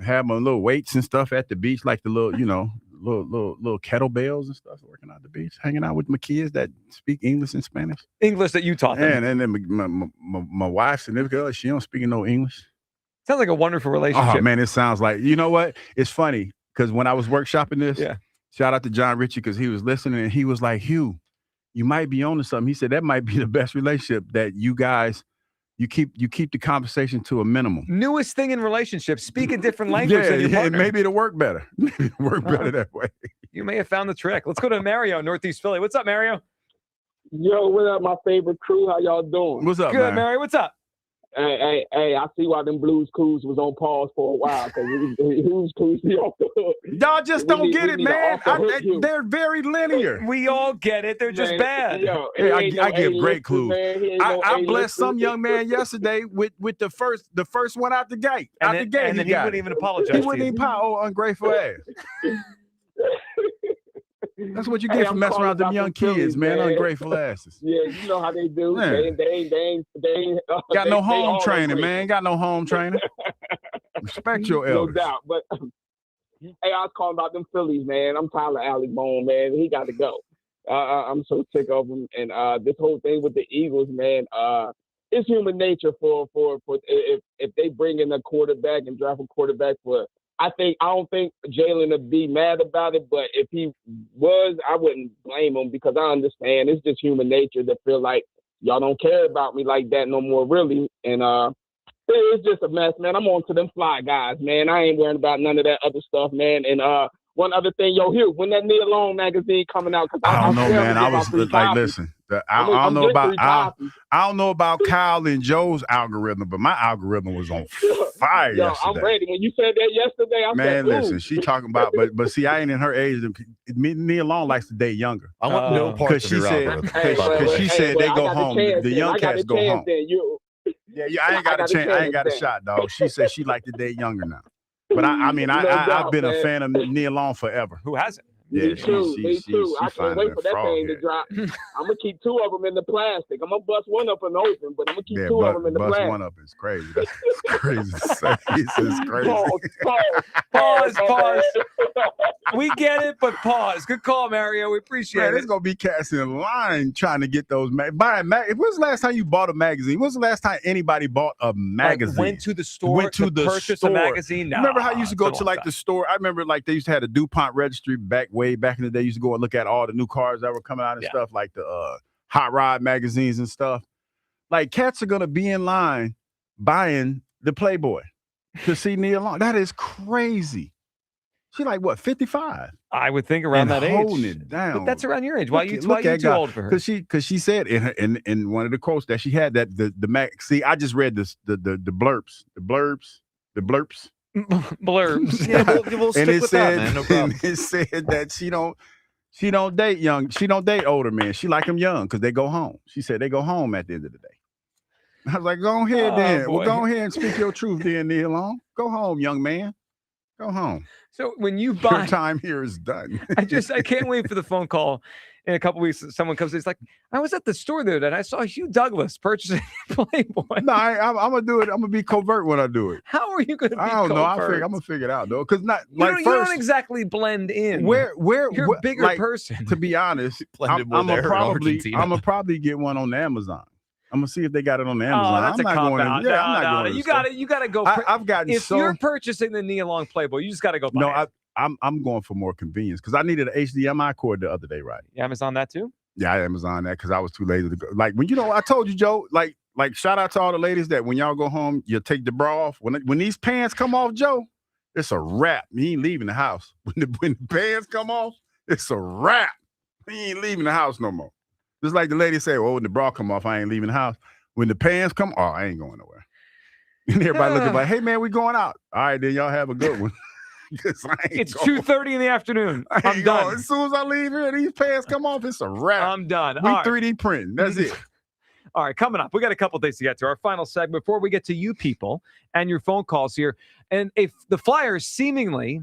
Have my little weights and stuff at the beach, like the little, little kettlebells and stuff, working out the beach, hanging out with my kids that speak English and Spanish. English that you taught them. And then my wife's significant, she don't speak no English. Sounds like a wonderful relationship. Oh man, it sounds like, you know what? It's funny because when I was workshopping this, shout out to John Ritchie because he was listening and he was like, Hugh, you might be on to something. He said that might be the best relationship that you guys. You keep the conversation to a minimum. Newest thing in relationships, speak a different language than your partner. Maybe it'll work better. Maybe it'll work better that way. You may have found the trick. Let's go to Mario, Northeast Philly. What's up, Mario? Yo, what up, my favorite crew? How y'all doing? What's up, Good, man? Mario. What's up? Hey, I see why them Blues Clues was on pause for a while because Blues Clues be off the hook. Y'all just don't get it, man. They're very linear. We all get it. They're just bad. Yo, I give great clues. I blessed some young man yesterday with the first one out the gate. And then he wouldn't even apologize. He wouldn't even ungrateful ass. That's what you get for messing around with them young kids, man. Ungrateful asses. Yeah, you know how they do. Man. They ain't got no home training, man. Got no home training. Respect your elders. No doubt. But hey, I was calling about them Phillies, man. I'm tired of Alec Bone, man. He got to go. I'm so sick of him. And this whole thing with the Eagles, man. It's human nature for if they bring in a quarterback and draft a quarterback for. I don't think Jalen would be mad about it, but if he was, I wouldn't blame him because I understand it's just human nature to feel like y'all don't care about me like that no more, really. And it's just a mess, man. I'm on to them fly guys, man. I ain't worrying about none of that other stuff, man. And one other thing, Hugh, when that Neil Long magazine coming out? I don't know, man. I was like, listen, I don't know about Kyle and Joe's algorithm, but my algorithm was on fire yesterday. I'm ready. When you said that yesterday, I said, listen, she talking about, but see, I ain't in her age. Neil Long likes to date younger. I want no part of your algorithm. Because she said they go home. The young cats go home. Yeah, I ain't got a chance. I ain't got a shot, dog. She said she like to date younger now. But I've been a fan of Neil Long forever. Who hasn't? Yeah, me too. I can't wait for that thing to drop. I'm gonna keep two of them in the plastic. I'm gonna bust one up in the open, but I'm gonna keep two of them in the plastic. Bust one up is crazy. That's crazy to say. It's crazy. Pause. We get it, but pause. Good call, Mario. We appreciate it. There's gonna be cats in line trying to get those. When's the last time you bought a magazine? When's the last time anybody bought a magazine? Went to the store to purchase a magazine. Remember how you used to go to like the store? I remember like they used to have the DuPont registry way back in the day. You used to go and look at all the new cars that were coming out and stuff, like the Hot Rod magazines and stuff. Like cats are gonna be in line buying the Playboy to see Neil Long. That is crazy. She like what, 55? I would think around that age. Holding it down. But that's around your age. Why are you too old for her? Because she said in one of the quotes that she had that the see, I just read this the blurbs. Yeah, we'll stick with that, man. No problem. And it said that she don't date older men. She like them young because they go home. She said they go home at the end of the day. I was like, go ahead then. Boy. Well, go ahead and speak your truth then, Neil Long. Go home, young man. Go home. So when you buy, your time here is done. I can't wait for the phone call in a couple weeks. Someone comes, it's like, I was at the store the other day and I saw Hugh Douglas purchasing Playboy. No, I'm gonna do it. I'm gonna be covert when I do it. How are you gonna be I don't know. I'm gonna figure it out though. Because you don't exactly blend in. You're a bigger person. To be honest, I'm gonna probably get one on Amazon. I'm gonna see if they got it on Amazon. Oh, that's I'm a not going. cop-out. I'm not going. You gotta go. I've gotten if you're purchasing the Neil Long Playboy, you just gotta go. Buy it. I'm going for more convenience because I needed an HDMI cord the other day, right? You Amazon that too? Yeah, I Amazon that because I was too lazy to go. Like when I told you, Joe. Like shout out to all the ladies that when y'all go home, you take the bra off. When these pants come off, Joe, it's a wrap. He ain't leaving the house. When the pants come off, it's a wrap. He ain't leaving the house no more. Just like the lady said, well, when the bra come off, I ain't leaving the house. When the pants come, I ain't going nowhere. And everybody looking like, hey, man, we going out. All right, then y'all have a good one. It's 2:30 in the afternoon. I'm done. As soon as I leave here, these pants come off, it's a wrap. I'm done. We 3D printing. That's it. All right, coming up, we got a couple things to get to. Our final segment before we get to you people and your phone calls here. And if the Flyers seemingly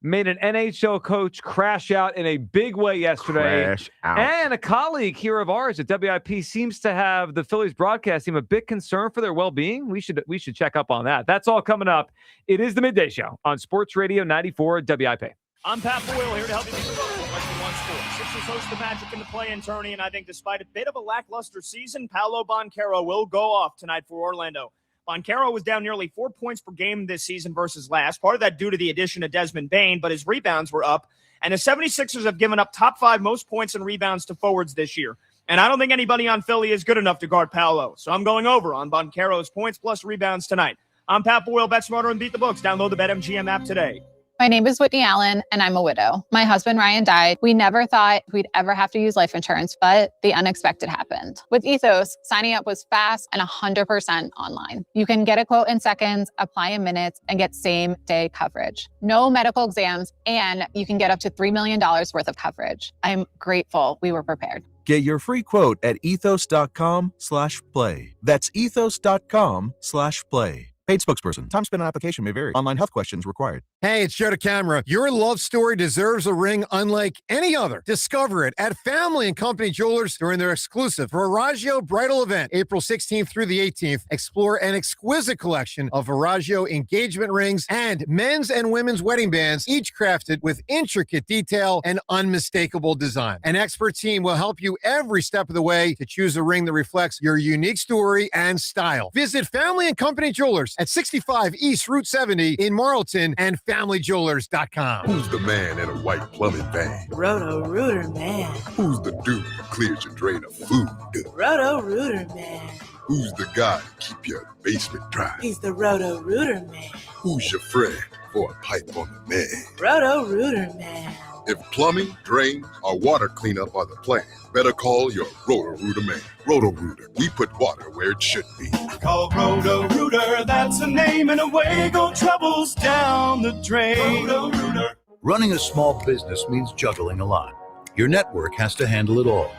made an NHL coach crash out in a big way yesterday. Crash out. And a colleague here of ours at WIP seems to have the Phillies broadcast team a bit concerned for their well-being. We should check up on that. That's all coming up. It is the Midday Show on Sports Radio 94 WIP. I'm Pat Boyle here to help you make Western One Sports. Sixers host the Magic in the play-in tourney, and I think despite a bit of a lackluster season, Paolo Banchero will go off tonight for Orlando. Banchero was down nearly 4 points per game this season versus last. Part of that due to the addition of Desmond Bane, but his rebounds were up. And the 76ers have given up top 5 most points and rebounds to forwards this year. And I don't think anybody on Philly is good enough to guard Paolo. So I'm going over on Banchero's points plus rebounds tonight. I'm Pat Boyle, bet smarter and beat the books. Download the BetMGM app today. My name is Whitney Allen, and I'm a widow. My husband, Ryan, died. We never thought we'd ever have to use life insurance, but the unexpected happened. With Ethos, signing up was fast and 100% online. You can get a quote in seconds, apply in minutes, and get same-day coverage. No medical exams, and you can get up to $3 million worth of coverage. I'm grateful we were prepared. Get your free quote at ethos.com/play. That's ethos.com/play. Paid spokesperson. Time spent on application may vary. Online health questions required. Hey, it's Joe DeCamera. Your love story deserves a ring unlike any other. Discover it at Family & Company Jewelers during their exclusive Veragio Bridal event, April 16th through the 18th. Explore an exquisite collection of Veragio engagement rings and men's and women's wedding bands, each crafted with intricate detail and unmistakable design. An expert team will help you every step of the way to choose a ring that reflects your unique story and style. Visit Family & Company Jewelers at 65 East Route 70 in Marlton and FamilyJewelers.com. Who's the man in a white plumbing van? Roto-Rooter man. Who's the dude who clears your drain of food? Roto-Rooter man. Who's the guy to keep your basement dry? He's the Roto-Rooter man. Who's your friend for a pipe on the man? Roto-Rooter man. If plumbing, drain, or water cleanup are the plan, better call your Roto-Rooter man. Roto-Rooter, we put water where it should be. Call Roto-Rooter, that's the name, and away go troubles down the drain. Roto-Rooter. Running a small business means juggling a lot. Your network has to handle it all.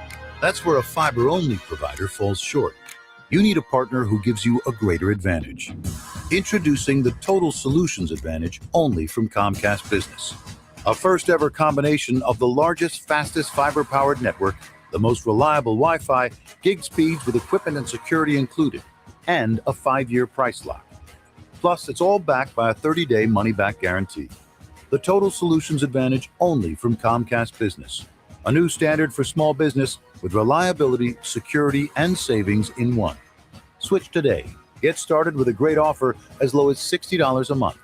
That's where a fiber-only provider falls short. You need a partner who gives you a greater advantage. Introducing the Total Solutions Advantage only from Comcast Business. A first-ever combination of the largest, fastest fiber-powered network, the most reliable Wi-Fi, gig speeds with equipment and security included, and a 5-year price lock. Plus, it's all backed by a 30-day money-back guarantee. The Total Solutions Advantage only from Comcast Business. A new standard for small business with reliability, security, and savings in one. Switch today. Get started with a great offer as low as $60 a month.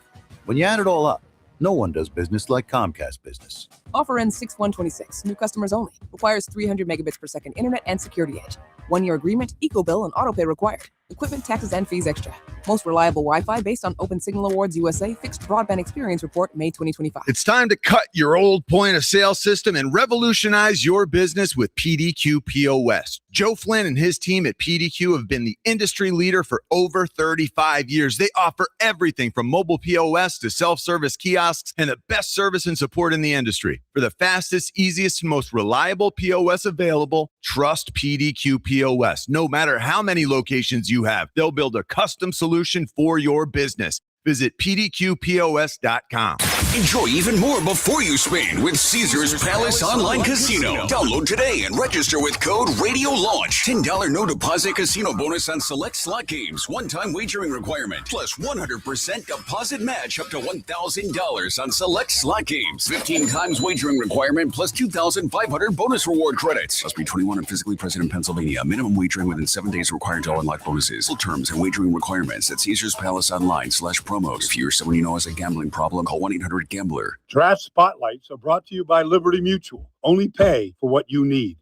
When you add it all up, no one does business like Comcast Business. Offer ends 6/1/26. New customers only. Requires 300 megabits per second internet and security edge. 1-year agreement, eco-bill, and autopay required. Equipment, taxes, and fees extra. Most reliable Wi-Fi based on Open Signal Awards USA Fixed Broadband Experience Report, May 2025. It's time to cut your old point of sale system and revolutionize your business with PDQ POS. Joe Flynn and his team at PDQ have been the industry leader for over 35 years. They offer everything from mobile POS to self-service kiosks and the best service and support in the industry. For the fastest, easiest, and most reliable POS available, trust PDQ POS. No matter how many locations you have, they'll build a custom solution for your business. Visit pdqpos.com. Enjoy even more before you spend with Caesars Palace Online Casino. Download today and register with code RADIOLAUNCH. $10 no deposit casino bonus on select slot games. One-time wagering requirement. Plus 100% deposit match up to $1,000 on select slot games. 15 times wagering requirement plus 2,500 bonus reward credits. Must be 21 and physically present in Pennsylvania. Minimum wagering within 7 days required to unlock bonuses. Full terms and wagering requirements at Caesars Palace Online/promos. If you or someone you know has a gambling problem, call 1-800-GAMBLER. Draft Spotlights are brought to you by Liberty Mutual. Only pay for what you need.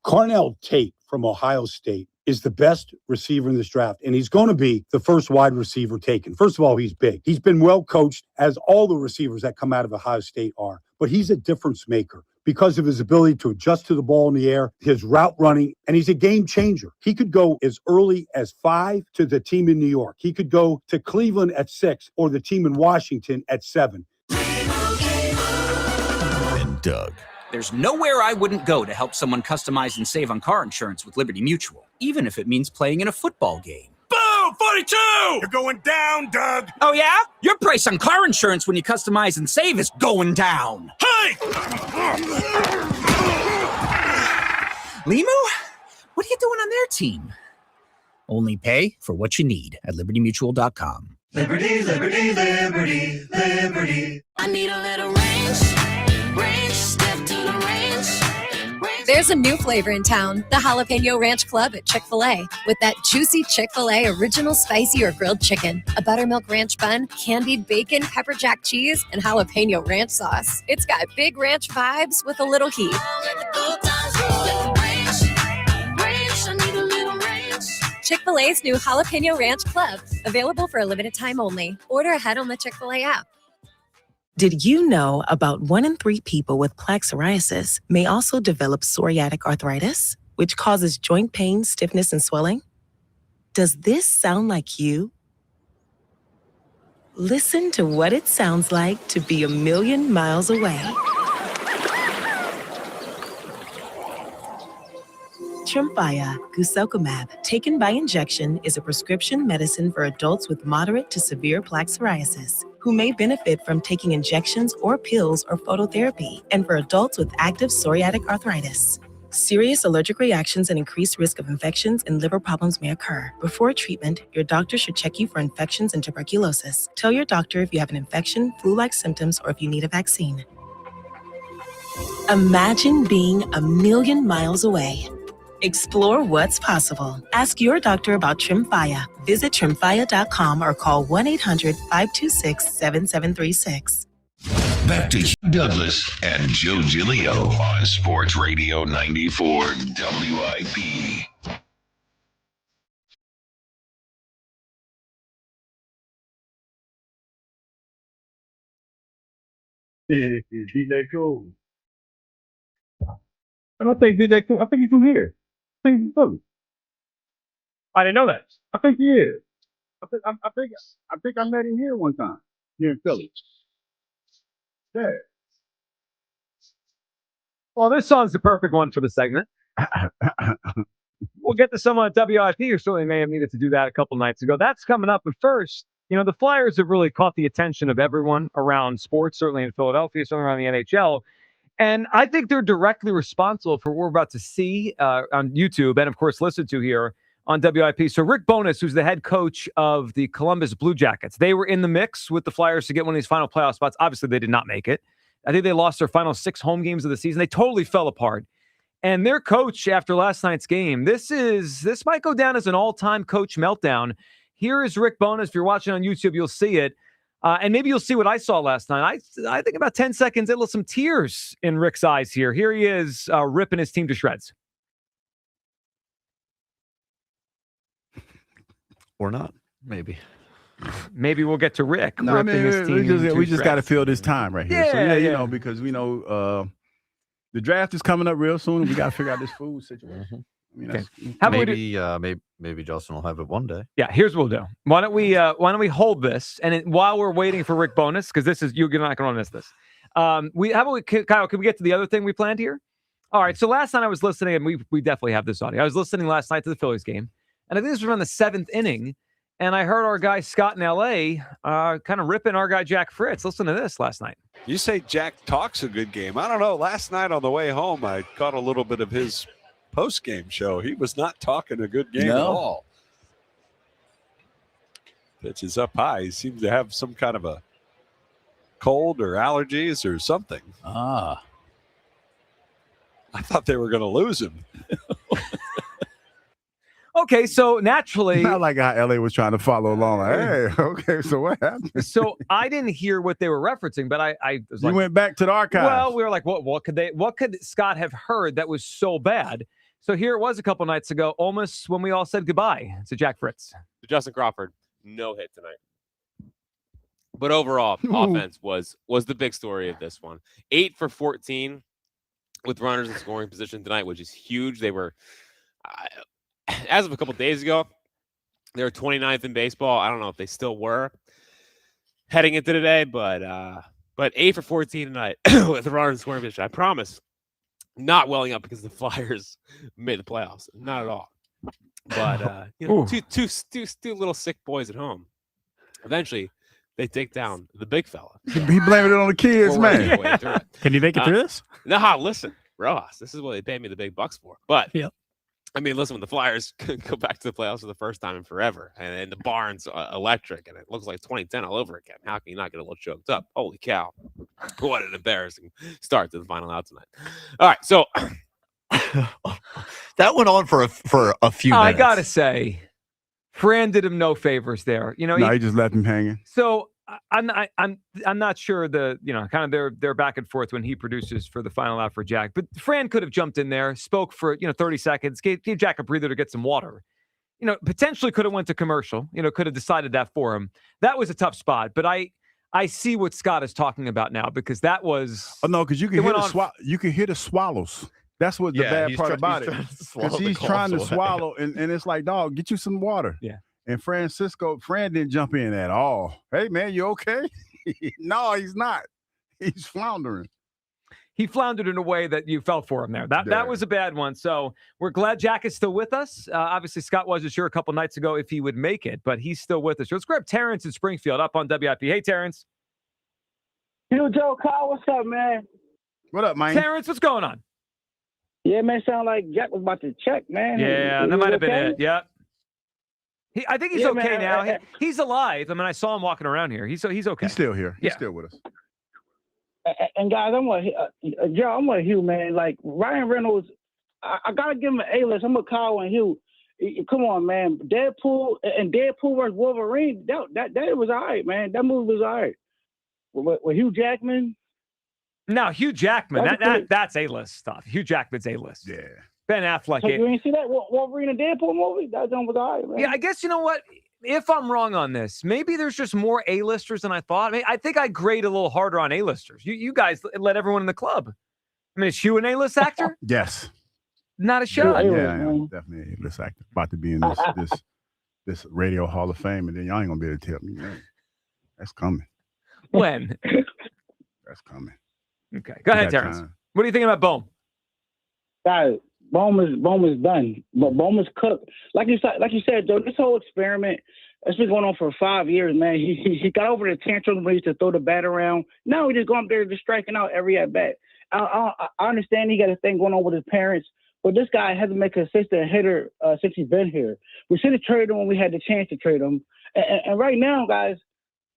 Carnell Tate from Ohio State is the best receiver in this draft, and he's going to be the first wide receiver taken. First of all, he's big. He's been well coached, as all the receivers that come out of Ohio State are, but he's a difference maker because of his ability to adjust to the ball in the air, his route running, and he's a game changer. He could go as early as 5 to the team in New York. He could go to Cleveland at 6 or the team in Washington at 7. And Doug. There's nowhere I wouldn't go to help someone customize and save on car insurance with Liberty Mutual, even if it means playing in a football game. Boom! 42! You're going down, Doug! Oh, yeah? Your price on car insurance when you customize and save is going down. Hey! Limu? What are you doing on their team? Only pay for what you need at libertymutual.com. Liberty, liberty, liberty, liberty. I need a little range, step to the range. There's a new flavor in town, the Jalapeno Ranch Club at Chick-fil-A. With that juicy Chick-fil-A original spicy or grilled chicken, a buttermilk ranch bun, candied bacon, pepper jack cheese, and jalapeno ranch sauce. It's got big ranch vibes with a little heat. Chick-fil-A's new Jalapeno Ranch Club, available for a limited time only. Order ahead on the Chick-fil-A app. Did you know about 1 in 3 people with plaque psoriasis may also develop psoriatic arthritis, which causes joint pain, stiffness, and swelling? Does this sound like you? Listen to what it sounds like to be a million miles away. Tremfya guselkumab, taken by injection, is a prescription medicine for adults with moderate to severe plaque psoriasis who may benefit from taking injections or pills or phototherapy, and for adults with active psoriatic arthritis. Serious allergic reactions and increased risk of infections and liver problems may occur. Before treatment, your doctor should check you for infections and tuberculosis. Tell your doctor if you have an infection, flu-like symptoms, or if you need a vaccine. Imagine being a million miles away. Explore what's possible. Ask your doctor about Tremfya. Visit Tremfya.com or call 1-800-526-7736. Back to Hugh Douglas and Joe Giglio on Sports Radio 94 WIP. DJ Cool. I don't think DJ Cool. I think he's from here. I think he's from. I didn't know that. I think he is. I think I met him here one time. Here in Philly. Yeah. Well, this song's the perfect one for the segment. We'll get to someone at WIP who certainly may have needed to do that a couple nights ago. That's coming up. But first, the Flyers have really caught the attention of everyone around sports, certainly in Philadelphia, certainly around the NHL. And I think they're directly responsible for what we're about to see on YouTube and, of course, listen to here on WIP. So Rick Bowness, who's the head coach of the Columbus Blue Jackets, they were in the mix with the Flyers to get one of these final playoff spots. Obviously, they did not make it. I think they lost their final 6 home games of the season. They totally fell apart. And their coach, after last night's game, this might go down as an all-time coach meltdown. Here is Rick Bowness. If you're watching on YouTube, you'll see it. And maybe you'll see what I saw last night. I think about 10 seconds, it was some tears in Rick's eyes here. Here he is ripping his team to shreds. Or not, maybe. Maybe we'll get to Rick. No, I mean, we just got to fill this time right here. Yeah, because we know the draft is coming up real soon, and we got to figure out this food situation. I mean, maybe Justin will have it one day. Yeah, here's what we'll do. Why don't we hold this, and while we're waiting for Rick Bowness, because you're not going to miss this. Kyle, can we get to the other thing we planned here? All right. So last night I was listening, and we definitely have this audio. I was listening last night to the Phillies game, and I think this was around the 7th inning. And I heard our guy Scott in L.A. Kind of ripping our guy Jack Fritz. Listen to this last night. You say Jack talks a good game. I don't know. Last night on the way home, I caught a little bit of his post-game show. He was not talking a good game at all. Pitch is up high. He seems to have some kind of a cold or allergies or something. I thought they were going to lose him. Okay, so naturally... Not like how LA was trying to follow along. Like, hey, okay, so what happened? So I didn't hear what they were referencing, but I was like... You went back to the archives. Well, we were like, what could Scott have heard that was so bad? So here it was a couple nights ago, almost when we all said goodbye to Jack Fritz. To Justin Crawford, no hit tonight. But overall, offense was the big story of this one. 8 for 14 with runners in scoring position tonight, which is huge. They were... as of a couple days ago, they were 29th in baseball. I don't know if they still were heading into today, but 8 for 14 tonight with a runner in scoring position. I promise, not welling up because the Flyers made the playoffs. Not at all. But two little sick boys at home. Eventually, they take down the big fella. He blamed it on the kids, man. Can you make it through this? No, listen, Rojas. This is what they paid me the big bucks for. But I mean, listen, when the Flyers go back to the playoffs for the first time in forever, and the barn's electric, and it looks like 2010 all over again, how can you not get a little choked up? Holy cow. What an embarrassing start to the final out tonight. All right, so... that went on for a few minutes. I got to say, Fran did him no favors there. He just left him hanging. So... I'm not sure kind of their back and forth when he produces for the final out for Jack, but Fran could have jumped in there, spoke for 30 seconds, gave Jack a breather to get some water. Potentially could have went to commercial. Could have decided that for him. That was a tough spot, but I I see what Scott is talking about now because that was. Oh no, because you can hear the swallows. That's what the bad part about it. Because he's trying to swallow, and it's like, dog, get you some water. Yeah. And Fran didn't jump in at all. Hey man, you okay? No, he's not. He's floundering. He floundered in a way that you felt for him there. That was a bad one. So we're glad Jack is still with us. Obviously, Scott wasn't sure a couple nights ago if he would make it, but he's still with us. So let's grab Terrence in Springfield up on WIP. Hey, Terrence. Yo, Joe, Kyle, what's up, man? What up, man? Terrence, what's going on? Yeah, man, sound like Jack was about to check, man. Yeah, that might have been it. Yeah. I think he's okay man, now. He's alive. I mean, I saw him walking around here. He's okay. He's still here. He's still with us. And guys, I'm with Hugh, man. Like Ryan Reynolds, I gotta give him an A-list. I'm with Kyle and Hugh. Come on, man. Deadpool vs. Wolverine. That was all right, man. That movie was all right. With Hugh Jackman. No, Hugh Jackman. That's A-list stuff. Hugh Jackman's A-list. Yeah. Ben Affleck. So you ain't see that Wolverine and Deadpool movie? That one was all right, man. Yeah, I guess you know what? If I'm wrong on this, maybe there's just more A-listers than I thought. I mean, I think I grade a little harder on A-listers. You guys let everyone in the club. I mean, is Hugh an A-list actor? Yes. Not a shot. Yeah, I am definitely an A-list actor. About to be in this Radio Hall of Fame, and then y'all ain't gonna be able to tell me. Man, that's coming. When? That's coming. Okay, go ahead, Terrence. What do you think about Bohm? Guys, Bohm is done. But Bohm is cooked. Like you said, Joe, this whole experiment has been going on for 5 years, man. He got over the tantrum when he used to throw the bat around. Now he just going up there just striking out every at bat. I understand he got a thing going on with his parents, but this guy hasn't been a consistent hitter since he's been here. We should have traded him when we had the chance to trade him. And right now, guys,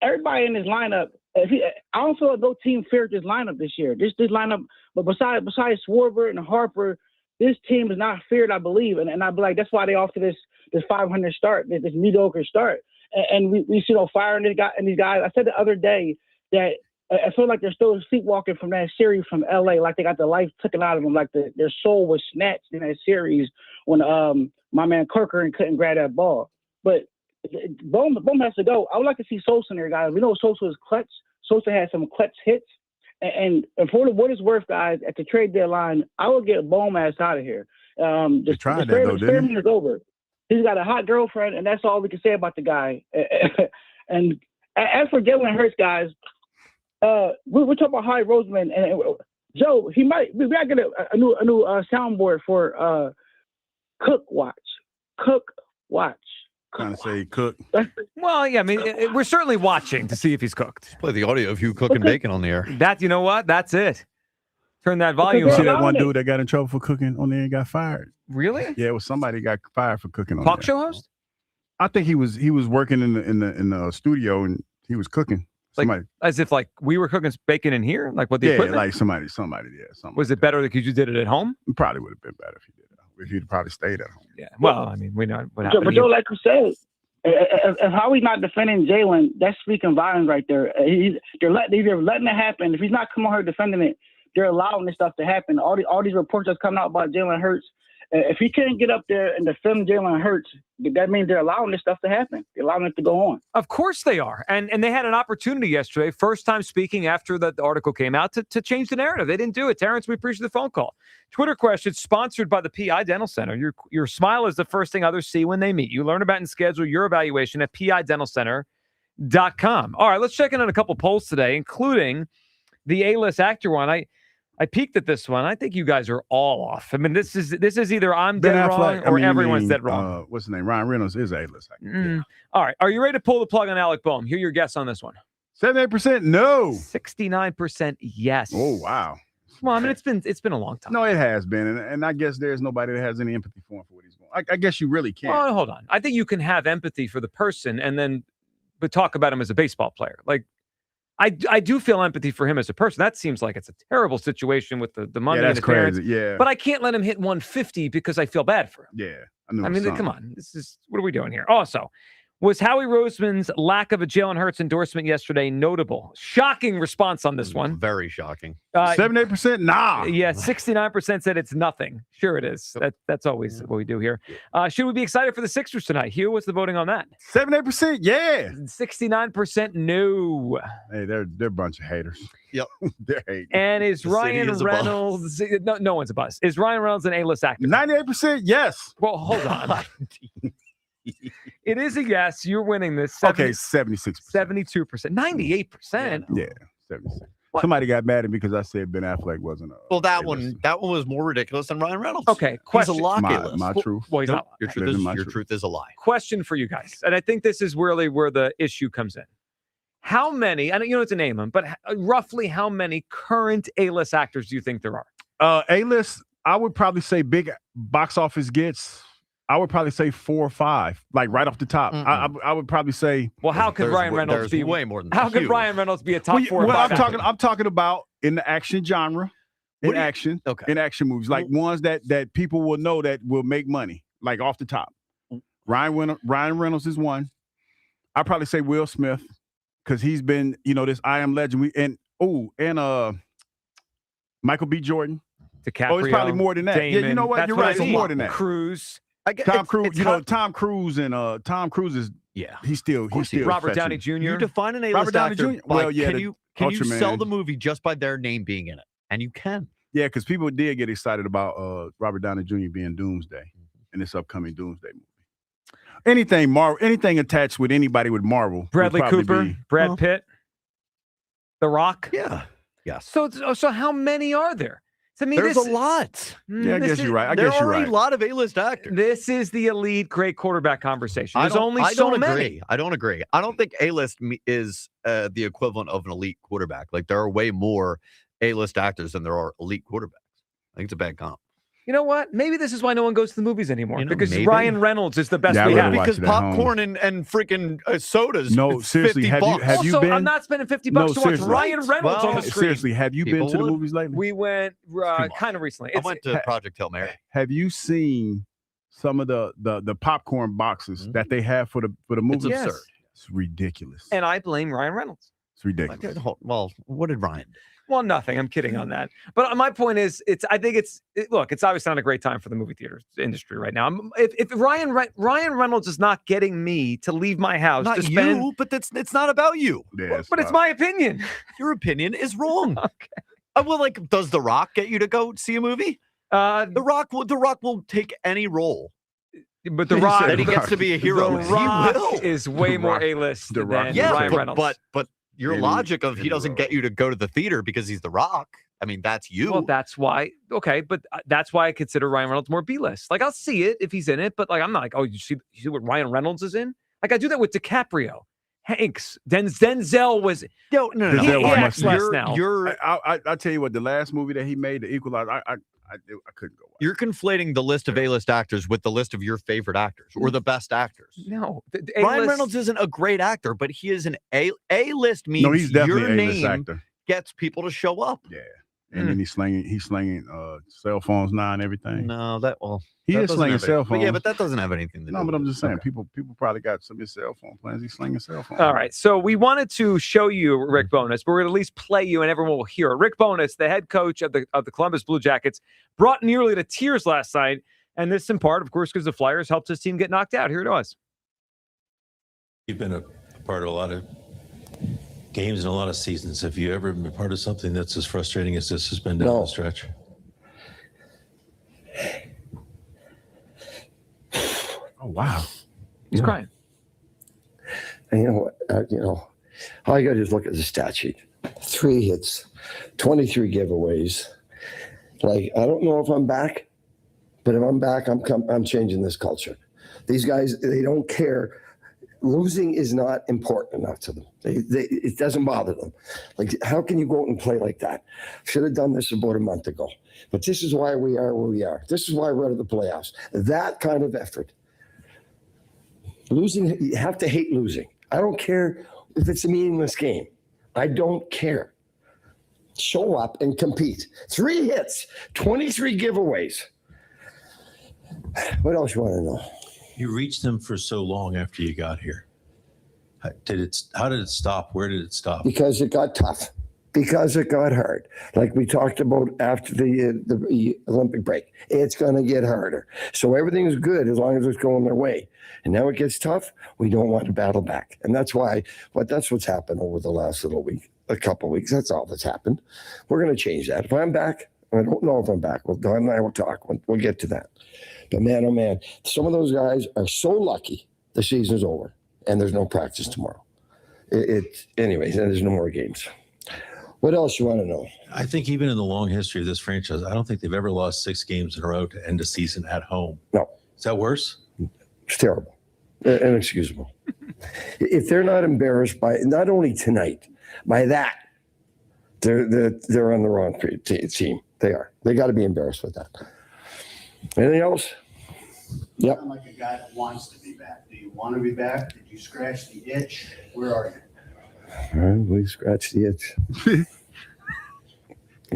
everybody in this lineup, I don't feel like no team feared this lineup this year. This lineup, but besides Schwarber and Harper, this team is not feared, I believe, and I believe that's why they offer this 500 start, this mediocre start, and we see firing these guys. I said the other day that I feel like they're still sleepwalking from that series from LA, like they got the life taken out of them, like their soul was snatched in that series when my man Corcoran couldn't grab that ball. But Bohm has to go. I would like to see Sosa in there, guys. We know Sosa is clutch. Sosa had some clutch hits. And for what it's worth, guys, at the trade deadline, I would get Bohm ass out of here. The experiment is over. He's got a hot girlfriend, and that's all we can say about the guy. And as for Jalen Hurts, guys, we're talking about Howie Roseman, and Joe, we gotta get a new soundboard for Cook Watch. Trying to say cook. Well, yeah, I mean, we're certainly watching to see if he's cooked. Play the audio of you cooking bacon on the air. You know what? That's it. Turn that volume. See that one dude that got in trouble for cooking on there and got fired? Really? Yeah, it was somebody got fired for cooking on Talk there. show host? I think he was working in the studio and he was cooking. Somebody, as if we were cooking bacon in here, like what the equipment? like somebody, Was it better because you did it at home? It probably would have been better if you did it. If you'd probably stayed at home. Yeah. Well, I mean, we know what happened. But Joe, like you said, if Howie's not defending Jalen, that's speaking volumes right there. They're letting it happen. If he's not coming here defending it, they're allowing this stuff to happen. All these reports that's coming out about Jalen Hurts, if he can't get up there and defend Jalen Hurts, that means they're allowing this stuff to happen. They're allowing it to go on. Of course they are. And they had an opportunity yesterday, first time speaking after the article came out, to change the narrative. They didn't do it. Terrence, we appreciate the phone call. Twitter question sponsored by the PI Dental Center. Your smile is the first thing others see when they meet you. Learn about and schedule your evaluation at pidentalcenter.com. All right, let's check in on a couple polls today, including the A-list actor one. I peeked at this one. I think you guys are all off. I mean, this is either I'm dead wrong or everyone's dead wrong. What's the name? Ryan Reynolds is A-list actor. Yeah. All right. Are you ready to pull the plug on Alec Bohm? Hear your guess on this one. 78% no. 69% yes. Oh, wow. Well, I mean, it's been a long time. No, it has been. And I guess there's nobody that has any empathy for him for what he's going. I guess you really can't. Well, hold on. I think you can have empathy for the person but talk about him as a baseball player. Like, I do feel empathy for him as a person. That seems like it's a terrible situation with the money and the parents. Yeah. But I can't let him hit 150 because I feel bad for him. Yeah. I mean, come on. What are we doing here? Also, Was Howie Roseman's lack of a Jalen Hurts endorsement yesterday notable? Shocking response on this one. Very shocking. 78%? Nah. Yeah, 69% said it's nothing. Sure it is. That's always what we do here. Should we be excited for the Sixers tonight? Hugh, what's the voting on that? 78%? Yeah. 69% no. Hey, they're a bunch of haters. Yep. They're hating. And is The Ryan city is a Reynolds... No one's a buzz. Is Ryan Reynolds an A-list actor? 98%? Yes. Well, hold on. It is a yes. You're winning this. Okay, 76%. 72%. 98%? Yeah, 76%. Somebody got mad at me because I said Ben Affleck wasn't. Well, that one was more ridiculous than Ryan Reynolds. Okay, He's question. a lock A-list. My truth. Well, he's Nope, not. Your truth is a lie. Question for you guys, and I think this is really where the issue comes in. How many, I don't, you don't have to name them, but roughly how many current A-list actors do you think there are? A-list, I would probably say big box office gets. I would probably say 4 or 5, like right off the top. I would probably say. Well, how could Ryan Reynolds be way more than How could Ryan Reynolds be a top 4 or 5 actor? I'm talking about in the action genre, in action movies, like ones that people will know that will make money, like off the top. Ryan Reynolds is one. I'd probably say Will Smith, because he's been, this I Am Legend. And Michael B. Jordan. DiCaprio. Oh, it's probably more than that. Damon. Yeah, you know what? You're right. It's more than that. Cruise. Tom Cruise. Tom Cruise and Tom Cruise is. Yeah, he's still Robert Downey Jr. You define an A-list Robert Downey actor. Jr. Well, yeah, can you sell the movie just by their name being in it? And you can. Yeah, because people did get excited about Robert Downey Jr. being Doomsday in this upcoming Doomsday movie. Anything Marvel, anything attached with anybody with Marvel. Bradley Cooper, Brad Pitt, The Rock. Yeah. Yes. So how many are there? To me, there's a lot. Yeah, I guess you're right. There are a lot of A-list actors. This is the elite great quarterback conversation. There's only I so don't many. agree. I don't agree. I don't think A-list is the equivalent of an elite quarterback. Like, there are way more A-list actors than there are elite quarterbacks. I think it's a bad comp. You know what? Maybe this is why no one goes to the movies anymore. Because maybe. Ryan Reynolds is the best we have. Because popcorn and freaking sodas. No, seriously, have you been? I'm not spending $50 to watch Ryan Reynolds on the screen. Seriously, have you been to the movies lately? We went kind of recently. I went to Project Hail Mary. Have you seen some of the popcorn boxes that they have for the movies? It's absurd. It's ridiculous. And I blame Ryan Reynolds. It's ridiculous. Well, what did Ryan do? Well, nothing. I'm kidding on that. But my point is, I think it's obviously not a great time for the movie theater industry right now. If Ryan Reynolds is not getting me to leave my house not to spend, you, but it's not about you. Yeah, but it's my opinion. Your opinion is wrong. Okay. Well, like, does The Rock get you to go see a movie? The Rock will take any role. But The Rock, that he gets to be a hero. The Rock he will. is way more A-list than Ryan Reynolds. But your logic of he doesn't get you to go to the theater because he's The Rock. I mean, that's you. Well, that's why. Okay, but that's why I consider Ryan Reynolds more B-list. Like, I'll see it if he's in it, but like, I'm not like, oh, you see what Ryan Reynolds is in? Like, I do that with DiCaprio, Hanks, Denzel was. No. He acts less now. I tell you what, the last movie that he made, The Equalizer, I couldn't go. You're conflating the list of A-list actors with the list of your favorite actors or the best actors. No, Ryan Reynolds isn't a great actor, but he is an A-list. Means he's definitely your an A-list name actor. Gets people to show up. Yeah, and then he's slinging cell phones now and everything. No, he is slinging cell phones. Yeah, but that doesn't have anything to do. No, but I'm just saying, people probably got some of his cell phone plans. He's slinging cell phones. All right, so we wanted to show you Rick Bowness, but we're going to at least play you and everyone will hear it. Rick Bowness, the head coach of the Columbus Blue Jackets, brought nearly to tears last night, and this in part, of course, because the Flyers helped his team get knocked out. Here it was. You've been a part of a lot of games and a lot of seasons. Have you ever been part of something that's as frustrating as this has been down the stretch? Oh, wow. He's crying. And all you got to do is look at the stat sheet. 3 hits, 23 giveaways. Like, I don't know if I'm back, but if I'm back, I'm changing this culture. These guys, they don't care. Losing is not important enough to them. It doesn't bother them. Like, how can you go out and play like that? Should have done this about a month ago. But this is why we are where we are. This is why we're out of the playoffs. That kind of effort. Losing, you have to hate losing. I don't care if it's a meaningless game. I don't care. Show up and compete. 3 hits, 23 giveaways. What else you want to know? You reached them for so long after you got here. How did it stop? Where did it stop? Because it got tough. Because it got hard. Like we talked about after the Olympic break. It's going to get harder. So everything is good as long as it's going their way. And now it gets tough. We don't want to battle back. And that's what's happened over the last a couple of weeks. That's all that's happened. We're going to change that. If I'm back, I don't know if I'm back. Don and I will talk. We'll get to that. But man, oh man, some of those guys are so lucky the season's over and there's no practice tomorrow. Anyways, and there's no more games. What else you want to know? I think even in the long history of this franchise, I don't think they've ever lost 6 games in a row to end a season at home. No. Is that worse? It's terrible. Inexcusable. If they're not embarrassed by not only tonight, by that, they're on the wrong team. They are. They got to be embarrassed with that. Anything else? Yep. You sound like a guy that wants to be back. Do you want to be back? Did you scratch the itch? Where are you? All right, we scratched the itch. I'm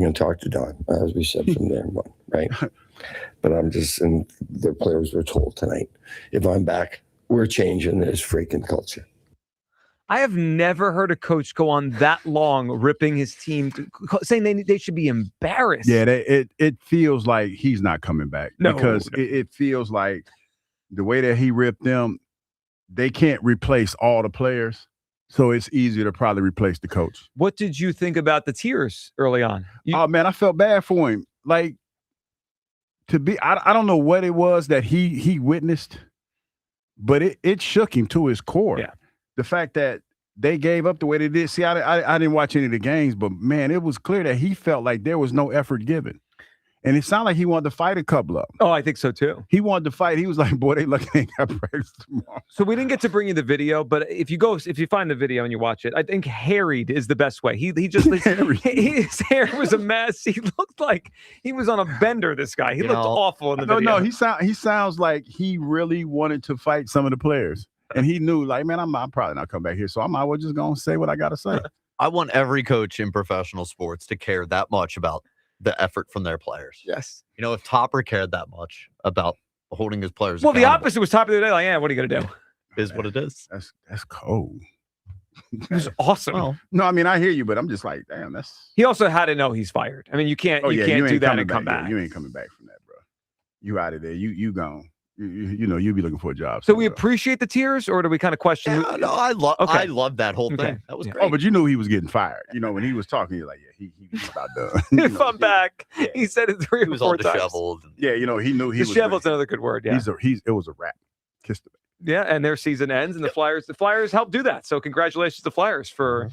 going to talk to Don, as we said from there on, right? But and the players were told tonight, if I'm back, we're changing this freaking culture. I have never heard a coach go on that long ripping his team, saying they should be embarrassed. Yeah, it feels like he's not coming back. No, because it feels like the way that he ripped them, they can't replace all the players. So it's easier to probably replace the coach. What did you think about the tears early on? Oh, man, I felt bad for him. Like, I don't know what it was that he witnessed, but it shook him to his core. Yeah. The fact that they gave up the way they did. See, I didn't watch any of the games, but, man, it was clear that he felt like there was no effort given. And it sounded like he wanted to fight a couple of them. Oh, I think so, too. He wanted to fight. He was like, boy, they lucky they ain't got practice tomorrow. So we didn't get to bring you the video, but if you find the video and you watch it, I think harried is the best way. He just his hair was a mess. He looked like he was on a bender, this guy. He looked awful in the video. No, he sounds like he really wanted to fight some of the players. And he knew, like, man, I'm probably not come back here, so I might well just go and say what I got to say. I want every coach in professional sports to care that much about the effort from their players. Yes. You know, if Topper cared that much about holding his players well, the opposite was Topper the other day. Like, yeah, what are you going to do? Is what it is. That's cold. It was awesome. Well, no, I mean, I hear you, but I'm just like, damn, that's... He also had to know he's fired. I mean, you can't do that and come back. You ain't coming back from that, bro. You out of there. You gone. You know, you'll be looking for a job. So we appreciate the tears, or do we kind of question? Yeah, no, I love that whole thing. That was great. Oh, but you knew he was getting fired. You know, when he was talking, you're like, yeah, he's about done. If I'm back, he said it 3 or 4 times. Disheveled. Yeah, you know, he knew he was. Disheveled's another good word. Yeah, it was a wrap. Kissed him. Yeah, and their season ends, and the Flyers helped do that. So congratulations to the Flyers for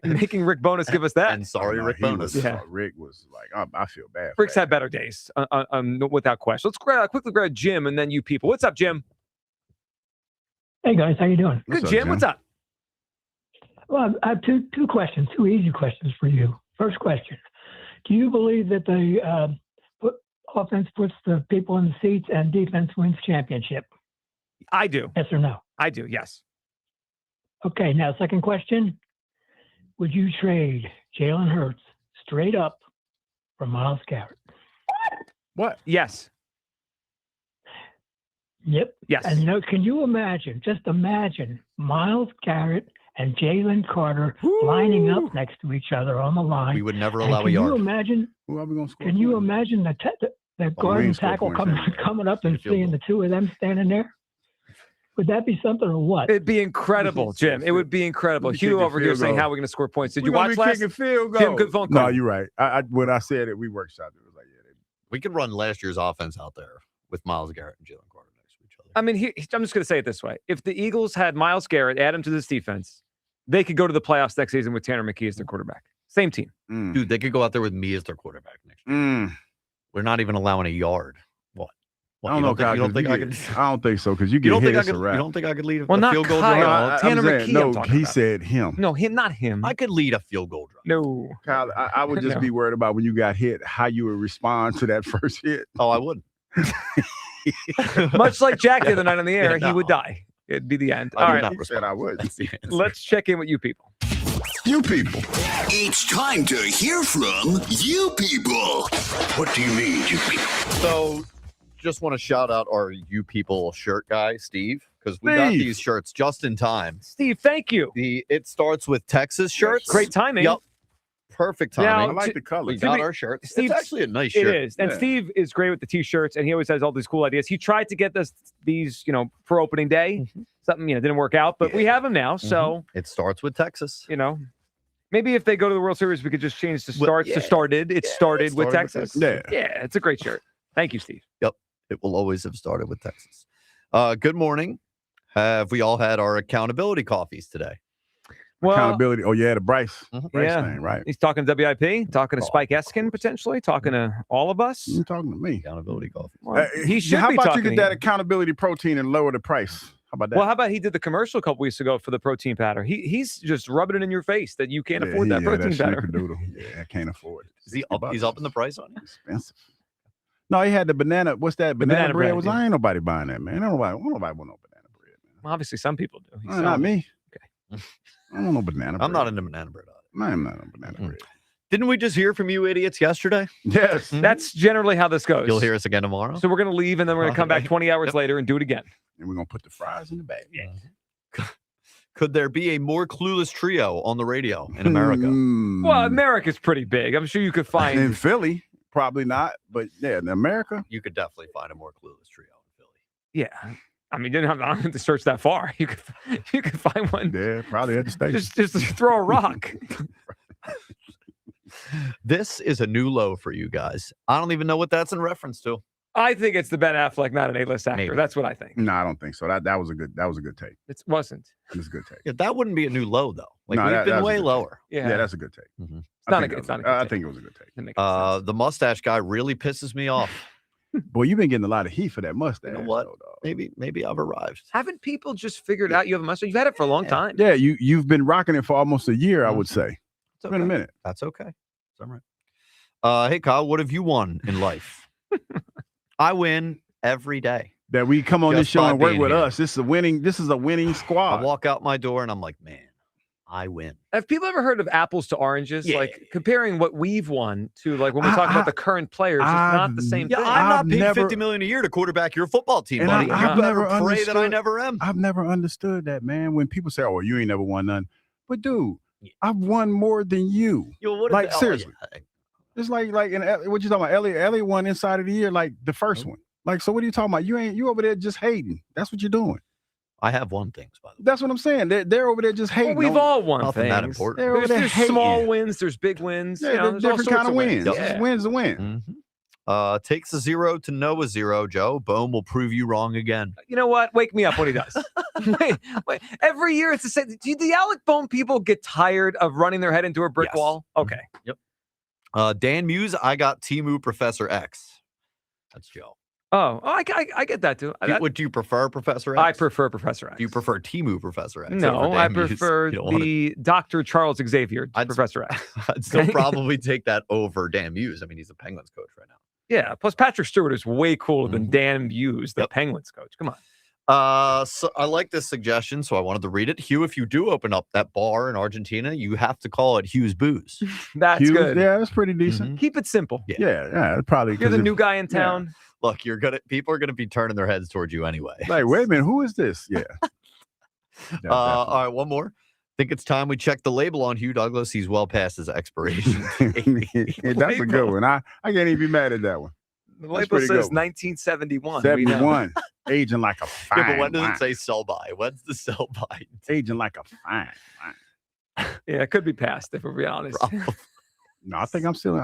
making Rick Bowness give us that. And sorry, Rick Bowness. Rick was like, I feel bad. Rick's had better days, without question. Let's quickly grab Jim and then you people. What's up, Jim? Hey guys, how you doing? Good, Jim. What's up? Well, I have two questions, 2 easy questions for you. First question: do you believe that the offense puts the people in the seats and defense wins championship? I do. Yes or no? I do. Yes. Okay. Now, second question: would you trade Jalen Hurts straight up for Myles Garrett? What? Yes. Yep. Yes. And can you imagine? Just imagine Myles Garrett and Jalen Carter lining up next to each other on the line. We would never allow a yard. Can you imagine? Who are we going to score? Can you imagine the guard and tackle coming up and seeing the two of them standing there? Would that be something or what? It'd be incredible, Jim. It would be incredible. Hugh over here saying how we're going to score points. Did you watch last? Field goal. Jim, good phone call. No, you're right. When I said it, we workshopped it. It was like, yeah. We could run last year's offense out there with Myles Garrett and Jalen Carter next to each other. I mean, I'm just going to say it this way. If the Eagles had Myles Garrett, add him to this defense, they could go to the playoffs next season with Tanner McKee as their quarterback. Same team. Dude, they could go out there with me as their quarterback next year. We're not even allowing a yard. I don't know, Kyle. I don't think so because you get hit. It's a wrap. You don't think I could lead a not field goal Kyle. drive? Tanner McKee. No, he said him. No, him, not him. I could lead a field goal drive. No, Kyle. I would just be worried about when you got hit, how you would respond to that first hit. Oh, I wouldn't. Much like Jack the other night on the air, he would die. It'd be the end. All right, he said I would. Let's check in with you people. You people. It's time to hear from you people. What do you mean, you people? So, just want to shout out our You People shirt guy, Steve. because we got these shirts just in time. Steve, thank you. The It Starts with Texas shirts. Great timing. Yep. Perfect timing. Now, I like the color. We got our shirts. Steve, it's actually a nice shirt. It is. And Steve is great with the T-shirts, and he always has all these cool ideas. He tried to get these, for opening day. Something, didn't work out, but we have them now. So It Starts with Texas. Maybe if they go to the World Series, we could just change the starts to started. It started with Texas. Yeah, it's a great shirt. Thank you, Steve. Yep. It will always have started with Texas. Good morning. Have we all had our accountability coffees today? Well, accountability. Oh, yeah, the Bryce. Bryce yeah, thing, right? He's talking to WIP, talking to Spike Eskin, potentially, talking to all of us. You're talking to me. Accountability coffee. Well, he should How be about talking you to get that accountability protein and lower the price? How about that? Well, how about he did the commercial a couple weeks ago for the protein powder? He's just rubbing it in your face that you can't afford that protein powder. Yeah, I can't afford it. Is he up? He's up in the price on it. Expensive. No, he had the banana. What's that? Banana bread. bread, I ain't nobody buying that, man. Nobody want no banana bread. Well, obviously, some people do. Not me. Okay. I don't want no banana bread. I'm not into banana bread. I'm not on banana bread. Didn't we just hear from you idiots yesterday? Yes. That's generally how this goes. You'll hear us again tomorrow. So we're going to leave, and then we're going to come back 20 hours later and do it again. And we're going to put the fries in the bag. Yeah. Could there be a more clueless trio on the radio in America? Well, America's pretty big. I'm sure you could find. In Philly, probably not. But yeah, in America. You could definitely find a more clueless trio in Philly. Yeah. I mean, you don't have to search that far. You could find one. Yeah, probably at the station. Just throw a rock. This is a new low for you guys. I don't even know what that's in reference to. I think it's the Ben Affleck, not an A-list actor. Maybe. That's what I think. No, I don't think so. That was a good take. It wasn't. It was a good take. Yeah, that wouldn't be a new low though. Like No, we've that been was a way good lower. Yeah, that's a good take. It's not a good take. I think it was a good take. The mustache guy really pisses me off. Boy, you've been getting a lot of heat for that mustache. You know what? Maybe I've arrived. Haven't people just figured out you have a mustache? You've had it for a long time. Yeah, you've been rocking it for almost a year, I would say. It's been a minute. That's okay. It's all right. Hey Kyle, what have you won in life? I win every day. That we come on this Just show by and work being with here. us. This is a winning squad. I walk out my door and I'm like, man, I win. Have people ever heard of apples to oranges? Yeah. Like comparing what we've won to like when we talk about the current players, it's not the same Yeah, thing. I'm not paid $50 million a year to quarterback your football team, And buddy. You better pray understood, that I never am. I've never understood that, man. When people say, "Oh, you ain't never won none," but dude, I've won more than you. Like seriously, it's like in what you talking about? Elliot won inside of the year, like the first one. Like, so what are you talking about? You over there just hating. That's what you're doing. I have won things, by the way. That's what I'm saying. They're over there just hating. Well, we've all won Nothing things. that important. They're over there There's hating. small wins, there's big wins. Yeah, you know, there's there's all different kind sorts of wins. Yeah. Wins a win. Takes a 0 to know a 0, Joe. Boom will prove you wrong again. You know what? Wake me up when he does. wait. Every year it's the same. Do the Alec Bone people get tired of running their head into a brick wall? Okay. Yep. Dan Muse, I got Timu Professor X. That's Joe. Oh, I get that too. Do you prefer Professor X? I prefer Professor X. Do you prefer Timu Professor X? No, over I Dan Muse? prefer You don't want the Dr. Charles Xavier Professor X. I'd still probably take that over Dan Muse. I mean, he's the Penguins coach right now. Yeah. Plus, Patrick Stewart is way cooler than Dan Muse, the Penguins coach. Come on. So I like this suggestion, so I wanted to read it. Hugh, if you do open up that bar in Argentina, you have to call it Hugh's Booze. That's good. Yeah, that's pretty decent. Keep it simple. Yeah, probably. You're the new guy in town. Look, people are gonna be turning their heads towards you anyway. Like, wait a minute, who is this? Yeah. All right, one more. Think it's time we check the label on Hugh Douglas. He's well past his expiration. That's a good one. I can't even be mad at that one. The label says 1971. 71. Aging like a fine. Yeah, but when does wine. it say sell by? When's the sell by? Aging like a fine wine. Yeah, it could be past if we're being honest. No, I think I'm still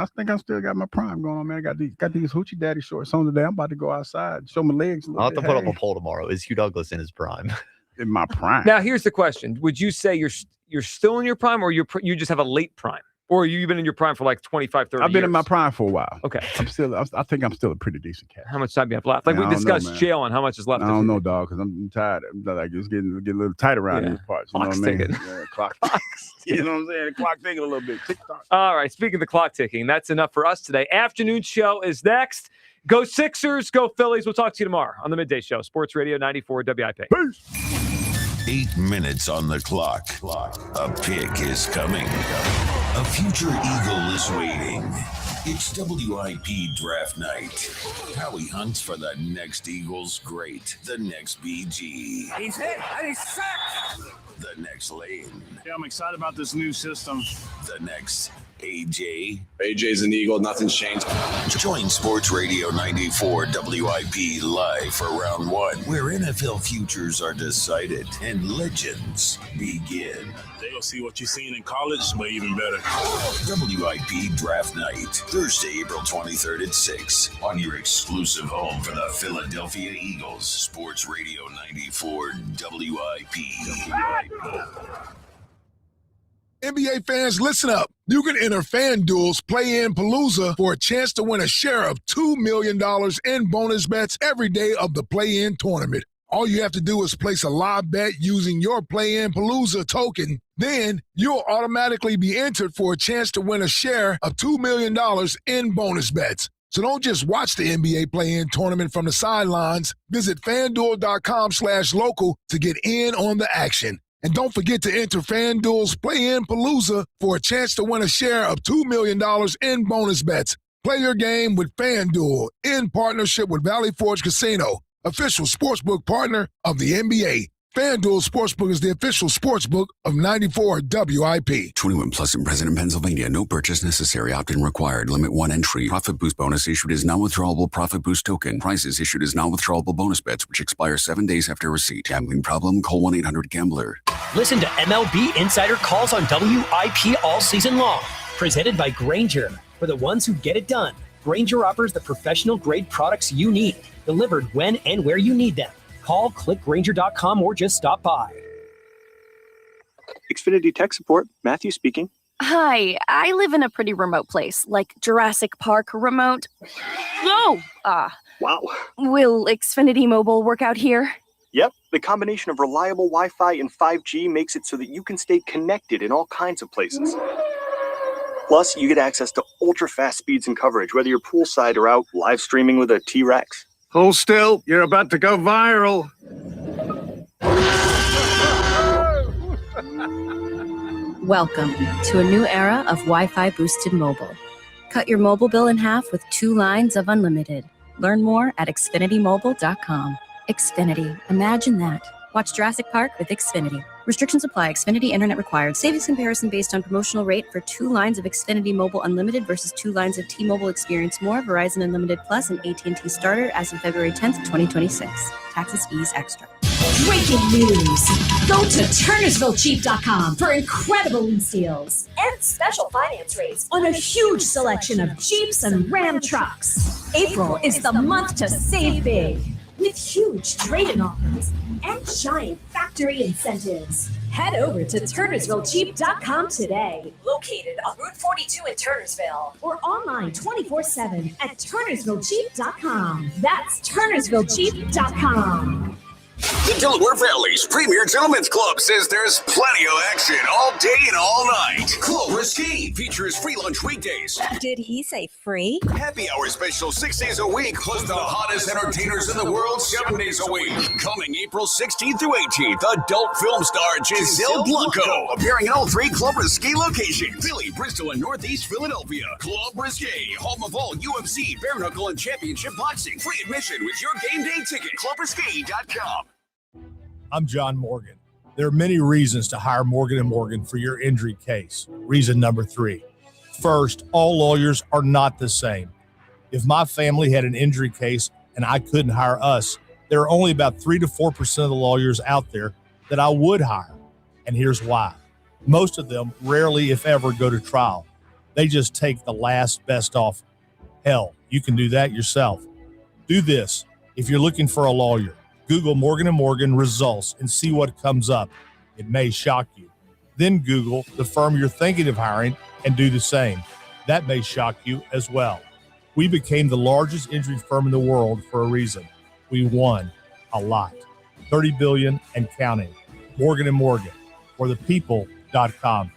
got my prime going on, man. I got these hoochie daddy shorts on today. I'm about to go outside, show my legs a little I'll have to bit. put up a poll tomorrow. Is Hugh Douglas in his prime? In my prime. Now, here's the question: would you say you're still in your prime, or you just have a late prime, or you've been in your prime for like 25, 30 I've been years? in my prime for a while. Okay. I think I'm still a pretty decent cat. How much time do you have left? Like Man, we I don't know, discussed man. jail and how much is left. I don't know, dog, because I'm tired. Like it's getting a little tight around these parts. You Clock's know what I mean? ticking. Yeah, clock. You know what I'm saying? The clock ticking a little bit. Tick-tock. All right. Speaking of the clock ticking, that's enough for us today. Afternoon show is next. Go Sixers, go Phillies. We'll talk to you tomorrow on the Midday Show, Sports Radio 94 WIP. Peace. 8 minutes on the clock. A pick is coming. A future eagle is waiting. It's WIP draft night. Howie hunts for the next Eagles great, the next BG, He's hit and he's sacked. the next Lane, Yeah, I'm excited about this new system. the next AJ. AJ's an Eagle. Nothing's changed. Join Sports Radio 94 WIP live for round one, where NFL futures are decided and legends begin. They'll see what you've seen in college, but even better. WIP Draft Night, Thursday, April 23rd at 6 on your exclusive home for the Philadelphia Eagles. Sports Radio 94 WIP. NBA fans, listen up. You can enter FanDuel's Play-In Palooza for a chance to win a share of $2 million in bonus bets every day of the Play-In tournament. All you have to do is place a live bet using your Play-In Palooza token. Then you'll automatically be entered for a chance to win a share of $2 million in bonus bets. So don't just watch the NBA Play-In tournament from the sidelines. Visit FanDuel.com/local to get in on the action. And don't forget to enter FanDuel's Play-In Palooza for a chance to win a share of $2 million in bonus bets. Play your game with FanDuel in partnership with Valley Forge Casino, official sportsbook partner of the NBA. FanDuel Sportsbook is the official sportsbook of 94 WIP. 21 plus in President, Pennsylvania. No purchase necessary. Opt-in required. Limit 1 entry. Profit Boost bonus issued as non-withdrawable Profit Boost token. Prizes issued as non-withdrawable bonus bets, which expire 7 days after receipt. Gambling problem? Call 1-800-GAMBLER. Listen to MLB Insider Calls on WIP all season long. Presented by Grainger. For the ones who get it done, Grainger offers the professional-grade products you need, delivered when and where you need them. Call, click Grainger.com, or just stop by. Xfinity Tech Support, Matthew speaking. Hi, I live in a pretty remote place, like Jurassic Park remote. No! Wow. Will Xfinity Mobile work out here? Yep, the combination of reliable Wi-Fi and 5G makes it so that you can stay connected in all kinds of places. Plus, you get access to ultra-fast speeds and coverage, whether you're poolside or out live streaming with a T-Rex. Hold still. You're about to go viral. Welcome to a new era of Wi-Fi boosted mobile. Cut your mobile bill in half with 2 lines of unlimited. Learn more at xfinitymobile.com. Xfinity. Imagine that. Watch Jurassic Park with Xfinity. Restrictions apply. Xfinity Internet required. Savings comparison based on promotional rate for 2 lines of Xfinity Mobile Unlimited versus 2 lines of T-Mobile Experience More, Verizon Unlimited Plus, and AT&T Starter as of February 10th, 2026. Taxes, fees, extra. Breaking news! Go to TurnersvilleCheap.com for incredible lease deals and special finance rates on a huge selection of Jeeps and Ram trucks. April is the month to save big with huge trade-in offers and giant factory incentives. Head over to TurnersvilleCheap.com today. Located on Route 42 in Turnersville or online 24/7 at TurnersvilleCheap.com. That's TurnersvilleCheap.com. The Delaware Valley's premier gentlemen's club says there's plenty of action all day and all night. Club Risque features free lunch weekdays. Did he say free? Happy hour special 6 days a week, plus the hottest entertainers in the world 7 days a week. Coming April 16th through 18th, adult film star Giselle Blanco appearing in all 3 Club Risque locations: Philly, Bristol, and Northeast Philadelphia. Club Risque, home of all UFC, bare knuckle, and championship boxing. Free admission with your game day ticket. ClubRisque.com. I'm John Morgan. There are many reasons to hire Morgan & Morgan for your injury case. Reason number 3. First, all lawyers are not the same. If my family had an injury case and I couldn't hire us, there are only about 3 to 4% of the lawyers out there that I would hire. And here's why. Most of them rarely, if ever, go to trial. They just take the last best offer. Hell, you can do that yourself. Do this if you're looking for a lawyer. Google Morgan & Morgan results and see what comes up. It may shock you. Then Google the firm you're thinking of hiring and do the same. That may shock you as well. We became the largest injury firm in the world for a reason. We won a lot. $30 billion and counting. Morgan & Morgan, for the people.com.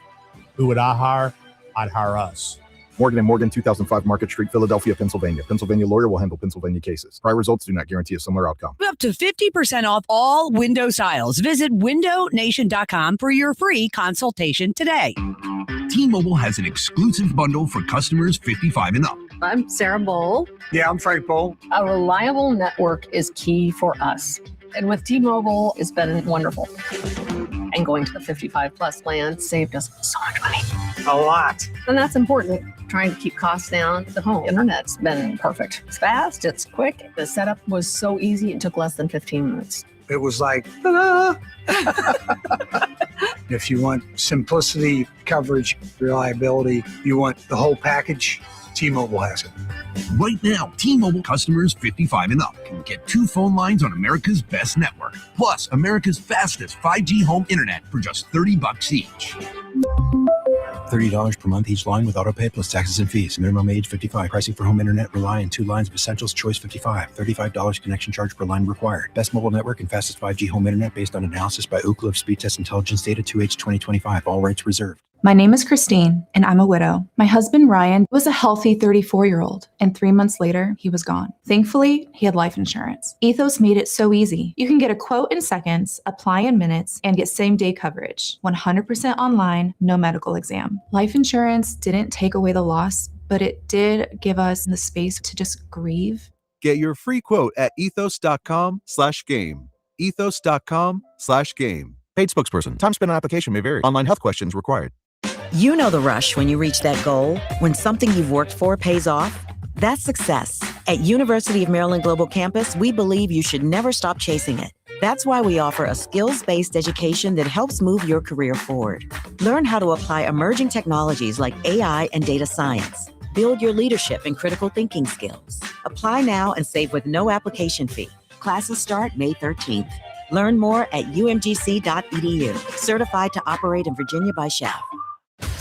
Who would I hire? I'd hire us. Morgan & Morgan, 2005 Market Street, Philadelphia, Pennsylvania. Pennsylvania lawyer will handle Pennsylvania cases. Prior results do not guarantee a similar outcome. Up to 50% off all window styles. Visit windownation.com for your free consultation today. T-Mobile has an exclusive bundle for customers 55 and up. I'm Sarah Bowl. Yeah, I'm Frank Bowl. A reliable network is key for us. And with T-Mobile, it's been wonderful. And going to the 55 plus plan saved us so much money. A lot. And that's important. Trying to keep costs down. The home internet's been perfect. It's fast, it's quick. The setup was so easy, it took less than 15 minutes. It was like, ta-da! If you want simplicity, coverage, reliability, you want the whole package, T-Mobile has it. Right now, T-Mobile customers 55 and up can get 2 phone lines on America's best network, plus America's fastest 5G home internet for just $30 each. $30 per month each line with autopay plus taxes and fees. Minimum age 55. Pricing for home internet rely on 2 lines of Essentials Choice 55. $35 connection charge per line required. Best mobile network and fastest 5G home internet based on analysis by Ookla of Speed Test Intelligence data 2H 2025. All rights reserved. My name is Christine, and I'm a widow. My husband, Ryan, was a healthy 34-year-old, and 3 months later, he was gone. Thankfully, he had life insurance. Ethos made it so easy. You can get a quote in seconds, apply in minutes, and get same-day coverage. 100% online, no medical exam. Life insurance didn't take away the loss, but it did give us the space to just grieve. Get your free quote at ethos.com/game. ethos.com/game. Paid spokesperson. Time spent on application may vary. Online health questions required. You know the rush when you reach that goal, when something you've worked for pays off. That's success. At University of Maryland Global Campus, we believe you should never stop chasing it. That's why we offer a skills-based education that helps move your career forward. Learn how to apply emerging technologies like AI and data science. Build your leadership and critical thinking skills. Apply now and save with no application fee. Classes start May 13th. Learn more at umgc.edu. Certified to operate in Virginia by SHAF.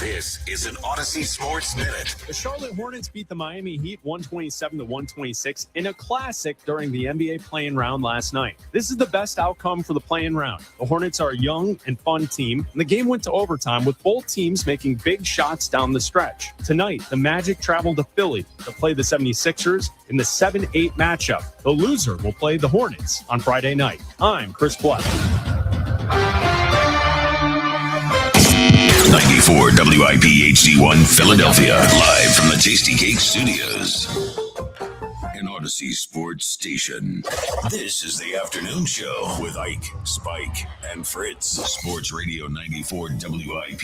This is an Odyssey Sports Minute. The Charlotte Hornets beat the Miami Heat 127-126 in a classic during the NBA play-in round last night. This is the best outcome for the play-in round. The Hornets are a young and fun team, and the game went to overtime with both teams making big shots down the stretch. Tonight, the Magic travel to Philly to play the 76ers in the 7-8 matchup. The loser will play the Hornets on Friday night. I'm Chris Black. 94 WIP HD1 Philadelphia, live from the Tasty Cake Studios. An Odyssey Sports Station. This is the afternoon show with Ike, Spike, and Fritz. Sports Radio 94 WIP.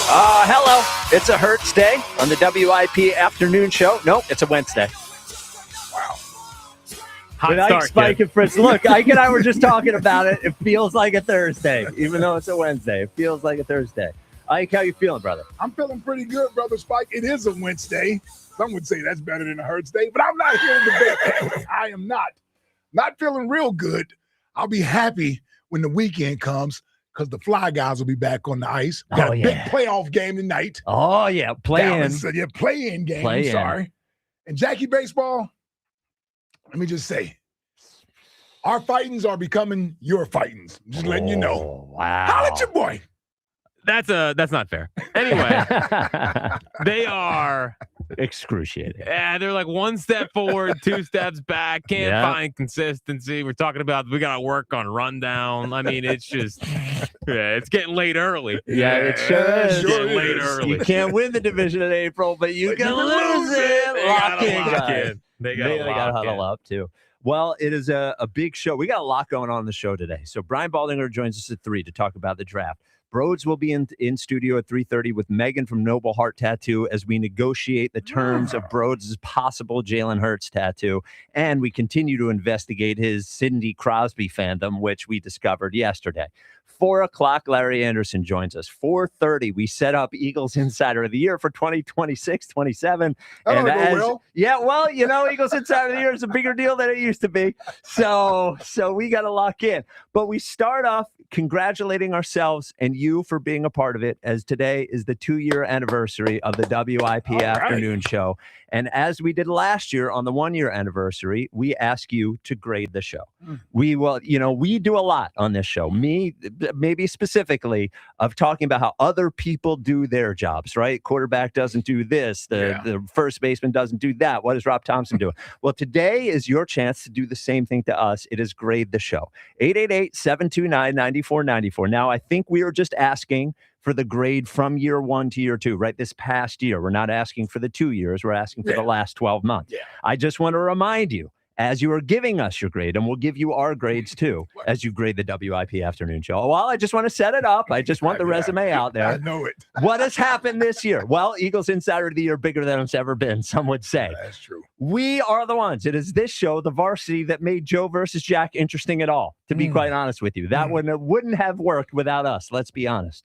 Hello. It's a Hurts day on the WIP afternoon show. Nope, it's a Wednesday. Hot Ike, start, Spike, kid. and Fritz. Look, Ike and I were just talking about it. It feels like a Thursday, even though it's a Wednesday. It feels like a Thursday. Ike, how you feeling, brother? I'm feeling pretty good, brother Spike. It is a Wednesday. Some would say that's better than a Hurts day, but I'm not here to debate that. I am not feeling real good. I'll be happy when the weekend comes because the Fly Guys will be back on the ice. We got a big playoff game tonight. Oh, yeah. Play-in. Play-in game. Sorry. And Jackie Baseball, let me just say, our fightings are becoming your fightings. Just letting you know. Wow. Holla at your boy. That's not fair. Anyway, they are excruciating. Yeah, they're like one step forward, 2 steps back. Can't find consistency. We're talking about we got to work on rundown. I mean, it's just it's getting late early. Yeah, it sure is. Getting late early. You can't win the division in April, but you can lose it. They gotta lock in. They gotta huddle up too. Well, it is a big show. We got a lot going on the show today. So Brian Baldinger joins us at 3 to talk about the draft. Broads will be in studio at 3:30 with Megan from Noble Heart Tattoo as we negotiate the terms of Broads' possible Jalen Hurts tattoo. And we continue to investigate his Sidney Crosby fandom, which we discovered yesterday. 4 o'clock, Larry Anderson joins us. 4:30, we set up Eagles Insider of the Year for 2026-27. And yeah, well, you know, Eagles Insider of the Year is a bigger deal than it used to be. So we got to lock in. But we start off congratulating ourselves and you for being a part of it, as today is the 2-year anniversary of the WIP Afternoon Show. And as we did last year on the 1-year anniversary, we ask you to grade the show. We will, we do a lot on this show. Me, maybe specifically, of talking about how other people do their jobs, right? Quarterback doesn't do this. The first baseman doesn't do that. What is Rob Thompson doing? Well, today is your chance to do the same thing to us. It is grade the show. 888-729-9494. Now, I think we are just asking for the grade from year 1 to year 2, right? This past year. We're not asking for the 2 years. We're asking for the last 12 months. I just want to remind you, as you are giving us your grade, and we'll give you our grades too, as you grade the WIP Afternoon Show. Well, I just want to set it up. I just want the resume out there. I know it. What has happened this year? Well, Eagles Insider of the Year, bigger than it's ever been, some would say. That's true. We are the ones. It is this show, the varsity, that made Joe versus Jack interesting at all, to be quite honest with you. That wouldn't have worked without us, let's be honest.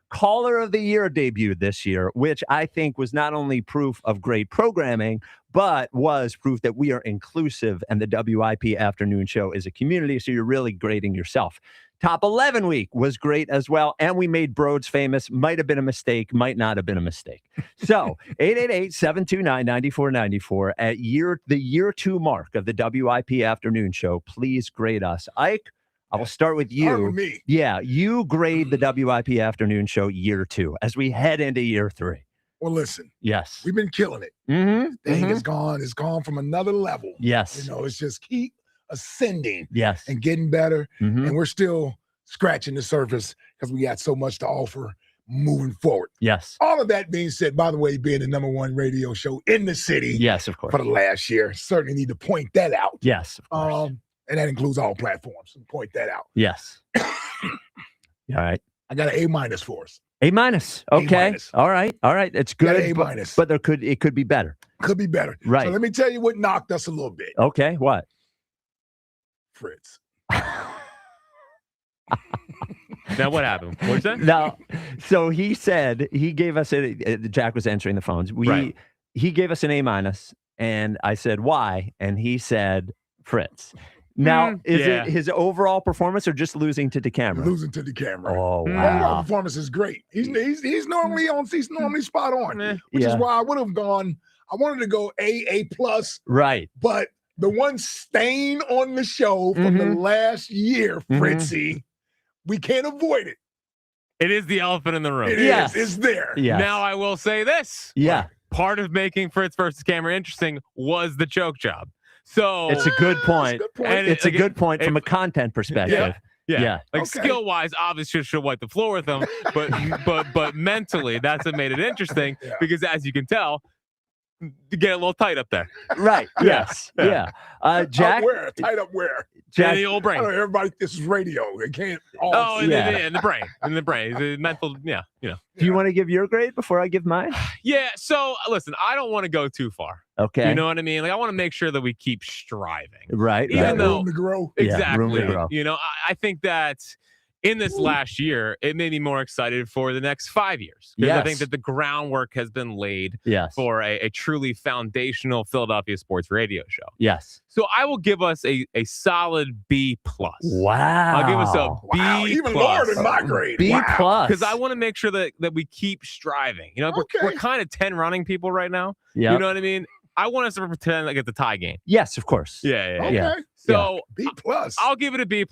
Caller of the Year debuted this year, which I think was not only proof of great programming, but was proof that we are inclusive and the WIP Afternoon Show is a community, so you're really grading yourself. Top 11 week was great as well, and we made Broads famous. Might have been a mistake, might not have been a mistake. So, 888-729-9494 at the year 2 mark of the WIP Afternoon Show. Please grade us. Ike, I will start with you. Me. Yeah, you grade the WIP Afternoon Show year 2 as we head into year 3. Well, listen. Yes. We've been killing it. Thing is gone. It's gone from another level. Yes. It's just keep ascending. Yes. And getting better. And we're still scratching the surface because we got so much to offer moving forward. Yes. All of that being said, by the way, being the number 1 radio show in the city. Yes, of course. For the last year. Certainly need to point that out. Yes, of course. And that includes all platforms. So point that out. Yes. All right. I got an A- for us. A-. Okay. A-. All right. It's good. Got an A-. But it could be better. Could be better. Right. So let me tell you what knocked us a little bit. Okay. What? Fritz. Now what happened? What's that? Now, so he said he gave us Jack was answering the phones. He gave us an A-, and I said why, and he said Fritz. Now, is it his overall performance or just losing to the camera? Losing to the camera. Oh, wow. Overall performance is great. He's normally on. He's normally spot on, which is why I would have gone. I wanted to go A+. Right. But the one stain on the show from the last year, Fritzy, we can't avoid it. It is the elephant in the room. It is. It's there. Yes. Now I will say this. Yeah. Part of making Fritz versus camera interesting was the choke job. So it's a good point. And it's a good point from a content perspective. Yeah. Skill-wise, obviously should wipe the floor with them, but mentally, that's what made it interesting because as you can tell, you get a little tight up there. Right. Yes. Yeah. Jack, where? Tight up where? Jack, in the old brain. I don't know, everybody, this is radio. They can't. In the brain. In the brain. The mental. Yeah. Do you want to give your grade before I give mine? Yeah. So listen, I don't want to go too far. Okay. You know what I mean? Like I want to make sure that we keep striving. Right. Even though room to grow. Exactly. Room to grow. I think that in this last year, it made me more excited for the next 5 years. Because I think that the groundwork has been laid for a truly foundational Philadelphia sports radio show. Yes. So I will give us a solid B+. Wow. I'll give us a B+. Even lower than my grade. B+. Because I want to make sure that we keep striving. We're kind of 10 running people right now. Yep. You know what I mean? I want us to pretend like it's a tie game. Yes, of course. Yeah. So B+. I'll give it a B+.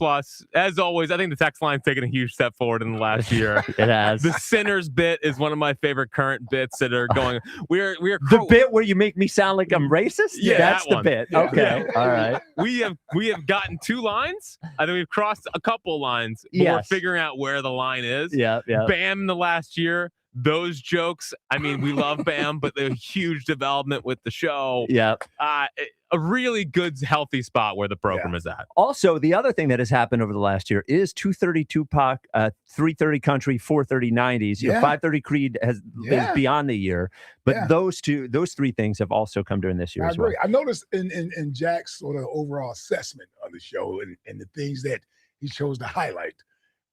As always, I think the text line's taken a huge step forward in the last year. It has. The Sinners bit is one of my favorite current bits that are going. We're the bit where you make me sound like I'm racist. Yeah, that's that the one. bit. Yeah. Okay, all right. We have gotten 2 lines. I think we've crossed a couple lines. But we're figuring out where the line is. Yeah. Bam in the last year. Those jokes, I mean, we love Bam, but the huge development with the show. Yeah. A really good, healthy spot where the program is at. Also, the other thing that has happened over the last year is 230 Tupac, 330 Country, 430 90s. 530 Creed is beyond the year. But those 3 things have also come during this year as well. I noticed in Jack's sort of overall assessment of the show and the things that he chose to highlight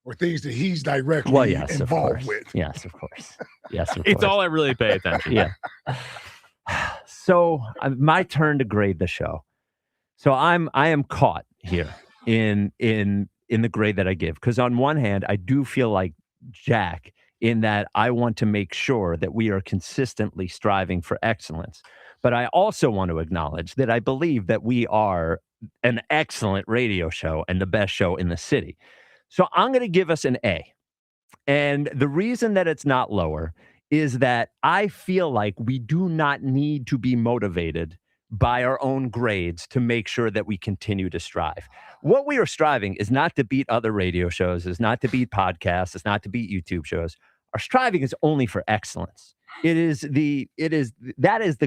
or things that he's directly involved with. Yes, of course. Yes, of course. It's all I really pay attention to. So my turn to grade the show. So I am caught here in the grade that I give because on one hand I do feel like Jack in that I want to make sure that we are consistently striving for excellence. But I also want to acknowledge that I believe that we are an excellent radio show and the best show in the city. So I'm going to give us an A. And the reason that it's not lower is that I feel like we do not need to be motivated by our own grades to make sure that we continue to strive. What we are striving is not to beat other radio shows, is not to beat podcasts, is not to beat YouTube shows. Our striving is only for excellence. That is the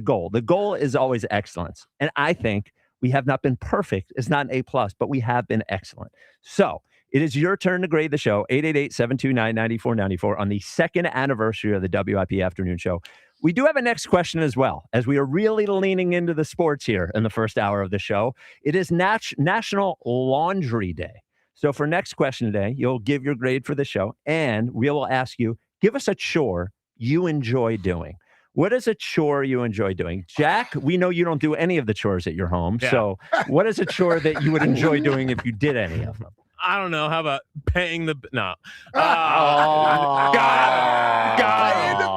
goal. The goal is always excellence. And I think we have not been perfect. It's not an A+, but we have been excellent. So it is your turn to grade the show, 888-729-9494 on the second anniversary of the WIP Afternoon Show. We do have a next question as well, as we are really leaning into the sports here in the first hour of the show. It is National Laundry Day. So for next question today, you'll give your grade for the show, and we will ask you, give us a chore you enjoy doing. What is a chore you enjoy doing? Jack, we know you don't do any of the chores at your home. Yeah. So what is a chore that you would enjoy doing if you did any of them? I don't know. How about paying the... No. Got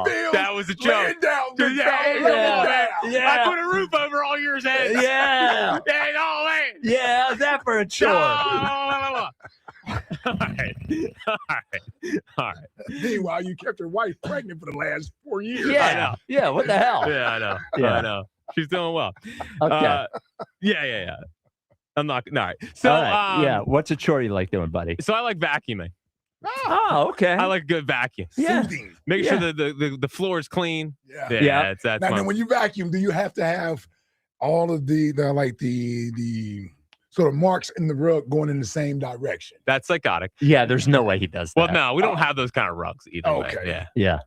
it. That was a joke. Yeah. I put a roof over all yours heads. Yeah. Yeah, that for a chore. All right. Meanwhile, you kept your wife pregnant for the last 4 years. Yeah. I know. Yeah, what the hell? Yeah, I know. Yeah. I know. She's doing well. Okay. Yeah. I'm not. All right. So, all right. What's a chore you like doing, buddy? So I like vacuuming. Oh, okay. I like good vacuum. Yeah. Soothing. Make sure that the floor is clean. Yeah. That's now, when you vacuum, do you have to have all of the sort of marks in the rug going in the same direction? That's psychotic. Yeah, there's no way he does that. Well, no, we don't have those kind of rugs either. Okay. Yeah.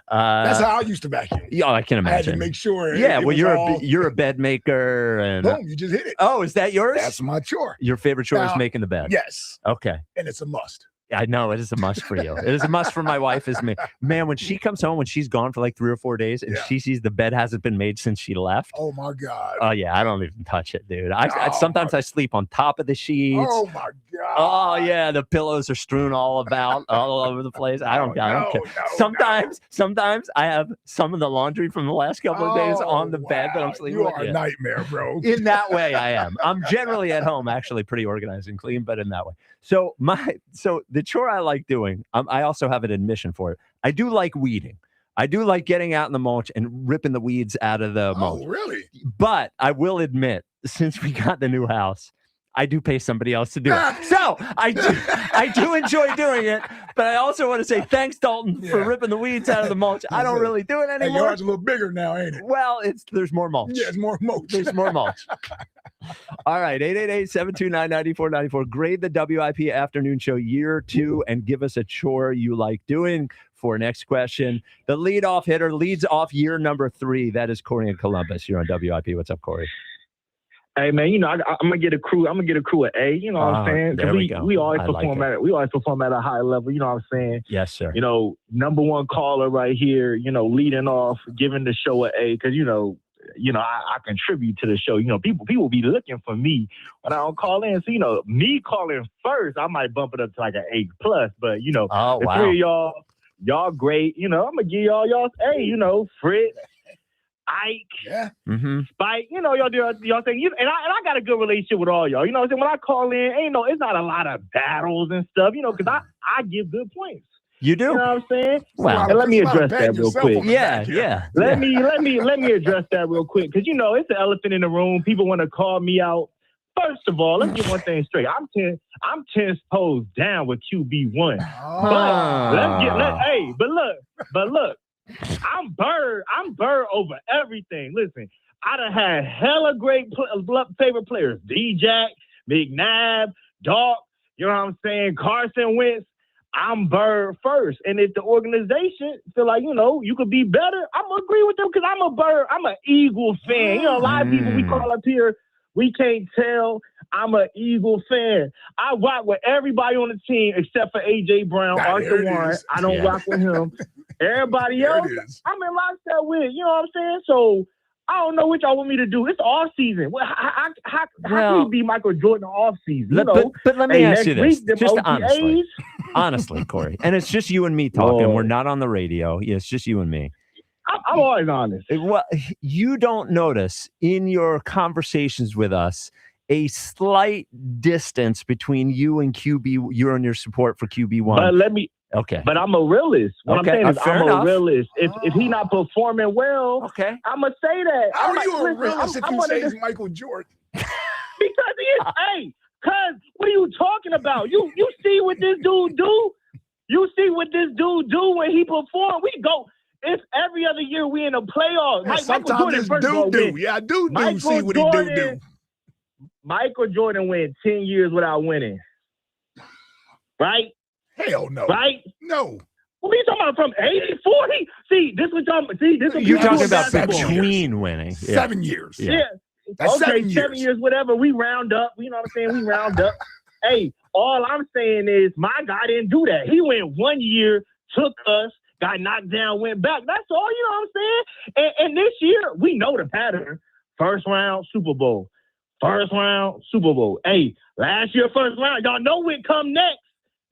That's how I used to vacuum. Yeah, I can imagine. I had to make sure. Yeah, well, you're a bed maker, and boom, you just hit it. Oh, is that yours? That's my chore. Your favorite chore is making the bed. Yes. Okay. And it's a must. I know it is a must for you. It is a must for my wife. Man, when she comes home, when she's gone for like 3 or 4 days, and she sees the bed hasn't been made since she left. Oh my God. Oh yeah, I don't even touch it, dude. Sometimes I sleep on top of the sheets. Oh my God. Oh yeah, the pillows are strewn all over the place. I don't care. Sometimes I have some of the laundry from the last couple of days on the bed that I'm sleeping. You are a nightmare, bro. In that way, I am. I'm generally at home actually pretty organized and clean, but in that way. So the chore I like doing, I also have an admission for it. I do like weeding. I do like getting out in the mulch and ripping the weeds out of the mulch. Oh, really? But I will admit, since we got the new house, I do pay somebody else to do it. So I do enjoy doing it, but I also want to say thanks, Dalton, for ripping the weeds out of the mulch. I don't really do it anymore. Your yard's a little bigger now, ain't it? Well, there's more mulch. Yeah, it's more mulch. There's more mulch. All right, 888-729-9494. Grade the WIP Afternoon Show year 2 and give us a chore you like doing for next question. The leadoff hitter leads off year number 3. That is Corey in Columbus. You're on WIP. What's up, Corey? Hey man, I'm gonna get a crew. I'm gonna get a crew at A. You know what I'm saying? There we go. We always perform at a high level. You know what I'm saying? Yes, sir. Number one caller right here. Leading off, giving the show an A because I contribute to the show. People be looking for me when I don't call in. So me calling first, I might bump it up to like an A+. But the three of y'all great. I'm gonna give y'all's A. Fritz, Ike, Spike, y'all do y'all thing. And I got a good relationship with all y'all. You know what I'm saying? When I call in, it's not a lot of battles and stuff, because I give good points. You do? You know what I'm saying? Wow. And let me address that real quick. Yeah. Let me address that real quick. Because it's an elephant in the room. People want to call me out. First of all, let's get one thing straight. I'm 10 toes down with QB1. But look. I'm Bird over everything. Listen, I done had hella great favorite players. D-Jack, McNabb, Doc, you know what I'm saying? Carson Wentz. I'm Bird first. And if the organization feel like, you could be better, I'm going to agree with them because I'm a Bird. I'm an Eagle fan. A lot of people we call up here, we can't tell. I'm an Eagle fan. I rock with everybody on the team except for A.J. Brown, Arthur Warren. I don't rock with him. Everybody else, I'm in lockstep with. You know what I'm saying? So I don't know what y'all want me to do. It's off season. How can you be Michael Jordan off season? But let me ask you this, week, just OTAs, honestly, Corey, and it's just you and me talking. We're not on the radio. Yeah, it's just you and me. I'm always honest. Well, you don't notice in your conversations with us a slight distance between you and QB. You and your support for QB1. But let me. Okay. But I'm a realist. What I'm saying is I'm a realist. If he not performing well, I'm going to say that. How are you a realist if you say it's Michael Jordan? Because he is. Hey, cuz what are you talking about? You see what this dude do? You see what this dude do when he perform? We go. It's every other year we in the playoffs. Yeah, sometimes this do. Yeah, I do see what he do. Michael Jordan went 10 years without winning. Right? Hell no. Right? No. What are you talking about from 80, 40? See, this was talking. See, this is you're talking about between winning. Yeah. 7 years. Yeah. That's okay, 7 years. Whatever. We round up. You know what I'm saying? We round up. Hey, all I'm saying is my guy didn't do that. He went 1 year, took us, got knocked down, went back. That's all. You know what I'm saying? And this year, we know the pattern. First round, Super Bowl. First round, Super Bowl. Hey, last year, first round. Y'all know what come next.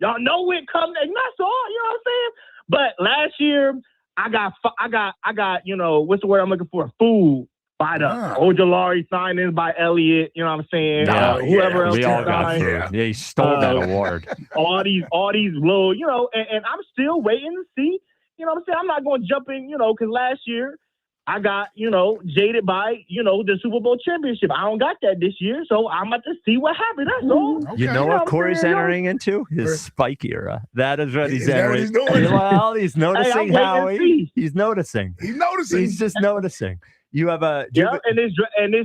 Y'all know what come next. That's all. You know what I'm saying? But last year, I got. You know, what's the word I'm looking for? Food by the Ojolari signings by Elliott. You know what I'm saying? Whoever else we all got signed. food. Yeah, he stole that award. All these little, you know, and I'm still waiting to see. You know what I'm saying? I'm not going to jump in, you know, because last year I got, you know, jaded by, you know, the Super Bowl championship. I don't got that this year, so I'm about to see what happens. That's all. Okay. You know what Corey's entering into? His spike era. That is what he's entering. Is that what he's doing? Well, he's noticing how he's noticing. He's noticing. He's just noticing. You have a in this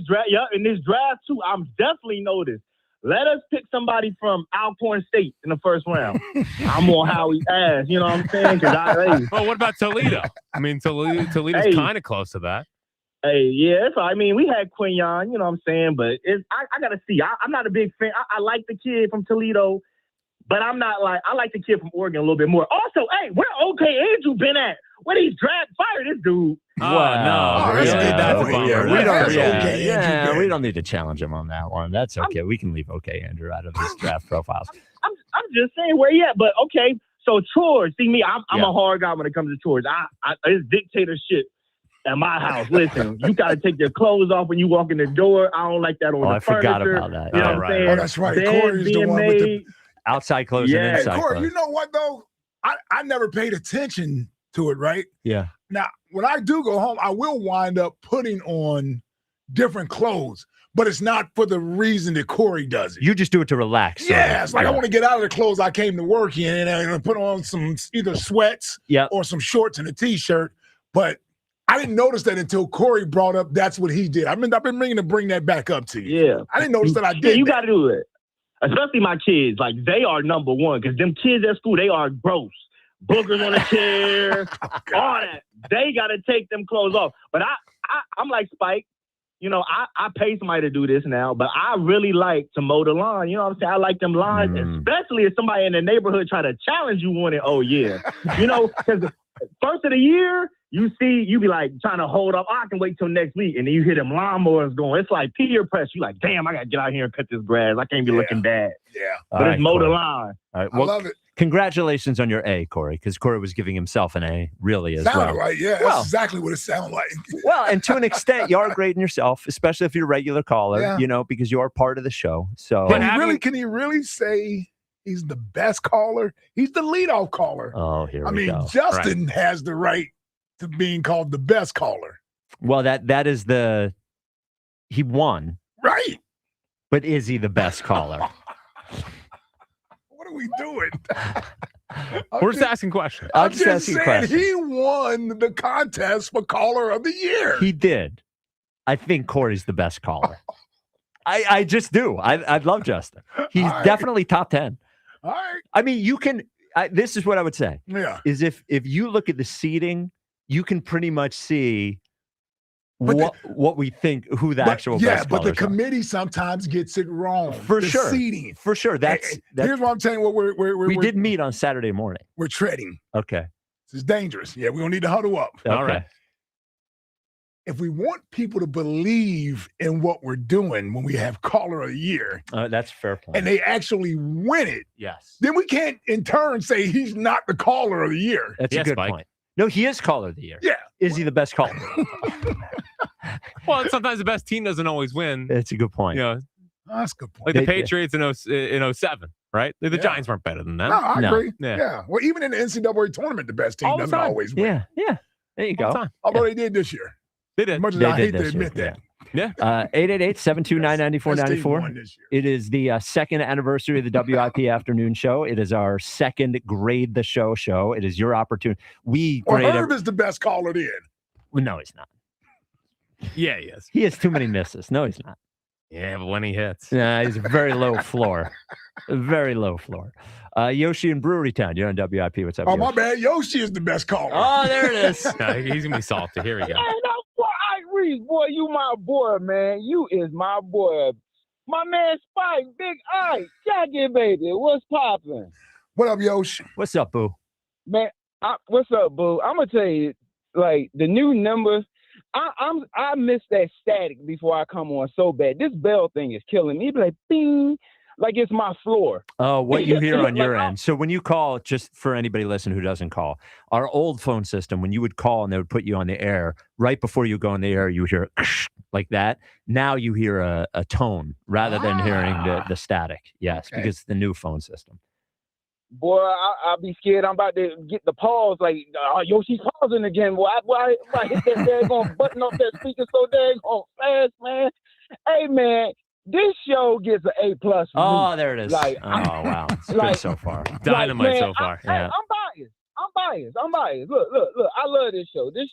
draft too. I'm definitely noticed. Let us pick somebody from Alcorn State in the first round. I'm on Howie's ass. You know what I'm saying? Well, what about Toledo? I mean, Toledo's kind of close to that. Hey, yeah. So, I mean, we had Quinyon, you know what I'm saying? But I got to see. I'm not a big fan. I like the kid from Toledo, but I'm not like – I like the kid from Oregon a little bit more. Also, hey, where OK Andrew been at? Where he's fire this dude. No, really? That's a bummer. We we don't need to challenge him on that one. That's okay. We can leave OK Andrew out of this draft profiles. I'm just saying where he at. But, okay, so chores. See me, I'm a hard guy when it comes to chores. It's dictatorship at my house. Listen, you got to take your clothes off when you walk in the door. I don't like that on the furniture. I forgot about that. You know what I'm saying? Oh, that's right. Corey's the one with the outside clothes and inside Corey, clothes. you know what, though? I never paid attention to it, right? Yeah. Now, when I do go home, I will wind up putting on different clothes, but it's not for the reason that Corey does it. You just do it to relax. Yeah, it's like I want to get out of the clothes I came to work in and put on some either sweats or some shorts and a T-shirt. But I didn't notice that until Corey brought up that's what he did. I've been meaning to bring that back up to you. Yeah. I didn't notice that I did. Yeah, you got to do it. Especially my kids. Like, they are number one because them kids at school, they are gross. Boogers on the chair, all that. They got to take them clothes off. But I'm like Spike. You know, I pay somebody to do this now, but I really like to mow the lawn. You know what I'm saying? I like them lawns, especially if somebody in the neighborhood try to challenge you on it. Oh, yeah. You know, because first of the year, you be like trying to hold up. Oh, I can wait till next week. And then you hear them lawnmowers going. It's like peer press. You like, damn, I got to get out here and cut this grass. I can't be looking bad. Yeah. But it's mow the lawn. All right. I love it. Congratulations on your A, Corey, because Corey was giving himself an A, really, as Sounded well. right, yeah. That's exactly what it sounded like. Well, and to an extent, you are grading yourself, especially if you're a regular caller, you know, because you're part of the show. So, can he really say he's the best caller? He's the leadoff caller. Oh, here we go. Justin has the right to being called the best caller. Well, that is he won. Right. But is he the best caller? What are we doing? We're just asking questions. I'm just asking questions. He won the contest for caller of the year. He did. I think Corey's the best caller. I just do. I love Justin. He's definitely top 10. All right. I mean, you can. This is what I would say. Yeah. Is if you look at the seating, you can pretty much see what we think, who the actual best but the callers are. committee sometimes gets it wrong. For the sure. Seating. For sure. Here's what I'm saying. What we did meet on Saturday morning. We're treading. Okay. This is dangerous. Yeah, we don't need to huddle up. All right. if we want people to believe in what we're doing when we have caller of the year, that's a fair point, and they actually win it, yes, then we can't in turn say he's not the caller of the year. That's a good point. No, he is caller of the year. Yeah. Is he the best caller? Well, sometimes the best team doesn't always win. That's a good point. You know, that's a good point. Like the Patriots in 07, right? The Giants weren't better than them. No, I agree. Yeah. Yeah. Well, even in the NCAA tournament, the best team doesn't always win. Yeah. There you go. Although they did this year. They did. As much as I hate to admit that. Yeah. 888-729-9494. It is the second anniversary of the WIP afternoon show. It is our second grade the show. It is your opportunity. Herb is the best caller then. Well, no, he's not. Yeah, he is. He has too many misses. No, he's not. Yeah, but when he hits. Yeah, he's a very low floor. Very low floor. Yoshi in Brewery Town. You're on WIP. What's up, Oh, Yoshi? my bad. Yoshi is the best caller. Oh, there it is. No, he's going to be salty. Here we go. Hey, no, boy, Reese, boy, you my boy, man. You is my boy. My man Spike, Big Ike, Jackie, baby. What's poppin'? What up, Yoshi? What's up, boo? Man, what's up, boo? I'm going to tell you, like, the new numbers, I miss that static before I come on so bad. This bell thing is killing me. It be like, bing, like it's my floor. Oh, what you hear on your end. So when you call, just for anybody listening who doesn't call, our old phone system, when you would call and they would put you on the air, right before you go on the air, you would hear like that. Now you hear a tone rather than hearing the static. Yes, Okay. because it's the new phone system. Boy, I'll be scared. I'm about to get the pause. Like, Yoshi's pausing again. Why hit that daggone button off that speaker so daggone fast, man? Hey, man, this show gets an A+. Oh, there it is. Like, oh, wow. It's like- good so far. Dynamite man, so far. I'm biased. Look. I love this show. This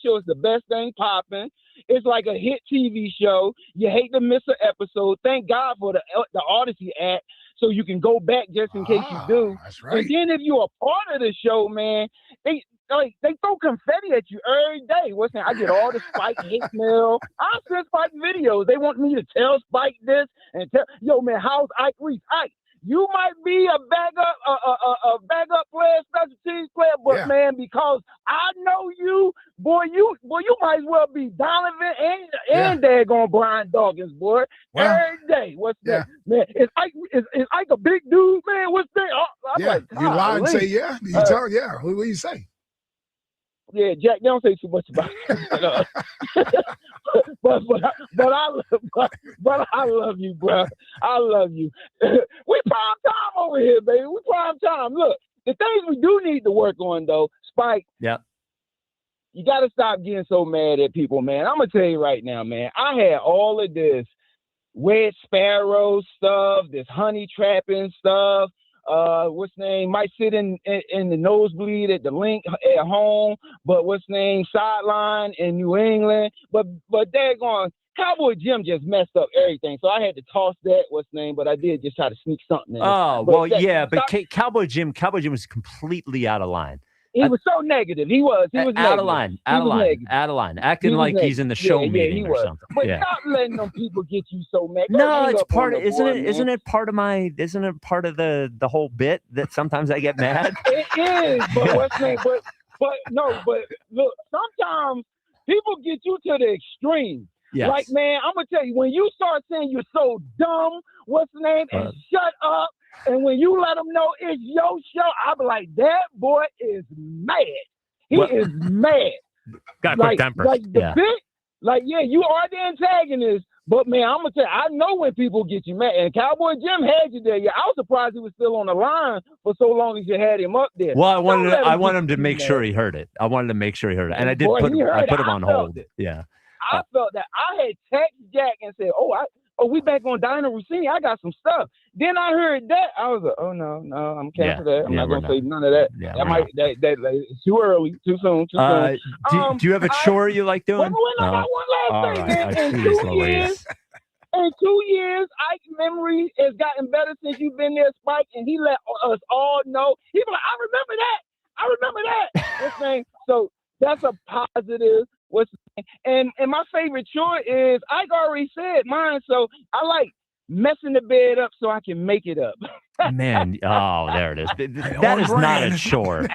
show is the best thing popping. It's like a hit TV show. You hate to miss an episode. Thank God for the Odyssey app, so you can go back just in case you do. That's right. And then if you're a part of the show, man, they throw confetti at you every day. What's that? I get all the Spike hate mail. I send Spike videos. They want me to tell Spike this and tell, yo, man, how's Ike Reese? Ike, you might be a backup player, special teams player, but man, because I know you, boy, you might as well be Donovan and daggone Brian Dawkins, boy. Well, every day. What's that? Man, is Ike a big dude, man? What's that? I'm Yeah, like, you lie and golly. say yeah. You tell, yeah. What do you say? Yeah, Jack, don't say too much about it. but I love you, bro. I love you. We prime time over here, baby. We prime time. Look, the things we do need to work on, though, Spike. Yeah. You got to stop getting so mad at people, man. I'm gonna tell you right now, man. I had all of this red sparrow stuff, this honey trapping stuff. What's name might sit in the nosebleed at the link at home, but what's name sideline in New England. But daggone Cowboy Jim just messed up everything, so I had to toss that. What's name? But I did just try to sneak something in. Oh, well, yeah, but Cowboy Jim was completely out of line. He was so negative. He was out negative. of line, He was negative. out of line, acting He was like he's in the show negative. meeting he or was. something. But Yeah. stop letting them people get you so mad. Go No, hang it's up on part of the boy, man. isn't it part of the whole bit that sometimes I get mad? It is, but what's name? But look, sometimes people get you to the extreme. Yes. Like, man, I'm gonna tell you, when you start saying you're so dumb, what's the name, and shut up, and when you let them know it's your show, I'll be like, that boy is mad. He is mad. Got quick temper. Like the bit, you are the antagonist. But man, I'm gonna tell you, I know when people get you mad. And Cowboy Jim had you there. Yeah, I was surprised he was still on the line for so long as you had him up there. Well, I wanted Don't him to make sure he heard it. I wanted to make sure he heard it, and I did Boy, put he heard him it. on I felt hold. it. Yeah. I felt that. I had texted Jack and said, we back on Dinah Rossini. I got some stuff. Then I heard that. I was like, oh, no, I'm canceling that. I'm not going to say none of that. Yeah, it's too early, too soon, too soon. Do you have a chore you like doing? I got one last thing, man. In 2 years, Ike's memory has gotten better since you've been there, Spike, and he let us all know. He be like, I remember that. What's the name? So that's a positive. And my favorite chore is Ike already said mine. So I like messing the bed up so I can make it up. Man, oh, there it is. That is not a chore.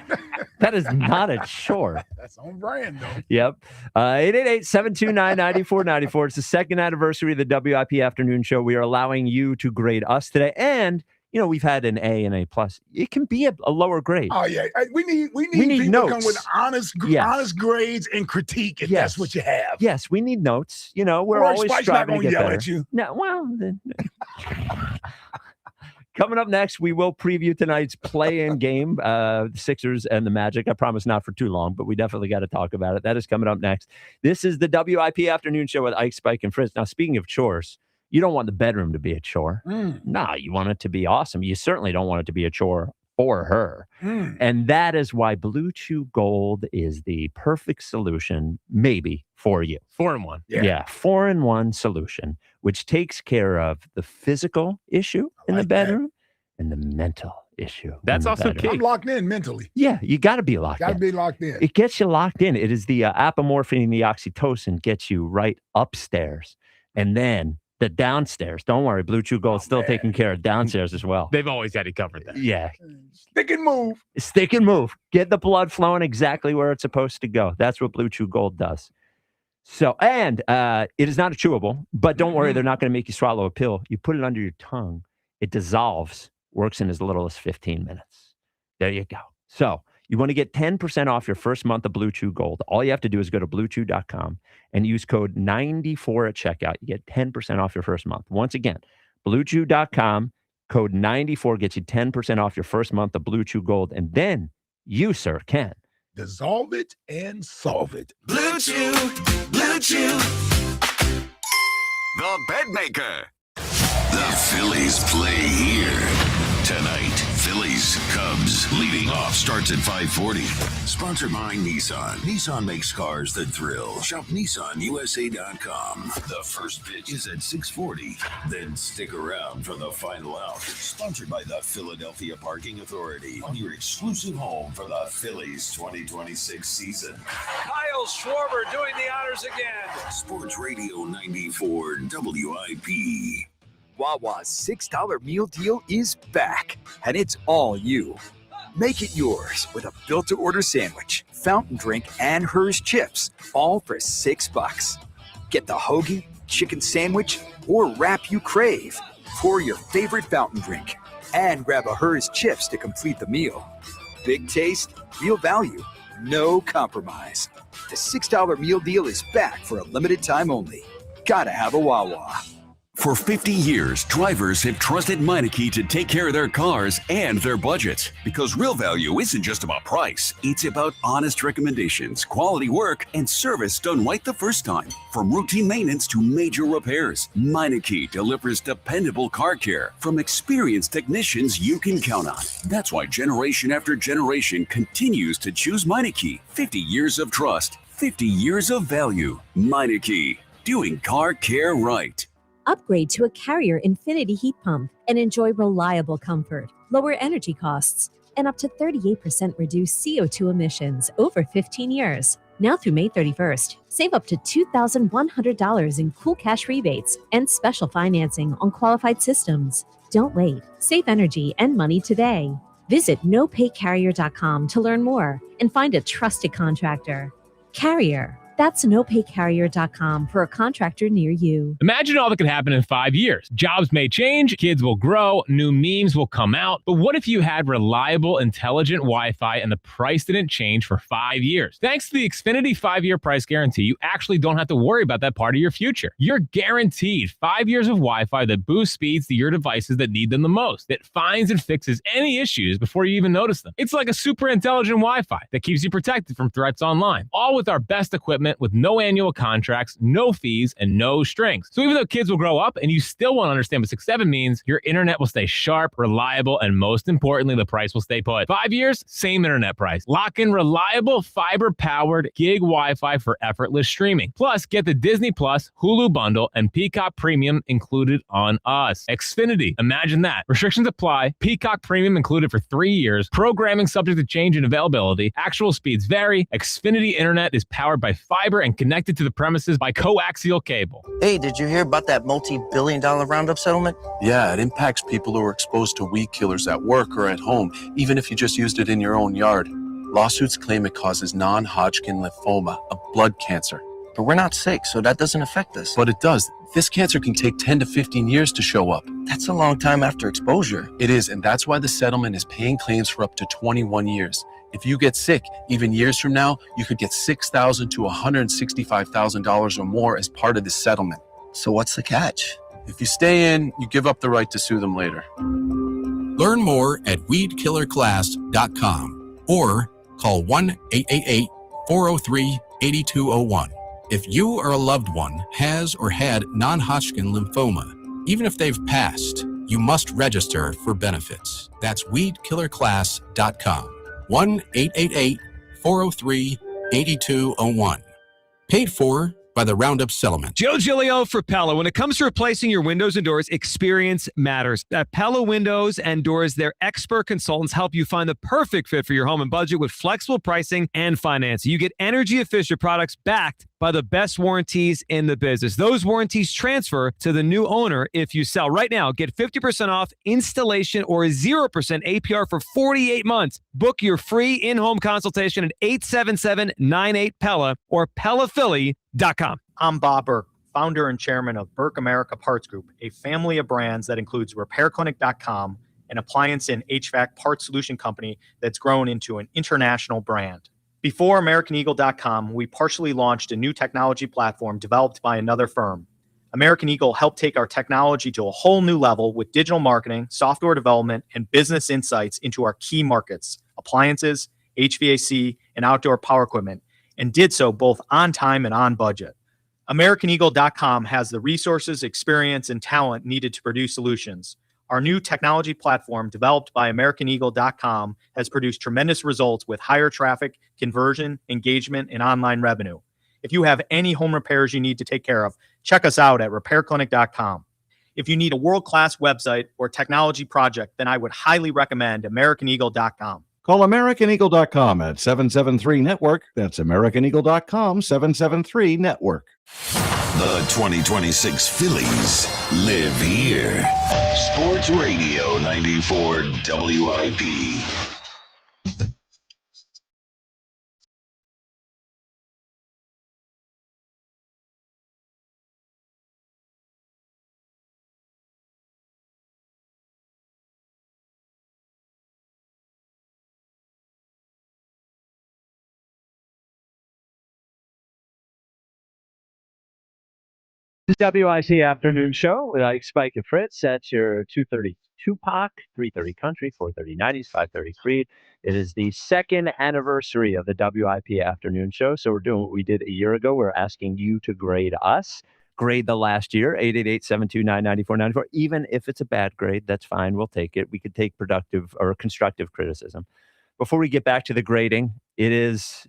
That is not a chore. That's on brand, though. Yep. 888-729-9494. It's the second anniversary of the WIP Afternoon Show. We are allowing you to grade us today. And, we've had an A and A+. It can be a lower grade. Oh, yeah. We need people notes. to come with honest grades and critique, and that's what you have. Yes, we need notes. We're always Spike's striving not to get yell better. at you. No, well, then. Coming up next, we will preview tonight's play-in game, the Sixers and the Magic. I promise not for too long, but we definitely got to talk about it. That is coming up next. This is the WIP Afternoon Show with Ike, Spike, and Fritz. Now, speaking of chores, you don't want the bedroom to be a chore. No, you want it to be awesome. You certainly don't want it to be a chore for her. And that is why Blue Chew Gold is the perfect solution, maybe, for you. 4-in-1. Yeah, 4-in-1 solution, which takes care of the physical issue in the bedroom and the mental issue. That's also key. I'm locked in mentally. Yeah, you got to be locked in. Got to be locked in. It gets you locked in. It is the apomorphine and the oxytocin gets you right upstairs. And then the downstairs. Don't worry, Blue Chew Gold's still taking care of downstairs as well. They've always had it covered there. Yeah. Stick and move. Stick and move. Get the blood flowing exactly where it's supposed to go. That's what Blue Chew Gold does. So, and it is not a chewable, but don't worry, they're not going to make you swallow a pill. You put it under your tongue. It dissolves, works in as little as 15 minutes. There you go. So you want to get 10% off your first month of Blue Chew Gold. All you have to do is go to bluechew.com and use code 94 at checkout. You get 10% off your first month. Once again, bluechew.com, code 94 gets you 10% off your first month of Blue Chew Gold. And then you, sir, can dissolve it and solve it. Blue Chew, Blue Chew. The Bedmaker. The Phillies play here tonight. Phillies, Cubs, leading off starts at 5:40. Sponsored by Nissan. Nissan makes cars that thrill. Shop NissanUSA.com. The first pitch is at 6:40. Then stick around for the final out. Sponsored by the Philadelphia Parking Authority. On your exclusive home for the Phillies 2026 season. Kyle Schwarber doing the honors again. Sports Radio 94 WIP. Wawa's $6 meal deal is back, and it's all you. Make it yours with a built-to-order sandwich, fountain drink, and Hers chips, all for $6. Get the hoagie, chicken sandwich, or wrap you crave. Pour your favorite fountain drink, and grab a Hers chips to complete the meal. Big taste, real value, no compromise. The $6 meal deal is back for a limited time only. Gotta have a Wawa. For 50 years, drivers have trusted Meineke to take care of their cars and their budgets. Because real value isn't just about price. It's about honest recommendations, quality work, and service done right the first time. From routine maintenance to major repairs, Meineke delivers dependable car care from experienced technicians you can count on. That's why generation after generation continues to choose Meineke. 50 years of trust, 50 years of value. Meineke, doing car care right. Upgrade to a Carrier Infinity heat pump and enjoy reliable comfort, lower energy costs, and up to 38% reduced CO2 emissions over 15 years. Now through May 31st, save up to $2,100 in cool cash rebates and special financing on qualified systems. Don't wait. Save energy and money today. Visit nopaycarrier.com to learn more and find a trusted contractor. Carrier. That's nopaycarrier.com for a contractor near you. Imagine all that could happen in 5 years. Jobs may change, kids will grow, new memes will come out. But what if you had reliable, intelligent Wi-Fi and the price didn't change for 5 years? Thanks to the Xfinity 5-year price guarantee, you actually don't have to worry about that part of your future. You're guaranteed 5 years of Wi-Fi that boosts speeds to your devices that need them the most. That finds and fixes any issues before you even notice them. It's like a super intelligent Wi-Fi that keeps you protected from threats online. All with our best equipment with no annual contracts, no fees, and no strings. So even though kids will grow up and you still won't understand what 6-7 means, your internet will stay sharp, reliable, and most importantly, the price will stay put. 5 years, same internet price. Lock in reliable, fiber-powered gig Wi-Fi for effortless streaming. Plus, get the Disney Plus, Hulu bundle, and Peacock Premium included on us. Xfinity, imagine that. Restrictions apply. Peacock Premium included for 3 years. Programming subject to change in availability. Actual speeds vary. Xfinity Internet is powered by 5 fiber and connected to the premises by coaxial cable. Hey, did you hear about that multi-billion-dollar Roundup settlement? Yeah, it impacts people who are exposed to weed killers at work or at home, even if you just used it in your own yard. Lawsuits claim it causes non-Hodgkin lymphoma, a blood cancer. But we're not sick, so that doesn't affect us. But it does. This cancer can take 10 to 15 years to show up. That's a long time after exposure. It is, and that's why the settlement is paying claims for up to 21 years. If you get sick, even years from now, you could get $6,000 to $165,000 or more as part of this settlement. So what's the catch? If you stay in, you give up the right to sue them later. Learn more at weedkillerclass.com or call 1-888-403-8201. If you or a loved one has or had non-Hodgkin lymphoma, even if they've passed, you must register for benefits. That's weedkillerclass.com. 1-888-403-8201. Paid for by the Roundup Settlement. Joe Giglio for Pella. When it comes to replacing your windows and doors, experience matters. At Pella Windows and Doors, their expert consultants help you find the perfect fit for your home and budget with flexible pricing and financing. You get energy-efficient products backed by the best warranties in the business. Those warranties transfer to the new owner if you sell. Right now, get 50% off installation or 0% APR for 48 months. Book your free in-home consultation at 877-98-PELLA or PellaPhilly.com. I'm Bob Burke, founder and chairman of Burke America Parts Group, a family of brands that includes RepairClinic.com, an appliance and HVAC parts solution company that's grown into an international brand. Before AmericanEagle.com, we partially launched a new technology platform developed by another firm. American Eagle helped take our technology to a whole new level with digital marketing, software development, and business insights into our key markets, appliances, HVAC, and outdoor power equipment, and did so both on time and on budget. AmericanEagle.com has the resources, experience, and talent needed to produce solutions. Our new technology platform, developed by AmericanEagle.com, has produced tremendous results with higher traffic, conversion, engagement, and online revenue. If you have any home repairs you need to take care of, check us out at RepairClinic.com. If you need a world-class website or technology project, then I would highly recommend AmericanEagle.com. Call AmericanEagle.com at 773-NETWORK. That's AmericanEagle.com, 773-NETWORK. The 2026 Phillies live here. Sports Radio 94 WIP. WIC Afternoon Show with Ike, Spike, and Fritz. That's your 2:30 Tupac, 3:30 Country, 4:30 90s, 5:30 Creed. It is the second anniversary of the WIP Afternoon Show, so we're doing what we did a year ago. We're asking you to grade us. Grade the last year, 888-729-9494. Even if it's a bad grade, that's fine. We'll take it. We could take productive or constructive criticism. Before we get back to the grading, there's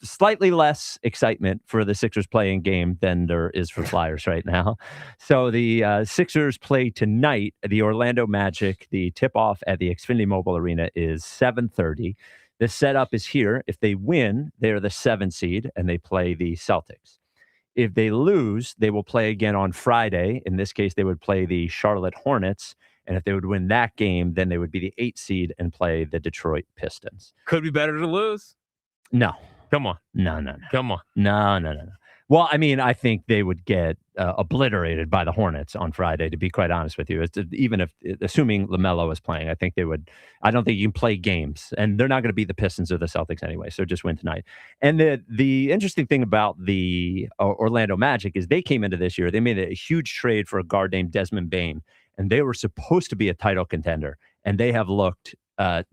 slightly less excitement for the Sixers playing game than there is for Flyers right now. So the Sixers play tonight. The Orlando Magic, the tip-off at the Xfinity Mobile Arena is 7:30. The setup is here. If they win, they're the 7 seed, and they play the Celtics. If they lose, they will play again on Friday. In this case, they would play the Charlotte Hornets. And if they would win that game, then they would be the 8 seed and play the Detroit Pistons. Could be better to lose. No. Come on. No. Come on. No. Well, I mean, I think they would get obliterated by the Hornets on Friday, to be quite honest with you. Even if, assuming LaMelo is playing, I think they would. I don't think you can play games. And they're not going to beat the Pistons or the Celtics anyway, so just win tonight. And the interesting thing about the Orlando Magic is they came into this year, they made a huge trade for a guard named Desmond Bane. And they were supposed to be a title contender, and they have looked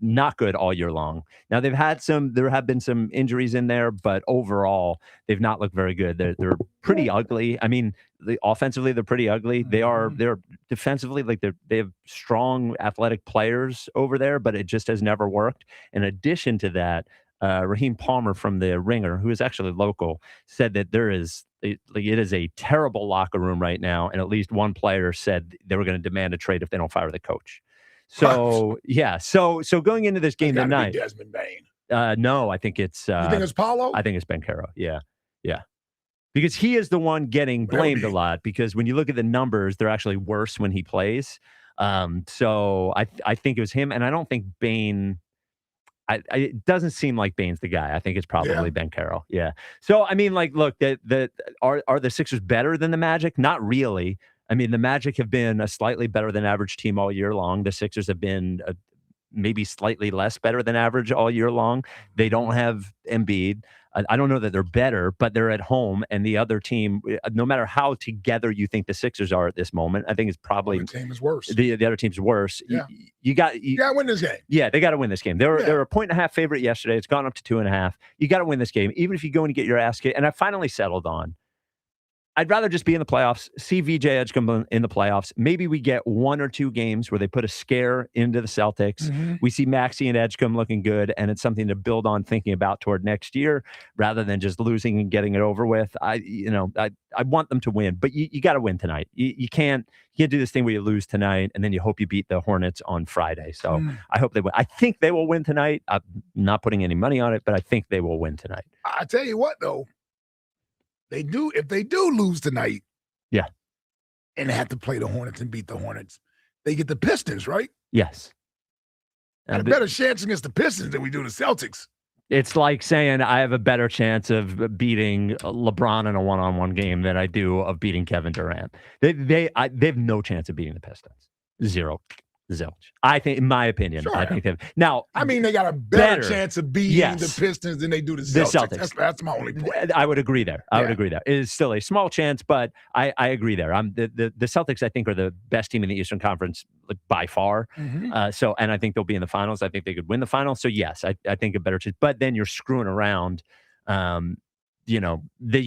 not good all year long. Now there have been some injuries in there, but overall they've not looked very good. They're pretty ugly. I mean, offensively they're pretty ugly. They're defensively they have strong athletic players over there, but it just has never worked. In addition to that, Raheem Palmer from the Ringer, who is actually local, said that it is a terrible locker room right now, and at least one player said they were going to demand a trade if they don't fire the coach. So yeah, so going into this game tonight, Desmond Bane. No, I think it's. You think it's Paulo? I think it's Banchero. Yeah. because he is the one getting blamed a lot, because when you look at the numbers, they're actually worse when he plays. So I think it was him, and I don't think Bain. It doesn't seem like Bain's the guy. I think it's probably Ben Carroll. Yeah. So I mean, like, look, are the Sixers better than the Magic? Not really. I mean, the Magic have been a slightly better than average team all year long. The Sixers have been maybe slightly less better than average all year long. They don't have Embiid. I don't know that they're better, but they're at home, and the other team, no matter how together you think the Sixers are at this moment, I think it's probably the team is worse. The other team's worse. Yeah. You got to win this game. Yeah, they got to win this game. They were a 1.5 favorite yesterday. It's gone up to 2.5. You got to win this game, even if you go and get your ass kicked. And I finally settled on, I'd rather just be in the playoffs, see VJ Edgecombe in the playoffs. Maybe we get 1 or 2 games where they put a scare into the Celtics. Mm-hmm. We see Maxey and Edgecombe looking good, and it's something to build on thinking about toward next year rather than just losing and getting it over with. I want them to win, but you got to win tonight. You can't do this thing where you lose tonight and then you hope you beat the Hornets on Friday. So I hope they win. I think they will win tonight. I'm not putting any money on it, but I think they will win tonight. I tell you what, though. If they do lose tonight, and have to play the Hornets and beat the Hornets, they get the Pistons, right? Yes. And a better chance against the Pistons than we do the Celtics. It's like saying I have a better chance of beating LeBron in a one-on-one game than I do of beating Kevin Durant. They have no chance of beating the Pistons. Zilch. I think, in my opinion, I think they've now. I mean, they got a better chance of beating the Pistons than they do the Celtics. That's my only point. I would agree there. I would agree there. It is still a small chance, but I agree there. The Celtics, I think, are the best team in the Eastern Conference by far. Mm-hmm. And I think they'll be in the finals. I think they could win the finals. So yes, I think a better chance. But then you're screwing around. That you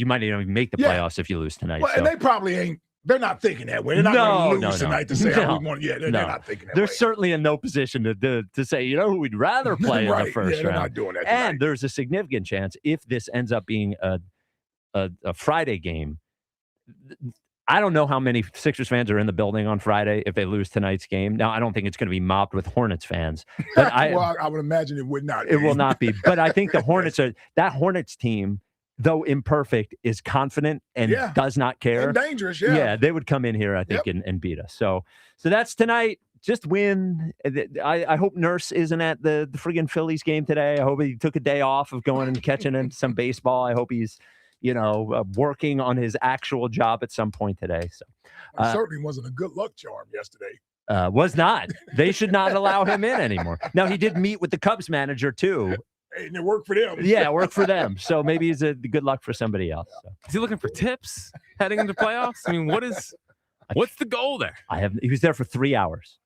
might not even make the playoffs if you lose tonight. Well, and they probably ain't. They're not thinking that way. They're not going to lose tonight to say, we want. Yeah, they're not thinking that way. They're certainly in no position to say, who we'd rather play in the first round. They're not doing that and there's a significant chance if this ends up being a Friday game. I don't know how many Sixers fans are in the building on Friday if they lose tonight's game. Now, I don't think it's going to be mobbed with Hornets fans. But I would imagine it would not. It will not be. But I think the Hornets that Hornets team, though imperfect, is confident and does not care. And dangerous, Yeah, they would come in here, I think, and beat us. So that's tonight. Just win. I hope Nurse isn't at the friggin' Phillies game today. I hope he took a day off of going and catching some baseball. I hope he's, working on his actual job at some point today. So it certainly wasn't a good luck charm yesterday. Was not. They should not allow him in anymore. Now, he did meet with the Cubs manager, too. And it worked for them. Yeah, it worked for them. So maybe it's a good luck for somebody else. So. Is he looking for tips heading into playoffs? I mean, what's the goal there? He was there for 3 hours.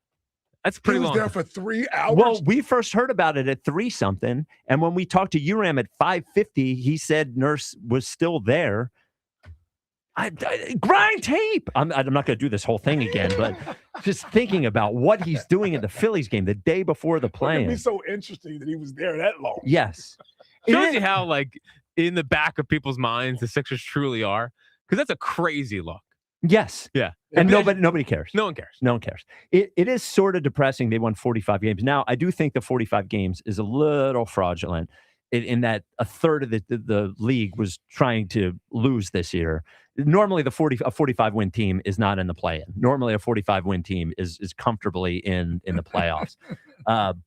That's pretty long. He was there for 3 hours? Well, we first heard about it at 3-something. And when we talked to URAM at 5:50, he said Nurse was still there. Grind tape. I'm not going to do this whole thing again, but just thinking about what he's doing in the Phillies game the day before the play. It'd be so interesting that he was there that long. Yes. Shows you how, in the back of people's minds, the Sixers truly are. Because that's a crazy look. Yes. Yeah. And nobody cares. No one cares. No one cares. It is sort of depressing. They won 45 games. Now, I do think the 45 games is a little fraudulent in that a third of the league was trying to lose this year. Normally, a 45-win team is not in the play-in. Normally, a 45-win team is comfortably in the playoffs.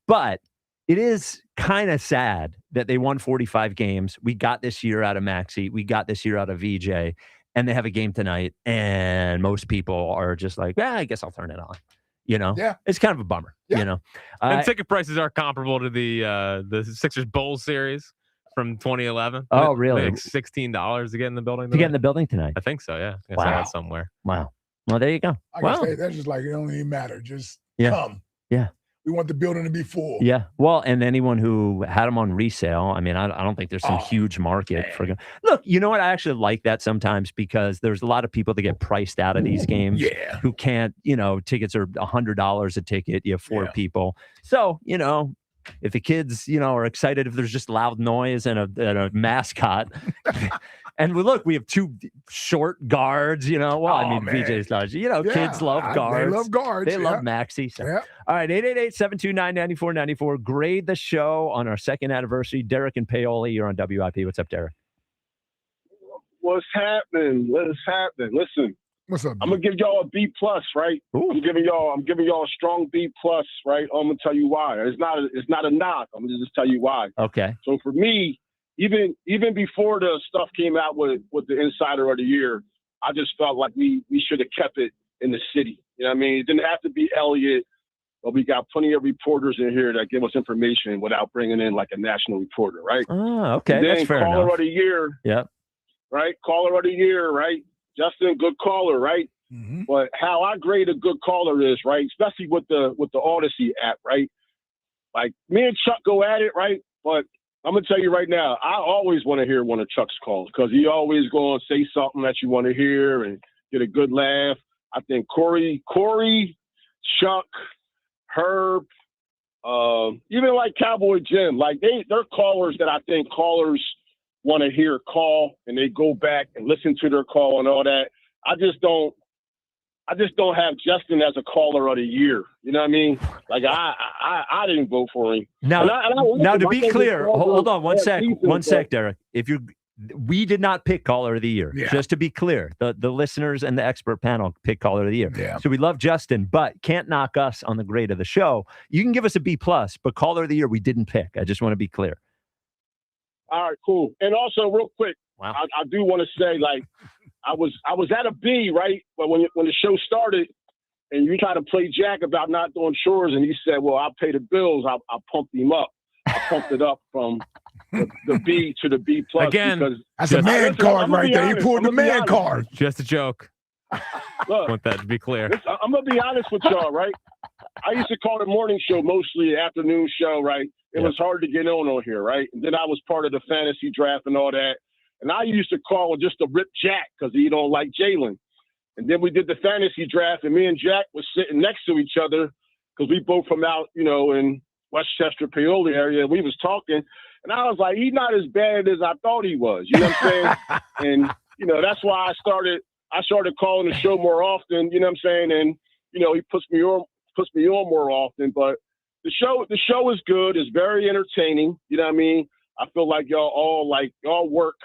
But it is kind of sad that they won 45 games. We got this year out of Maxey. We got this year out of VJ. And they have a game tonight, and most people are just like, I guess I'll turn it on. Yeah. It's kind of a bummer. Yeah. And ticket prices are comparable to the Sixers Bowl series from 2011. Oh, really? Like $16 to get in the building. To get in the building tonight. I think so. Yeah. I wow. saw that somewhere. Wow. Well, there you go. I guess they're just like, it don't even matter. Just come. Yeah. We want the building to be full. Yeah. Well, and anyone who had them on resale, I mean, I don't think there's some huge market for them. Look, you know what? I actually like that sometimes because there's a lot of people that get priced out of these games who can't, tickets are $100 a ticket. You have 4 people. So, if the kids, are excited if there's just loud noise and a mascot. And we have 2 short guards, VJ's not, kids love guards. They love guards. They love Maxey. So. All right, 888-729-9494. Grade the show on our 2nd anniversary. Derek and Paoli, you're on WIP. What's up, Derek? What's happening? Listen, what's up? I'm gonna give y'all a B+, right? I'm giving y'all a strong B+, right? I'm gonna tell you why. It's not a knock. I'm gonna just tell you why. Okay. So for me, even before the stuff came out with the Insider of the Year, I just felt like we should have kept it in the city. You know what I mean? It didn't have to be Elliott, but we got plenty of reporters in here that give us information without bringing in like a national reporter, right? Oh, okay. And then That's fair Caller enough. of the Year, Yep. right? Caller of the Year, right? Justin, good caller, right? Mm-hmm. But how I grade a good caller is, right? Especially with the Odyssey app, right? Like me and Chuck go at it, right? But I'm gonna tell you right now, I always want to hear one of Chuck's calls because he always going to say something that you want to hear and get a good laugh. I think Corey, Chuck, Herb, even like Cowboy Jim, like they're callers that I think callers want to hear call and they go back and listen to their call and all that. I just don't have Justin as a caller of the year. You know what I mean? Like I didn't vote for him. Now, And to be clear, hold on one season, sec, Derek. We did not pick caller of the year. Yeah. Just to be clear, the listeners and the expert panel picked caller of the year. Yeah. So we love Justin, but can't knock us on the grade of the show. You can give us a B+, but caller of the year we didn't pick. I just want to be clear. All right, cool. And also, real quick, wow. I do want to say, like, I was at a B, right? But when the show started, and you tried to play Jack about not doing chores, and he said, "Well, I'll pay the bills." I pumped him up. I pumped it up from the B to the B+. Again, because that's a man card right there. He pulled the man card. Just a joke. Look, I want that to be clear. listen, I'm gonna be honest with y'all, right? I used to call the morning show mostly afternoon show, right? It was hard to get on here, right? And then I was part of the fantasy draft and all that. And I used to call just to rip Jack because he don't like Jalen. And then we did the fantasy draft, and me and Jack was sitting next to each other because we both from out, in Westchester, Paoli area. We was talking, and I was like, he's not as bad as I thought he was. You know what I'm saying? And that's why I started calling the show more often. You know what I'm saying? And he puts me on more often. But the show is good. It's very entertaining. You know what I mean? I feel like y'all work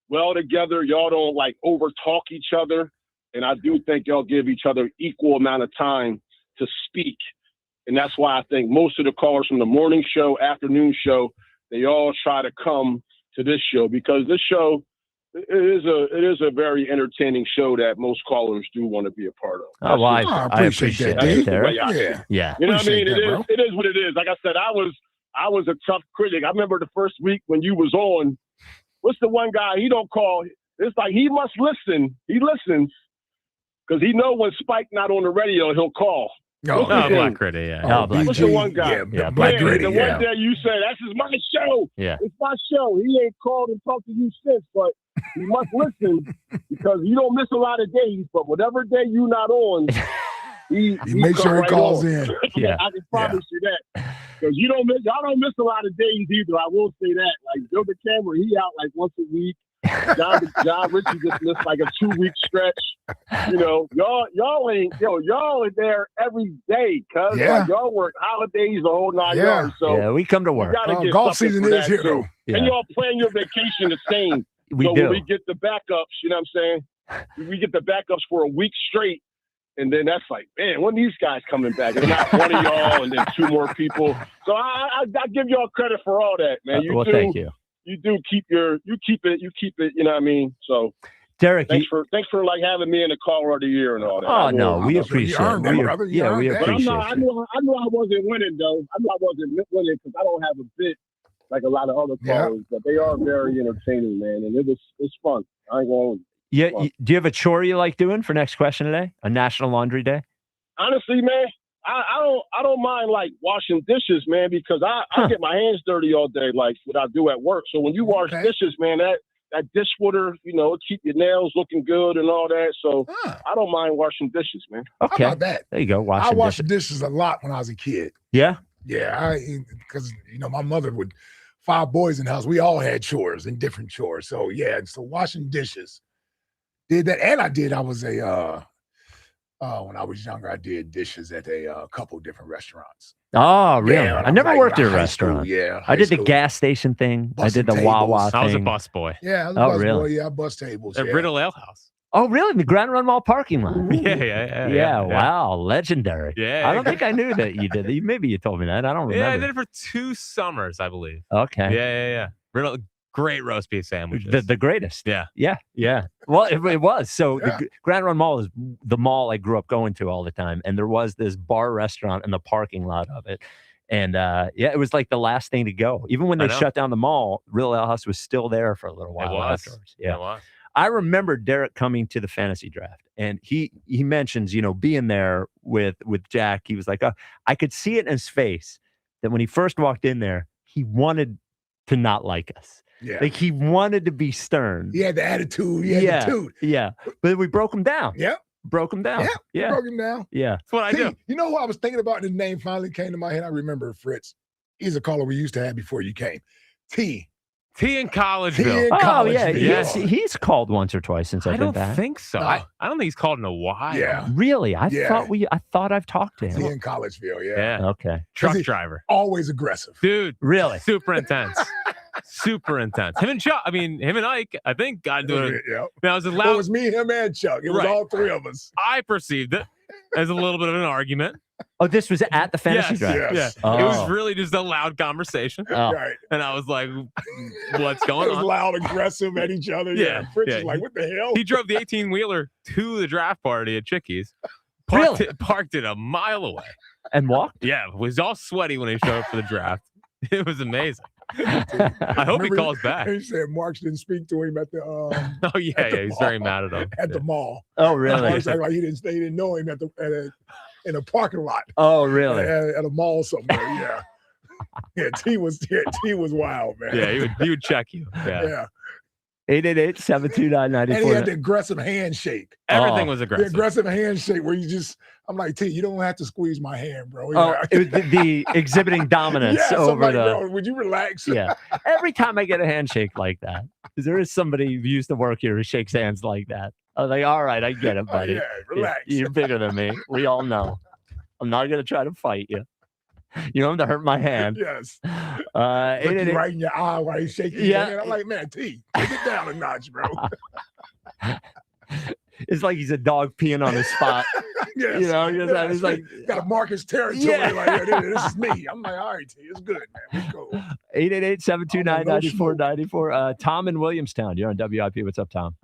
well together. Y'all don't over talk each other. And I do think y'all give each other equal amount of time to speak. And that's why I think most of the callers from the morning show, afternoon show, they all try to come to this show because this show it is a very entertaining show that most callers do want to be a part of. Oh, well, I appreciate that, Derek. Yeah. You know what I mean? That, it is what it is. Like I said, I was a tough critic. I remember the first week when you was on. What's the one guy? He don't call. It's like he must listen. He listens because he know when Spike not on the radio, he'll call. Black Critic, yeah. What's the one guy? Yeah, Black Critic, the one day you said, "This is my show." Yeah. It's my show. He ain't called and talked to you since, but he must listen because you don't miss a lot of days. But whatever day you not on, he makes sure he calls in. Yeah. I can promise you that because y'all don't miss a lot of days either. I will say that. Like Bill the Camera, he out like once a week. John Ritchie just missed like a 2-week stretch. Y'all are there every day, cuz y'all work holidays the whole 9 yards. So we come to work. Golf season is here though. And y'all plan your vacation the same. We do. When we get the backups, you know what I'm saying? We get the backups for a week straight. And then that's like, man, when these guys coming back? And not one of y'all and then 2 more people. So I give y'all credit for all that, man. Thank you. You do keep it, you know what I mean? So Derek, thanks for having me in the caller of the year and all that. Oh no, we appreciate it. We appreciate it. I knew I wasn't winning though. I knew I wasn't winning because I don't have a bit like a lot of other callers, but they are very entertaining, man. And it's fun. I ain't going. Yeah. Do you have a chore you like doing for next question today? A National Laundry Day? Honestly, man, I don't mind like washing dishes, man, because I get my hands dirty all day, like what I do at work. So when you wash dishes, man, that dish water, it keep your nails looking good and all that. So I don't mind washing dishes, man. Okay. How about that? There you go. I washed dishes a lot when I was a kid. Yeah? Yeah, because my mother would 5 boys in the house. We all had chores and different chores. So yeah, so washing dishes. Did that, and I was a when I was younger, I did dishes at a couple different restaurants. Oh, really? Yeah, I never like worked at a high restaurant. school, yeah, I did high the school. gas station thing. I did the Busting Wawa tables. thing. I was a bus boy. Yeah, I was a Oh, bus really? boy. Yeah, I bus tables. At Yeah. Riddle Ale House. Oh, really? The Grand Run Mall parking lot. Yeah. Wow, legendary. Yeah, I don't think I knew that you did. Maybe you told me that. I don't remember. Yeah, I did it for 2 summers, I believe. Okay. Yeah. Riddle, great roast beef sandwiches. The greatest. Yeah. Well, it was. So Yeah. the Grand Run Mall is the mall I grew up going to all the time, and there was this bar restaurant in the parking lot of it. And it was like the last thing to go. Even when I they know. shut down the mall, Real Ale House was still there for a little while It was. afterwards. Yeah. It was. I remember Derek coming to the fantasy draft, and he mentions, being there with Jack. He was like, I could see it in his face that when he first walked in there, he wanted to not like us. Yeah. Like he wanted to be stern. He had the attitude. He had the toot. Yeah. But we broke him down. Yep. Broke him down. Yeah. Broke him down. Yeah. That's what I do. You know who I was thinking about? His name finally came to my head. I remember Fritz. He's a caller we used to have before you came. T in Collegeville. in Oh, Collegeville. yeah. He's called once or twice since I I've been don't back. think so. No. I don't think he's called in a while. Yeah. Really? I Yeah. thought I've talked to T him. in Collegeville. Yeah. Yeah. Okay. Truck he- driver. Always aggressive. Dude. Really? Super intense. Super intense. Him and Ike, I think, got into it. Yeah. Now, it was a It loud. was me, him, and Chuck. It was Right. all three of us. I perceived it as a little bit of an argument. Oh, this was at the fantasy Yes, draft. Yes. Yeah. It was Oh. really just a loud conversation. Oh. Right. And I was like, what's It going was on? loud, aggressive at each other. Yeah, Fritz yeah. was like, what the hell? He drove the 18-wheeler to the draft party at Chickies. Really? Parked it a mile away. And walked? Yeah, was all sweaty when he showed up for the draft. It was amazing. I hope he Remember calls back. He said Marks didn't speak to him at the Oh yeah, at the yeah, he's very mall. mad at him. at the mall. Oh, really? Marks act like he didn't know him in a parking lot. Oh, really? At a mall somewhere. Yeah. Yeah, T was wild, man. Yeah, he would check you. Yeah. Yeah. 888-729-94. And he had the aggressive handshake. Everything was The aggressive. aggressive handshake where I'm like, T, you don't have to squeeze my hand, bro. Oh, Yeah. it was the exhibiting dominance Yes, I'm over like, the. bro, would you relax? Yeah. Every time I get a handshake like that, because there is somebody who used to work here who shakes hands like that. I was like, all right, I get it, Oh, buddy. yeah, relax. You're bigger than me. We all know. I'm not going to try to fight you. You don't have to hurt my hand. Yes. Look you 888 right in your eye while he's shaking your Yeah. hand. I'm like, man, T, take it down a notch, bro. It's like he's a dog peeing on his spot. Yes. You know, he's like, got to mark his territory. Yeah. Like, yeah, this is me. I'm like, all right, T, it's good, man. We cool. 888-729-9494. Tom in Williamstown. You're on WIP. What's up, Tom?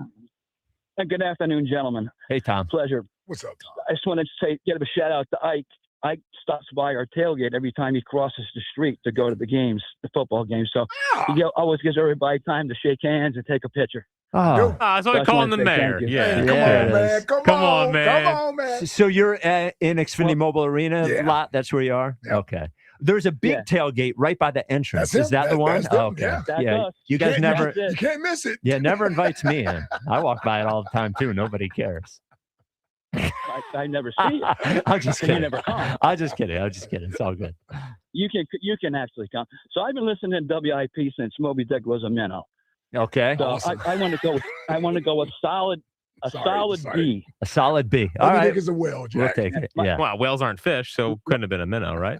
Good afternoon, gentlemen. Hey, Tom. Pleasure. What's up, Tom? I just wanted to give a shout out to Ike. Ike stops by our tailgate every time he crosses the street to go to the games, the football games. So he always gives everybody time to shake hands and take a picture. Oh. That's what I call him the mayor. Yeah. Hey, come on, man. Come on, man. Come on, man. So you're in Xfinity Mobile Arena Yeah. lot. That's where you are? Yeah. Okay. There's a big tailgate right by the entrance. That's Is him. that the one? That's them, Okay. yeah. That's us. You guys never. You can't miss it. Yeah, never invites me in. I walk by it all the time too. Nobody cares. I never see it. I'm just You kidding. never come. I'm just kidding. It's all good. You can actually come. So I've been listening to WIP since Moby Dick was a minnow. Okay. So I want to go. I want to go with solid Sorry. B. A solid B. All Moby right. Dick is a whale, We'll Jack. take it. Yeah. Well, whales aren't fish, so couldn't have been a minnow, right?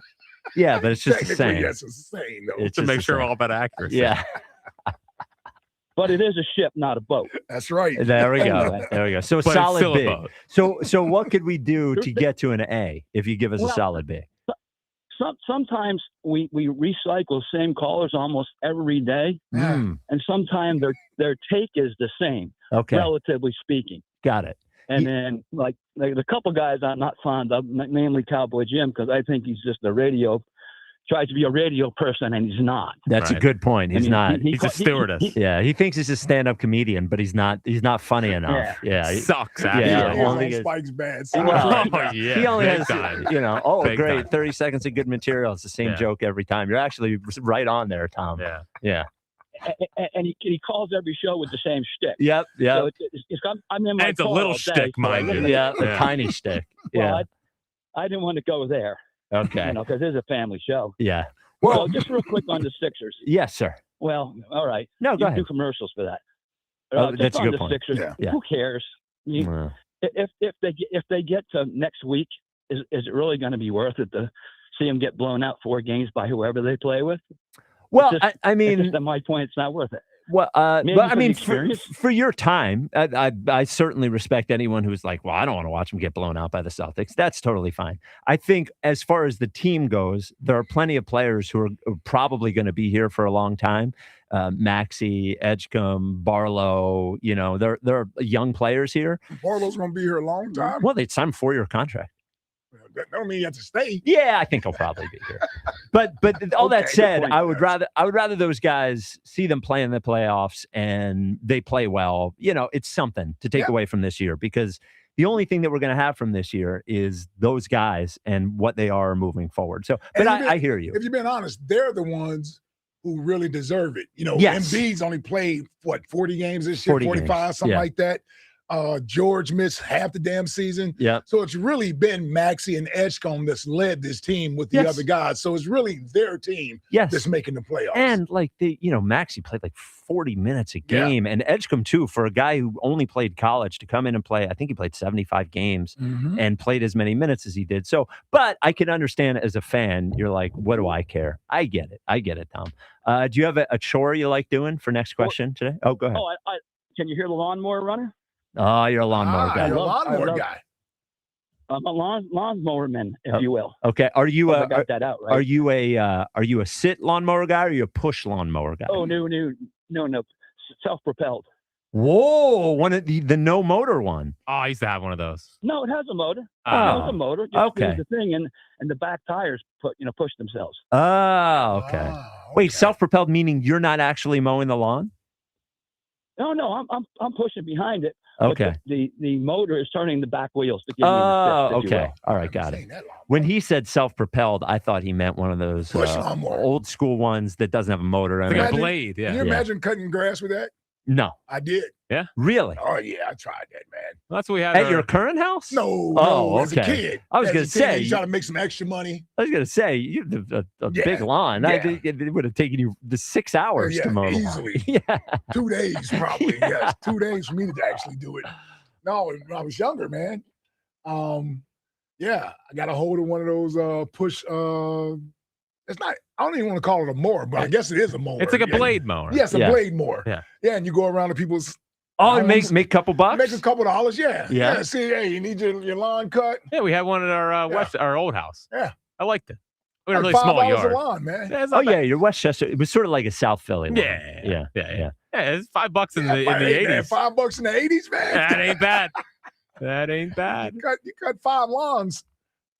Yeah, but it's just the Technically, same. yes, it's the same, though. It's To just make the sure same. all about accuracy. Yeah. But it is a ship, not a boat. That's right. There we go. There we go. So a But it's solid still a B. boat. So what could we do to get to an A if you give us a Well, solid B? Sometimes we recycle same callers almost every day, Mm, and sometimes their take is the same, okay. relatively speaking. Got it. And then like the couple guys I'm not fond of, mainly Cowboy Jim, because I think he's just tries to be a radio person, and he's not. That's a Right. good point. He's I mean, not. He's a stewardess. Yeah, he thinks he's a stand-up comedian, but he's not. He's not funny enough. Yeah. Sucks, Yeah, actually. yeah. He's Only on is- Spike's bad Well, side. Oh, yeah. He only big has, time. oh, Big great, time. 30 seconds of good material. It's the same Yeah. joke every time. You're actually right on there, Tom. Yeah. Yeah. And he calls every show with the same shtick. Yep. So Yep. I'm in my And it's a car little all day, shtick, so I mind really- you. Yeah. The Yeah. tiny stick. Well, Yeah. I didn't want to go there, Okay. because it's a family show. Yeah. Well, just real quick on the Sixers. Yes, sir. Well, all right. No, You go can ahead. do commercials for that. Oh, Just that's a on good the point. Sixers. Yeah. Who cares? Uh, If they get to next week, is it really going to be worth it to see them get blown out 4 games by whoever they play with. Well, It's just, I mean, it's just at my point, it's not worth it. Well, Maybe but I for the mean, experience. for your time, I certainly respect anyone who's like, well, I don't want to watch them get blown out by the Celtics. That's totally fine. I think as far as the team goes, there are plenty of players who are probably going to be here for a long time. Maxey, Edgecombe, Barlow, there are young players here. Barlow's going to be here a long time. Well, they signed a 4-year contract. That don't mean you have to stay. Yeah, I think he'll probably be here. But all that said, I would rather those guys see them play in the playoffs and they play well. It's something to take away from this year, because the only thing that we're going to have from this year is those guys and what they are moving forward. So, but I hear you. If you've been honest, they're the ones who really deserve it. Yes. Embiid's only played 40 games this year, 45, games. Something like that. George missed half the damn season. Yeah. So it's really been Maxey and Edgecombe that's led this team with the other guys. So it's really their team that's making the playoffs. And Maxey played like 40 minutes a game, and Edgecombe too, for a guy who only played college to come in and play. I think he played 75 games and played as many minutes as he did. So, but I can understand as a fan, you're like, what do I care? I get it, Tom. Do you have a chore you like doing for next question today? Oh, go ahead. Can you hear the lawnmower runner? Oh, you're a lawnmower guy. You're a lawnmower guy. I'm a lawnmower man, if you will. Okay. Are you I got that out, right? Are you a sit lawnmower guy, or are you a push lawnmower guy? Oh, no. Self-propelled. Whoa, one of the no motor one. Oh, I used to have one of those. No, it has a motor. Oh, it has a motor. Just okay. The thing, and the back tires push themselves. Oh, okay. Wait, self-propelled meaning you're not actually mowing the lawn? No, I'm pushing behind it. Okay. But the motor is turning the back wheels to give me the assist, okay. All right, got it. When he said self-propelled, I thought he meant one of those old school ones that doesn't have a motor. Like a blade, yeah. Can you imagine cutting grass with that? No. I did. Yeah? Really? Oh, yeah, I tried that, man. Well, that's what we had. At your current house? No, as a kid. I was going to say. You try to make some extra money. I was going to say, you have a big lawn. Yeah. I think it would have taken you 6 hours to mow the lawn. Easily. 2 days, probably. Yes, 2 days for me to actually do it. No, when I was younger, man. I got a hold of one of those push. It's not. I don't even want to call it a mower, but I guess it is a mower. It's like a blade mower. Yes, a blade mower. Yeah. Yeah, and you go around to people's. Oh, make a couple bucks. Make a couple $. Yeah. Yeah. See, hey, you need your lawn cut. Yeah, we had one at our old house. Yeah. I liked it. We had a Like really small $5 yard. a lawn, man. Yeah, it's not bad. Your Westchester. It was sort of like a South Philly lawn. Yeah, it's $5 in the 80s. Man, $5 in the 80s, man. That ain't bad. That ain't bad. You cut 5 lawns.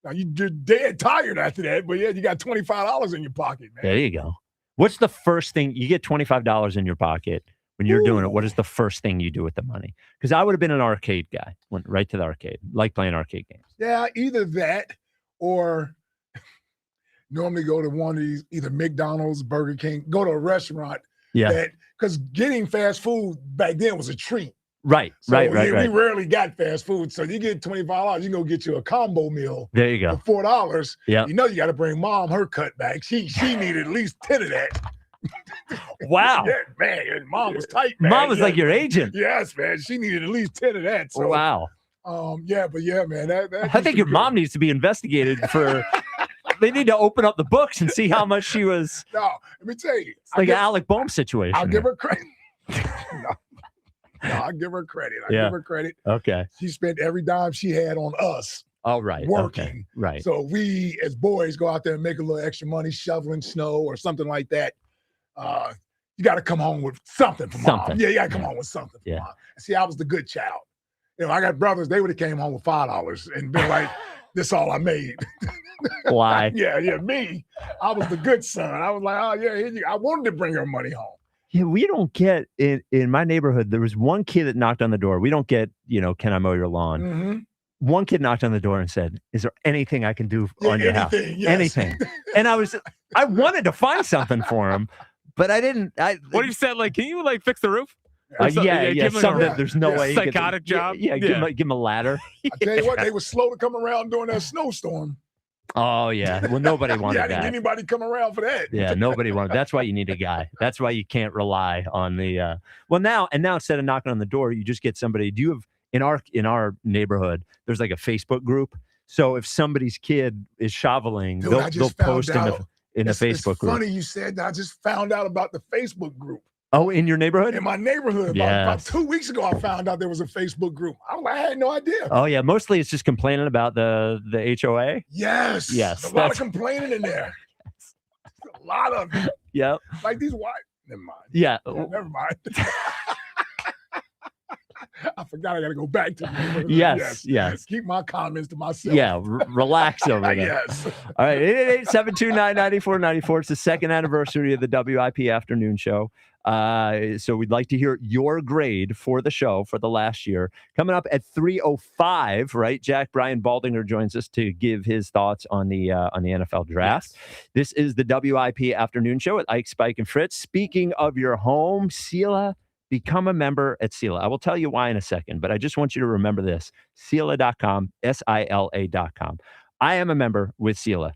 Now you're dead tired after that, but you got $25 in your pocket, man. There you go. What's the first thing you get? $25 in your pocket when you're doing it. What is the first thing you do with the money? Because I would have been an arcade guy. Went right to the arcade. Like playing arcade games. Yeah, either that or normally go to one of these, either McDonald's, Burger King, go to a restaurant. Yeah. Because getting fast food back then was a treat. Right, right. We rarely got fast food. So you get $25, you go get you a combo meal. There you go. For $4. Yeah. You know you got to bring mom her cut back. She needed at least 10 of that. Wow. Yeah, man. Mom was tight, man. Mom was like your agent. Yes, man. She needed at least 10 of that. So, wow. Man. I think your mom needs to be investigated for. They need to open up the books and see how much she was. No, let me tell you. It's like an Alec Boehm situation. I'll give her credit. No, I'll give her credit. Give her credit. Okay. She spent every dime she had on us. Oh, right. Working. Okay. Right. So we, as boys, go out there and make a little extra money, shoveling snow or something like that. You got to come home with something for mom. Yeah, you got to come home with something for mom. See, I was the good child. I got brothers. They would have came home with $5 and been like, "This all I made." Why? Me. I was the good son. I was like, "Oh yeah." I wanted to bring her money home. Yeah, we don't get in my neighborhood. There was one kid that knocked on the door. We don't get, can I mow your lawn? Mm-hmm. One kid knocked on the door and said, "Is there anything I can do on your house? Yes. Anything?" And I wanted to find something for him, but I didn't. What if you said, like, can you fix the roof? Yeah. Something that there's no way. Psychotic job. Yeah. Give him a ladder. I tell you what, they were slow to come around during that snowstorm. Oh yeah. Well, nobody wanted I didn't that. get anybody come around for that. Yeah, nobody wanted. That's why you need a guy. That's why you can't rely on the. Well, now instead of knocking on the door, you just get somebody. Do you have in our neighborhood? There's like a Facebook group. So if somebody's kid is shoveling, Dude, they'll post in a Facebook It's group. funny you said that. I just found out about the Facebook group. Oh, in your neighborhood? In my neighborhood. About 2 weeks ago, I found out there was a Facebook group. I had no idea. Oh, yeah. Mostly it's just complaining about the HOA. Yes. Yes. A lot of complaining in there. A lot of it. Yep. Like these white. Never mind. Yeah. Never mind. I forgot I got to go back to Yes. Keep my comments to myself. Yeah, relax over there. Yes. All right, 888-729-9494. It's the second anniversary of the WIP Afternoon Show. So we'd like to hear your grade for the show for the last year. Coming up at 3:05, right? Jack Brian Baldinger joins us to give his thoughts on the NFL draft. Yes. This is the WIP Afternoon Show with Ike, Spike, and Fritz. Speaking of your home, Sela. Become a member at Sela. I will tell you why in a second, but I just want you to remember this. Sela.com, SILA.com. I am a member with Sela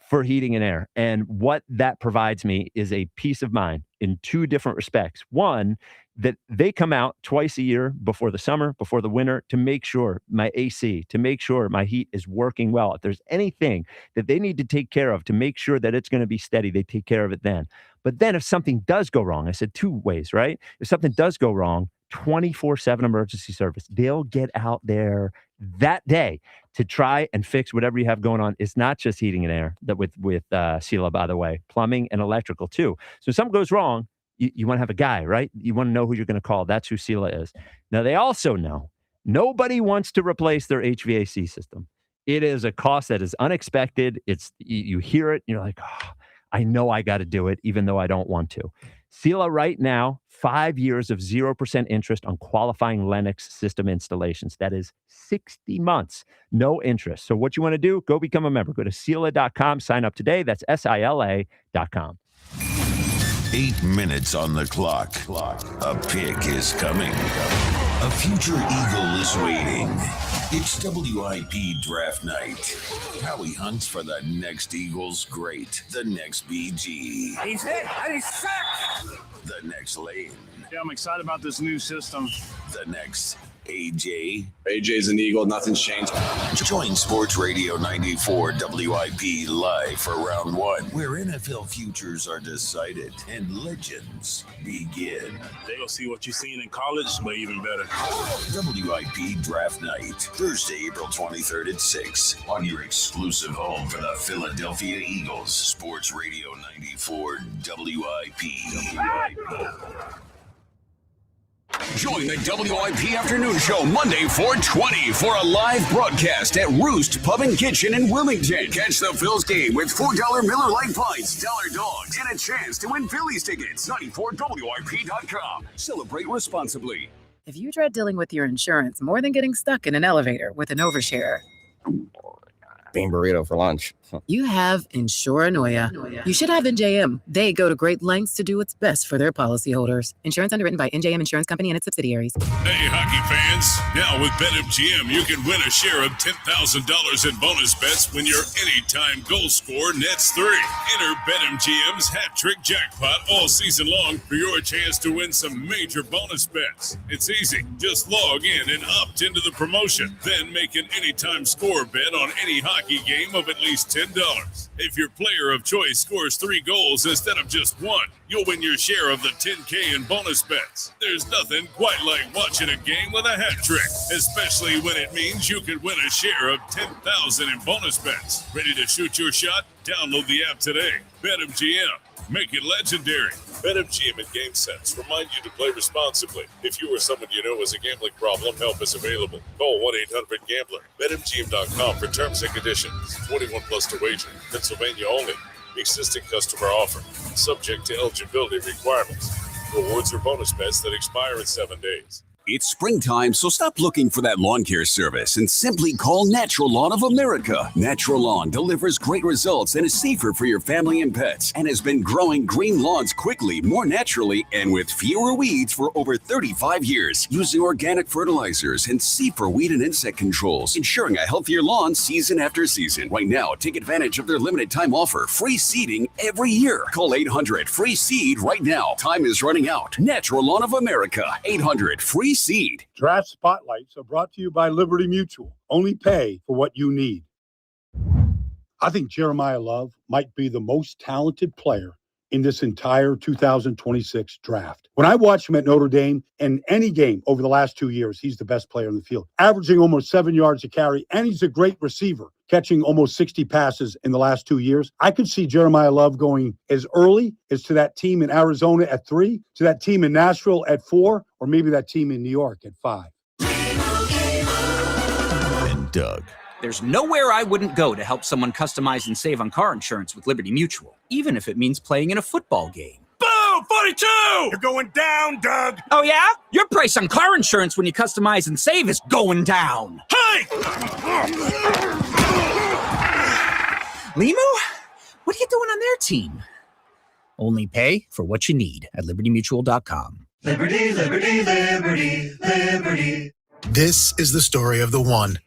for heating and air. And what that provides me is a peace of mind in two different respects. One, that they come out twice a year before the summer, before the winter, to make sure my AC, to make sure my heat is working well. If there's anything that they need to take care of to make sure that it's going to be steady, they take care of it then. But then if something does go wrong, I said two ways, right? If something does go wrong, 24/7 emergency service. They'll get out there that day to try and fix whatever you have going on. It's not just heating and air that with Sela, by the way, plumbing and electrical too. So if something goes wrong, you want to have a guy, right? You want to know who you're going to call. That's who Sela is. Now, they also know nobody wants to replace their HVAC system. It is a cost that is unexpected. You hear it, and you're like, oh, I know I got to do it, even though I don't want to. Sela right now, 5 years of 0% interest on qualifying Lennox system installations. That is 60 months, no interest. So what you want to do, go become a member. Go to Sela.com, sign up today. That's SILA.com. 8 minutes on the clock. A pick is coming. A future Eagle is waiting. It's WIP draft night. Howie hunts for the next Eagles great, the next BG. He's hit and he's sacked. The next Lane. Yeah, I'm excited about this new system. The next AJ. AJ's an Eagle. Nothing's changed. Join Sports Radio 94 WIP live for round one, where NFL futures are decided and legends begin. They're going to see what you've seen in college, but even better. WIP Draft Night, Thursday, April 23rd at 6 on your exclusive home for the Philadelphia Eagles. Sports Radio 94 WIP. Join the WIP Afternoon Show Monday 4/20 for a live broadcast at Roost Pub and Kitchen in Wilmington. Catch the Phils game with $4 Miller Lite Pints, $1 dogs, and a chance to win Phillies tickets. 94WIP.com. Celebrate responsibly. If you dread dealing with your insurance more than getting stuck in an elevator with an overshare, Bean burrito for lunch. you have Insuranoia. You should have NJM. They go to great lengths to do what's best for their policyholders. Insurance underwritten by NJM Insurance Company and its subsidiaries. Hey, hockey fans. Now with BetMGM, you can win a share of $10,000 in bonus bets when your anytime goal scorer nets 3. Enter BetMGM's hat trick jackpot all season long for your chance to win some major bonus bets. It's easy. Just log in and opt into the promotion. Then make an anytime score bet on any hockey game of at least $10. If your player of choice scores 3 goals instead of just 1, you'll win your share of the $10K in bonus bets. There's nothing quite like watching a game with a hat trick, especially when it means you could win a share of $10,000 in bonus bets. Ready to shoot your shot? Download the app today. BetMGM. Make it legendary. BetMGM and GameSense remind you to play responsibly. If you or someone you know has a gambling problem, help is available. Call 1-800-GAMBLER. BetMGM.com for terms and conditions. 21 plus to wager. Pennsylvania only. Existing customer offer. Subject to eligibility requirements. Rewards or bonus bets that expire in 7 days. It's springtime, so stop looking for that lawn care service and simply call Natural Lawn of America. Natural Lawn delivers great results and is safer for your family and pets and has been growing green lawns quickly, more naturally, and with fewer weeds for over 35 years, using organic fertilizers and safer weed and insect controls, ensuring a healthier lawn season after season. Right now, take advantage of their limited time offer, free seeding every year. Call 800-FREE-SEED right now. Time is running out. Natural Lawn of America, 800-FREE-SEED. Draft Spotlights are brought to you by Liberty Mutual. Only pay for what you need. I think Jeremiah Love might be the most talented player in this entire 2026 draft. When I watch him at Notre Dame in any game over the last 2 years, he's the best player in the field, averaging almost 7 yards a carry, and he's a great receiver, catching almost 60 passes in the last 2 years. I could see Jeremiah Love going as early as to that team in Arizona at 3, to that team in Nashville at 4, or maybe that team in New York at 5. And Doug. There's nowhere I wouldn't go to help someone customize and save on car insurance with Liberty Mutual, even if it means playing in a football game. Boom! 42! You're going down, Doug! Oh, yeah? Your price on car insurance when you customize and save is going down. Hey! Limu? What are you doing on their team? Only pay for what you need at libertymutual.com. Liberty, liberty, liberty, liberty. This is the story of the one.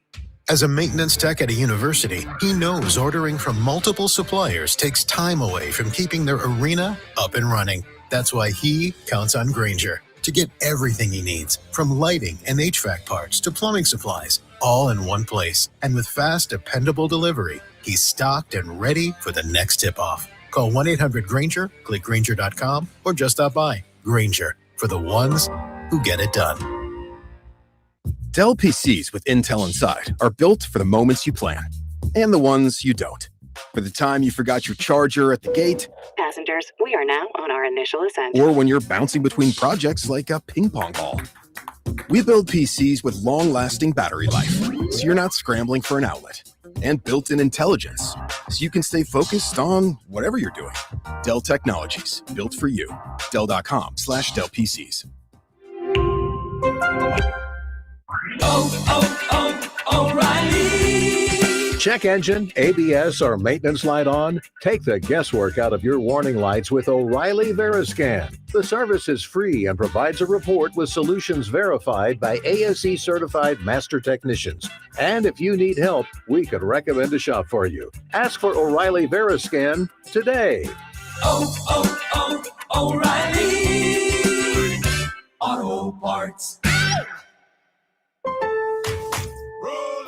As a maintenance tech at a university, he knows ordering from multiple suppliers takes time away from keeping their arena up and running. That's why he counts on Grainger to get everything he needs, from lighting and HVAC parts to plumbing supplies, all in one place. And with fast, dependable delivery, he's stocked and ready for the next tip-off. Call 1-800-GRAINGER, click Grainger.com, or just stop by. Grainger, for the ones who get it done. Dell PCs with Intel inside are built for the moments you plan and the ones you don't. For the time you forgot your charger at the gate. Passengers, we are now on our initial ascent. Or when you're bouncing between projects like a ping pong ball. We build PCs with long-lasting battery life, so you're not scrambling for an outlet. And built-in intelligence, so you can stay focused on whatever you're doing. Dell Technologies, built for you. Dell.com/Dell PCs. O'Reilly. Check engine, ABS, or maintenance light on? Take the guesswork out of your warning lights with O'Reilly Veriscan. The service is free and provides a report with solutions verified by ASE certified master technicians. And if you need help, we could recommend a shop for you. Ask for O'Reilly Veriscan today. O'Reilly Auto Parts.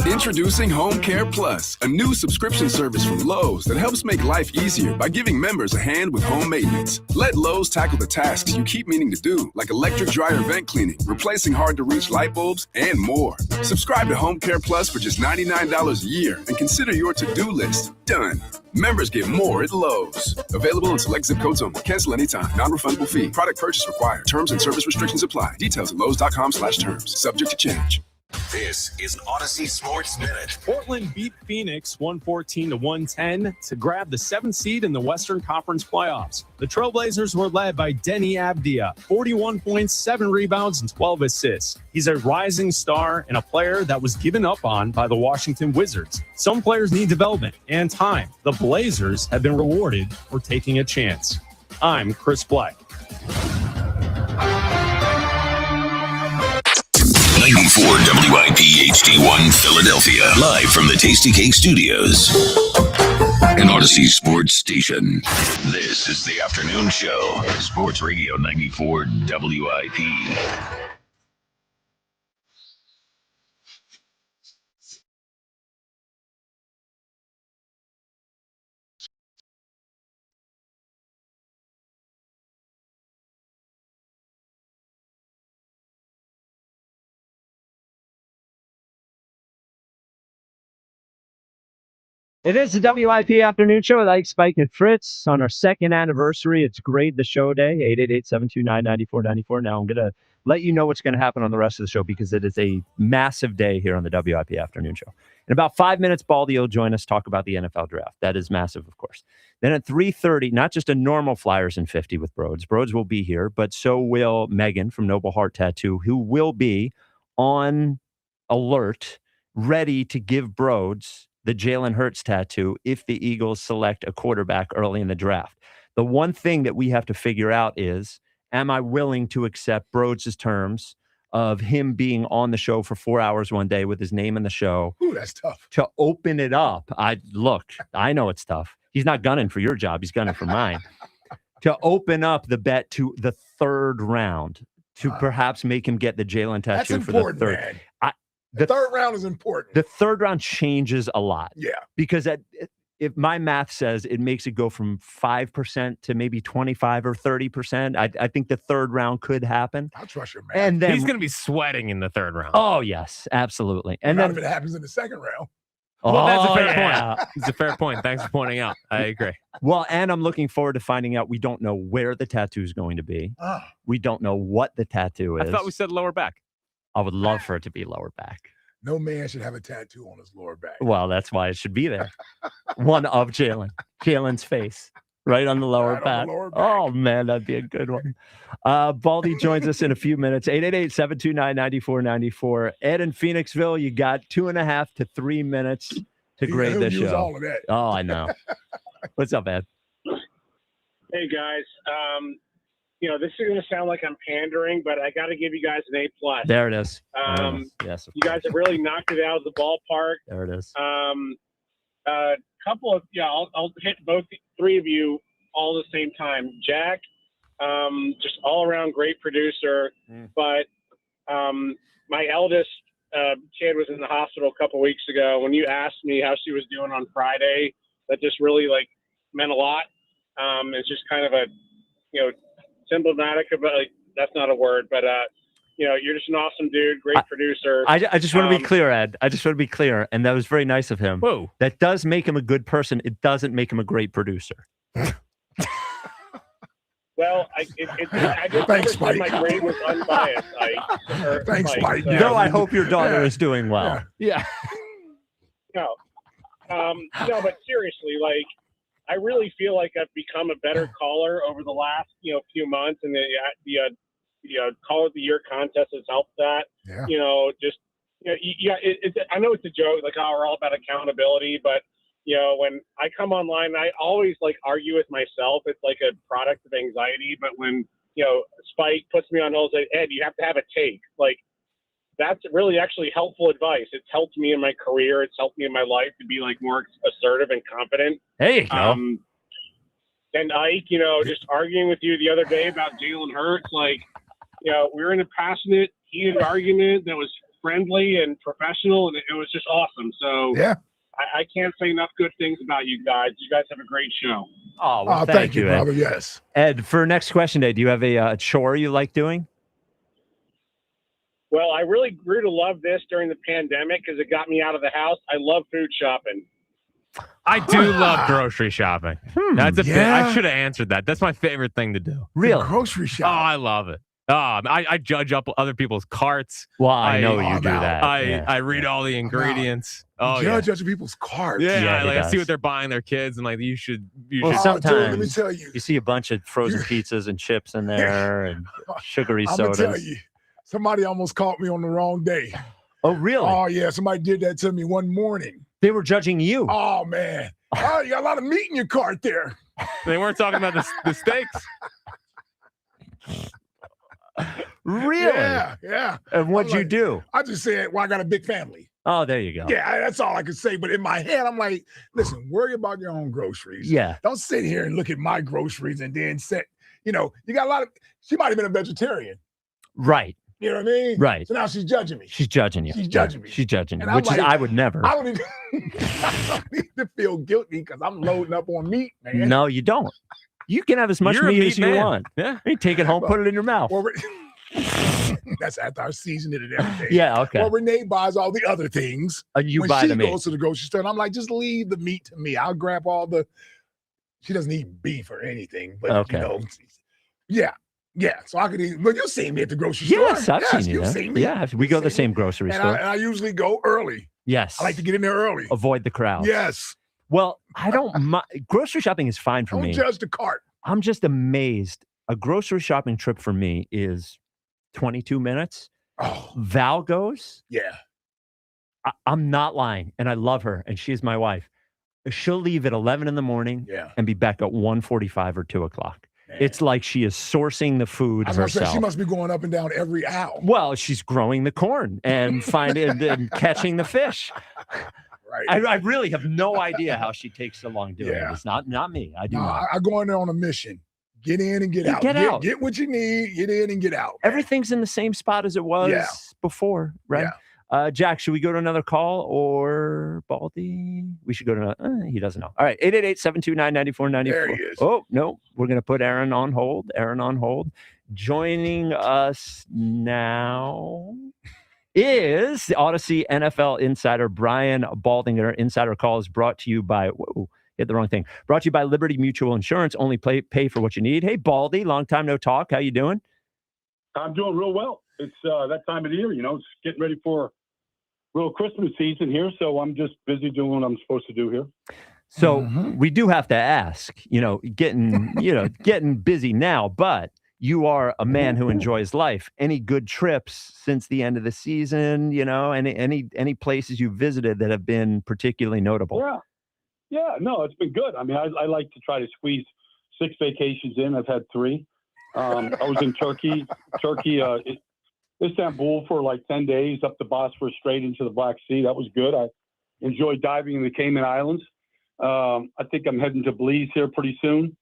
Introducing Home Care Plus, a new subscription service from Lowe's that helps make life easier by giving members a hand with home maintenance. Let Lowe's tackle the tasks you keep meaning to do, like electric dryer vent cleaning, replacing hard-to-reach light bulbs, and more. Subscribe to Home Care Plus for just $99 a year and consider your to-do list done. Members get more at Lowe's. Available in select zip codes only. Cancel anytime. Non-refundable fee. Product purchase required. Terms and service restrictions apply. Details at lowes.com/terms. Subject to change. This is an Odyssey Sports Minute. Portland beat Phoenix 114-110 to grab the 7th seed in the Western Conference playoffs. The Trailblazers were led by Denny Avdia, 41 points, 7 rebounds, and 12 assists. He's a rising star and a player that was given up on by the Washington Wizards. Some players need development and time. The Blazers have been rewarded for taking a chance. I'm Chris Black. 94 WIP HD1 Philadelphia, live from the Tasty Cake Studios. An Odyssey Sports Station. This is the afternoon show. Sports Radio 94 WIP. It is the WIP Afternoon Show with Ike, Spike, and Fritz on our second anniversary. It's Grade the Show Day, 888-729-9494. Now, I'm going to let you know what's going to happen on the rest of the show because it is a massive day here on the WIP Afternoon Show. In about 5 minutes, Baldy will join us, talk about the NFL draft. That is massive, of course. Then at 3:30, not just a normal Flyers in 50 with Broads. Broads will be here, but so will Megan from Noble Heart Tattoo, who will be on alert, ready to give Broads the Jalen Hurts tattoo if the Eagles select a quarterback early in the draft. The one thing that we have to figure out is, am I willing to accept Broads' terms of him being on the show for 4 hours one day with his name in the show? Ooh, that's tough. To open it up. I know it's tough. He's not gunning for your job. He's gunning for mine. To open up the bet to the 3rd round, to perhaps make him get the Jalen tattoo for the 3rd. Man. The 3rd round is important. The 3rd round changes a lot. Yeah. Because if my math says it makes it go from 5% to maybe 25 or 30%, I think the third round could happen. I'll trust your math. And then he's going to be sweating in the third round. Oh, yes, absolutely. And Not then if it happens in the second round. Well, that's a fair point. It's a fair point. Thanks for pointing out. I agree. Well, and I'm looking forward to finding out. We don't know where the tattoo is going to be. We don't know what the tattoo is. I thought we said lower back. I would love for it to be lower back. No man should have a tattoo on his lower back. Well, that's why it should be there. One of Jalen's face, right on the lower back. Oh, man, that'd be a good one. Baldy joins us in a few minutes. 888-729-9494. Ed in Phoenixville, you got 2.5 to 3 minutes to grade this show. All of that. Oh, I know. What's up, Ed? Hey, guys. This is going to sound like I'm pandering, but I got to give you guys an A+. There it is. Yes, you guys have really knocked it out of the ballpark. There it is. Couple of I'll hit both three of you all at the same time. Jack, just all around great producer, but my eldest kid was in the hospital a couple weeks ago. When you asked me how she was doing on Friday, that just really meant a lot. It's just kind of a symptomatic of that's not a word, but you're just an awesome dude, great producer. I just want to be clear, Ed. I just want to be clear, and that was very nice of him. Whoa. That does make him a good person. It doesn't make him a great producer. Well, I just never said my grade was unbiased. Thanks, Mike. So. No, I hope your daughter is doing well. Yeah. No, but seriously, I really feel like I've become a better caller over the last, few months, and the Call of the Year contest has helped that. Yeah. I know it's a joke, we're all about accountability, but when I come online, I always argue with myself. It's like a product of anxiety. But when Spike puts me on hold, say, Ed, you have to have a take. That's really actually helpful advice. It's helped me in my career. It's helped me in my life to be more assertive and confident. There you go. And Ike, just arguing with you the other day about Jalen Hurts, we were in a passionate, heated argument that was friendly and professional, and it was just awesome. So yeah, I can't say enough good things about you guys. You guys have a great show. Oh, well, thank you, brother. Ed. Yes. Ed, for next question day, do you have a chore you like doing? Well, I really grew to love this during the pandemic because it got me out of the house. I love food shopping. I do love grocery shopping. That's I should have answered that. That's my favorite thing to do. Really? Grocery shop. Oh, I love it. I judge up other people's carts. Well, I know you do that. I read all the ingredients. Oh, yeah. Judge other people's carts. Yeah, I see what they're buying their kids, and you should. Sometimes let me tell you, you see a bunch of frozen pizzas and chips in there and sugary I'm sodas. gonna tell you, somebody almost caught me on the wrong day. Oh, really? Oh, yeah. Somebody did that to me one morning. They were judging you. Oh, man. Oh, you got a lot of meat in your cart there. They weren't talking about the steaks. Really? Yeah. And what'd you do? I just said, well, I got a big family. Oh, there you go. Yeah, that's all I could say. But in my head, I'm like, listen, worry about your own groceries. Yeah. Don't sit here and look at my groceries and then you got a lot of, she might have been a vegetarian. Right. You know what I mean? Right. So now she's judging me. She's judging you. She's judging me. She's judging you, And which I'm is I would never. I don't need to feel guilty because I'm loading up on meat, man. No, you don't. You can have as much meat as you want. Yeah. You take it home, put it in your mouth. Well, that's after I season it and everything. Yeah, okay. Well, Renee buys all the other things. And you when buy she the meat. goes to the grocery store, and I'm like, just leave the meat to me. I'll grab all the. She doesn't eat beef or anything, but Okay. Yeah. So I could eat. Well, you've seen me at the grocery store. Yes, I've seen you you've there. seen me. Yeah, we go to the same grocery And store. I usually go early. Yes. I like to get in there early. Avoid the crowd. Yes. Well, I don't grocery shopping is fine for Don't me. judge the cart. I'm just amazed. A grocery shopping trip for me is 22 minutes. Oh. Val goes. Yeah. I'm not lying. And I love her. And she's my wife. She'll leave at 11 in the morning and be back at 1:45 or 2 o'clock. Man. It's like she is sourcing the food herself. She must be going up and down every aisle. Well, she's growing the corn and finding and catching the fish. Right. I really have no idea how she takes so long doing it. It's not me. I do not. I go in there on a mission. Get in and get out. Get out. Get what you need. Get in and get out. Man. Everything's in the same spot as it was before, right? Jack, should we go to another call or Baldy? We should go to, he doesn't know. All right, 888-729-9494. There he is. Oh, no, we're going to put Aaron on hold. Joining us now is the Odyssey NFL insider, Brian Baldinger. Insider Call is brought to you by, hit the wrong thing. Brought to you by Liberty Mutual Insurance. Only pay for what you need. Hey, Baldy, long time no talk. How you doing? I'm doing real well. It's that time of the year, it's getting ready for real Christmas season here. So I'm just busy doing what I'm supposed to do here. So we do have to ask, getting busy now, but you are a man who enjoys life. Any good trips since the end of the season, any places you visited that have been particularly notable? Yeah, no, it's been good. I mean, I like to try to squeeze 6 vacations in. I've had 3. I was in Turkey, Istanbul for like 10 days, up the Bosphorus straight into the Black Sea. That was good. I enjoyed diving in the Cayman Islands. I think I'm heading to Belize here pretty soon.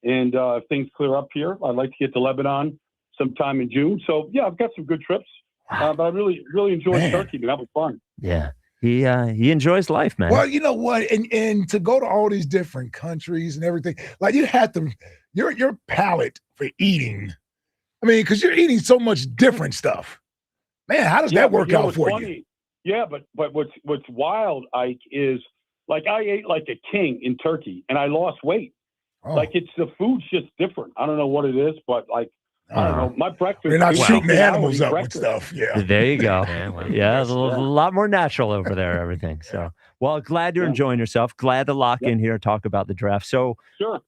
And if things clear up here, I'd like to get to Lebanon sometime in June. So, yeah, I've got some good trips. But I really, really enjoyed Turkey. Man, that was fun. Yeah. He enjoys life, man. Well, you know what? And to go to all these different countries and everything, like you had to, your palate for eating. I mean, because you're eating so much different stuff. Man, how does that work out for you? Yeah, but what's wild, Ike, is like I ate like a king in Turkey and I lost weight. Oh. Like the food's just different. I don't know what it is, but like I don't know. My breakfast. They're not shooting the animals up with stuff. Yeah. There you go. Yeah, a lot more natural over there, everything. So, well, glad you're enjoying yourself. Glad to lock in here and talk about the draft. So, sure.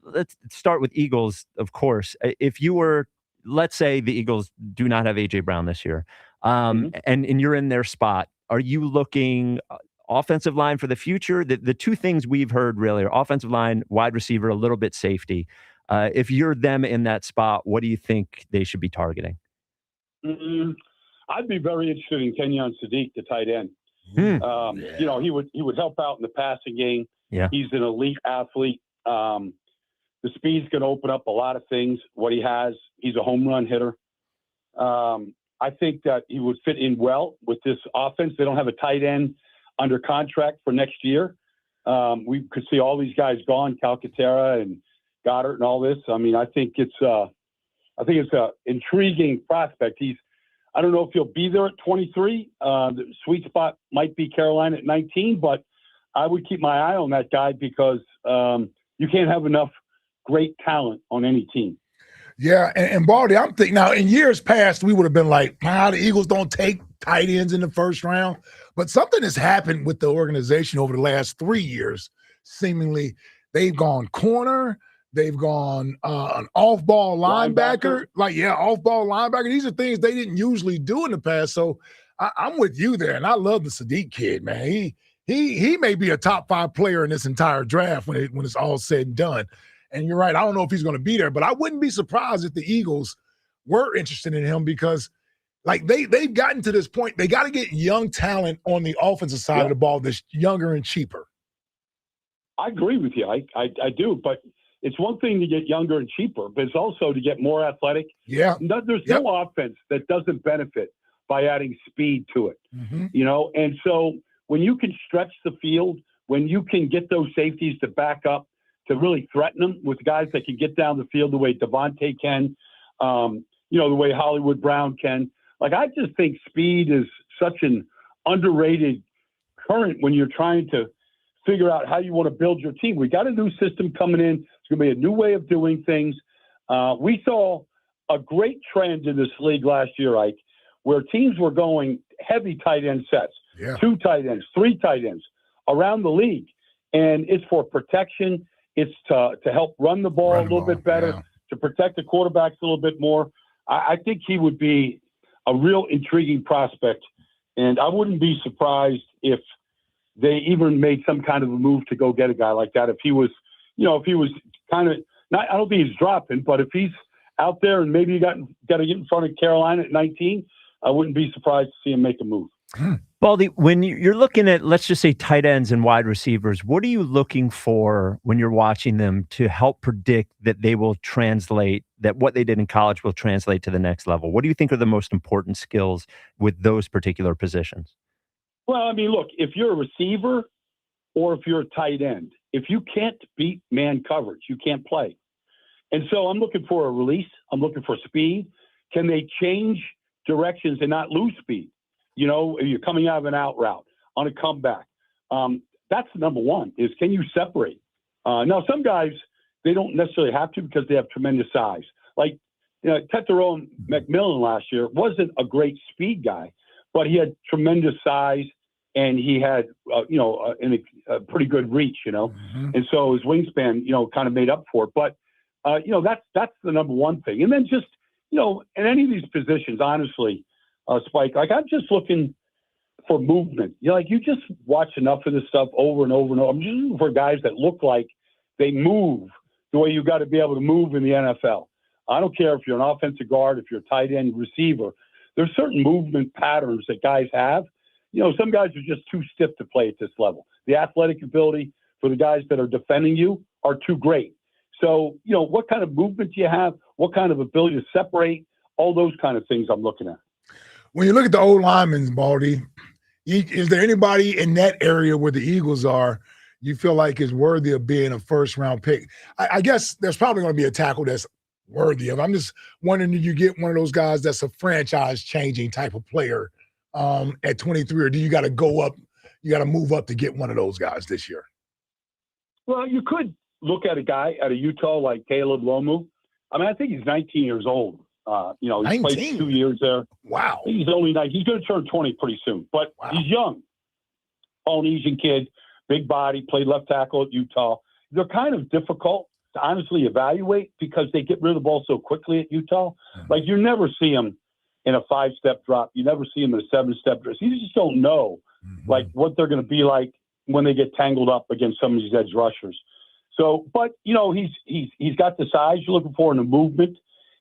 Let's start with Eagles, of course. If you were, let's say the Eagles do not have A.J. Brown this year, and you're in their spot, are you looking offensive line for the future? The two things we've heard really are offensive line, wide receiver, a little bit safety. If you're them in that spot, what do you think they should be targeting? I'd be very interested in Kenyon Sadiq, the tight end. He would help out in the passing game. Yeah. He's an elite athlete. The speed's going to open up a lot of things. What he has, he's a home run hitter. I think that he would fit in well with this offense. They don't have a tight end under contract for next year. We could see all these guys gone, Calcaterra and Goddard and all this. I mean, I think it's an intriguing prospect. I don't know if he'll be there at 23. The sweet spot might be Carolina at 19, but I would keep my eye on that guy because you can't have enough great talent on any team. Yeah, and Baldy, I'm thinking now in years past, we would have been like, the Eagles don't take tight ends in the first round. But something has happened with the organization over the last 3 years. Seemingly, they've gone corner. They've gone an off-ball linebacker. Off-ball linebacker. These are things they didn't usually do in the past. So I'm with you there, and I love the Sadiq kid, man. He may be a top 5 player in this entire draft when it's all said and done. And you're right. I don't know if he's going to be there, but I wouldn't be surprised if the Eagles were interested in him because, they've gotten to this point. They got to get young talent on the offensive side of the ball that's younger and cheaper. I agree with you. I do, but it's one thing to get younger and cheaper, but it's also to get more athletic. Yeah. There's no offense that doesn't benefit by adding speed to it, And so when you can stretch the field, when you can get those safeties to back up, to really threaten them with guys that can get down the field the way Devontae can, the way Hollywood Brown can. I just think speed is such an underrated current when you're trying to figure out how you want to build your team. We got a new system coming in. It's going to be a new way of doing things. We saw a great trend in this league last year, Ike, where teams were going heavy tight end sets, 2 tight ends, 3 tight ends around the league. And it's for protection. It's to help run the ball a little bit better, to protect the quarterbacks a little bit more. I think he would be a real intriguing prospect, and I wouldn't be surprised if they even made some kind of a move to go get a guy like that. If he was kind of not, I don't think he's dropping, but if he's out there and maybe you got to get in front of Carolina at 19, I wouldn't be surprised to see him make a move. Baldy, when you're looking at, let's just say, tight ends and wide receivers, what are you looking for when you're watching them to help predict that they will translate, that what they did in college will translate to the next level? What do you think are the most important skills with those particular positions? Well, I mean, look, if you're a receiver, or if you're a tight end. If you can't beat man coverage, you can't play. And so I'm looking for a release. I'm looking for speed. Can they change directions and not lose speed? You know, if you're coming out of an out route on a comeback. That's number one, is can you separate? Now, some guys, they don't necessarily have to because they have tremendous size. Like, you know, Tetherone McMillan last year wasn't a great speed guy, but he had tremendous size and he had, a pretty good reach, you know. Mm-hmm. And so his wingspan, kind of made up for it. But, that's the number one thing. And then just, in any of these positions, honestly, Spike, like I'm just looking for movement. You just watch enough of this stuff over and over and over. I'm just looking for guys that look like they move the way you got to be able to move in the NFL. I don't care if you're an offensive guard, if you're a tight end receiver. There's certain movement patterns that guys have. Some guys are just too stiff to play at this level. The athletic ability for the guys that are defending you are too great. So, what kind of movement do you have? What kind of ability to separate? All those kind of things I'm looking at. When you look at the old linemen, Baldy, is there anybody in that area where the Eagles are you feel like is worthy of being a first-round pick? I guess there's probably going to be a tackle that's worthy of. I'm just wondering, if you get one of those guys that's a franchise-changing type of player at 23, or do you got to go up, you got to move up to get one of those guys this year? Well, you could look at a guy out of Utah like Caleb Lomu. I mean, I think he's 19 years old. He's played 2 years there. Wow. He's only 19. He's going to turn 20 pretty soon, but He's young. Polynesian kid, big body, played left tackle at Utah. They're kind of difficult to honestly evaluate because they get rid of the ball so quickly at Utah. Mm-hmm. Like, you never see them in a 5-step drop. You never see them in a 7-step drop. You just don't know, like, what they're going to be like when they get tangled up against some of these edge rushers. So, but, he's got the size you're looking for in the movement.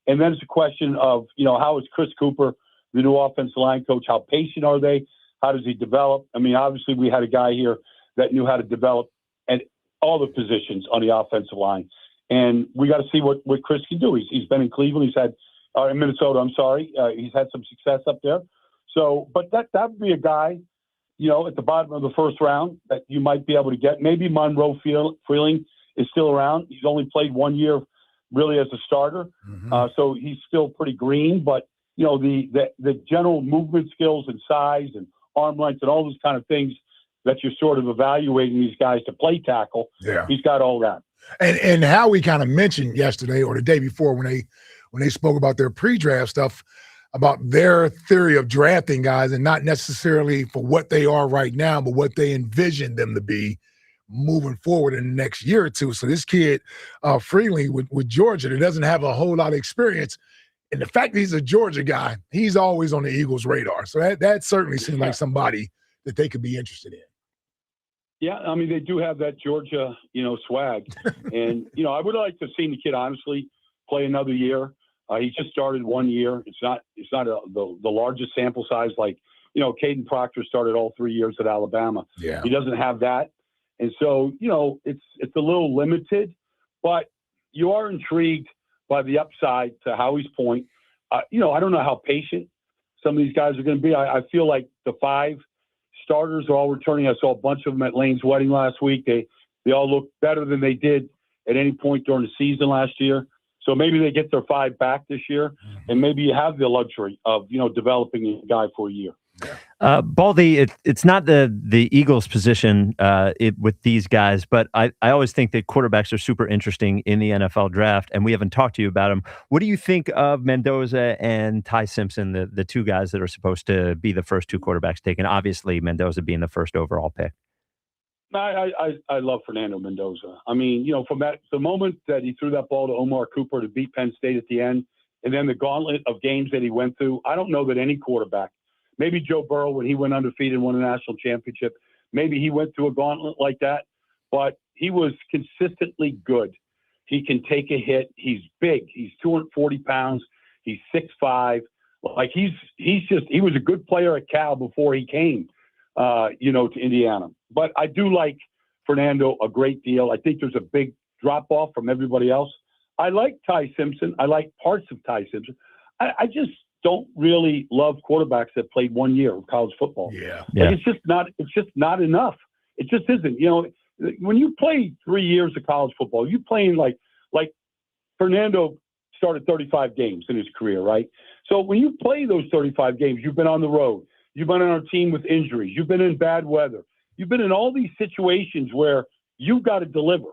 And then it's a question of, how is Chris Cooper, the new offensive line coach, how patient are they? How does he develop? I mean, obviously we had a guy here that knew how to develop at all the positions on the offensive line. And we got to see what Chris can do. He's been in Cleveland. He's had, in Minnesota, I'm sorry. He's had some success up there. So, but that would be a guy, at the bottom of the first round that you might be able to get. Maybe Monroe Freeling is still around. He's only played 1 year really as a starter. Mm-hmm. So he's still pretty green, but the general movement skills and size and arm length and all those kind of things that you're sort of evaluating these guys to play tackle. Yeah. He's got all that. And Howie kind of mentioned yesterday or the day before when they spoke about their pre-draft stuff about their theory of drafting guys and not necessarily for what they are right now, but what they envision them to be moving forward in the next year or two. So this kid, Freeling with Georgia, that doesn't have a whole lot of experience, and the fact that he's a Georgia guy, he's always on the Eagles' radar. So that certainly seems like somebody that they could be interested in. Yeah, I mean, they do have that Georgia, swag. And, I would like to have seen the kid, honestly, play another year. He just started 1 year. It's not the largest sample size like, Caden Proctor started all 3 years at Alabama. Yeah. He doesn't have that. And so, it's a little limited, but you are intrigued by the upside to Howie's point. I don't know how patient some of these guys are going to be. I feel like the 5 starters are all returning. I saw a bunch of them at Lane's wedding last week. They all look better than they did at any point during the season last year. So maybe they get their 5 back this year, and maybe you have the luxury of, developing a guy for a year. Baldy, it's not the Eagles' position with these guys, but I always think that quarterbacks are super interesting in the NFL draft, and we haven't talked to you about them. What do you think of Mendoza and Ty Simpson, the 2 guys that are supposed to be the first 2 quarterbacks taken? Obviously, Mendoza being the first overall pick. I love Fernando Mendoza. I mean, from the moment that he threw that ball to Omar Cooper to beat Penn State at the end, and then the gauntlet of games that he went through, I don't know that any quarterback, maybe Joe Burrow when he went undefeated and won a national championship, maybe he went through a gauntlet like that, but he was consistently good. He can take a hit. He's big. He's 240 pounds. He's 6'5". Like he was a good player at Cal before he came, to Indiana. But I do like Fernando a great deal. I think there's a big drop off from everybody else. I like Ty Simpson. I like parts of Ty Simpson. I just don't really love quarterbacks that played 1 year of college football. Yeah. Like it's just not enough. It just isn't. When you play 3 years of college football, you playing like Fernando started 35 games in his career, right? So when you play those 35 games, you've been on the road. You've been on a team with injuries. You've been in bad weather. You've been in all these situations where you've got to deliver.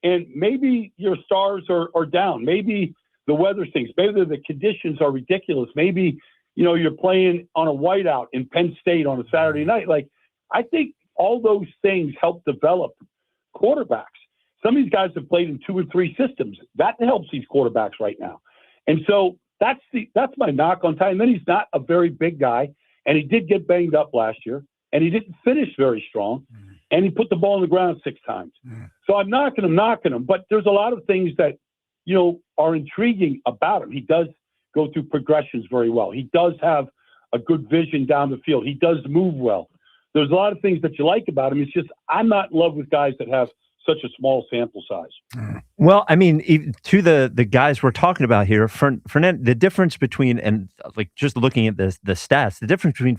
And maybe your stars are down. Maybe the weather stinks. Maybe the conditions are ridiculous. Maybe, you're playing on a whiteout in Penn State on a Saturday night. Like, I think all those things help develop quarterbacks. Some of these guys have played in 2 or 3 systems. That helps these quarterbacks right now. And so that's my knock on Ty. And then he's not a very big guy, and he did get banged up last year, and he didn't finish very strong, and he put the ball on the ground 6 times. So I'm knocking him, but there's a lot of things that, are intriguing about him. He does go through progressions very well. He does have a good vision down the field. He does move well. There's a lot of things that you like about him. It's just I'm not in love with guys that have such a small sample size. Well, I mean, to the guys we're talking about here, the difference between, and like just looking at the stats, the difference between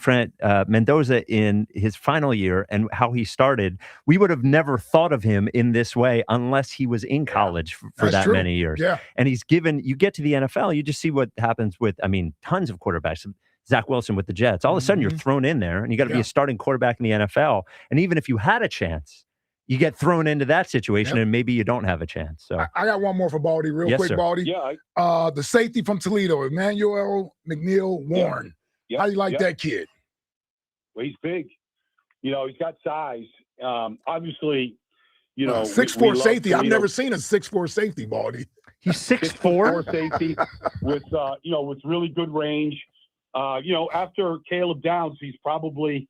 Mendoza in his final year and how he started, we would have never thought of him in this way unless he was in college for that many years. Yeah. And you get to the NFL, you just see what happens with, tons of quarterbacks. Zach Wilson with the Jets. All of a sudden, you're thrown in there, and you got to be a starting quarterback in the NFL. And even if you had a chance, you get thrown into that situation, and maybe you don't have a chance. So I got one more for Baldy, real quick, sir. Baldy. Yeah. The safety from Toledo, Emmanuel McNeil Warren. Yeah. How do you like that kid? Well, he's big. He's got size. Obviously, 6'4" safety. I've never seen a 6'4" safety, Baldy. He's 6'4" safety with with really good range. After Caleb Downs, he's probably,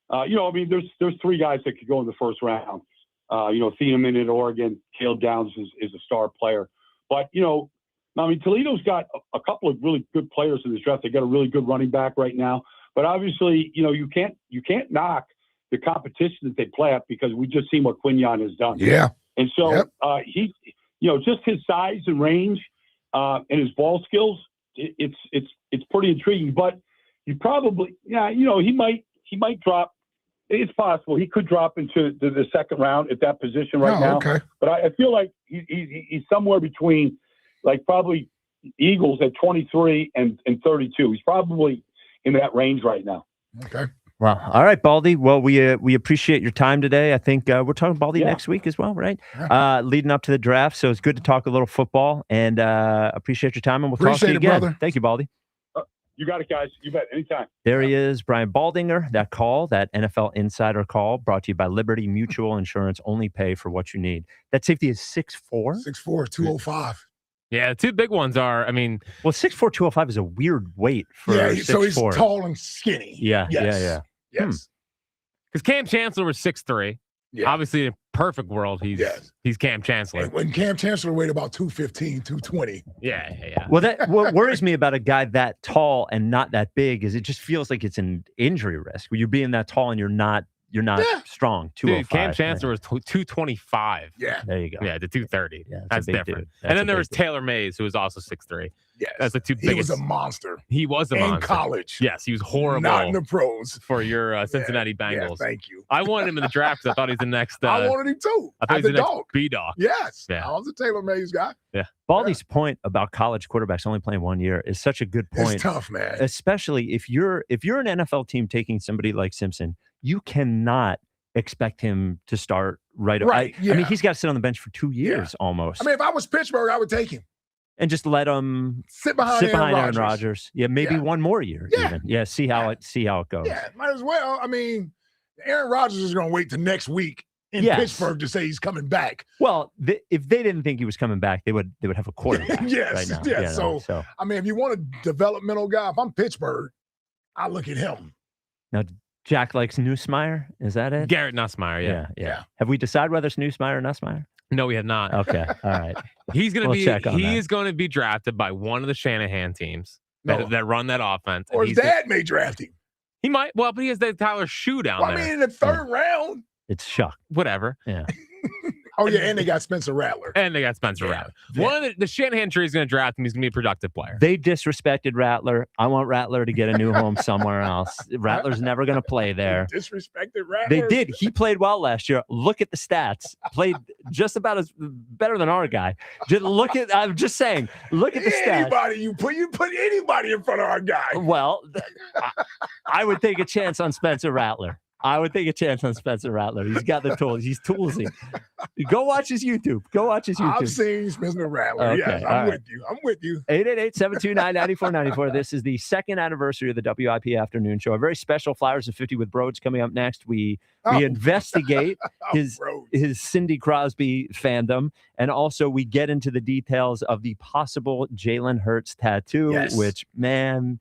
there's 3 guys that could go in the first round. Thieneman at Oregon, Caleb Downs is a star player. But, Toledo's got a couple of really good players in this draft. They got a really good running back right now. But obviously, you can't knock the competition that they play at because we just seen what Quinyon has done. Yeah. And so he, just his size and range and his ball skills, it's pretty intriguing. But you probably, he might drop. It's possible he could drop into the second round at that position now. Okay. But I feel like he's somewhere between, like, probably Eagles at 23 and 32. He's probably in that range right now. Okay. Well, all right, Baldy. Well, we appreciate your time today. I think we're talking Baldy next week as well, right? Leading up to the draft. So it's good to talk a little football, and appreciate your time, and we'll talk to you again. Brother. Thank you, Baldy. You got it, guys. You bet. Anytime. There he is, Brian Baldinger. That NFL Insider call, brought to you by Liberty Mutual Insurance. Only pay for what you need. That safety is 6'4". 6'4", 205. Yeah, the 2 big ones are, well, 6'4", 205 is a weird weight for 6'4". So he's tall and skinny. Yeah. Yes. Because Cam Chancellor was 6'3". Yeah. Obviously, in a perfect world, he's Cam Chancellor. And when Cam Chancellor weighed about 215, 220. Yeah. Well, what worries me about a guy that tall and not that big is it just feels like it's an injury risk. When you're being that tall and you're not strong. 205. Dude, Cam Chancellor was 225. Yeah. There you go. Yeah, to 230. Yeah, that's different. And then there was Taylor Mays, who was also 6'3". Yes. That's the 2 biggest. He was a monster. He was a in monster. college. Yes, he was horrible. Not in the pros. For your Cincinnati Bengals. Yeah, thank you. I wanted him in the draft because I thought he's the next. I wanted him too. I thought he's the next B-Dog. Yes. Yeah. I was a Taylor Mays guy. Yeah. Baldy's point about college quarterbacks only playing 1 year is such a good point. It's tough, man. Especially if you're an NFL team taking somebody like Simpson, you cannot expect him to start right away. I mean, he's got to sit on the bench for 2 years almost. I mean, if I was Pittsburgh, I would take him. And just let him sit behind Aaron Rodgers. Yeah, maybe one more year even. Yeah, see how it goes. Yeah, might as well. I mean, Aaron Rodgers is going to wait till next week in Pittsburgh to say he's coming back. Well, if they didn't think he was coming back, they would have a quarterback right now. Yeah. So, I mean, if you want a developmental guy, if I'm Pittsburgh, I look at him. Now, Jack likes Nussmeier. Is that it? Garrett Nussmeier. Yeah. Have we decided whether it's Nussmeier or Nussmeier? No, we have not. Okay. All right. He's going to be drafted by one of the Shanahan teams that run that offense. Or his dad may draft him. He might. Well, but he has that Tyler Shue down there. I mean, in the third round. It's shock. Whatever. Yeah. Oh, yeah, and they got Spencer Rattler. Rattler. One of the Shanahan tree is going to draft him. He's going to be a productive player. They disrespected Rattler. I want Rattler to get a new home somewhere else. Rattler's never going to play there. Disrespected Rattler. They did. He played well last year. Look at the stats. Played just about as better than our guy. I'm just saying. Look at the stats. Anybody you put anybody in front of our guy. Well, I would take a chance on Spencer Rattler. He's got the tools. He's toolsy. Go watch his YouTube. I've seen Spencer Rattler. Okay, yes, I'm with you. 888-729-9494. This is the second anniversary of the WIP Afternoon Show. A very special Flyers of 50 with Broads coming up next. We investigate his Cindy Crosby fandom, and also we get into the details of the possible Jalen Hurts tattoo, which, man,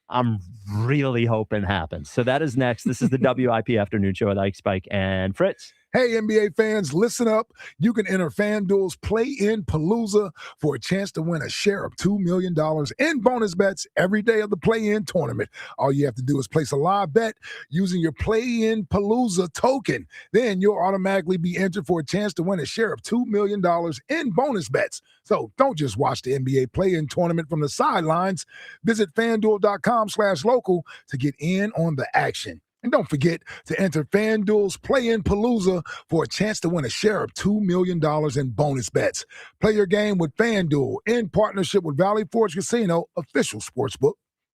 I'm really hoping happens. So that is next. This is the WIP Afternoon Show with Ike, Spike, and Fritz. Hey, NBA fans, listen up. You can enter FanDuel's Play-In Palooza for a chance to win a share of $2 million in bonus bets every day of the Play-In tournament. All you have to do is place a live bet using your Play-In Palooza token. Then you'll automatically be entered for a chance to win a share of $2 million in bonus bets. So don't just watch the NBA Play-In tournament from the sidelines. Visit FanDuel.com/local to get in on the action. And don't forget to enter FanDuel's Play-In Palooza for a chance to win a share of $2 million in bonus bets. Play your game with FanDuel in partnership with Valley Forge Casino, official sportsbook.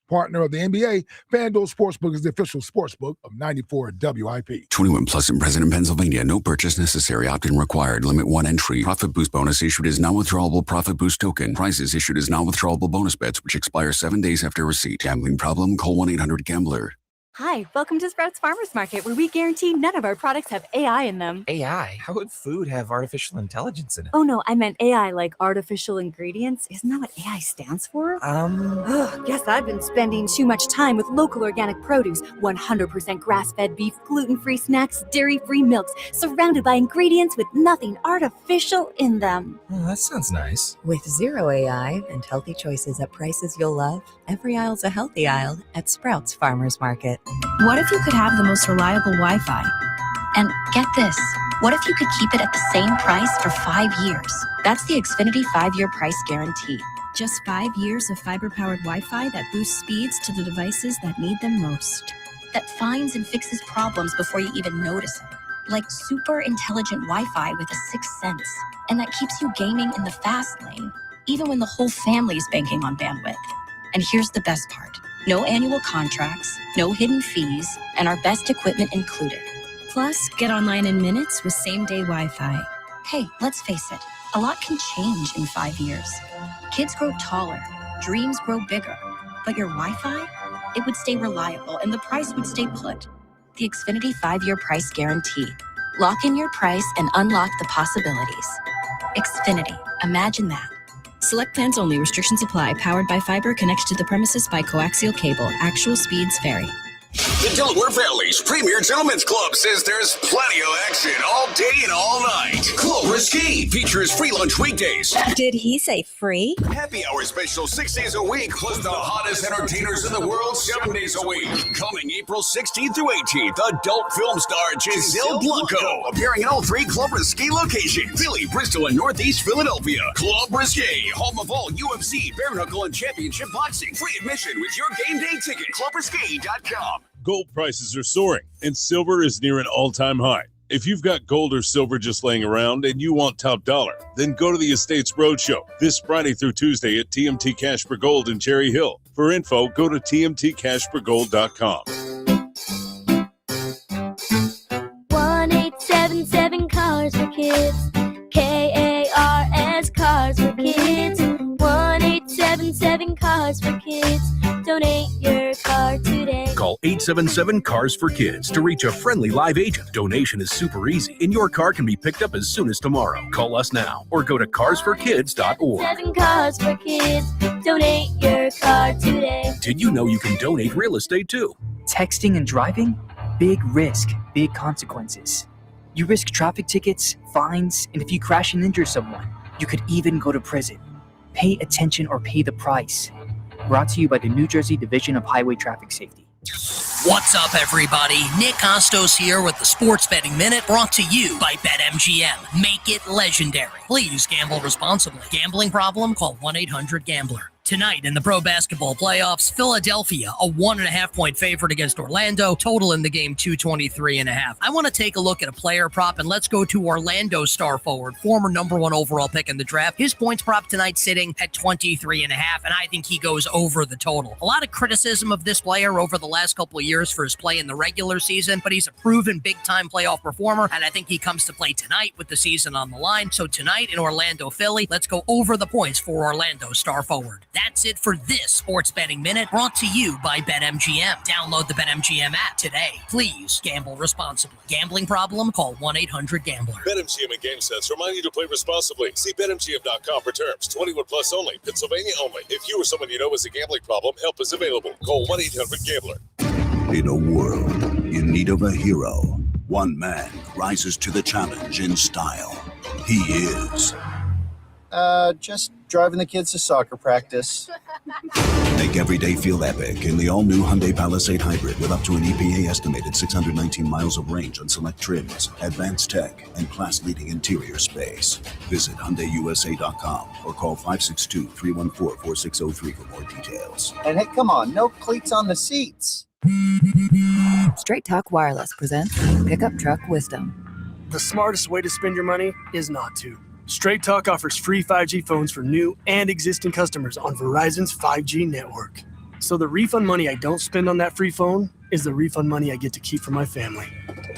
Partner of the NBA, FanDuel Sportsbook is the official sportsbook of 94 WIP. 21 plus and present in Pennsylvania. No purchase necessary. Opt-in required. Limit 1 entry. Profit Boost bonus issued as non-withdrawable Profit Boost token. Prizes issued as non-withdrawable bonus bets, which expire 7 days after receipt. Gambling problem? Call 1-800-GAMBLER. Hi, welcome to Sprouts Farmers Market, where we guarantee none of our products have AI in them. AI? How would food have artificial intelligence in it? Oh no, I meant AI like artificial ingredients. Isn't that what AI stands for? Guess I've been spending too much time with local organic produce, 100% grass-fed beef, gluten-free snacks, dairy-free milks, surrounded by ingredients with nothing artificial in them. Oh, that sounds nice. With zero AI and healthy choices at prices you'll love, every aisle's a healthy aisle at Sprouts Farmers Market. What if you could have the most reliable Wi-Fi? And get this, what if you could keep it at the same price for 5 years? That's the Xfinity 5-year price guarantee. Just 5 years of fiber-powered Wi-Fi that boosts speeds to the devices that need them most. That finds and fixes problems before you even notice it. Like super intelligent Wi-Fi with a sixth sense. And that keeps you gaming in the fast lane, even when the whole family is banking on bandwidth. And here's the best part. No annual contracts, no hidden fees, and our best equipment included. Plus, get online in minutes with same-day Wi-Fi. Hey, let's face it, a lot can change in 5 years. Kids grow taller, dreams grow bigger, but your Wi-Fi, it would stay reliable and the price would stay put. The Xfinity 5-year price guarantee. Lock in your price and unlock the possibilities. Xfinity, imagine that. Select plans only. Restrictions apply. Powered by fiber. Connected to the premises by coaxial cable. Actual speeds vary. The Delaware Valley's premier gentlemen's club says there's plenty of action all day and all night. Club Risque features free lunch weekdays. Did he say free? Happy hour special 6 days a week, plus the hottest entertainers in the world 7 days a week. Coming April 16th through 18th, adult film star Giselle Blanco appearing in all 3 Club Risque locations: Philly, Bristol, and Northeast Philadelphia. Club Risque, home of all UFC, bare knuckle, and championship boxing. Free admission with your game day ticket. ClubRisque.com. Gold prices are soaring, and silver is near an all-time high. If you've got gold or silver just laying around and you want top dollar, then go to the Estates Roadshow this Friday through Tuesday at TMT Cash for Gold in Cherry Hill. For info, go to tmtcashforgold.com. 1877 Cars for Kids. KARS Cars for Kids. 1877 Cars for Kids. Donate your car today. Call 877-CARS-FOR-KIDS to reach a friendly live agent. Donation is super easy, and your car can be picked up as soon as tomorrow. Call us now or go to carsforkids.org. 7 Cars for Kids. Donate your car today. Did you know you can donate real estate too? Texting and driving? Big risk, big consequences. You risk traffic tickets, fines, and if you crash and injure someone, you could even go to prison. Pay attention or pay the price. Brought to you by the New Jersey Division of Highway Traffic Safety. What's up, everybody? Nick Costos here with the Sports Betting Minute, brought to you by BetMGM. Make it legendary. Please gamble responsibly. Gambling problem? Call 1-800-GAMBLER. Tonight in the pro basketball playoffs, Philadelphia, a 1.5-point favorite against Orlando. Total in the game, 223.5. I want to take a look at a player prop, and let's go to Orlando star forward, former #1 overall pick in the draft. His points prop tonight sitting at 23.5, and I think he goes over the total. A lot of criticism of this player over the last couple of years for his play in the regular season, but he's a proven big-time playoff performer, and I think he comes to play tonight with the season on the line. So tonight in Orlando, Philly, let's go over the points for Orlando star forward. That's it for this Sports Betting Minute, brought to you by BetMGM. Download the BetMGM app today. Please gamble responsibly. Gambling problem? Call 1-800-GAMBLER. BetMGM and GameSense remind you to play responsibly. See BetMGM.com for terms. 21 plus only. Pennsylvania only. If you or someone you know has a gambling problem, help is available. Call 1-800-GAMBLER. In a world in need of a hero, one man rises to the challenge in style. He is... just driving the kids to soccer practice. Make every day feel epic in the all-new Hyundai Palisade Hybrid with up to an EPA-estimated 619 miles of range on select trims, advanced tech, and class-leading interior space. Visit HyundaiUSA.com or call 562-314-4603 for more details. And hey, come on, no cleats on the seats. Straight Talk Wireless presents Pickup Truck Wisdom. The smartest way to spend your money is not to. Straight Talk offers free 5G phones for new and existing customers on Verizon's 5G network. So the refund money I don't spend on that free phone is the refund money I get to keep for my family.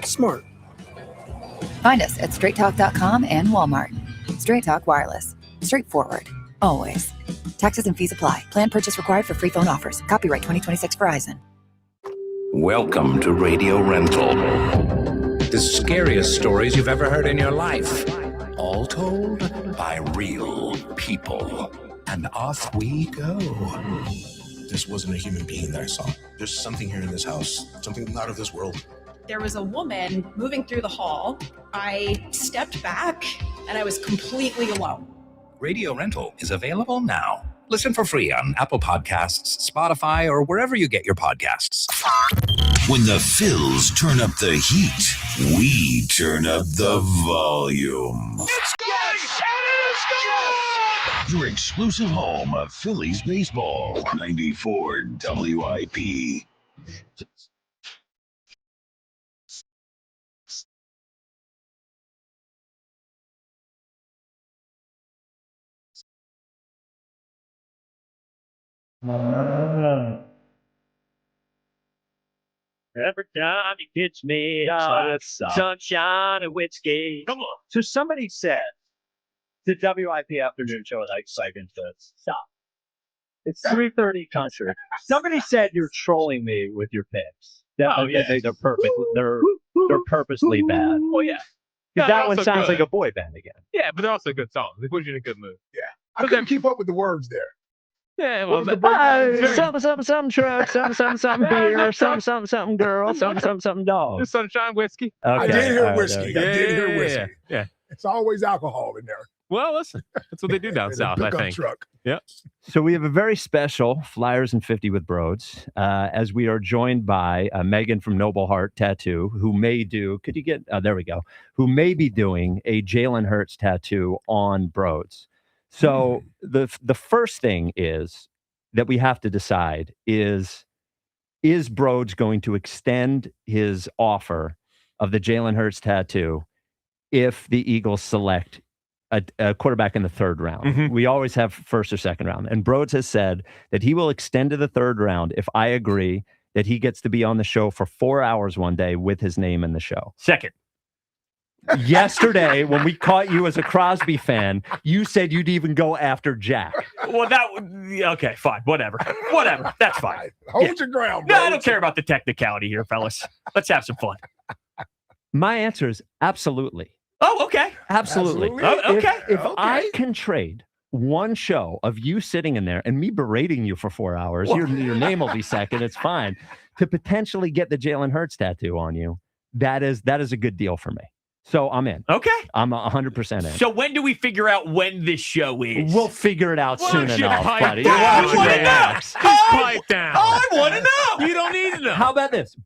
Smart. Find us at straighttalk.com and Walmart. Straight Talk Wireless. Straightforward. Always. Taxes and fees apply. Plan purchase required for free phone offers. Copyright 2026 Verizon. Welcome to Radio Rental. The scariest stories you've ever heard in your life. All told by real people. And off we go. This wasn't a human being that I saw. There's something here in this house, something not of this world. There was a woman moving through the hall. I stepped back and I was completely alone. Radio Rental is available now. Listen for free on Apple Podcasts, Spotify, or wherever you get your podcasts. When the Phils turn up the heat, we turn up the volume. It's good! And it is good! Your exclusive home of Phillies baseball. 94 WIP. Every time he gets me out, sunshine and whiskey. Come on. So somebody said the WIP afternoon show, like, second to stop. It's 3:30 country. Somebody said you're trolling me with your picks. They're perfect. They're purposely bad. Well, yeah. Because that one sounds like a boy band again. Yeah, but they're also good songs. They put you in a good mood. Yeah. I couldn't keep up with the words there. Yeah, well, Something truck, something beer, something girl, something dog. The sunshine whiskey. Okay. I did hear whiskey. I Yeah, did hear whiskey. Yeah. It's always alcohol in there. Well, listen, that's what they do down south, I think. Truck. Yeah. So we have a very special Flyers and 50 with Broads, as we are joined by Megan from Noble Heart Tattoo, who may do, there we go, who may be doing a Jalen Hurts tattoo on Broads. So the first thing is that we have to decide is Broads going to extend his offer of the Jalen Hurts tattoo if the Eagles select a quarterback in the third round? Mm-hmm. We always have first or second round. And Broads has said that he will extend to the third round if I agree that he gets to be on the show for 4 hours one day with his name in the show. Second. Yesterday, when we caught you as a Crosby fan, you said you'd even go after Jack. Well, okay, fine, whatever, that's fine. Hold your ground, No, bro. I don't care about the technicality here, fellas. Let's have some fun. My answer is absolutely. Oh, okay. Absolutely. Oh, okay. If I can trade one show of you sitting in there and me berating you for 4 hours, your name will be second, it's fine, to potentially get the Jalen Hurts tattoo on you, that is a good deal for me. So I'm in. Okay. I'm 100% in. So when do we figure out when this show is? We'll figure it out soon enough, buddy. I want to know. Just pipe down. I want to know. You don't need to know. How about this?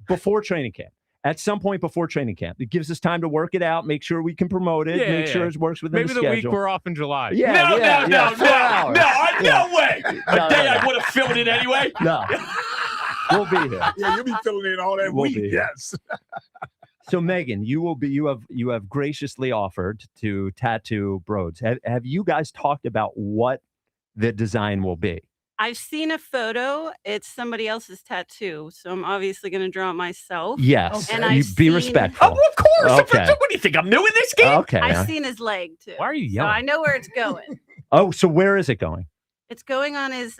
Before training camp. At some point before training camp. It gives us time to work it out, make sure we can promote it, make sure it works within Maybe the schedule. week we're off in July. Yeah, No way. No, Day I would have filled it anyway. No. We'll be here. Yeah, you'll be filling in all that We'll week. be here. Yes. So Megan, you have graciously offered to tattoo Broads. Have you guys talked about what the design will be? I've seen a photo. It's somebody else's tattoo, so I'm obviously going to draw it myself. Yes. And You be respectful. Oh, of course. Okay. What do you think? I'm new in this game? Okay. I've seen his leg too. Why are you So yelling? I know where it's going. Oh, so where is it going? It's going on his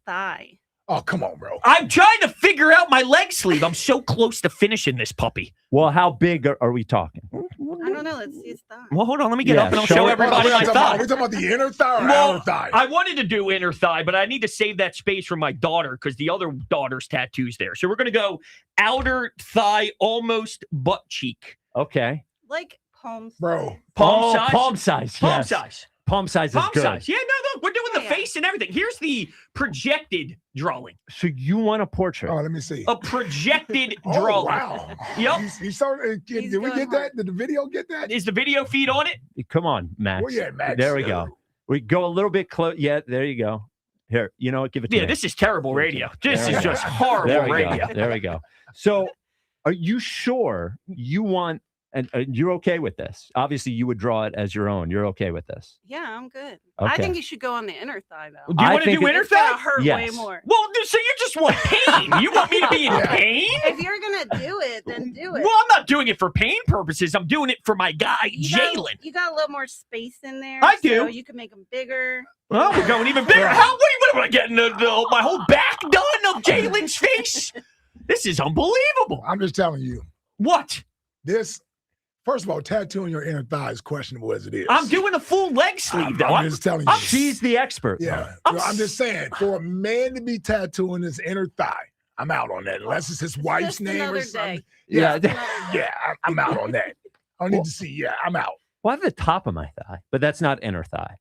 thigh. Oh, come on, bro. I'm trying to figure out my leg sleeve. I'm so close to finishing this puppy. Well, how big are we talking? I don't know. Let's see his thigh. Well, hold on. Let me get Yeah, up and I'll show show it. everybody my thigh. We're talking about the inner thigh or Well, outer thigh? I wanted to do inner thigh, but I need to save that space for my daughter because the other daughter's tattoo's there. So we're going to go outer thigh, almost butt cheek. Okay. Like palm size. Bro. Palm size? Palm size. Palm yes. size. Palm size is Palm good. size. Yeah, no. We're doing the face and everything. Here's the projected drawing. So you want a portrait? Oh, let me see. A projected Oh, drawing. wow. Yep. He saw, did we get that? Did the video get that? Is the video feed on it? Come on, Max. Where you at, Max? There we go. We go a little bit close. Yeah, there you go. Here, you know what? Give it to me. Yeah, this is terrible radio. This There we is go. just horrible There we radio. go. There we go. So, are you sure you want? And you're okay with this? Obviously, you would draw it as your own. You're okay with this? Yeah, I'm good. I Okay. think you should go on the inner thigh though. Do you want to do inner It's gonna thigh? hurt Yes. way more. Well, so you just want pain. You want me to be in pain? If you're gonna do it, then do it. Well, I'm not doing it for pain purposes. I'm doing it for my guy, Jalen. You got a little more space in there. I do. So you can make them bigger. Well, we're going even bigger. What am I getting my whole back done of Jalen's face? This is unbelievable. I'm just telling you. What? This, first of all, tattooing your inner thigh is questionable as it is. I'm doing a full leg sleeve, though. I'm just telling you. She's the expert. Yeah. I'm just saying, for a man to be tattooing his inner thigh, I'm out on that. Unless it's his wife's just name or another something. day. Yeah. Yeah. I'm out on that. I need to see. Yeah, I'm out. Well, I have the top of my thigh, but that's not inner thigh.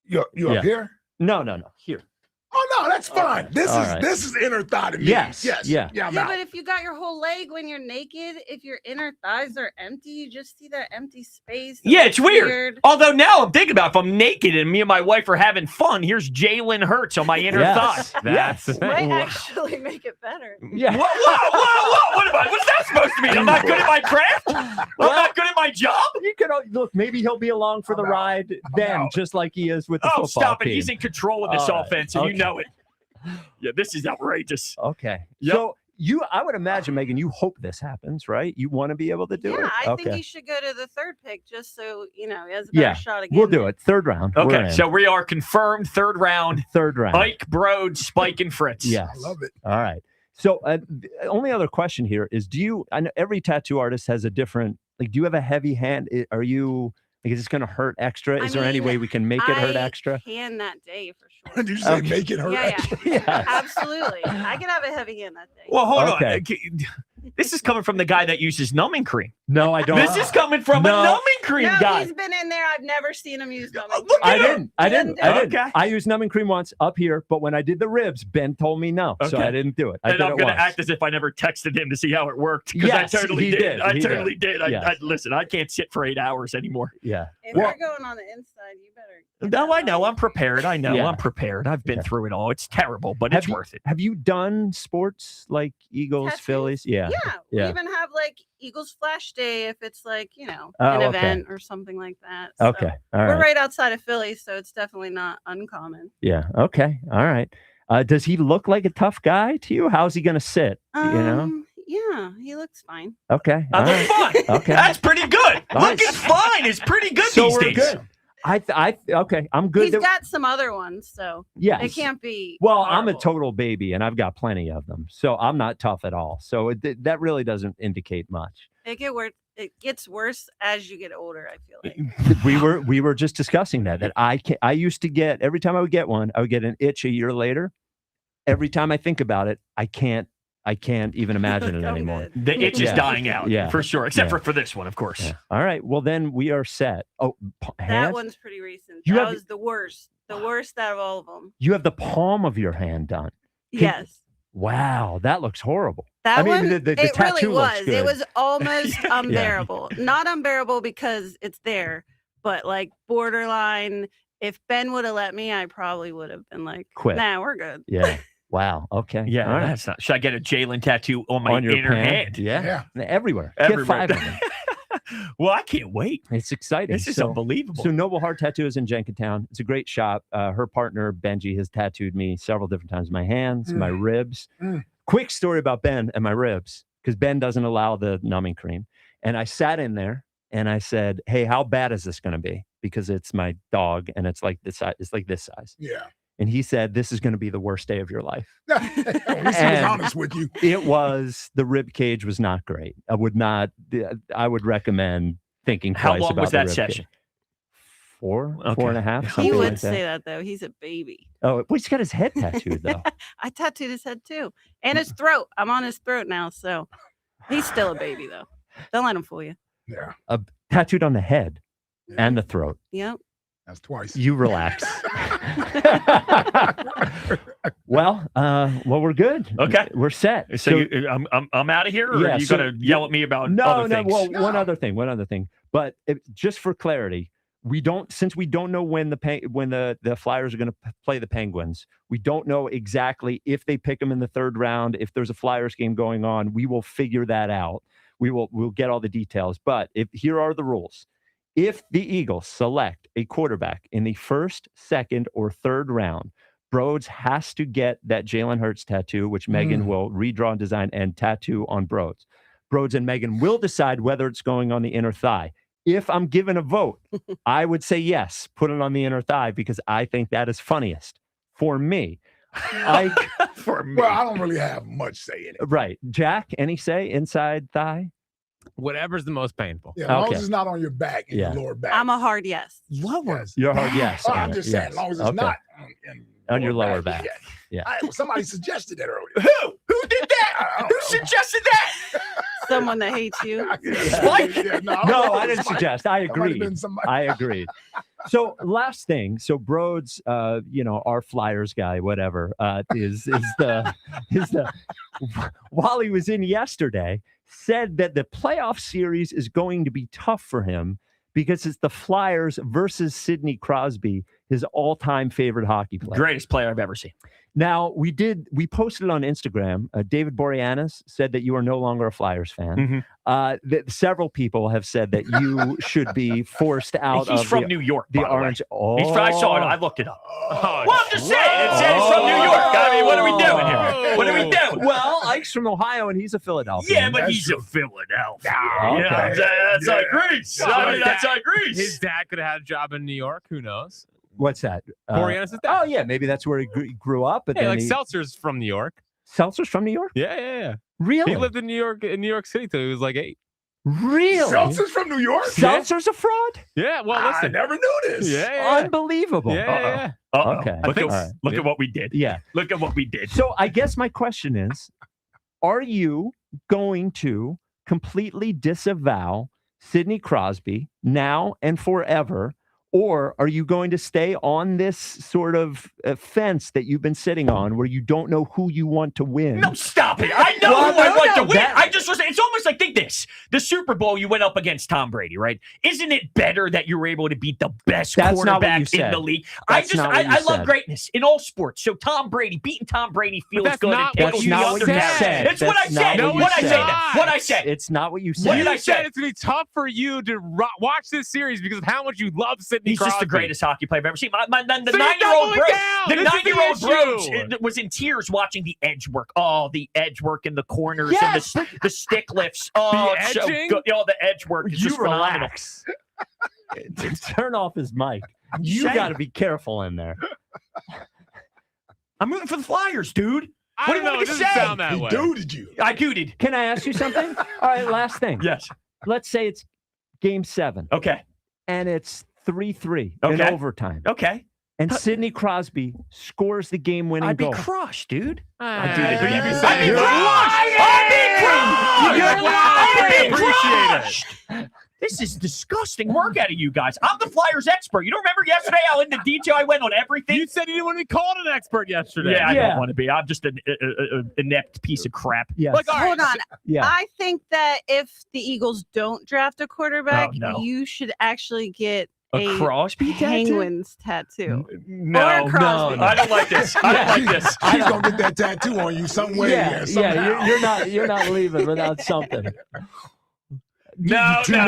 You up here? No. Here. Oh no, that's fine. This All is right. this is inner thigh to me. Yes. Yeah. I'm Yeah, out. but if you got your whole leg when you're naked, if your inner thighs are empty, you just see that empty space. Yeah, it's weird. Although now I'm thinking about if I'm naked and me and my wife are having fun, here's Jalen Hurts on my inner Yes, thigh. that's the Might thing. actually make it better. Yeah. What's that supposed to mean? I'm not good at my craft? I'm not good at my job? You could look. Maybe he'll be along for the ride then, just like he is with the Oh, football stop it. team. He's in control of this All right. offense, and you Okay. know it. Yeah, this is outrageous. Okay. Yep. So I would imagine, Megan, you hope this happens, right? You want to be able to do it? Yeah, I Okay. think he should go to the third pick just so, he has a better Yeah, shot again. we'll do it. Third round. We're Okay, in. so we are confirmed third round. Third round. Ike, Broad, Spike, and Fritz. Yes. I love it. All right. So the only other question here is, I know every tattoo artist has a different, do you have a heavy hand? Are you, is this going to hurt extra? Is there any way we can make it hurt extra? I can that day for sure. Did you say Okay. make it hurt? Yeah. Yes. Absolutely. I can have a heavy hand that day. Well, hold Okay. on. This is coming from the guy that uses numbing cream. No, I don't. This is coming from a No. numbing cream No, guy. he's been in there. I've never seen him use numbing Look cream. I didn't. Okay. I used numbing cream once up here, but when I did the ribs, Ben told me no, so Okay. I didn't do it. I And did I'm it going to once. act as if I never texted him to see how it worked. Because Yes, I totally he did. did. I He totally did. Yes. Listen, I can't sit for 8 hours anymore. Yeah. If Well- you're going on the inside, you better. No, I know. I'm prepared. I know. Yeah. I'm prepared. I've been through it all. It's terrible, but Have it's you- worth it. Have you done sports like Eagles, Tattoos? Phillies? Yeah. Yeah. We even have Eagles Flash Day if it's Oh, an okay. event or something like that. So Okay. All we're right. right outside of Philly, so it's definitely not uncommon. Yeah. Okay. All right. Does he look like a tough guy to you? How's he going to sit? Yeah, he looks fine. Okay. I all look right. fine. Okay. That's pretty good. Nice. Looking fine is pretty good So these we're days. good. Okay. I'm good. He's got some other ones, so Yes. it can't be. Well, I'm a horrible. total baby, and I've got plenty of them, so I'm not tough at all. So that really doesn't indicate much. It gets worse as you get older. I feel like. We were just discussing that I used to get, every time I would get one, I would get an itch a year later. Every time I think about it, I can't I can't even imagine it anymore. The itch is dying out, for sure, except for this one, of course. Yeah. All right, well, then we are set. Oh, That hands? one's pretty recent. You That have- was the worst. The worst out of all of them. You have the palm of your hand done. Yes. Wow, that looks horrible. That I mean, one, the it really tattoo looks was. good. It was almost unbearable. Not unbearable because it's there, but like borderline. If Ben would have let me, I probably would have been like, Quit. nah, we're good. Yeah. Wow. Okay. Yeah, All right. that's not. Should I get a Jalen tattoo on my your inner hand? Yeah. Everywhere. Everywhere. Get 5 of them. Well, I can't wait. It's exciting. This is unbelievable. So Noble Heart Tattoo is in Jenkintown. It's a great shop. Her partner, Benji, has tattooed me several different times. My hands, my ribs. Quick story about Ben and my ribs, because Ben doesn't allow the numbing cream. And I sat in there and I said, hey, how bad is this going to be? Because it's my dog and it's like this size. It's like this size. Yeah. And he said, this is going to be the worst day of your life. At least he was And honest with you. It was, the rib cage was not great. I would recommend thinking How twice long about was the that rib session? cage. 4 and a half. He something would like say that. that though. He's a baby. Oh, well, he's got his head tattooed though. I tattooed his head too, and his throat. I'm on his throat now, so he's still a baby though. Don't let him fool you. Yeah. Tattooed on the head and the throat. Yep. That's twice. You relax. Well, we're good. Okay. We're set. So I'm out of here, or are you going to yell at me about other things? Well, one other thing. But just for clarity, since we don't know when the Flyers are going to play the Penguins, we don't know exactly if they pick them in the 3rd round. If there's a Flyers game going on, we will figure that out. We'll get all the details. But here are the rules. If the Eagles select a quarterback in the 1st, 2nd, or 3rd round, Broads has to get that Jalen Hurts tattoo, which Megan will redraw and design and tattoo on Broads. Broads and Megan will decide whether it's going on the inner thigh. If I'm given a vote, I would say yes, put it on the inner thigh, because I think that is funniest for me. For me. Well, I don't really have much say in it. Right. Jack, any say inside thigh? Whatever's the most painful. Yeah, as long as it's not on your back and your lower back. I'm a hard yes. Lower. You're hard yes. Oh, I'm just saying, as long as it's not on your lower back. Yeah. Somebody suggested that earlier. Who did that? Who suggested that? Someone that hates you. No, I didn't suggest. I agreed. I agreed. So last thing. So Broads, our Flyers guy, whatever, is the while he was in yesterday, said that the playoff series is going to be tough for him because it's the Flyers versus Sidney Crosby, his all-time favorite hockey player. Greatest player I've ever seen. Now, we posted on Instagram. David Boreanaz said that you are no longer a Flyers fan. That several people have said that you should be forced out He's of from New York, the by the way. orange. I saw it. I looked it up. Well, I'm just saying. It said he's from New York. I mean, what are we doing here? What are we doing? Well, Ike's from Ohio, and he's a Philadelphia. Yeah, but he's a Philadelphia. Yeah, that's like Greece. I mean, that's like Greece. His dad could have had a job in New York. Who knows? What's that? Boreanaz's dad. Oh, yeah. Maybe that's where he grew up. But Yeah, then like Seltzer's from New York. Seltzer's from New York? Yeah. Really? He lived in New York City till he was like 8. Really? Seltzer's from New York? Seltzer's a fraud? Yeah, well, listen. I never knew this. Yeah. Unbelievable. Yeah. Okay. Look All right. at what we did. Yeah. Look at what we did. So I guess my question is, are you going to completely disavow Sidney Crosby now and forever? Or are you going to stay on this sort of fence that you've been sitting on where you don't know who you want to win? No, stop it. I know who I want to win. I just was. It's almost like, think this. The Super Bowl, you went up against Tom Brady, right? Isn't it better that you were able to beat the best quarterback in the league? I love greatness in all sports. So Tom Brady, beating Tom Brady feels good. That's not what you said. It's what I said. What I said. It's not what you said. What did I You say? said it's going to be tough for you to watch this series because of how much you love Sidney He's Crosby. just the greatest hockey player I've ever seen. The So you're 9-year-old doubling down. The This is 9-year-old the issue. Broads was in tears watching the edge work. Oh, the edge work in the corners Yes, and the stick lifts. Oh, The it's so edging? good. Oh, the edge work is You just phenomenal. relax. Turn off his mic. You saying. got to be careful in there. I'm rooting for the Flyers, dude. I What don't do you know. want It me to doesn't say? sound that way. Duded you. I duded. Can I ask you something? All right, last thing. Yes. Let's say it's game 7. Okay. And it's 3-3 in Okay. overtime. Okay. and Sidney Crosby scores the game-winning goal. I'd be crushed, dude. I'd do You'd be that. saying, I'd be crushed. This is disgusting work out of you guys. I'm the Flyers expert. You don't remember yesterday how into detail I went on everything? You said you didn't want to be called an expert yesterday. Yeah, I don't want to be. I'm just an inept piece of crap. Yes. Like, all right, Hold on. Yeah. I think that if the Eagles don't draft a quarterback, no. you should actually get A Crosby tattoo? Penguins tattoo. No, Or a Crosby. I don't like this. I don't like this. She's gonna get that tattoo on you some way. You're not leaving without something. No, I'm kidding.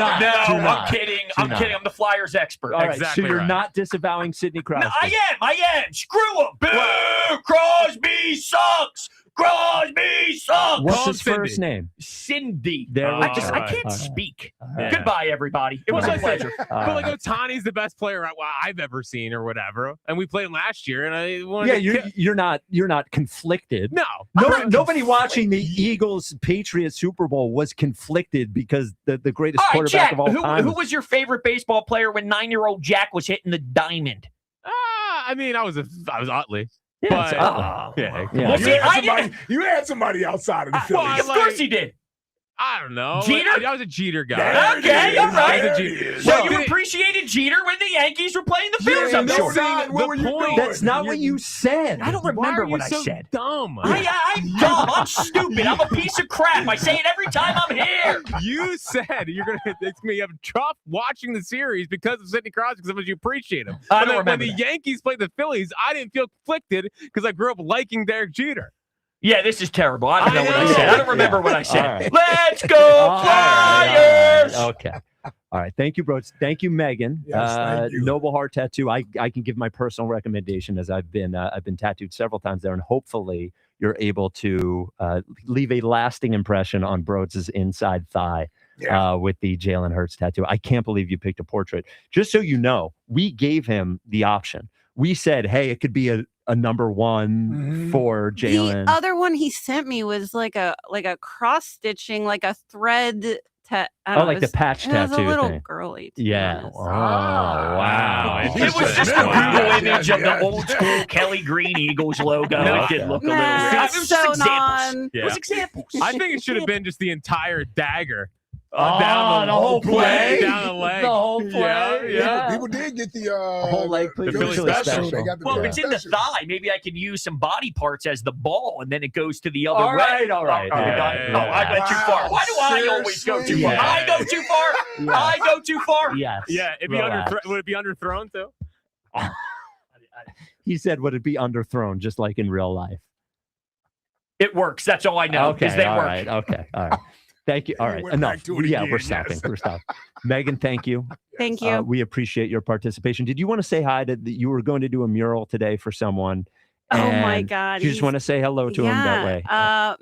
I'm not. kidding. I'm the Flyers expert. All right, Exactly so you're right. not disavowing Sidney Crosby. No, I am. Screw him. Boo! Crosby sucks. Crosby sucks. What's Call his Cindy. first name? Cindy. There we I go. can't All right. speak. right. Goodbye, everybody. It was a pleasure. All But like right. Ohtani's the best player I've ever seen, or whatever, and we played him last year, and I wanted Yeah, to you're not conflicted. No, Nobody watching the Eagles Patriots Super Bowl was conflicted because the greatest All right, quarterback Jack, of all time. who was your favorite baseball player when 9-year-old Jack was hitting the diamond? I mean, I was Utley. Yeah, But yeah. Well, see, You had somebody outside of the Phillies. Of course he did. I don't know. Jeter? I was a Jeter guy. Okay, all right. I was a Jeter. So you Well, appreciated Jeter when the Yankees were playing the Phillies, I'm no sure. sign. What were you doing? That's not what you said. I don't Why remember are you what I so said. dumb? I'm dumb. I'm stupid. I'm a piece of crap. I say it every time I'm here. You said it's gonna have tough watching the series because of Sidney Crosby because you appreciate him. I don't when remember the that. Yankees played the Phillies, I didn't feel conflicted because I grew up liking Derek Jeter. Yeah, this is terrible. I don't know what I know. said. I don't remember what I said. All right. Let's go Flyers! Okay. All right. Thank you, bro. Thank you, Megan. Yes, thank you. Noble Heart Tattoo. I can give my personal recommendation as I've been tattooed several times there, and hopefully you're able to leave a lasting impression on Broads' inside thigh. With the Jalen Hurts tattoo. I can't believe you picked a portrait. Just so you know, we gave him the option. We said, hey, it could be a number one for Jalen. The other one he sent me was like a cross stitching, like a thread. Like the patch it was tattoo a little thing. girly. to be Yeah. honest. Oh, wow. It was just a Google image of the old school Kelly Green Eagles logo. It did look a little weird. It was just examples. It was examples. I think it should have been just the entire dagger. Down the whole play? Down the leg. The whole play? Yeah. People did get the whole leg the Philly Philly special. They got the Well, if Philly it's in the special. thigh, maybe I can use some body parts as the ball, and then it goes to the other All way. right. Oh, I went too far. Why do I always go too far? Yeah. I go too far. Yeah. I go too far. Yes. Yeah, would it be underthrown too? He said, would it be underthrown just like in real life? It works. That's all I know. Because they all work. right. Okay. All right. Thank you. All right. went Enough. back to it Yeah, again, we're stopping. yes. We're stopping. Megan, thank you. Thank you. We appreciate your participation. Did you want to say hi to you were going to do a mural today for someone? Oh my and God. You just want to say hello to him that way.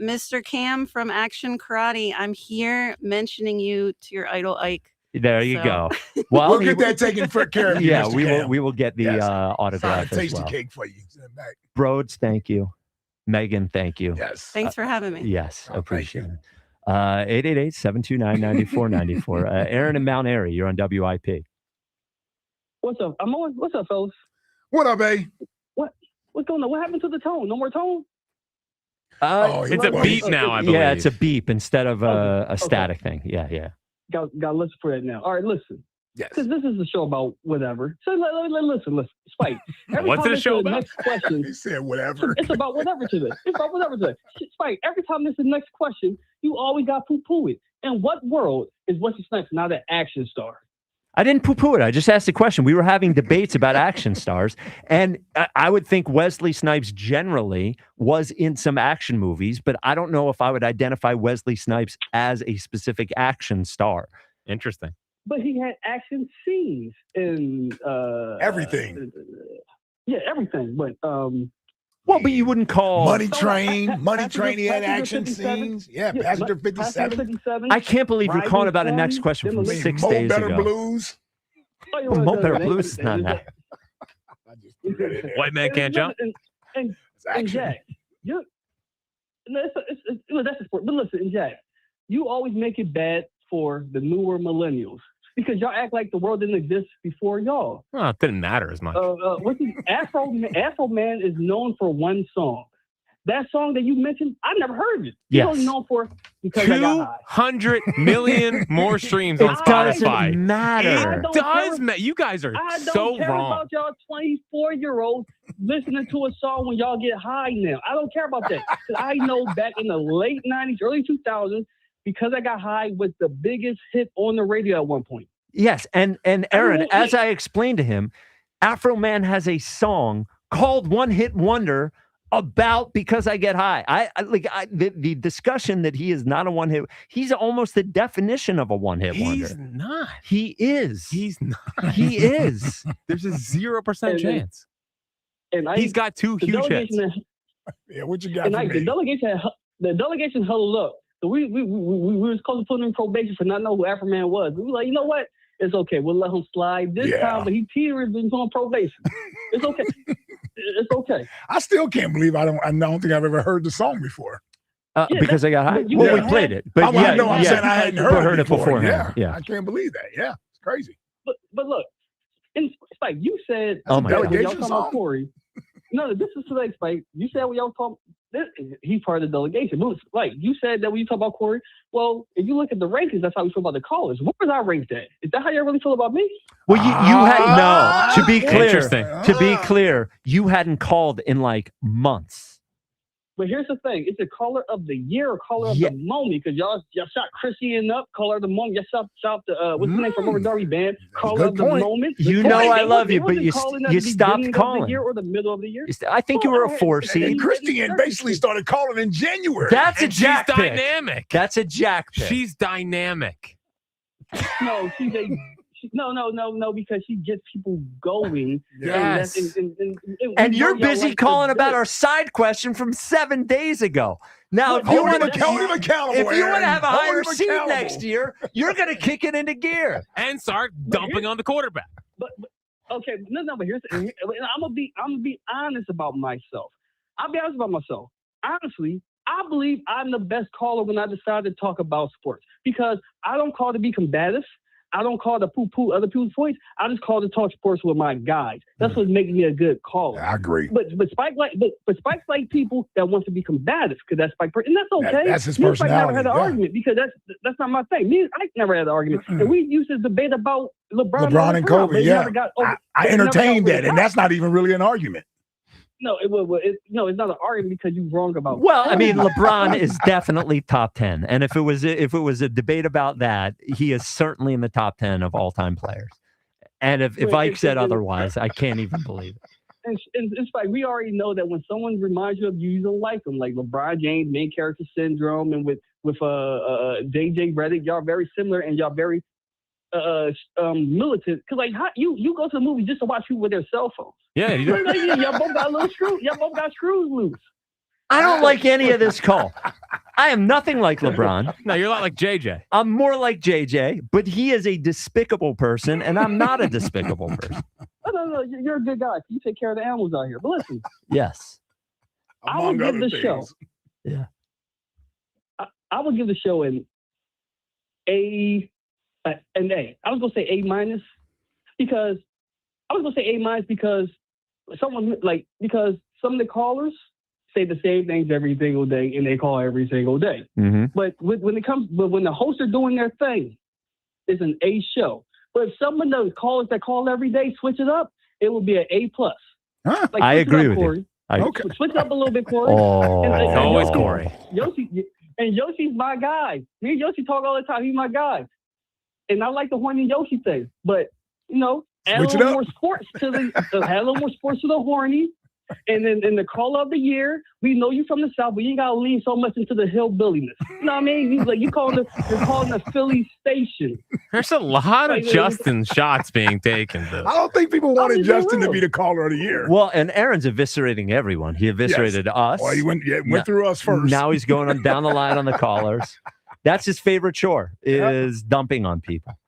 Mr. Cam from Action Karate. I'm here mentioning you to your idol Ike. There you So- go. Well, We'll get that taken care of. Yeah, Mr. we will. Cam. We will get the Yes. autograph as Tasty well. cake for you. Send it back. Broads, thank you. Megan, thank you. Yes. Thanks for having me. Yes, thank appreciate it. 888-729-9494. Aaron in Mount Airy, you're on WIP. What's up? I'm on. What's up, fellas? What up, A? What's going on? What happened to the tone? No more tone? It's a beep now, I believe. Yeah, it's a beep instead of a static thing. Yeah. Got to listen for that now. All right, listen. Yes. Because this is a show about whatever. So listen. Spike. Every What's time the this show is the about? Next question. He said whatever. It's about whatever to this. It's about whatever to this. Spike, every time this is the next question, you always got poo-poo it. In what world is Wesley Snipes not an action star? I didn't poo-poo it. I just asked a question. We were having debates about action stars, and I would think Wesley Snipes generally was in some action movies, but I don't know if I would identify Wesley Snipes as a specific action star. Interesting. But he had action scenes in Everything. Yeah, everything. But well, but you wouldn't call Money Train. Money Passenger- Train. He had Passenger action 57? scenes. Yeah, Passenger 57. 57. I can't believe you're calling about a next Rising question from Sun, 6 Mo days Better ago. Blues. Oh, you Well, wanna Mo know Better that? Blues is not that. White man can't jump. And Jack, that's a sport. But listen, Jack, you always make it bad for the newer millennials. because y'all act like the world didn't exist before y'all. Well, it didn't matter as much. Afro Man is known for one song. That song that you mentioned, I never heard of it. He's only known for because I got high. 200 million more streams on Spotify. It doesn't matter. It does matter. You guys are so care wrong. about y'all 24-year-olds listening to a song when y'all get high now. I don't care about that. 'Cause I know back in the late 90s, early 2000s, because I got high was the biggest hit on the radio at one point. Yes, and Aaron, as I explained to him, Afro Man has a song called One Hit Wonder about Because I Get High. The discussion that he is not a one hit, he's almost the definition of a one hit wonder. He's not. He is. He's not. He is. There's a 0% chance. He's got 2 huge hits. Yeah, what you got for me? The delegation huddled up. So we were supposed to put him in probation for not knowing who Afro Man was. We were like, you know what? It's okay. We'll let him slide this time, but he teetered on probation. It's okay. It's okay. I still can't believe I don't think I've ever heard the song before. Because I got high. Well, we played it, but I'm saying I hadn't heard it before. Yeah, I can't believe that. Yeah, it's crazy. But look, Spike, you said oh my God. y'all talking about Corey. No, this is like Spike. You said when y'all talk. He's part of the delegation. Like you said that when you talk about Corey, well, if you look at the rankings, that's how we feel about the callers. What was I ranked at? Is that how you really feel about me? Well, you had no. To be clear, you hadn't called in like months. But here's the thing: it's a caller of the year or caller of the moment because y'all shot Christian up, caller of the moment. Y'all shot the what's the name from Robert Darby band? Caller of the moment. You know I love you, but you stopped calling. Of the year or the middle of the year? I think you were a 4 seed. And Christian basically started calling in January. That's a jack pick. She's dynamic. That's a jack pick. She's dynamic. No, she's a. No, because she gets people going. Yes. And you're busy calling about our side question from 7 days ago. Now, if you want to have a higher seed next year, you're going to kick it into gear and start dumping on the quarterback. But okay, but here's I'm gonna be honest about myself. I'll be honest about myself. Honestly, I believe I'm the best caller when I decide to talk about sports because I don't call to be combative. I don't call to poo-poo other people's points. I just call to talk sports with my guys. That's what's making me a good caller. I agree. But Spike's like people that want to be combative because that's Spike, and that's okay. That's his me personality. Spike never had an argument because that's not my thing. Me and Ike never had an argument, and we used to debate about LeBron and Kobe. Yeah, I entertained that, and that's not even really an argument. No, it's not an argument because you're wrong about. Well, I mean, LeBron is definitely top 10, and if it was a debate about that, he is certainly in the top 10 of all-time players. And if Ike said otherwise, I can't even believe it. And it's like we already know that when someone reminds you of you don't like them, like LeBron James, main character syndrome, and with JJ Redick, y'all very similar, and y'all very militant. Because like you go to the movie just to watch people with their cell phones. Yeah, y'all both got little screws. Y'all both got screws loose. I don't like any of this call. I am nothing like LeBron. No, you're a lot like JJ. I'm more like JJ, but he is a despicable person, and I'm not a despicable person. No, you're a good guy. You take care of the animals out here. But listen. Yes. I will give the show. Yeah. I will give the show an A. I was gonna say A- because because some of the callers say the same things every single day and they call every single day. Mm-hmm. But when the hosts are doing their thing, it's an A show. But if some of those callers that call every day switch it up, it will be an A+. Huh? I agree with Corey. you. Switch it up a little bit, Corey. Oh, always Corey. Yoshi's my guy. Me and Yoshi talk all the time. He's my guy. And I like the horny Yoshi thing, but add a little more sports to the horny, and then in the call of the year, we know you from the South, but you ain't gotta lean so much into the hillbilliness. You know what I mean? You're calling the Philly station. There's a lot of Justin shots being taken. I don't think people wanted Justin to be the caller of the year. Well, and Aaron's eviscerating everyone. He eviscerated us. Well, he went through us first. Now he's going down the line on the callers. That's his favorite chore is dumping on people.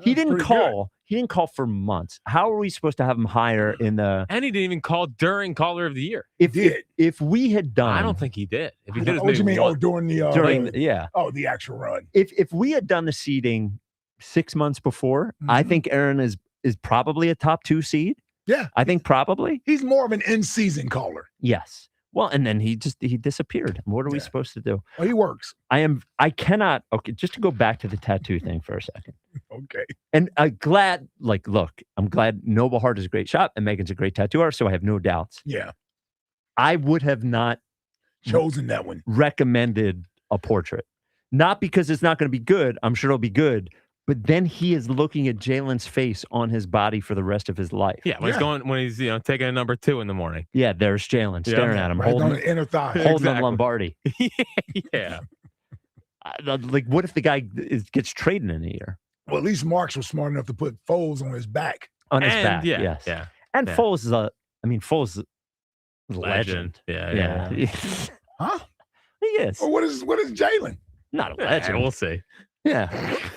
He didn't call. He didn't call for months. How are we supposed to have him higher in the? And he didn't even call during Caller of the Year. If we had done, I don't think he did. If he did, what do you mean? During the yeah. Oh, the actual run. If we had done the seeding 6 months before. I think Aaron is probably a top 2 seed. Yeah. I think probably. He's more of an in-season caller. Yes. Well, and then he disappeared. What are we supposed to do? Well, he works. I cannot. Okay, just to go back to the tattoo thing for a second. Okay. And I'm glad, I'm glad Noble Heart is a great shop and Megan's a great tattoo artist, so I have no doubts. Yeah. I would have not chosen that one. Recommended a portrait. Not because it's not going to be good. I'm sure it'll be good. But then he is looking at Jalen's face on his body for the rest of his life. Yeah, when he's taking a number 2 in the morning. Yeah, there's Jalen staring at him, right on the inner thigh, holding the Lombardi. Yeah. What if the guy gets traded in a year? Well, at least Marks was smart enough to put Foles on his back. On his back, yeah, yes. Yeah. And Foles is Foles is a Legend. Yeah. Huh? He is. Well, what is Jalen? Not a legend. We'll see. Yeah.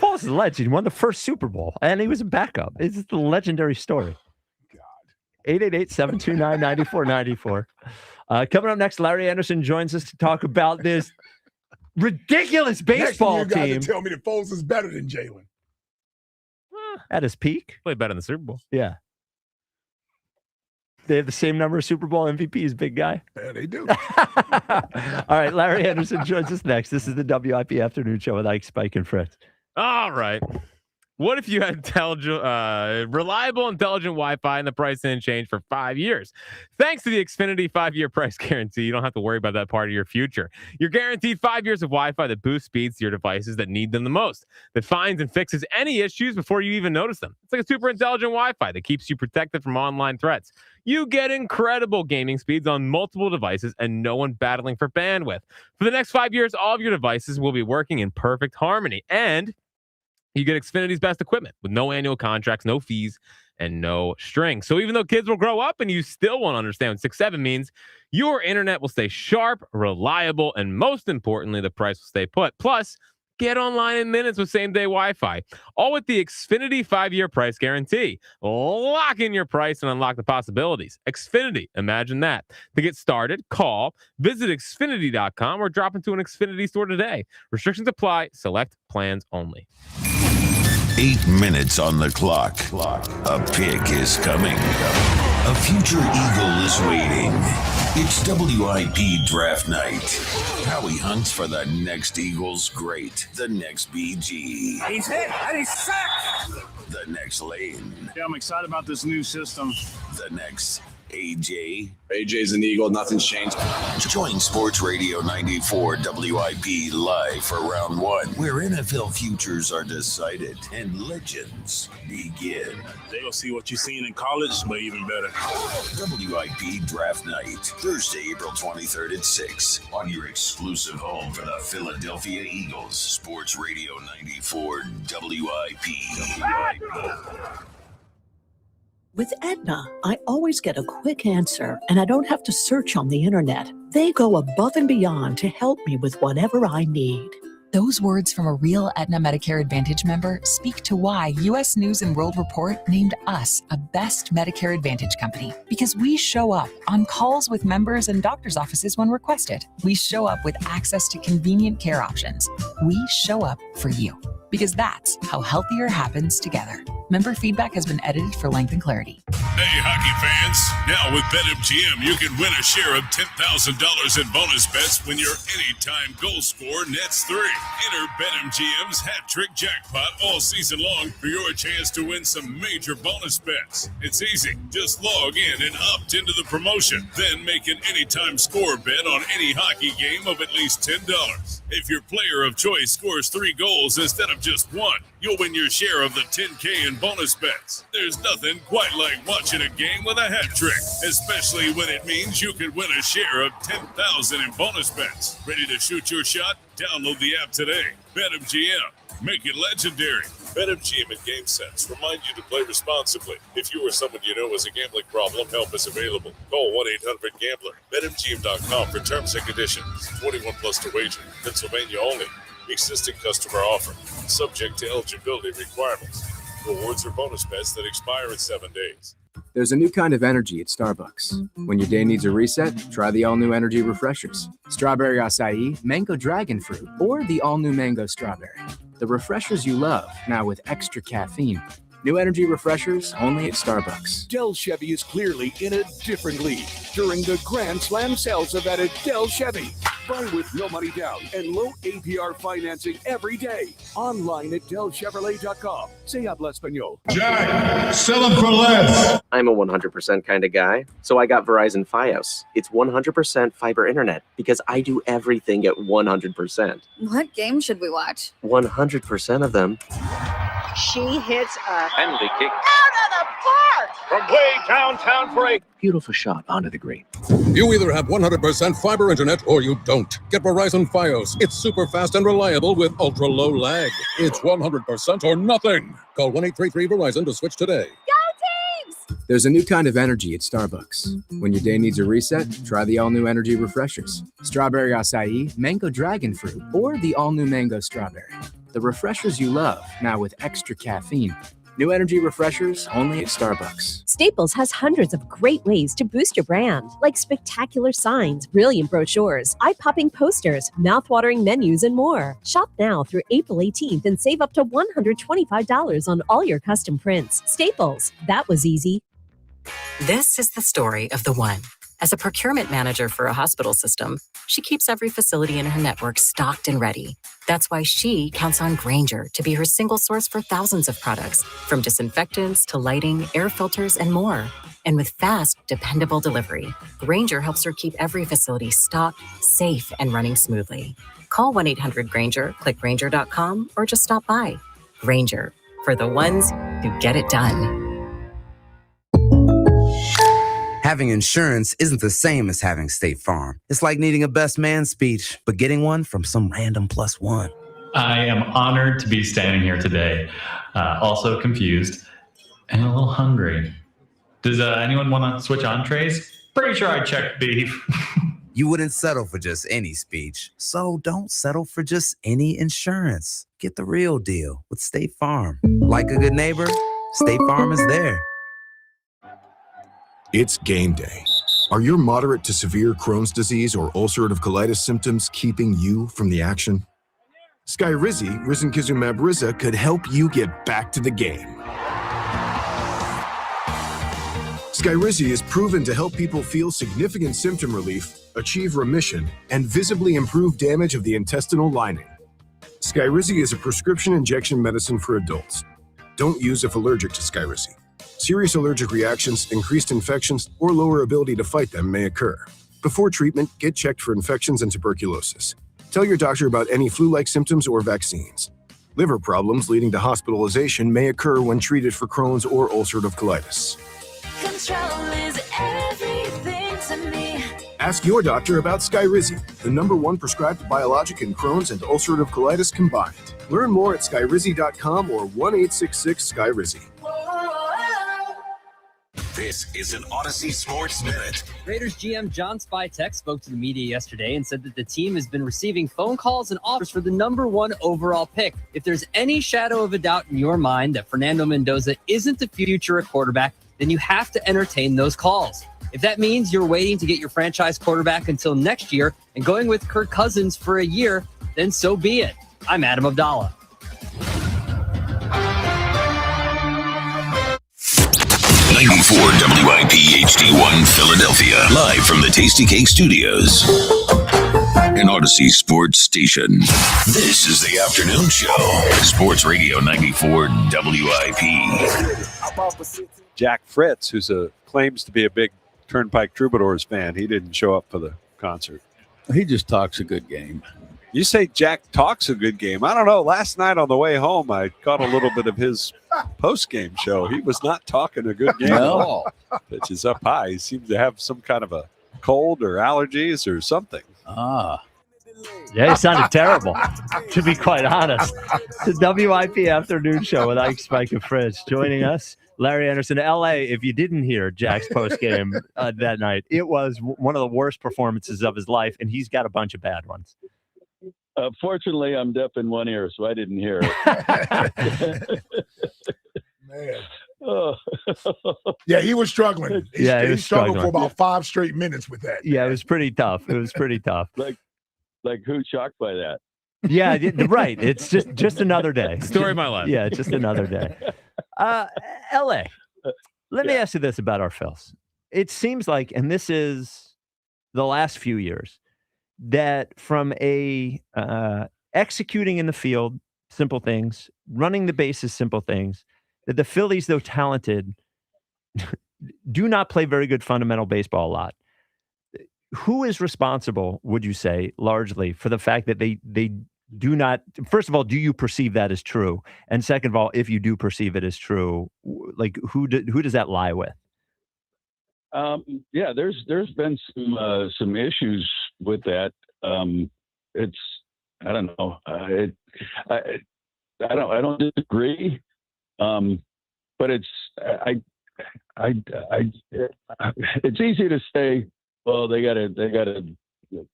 Foles is a legend. He won the first Super Bowl, and he was a backup. It's just a legendary story. God. 888-729-9494. Coming up next, Larry Anderson joins us to talk about this ridiculous baseball Next, you team. guys tell me that Foles is better than Jalen. At his peak. Played better in the Super Bowl. Yeah. They have the same number of Super Bowl MVPs, big guy. Yeah, they do. All right, Larry Anderson joins us next. This is the WIP Afternoon Show with Ike, Spike, and Fritz. All right. What if you had reliable, intelligent Wi-Fi and the price didn't change for 5 years? Thanks to the Xfinity 5-year price guarantee, you don't have to worry about that part of your future. You're guaranteed 5 years of Wi-Fi that boosts speeds to your devices that need them the most, that finds and fixes any issues before you even notice them. It's like a super intelligent Wi-Fi that keeps you protected from online threats. You get incredible gaming speeds on multiple devices and no one battling for bandwidth. For the next 5 years, all of your devices will be working in perfect harmony. And you get Xfinity's best equipment with no annual contracts, no fees, and no strings. So even though kids will grow up and you still won't understand what 6-7 means, your internet will stay sharp, reliable, and most importantly, the price will stay put. Plus, get online in minutes with same-day Wi-Fi. All with the Xfinity 5-year price guarantee. Lock in your price and unlock the possibilities. Xfinity, imagine that. To get started, visit Xfinity.com or drop into an Xfinity store today. Restrictions apply. Select plans only. 8 minutes on the clock. A pick is coming. A future Eagle is waiting. It's WIP draft night. Howie hunts for the next Eagles great, the next BG, He's hit and he's sacked. the next Lane, Yeah, I'm excited about this new system. the next AJ. AJ's an Eagle. Nothing's changed. Join Sports Radio 94 WIP live for round 1, where NFL futures are decided and legends begin. They will see what you've seen in college, but even better. WIP Draft Night, Thursday, April 23rd at 6 on your exclusive home for the Philadelphia Eagles. Sports Radio 94 WIP. With Aetna, I always get a quick answer, and I don't have to search on the internet. They go above and beyond to help me with whatever I need. Those words from a real Aetna Medicare Advantage member speak to why U.S. News & World Report named us a best Medicare Advantage company. Because we show up on calls with members and doctors' offices when requested. We show up with access to convenient care options. We show up for you. Because that's how healthier happens together. Member feedback has been edited for length and clarity. Hey, hockey fans. Now with BetMGM, you can win a share of $10,000 in bonus bets when your anytime goal scorer nets 3. Enter BetMGM's hat trick jackpot all season long for your chance to win some major bonus bets. It's easy. Just log in and opt into the promotion. Then make an anytime score bet on any hockey game of at least $10. If your player of choice scores 3 goals instead of just 1, you'll win your share of the $10K in bonus bets. There's nothing quite like watching a game with a hat trick, especially when it means you could win a share of $10,000 in bonus bets. Ready to shoot your shot? Download the app today. BetMGM. Make it legendary. BetMGM and GameSense remind you to play responsibly. If you or someone you know has a gambling problem, help is available. Call 1-800-GAMBLER. BetMGM.com for terms and conditions. 21 plus to wager. Pennsylvania only. Existing customer offer. Subject to eligibility requirements. Rewards or bonus bets that expire in 7 days. There's a new kind of energy at Starbucks. When your day needs a reset, try the all-new energy refreshers. Strawberry acai, mango dragon fruit, or the all-new mango strawberry. The refreshers you love, now with extra caffeine. New energy refreshers only at Starbucks. Dell Chevy is clearly in a different league during the Grand Slam sales event at Dell Chevy. Buy with no money down and low APR financing every day. Online at DellChevrolet.com. Se habla español. Jack, sell them for less. I'm a 100% kind of guy, so I got Verizon Fios. It's 100% fiber internet because I do everything at 100%. What game should we watch? 100% of them. She hits a penalty kick out of the park. From way downtown for a beautiful shot onto the green. You either have 100% fiber internet or you don't. Get Verizon Fios. It's super fast and reliable with ultra low lag. It's 100% or nothing. Call 1-833-VERIZON to switch today. Go teams! There's a new kind of energy at Starbucks. When your day needs a reset, try the all-new energy refreshers. Strawberry acai, mango dragon fruit, or the all-new mango strawberry. The refreshers you love, now with extra caffeine. New energy refreshers only at Starbucks. Staples has hundreds of great ways to boost your brand, like spectacular signs, brilliant brochures, eye-popping posters, mouth-watering menus, and more. Shop now through April 18th and save up to $125 on all your custom prints. Staples, that was easy. This is the story of the one. As a procurement manager for a hospital system, she keeps every facility in her network stocked and ready. That's why she counts on Grainger to be her single source for thousands of products, from disinfectants to lighting, air filters, and more. And with fast, dependable delivery, Grainger helps her keep every facility stocked, safe, and running smoothly. Call 1-800-GRAINGER, click Grainger.com, or just stop by. Grainger, for the ones who get it done. Having insurance isn't the same as having State Farm. It's like needing a best man speech, but getting one from some random plus one. I am honored to be standing here today, also confused and a little hungry. Does anyone want to switch entrees? Pretty sure I checked beef. You wouldn't settle for just any speech, so don't settle for just any insurance. Get the real deal with State Farm. Like a good neighbor, State Farm is there. It's game day. Are your moderate to severe Crohn's disease or ulcerative colitis symptoms keeping you from the action? Skyrizi, risankizumab Riza, could help you get back to the game. Skyrizi is proven to help people feel significant symptom relief, achieve remission, and visibly improve damage of the intestinal lining. Skyrizi is a prescription injection medicine for adults. Don't use if allergic to Skyrizi. Serious allergic reactions, increased infections, or lower ability to fight them may occur. Before treatment, get checked for infections and tuberculosis. Tell your doctor about any flu-like symptoms or vaccines. Liver problems leading to hospitalization may occur when treated for Crohn's or ulcerative colitis. Control is everything to me. Ask your doctor about Skyrizi, the #1 prescribed biologic in Crohn's and ulcerative colitis combined. Learn more at skyrizi.com or 1-866-SKYRIZI. This is an Odyssey Sports Minute. Raiders GM John Spytek spoke to the media yesterday and said that the team has been receiving phone calls and offers for the #1 overall pick. If there's any shadow of a doubt in your mind that Fernando Mendoza isn't the future at quarterback, then you have to entertain those calls. If that means you're waiting to get your franchise quarterback until next year and going with Kirk Cousins for a year, then so be it. I'm Adam Abdallah. 94 WIP HD1 Philadelphia, live from the Tasty Cake Studios. An Odyssey Sports Station. This is the afternoon show. Sports Radio 94 WIP. Jack Fritz, who's claims to be a big Turnpike Troubadours fan, he didn't show up for the concert. He just talks a good game. You say Jack talks a good game. I don't know. Last night on the way home, I caught a little bit of his post-game show. He was not talking a good game at all. Pitch is up high. He seems to have some kind of a cold or allergies or something. Yeah, it sounded terrible, to be quite honest. The WIP afternoon show with Ike, Spike, and Fritz joining us. Larry Anderson, LA. If you didn't hear Jack's post game that night, it was one of the worst performances of his life, and he's got a bunch of bad ones. Fortunately, I'm deaf in one ear, so I didn't hear it. Man. Oh. Yeah, he was struggling. He was struggled for about 5 straight minutes with that. Yeah, it was pretty tough. It was pretty tough. Like who's shocked by that? Yeah, right. It's just another day. Story of my life. Yeah, just another day. LA. Let me ask you this about our Phils. It seems like, and this is the last few years, that from a executing in the field, simple things, running the bases, simple things, that the Phillies, though talented, do not play very good fundamental baseball a lot. Who is responsible, would you say, largely, for the fact that they do not? First of all, do you perceive that as true? And second of all, if you do perceive it as true, like who does that lie with? Yeah, there's been some issues with that. It's I don't know. I don't disagree, but it's it's easy to say, well, they gotta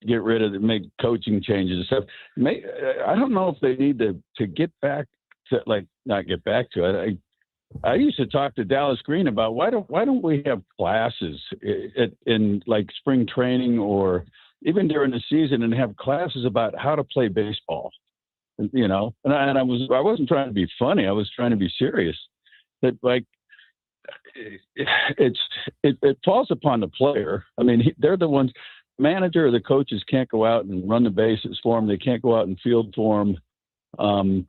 get rid of make coaching changes and stuff. I don't know if they need to get back to not get back to it. I used to talk to Dallas Green about why don't we have classes in like spring training or even during the season and have classes about how to play baseball, and I wasn't trying to be funny. I was trying to be serious. That like it falls upon the player. I mean, they're the ones. Manager or the coaches can't go out and run the bases for them. They can't go out and field for them.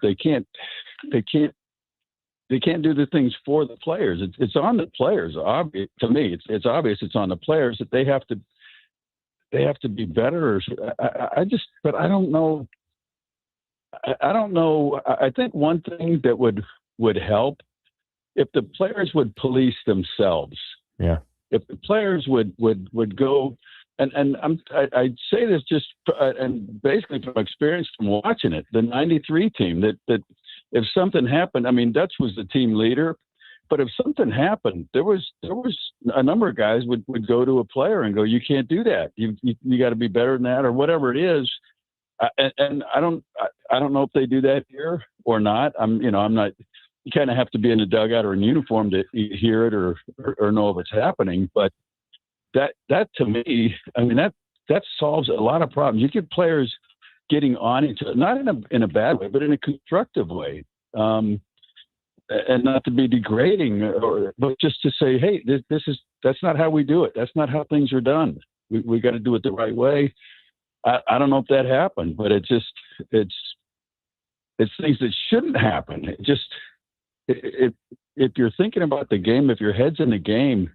They can't do the things for the players. It's on the players. Obvious to me. It's obvious. It's on the players that they have to be better. But I don't know. I don't know. I think one thing that would help if the players would police themselves. Yeah. If the players would go. And I say this just and basically from experience from watching it, the '93 team that if something happened, I mean Dutch was the team leader, but if something happened, there was a number of guys would go to a player and go, you can't do that. You got to be better than that or whatever it is. And I don't know if they do that here or not. I'm not. You kind of have to be in a dugout or in uniform to hear it or know if it's happening, but. That to me, I mean that solves a lot of problems. You get players getting on each other, not in a bad way, but in a constructive way, and not to be degrading, but just to say, hey, that's not how we do it. That's not how things are done. We got to do it the right way. I don't know if that happened, but it's things that shouldn't happen. If you're thinking about the game, if your head's in the game.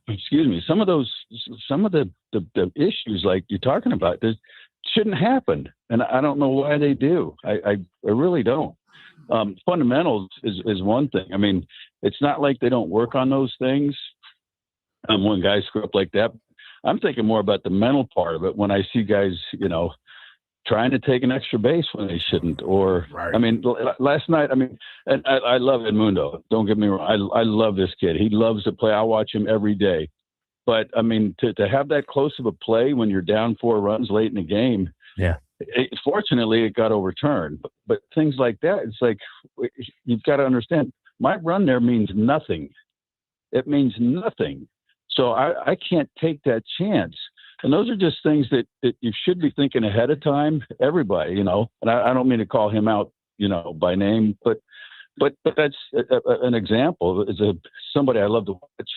Excuse me. Some of the issues like you're talking about, this shouldn't happen, and I don't know why they do. I really don't. Fundamentals is one thing. I mean, it's not like they don't work on those things. When guys screw up like that, I'm thinking more about the mental part of it. When I see guys, trying to take an extra base when they shouldn't, or right. I mean, last night, I mean, and I love Edmundo. Don't get me wrong. I love this kid. He loves to play. I watch him every day. But I mean, to have that close of a play when you're down 4 runs late in the game, yeah. Fortunately, it got overturned. But things like that, it's like you've got to understand. My run there means nothing. It means nothing. So I can't take that chance. And those are just things that you should be thinking ahead of time, everybody, and I don't mean to call him out, by name, but that's an example. Is somebody I love to watch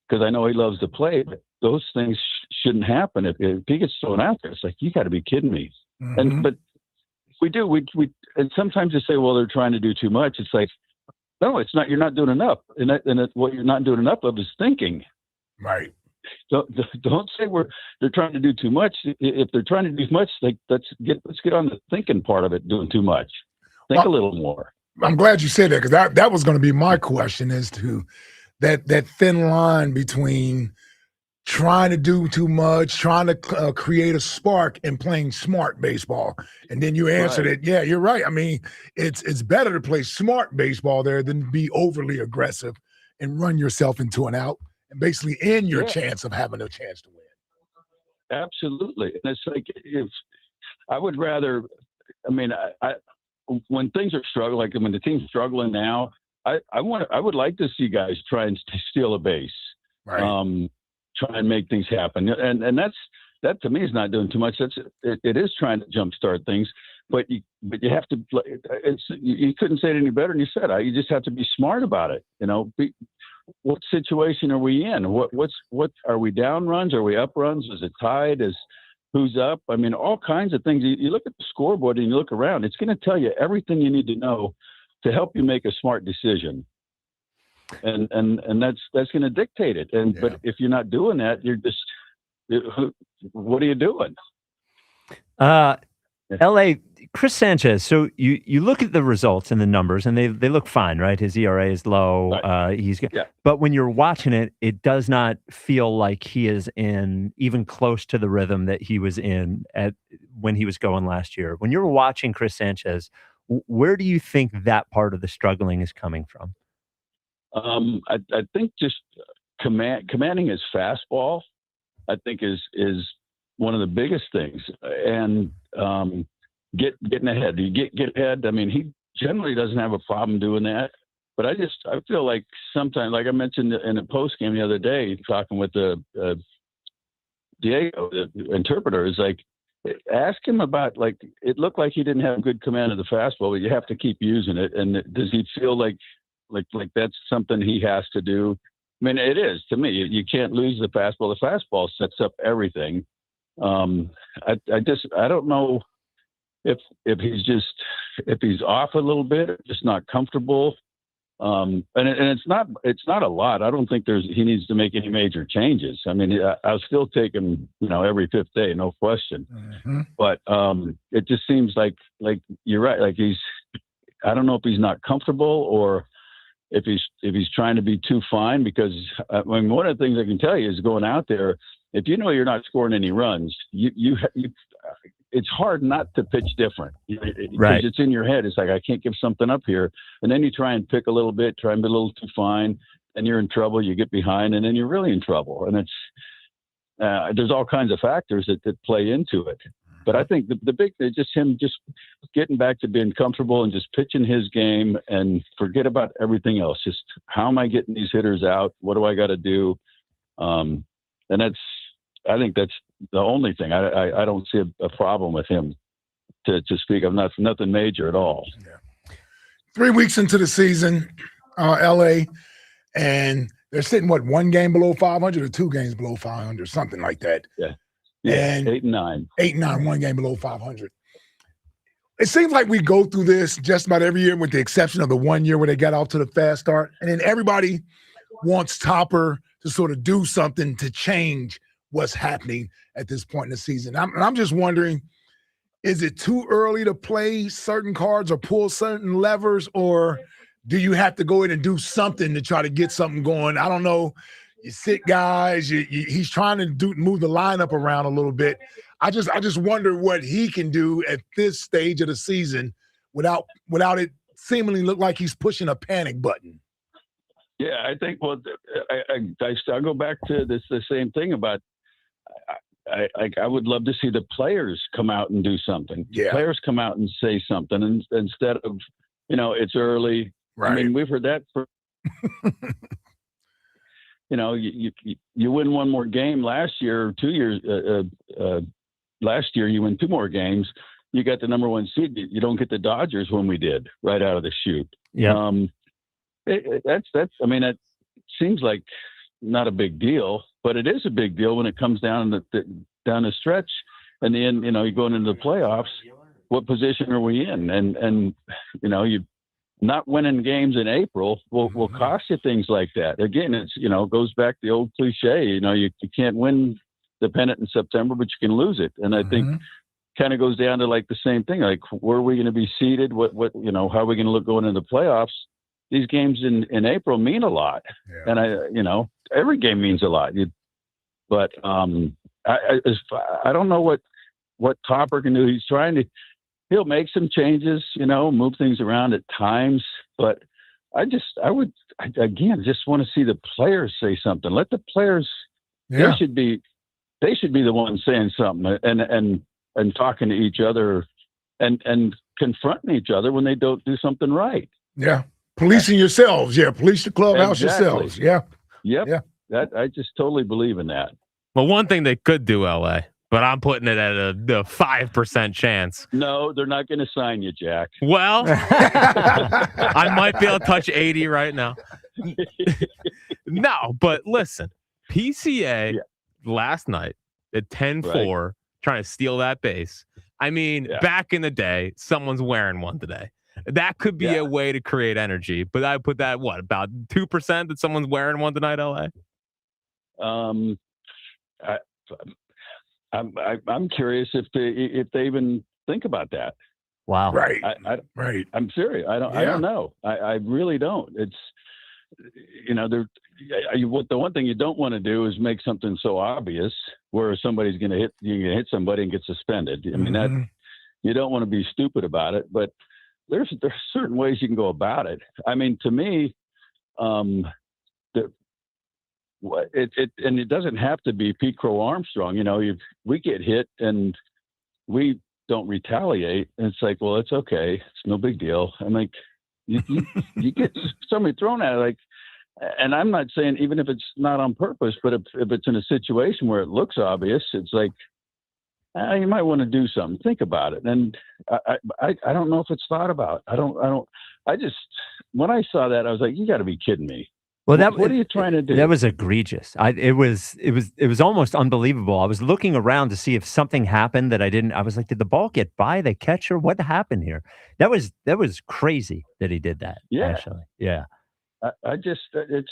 because I know he loves to play, but those things shouldn't happen. If he gets thrown out there, it's like, you got to be kidding me. Mm-hmm. But we do, and sometimes they say, well, they're trying to do too much. It's like, no, it's not, you're not doing enough. And what you're not doing enough of is thinking. Right. Don't say they're trying to do too much. If they're trying to do much, let's get on the thinking part of it. Doing too much, think a little more. I'm glad you said that because that was going to be my question as to that thin line between trying to do too much, trying to create a spark, and playing smart baseball. And then you answered it. Yeah, you're right. I mean, it's better to play smart baseball there than be overly aggressive and run yourself into an out. Basically end your chance of having a chance to win. Absolutely. And it's like, if I would rather, I mean, I when things are struggling, like when the team's struggling now, I would like to see guys try and steal a base, right. Try and make things happen. And that to me is not doing too much. It is trying to jumpstart things. but you have to. You couldn't say it any better than you said. You just have to be smart about it. What situation are we in? What are we down runs? Are we up runs? Is it tied? Who's up? I mean, all kinds of things. You look at the scoreboard and you look around. It's going to tell you everything you need to know to help you make a smart decision. And that's going to dictate it. But if you're not doing that, you're just, what are you doing? LA, Chris Sanchez. So you look at the results and the numbers, and they look fine, right? His ERA is low. Right. He's good. Yeah. But when you're watching it, it does not feel like he is in even close to the rhythm that he was in when he was going last year. When you're watching Chris Sanchez, where do you think that part of the struggling is coming from? I think just commanding his fastball, I think is one of the biggest things, and getting ahead. You get ahead. I mean, he generally doesn't have a problem doing that, but I feel like sometimes, like I mentioned in a post game the other day, talking with the Diego, the interpreter, is like, ask him about, like, it looked like he didn't have good command of the fastball, but you have to keep using it. And does he feel like that's something he has to do? I mean, it is to me. You can't lose the fastball. The fastball sets up everything. I don't know if he's off a little bit, just not comfortable. And it's not a lot. I don't think he needs to make any major changes. I mean, I'll still take him, every fifth day, no question. Mm-hmm. But it just seems like you're right. Like I don't know if he's not comfortable or if he's trying to be too fine, because I mean, one of the things I can tell you is going out there, if you know you're not scoring any runs, you it's hard not to pitch different. Right. It's in your head. It's like, I can't give something up here. And then you try and pick a little bit, try and be a little too fine, and you're in trouble. You get behind, and then you're really in trouble. And it's there's all kinds of factors that play into it. But I think the big thing is just him just getting back to being comfortable and just pitching his game and forget about everything else. Just, how am I getting these hitters out? What do I got to do? And I think that's the only thing. I don't see a problem with him to speak of. Nothing major at all. Yeah. 3 weeks into the season, LA, and they're sitting, one game below 500 or 2 games below 500, something like that. Yeah. And 8-9. 8-9, 1 game below 500. It seems like we go through this just about every year, with the exception of the 1 year where they got off to the fast start. And then everybody wants Topper to sort of do something to change what's happening at this point in the season. I'm just wondering, is it too early to play certain cards or pull certain levers, or do you have to go in and do something to try to get something going? I don't know. You sit guys. He's trying to move the lineup around a little bit. I just wonder what he can do at this stage of the season without it seemingly look like he's pushing a panic button. Yeah, I think. Well, I go back to the same thing about. I would love to see the players come out and do something. Yeah. Players come out and say something instead of, it's early. Right. I mean, we've heard that for. You win one more game last year, 2 years. Last year you win 2 more games. You got the number 1 seed. You don't get the Dodgers when we did right out of the chute. Yeah. That's. I mean, it seems like not a big deal, but it is a big deal when it comes down the stretch, and then you're going into the playoffs. What position are we in? And you not winning games in April will cost you things like that. Again, it's goes back to the old cliche. You can't win the pennant in September, but you can lose it. And I think kind of goes down to like the same thing. Like, where are we going to be seated? What how are we going to look going into the playoffs? These games in April mean a lot, and every game means a lot. But I don't know what Topper can do. He's trying to. He'll make some changes, move things around at times. But I would just want to see the players say something. Let the players. Yeah. They should be the ones saying something and talking to each other and confronting each other when they don't do something right. Yeah. Policing yourselves. Yeah. Police the clubhouse yourselves. Yeah. Yep. Yeah. That I just totally believe in that. Well, one thing they could do, LA, but I'm putting it at a 5% chance. No, they're not going to sign you, Jack. Well, I might be able to touch 80 right now. No, but listen, PCA last night at 10-4, trying to steal that base. I mean, back in the day, someone's wearing one today. That could be a way to create energy, but I put that, about 2% that someone's wearing one tonight, LA? I'm curious if they even think about that. Wow. Right. Right. I'm serious. I don't know. I really don't. It's, the one thing you don't want to do is make something so obvious where somebody's going to hit somebody and get suspended. I mean, that you don't want to be stupid about it, but there's certain ways you can go about it. I mean, to me, it doesn't have to be Pete Crow Armstrong. We get hit and we don't retaliate. And it's like, well, it's okay. It's no big deal. I'm like, you get somebody thrown at it, like, and I'm not saying even if it's not on purpose, but if it's in a situation where it looks obvious, it's like, you might want to do something. Think about it. And I don't know if it's thought about. I just, when I saw that, I was like, you got to be kidding me. Well, what are you trying to do? That was egregious. It was almost unbelievable. I was looking around to see if something happened that I was like, did the ball get by the catcher? What happened here? That was crazy that he did that. Yeah. Actually. Yeah. I just, it's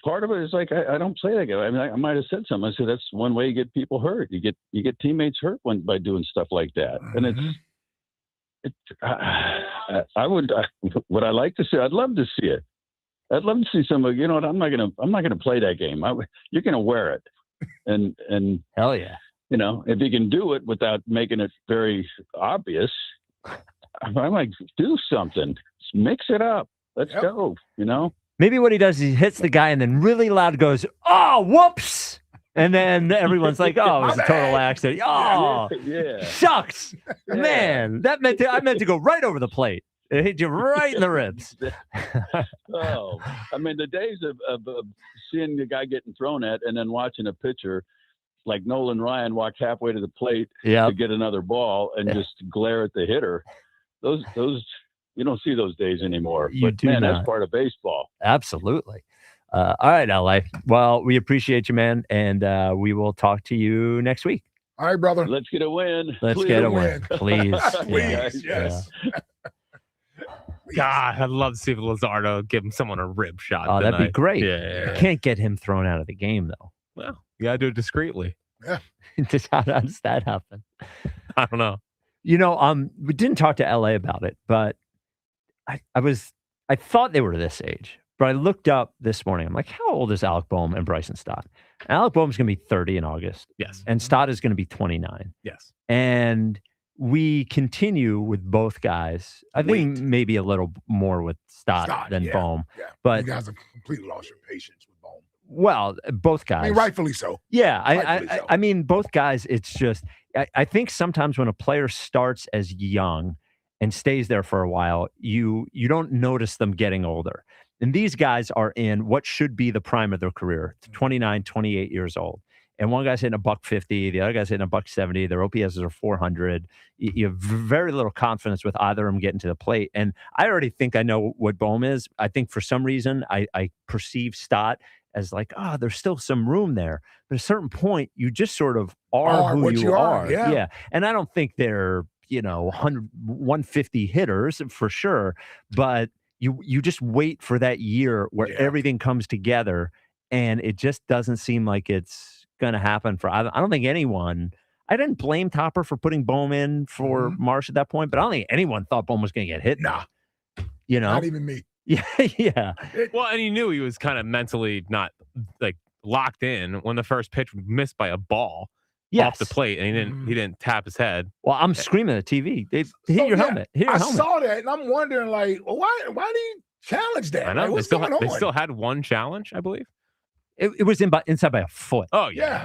part of it is like, I don't play that guy. I mean, I might have said something. I said, that's one way you get people hurt. You get teammates hurt by doing stuff like that. And would I like to see, I'd love to see it. I'd love to see somebody, I'm not going to play that game. You're going to wear it. And hell yeah. If you can do it without making it very obvious, I'm like, do something, mix it up. Let's go, Maybe what he does is he hits the guy and then really loud goes, oh, whoops. And then everyone's like, oh, it was a total accident. Oh, shucks. Man, I meant to go right over the plate. It hit you right in the ribs. I mean, the days of seeing the guy getting thrown at and then watching a pitcher like Nolan Ryan walk halfway to the plate to get another ball and just glare at the hitter. Those you don't see those days anymore. That's part of baseball. Absolutely. All right, LA. Well, we appreciate you, man, and we will talk to you next week. All right, brother. Let's get a win. Let's get a win. Please. Please, yes. God, I'd love to see if Luzardo give him someone a rib shot. Oh, that'd be great. Yeah. You can't get him thrown out of the game, though. Well, you got to do it discreetly. Yeah. How does that happen? I don't know. We didn't talk to LA about it, but I thought they were this age, but I looked up this morning. I'm like, how old is Alec Boehm and Bryson Stott? Alec Boehm's going to be 30 in August. Yes. And Stott is going to be 29. Yes. And we continue with both guys. I think maybe a little more with Stott than Boehm. Yeah. But you guys have completely lost your patience with Boehm. Well, both guys. I mean, rightfully so. Yeah. I mean, both guys, it's just, I think sometimes when a player starts as young and stays there for a while, you don't notice them getting older. And these guys are in what should be the prime of their career, 29, 28 years old. And one guy's hitting $150, the other guy's hitting $170. Their OPSs are 400. You have very little confidence with either of them getting to the plate. And I already think I know what Boehm is. I think for some reason I perceive Stott as like, there's still some room there. But at a certain point, you just sort of are who you are. Yeah. And I don't think they're, 150 hitters for sure. But you just wait for that year where everything comes together, and it just doesn't seem like it's going to happen for. I don't think anyone. I didn't blame Topper for putting Boehm in for Marsh at that point, but I don't think anyone thought Boehm was going to get hit. Nah, not even me. Yeah. Well, and he knew he was kind of mentally not like locked in when the first pitch was missed by a ball. Off the plate, and he didn't tap his head. Well, I'm screaming at the TV. They hit your helmet. Hit your helmet. I saw that, and I'm wondering, like, why do you challenge that? I know. Like, what's going on? They still had one challenge, I believe. It was inside by a foot. Oh yeah.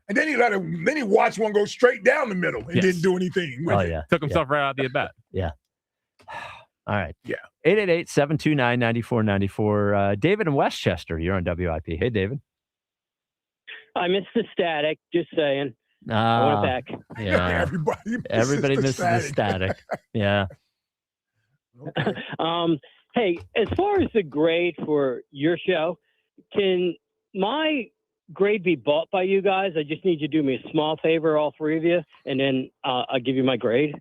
And then he watched one go straight down the middle and didn't do anything with it. Took himself right out of the at bat. Yeah. All right. Yeah. 888-729-9494. David in Westchester, you're on WIP. Hey, David. I missed the static. Just saying. I want it back. Yeah. Everybody misses the static. Yeah. Hey, as far as the grade for your show, can my grade be bought by you guys? I just need you to do me a small favor, all three of you, and then I'll give you my grade.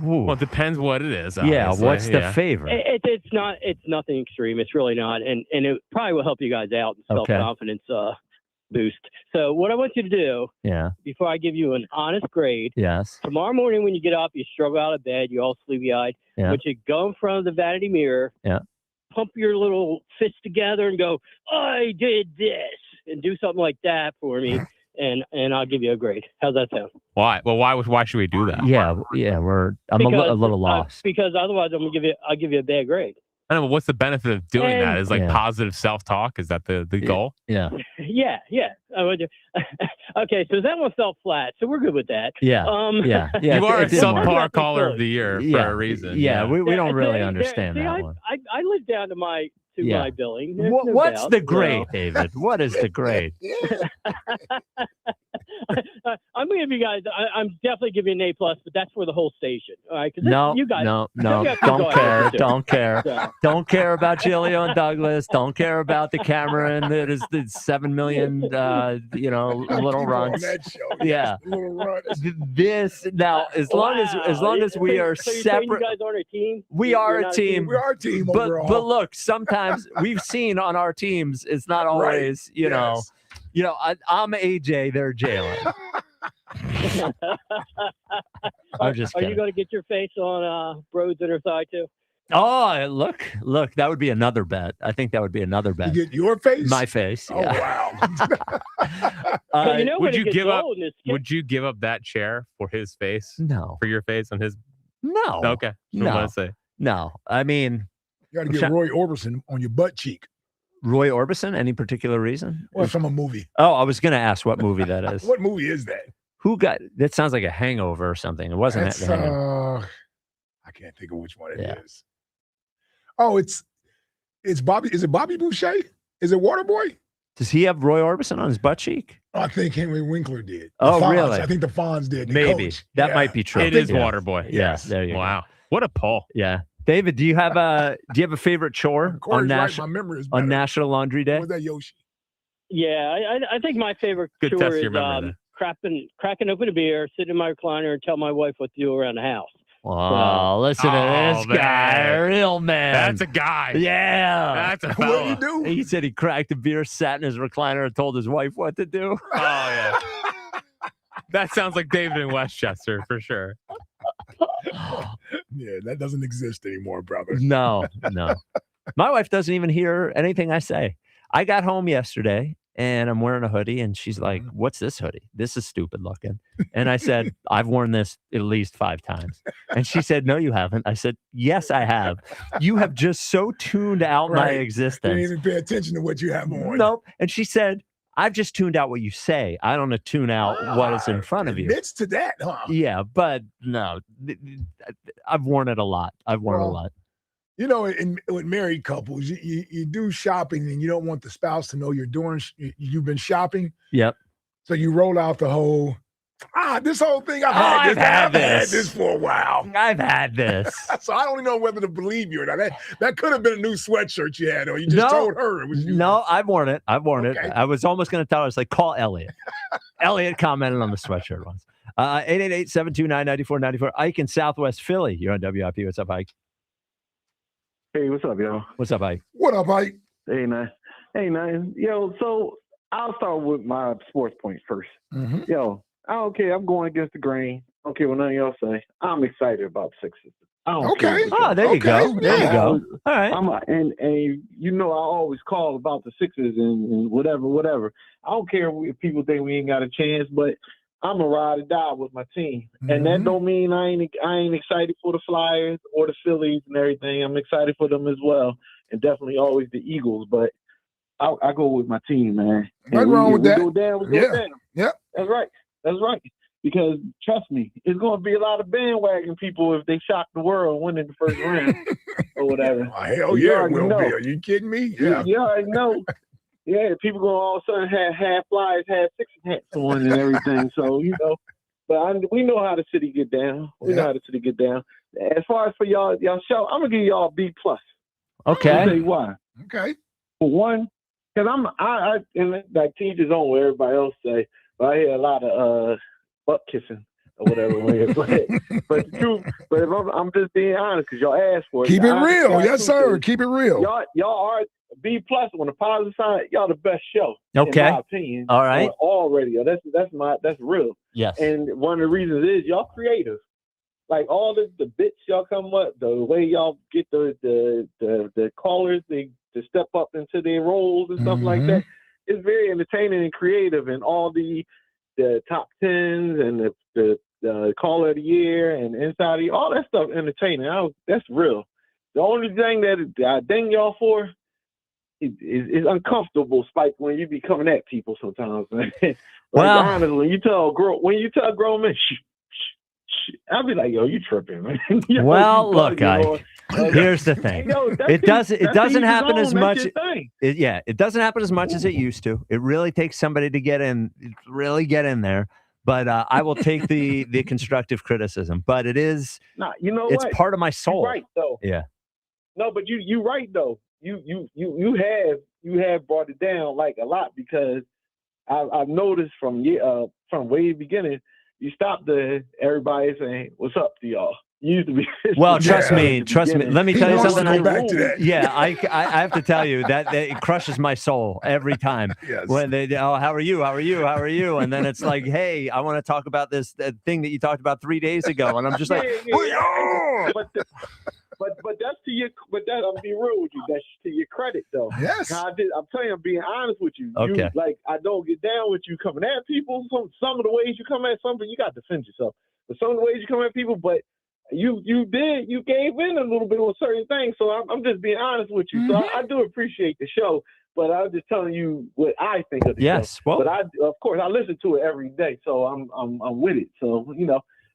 Ooh. Well, it depends what it is. Yeah, obviously. what's the favor? It's nothing extreme. It's really not, and it probably will help you guys out in self-confidence boost. So what I want you to do, before I give you an honest grade, tomorrow morning when you get up, you struggle out of bed, you're all sleepy-eyed, but you go in front of the vanity mirror, pump your little fists together and go, I did this, and do something like that for me, and I'll give you a grade. How's that sound? Why? Well, why should we do that? I'm a little lost. Because otherwise I'll give you a bad grade. I don't know. What's the benefit of doing that? Is positive self-talk? Is that the goal? Yeah. Yeah. Okay, so that one fell flat, so we're good with that. Yeah. You are a subpar caller of the year for a reason. Yeah, we don't really understand that one. I live down to my billing. What's the grade, David? What is the grade? I'm going to give you guys. I'm definitely giving you an A+, but that's for the whole station. All right? No, you guys, no. Don't care. Don't care about Gilio and Douglas. Don't care about the Cameron that is the 7 million, little runs. Yeah. This now, as long as we are separate. You guys aren't a team. We are a team. We are a team overall. But look, sometimes we've seen on our teams, it's not always, I'm AJ, they're Jalen. I'm just kidding. Are you going to get your face on Broad's inner thigh too? Oh, look, that would be another bet. I think that would be another bet. You get your face? My face. Oh, wow. Would you give up that chair for his face? No. For your face on his? No. Okay. No. What I say? No. I mean, you got to get Roy Orbison on your butt cheek. Roy Orbison? Any particular reason? Or from a movie. Oh, I was going to ask what movie that is. What movie is that? That sounds like a Hangover or something. It wasn't That's, The Hangover. I can't think of which one it is. Oh, it's Bobby. Is it Bobby Boucher? Is it Waterboy? Does he have Roy Orbison on his butt cheek? I think Henry Winkler did. Really? I think the Fonz did. Maybe. Coach. That might be true. It is Waterboy. Yes. There you go. Wow. What a poll. Yeah. David, do you have a favorite chore on National Laundry Day? Was that Yoshi? Yeah, I think my favorite chore is cracking open a beer, sitting in my recliner, and tell my wife what to do around the house. Oh, listen to this guy, a real man. That's a guy. Yeah, that's a fella. What do you do? He said he cracked a beer, sat in his recliner, and told his wife what to do. Oh yeah, that sounds like David in Westchester for sure. Yeah, that doesn't exist anymore, brother. No. My wife doesn't even hear anything I say. I got home yesterday and I'm wearing a hoodie and she's like, what's this hoodie? This is stupid looking. And I said, I've worn this at least 5 times. And she said, no, you haven't. I said, yes, I have. You have just so tuned out my existence. You didn't even pay attention to what you have on. Nope. And she said, I've just tuned out what you say. I don't tune out what is in front of you. Admits to that, huh? Yeah, but no, I've worn it a lot. I've worn a lot. You know, with married couples, you do shopping and you don't want the spouse to know you've been shopping. Yep. So you roll out the whole, this whole thing. I've had this for a while. I've had this. So I don't even know whether to believe you or not. That could have been a new sweatshirt you had, or you just told her it was you. No, I've worn it. I was almost going to tell her, I was like, call Elliot. Elliot commented on the sweatshirt once. 888-729-9494. Ike in Southwest Philly. You're on WIP. What's up, Ike? Hey, what's up, yo? What's up, Ike? What up, Ike? Hey, man. Yo, so I'll start with my sports point first. Mm-hmm. Yo, I don't care. I'm going against the grain. I don't care what none of y'all say. I'm excited about the Sixers. Okay. Oh, there you go. There you go. All right. And you know, I always call about the Sixers and whatever. I don't care if people think we ain't got a chance, but I'm a ride or die with my team. Mm-hmm. And that don't mean I ain't excited for the Flyers or the Phillies and everything. I'm excited for them as well. And definitely always the Eagles. But I go with my team, man. Nothing wrong with that. Go down. Yep. That's right. Because trust me, it's going to be a lot of bandwagon people if they shock the world and win in the first round or whatever. Oh, hell yeah, it will be. Are you kidding me? Yeah. You already know. Yeah, people going all of a sudden have half flyers, have 6 hats on and everything. So, but we know how the city get down. We know how the city get down. As far as for y'all show, I'm gonna give y'all a B+. Okay. I'll tell you why. Okay. For one, because I and like teachers on what everybody else say, but I hear a lot of butt kissing or whatever. but the truth, but if I'm just being honest, because y'all asked for it. Keep it real, yes sir. Keep it real. Y'all are B+ on the positive side. Y'all the best show. Okay. In my opinion. All right. On all radio. That's real. Yes. And one of the reasons is y'all creative. Like all the bits y'all come up, the way y'all get the callers to step up into their roles and stuff like that. It's very entertaining and creative, and all the top 10s and the caller of the year and inside of the, all that stuff entertaining. That's real. The only thing that I ding y'all for is uncomfortable, Spike, when you be coming at people sometimes. Honestly, when you tell grown men, I'll be like, yo, you tripping, man. Look, here's the thing. It doesn't happen as much. It doesn't happen as much as it used to. It really takes somebody to get in there. But I will take the constructive criticism. But it is, it's part of my soul. You're right, though. Yeah. No, but you're right though. You have brought it down like a lot, because I've noticed from way beginning. You stopped everybody saying, "What's up to y'all?" You used to be. Well, trust me. Let me tell you something. Back to that. Yeah, I have to tell you that it crushes my soul every time. Yes. When they, how are you? How are you? How are you? And then it's like, hey, I want to talk about this thing that you talked about 3 days ago, and I'm just like, But that's to your. But that I'm being real with you. That's to your credit, though. Yes. I'm telling you, I'm being honest with you. Okay. I don't get down with you coming at people. Some of the ways you come at something, you got to defend yourself. But some of the ways you come at people, but you gave in a little bit on certain things. So I'm just being honest with you. So I do appreciate the show, but I'm just telling you what I think of the show. Yes. Well, but of course, I listen to it every day, so I'm with it. So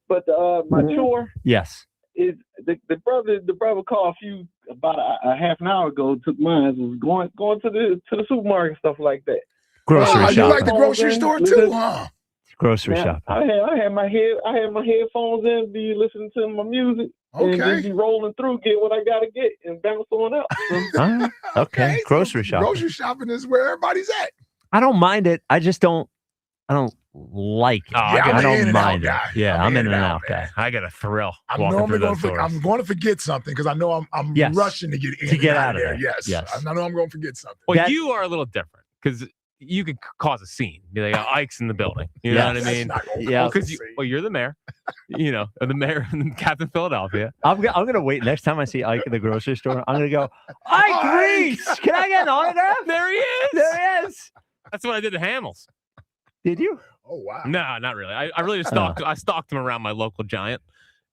but my chore. Yes. Is the brother called about a half an hour ago, took mine, was going to the supermarket and stuff like that. Grocery shopping. You like the grocery store too, huh? Grocery shopping. I had my headphones in, be listening to my music, and just be rolling through, get what I gotta get, and bounce on out. Okay. Grocery shopping. Grocery shopping is where everybody's at. I don't mind it. I just don't. I don't like it. I don't mind it. Yeah, I'm in and out guy. I get a thrill. I'm normally going to forget something because I know I'm rushing to get out of there. Yes. I know I'm going to forget something. Well, you are a little different because you could cause a scene. Be like, Ike's in the building. You know what I mean? Yeah. Because you're the mayor. The mayor and Captain Philadelphia. I'm gonna wait. Next time I see Ike at the grocery store, I'm gonna go, Ike Reese, can I get an autograph? There he is. There he is. That's what I did to Hamels. Did you? Oh wow. No, not really. I really just stalked. I stalked him around my local Giant.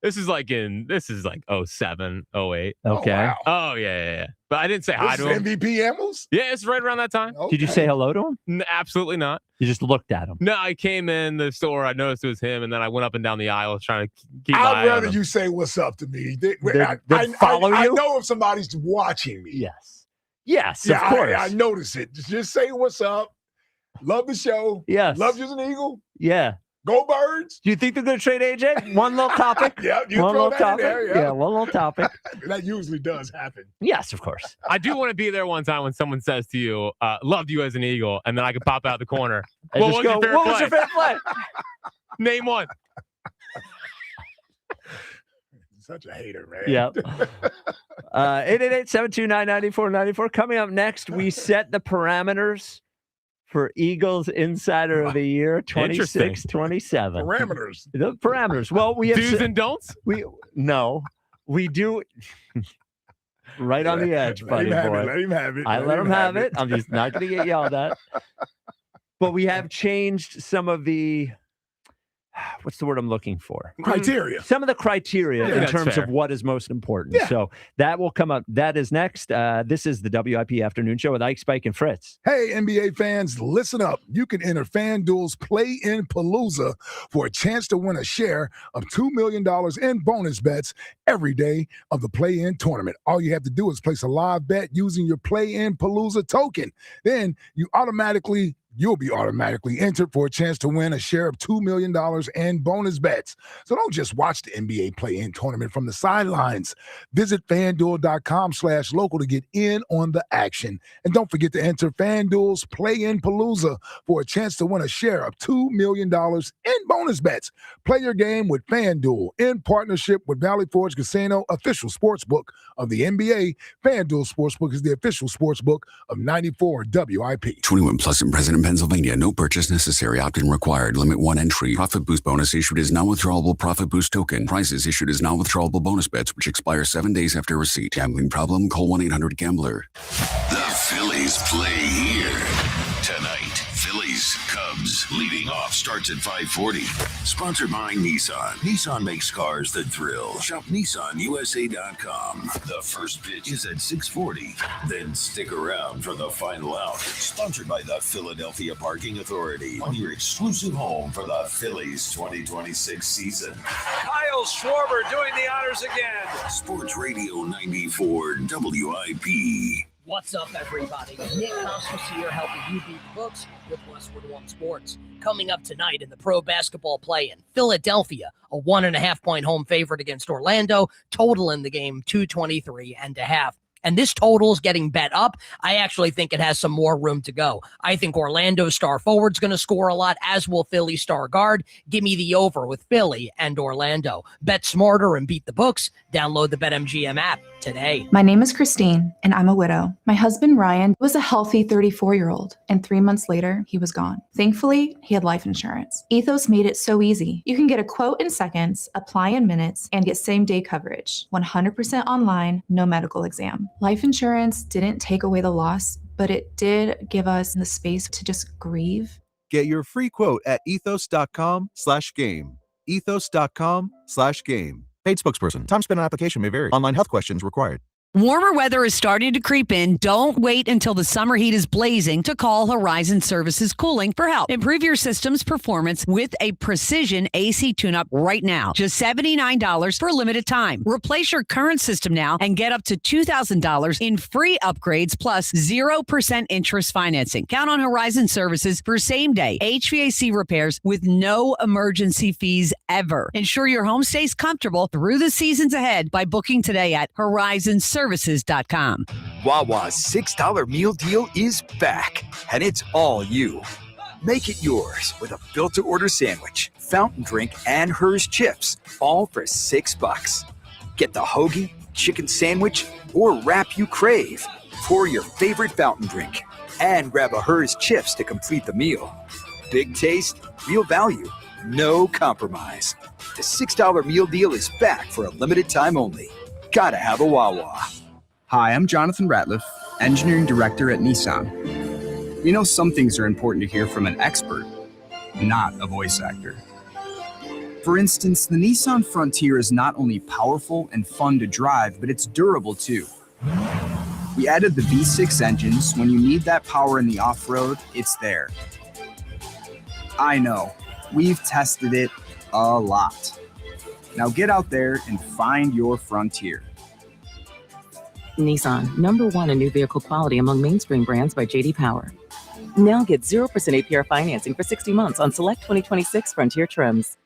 This is like 07, 08. Okay. Oh, wow. Oh yeah. But I didn't say hi to him. MVP Hamels? Yeah, it's right around that time. Okay. Did you say hello to him? Absolutely not. You just looked at him. No, I came in the store. I noticed it was him, and then I went up and down the aisle trying to keep my eye on I'd rather him. you say what's up to me. I follow you? I know if somebody's watching me. Yes. Yes, of course. I notice it. Just say what's up. Love the show. Yes. Love you as an Eagle. Yeah. Go Birds. Do you think they're going to trade AJ? One little topic. Yeah, you one throw little that topic. in there. Yeah, one little topic. That usually does happen. Yes, of course. I do want to be there one time when someone says to you, loved you as an Eagle, and then I can pop out the corner. What was your favorite play? Name one. Such a hater, man. Yeah. 888-729-9494. Coming up next, we set the parameters for Eagles Insider of the Year 26-27. Parameters. The parameters. Well, we have do's and don'ts. We do. Right on the edge, buddy boy. Let him have it. I let him have it. I'm just not going to get yelled at. But we have changed some of the what's the word I'm looking for? Criteria. Some of the criteria in terms of what is most important. Yeah. So that will come up. That is next. This is the WIP Afternoon Show with Ike, Spike, and Fritz. Hey, NBA fans, listen up. You can enter FanDuel's Play-In Palooza for a chance to win a share of $2 million in bonus bets every day of the Play-In tournament. All you have to do is place a live bet using your Play-In Palooza token. Then you'll be automatically entered for a chance to win a share of $2 million in bonus bets. So don't just watch the NBA play-in tournament from the sidelines. Visit FanDuel.com/local to get in on the action. And don't forget to enter FanDuel's Play-In Palooza for a chance to win a share of $2 million in bonus bets. Play your game with FanDuel in partnership with Valley Forge Casino, official sportsbook of the NBA. FanDuel Sportsbook is the official sportsbook of 94 WIP. 21 plus in President Pennsylvania. No purchase necessary. Opt-in required. Limit 1 entry. Profit Boost bonus issued as non-withdrawable Profit Boost token. Prizes issued as non-withdrawable bonus bets, which expire 7 days after receipt. Gambling problem? Call 1-800-GAMBLER. The Phillies play here tonight. Phillies Cubs leading off starts at 5:40. Sponsored by Nissan. Nissan makes cars that thrill. Shop NissanUSA.com. The first pitch is at 6:40. Then stick around for the final out. Sponsored by the Philadelphia Parking Authority. On your exclusive home for the Phillies 2026 season. Kyle Schwarber doing the honors again. Sports Radio 94 WIP. What's up, everybody? Nick Cosmos here, helping you beat the books with Westwood One Sports. Coming up tonight in the pro basketball play-in, Philadelphia, a 1.5-point home favorite against Orlando. Total in the game, 223.5. And this total is getting bet up. I actually think it has some more room to go. I think Orlando's star forward's going to score a lot, as will Philly's star guard. Give me the over with Philly and Orlando. Bet smarter and beat the books. Download the BetMGM app today. My name is Christine, and I'm a widow. My husband, Ryan, was a healthy 34-year-old, and 3 months later, he was gone. Thankfully, he had life insurance. Ethos made it so easy. You can get a quote in seconds, apply in minutes, and get same-day coverage. 100% online, no medical exam. Life insurance didn't take away the loss, but it did give us the space to just grieve. Get your free quote at ethos.com/game. Ethos.com/game. Paid spokesperson. Time spent on application may vary. Online health questions required. Warmer weather is starting to creep in. Don't wait until the summer heat is blazing to call Horizon Services Cooling for help. Improve your system's performance with a precision AC tune-up right now. Just $79 for a limited time. Replace your current system now and get up to $2,000 in free upgrades plus 0% interest financing. Count on Horizon Services for same-day HVAC repairs with no emergency fees ever. Ensure your home stays comfortable through the seasons ahead by booking today at horizonservices.com. Wawa's $6 meal deal is back, and it's all you. Make it yours with a built-to-order sandwich, fountain drink, and Hers chips, all for $6. Get the hoagie, chicken sandwich, or wrap you crave. Pour your favorite fountain drink, and grab a Hers chips to complete the meal. Big taste, real value, no compromise. The $6 meal deal is back for a limited time only. Gotta have a Wawa. Hi, I'm Jonathan Ratliff, Engineering Director at Nissan. You know, some things are important to hear from an expert, not a voice actor. For instance, the Nissan Frontier is not only powerful and fun to drive, but it's durable too. We added the V6 engines. When you need that power in the off-road, it's there. I know, we've tested it a lot. Now get out there and find your Frontier. Nissan, #1 in new vehicle quality among mainstream brands by J.D. Power. Now get 0% APR financing for 60 months on select 2026 Frontier trims.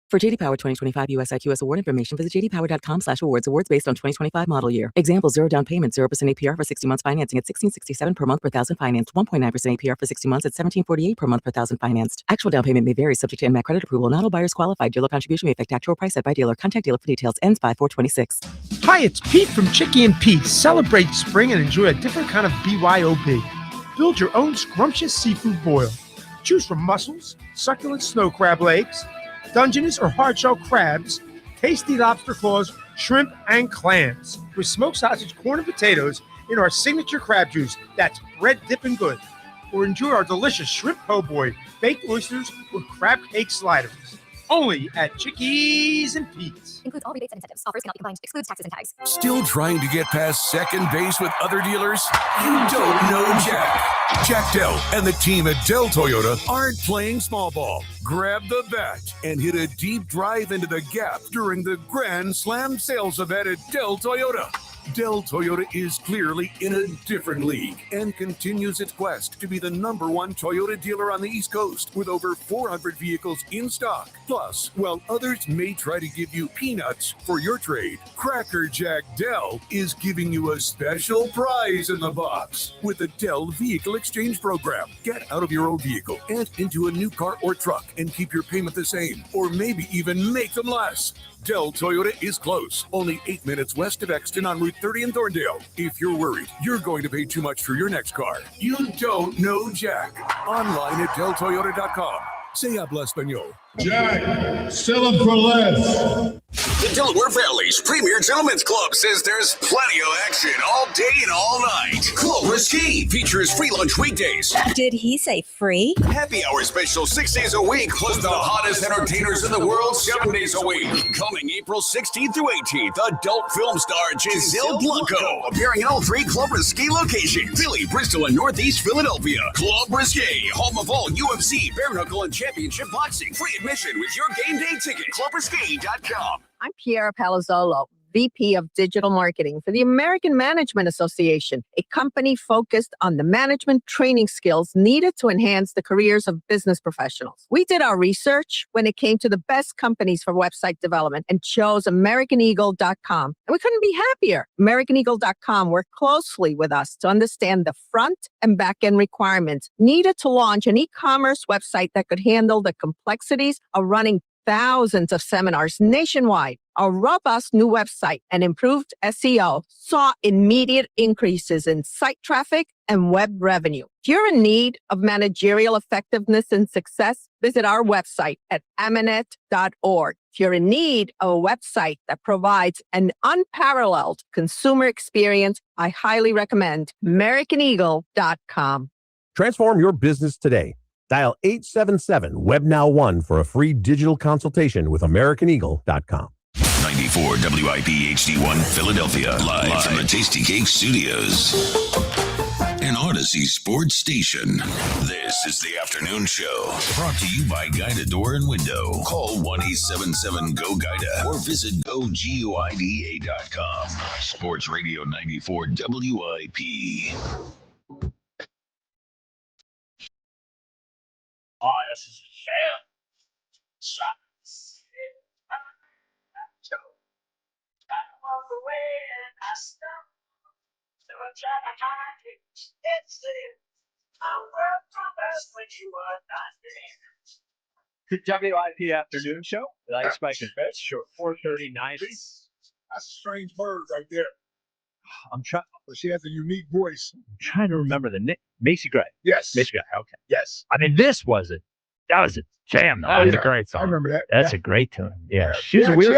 For J.D. Power 2025 US IQS award information, visit jdpower.com/awards. Awards based on 2025 model year. Example: 0 down payment, 0% APR for 60 months financing at $1,667 per month per thousand financed. 1.9% APR for 60 months at $1,748 per month per thousand financed. Actual down payment may vary, subject to NMAC credit approval. Not all buyers qualified. Dealer contribution may affect actual price set by dealer. Contact dealer for details. Ends 5/4/26. Hi, it's Pete from Chicky and Pete. Celebrate spring and enjoy a different kind of BYOB. Build your own scrumptious seafood boil. Choose from mussels, succulent snow crab legs, Dungeness or hard-shell crabs, tasty lobster claws, shrimp, and clams. With smoked sausage, corn, and potatoes in our signature crab juice that's bread dipping good. or enjoy our delicious shrimp po' boy, baked oysters, or crab cake sliders. Only at Chickies and Pete's. Includes all rebates and incentives. Offers cannot be combined. Excludes taxes and tags. Still trying to get past second base with other dealers? You don't know Jack. Jack Dell and the team at Dell Toyota aren't playing small ball. Grab the bat and hit a deep drive into the gap during the Grand Slam sales event at Dell Toyota. Dell Toyota is clearly in a different league and continues its quest to be the #1 Toyota dealer on the East Coast with over 400 vehicles in stock. Plus, while others may try to give you peanuts for your trade, Cracker Jack Dell is giving you a special prize in the box with the Dell Vehicle Exchange Program. Get out of your old vehicle and into a new car or truck and keep your payment the same, or maybe even make them less. Dell Toyota is close, only 8 minutes west of Exton on Route 30 in Thorndale. If you're worried you're going to pay too much for your next car, you don't know Jack. Online at DellToyota.com. Se habla español. Jack, sell them for less. The Delaware Valley's premier gentlemen's club says there's plenty of action all day and all night. Club Risque features free lunch weekdays. Did he say free? Happy hour special 6 days a week, plus the hottest entertainers in the world 7 days a week. Coming April 16th through 18th, adult film star Giselle Blanco appearing in all 3 Club Risque locations: Philly, Bristol, and Northeast Philadelphia. Club Risque, home of all UFC, bare knuckle, and championship boxing. Free admission with your game day ticket. ClubRisque.com. I'm Piera Palazzolo, VP of Digital Marketing for the American Management Association, a company focused on the management training skills needed to enhance the careers of business professionals. We did our research when it came to the best companies for website development and chose AmericanEagle.com. And we couldn't be happier. AmericanEagle.com worked closely with us to understand the front and back end requirements needed to launch an e-commerce website that could handle the complexities of running thousands of seminars nationwide. Our robust new website and improved SEO saw immediate increases in site traffic and web revenue. If you're in need of managerial effectiveness and success, visit our website at amanet.org. If you're in need of a website that provides an unparalleled consumer experience, I highly recommend AmericanEagle.com. Transform your business today. Dial 877-WebNow1 for a free digital consultation with AmericanEagle.com. 94 WIP HD1 Philadelphia, live from the Tasty Cake Studios. An Odyssey sports station. This is the afternoon show. Brought to you by Guida Door and Window. Call 1-877-GO-GUIDA or visit GoGuida.com. Sports Radio 94 WIP. Oh, this is a sham. WIP afternoon show. Like Spike and Fetch, short 4:30 That's a strange bird right there. I'm trying. But she has a unique voice. I'm trying to remember the name. Macy Gray. Yes. Macy Gray. Okay. Yes. I mean, that was a jam, though. That was a great song. I remember that. That's a great tune. Yeah. She's a weird.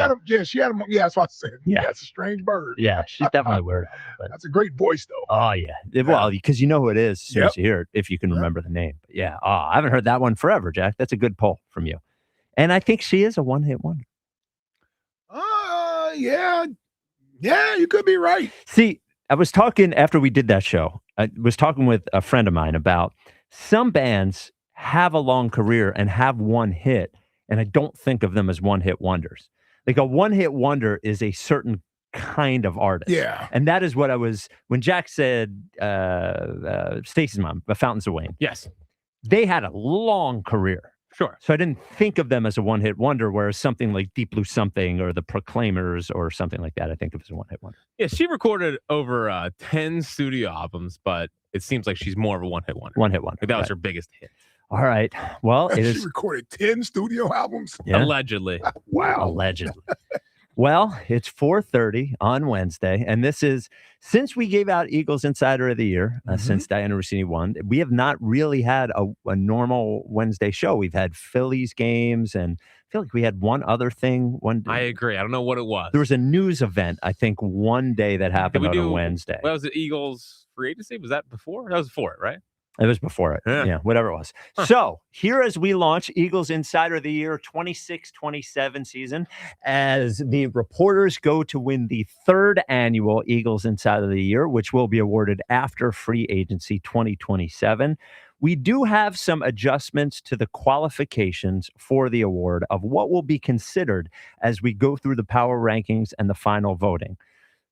She had a, that's what I said. Yeah. It's a strange bird. Yeah. She's definitely weird. But that's a great voice, though. Oh, yeah. Well, because you know who it is as soon as you hear it, if you can remember the name. But yeah. Oh, I haven't heard that one forever, Jack. That's a good pull from you. And I think she is a one-hit wonder. Yeah. Yeah, you could be right. See, I was talking after we did that show. I was talking with a friend of mine about some bands have a long career and have one hit, and I don't think of them as one-hit wonders. Like a one-hit wonder is a certain kind of artist. Yeah. And that is what I was, when Jack said Stacey's mom, The Fountains of Wayne. Yes. They had a long career. Sure. So I didn't think of them as a one-hit wonder, whereas something like Deep Blue Something or the Proclaimers or something like that, I think of as a one-hit wonder. Yeah, she recorded over 10 studio albums, but it seems like she's more of a one-hit wonder. One-hit wonder. Like that was her biggest hit. All right. Well, it is. She recorded 10 studio albums? Yeah. Allegedly. Wow. Allegedly. Well, it's 4:30 on Wednesday, and this is, since we gave out Eagles Insider of the Year, since Diana Rossini won, we have not really had a normal Wednesday show. We've had Phillies games, and I feel like we had one other thing one day. I agree. I don't know what it was. There was a news event, I think, one day that happened on a Wednesday. What was it, Eagles free agency? Was that before? That was before it, right? It was before it. Yeah, whatever it was. Huh. So here as we launch Eagles Insider of the Year 26-27 season, as the reporters go to win the 3rd annual Eagles Insider of the Year, which will be awarded after free agency 2027, we do have some adjustments to the qualifications for the award of what will be considered as we go through the power rankings and the final voting.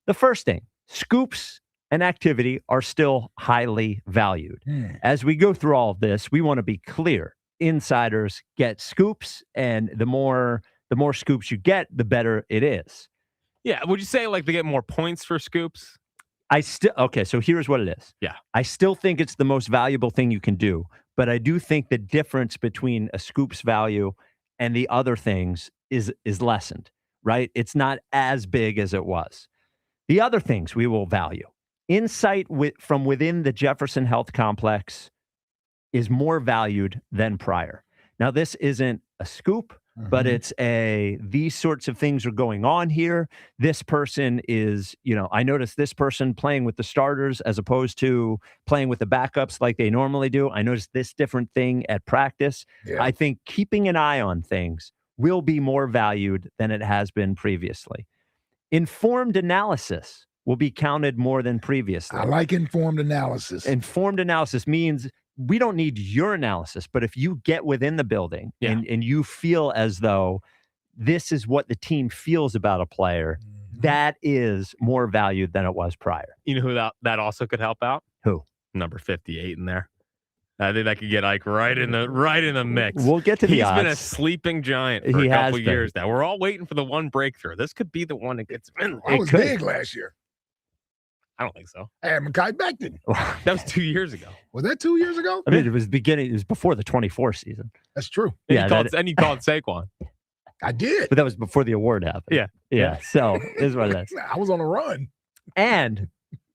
The first thing, scoops and activity are still highly valued. As we go through all of this, we want to be clear. Insiders get scoops, and the more scoops you get, the better it is. Yeah. Would you say like they get more points for scoops? Okay, so here's what it is. Yeah. I still think it's the most valuable thing you can do, but I do think the difference between a scoops value and the other things is lessened, right? It's not as big as it was. The other things we will value. Insight from within the Jefferson Health Complex is more valued than prior. Now, this isn't a scoop, but it's these sorts of things are going on here. This person is, I noticed this person playing with the starters as opposed to playing with the backups like they normally do. I noticed this different thing at practice. Yeah. I think keeping an eye on things will be more valued than it has been previously. Informed analysis will be counted more than previously. I like informed analysis. Informed analysis means we don't need your analysis, but if you get within the building and you feel as though this is what the team feels about a player, that is more valued than it was prior. You know who that also could help out? Who? Number 58 in there. I think that could get Ike right in the mix. We'll get to the odds. He's been a sleeping giant for a couple years now. We're all waiting for the one breakthrough. This could be the one that gets him in. I was big last year. I don't think so. I had Mekhi Becton. That was 2 years ago. Was that 2 years ago? I mean, it was before the 24 season. That's true. And you called Saquon. I did. But that was before the award happened. Yeah. So is what it is. I was on a run. And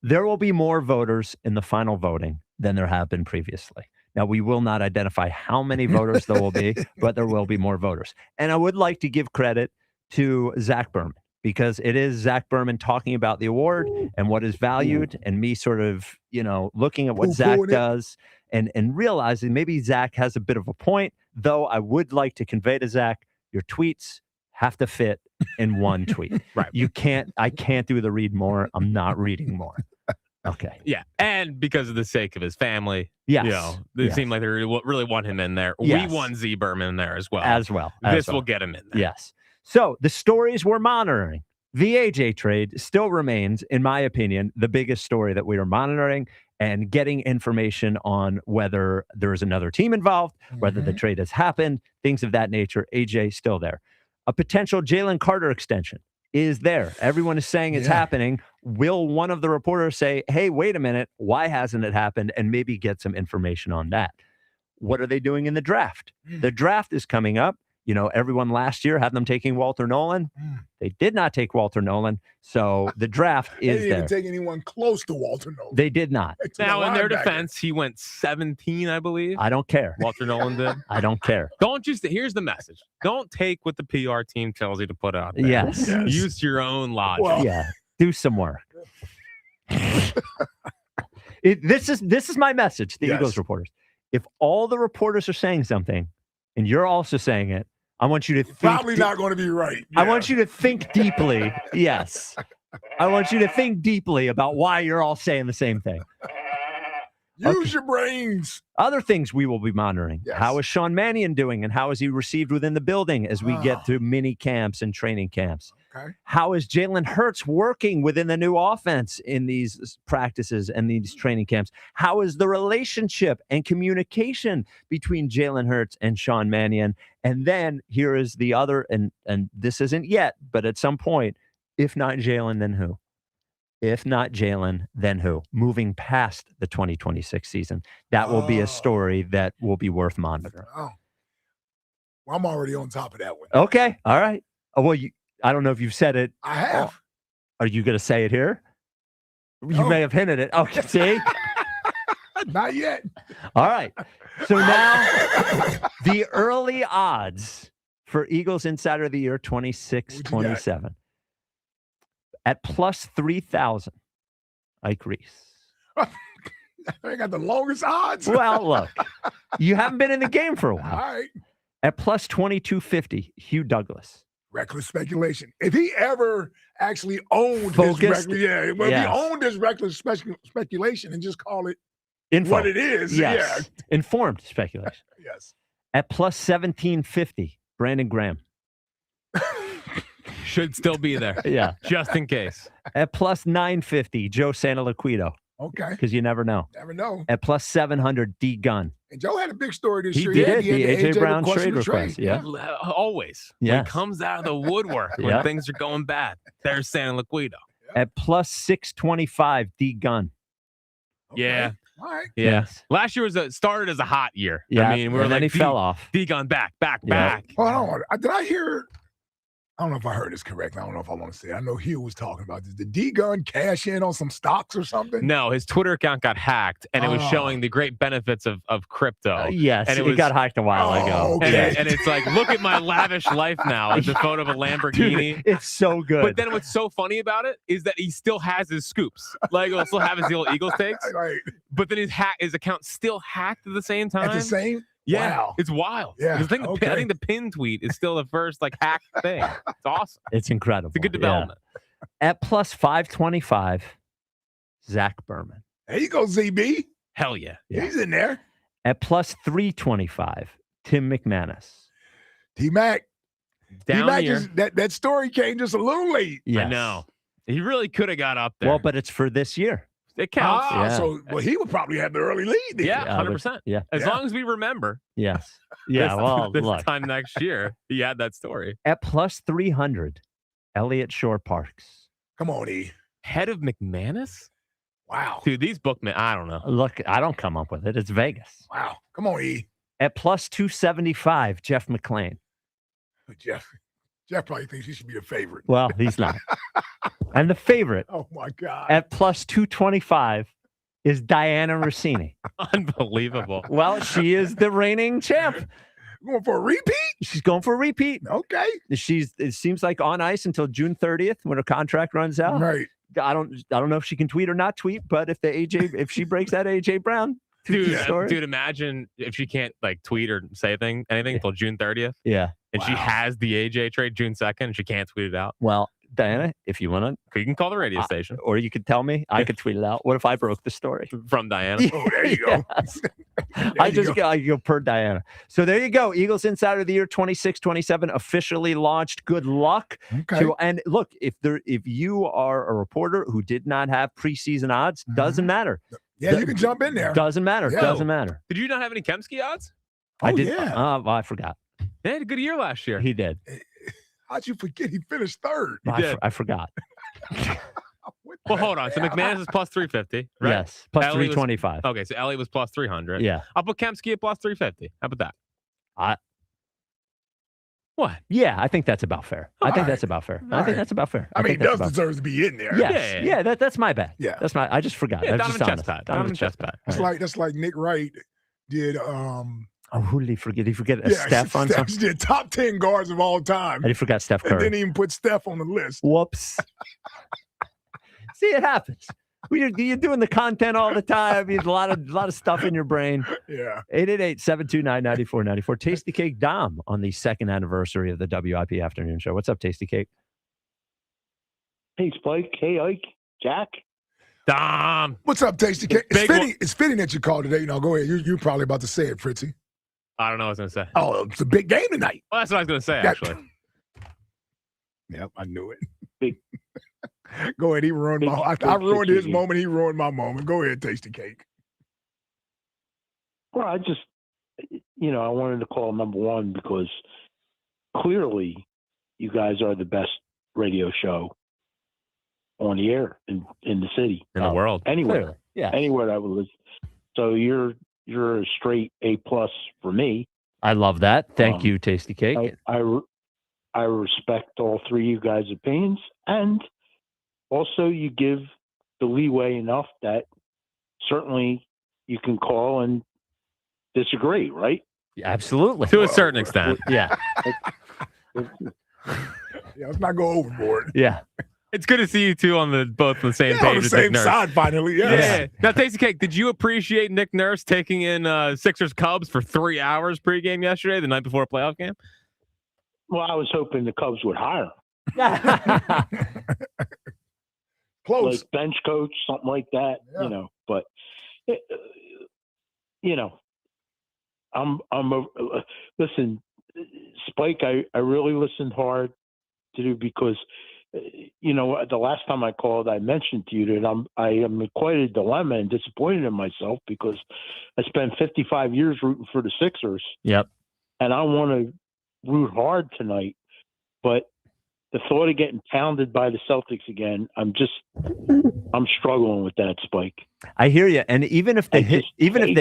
there will be more voters in the final voting than there have been previously. Now, we will not identify how many voters there will be, but there will be more voters. And I would like to give credit to Zach Berman, because it is Zach Berman talking about the award and what is valued, and me sort of, looking at what Zach does and realizing maybe Zach has a bit of a point, though I would like to convey to Zach, your tweets have to fit in one tweet. Right. I can't do the read more. I'm not reading more. Okay. Yeah. And because of the sake of his family, they seem like they really want him in there. Yes. We want Z Berman in there as well. This will get him in there. Yes. So the stories we're monitoring, the AJ trade still remains, in my opinion, the biggest story that we are monitoring, and getting information on whether there is another team involved, whether the trade has happened, things of that nature. AJ still there. A potential Jalen Carter extension is there. Everyone is saying it's happening. Will one of the reporters say, hey, wait a minute, why hasn't it happened? And maybe get some information on that. What are they doing in the draft? The draft is coming up. Everyone last year had them taking Walter Nolan. They did not take Walter Nolan. So the draft is there. They didn't even take anyone close to Walter Nolan. They did not. Now, in their defense, he went 17, I believe. I don't care. Walter Nolan did. I don't care. Here's the message. Don't take what the PR team tells you to put out there. Yes. Use your own logic. Well, do some work. This is my message to the Eagles reporters. If all the reporters are saying something and you're also saying it, I want you to think. Probably not going to be right. Yeah. I want you to think deeply. Yes. I want you to think deeply about why you're all saying the same thing. Use your brains. Other things we will be monitoring. Yes. How is Sean Mannion doing, and how is he received within the building as we get through mini camps and training camps? Okay. How is Jalen Hurts working within the new offense in these practices and these training camps? How is the relationship and communication between Jalen Hurts and Sean Mannion? And then here is the other, and this isn't yet, but at some point, if not Jalen, then who? If not Jalen, then who? Moving past the 2026 season. That will be a story that will be worth monitoring. Oh. Well, I'm already on top of that one. Okay. All right. Well, I don't know if you've said it. I have. Are you going to say it here? You may have hinted it. Okay. See? Not yet. All right. So now the early odds for Eagles Insider of the Year 26-27. At plus 3,000, Ike Reese. They got the longest odds. Well, look, you haven't been in the game for a while. All right. At plus 2250, Hugh Douglas. Reckless speculation. If he ever actually owned Focused? his if he owned his reckless speculation and just call it Info. what it is, Yes. Informed speculation. Yes. At plus 1750, Brandon Graham. Should still be there. Yeah. Just in case. At plus 950, Joe Santaliquito. Okay. Because you never know. Never know. At plus 700, D Gunn. And Joe had a big story this He year. did. He had The AJ Brown request trade for the request. Yeah. Always. Yes. When it comes out of the woodwork, when Yeah. things are going bad, there's San Liquido. At plus 625, D Gunn. Yeah. All right. Yeah. Yes. Last year started as a hot year. Yeah. I mean, we were and like, then he fell off. D-Gun back. Yeah. Hold on. Did I hear? I don't know if I heard this correctly. I don't know if I want to say it. I know Hugh was talking about this. Did D-Gun cash in on some stocks or something? No, his Twitter account got hacked, and it was showing the great benefits of crypto. Yes, and it got hacked a while ago. Okay. And it's like, look at my lavish life now. It's a photo of a Lamborghini. Dude, it's so good. But then what's so funny about it is that he still has his scoops. Like, he'll still have his little Eagles takes. Right. But then his account still hacked at the same time. At the same? Yeah, Wow. it's wild. Yeah, I think the pin tweet is still the first hacked thing. It's awesome. It's incredible. It's a good development. Yeah. At plus 525, Zach Berman. There you go, ZB. Hell yeah. He's in there. At plus 325, Tim McManus. T-Mac. Down T-Mac here. That story came just a little late. Yes. I know. He really could have got up there. Well, but it's for this year. It counts. So he would probably have the early lead then. Yeah, 100%. Yeah. As long as we remember. Yes. Yeah, well, this look. time next year, he had that story. At plus 300, Elliott Shore Parks. Come on, E. Head of McManus? Wow. Dude, these bookmen, I don't know. Look, I don't come up with it. It's Vegas. Wow. Come on, E. At plus 275, Jeff McLean. Jeff probably thinks he should be a favorite. Well, he's not. And the favorite Oh, my God. at plus 225 is Diana Rossini. Unbelievable. Well, she is the reigning champ. Going for a repeat? She's going for a repeat. Okay. It seems like on ice until June 30th when her contract runs out. Right. I don't know if she can tweet or not tweet, but if she breaks that AJ Brown Dude, imagine if she can't tweet or say anything until June 30th. Yeah. And she has the AJ trade June 2nd and she can't tweet it out. Well, Diana, if you want to, you can call the radio station. Or you could tell me, I could tweet it out. What if I broke the story? From Diana. Oh, there you go. I go per Diana. So there you go. Eagles Insider of the Year 26-27 officially launched. Good luck. Okay. And look, if you are a reporter who did not have preseason odds, doesn't matter. Yeah, you can jump in there. Doesn't matter. Yeah. Doesn't matter. Did you not have any Kemsky odds? I did. Yeah. Well, I forgot. They had a good year last year. He did. How'd you forget he finished third? I forgot. Well, hold on. So McManus is plus 350, right? Yes. Plus Ellie 325. Okay, so Ellie was plus 300. Yeah. I'll put Kemsky at plus 350. How about that? What? Yeah, I think that's about fair. I think that's about fair. I think that's about fair. I mean, he think that's does about deserve to be in there. Yes. Yeah, that's my bad. Yeah. I just forgot. Yeah, That's Donovan just honest. Chestnut. Donovan Chestnut. That's like Nick Wright did. Oh, who did he forget? Did he forget Steph on Steph something? did top 10 guards of all time. And he forgot Steph And Curry. didn't even put Steph on the list. Whoops. See, it happens. You're doing the content all the time. There's a lot of stuff in your brain. Yeah. 888-729-9494. Tasty Cake Dom on the second anniversary of the WIP Afternoon Show. What's up, Tasty Cake? Hey, Spike. Hey, Ike. Jack. Dom. What's up, Tasty Cake? It's fitting that you called today. Now, go ahead. You're probably about to say it, Fritzy. I don't know what I was going to say. Oh, it's a big game tonight. Well, that's what I was going to say, actually. Yep, I knew it. Go ahead. He ruined I ruined his moment. He ruined my moment. Go ahead, Tasty Cake. Well, I just, I wanted to call number one because clearly you guys are the best radio show on the air in the city. In the world. Anywhere. Clearly. Yeah. Anywhere that would listen. So you're a straight A+ for me. I love that. Thank you, Tasty Cake. I respect all three of you guys' opinions, and also you give the leeway enough that certainly you can call and disagree, right? Absolutely. To a certain extent. Yeah. Yeah, let's not go overboard. Yeah. It's good to see you two on both on the same page. On the with same Nick Nurse. side, finally. Yes. Yeah. Now, Tasty Cake, did you appreciate Nick Nurse taking in Sixers Cubs for 3 hours pregame yesterday, the night before a playoff game? Well, I was hoping the Cubs would hire him. Close. Like bench coach, something like that, But, listen, Spike, I really listened hard to do because, the last time I called, I mentioned to you that I am in quite a dilemma and disappointed in myself because I spent 55 years rooting for the Sixers. Yep. And I want to root hard tonight, but the thought of getting pounded by the Celtics again, I'm struggling with that, Spike. I hear you. And even if the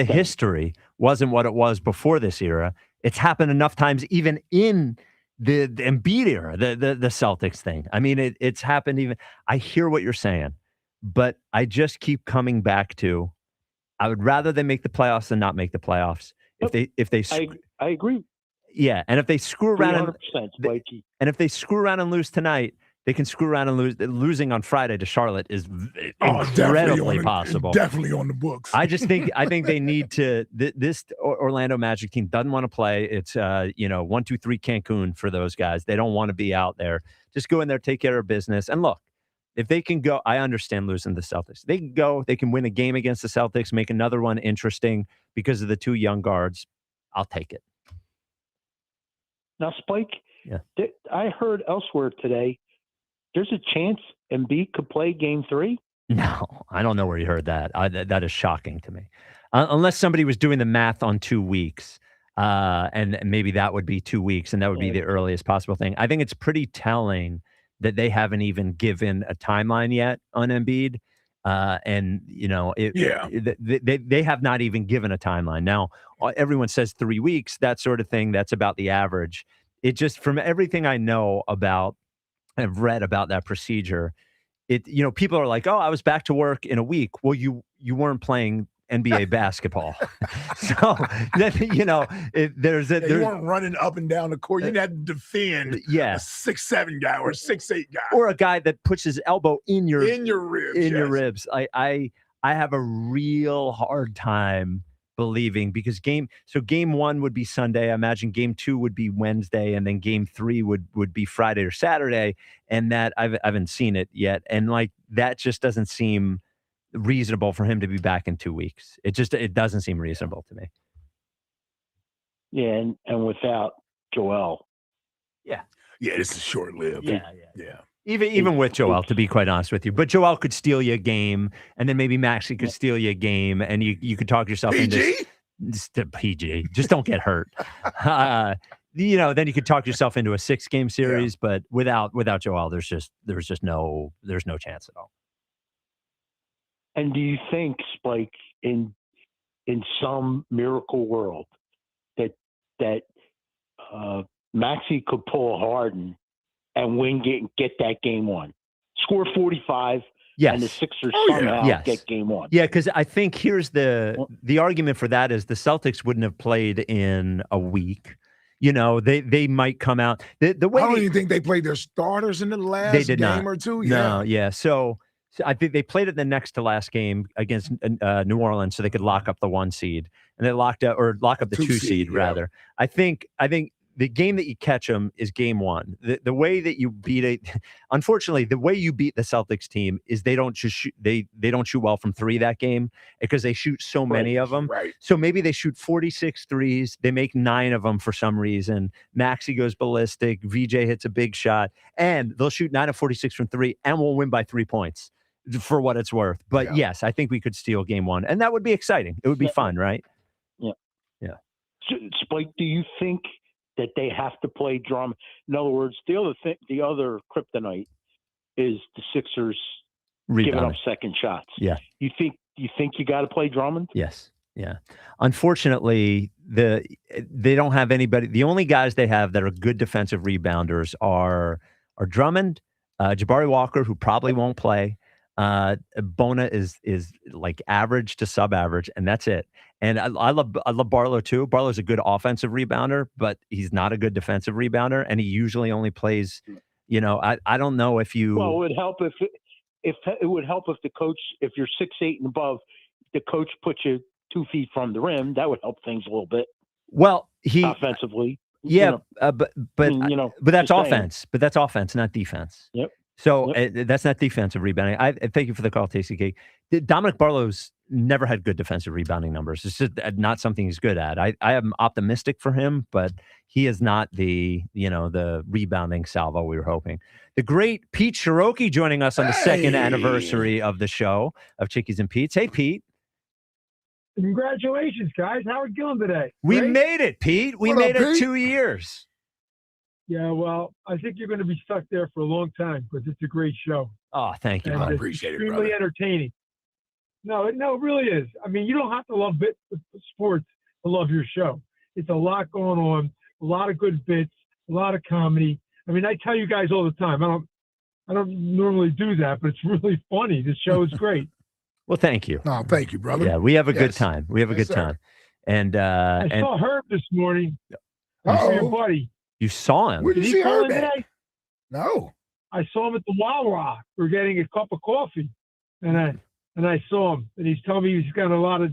history wasn't what it was before this era, it's happened enough times, even in the Embiid era, the Celtics thing. I mean, it's happened even. I hear what you're saying, but I just keep coming back to, I would rather they make the playoffs than not make the playoffs. I agree. Yeah, and if they screw around and if they screw around and lose tonight, they can screw around and lose. Losing on Friday to Charlotte is incredibly possible. Definitely on the books. I think they need to. This Orlando Magic team doesn't want to play. It's 1, 2, 3 Cancun for those guys. They don't want to be out there. Just go in there, take care of business, and look. If they can go, I understand losing the Celtics. They can go. They can win a game against the Celtics, make another one interesting because of the 2 young guards. I'll take it. Now, Spike, I heard elsewhere today, there's a chance Embiid could play Game 3? No, I don't know where you heard that. That is shocking to me. Unless somebody was doing the math on 2 weeks, and maybe that would be 2 weeks, and that would be the earliest possible thing. I think it's pretty telling that they haven't even given a timeline yet on Embiid. They have not even given a timeline. Now, everyone says 3 weeks, that sort of thing. That's about the average. It just, from everything I know about, I've read about that procedure, people are like, oh, I was back to work in a week. Well, you weren't playing NBA basketball. So, you weren't running up and down the court. You had to defend a 6'7" guy or 6'8" guy. Or a guy that puts his elbow in your ribs. Your ribs. I have a real hard time believing because game 1 would be Sunday. I imagine game 2 would be Wednesday, and then game 3 would be Friday or Saturday. And that I haven't seen it yet. And that just doesn't seem reasonable for him to be back in 2 weeks. It doesn't seem reasonable to me. Yeah, and without Joel. Yeah, this is short-lived. Yeah. Even with Joel, to be quite honest with you. But Joel could steal you a game, and then maybe Maxey could steal you a game, and you could talk yourself into PG. Just don't get hurt. Then you could talk yourself into a 6-game series, but without Joel, there's just no chance at all. And do you think, Spike, in some miracle world, that Maxey could pull a Harden and get that game 1, score 45, and the Sixers somehow get game 1? Yeah, because I think here's the argument for that is the Celtics wouldn't have played in a week. They might come out the way. I don't even think they played their starters in the last game or two. No, So I think they played it the next to last game against New Orleans, so they could lock up the 1 seed, and they lock up the 2 seed rather. I think the game that you catch them is game 1. The way that you beat it, unfortunately, the way you beat the Celtics team is they don't just shoot, they don't shoot well from 3 that game because they shoot so many of them. Right. So maybe they shoot 46 threes. They make 9 of them for some reason. Maxey goes ballistic. VJ hits a big shot, and they'll shoot 9 of 46 from 3, and we'll win by 3 points for what it's worth. But yes, I think we could steal game 1, and that would be exciting. It would be fun, right? Yeah. So, Spike, do you think that they have to play Drummond? In other words, the other kryptonite is the Sixers giving up second shots. Yeah. You think you got to play Drummond? Yes. Yeah. Unfortunately, they don't have anybody. The only guys they have that are good defensive rebounders are Drummond, Jabari Walker, who probably won't play. Bona is like average to sub-average, and that's it. And I love Barlow too. Barlow's a good offensive rebounder, but he's not a good defensive rebounder, and he usually only plays I don't know if you. Well, it would help if it would help if the coach, if you're 6'8" and above, the coach puts you 2 feet from the rim. That would help things a little bit. Well, offensively. Yeah, but that's offense. But that's offense, not defense. Yep. So that's not defensive rebounding. I thank you for the call, TCK. Dominic Barlow's never had good defensive rebounding numbers. It's just not something he's good at. I am optimistic for him, but he is not the rebounding salvo we were hoping. The great Pete Cherokee joining us on the second anniversary of the show of Chickies and Pete's. Hey, Pete. Congratulations, guys. How are we doing today? We Great? made it, Pete. We made it 2 years. Yeah, well, I think you're going to be stuck there for a long time because it's a great show. Oh, thank you. I appreciate it, extremely entertaining. No, it really is. I mean, you don't have to love sports to love your show. It's a lot going on, a lot of good bits, a lot of comedy. I mean, I tell you guys all the time. I don't normally do that, but it's really funny. This show is great. Well, thank you. Oh, thank you, brother. Yeah, we have a good time. We have a good time. And I saw Herb this morning. I saw your buddy. You saw him? Where did you see Herb at? Today? No. I saw him at the Wawa. We're getting a cup of coffee, and I saw him, and he's telling me he's got a lot of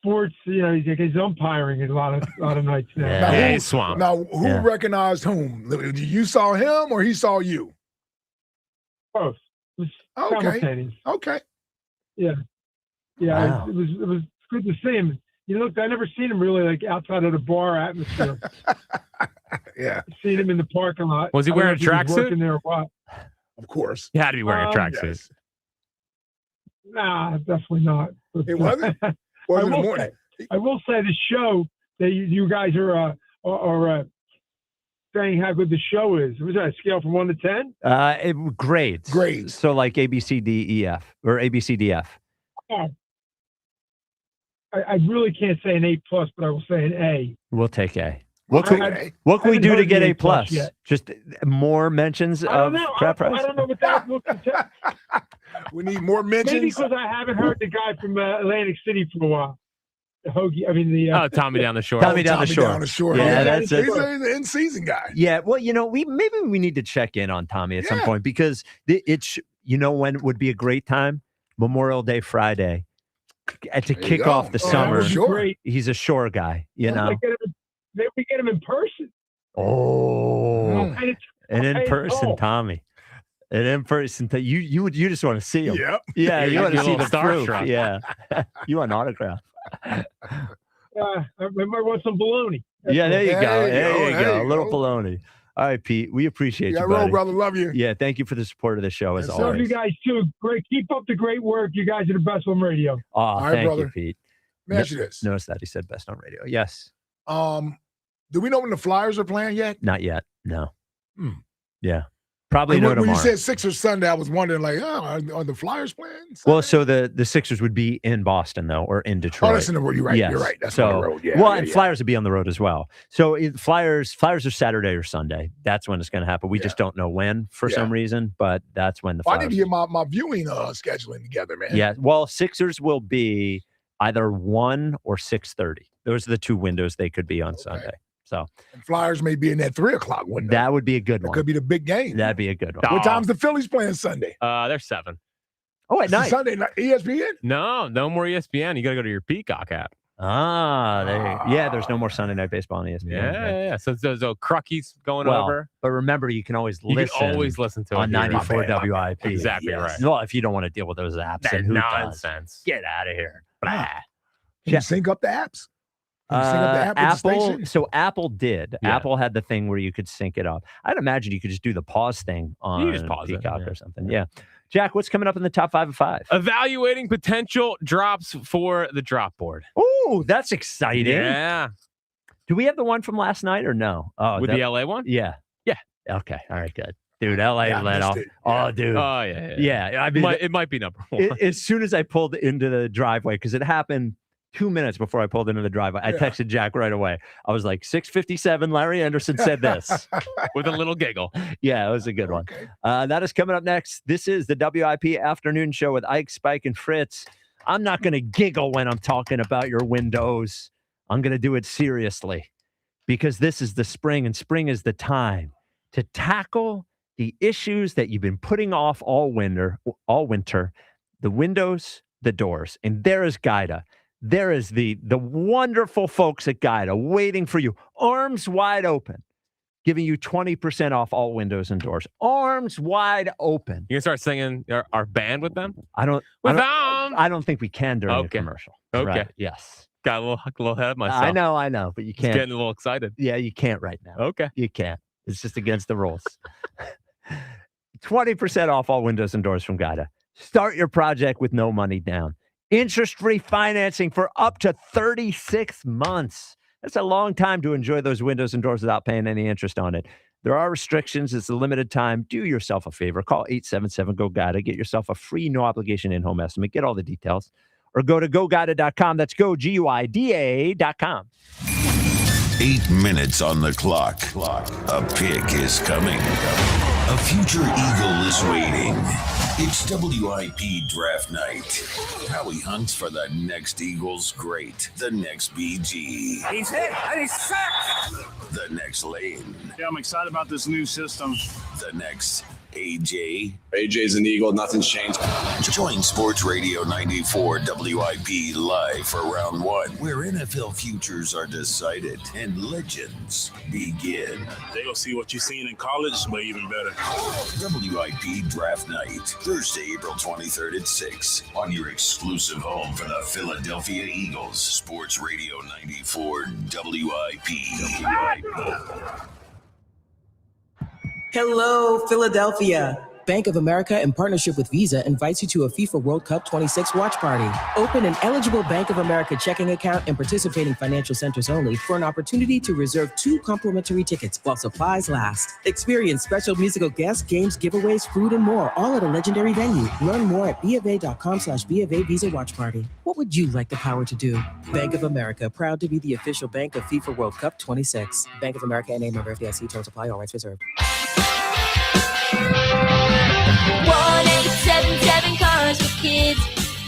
sports. He's umpiring a lot of nights now. Now, he's swamped. Now, who recognized whom? You saw him, or he saw you? Both. Simultaneous. Okay. Yeah. Wow. It was good to see him. I never seen him really like outside of the bar atmosphere. Yeah. Seen him in the parking lot. Was he wearing a tracksuit? Working there or what? Of course. He had to be wearing a tracksuit. Yes. Nah, definitely not. It wasn't? Was in the morning? I will say the show that you guys are saying how good the show is. Was that a scale from 1 to 10? Grades. Grades. So like A, B, C, D, E, F, or A, B, C, D, F. I really can't say an A+, but I will say an A. We'll take A. What can we do to get A+? Just more mentions of crap price? I don't know what that looks like. We need more mentions. Maybe because I haven't heard the guy from Atlantic City for a while. The Hoagie, Tommy down the shore. Tommy down the shore. Yeah, that's it. He's an in-season guy. Yeah, well, maybe we need to check in on Tommy at some point because it's when would be a great time? Memorial Day Friday. To kick off the summer. Sure. He's a shore guy, Maybe we get him in person. Oh, and in person, Tommy. And in person, you just want to see him. Yep. Yeah, you want to see the starstruck. proof. Yeah, you want an autograph. I might want some bologna. Yeah, there you go. There you go. A little bologna. All right, Pete. We appreciate you, buddy. Roll, brother. Love you. Yeah, thank you for the support of the show as always. Love you guys too. Great. Keep up the great work. You guys are the best on radio. Oh, All right, thank brother. you, Pete. Let me ask you this. Notice that he said best on radio. Yes. Do we know when the Flyers are playing yet? Not yet. No. Yeah. Probably no tomorrow. When you said Sixers Sunday, I was wondering, are the Flyers playing Sunday? Well, so the Sixers would be in Boston, though, or in Detroit. Oh, that's in the road. You're right. Yes. You're right. That's on the road. Yeah. Well, and Flyers would be on the road as well. So Flyers are Saturday or Sunday. That's when it's going to happen. We just don't know when for some reason, but that's when the Flyers. I need to get my viewing scheduling together, man. Yeah. Well, Sixers will be either 1 or 6:30. Those are the two windows they could be on Sunday. So and Flyers may be in that 3 o'clock window. That would be a good one. It could be the big game. That'd be a good one. What time's the Phillies playing Sunday? They're 7. Oh, at night. Sunday night. ESPN? No more ESPN. You got to go to your Peacock app. There's no more Sunday night baseball on ESPN. Yeah. So Crucky's going over. But remember, you can always listen. You can always listen to it on 94 WIP. Exactly right. Well, if you don't want to deal with those apps, That and who nonsense. does? Get out of here. Can you sync up the apps? Apple. So Apple did. Yeah. Apple had the thing where you could sync it up. I'd imagine you could just do the pause thing on Peacock or something. Yeah. Jack, what's coming up in the top 5 of 5? Evaluating potential drops for the drop board. Oh, that's exciting. Yeah. Do we have the one from last night or no? Oh, With the LA one? Yeah. Yeah. Okay. All right. Good. Dude, LA let off. Oh, dude. Oh, yeah. Yeah. I mean, it might be number 1. As soon as I pulled into the driveway, because it happened 2 minutes before I pulled into the driveway, I texted Jack right away. I was like, 6:57, Larry Anderson said this. With a little giggle. Yeah, it was a good one. That is coming up next. This is the WIP Afternoon Show with Ike, Spike, and Fritz. I'm not going to giggle when I'm talking about your windows. I'm going to do it seriously because this is the spring, and spring is the time to tackle the issues that you've been putting off all winter, the windows, the doors. And there is Guida. There is the wonderful folks at Guida waiting for you, arms wide open, giving you 20% off all windows and doors. Arms wide open. You can start singing our band with them? I don't think we can during a commercial. Okay. Right. Yes. Got a little ahead of myself. I know, but you can't. Just getting a little excited. Yeah, you can't right now. Okay. You can't. It's just against the rules. 20% off all windows and doors from Guida. Start your project with no money down. Interest-free financing for up to 36 months. That's a long time to enjoy those windows and doors without paying any interest on it. There are restrictions. It's a limited time. Do yourself a favor. Call 877-GO-GUIDA. Get yourself a free, no-obligation in-home estimate. Get all the details. Or go to GoGuida.com. That's GoGuida.com. 8 minutes on the clock. A pick is coming. A future Eagle is waiting. It's WIP draft night. Howie hunts for the next Eagles great, the next BG, He's hit and he's sacked. the next Lane, Yeah, I'm excited about this new system. the next AJ. AJ's an Eagle. Nothing's changed. Join Sports Radio 94 WIP live for round one, where NFL futures are decided and legends begin. They're going to see what you've seen in college, but even better. WIP Draft Night, Thursday, April 23rd at 6 on your exclusive home for the Philadelphia Eagles. Sports Radio 94 WIP. Hello, Philadelphia. Bank of America, in partnership with Visa, invites you to a FIFA World Cup 26 watch party. Open an eligible Bank of America checking account in participating financial centers only for an opportunity to reserve 2 complimentary tickets while supplies last. Experience special musical guests, games, giveaways, food, and more, all at a legendary venue. Learn more at BofA.com/BofA Visa Watch Party. What would you like the power to do? Bank of America, proud to be the official bank of FIFA World Cup 26. Bank of America NA, member FDIC. Terms apply. All rights reserved. 1-877 Cars for Kids.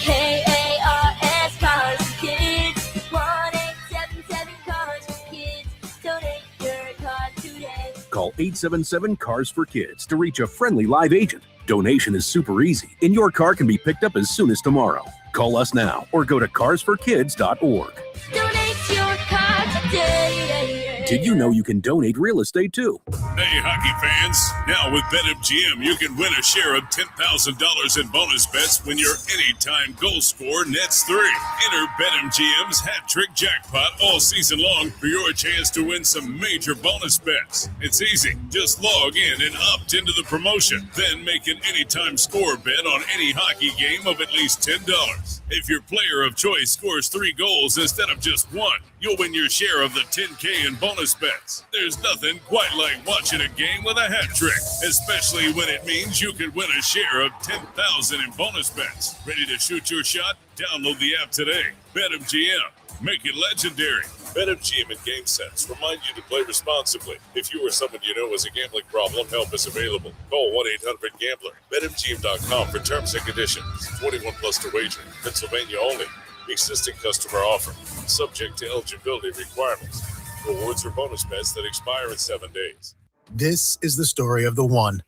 KARS Cars for Kids. 1-877 Cars for Kids. Donate your car today. Call 877 Cars for Kids to reach a friendly live agent. Donation is super easy, and your car can be picked up as soon as tomorrow. Call us now or go to carsforkids.org. Donate your car today. Did you know you can donate real estate too? Hey, hockey fans. Now with BetMGM, you can win a share of $10,000 in bonus bets when your anytime goal scorer nets 3. Enter BetMGM's hat trick jackpot all season long for your chance to win some major bonus bets. It's easy. Just log in and opt into the promotion. Then make an anytime score bet on any hockey game of at least $10. If your player of choice scores 3 goals instead of just 1, you'll win your share of the $10K in bonus bets. There's nothing quite like watching a game with a hat trick, especially when it means you could win a share of $10,000 in bonus bets. Ready to shoot your shot? Download the app today. BetMGM. Make it legendary. BetMGM and GameSense remind you to play responsibly. If you or someone you know has a gambling problem, help is available. Call 1-800-GAMBLER. BetMGM.com for terms and conditions. 21 plus to wager. Pennsylvania only. Existing customer offer. Subject to eligibility requirements. Rewards or bonus bets that expire in 7 days. This is the story of the one.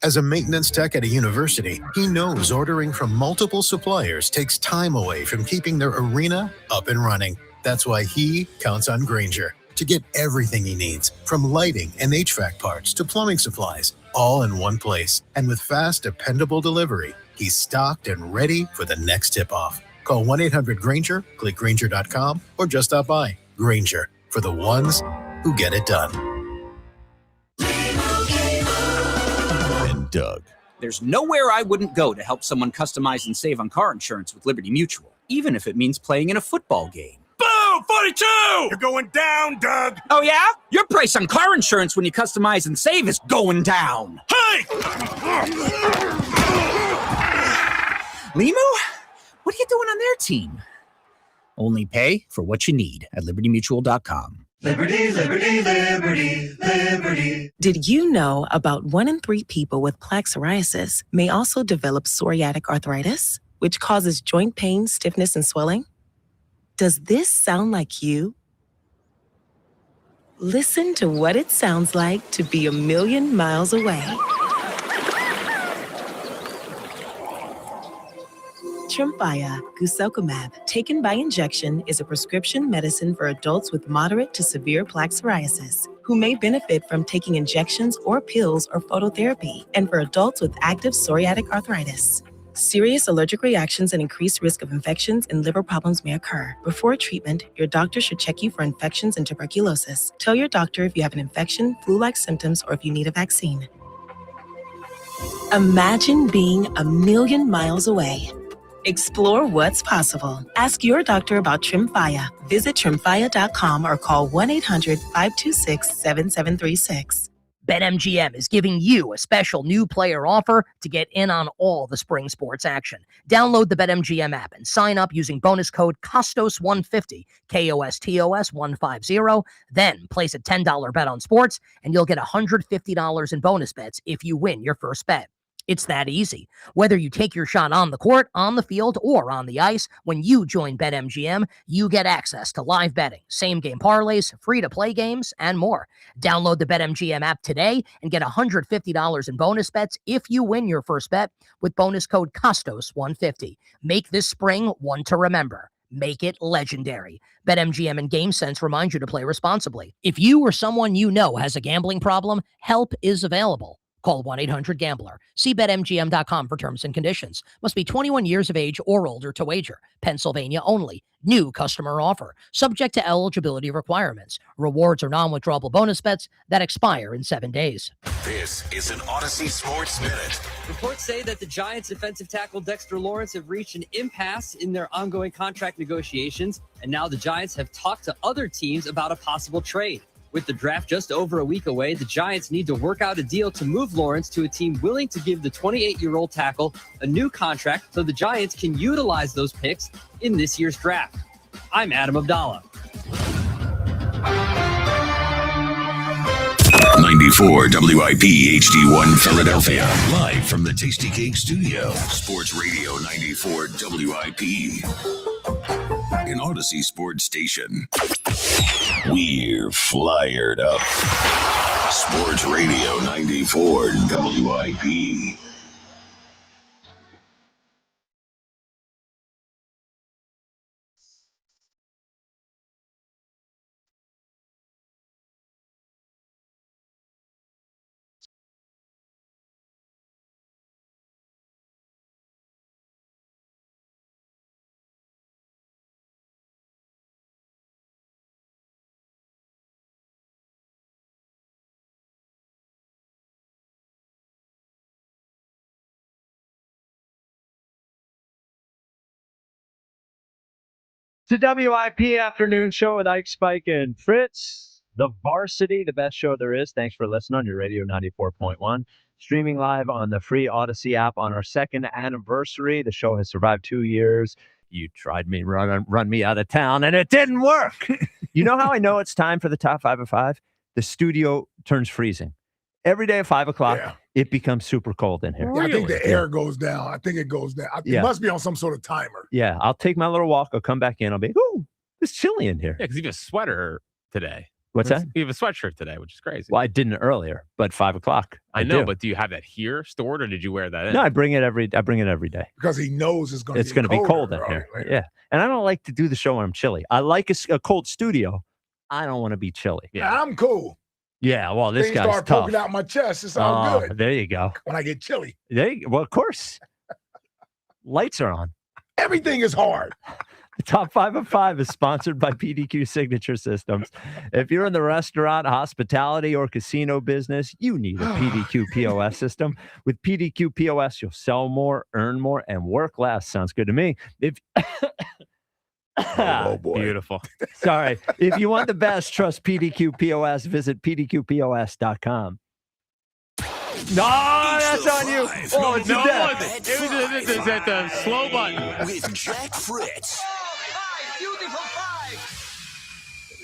As a maintenance tech at a university, he knows ordering from multiple suppliers takes time away from keeping their arena up and running. That's why he counts on Grainger to get everything he needs, from lighting and HVAC parts to plumbing supplies, all in one place. And with fast, dependable delivery, he's stocked and ready for the next tip-off. Call 1-800-GRAINGER, click Grainger.com, or just stop by. Grainger, for the ones who get it done. And Doug. There's nowhere I wouldn't go to help someone customize and save on car insurance with Liberty Mutual, even if it means playing in a football game. Boom! 42! You're going down, Doug. Oh, yeah? Your price on car insurance when you customize and save is going down. Hey! Limu? What are you doing on their team? Only pay for what you need at libertymutual.com. Liberty, liberty, liberty, liberty. Did you know about 1 in 3 people with plaque psoriasis may also develop psoriatic arthritis, which causes joint pain, stiffness, and swelling? Does this sound like you? Listen to what it sounds like to be a million miles away. Tremfya guselkumab, taken by injection, is a prescription medicine for adults with moderate to severe plaque psoriasis who may benefit from taking injections or pills or phototherapy, and for adults with active psoriatic arthritis. Serious allergic reactions and increased risk of infections and liver problems may occur. Before treatment, your doctor should check you for infections and tuberculosis. Tell your doctor if you have an infection, flu-like symptoms, or if you need a vaccine. Imagine being a million miles away. Explore what's possible. Ask your doctor about Tremfya. Visit tremfya.com or call 1-800-526-7736. BetMGM is giving you a special new player offer to get in on all the spring sports action. Download the BetMGM app and sign up using bonus code COSTOS150, KOSTOS 150. Then place a $10 bet on sports, and you'll get $150 in bonus bets if you win your first bet. It's that easy. Whether you take your shot on the court, on the field, or on the ice, when you join BetMGM, you get access to live betting, same-game parlays, free-to-play games, and more. Download the BetMGM app today and get $150 in bonus bets if you win your first bet with bonus code COSTOS150. Make this spring one to remember. Make it legendary. BetMGM and GameSense remind you to play responsibly. If you or someone you know has a gambling problem, help is available. Call 1-800-GAMBLER. See BetMGM.com for terms and conditions. Must be 21 years of age or older to wager. Pennsylvania only. New customer offer. Subject to eligibility requirements. Rewards are non-withdrawable bonus bets that expire in 7 days. This is an Odyssey Sports Minute. Reports say that the Giants' defensive tackle Dexter Lawrence have reached an impasse in their ongoing contract negotiations, and now the Giants have talked to other teams about a possible trade. With the draft just over a week away, the Giants need to work out a deal to move Lawrence to a team willing to give the 28-year-old tackle a new contract so the Giants can utilize those picks in this year's draft. I'm Adam Abdallah. 94 WIP HD1 Philadelphia. Live from the Tasty Cake Studio. Sports Radio 94 WIP. An Odyssey Sports Station. We're flyered up. Sports Radio 94 WIP. The WIP afternoon show with Ike, Spike, and Fritz. The Varsity, the best show there is. Thanks for listening on your radio 94.1. Streaming live on the free Odyssey app on our second anniversary. The show has survived 2 years. You tried me, run me out of town, and it didn't work. You know how I know it's time for the top 5 of 5? The studio turns freezing. Every day at 5 o'clock, it becomes super cold in here. Yeah, I think the air goes down. I think it goes down. It must be on some sort of timer. Yeah, I'll take my little walk. I'll come back in. I'll be, ooh, it's chilly in here. Yeah, because you have a sweater today. What's that? You have a sweatshirt today, which is crazy. Well, I didn't earlier, but 5 o'clock. I know, but do you have that here stored, or did you wear that in? No, I bring it every day. Because he knows it's going to be cold in here. Later. Yeah, and I don't like to do the show when I'm chilly. I like a cold studio. I don't want to be chilly. Yeah, I'm cool. Yeah, well, this Things guy's start tough. poking out my chest. It's all good. There you go. When I get chilly. Well, of course. Lights are on. Everything is hard. The top 5 of 5 is sponsored by PDQ Signature Systems. If you're in the restaurant, hospitality, or casino business, you need a PDQ POS system. With PDQ POS, you'll sell more, earn more, and work less. Sounds good to me. Oh, boy. Beautiful. Sorry. If you want the best, trust PDQ POS. Visit pdqpos.com. No, that's on you. Oh, it's no, death. it was at the slow button. With Jack Fritz.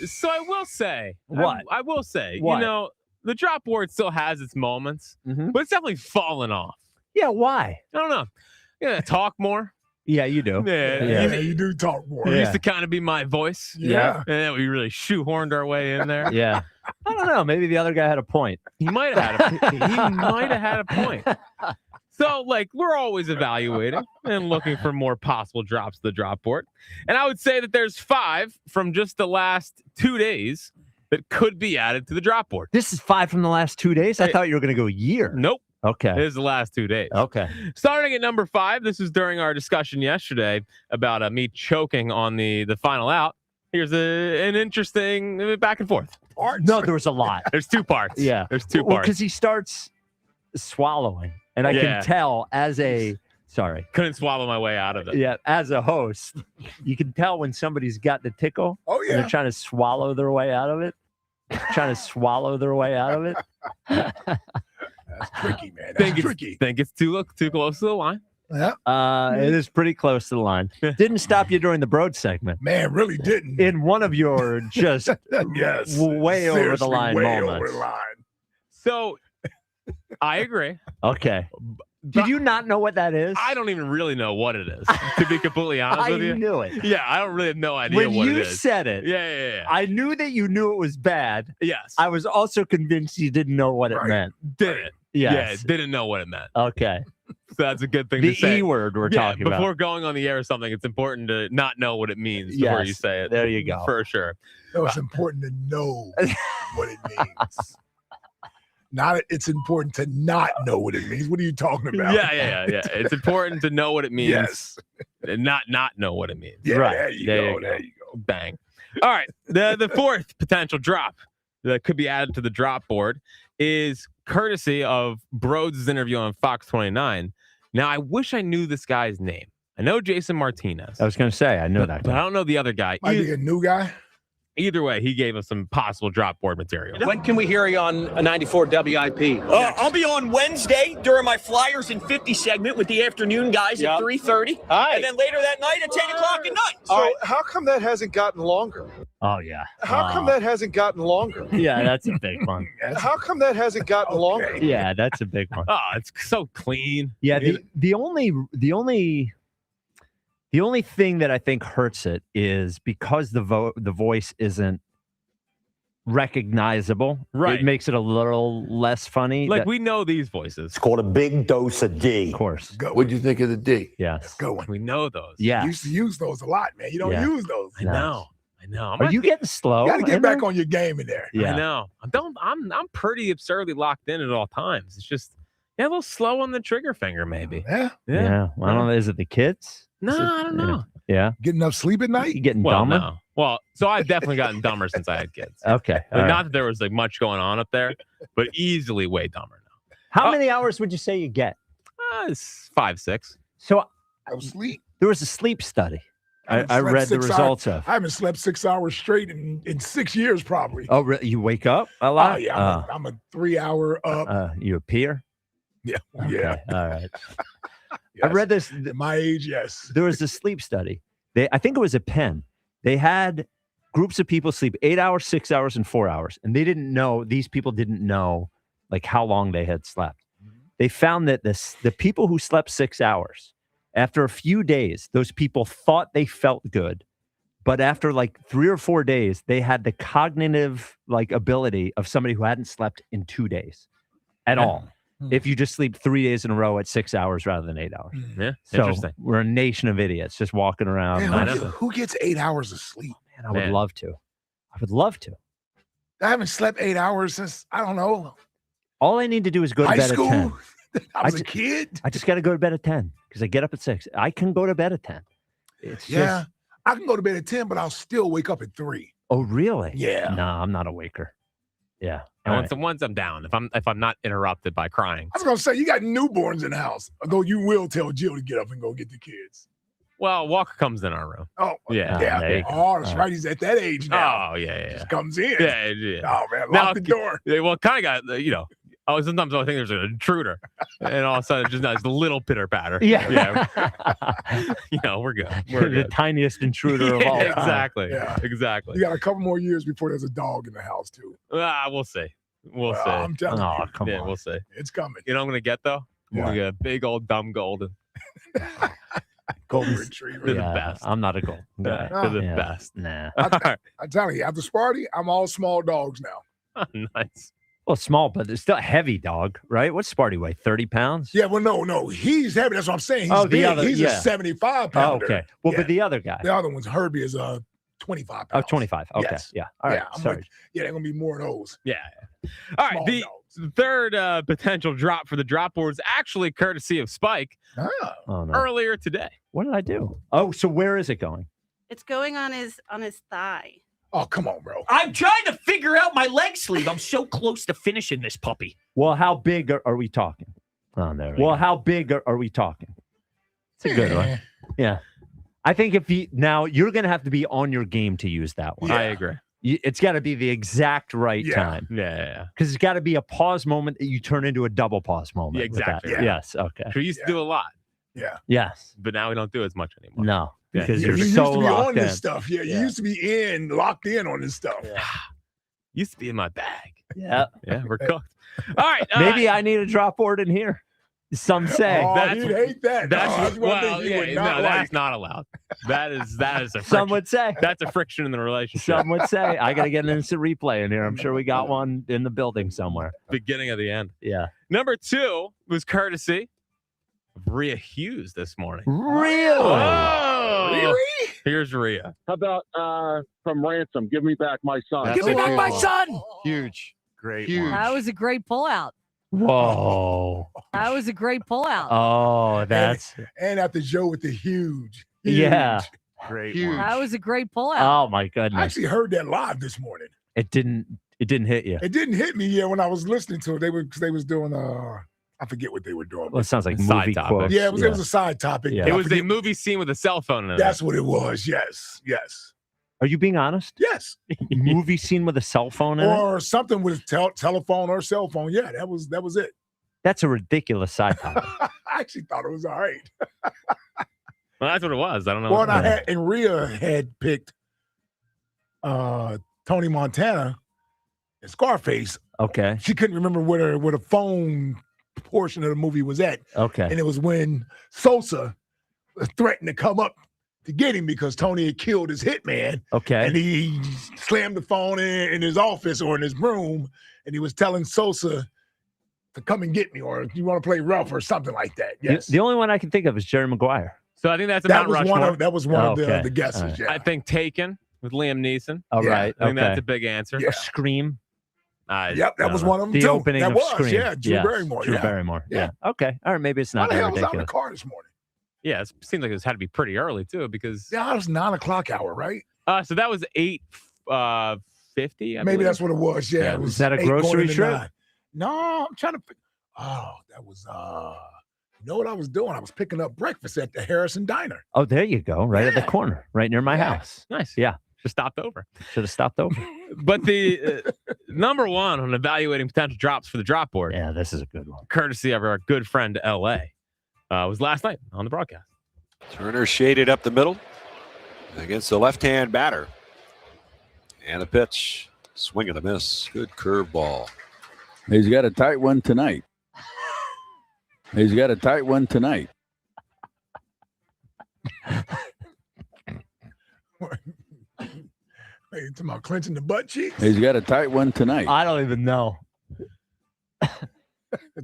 So I will say. What? I will say, What? you know, the drop board still has its moments, but it's definitely fallen off. Yeah, why? I don't know. Yeah, talk more. Yeah, you do. Yeah, you do talk more. It used to kind of be my voice. Yeah. And then we really shoehorned our way in there. Yeah. I don't know. Maybe the other guy had a point. He might have had a point. So, like, we're always evaluating and looking for more possible drops to the drop board. And I would say that there's 5 from just the last 2 days that could be added to the drop board. This is 5 from the last 2 days? I thought you were going to go a year. Nope. Okay. This is the last 2 days. Okay. Starting at number 5, this is during our discussion yesterday about me choking on the final out. Here's an interesting back and forth. No, there was a lot. There's 2 parts. Yeah. There's 2 parts. Because he starts swallowing. And I can tell couldn't swallow my way out of it. Yeah, as a host, you can tell when somebody's got the tickle. Oh, yeah. And they're trying to swallow their way out of it. That's tricky, man. That's tricky. Think it's too close to the line. Yeah. It is pretty close to the line. Didn't stop you during the Broad segment. Man, really didn't. In one of your just yes, way over the line way moments. Over the line. So I agree. Okay. Did you not know what that is? I don't even really know what it is, to be completely honest with you. I knew it. Yeah, I don't really have no idea when what it you is. said it, yeah. I knew that you knew it was bad. Yes. I was also convinced you didn't know what it meant. Didn't. Yes. Yeah, didn't know what it meant. Okay. So that's a good thing The to say. E word we're talking about. Before going on the air or something, it's important to not know what it means before you say it. There you go. For sure. No, it's important to know what it means. It's important to not know what it means. What are you talking about? Yeah. It's important to know what it means. Yes. And not know what it means. Yeah, right. There you go. Bang. All right. The fourth potential drop that could be added to the drop board is courtesy of Broads' interview on Fox 29. Now, I wish I knew this guy's name. I know Jason Martinez. I was going to say, I know that guy. But I don't know the other guy. Might be a new guy. Either way, he gave us some possible drop board material. When can we hear you on a 94 WIP? I'll be on Wednesday during my Flyers in 50 segment with the afternoon guys at 3:30. Hi. And then later that night at 10 o'clock at night. So how come that hasn't gotten longer? Oh, yeah. How come that hasn't gotten longer? Yeah, that's a big one. How come that hasn't gotten longer? Yeah, that's a big one. Oh, it's so clean. Yeah, the only thing that I think hurts it is because the voice isn't recognizable. Right. It makes it a little less funny. Like, we know these voices. It's called a big dose of D. Of course. What'd you think of the D? Yes. Going. We know those. Yeah. You used to use those a lot, man. You don't use those. I know. Are you getting slow? You got to get back on your game in there. Yeah. I know. I'm pretty absurdly locked in at all times. It's just a little slow on the trigger finger, maybe. Yeah. Well, I don't know. Is it the kids? No, I don't know. Yeah. Getting enough sleep at night? You getting dumber? No. Well, so I've definitely gotten dumber since I had kids. Okay. Not that there was like much going on up there, but easily way dumber now. How many hours would you say you get? It's 5, 6. So sleep. There was a sleep study. I read the results of. I haven't slept 6 hours straight in 6 years, probably. Oh, really? You wake up a lot? Oh, yeah. I'm a 3 hour up. You appear? Yeah. Okay. Yeah. All right. Yes. I read this. At my age, yes. There was a sleep study. I think it was at Penn. They had groups of people sleep 8 hours, 6 hours, and 4 hours. And these people didn't know like how long they had slept. They found that the people who slept 6 hours, after a few days, those people thought they felt good. But after like 3 or 4 days, they had the cognitive ability of somebody who hadn't slept in 2 days at all. If you just sleep 3 days in a row at 6 hours rather than 8 hours. Yeah, so interesting. We're a nation of idiots just walking around. Man, who gets 8 hours of sleep? Man, I would love to. I would love to. I haven't slept 8 hours since, I don't know. All I need to do is go to high bed school? at 10. I was a kid. I just got to go to bed at 10 because I get up at 6. I can go to bed at 10. I can go to bed at 10, but I'll still wake up at 3. Oh, really? Yeah. No, I'm not a waker. Yeah. And once I'm down, if I'm not interrupted by crying. I was gonna say you got newborns in the house, although you will tell Jill to get up and go get the kids. Well, Walker comes in our room. Oh, yeah. Oh, that's right. He's at that age now. Oh, yeah. Just comes in. Yeah. Oh man, lock the door. Yeah, well, kind of got sometimes I think there's an intruder, and all of a sudden it's just a little pitter patter. Yeah. We're good. We're the tiniest intruder of all. Exactly. Yeah. Exactly. You got a couple more years before there's a dog in the house too. We'll see. We'll see. I'm telling you. Come on. We'll see. It's coming. You know what I'm gonna get though? I'm gonna get a big old dumb golden. Golden retriever. They're the best. I'm not a golden guy. They're the best. Nah. I'm telling you, after Sparty, I'm all small dogs now. Nice. Well, small, but it's still a heavy dog, right? What's Sparty weigh? 30 pounds? Yeah, well, no. He's heavy. That's what I'm saying. He's the big. other, He's a 75-pounder. okay. Well, but the other guy. The other one's Herbie is 25 pounds. Oh, 25. Okay. Yes. Yeah. All right. I'm Sorry. like, they're going to be more of those. Yeah. All right. The third potential drop for the drop board is actually courtesy of Spike Oh, no. earlier today. What did I do? Oh, so where is it going? It's going on his thigh. Oh, come on, bro. I'm trying to figure out my leg sleeve. I'm so close to finishing this puppy. Well, how big are we talking? Oh, there we go. How big are we talking? It's a good one. Yeah. I think now you're going to have to be on your game to use that one. I agree. It's got to be the exact right time. Yeah. Because it's got to be a pause moment that you turn into a double pause moment. Yeah, exactly. Yeah. Yes. Okay. We used to do a lot. Yeah. Yes. But now we don't do as much anymore. No. Yeah. Because You you're used so to be locked on in. this stuff. Yeah, you used to be locked in on this stuff. Yeah. Used to be in my bag. Yeah. Yeah, we're cooked. All right. Maybe I need a drop board in here. Some say. Oh, you'd hate that. That's one thing you would not like. That's not allowed. That is a friction. Some would say. That's a friction in the relationship. Some would say. I got to get an instant replay in here. I'm sure we got one in the building somewhere. Beginning of the end. Yeah. Number 2 was courtesy of Rhea Hughes this morning. Really? Oh, Really? Here's Rhea. How about from Ransom? Give me back my son. Give me back my son. Huge. Great. Huge. That was a great pullout. Whoa. That was a great pullout. Oh, that's. And after Joe with the huge. Yeah. Great. Huge. That was a great pullout. Oh, my I goodness. actually heard that live this morning. It didn't hit you. It didn't hit me yet when I was listening to it. They was doing I forget what they were doing. Well, it sounds like Side movie topic. quotes. Yeah, it was a side topic. Yeah. It was a movie scene with a cell phone in it. That's what it was. Yes. Are you being honest? Yes. Movie scene with a cell phone in it? Or something with telephone or cell phone. Yeah, that was it. That's a ridiculous side topic. I actually thought it was all right. Well, that's what it was. I don't know. Well, and Rhea had picked Tony Montana and Scarface. Okay. She couldn't remember where the phone portion of the movie was at. Okay. And it was when Sosa threatened to come up to get him because Tony had killed his hitman. Okay. And he slammed the phone in his office or in his room, and he was telling Sosa to come and get me, or you want to play rough or something like that. Yes. The only one I can think of is Jerry Maguire. So I think that's a that Mount was Rushmore. that was one of Okay. the guesses. All right. Yeah. I think Taken with Liam Neeson. All right. I think Okay. that's a big answer. Yeah. A Scream. Yep, that was know. one of them The too. opening that of was, Scream. yeah, Drew Yes, Barrymore. Drew yeah. Barrymore. Yeah. Yeah. Okay. All right. Maybe it's Why not the that hell was I in the ridiculous. car this morning? Yeah, it seemed like it had to be pretty early too, because Yeah, it was 9 o'clock hour, right? so that was 8:50. Maybe that's what it was. Yeah, it was Is that a 8 going grocery into trip? 9. No, I'm trying to. Oh, that was. You know what I was doing? I was picking up breakfast at the Harrison Diner. Oh, there you go. Right at the corner, right near my house. Nice. Yeah. Just stopped over. Should have stopped over. But the number 1 on evaluating potential drops for the drop board, Yeah, this is a good one. courtesy of our good friend LA, was last night on the broadcast. Turner shaded up the middle against the left-hand batter. And a pitch. Swing and a miss. Good curveball. He's got a tight one tonight. He's got a tight one tonight. Hey, you talking about clenching the butt cheeks? He's got a tight one tonight. I don't even know.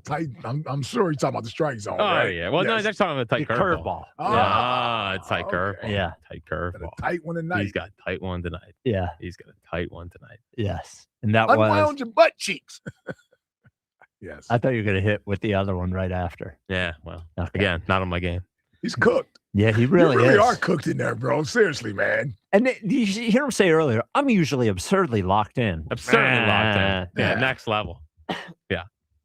Tight. I'm sure he's talking about the strike zone. Oh, right? yeah. Well, no, Yes. they're talking about a tight The curveball. curveball. It's tight okay. curveball. Yeah. Tight Got curveball. a tight one tonight. He's got a tight one tonight. Yeah. He's got a tight one tonight. Yes. And that Unwound was. your butt cheeks. Yes. I thought you were going to hit with the other one right after. Yeah. Well, Okay. again, not on my game. He's cooked. Yeah, he really, you really is. are cooked in there, bro. Seriously, man. And you hear him say earlier, I'm usually absurdly locked in. Absurdly locked in. Yeah. Yeah. Next level.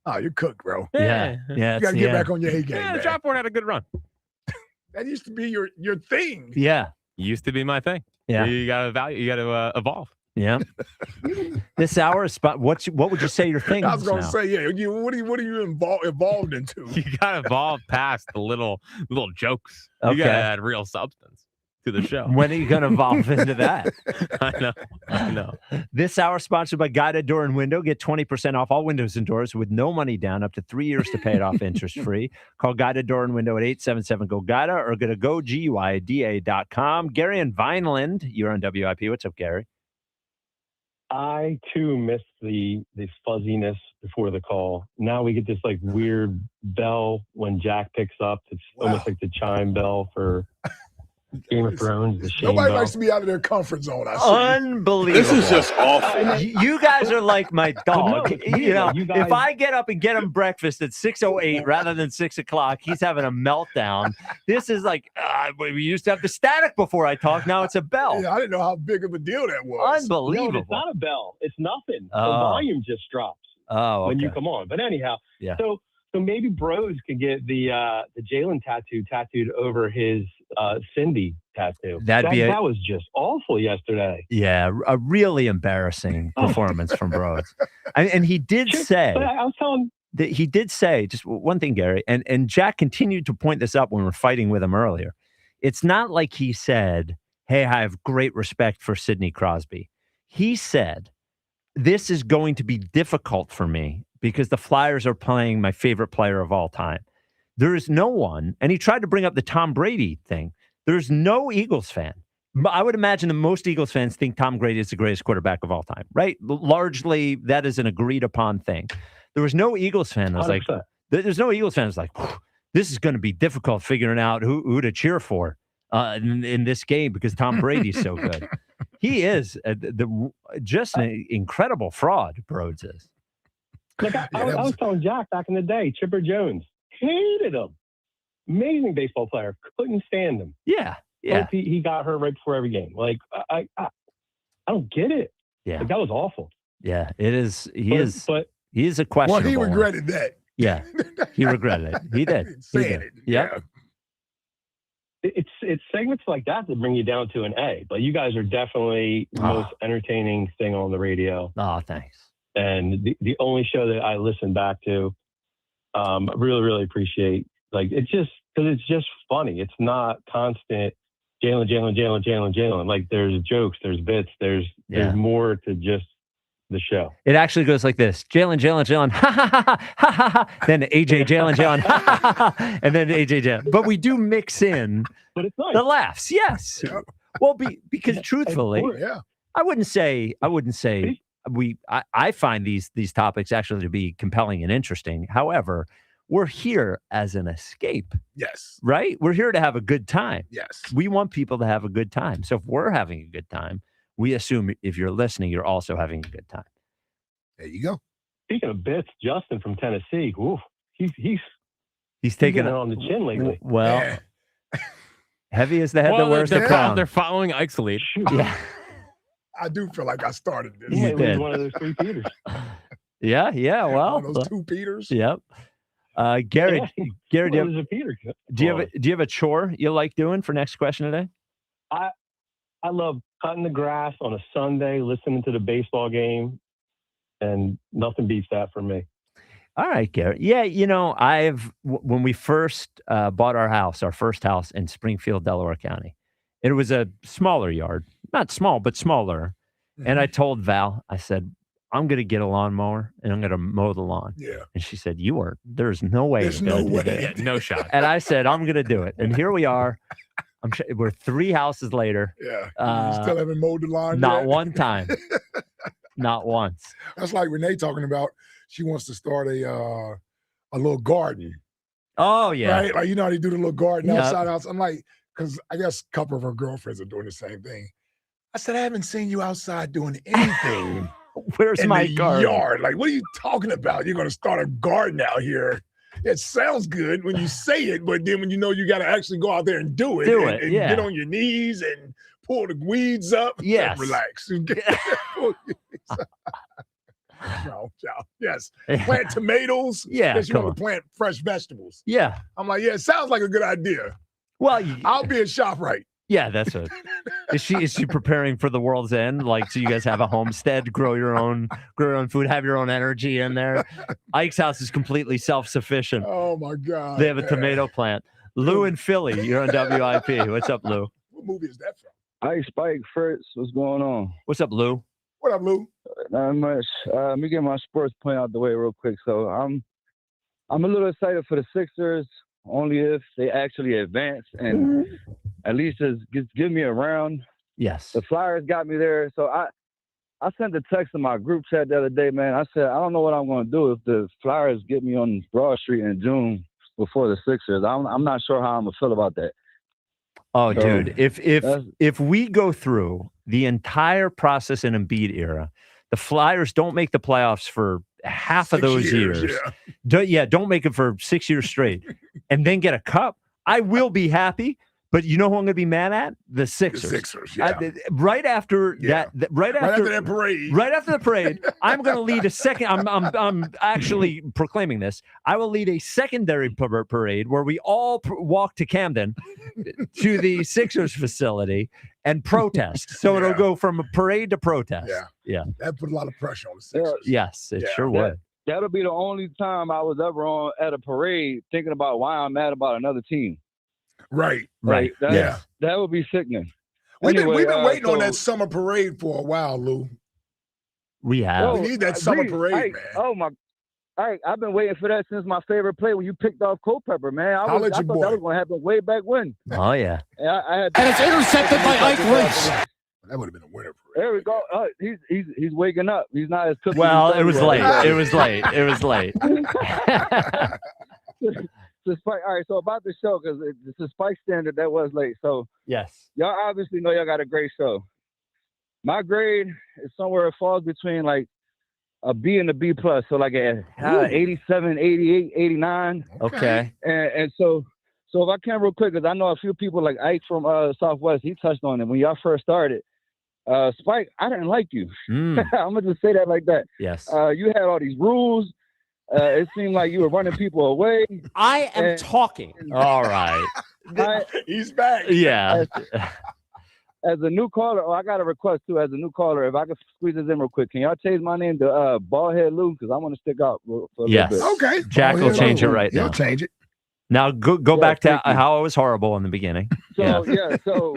Oh, you're cooked, bro. Yeah. Yeah. You it's gotta the get end. back on your A game, Yeah, the man. drop board had a good run. That used to be your thing. Yeah. Used to be my thing. Yeah. You got to value. You got to evolve. Yeah. This hour is spot. What would you say your thing I was is gonna now? say, yeah. What are you evolved into? You got to evolve past the little jokes. Okay. You got to add real substance to the show. When are you going to evolve into that? I know. This hour sponsored by Guided Door and Window. Get 20% off all windows and doors with no money down, up to 3 years to pay it off interest free. Call Guided Door and Window at 877-GO-GUIDA or go to GoGuida.com. Gary and Vineland, you're on WIP. What's up, Gary? I too missed the fuzziness before the call. Now we get this like weird bell when Jack picks up. It's almost like the chime bell for Game of Thrones. The Shane Nobody bell. likes to be out of their comfort zone. I see. Unbelievable. This is just awful. You guys are like my dog. No, you know, you guys- if I get up and get him breakfast at 6:08 rather than 6 o'clock, he's having a meltdown. This is like we used to have the static before I talk. Now it's a bell. Yeah, I didn't know how big of a deal that was. Unbelievable. No, it's not a bell. It's nothing. The Oh. volume just drops when you okay. come on. But anyhow, Yeah. so maybe Bros could get the Jalen tattoo tattooed over his Cindy tattoo. That'd be that was just awful yesterday. Yeah, a really embarrassing performance from Bros. And he did say But I was telling. that he did say just one thing, Gary, and Jack continued to point this up when we were fighting with him earlier. It's not like he said, "Hey, I have great respect for Sidney Crosby." He said, "This is going to be difficult for me because the Flyers are playing my favorite player of all time." There is no one, and he tried to bring up the Tom Brady thing. There's no Eagles fan. But I would imagine that most Eagles fans think Tom Brady is the greatest quarterback of all time, right? Largely, that is an agreed upon thing. There was no Eagles fan that was like, 100%. there's no Eagles fan that's like, this is going to be difficult figuring out who to cheer for in this game because Tom Brady's so good. He is just an incredible fraud, Broads is. Like I was telling Jack back in the day, Chipper Jones hated him. Amazing baseball player, couldn't stand him. Yeah. Hope he got hurt right before every game. Like I don't get it. Yeah, like, that was awful. Yeah, it is. He is a Well, questionable. he one. regretted that. Yeah, he regretted it. He did. He Saying did. it. Yeah. It's segments like that that bring you down to an A. But you guys are definitely the most entertaining thing on the radio. Oh, thanks. And the only show that I listen back to, really appreciate. Like it's just because it's just funny. It's not constant. Jalen. Like there's jokes, there's bits, there's more to just the show. It actually goes like this: Jalen, ha ha ha ha ha ha. Then AJ, Jalen, ha ha ha, and then AJ, Jalen. But we do mix in but it's nice. the laughs. Yes. Well, because truthfully, yeah. I wouldn't say I find these topics actually to be compelling and interesting. However, we're here as an escape. Yes. Right? We're here to have a good time. Yes. We want people to have a good time. So if we're having a good time, we assume if you're listening, you're also having a good time. There you go. Speaking of bits, Justin from Tennessee, he's taking it on the chin lately. Well, heavy as the head that wears the crown. They're following Ike's lead. Yeah. I do feel like I started this. You did. One of those three Peters. Yeah. Well, one of those two Peters. Yep. Gary, do you have a chore you like doing for next question today? I love cutting the grass on a Sunday, listening to the baseball game, and nothing beats that for me. All right, Gary. Yeah, when we first bought our first house in Springfield, Delaware County, it was a smaller yard, not small, but smaller. Mm-hmm. And I told Val, I said, I'm going to get a lawnmower and I'm going to mow the lawn. Yeah. And she said, there's no way. There's no way. No shot. And I said, I'm going to do it. And here we are. We're 3 houses later. Yeah. You still haven't mowed the lawn Not yet? one time. Not once. That's like Renee talking about she wants to start a little garden. Oh, yeah. Right? Like, you know how they do the little garden Yeah. outside. I'm like, because I guess a couple of her girlfriends are doing the same thing. I said, I haven't seen you outside doing anything. Where's in my the garden? yard? Like, what are you talking about? You're going to start a garden out here. It sounds good when you say it, but then when you know you got to actually go out there and do it. And yeah. get on your knees and pull the weeds up. Yes. Relax. No. Yes. Plant tomatoes. Yeah, Yes, you come want on. to plant fresh vegetables. Yeah. I'm like, yeah, it sounds like a good idea. Well, I'll be at ShopRite. Yeah, that's it. Is she preparing for the world's end? Like, so you guys have a homestead, grow your own food, have your own energy in there. Ike's house is completely self-sufficient. Oh my God. They have a tomato plant. Lou in Philly, you're on WIP. What's up, Lou? What movie is that from? Ike Spike Fritz, what's going on? What's up, Lou? What up, Lou? Not much. Let me get my sports point out the way real quick. So I'm a little excited for the Sixers, only if they actually advance and at least just give me a round. Yes. The Flyers got me there. So I sent a text in my group chat the other day, man. I said, I don't know what I'm going to do if the Flyers get me on Broad Street in June before the Sixers. I'm not sure how I'm going to feel about that. Oh, so, dude, if we go through the entire process in Embiid era, the Flyers don't make the playoffs for half of those years. Don't make it for 6 years straight, and then get a cup, I will be happy. But you know who I'm going to be mad at? The Sixers. The Sixers, yeah. Right after right after that parade. Right after the parade, I'm going to lead a second. I'm actually proclaiming this. I will lead a secondary parade where we all walk to Camden to the Sixers facility and protest. So it'll go from a parade to protest. Yeah. That put a lot of pressure on the Sixers. Yes, it sure would. That'll be the only time I was ever at a parade thinking about why I'm mad about another team. Right. That would be sickening. We've been waiting on that summer parade for a while, Lou. We have. We need that summer parade, man. Oh my! I've been waiting for that since my favorite play when you picked off Culpepper, man. I thought that was going to happen way back when. Oh yeah. And it's intercepted by Ike Reese. That would have been a winner. There we go. He's waking up. He's not as cooking. Well, it was late. It was late. It was late. All right, so about the show, because it's a Spike standard that was late. So yes, y'all obviously know y'all got a great show. My grade is somewhere it falls between like a B and a B plus, so like a 87, 88, 89. Okay. And so if I can real quick, because I know a few people like Ike from Southwest, he touched on it when y'all first started. Spike, I didn't like you. I'm gonna just say that like that. Yes. You had all these rules. It seemed like you were running people away. I am talking. All right. He's back. Yeah. As a new caller, I got a request too. As a new caller, if I could squeeze this in real quick, can y'all change my name to Ballhead Lou? Because I want to stick out for a little bit. Okay. Jack will change it right now. He'll change it. Now go back to how I was horrible in the beginning. So so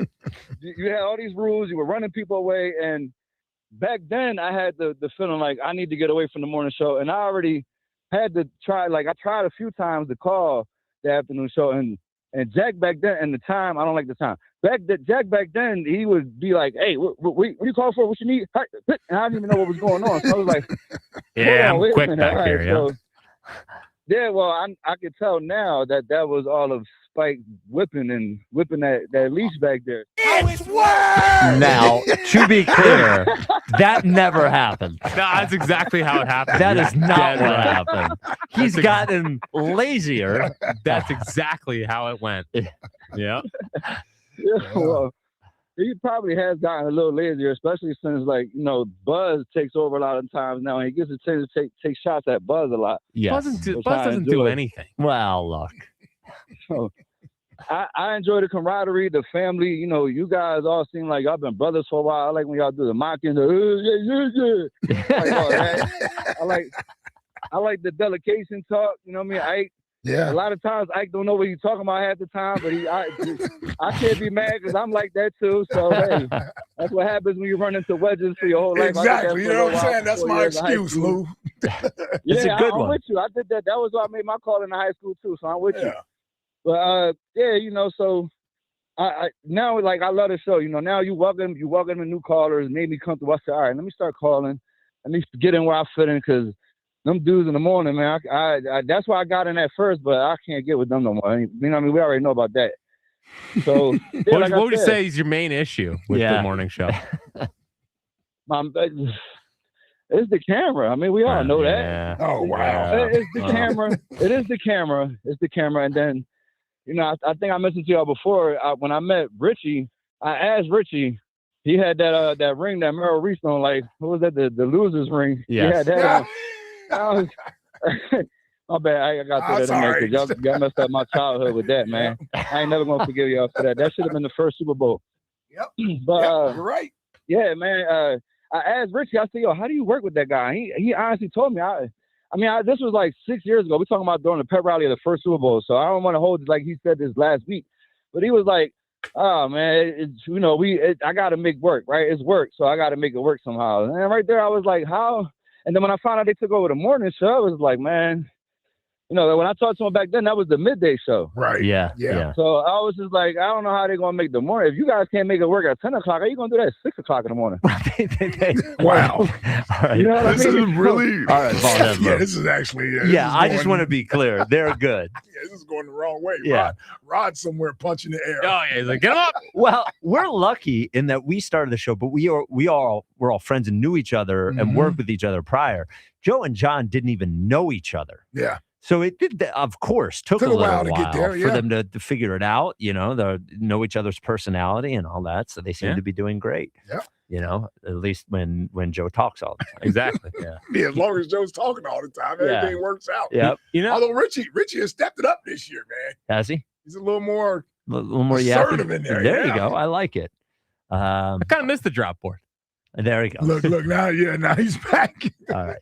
you had all these rules. You were running people away, and back then I had the feeling like I need to get away from the morning show, and I already had to try. Like I tried a few times to call the afternoon show, and Jack back then, and the time I don't like the time. Jack back then, he would be like, "Hey, what you call for? What you need?" And I didn't even know what was going on. So I was like, "Yeah, I'm quick back here." So, yeah, well, I could tell now that was all of Spike whipping that leash back there. It's work! Now, to be clear, that never happened. No, that's exactly how it happened. That is not what happened. He's gotten lazier. That's exactly how it went. Yeah. Well, he probably has gotten a little lazier, especially since, Buzz takes over a lot of times now, and he gets a chance to take shots at Buzz a lot. Yes. Buzz doesn't do anything. Well, look. So, I enjoy the camaraderie, the family. You guys all seem like y'all been brothers for a while. I like when y'all do the mocking, I like the delegation talk. You know what I mean? Yeah. A lot of times Ike don't know what he's talking about half the time, but I can't be mad because I'm like that too. So hey, that's what happens when you run into wedges for your whole life. Exactly. You know what I'm saying? That's my excuse, Lou. It's a good one. I'm with you. I did that. That was why I made my call in the high school too. So I'm with you. But so I now I love the show. Now you welcome the new callers, made me come to us. All right, let me start calling. Let me get in where I fit in because them dudes in the morning, man. I that's why I got in at first, but I can't get with them no more. You know what I mean? We already know about that. So what would you say is your main issue with the morning show? It's the camera. I mean, we all know that. Oh wow! It's the camera. It is the camera. It's the camera, and then. I think I mentioned to y'all before when I met Richie. I asked Richie. He had that ring that Merrill Reese on. Like, what was that? The losers ring. Yes. He had that on. My bad. I got to that in there because y'all messed up my childhood with that, man. I ain't never gonna forgive y'all for that. That should have been the first Super Bowl. Yep. But you're right. Yeah, man. I asked Richie. I said, "Yo, how do you work with that guy?" He honestly told me. This was like 6 years ago. We're talking about during the pep rally of the first Super Bowl. So I don't want to hold it like he said this last week. But he was like, "Oh man, I got to make work, right? It's work, so I got to make it work somehow." And right there, I was like, "How?" And then when I found out they took over the morning show, I was like, "Man, You know, when I talked to him back then, that was the midday show. Right. Yeah. So I was just like, I don't know how they're going to make the morning. If you guys can't make it work at 10 o'clock, how you going to do that at 6 o'clock in the morning? Wow. All right. You know what I This mean? is really. All right, Ball Yeah, this is actually. I just want to be clear. They're good. Yeah, this is going the wrong way. Yeah. Rod's somewhere punching the air. Oh yeah, he's like, get him up. Well, we're lucky in that we started the show, but we're all friends and knew each other and worked with each other prior. Joe and John didn't even know each other. Yeah. So it did, of course, took a little while to get there, for them to figure it out, know each other's personality and all that. So they seem to be doing great. Yeah. At least when Joe talks all the time. Exactly. Yeah. Yeah, as long as Joe's talking all the time, everything works out. Yep. Although Richie has stepped it up this year, man. Has he? He's a little more assertive in there. There you go. I like it. I kind of missed the drop board. There he goes. Look now he's back. All right.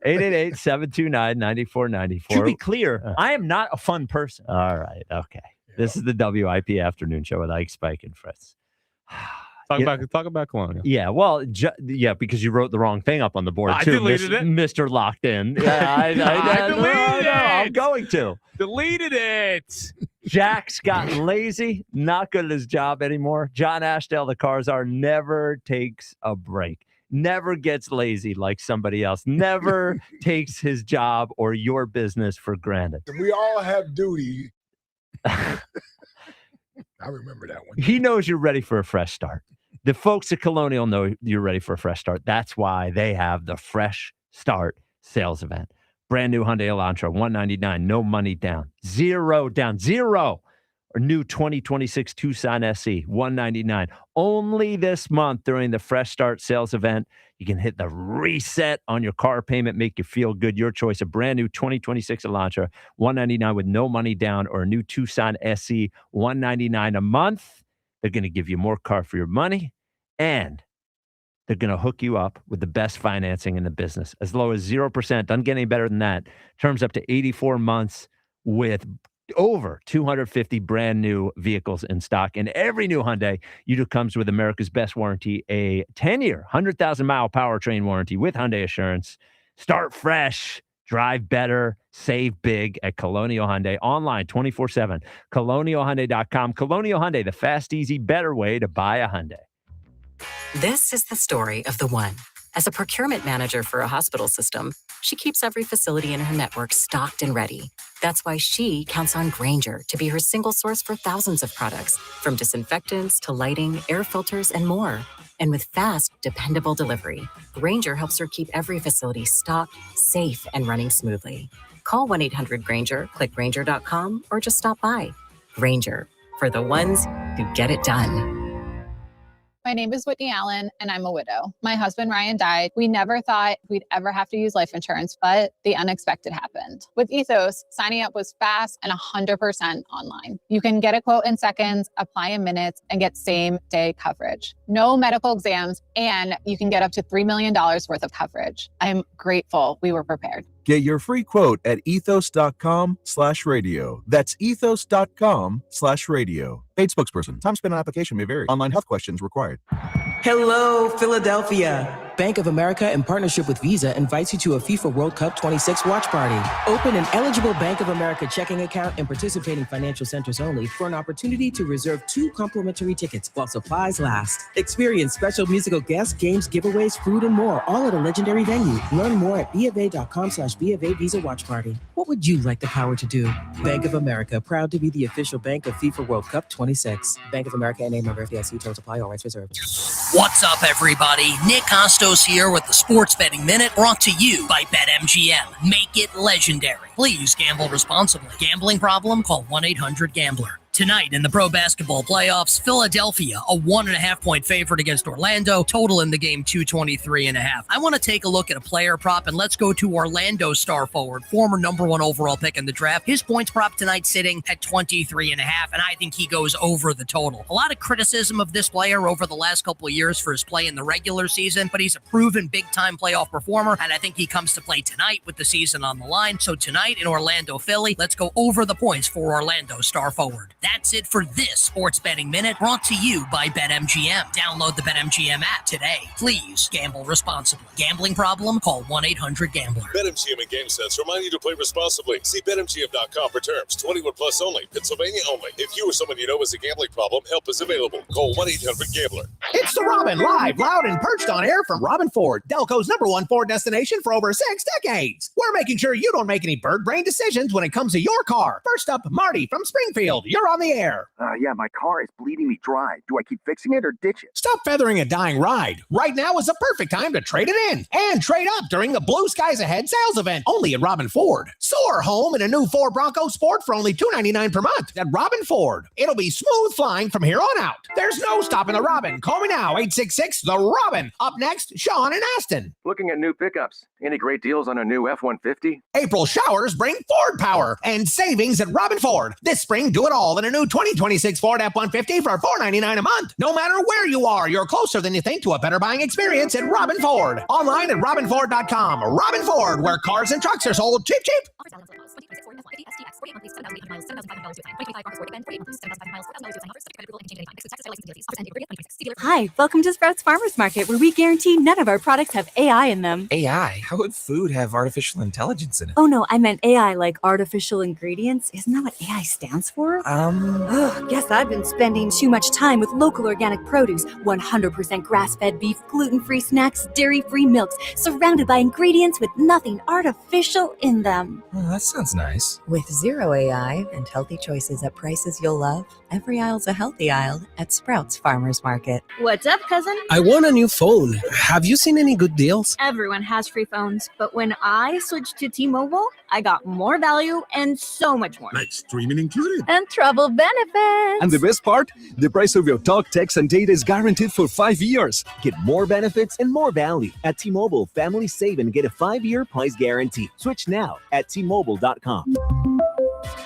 888-729-9494. To be clear, I am not a fun person. All right. Okay. This is the WIP afternoon show with Ike, Spike, and Fritz. Talk about Colonial. Yeah, well, because you wrote the wrong thing up on the board too. I deleted it. Mr. Locked In. Yeah, I deleted it. I'm going to. Deleted it. Jack's gotten lazy, not good at his job anymore. John Ashdale, the Cars are, never takes a break. Never gets lazy like somebody else. Never takes his job or your business for granted. We all have duty. I remember that one. He knows you're ready for a fresh start. The folks at Colonial know you're ready for a fresh start. That's why they have the Fresh Start sales event. Brand new Hyundai Elantra, $199, no money down, zero down, zero. Or new 2026 Tucson SE, $199. Only this month during the Fresh Start sales event, you can hit the reset on your car payment, make you feel good. Your choice, a brand new 2026 Elantra, $199 with no money down, or a new Tucson SE, $199 a month. They're going to give you more car for your money, and they're going to hook you up with the best financing in the business. As low as 0%. Doesn't get any better than that. Terms up to 84 months with over 250 brand new vehicles in stock. And every new Hyundai comes with America's best warranty, a 10-year, 100,000-mile powertrain warranty with Hyundai Assurance. Start fresh, drive better, save big at Colonial Hyundai. Online 24/7, colonialhyundai.com. Colonial Hyundai, the fast, easy, better way to buy a Hyundai. This is the story of the one. As a procurement manager for a hospital system, she keeps every facility in her network stocked and ready. That's why she counts on Grainger to be her single source for thousands of products, from disinfectants to lighting, air filters, and more. And with fast, dependable delivery, Grainger helps her keep every facility stocked, safe, and running smoothly. Call 1-800-GRAINGER, click Grainger.com, or just stop by. Grainger, for the ones who get it done. My name is Whitney Allen, and I'm a widow. My husband, Ryan, died. We never thought we'd ever have to use life insurance, but the unexpected happened. With Ethos, signing up was fast and 100% online. You can get a quote in seconds, apply in minutes, and get same-day coverage. No medical exams, and you can get up to $3 million worth of coverage. I'm grateful we were prepared. Get your free quote at ethos.com/radio. That's ethos.com/radio. Paid spokesperson. Time spent on application may vary. Online health questions required. Hello, Philadelphia. Bank of America, in partnership with Visa, invites you to a FIFA World Cup 26 watch party. Open an eligible Bank of America checking account in participating financial centers only for an opportunity to reserve 2 complimentary tickets while supplies last. Experience special musical guests, games, giveaways, food, and more, all at a legendary venue. Learn more at BofA.com/BofA Visa Watch Party. What would you like the power to do? Bank of America, proud to be the official bank of FIFA World Cup 26. Bank of America, N.A. member FDIC. Terms apply. All rights reserved. What's up, everybody? Nick Costos here with the Sports Betting Minute, brought to you by BetMGM. Make it legendary. Please gamble responsibly. Gambling problem? Call 1-800-GAMBLER. Tonight in the pro basketball playoffs, Philadelphia, a 1.5-point favorite against Orlando. Total in the game, 223.5. I want to take a look at a player prop, and let's go to Orlando star forward, former #1 overall pick in the draft. His points prop tonight sitting at 23.5, and I think he goes over the total. A lot of criticism of this player over the last couple of years for his play in the regular season, but he's a proven big-time playoff performer, and I think he comes to play tonight with the season on the line. So tonight in Orlando, Philly, let's go over the points for Orlando star forward. That's it for this Sports Betting Minute, brought to you by BetMGM. Download the BetMGM app today. Please gamble responsibly. Gambling problem? Call 1-800-GAMBLER. BetMGM and GameSense remind you to play responsibly. See BetMGM.com for terms. 21 plus only. Pennsylvania only. If you or someone you know has a gambling problem, help is available. Call 1-800-GAMBLER. It's the Robin, live, loud, and perched on air from Robin Ford, Delco's #1 Ford destination for over 6 decades. We're making sure you don't make any bird brain decisions when it comes to your car. First up, Marty from Springfield. You're on the air. Yeah, my car is bleeding me dry. Do I keep fixing it or ditch it? Stop feathering a dying ride. Right now is the perfect time to trade it in and trade up during the Blue Skies Ahead sales event only at Robin Ford. Soar home in a new Ford Bronco Sport for only $299 per month at Robin Ford. It'll be smooth flying from here on out. There's no stopping the Robin. Call me now, 866-THE-ROBIN. Up next, Sean and Aston. Looking at new pickups. Any great deals on a new F-150? April showers bring Ford power and savings at Robin Ford. This spring, do it all in a new 2026 Ford F-150 for $499 a month. No matter where you are, you're closer than you think to a better buying experience at Robin Ford. Online at robinford.com. Robin Ford, where cars and trucks are sold cheap, cheap. Hi, welcome to Sprouts Farmers Market, where we guarantee none of our products have AI in them. AI? How would food have artificial intelligence in it? Oh no, I meant AI like artificial ingredients. Isn't that what AI stands for? Guess I've been spending too much time with local organic produce, 100% grass-fed beef, gluten-free snacks, dairy-free milks, surrounded by ingredients with nothing artificial in them. Oh, that sounds nice. With zero AI and healthy choices at prices you'll love, every aisle's a healthy aisle at Sprouts Farmers Market. What's up, cousin? I want a new phone. Have you seen any good deals? Everyone has free phones, but when I switched to T-Mobile, I got more value and so much more. Like streaming included. And travel benefits. And the best part? The price of your talk, text, and data is guaranteed for 5 years. Get more benefits and more value. At T-Mobile, families save and get a 5-year price guarantee. Switch now at T-Mobile.com.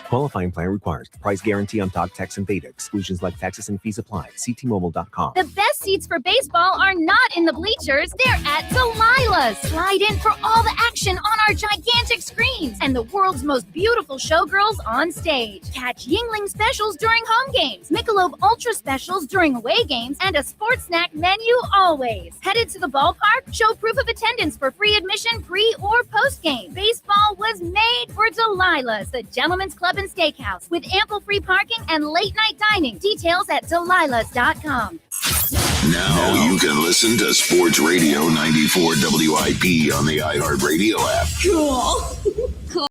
Qualifying plan requires price guarantee on talk, text, and data. Exclusions like taxes and fees apply. See T-Mobile.com. The best seats for baseball are not in the bleachers. They're at Delilah's. Slide in for all the action on our gigantic screens and the world's most beautiful showgirls on stage. Catch Yingling specials during home games, Michelob Ultra specials during away games, and a sports snack menu always. Headed to the ballpark? Show proof of attendance for free admission, pre or post game. Baseball was made for Delilah's, the Gentlemen's Club and Steakhouse, with ample free parking and late night dining. Details at delilahs.com. Now you can listen to Sports Radio 94 WIP on the iHeartRadio app. Cool.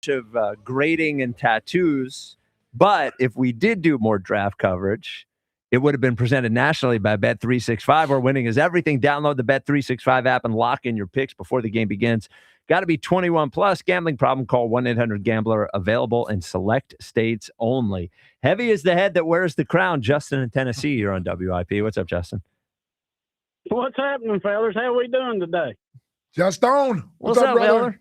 Of grading and tattoos, but if we did do more draft coverage, it would have been presented nationally by Bet365, where winning is everything. Download the Bet365 app and lock in your picks before the game begins. Got to be 21 plus. Gambling problem? Call 1-800-GAMBLER. Available in select states only. Heavy is the head that wears the crown. Justin in Tennessee, you're on WIP. What's up, Justin? What's happening, fellas? How we doing today? Just on. What's up, brother?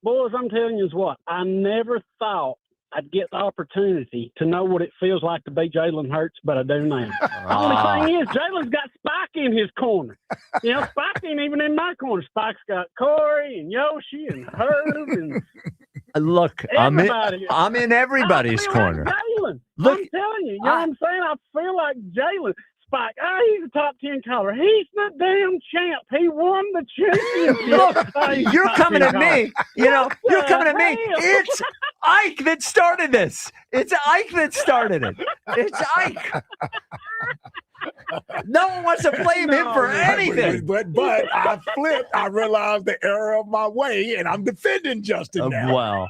Boys, I'm telling you what, I never thought I'd get the opportunity to know what it feels like to be Jalen Hurts, but I do now. The only thing is, Jalen's got Spike in his corner. You know, Spike ain't even in my corner. Spike's got Corey and Yoshi and Herb and look, everybody. I'm in everybody's corner. Like Jalen. Look, I'm telling you, you know what I'm saying? I feel like Jalen. Spike, he's a top 10 caller. He's the damn champ. He won the championship. Look, you're coming at me. You know, you're coming at me. It's Ike that started this. It's Ike that started it. It's Ike. No one wants to blame him for anything. But I flipped. I realized the error of my way, and I'm defending Justin now. Well,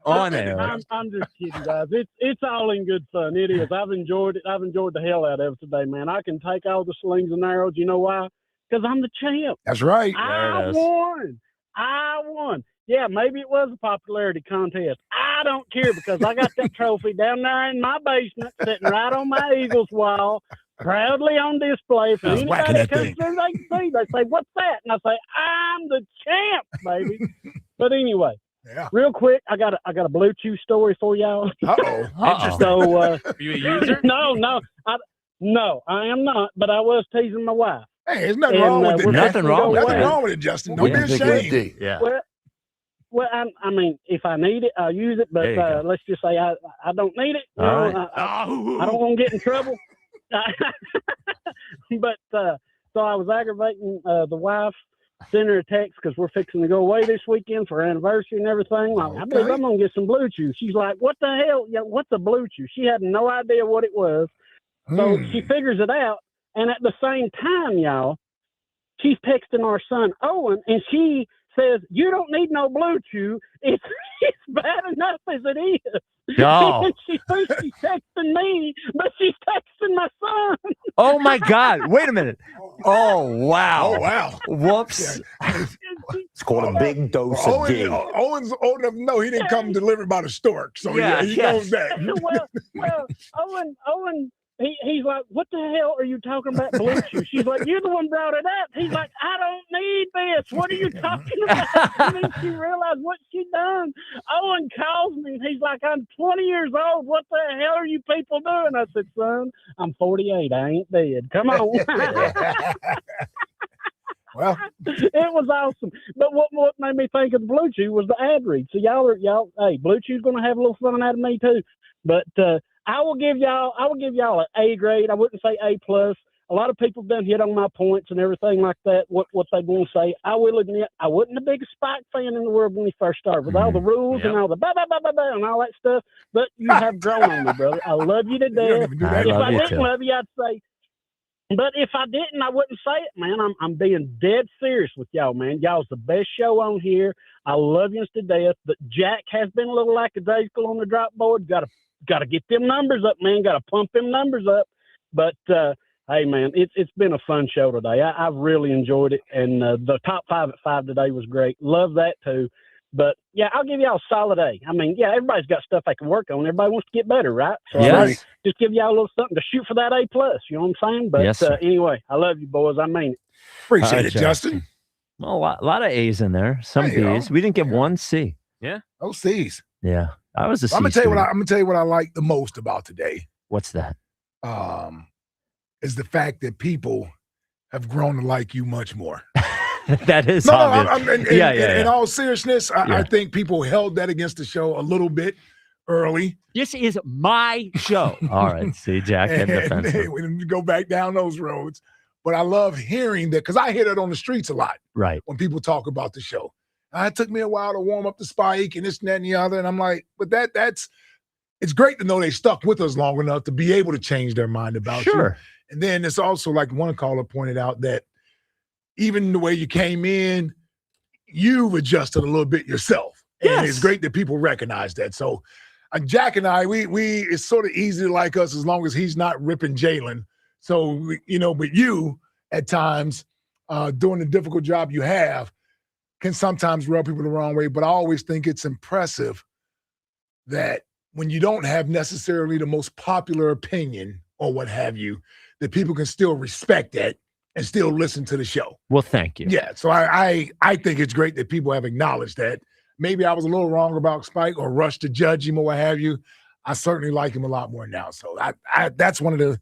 on air. I'm just kidding, guys. It's all in good fun. It is. I've enjoyed it. I've enjoyed the hell out of it today, man. I can take all the slings and arrows. You know why? Because I'm the champ. That's right. I won. Yeah, maybe it was a popularity contest. I don't care because I got that trophy down there in my basement, sitting right on my Eagles wall, proudly on display for anybody that comes through. They say, "What's that?" And I say, "I'm the champ, baby." But anyway. Yeah. Real quick, I got a Blue Chew story for y'all. Uh-oh. So, Are you a user? No, I am not. But I was teasing my wife. Hey, there's nothing wrong with it. Nothing wrong with it, Justin. Don't be ashamed. Yeah. Well, I mean, if I need it, I'll use it. But let's just say I don't need it. You know, I don't want to get in trouble. But so I was aggravating the wife. Send her a text because we're fixing to go away this weekend for our anniversary and everything. I believe I'm going to get some Blue Chew. She's like, what the hell? Yeah, what's a Blue Chew? She had no idea what it was. So she figures it out. And at the same time, y'all, she's texting our son, Owen, and she says, you don't need no Blue Chew. It's bad enough as it is. No. And she thinks she's texting me, but she's texting my son. Oh, my God. Wait a minute. Oh, wow. Oh, wow. Whoops. It's called a big dose of D. Owen's old enough to know he didn't come delivered by the stork, so he knows that. Well, Owen, he's like, what the hell are you talking about Blue Chew? She's like, you're the one brought it up. He's like, I don't need this. What are you talking about? And then she realized what she done. Owen calls me, and he's like, I'm 20 years old. What the hell are you people doing? I said, son, I'm 48. I ain't dead. Come on. Well, it was awesome. But what made me think of the Blue Chew was the ad read. So y'all, hey, Blue Chew's going to have a little fun out of me too. But I will give y'all an A grade. I wouldn't say A plus. A lot of people have done hit on my points and everything like that. What they going to say? I will admit I wasn't the biggest Spike fan in the world when he first started with all the rules and all the blah blah blah blah blah and all that stuff. But you have grown on me, brother. I love you to death. If I didn't love you, I'd say. But if I didn't, I wouldn't say it, man. I'm being dead serious with y'all, man. Y'all's the best show on here. I love you to death. But Jack has been a little lackadaisical on the drop board. Got to get them numbers up, man. Got to pump them numbers up. But hey, man, it's been a fun show today. I've really enjoyed it, and the top 5 at 5 today was great. Love that too. But yeah, I'll give y'all a solid A. I mean, yeah, everybody's got stuff they can work on. Everybody wants to get better, right? So yes. Just give y'all a little something to shoot for that A plus. You know what I'm saying? But yes, anyway, I love you, boys. I mean it. Appreciate it, Justin. Well, a lot of A's in there. Some B's. We didn't get one C. Yeah. Oh, C's. Yeah. I was a C. I'm gonna tell you what I like the most about today. What's that? Is the fact that people have grown to like you much more. That is obvious. In all seriousness, I think people held that against the show a little bit early. This is my show. All right. See, Jack and defensive. We didn't go back down those roads. But I love hearing that because I hear that on the streets a lot. Right. When people talk about the show. It took me a while to warm up the Spike and this and that and the other. And I'm like, but that's it's great to know they stuck with us long enough to be able to change their mind about you. And then it's also like one caller pointed out that even the way you came in, you've adjusted a little bit yourself. And it's great that people recognize that. So Jack and I, we it's sort of easy to like us as long as he's not ripping Jalen. So, but you at times doing the difficult job you have can sometimes rub people the wrong way. But I always think it's impressive that when you don't have necessarily the most popular opinion or what have you, that people can still respect that and still listen to the show. Well, thank you. Yeah, so I think it's great that people have acknowledged that. Maybe I was a little wrong about Spike or rushed to judge him or what have you. I certainly like him a lot more now. So I that's one of the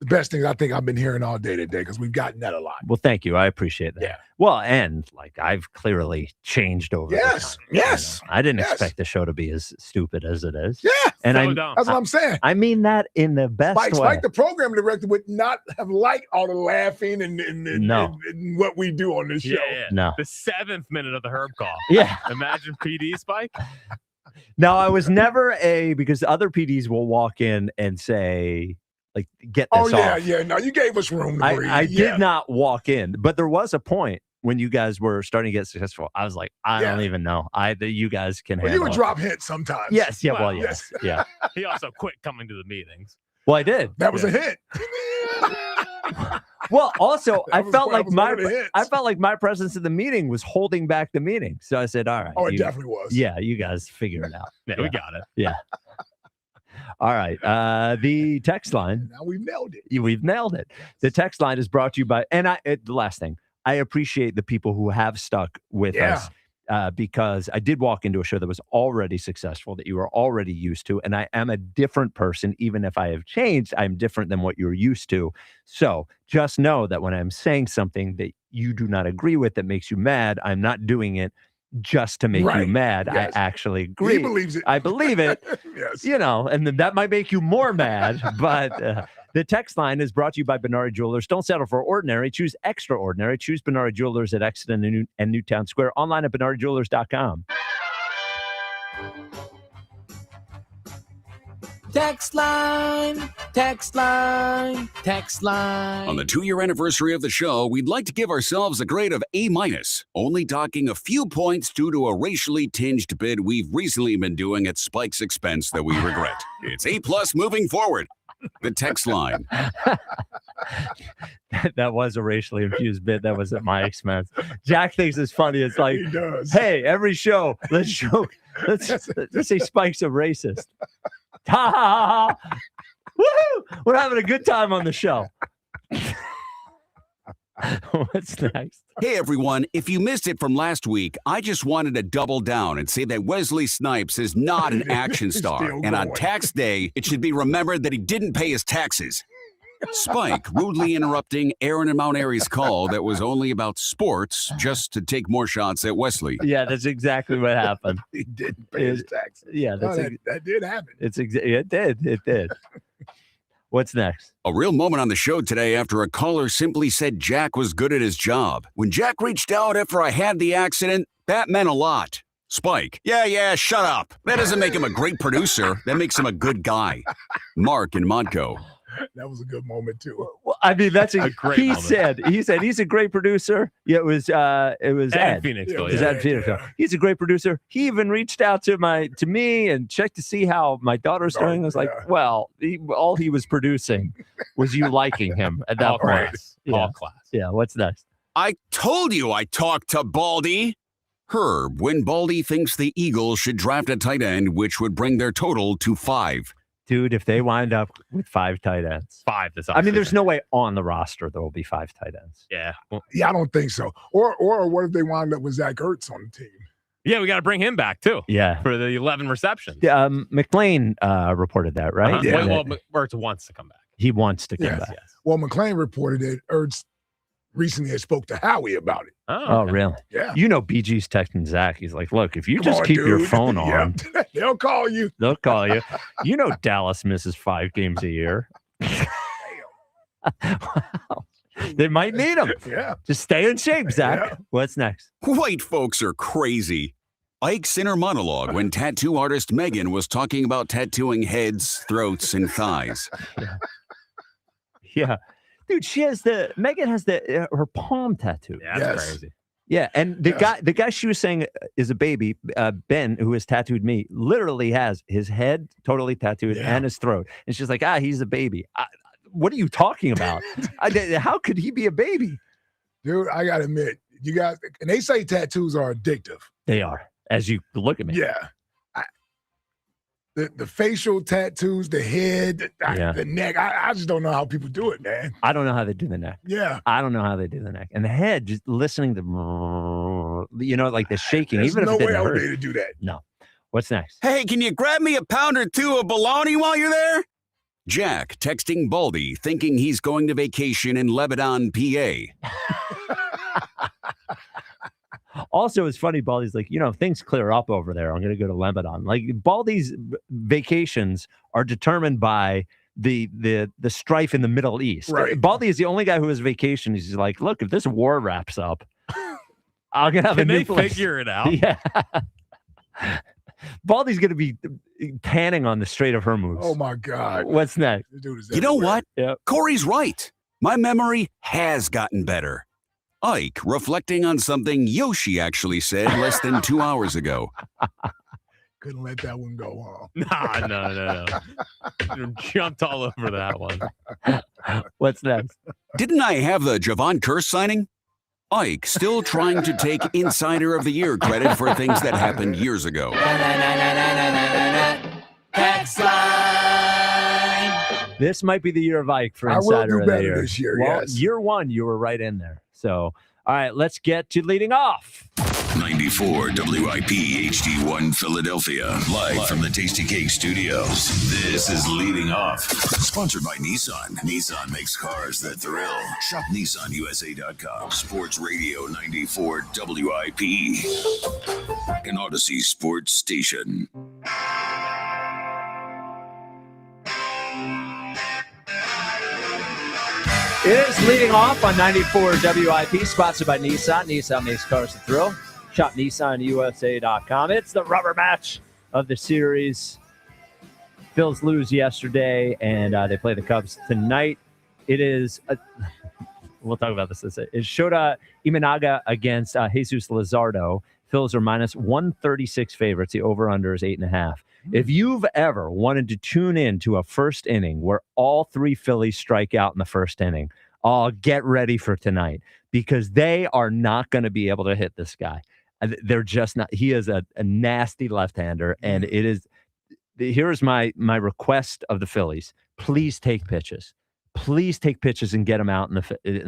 best things I think I've been hearing all day today because we've gotten that a lot. Well, thank you. I appreciate that. Yeah. Well, and I've clearly changed over the time. Yes. I didn't expect the show to be as stupid as it is. Yeah. And that's what I'm saying. I mean that in the best way. Spike, the program director, would not have liked all the laughing and what we do on this show. Yeah. No. The 7th minute of the Herb call. Yeah. Imagine PD Spike. No, I was never because other PDs will walk in and say, like get this off. Yeah. No, you gave us room to breathe. I did not walk in, but there was a point when you guys were starting to get successful. I was like, I don't even know. You guys can handle you would it. drop hints sometimes. Yes. Yeah. Well, yes. Yeah. He also quit coming to the meetings. Well, I did. That was a hit. Well, also, I felt like my presence in the meeting was holding back the meeting. So I said, all right. Oh, it definitely was. Yeah, you guys figure it out. Yeah, we got it. Yeah. All right. The text line. Now we've nailed it. We've nailed it. The text line is brought to you by, the last thing, I appreciate the people who have stuck with us. Because I did walk into a show that was already successful, that you were already used to, and I am a different person. Even if I have changed, I'm different than what you're used to. So just know that when I'm saying something that you do not agree with, that makes you mad, I'm not doing it just to make you mad. Yes. I actually agree. He believes it. I believe it. Yes. And then that might make you more mad, but the text line is brought to you by Benari Jewelers. Don't settle for ordinary. Choose extraordinary. Choose Benari Jewelers at Exeter and Newtown Square. Online at BenariJewelers.com. Text line, text line, text line. On the 2-year anniversary of the show, we'd like to give ourselves a grade of A-, only docking a few points due to a racially tinged bid we've recently been doing at Spike's expense that we regret. It's A+ moving forward. The text line. That was a racially infused bit. That was at my expense. Jack thinks it's funny. It's like, He does. hey, every show, let's say Spike's a racist. Ha ha ha ha. Woohoo! We're having a good time on the show. What's next? Hey everyone, if you missed it from last week, I just wanted to double down and say that Wesley Snipes is not an action star. And on tax day, it should be remembered that he didn't pay his taxes. Spike rudely interrupting Aaron and Mount Airy's call that was only about sports just to take more shots at Wesley. Yeah, that's exactly what happened. He didn't pay his taxes. Yeah, that did happen. It did. What's next? A real moment on the show today after a caller simply said Jack was good at his job. When Jack reached out after I had the accident, that meant a lot. Spike, yeah, shut up. That doesn't make him a great producer. That makes him a good guy. Mark in Modco. That was a good moment too. Well, I mean, that's a great moment. He said he's a great producer. Yeah, it was Ed Phoenix. It was Ed Phoenix. He's a great producer. He even reached out to me and checked to see how my daughter's doing. I was like, well, all he was producing was you liking him at that point. All class. Yeah. What's next? I told you I talked to Baldy. Herb, when Baldy thinks the Eagles should draft a tight end, which would bring their total to 5. Dude, if they wind up with 5 tight ends. 5 this I mean, there's no way on the roster there will be 5 tight ends. Yeah. Well, I don't think so. Or what if they wind up with Zach Ertz on the team? yeah, we got to bring him back too. Yeah. For the 11 receptions. McLean reported that, right? Uh-huh. Yeah. Well, Ertz wants to come back. He wants to come back. Yes. Well, McLean reported that Ertz recently had spoke to Howie about it. Oh, okay. really? Yeah. You know, BG's texting Zach. He's like, look, if you Come just on, keep your dude. phone on, They'll call you. they'll call you. You know, Dallas misses 5 games a year. Wow. They might need him. Yeah. Just stay in shape, Zach. Yeah. What's next? White folks are crazy. Ike's inner monologue when tattoo artist Megan was talking about tattooing heads, throats, and thighs. Yeah. Dude, Megan has her palm tattoo. Yeah, that's crazy. Yeah, and the guy she was saying is a baby, Ben, who has tattooed me, literally has his head totally tattooed and his throat. And she's like, he's a baby. What are you talking about? How could he be a baby? Dude, I got to admit, you guys, and they say tattoos are addictive. They are, as you look at me. Yeah. The facial tattoos, the head, the neck. I just don't know how people do it, man. I don't know how they do the neck. Yeah. I don't know how they do the neck. And the head, just listening to, like the shaking. There's even no if it way didn't I would hurt. be able to do that. No. What's next? Hey, can you grab me a pound or 2 of bologna while you're there? Jack texting Baldy, thinking he's going to vacation in Lebanon, PA. Also, it's funny, Baldy's like, things clear up over there. I'm going to go to Lebanon. Like, Baldy's vacations are determined by the strife in the Middle East. Right. Baldy is the only guy who has vacation. He's like, look, if this war wraps up, I'm going to have Can a new they place. figure it out? Yeah. Baldy's going to be tanning on the straight of her moves. Oh, my God. What's next? You know what? Yep. Corey's right. My memory has gotten better. Ike reflecting on something Yoshi actually said less than 2 hours ago. Couldn't let that one go on. No. You jumped all over that one. What's next? Didn't I have the Javon Curse signing? Ike still trying to take Insider of the Year credit for things that happened years ago. This might be the year of Ike for I will Insider do of the better Year. this year, Well, yes. year one, you were right in there. So, all right, let's get to leading off. 94 WIP HD1 Philadelphia, live from the Tasty Cake Studios. This is Leading Off, sponsored by Nissan. Nissan makes cars that thrill. Shop NissanUSA.com. Sports Radio 94 WIP, an Odyssey Sports Station. It is leading off on 94 WIP, sponsored by Nissan. Nissan makes cars to thrill. Shop NissanUSA.com. It's the rubber match of the series. Phillies lose yesterday, and they play the Cubs tonight. It is, we'll talk about this. It's Shota Imanaga against Jesus Luzardo. Phillies are minus 136 favorites. The over-under is 8.5. If you've ever wanted to tune in to a first inning where all three Phillies strike out in the first inning, get ready for tonight, because they are not going to be able to hit this guy. They're just not. He is a nasty left-hander, and it is. Here's my request of the Phillies: please take pitches. Please take pitches and get him out in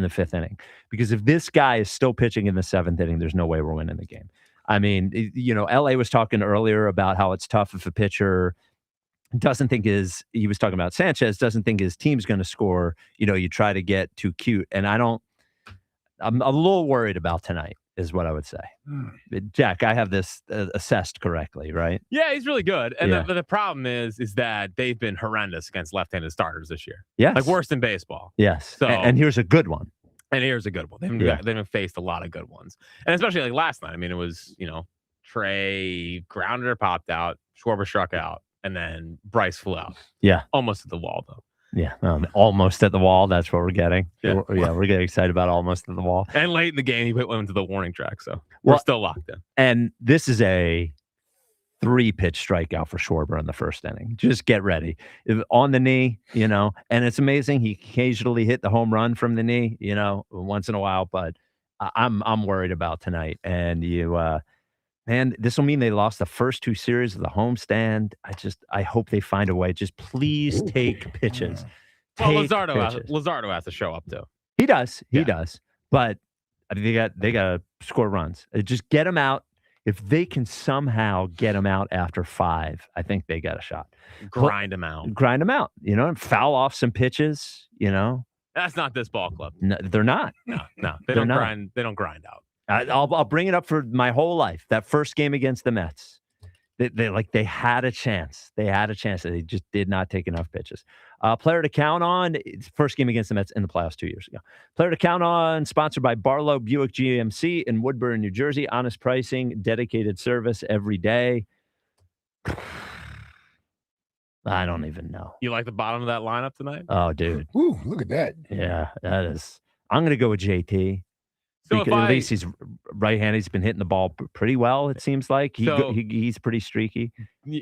the fifth inning, because if this guy is still pitching in the seventh inning, there's no way we're winning the game. I mean, LA was talking earlier about how it's tough if a pitcher doesn't think he was talking about Sanchez, doesn't think his team's going to score. You try to get too cute. And I'm a little worried about tonight, is what I would say. Jack, I have this assessed correctly, right? Yeah, he's really good. And the problem is that they've been horrendous against left-handed starters this year. Yes. Like worse than baseball. Yes. So, and here's a good one. And here's a good one. They've faced a lot of good ones. And especially like last night. I mean, it was, Trey grounded or popped out, Schwarber struck out, and then Bryce flew out. Yeah. Almost at the wall, though. Yeah. Almost at the wall. That's what we're getting. Yeah. We're getting excited about almost at the wall. And late in the game, he went to the warning track. So we're still locked in. And this is a 3-pitch strikeout for Schwarber in the first inning. Just get ready. On the knee, and it's amazing. He occasionally hit the home run from the knee, once in a while, but I'm worried about tonight. And this will mean they lost the first 2 series of the homestand. I hope they find a way. Just please take pitches. Well, Luzardo has to show up too. He does. He does. But I mean, they got to score runs. Just get them out. If they can somehow get them out after 5, I think they got a shot. Grind them out. And foul off some pitches, That's not this ball club. No, they're not. No. They don't grind out. I'll bring it up for my whole life. That first game against the Mets, they had a chance. They just did not take enough pitches. Player to count on. First game against the Mets in the playoffs 2 years ago. Player to count on. Sponsored by Barlow Buick GMC in Woodburn, New Jersey. Honest pricing, dedicated service every day. I don't even know. You like the bottom of that lineup tonight? Oh, dude. Ooh, look at that. Yeah, that is. I'm going to go with JT. So at least he's right-handed. He's been hitting the ball pretty well, it seems like. He's pretty streaky.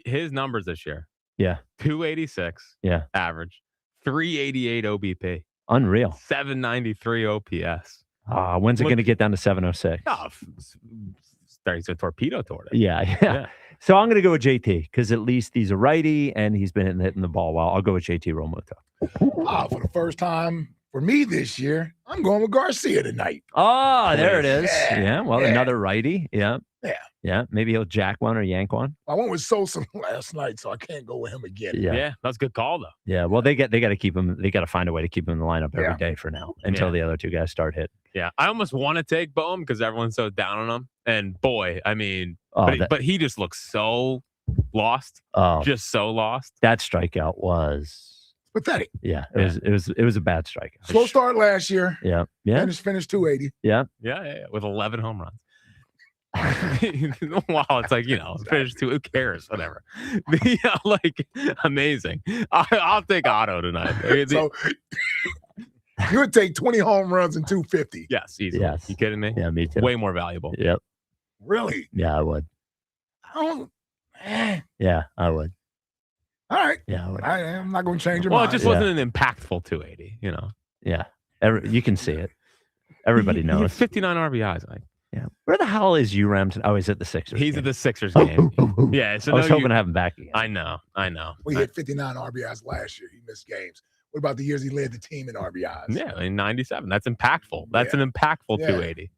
His numbers this year. Yeah. 286. Yeah. Average. 388 OBP. Unreal. 793 OPS. When's it going to get down to 706? starting to torpedo toward it. Yeah. So I'm going to go with JT because at least he's a righty and he's been hitting the ball well. I'll go with JT Realmuto. For the first time for me this year, I'm going with Garcia tonight. Oh, there it is. Yeah. Well, another righty. Yeah. Yeah. Yeah. Maybe he'll jack one or yank one. I went with Sosa last night, so I can't go with him again. Yeah. That's a good call, though. Yeah. Well, they got to keep him. They got to find a way to keep him in the lineup every day for now until the other two guys start hitting. Yeah. I almost want to take Bohm because everyone's so down on him. And boy, I mean, but he just looks so lost. Oh, just so lost. That strikeout was pathetic. Yeah. It was a bad strikeout. Slow start last year. Yeah. Yeah. Finished 280. Yeah. Yeah. With 11 home runs. Wow, it's like, finish 2. Who cares? Whatever. Amazing. I'll take Otto tonight. So you would take 20 home runs and 250. Yes, easily. Yes. You kidding me? Yeah, me too. Way more valuable. Yep. Really? Yeah, I would. Yeah, I would. All right. Yeah, I would. I'm not going to change your Well, mind. it just wasn't an impactful 280, Yeah. You can see it. Everybody He knows. had 59 RBIs. Yeah. Where the hell is Ramsden? Oh, he's at the Sixers. He's at the Sixers game. Yeah. So I was hoping to have him back again. I know. We hit 59 RBIs last year. He missed games. What about the years he led the team in RBIs? Yeah, in 97. That's impactful. That's an impactful 280.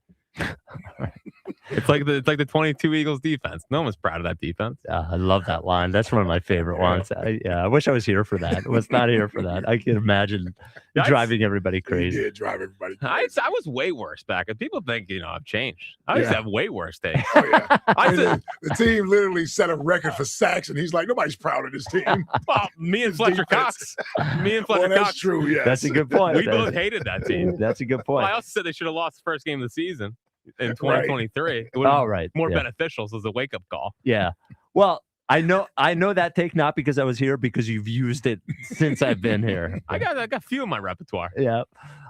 It's like the 22 Eagles defense. No one's proud of that defense. I love that line. That's one of my favorite ones. I wish I was here for that. I was not here for that. I can imagine driving everybody crazy. He did drive everybody crazy. I was way worse back. And people think, I've changed. I used to have way worse days. Oh, yeah. The team literally set a record for sacks, and he's like, nobody's proud of this team. Well, me and Fletcher Cox. That's true, yes. That's a good point. We both hated that team. That's a good point. Well, I also said they should have lost the first game of the season in 2023. It would right. More beneficial as a wake-up call. Yeah. Well, I know that take, not because I was here, because you've used it since I've been here. I got a few in my repertoire. Yeah.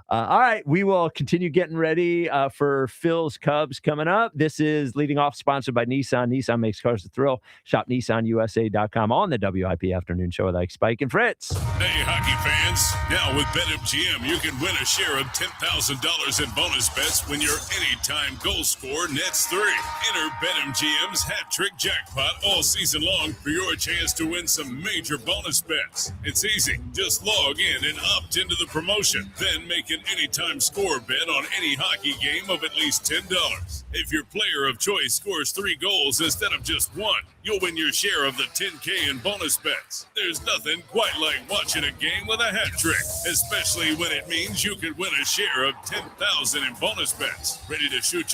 All right. We will continue getting ready for Phil's Cubs coming up. This is Leading Off, sponsored by Nissan. Nissan makes cars to thrill. Shop NissanUSA.com on the WIP Afternoon Show with Ike, Spike, and Fritz. Hey, hockey fans. Now with BetMGM, you can win a share of $10,000 in bonus bets when your anytime goal scorer nets 3. Enter BetMGM's hat trick jackpot all season long for your chance to win some major bonus bets. It's easy. Just log in and opt into the promotion. Then make an anytime score bet on any hockey game of at least $10. If your player of choice scores 3 goals instead of just 1, you'll win your share of the $10K in bonus bets. There's nothing quite like watching a game with a hat trick, especially when it means you could win a share of $10,000 in bonus bets. Ready to shoot